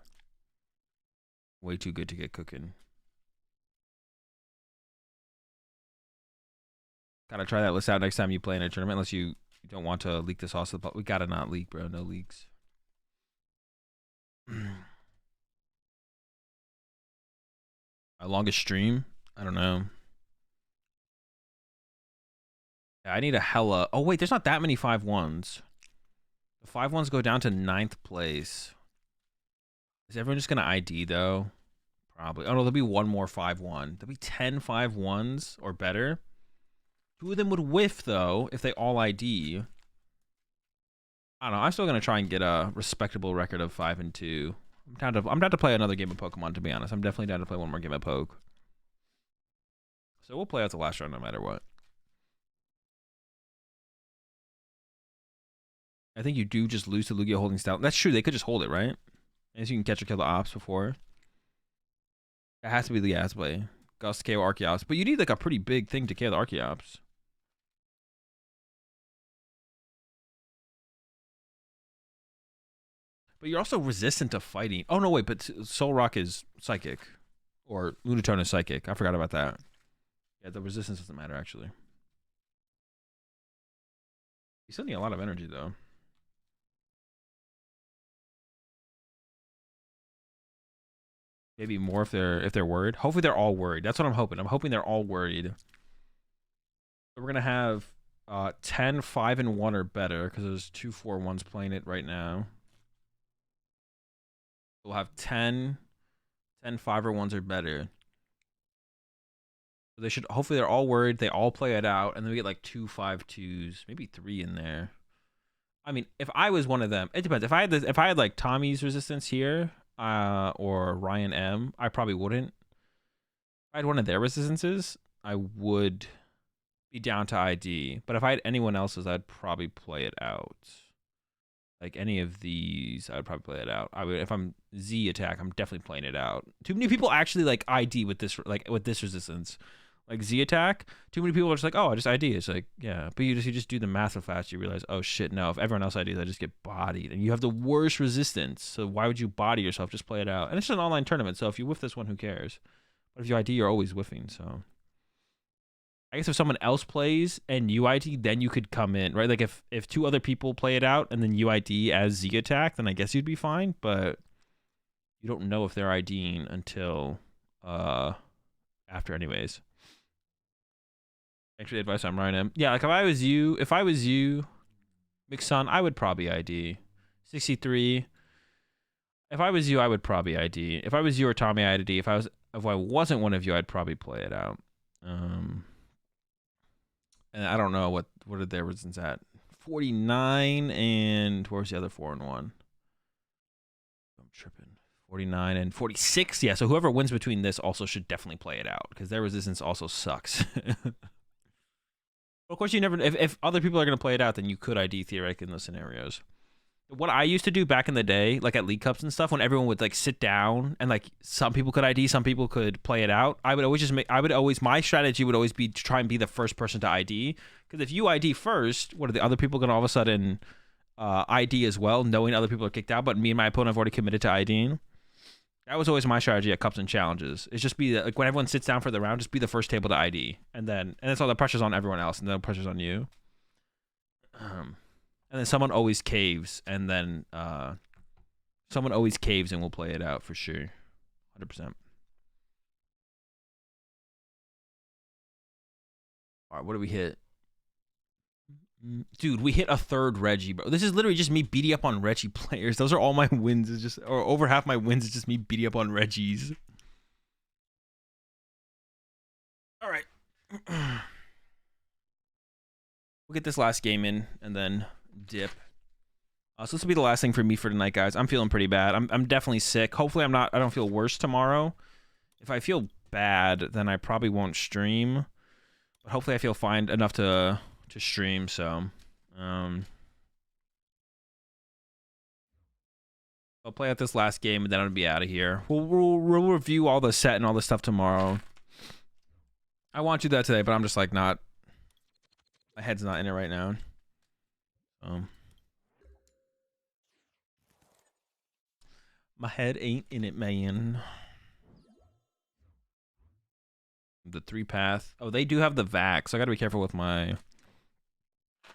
Way too good to get cooking. Gotta try that list out next time you play in a tournament, unless you don't want to leak the sauce. We gotta not leak, bro. No leaks. My longest stream? I don't know. Yeah, I need a hella. Oh wait, there's not that many 5-1s. The 5-1s go down to 9th place. Is everyone just gonna ID though? Probably. Oh no, there'll be one more 5-1. There'll be 10 5-1s or better. 2 of them would whiff though if they all ID. I don't know. I'm still gonna try and get a respectable record of 5-2. I'm down to play another game of Pokemon, to be honest. I'm definitely down to play one more game of Poke. So we'll play out the last round no matter what. I think you do just lose to Lugia holding Stout. That's true. They could just hold it, right? As you can catch or kill the ops before. It has to be the Asplay. Gust KO Archeops. But you need like a pretty big thing to KO the Archeops. But you're also resistant to fighting. Oh, no, wait. But Solrock is Psychic. Or Lunatone is Psychic. I forgot about that. Yeah, the resistance doesn't matter, actually. He's sending a lot of energy, though. Maybe more if they're worried. Hopefully they're all worried. That's what I'm hoping. I'm hoping they're all worried. So we're gonna have 10 5-1 or better because there's 2 4-1s playing it right now. We'll have 10 5-1s or better. So they should hopefully they're all worried. They all play it out, and then we get like 2 5-2s, maybe 3 in there. I mean, if I was one of them, it depends. If I had like Tommy's resistance here. Or Ryan M, I probably wouldn't. If I had one of their resistances, I would be down to ID. But if I had anyone else's, I'd probably play it out. Like any of these, I would probably play it out. I would, if I'm Z attack, I'm definitely playing it out. Too many people actually like ID with this, like with this resistance. Like Z attack, too many people are just like, oh, I just ID. It's like, yeah, but you just do the math so fast, you realize, oh shit, no, if everyone else IDs, I just get bodied, and you have the worst resistance. So why would you body yourself? Just play it out. And it's just an online tournament, so if you whiff this one, who cares? But if you ID, you're always whiffing. So I guess if someone else plays and you ID, then you could come in, right? Like if 2 other people play it out and then you ID as Z attack, then I guess you'd be fine. But you don't know if they're IDing until after, anyways. Actually, advice on Ryan M. Yeah, like if I was you, Mixon, I would probably ID 63. If I was you, I would probably ID. If I was you or Tommy, I'd ID. If I wasn't one of you, I'd probably play it out. And I don't know what are their resistance at. 49 and where's the other 4-1? I'm tripping. 49 and 46. Yeah, so whoever wins between this also should definitely play it out because their resistance also sucks. Of course, you never. If other people are going to play it out, then you could ID theoretically in those scenarios. What I used to do back in the day, like at League Cups and stuff, when everyone would like sit down and like some people could ID, some people could play it out. My strategy would always be to try and be the first person to ID. Because if you ID first, what are the other people going to all of a sudden ID as well, knowing other people are kicked out, but me and my opponent have already committed to IDing? That was always my strategy at Cups and Challenges. It's just be like when everyone sits down for the round, just be the first table to ID, and that's all the pressure's on everyone else, and then the pressure's on you. And then someone always caves, and then someone always caves, and we'll play it out for sure, 100%. All right, what do we hit? Dude, we hit a 3rd Reggie, bro. This is literally just me beating up on Reggie players. Those are all my wins. Is just, or over half my wins is just me beating up on Reggies. All right. We'll get this last game in and then dip. So this will be the last thing for me for tonight, guys. I'm feeling pretty bad. I'm definitely sick. Hopefully I don't feel worse tomorrow. If I feel bad, then I probably won't stream. But hopefully I feel fine enough to stream. So, I'll play out this last game and then I'll be out of here. We'll review all the set and all the stuff tomorrow. I want to do that today, but I'm just like not. My head's not in it right now. My head ain't in it, man. The 3-path. Oh, they do have the vac, so I gotta be careful with my. I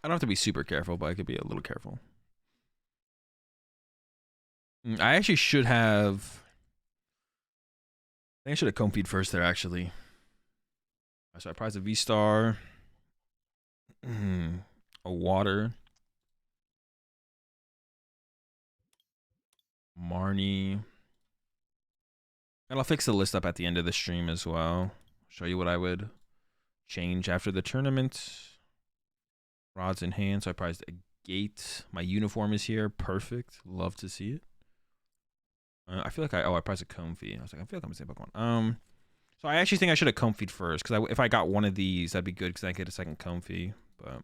don't have to be super careful, but I could be a little careful. I actually should have. I think I should have comb feed first there, actually. So I prize a V-Star. A water. Marnie. And I'll fix the list up at the end of the stream as well. Show you what I would change after the tournament. Rods in hand, so I prized a gate. My uniform is here. Perfect. Love to see it. I feel like I prized a Comfy. I was like, I feel like I'm the same Pokemon. So I actually think I should have Comfied first, because if I got one of these, that'd be good, because I get a second Comfy. But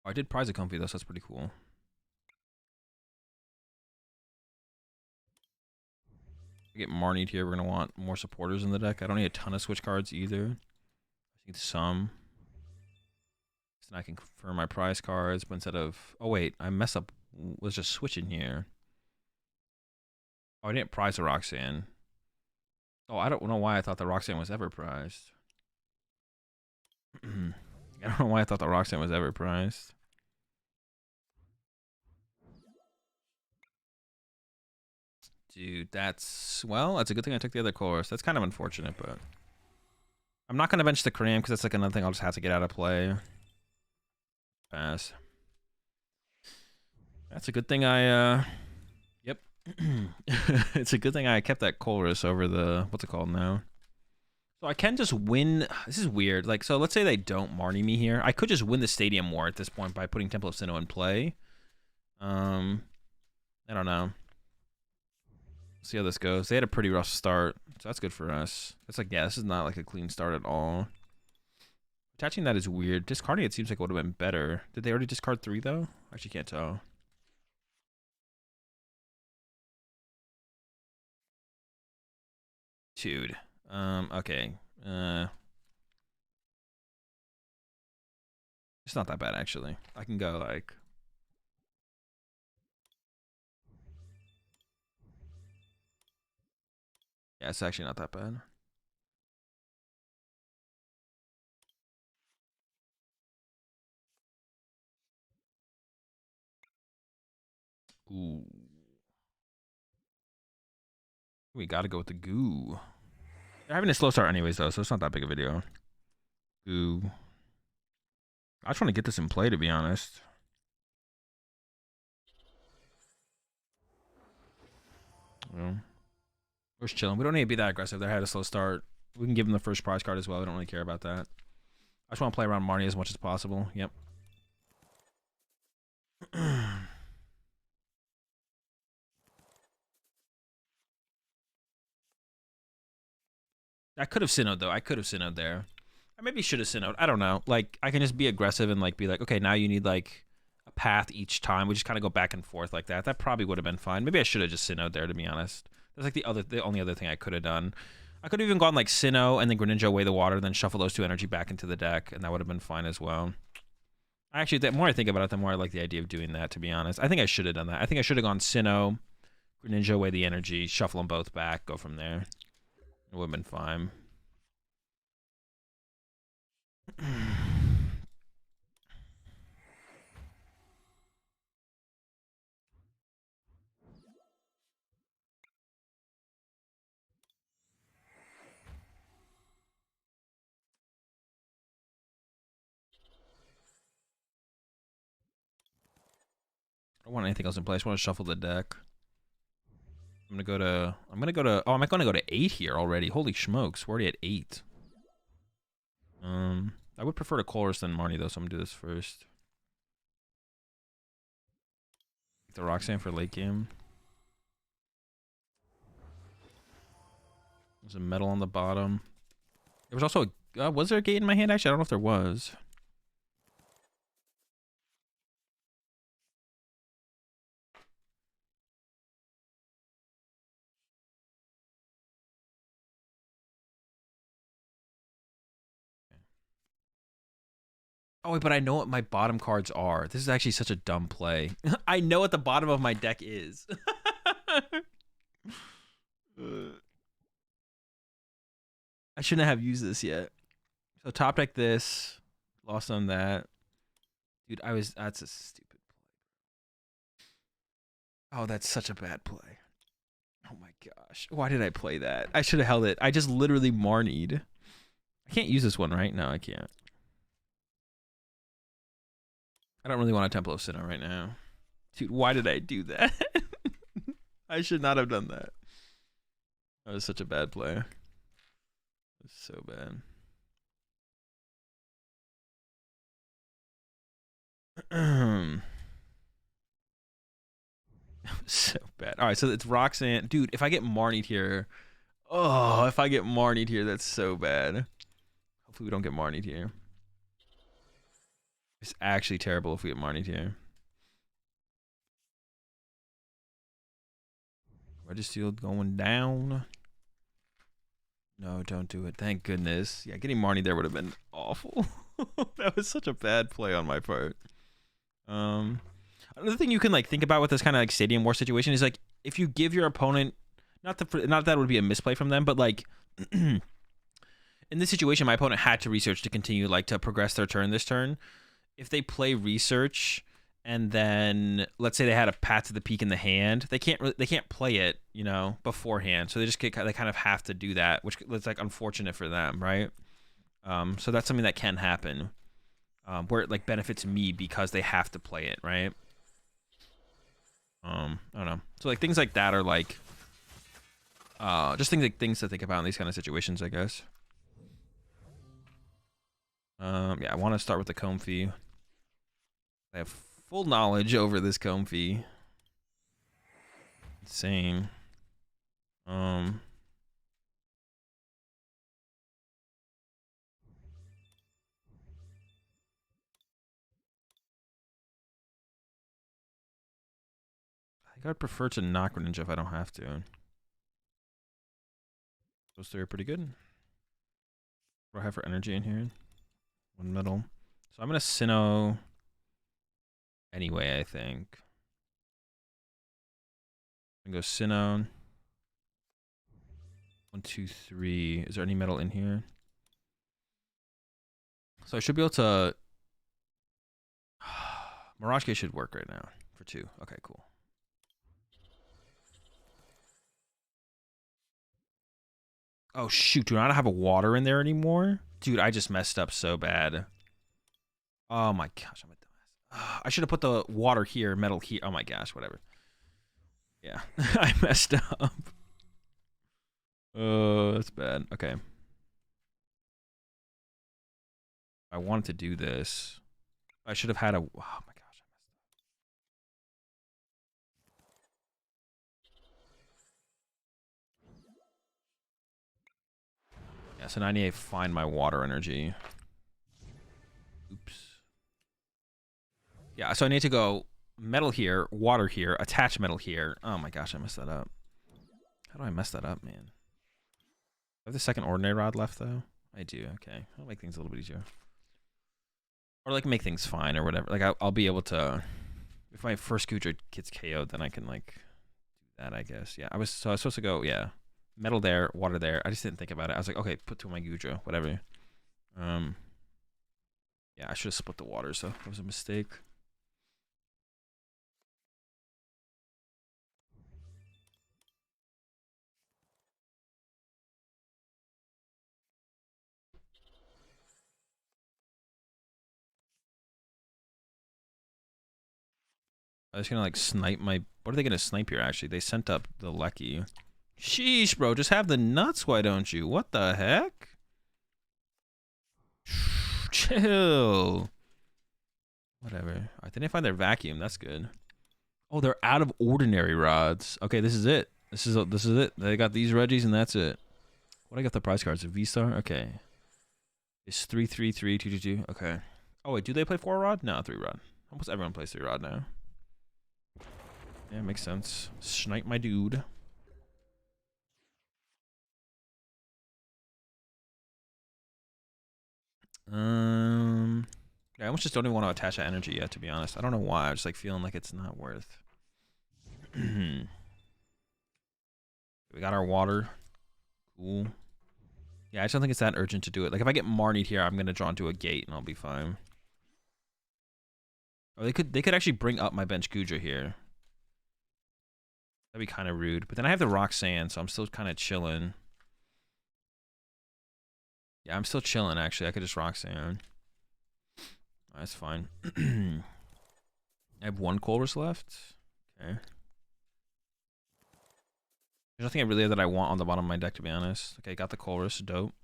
I did prize a Comfy though, so that's pretty cool. Get Marnied here. We're gonna want more supporters in the deck. I don't need a ton of switch cards either. I need some. So I can confirm my prize cards, but instead of wait, I mess up. Was just switching here. Oh, I didn't prize a Roxanne. Oh, I don't know why I thought the Roxanne was ever prized. I don't know why I thought the Roxanne was ever prized. Dude, that's a good thing I took the other course. That's kind of unfortunate, but I'm not gonna bench the Cram because that's like another thing I'll just have to get out of play. Pass. That's a good thing I yep. It's a good thing I kept that Colress over the what's it called now. So I can just win. This is weird. Like, so let's say they don't Marnie me here. I could just win the Stadium War at this point by putting Temple of Sinnoh in play. I don't know. See how this goes. They had a pretty rough start, so that's good for us. It's like, yeah, this is not like a clean start at all. Attaching that is weird. Discarding it seems like it would have been better. Did they already discard 3 though? I actually can't tell. Dude. Okay. It's not that bad actually. I can go like. Yeah, it's actually not that bad. Ooh. We gotta go with the goo. They're having a slow start anyways though, so it's not that big a video. Goo. I just want to get this in play, to be honest. Well, we're just chilling. We don't need to be that aggressive. They had a slow start. We can give them the first prize card as well. We don't really care about that. I just want to play around Marnie as much as possible. Yep. I could have Sinnohed though. I could have Sinnohed there. I maybe should have Sinnohed. I don't know. Like, I can just be aggressive and like be like, okay, now you need like a path each time. We just kind of go back and forth like that. That probably would have been fine. Maybe I should have just Sinnohed there, to be honest. That's like the only other thing I could have done. I could have even gone like Sinnoh and then Greninja away the water, then shuffle those 2 energy back into the deck, and that would have been fine as well. Actually, the more I think about it, the more I like the idea of doing that, to be honest. I think I should have done that. I think I should have gone Sinnoh, Greninja away the energy, shuffle them both back, go from there. It would have been fine. I don't want anything else in place. I want to shuffle the deck. I'm gonna go to. Oh, am I gonna go to 8 here already? Holy smokes, we're already at 8. I would prefer to Colress than Marnie though, so I'm gonna do this first. The Roxanne for late game. There's a metal on the bottom. There was also a... was there a gate in my hand? Actually, I don't know if there was. Oh, wait, but I know what my bottom cards are. This is actually such a dumb play. I know what the bottom of my deck is. I shouldn't have used this yet. So top deck this. Lost on that. Dude, that's a stupid play. Oh, that's such a bad play. Oh my gosh. Why did I play that? I should have held it. I just literally Marnied. I can't use this one, right? No, I can't. I don't really want a Temple of Sinnoh right now. Dude, why did I do that? I should not have done that. That was such a bad play. It was so bad. So bad. All right, so it's Roxanne. Dude, if I get Marnied here... Oh, if I get Marnied here, that's so bad. Hopefully we don't get Marnied here. It's actually terrible if we get Marnied here. Registeel going down. No, don't do it. Thank goodness. Yeah, getting Marnie there would have been awful. That was such a bad play on my part. Another thing you can like think about with this kind of like Stadium War situation is like if you give your opponent not that it would be a misplay from them, but like in this situation, my opponent had to research to continue like to progress their turn this turn. If they play research and then let's say they had a Path to the Peak in the hand, they can't play it, you know, beforehand. So they kind of have to do that, which is like unfortunate for them, right? So that's something that can happen, where it like benefits me because they have to play it, right? I don't know. So like things like that are like just things to think about in these kind of situations, I guess. Yeah, I want to start with the Comfy. I have full knowledge over this Comfy. Insane. I think I'd prefer to knock Greninja if I don't have to. Those three are pretty good. What do I have for energy in here? One metal. So I'm gonna Sinnoh anyway, I think. I'm gonna go Sinnoh. 1, 2, 3. Is there any metal in here? So I should be able to... Mirage should work right now for 2. Okay, cool. Oh, shoot. Do I not have a water in there anymore? Dude, I just messed up so bad. Oh, my gosh. I'm a dumbass. I should have put the water here, metal here. Oh, my gosh. Whatever. Yeah. I messed up. Oh, that's bad. Okay. I wanted to do this. I should have had a... Oh, my gosh. Yeah, so now I need to find my water energy. Oops. Yeah, so I need to go metal here, water here, attach metal here. Oh my gosh, I messed that up. How do I mess that up, man? I have the second ordinary rod left, though. I do, okay. I'll make things a little bit easier. Or, like, make things fine or whatever. Like, I'll be able to... If my first Goodra gets KO'd, then I can, like, do that, I guess. Yeah, I was supposed to go, yeah. Metal there, water there. I just didn't think about it. I was like, okay, put 2 of my Goodra, whatever. Yeah, I should have split the water, so that was a mistake. I was gonna like snipe my... What are they gonna snipe here, actually? They sent up the Lecky. Sheesh, bro. Just have the nuts, why don't you? What the heck? Chill. Whatever. I didn't find their vacuum. That's good. Oh, they're out of ordinary rods. Okay, this is it. This is it. They got these Reggies and that's it. What I got the prize cards? A V-Star? Okay. It's 3/3/3 2/2. Okay. Oh wait, do they play 4-rod? No, 3-rod. Almost everyone plays 3-rod now. Yeah, makes sense. Snipe my dude. Yeah, I almost just don't even want to attach that energy yet, to be honest. I don't know why. I'm just like feeling like it's not worth. We got our water. Cool. Yeah, I just don't think it's that urgent to do it. Like if I get Marnied here, I'm gonna draw into a gate and I'll be fine. Oh, they could actually bring up my bench Goodra here. That'd be kind of rude. But then I have the Roxanne, so I'm still kind of chilling. Yeah, I'm still chilling, actually. I could just Roxanne. That's fine. I have one Colress left. Okay. There's nothing really that I want on the bottom of my deck, to be honest. Okay, got the Colress. Dope.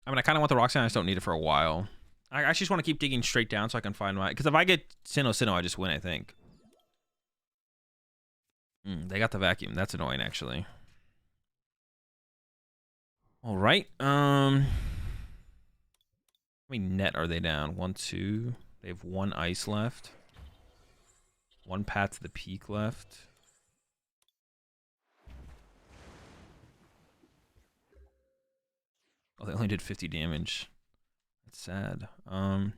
I mean, I kind of want the Roxanne. I just don't need it for a while. I actually just want to keep digging straight down so I can find my... Because if I get Sinnoh, I just win, I think. They got the vacuum. That's annoying, actually. All right. How many net are they down? 1, 2. They have 1 ice left. 1 Path to the Peak left. Oh, they only did 50 damage. That's sad. I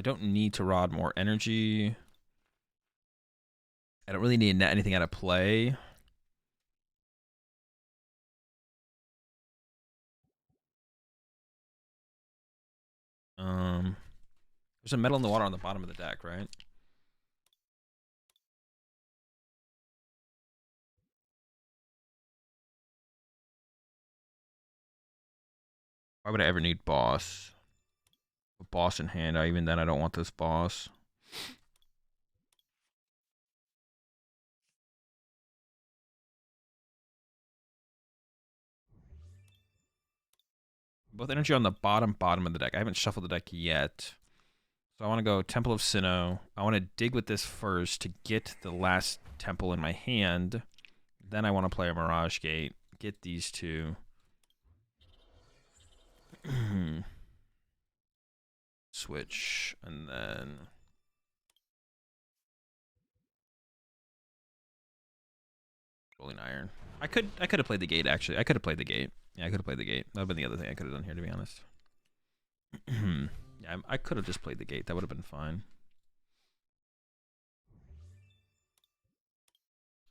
don't need to rod more energy. I don't really need anything out of play. There's a metal in the water on the bottom of the deck, right? Why would I ever need boss? A boss in hand. Even then, I don't want this boss. Both energy on the bottom of the deck. I haven't shuffled the deck yet. So I want to go Temple of Sinnoh. I want to dig with this first to get the last temple in my hand. Then I want to play a Mirage Gate. Get these two. Switch. And then... Rolling Iron. I could have played the gate, actually. I could have played the gate. Yeah, I could have played the gate. That would have been the other thing I could have done here, to be honest. Yeah, I could have just played the gate. That would have been fine.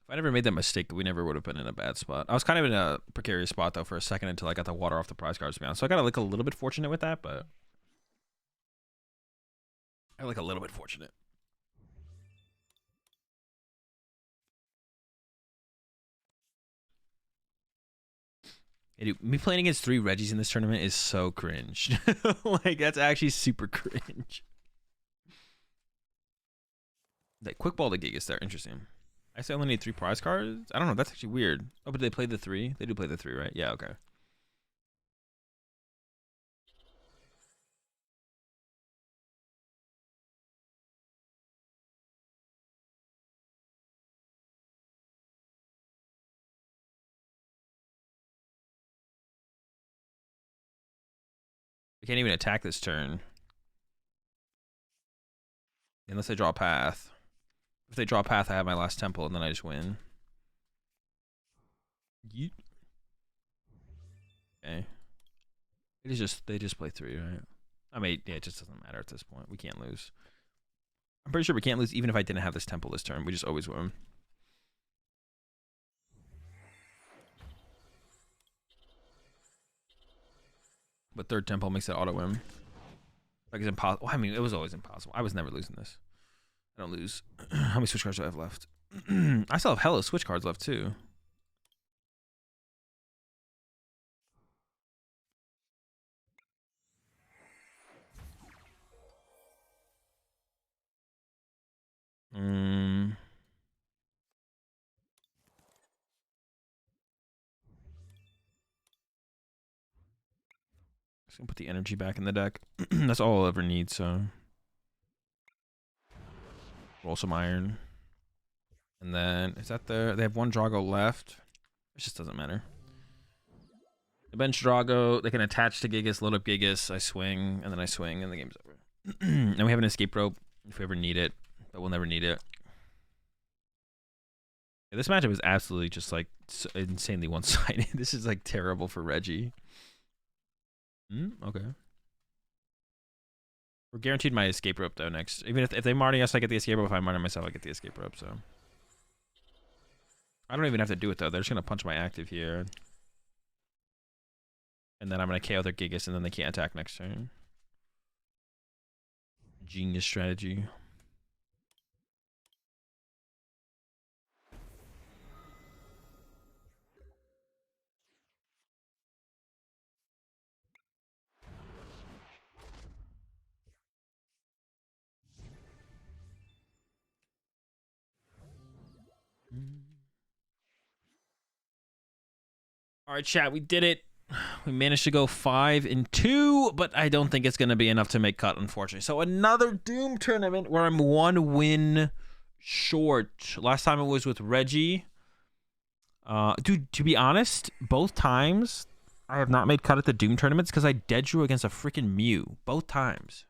If I never made that mistake, we never would have been in a bad spot. I was kind of in a precarious spot, though, for a second until I got the water off the prize cards, to be honest. So I got like a little bit fortunate with that, but... I like a little bit fortunate. Dude, me playing against 3 Reggies in this tournament is so cringe. Like, that's actually super cringe. That quick ball to Gigas there. Interesting. I say I only need 3 prize cards? I don't know. That's actually weird. Oh, but they play the 3? They do play the 3, right? Yeah, okay. We can't even attack this turn. Unless they draw a path. If they draw a path, I have my last temple, and then I just win. Yeet. Okay. They just play 3, right? I mean, yeah, it just doesn't matter at this point. We can't lose. I'm pretty sure we can't lose even if I didn't have this temple this turn. We just always win. But 3rd temple makes it auto win. Like it's impossible. I mean, it was always impossible. I was never losing this. I don't lose. How many switch cards do I have left? I still have hella switch cards left too. Just gonna put the energy back in the deck. That's all I'll ever need, so. Roll some iron. And then, is that the... They have one Drago left. It just doesn't matter. The bench Drago, they can attach to Gigas, load up Gigas. I swing, and then I swing, and the game's over. And we have an escape rope if we ever need it, but we'll never need it. Yeah, this matchup is absolutely just like insanely one-sided. This is like terrible for Reggie. Okay. We're guaranteed my escape rope though next. Even if they Marty us, I get the escape rope. If I Marty myself, I get the escape rope. So I don't even have to do it though. They're just gonna punch my active here, and then I'm gonna KO their Gigas, and then they can't attack next turn. Genius strategy. All right, chat, we did it. We managed to go 5-2, but I don't think it's going to be enough to make cut, unfortunately. So another Doom tournament where I'm 1 win short. Last time it was with Reggie. Dude, to be honest, both times I have not made cut at the Doom tournaments because I dead drew against a freaking Mew. Both times.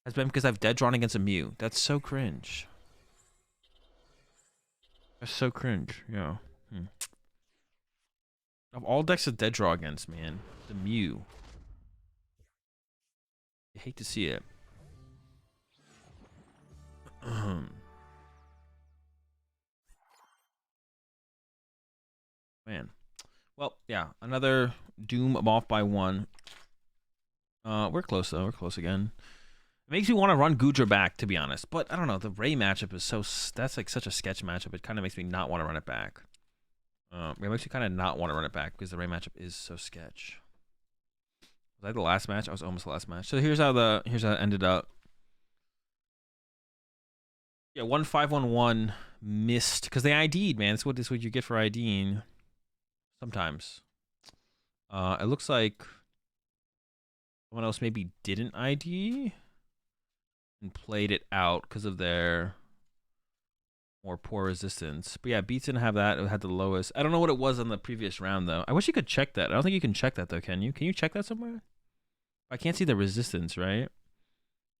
Has been because I've dead drawn against a Mew. That's so cringe. That's so cringe, yeah. Of all decks to dead draw against, man, the Mew. I hate to see it. Man. Well, yeah, another Doom. I'm off by 1. We're close, though. We're close again. It makes me want to run Goodra back, to be honest. But I don't know. The Ray matchup is so... That's like such a sketch matchup. It kind of makes me not want to run it back. It makes me kind of not want to run it back because the Ray matchup is so sketch. Was I the last match? I was almost the last match. So here's how it ended up. Yeah, 1-5-1-1 missed because they ID'd, man. That's what you get for IDing. Sometimes. It looks like someone else maybe didn't ID and played it out because of their more poor resistance. But yeah, Beats didn't have that. It had the lowest. I don't know what it was on the previous round, though. I wish you could check that. I don't think you can check that, though, can you? Can you check that somewhere? I can't see the resistance, right?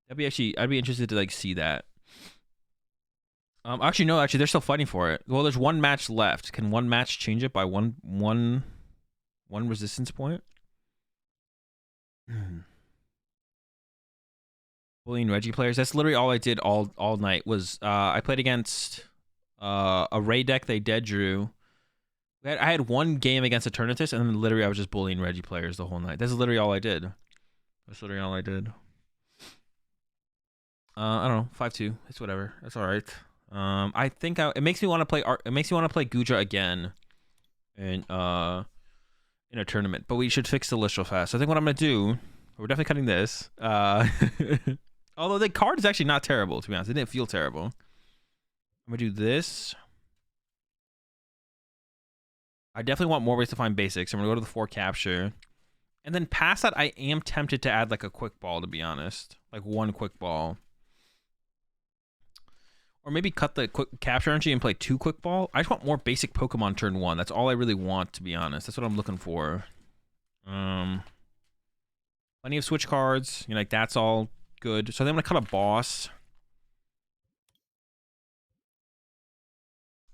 I'd be interested to, like, see that. Actually, no. Actually, they're still fighting for it. Well, there's one match left. Can one match change it by one resistance point? Bullying Reggie players. That's literally all I did all night. Was I played against a Ray deck they dead drew. I had one game against a Eternatus, and then literally I was just bullying Reggie players the whole night. That's literally all I did. That's literally all I did. I don't know, 5-2. It's whatever. That's all right. I think it makes me want to play. It makes me want to play Goodra again, in a tournament. But we should fix the list real fast. So I think what I'm gonna do. We're definitely cutting this. Although the card is actually not terrible, to be honest. It didn't feel terrible. I'm gonna do this. I definitely want more ways to find basics. I'm gonna go to the 4 capture. And then past that, I am tempted to add like a quick ball, to be honest. Like 1 quick ball. Or maybe cut the quick capture energy and play 2 quick ball. I just want more basic Pokemon turn 1. That's all I really want, to be honest. That's what I'm looking for. Plenty of switch cards. You know, like that's all good. So then I'm gonna cut a boss.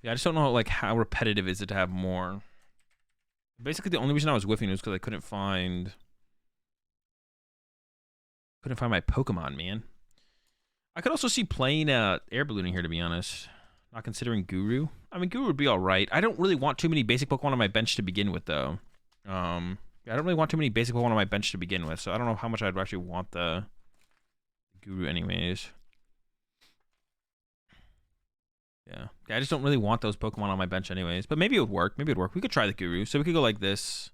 Yeah, I just don't know like how repetitive is it to have more. Basically, the only reason I was whiffing was because I couldn't find my Pokemon, man. I could also see playing air ballooning here, to be honest. Not considering Guru. I mean, Guru would be all right. I don't really want too many basic Pokemon on my bench to begin with, though. I don't really want too many basic Pokemon on my bench to begin with, so I don't know how much I'd actually want the Guru anyways. Yeah, I just don't really want those Pokemon on my bench anyways, but maybe it would work. Maybe it would work. We could try the Guru. So we could go like this.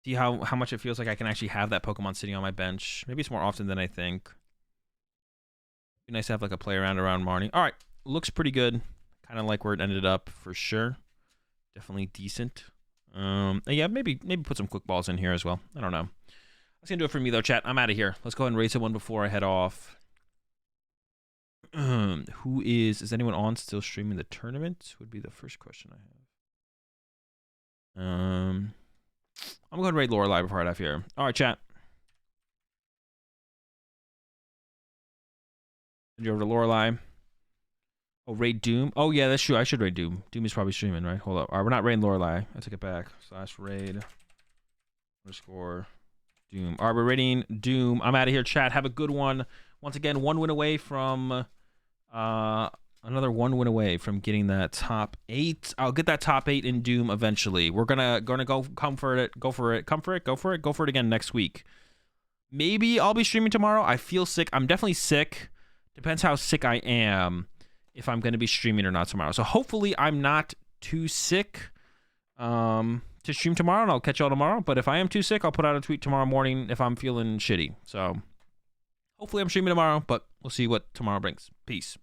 See how much it feels like I can actually have that Pokemon sitting on my bench. Maybe it's more often than I think. Be nice to have like a play around Marnie. All right, looks pretty good. Kind of like where it ended up for sure. Definitely decent. Yeah, maybe put some quick balls in here as well. I don't know. That's gonna do it for me though, chat. I'm out of here. Let's go ahead and raise someone before I head off. Is anyone on still streaming the tournament? Would be the first question I have. I'm going to raid Lorelei before I head off here. All right, chat. Send you over to Lorelei. Oh, raid Doom. Oh, yeah, that's true. I should raid Doom. Doom is probably streaming, right? Hold up. All right, we're not raiding Lorelei. I take it back. /raid _ Doom. All right, we're raiding Doom. I'm out of here, chat. Have a good one. Once again, 1 win away from another 1 win away from getting that top 8. I'll get that top 8 in Doom eventually. We're gonna go come for it. Go for it again next week. Maybe I'll be streaming tomorrow. I feel sick. I'm definitely sick. Depends how sick I am if I'm gonna be streaming or not tomorrow. So hopefully I'm not too sick to stream tomorrow, and I'll catch y'all tomorrow. But if I am too sick, I'll put out a tweet tomorrow morning if I'm feeling shitty. So hopefully I'm streaming tomorrow, but we'll see what tomorrow brings. Peace.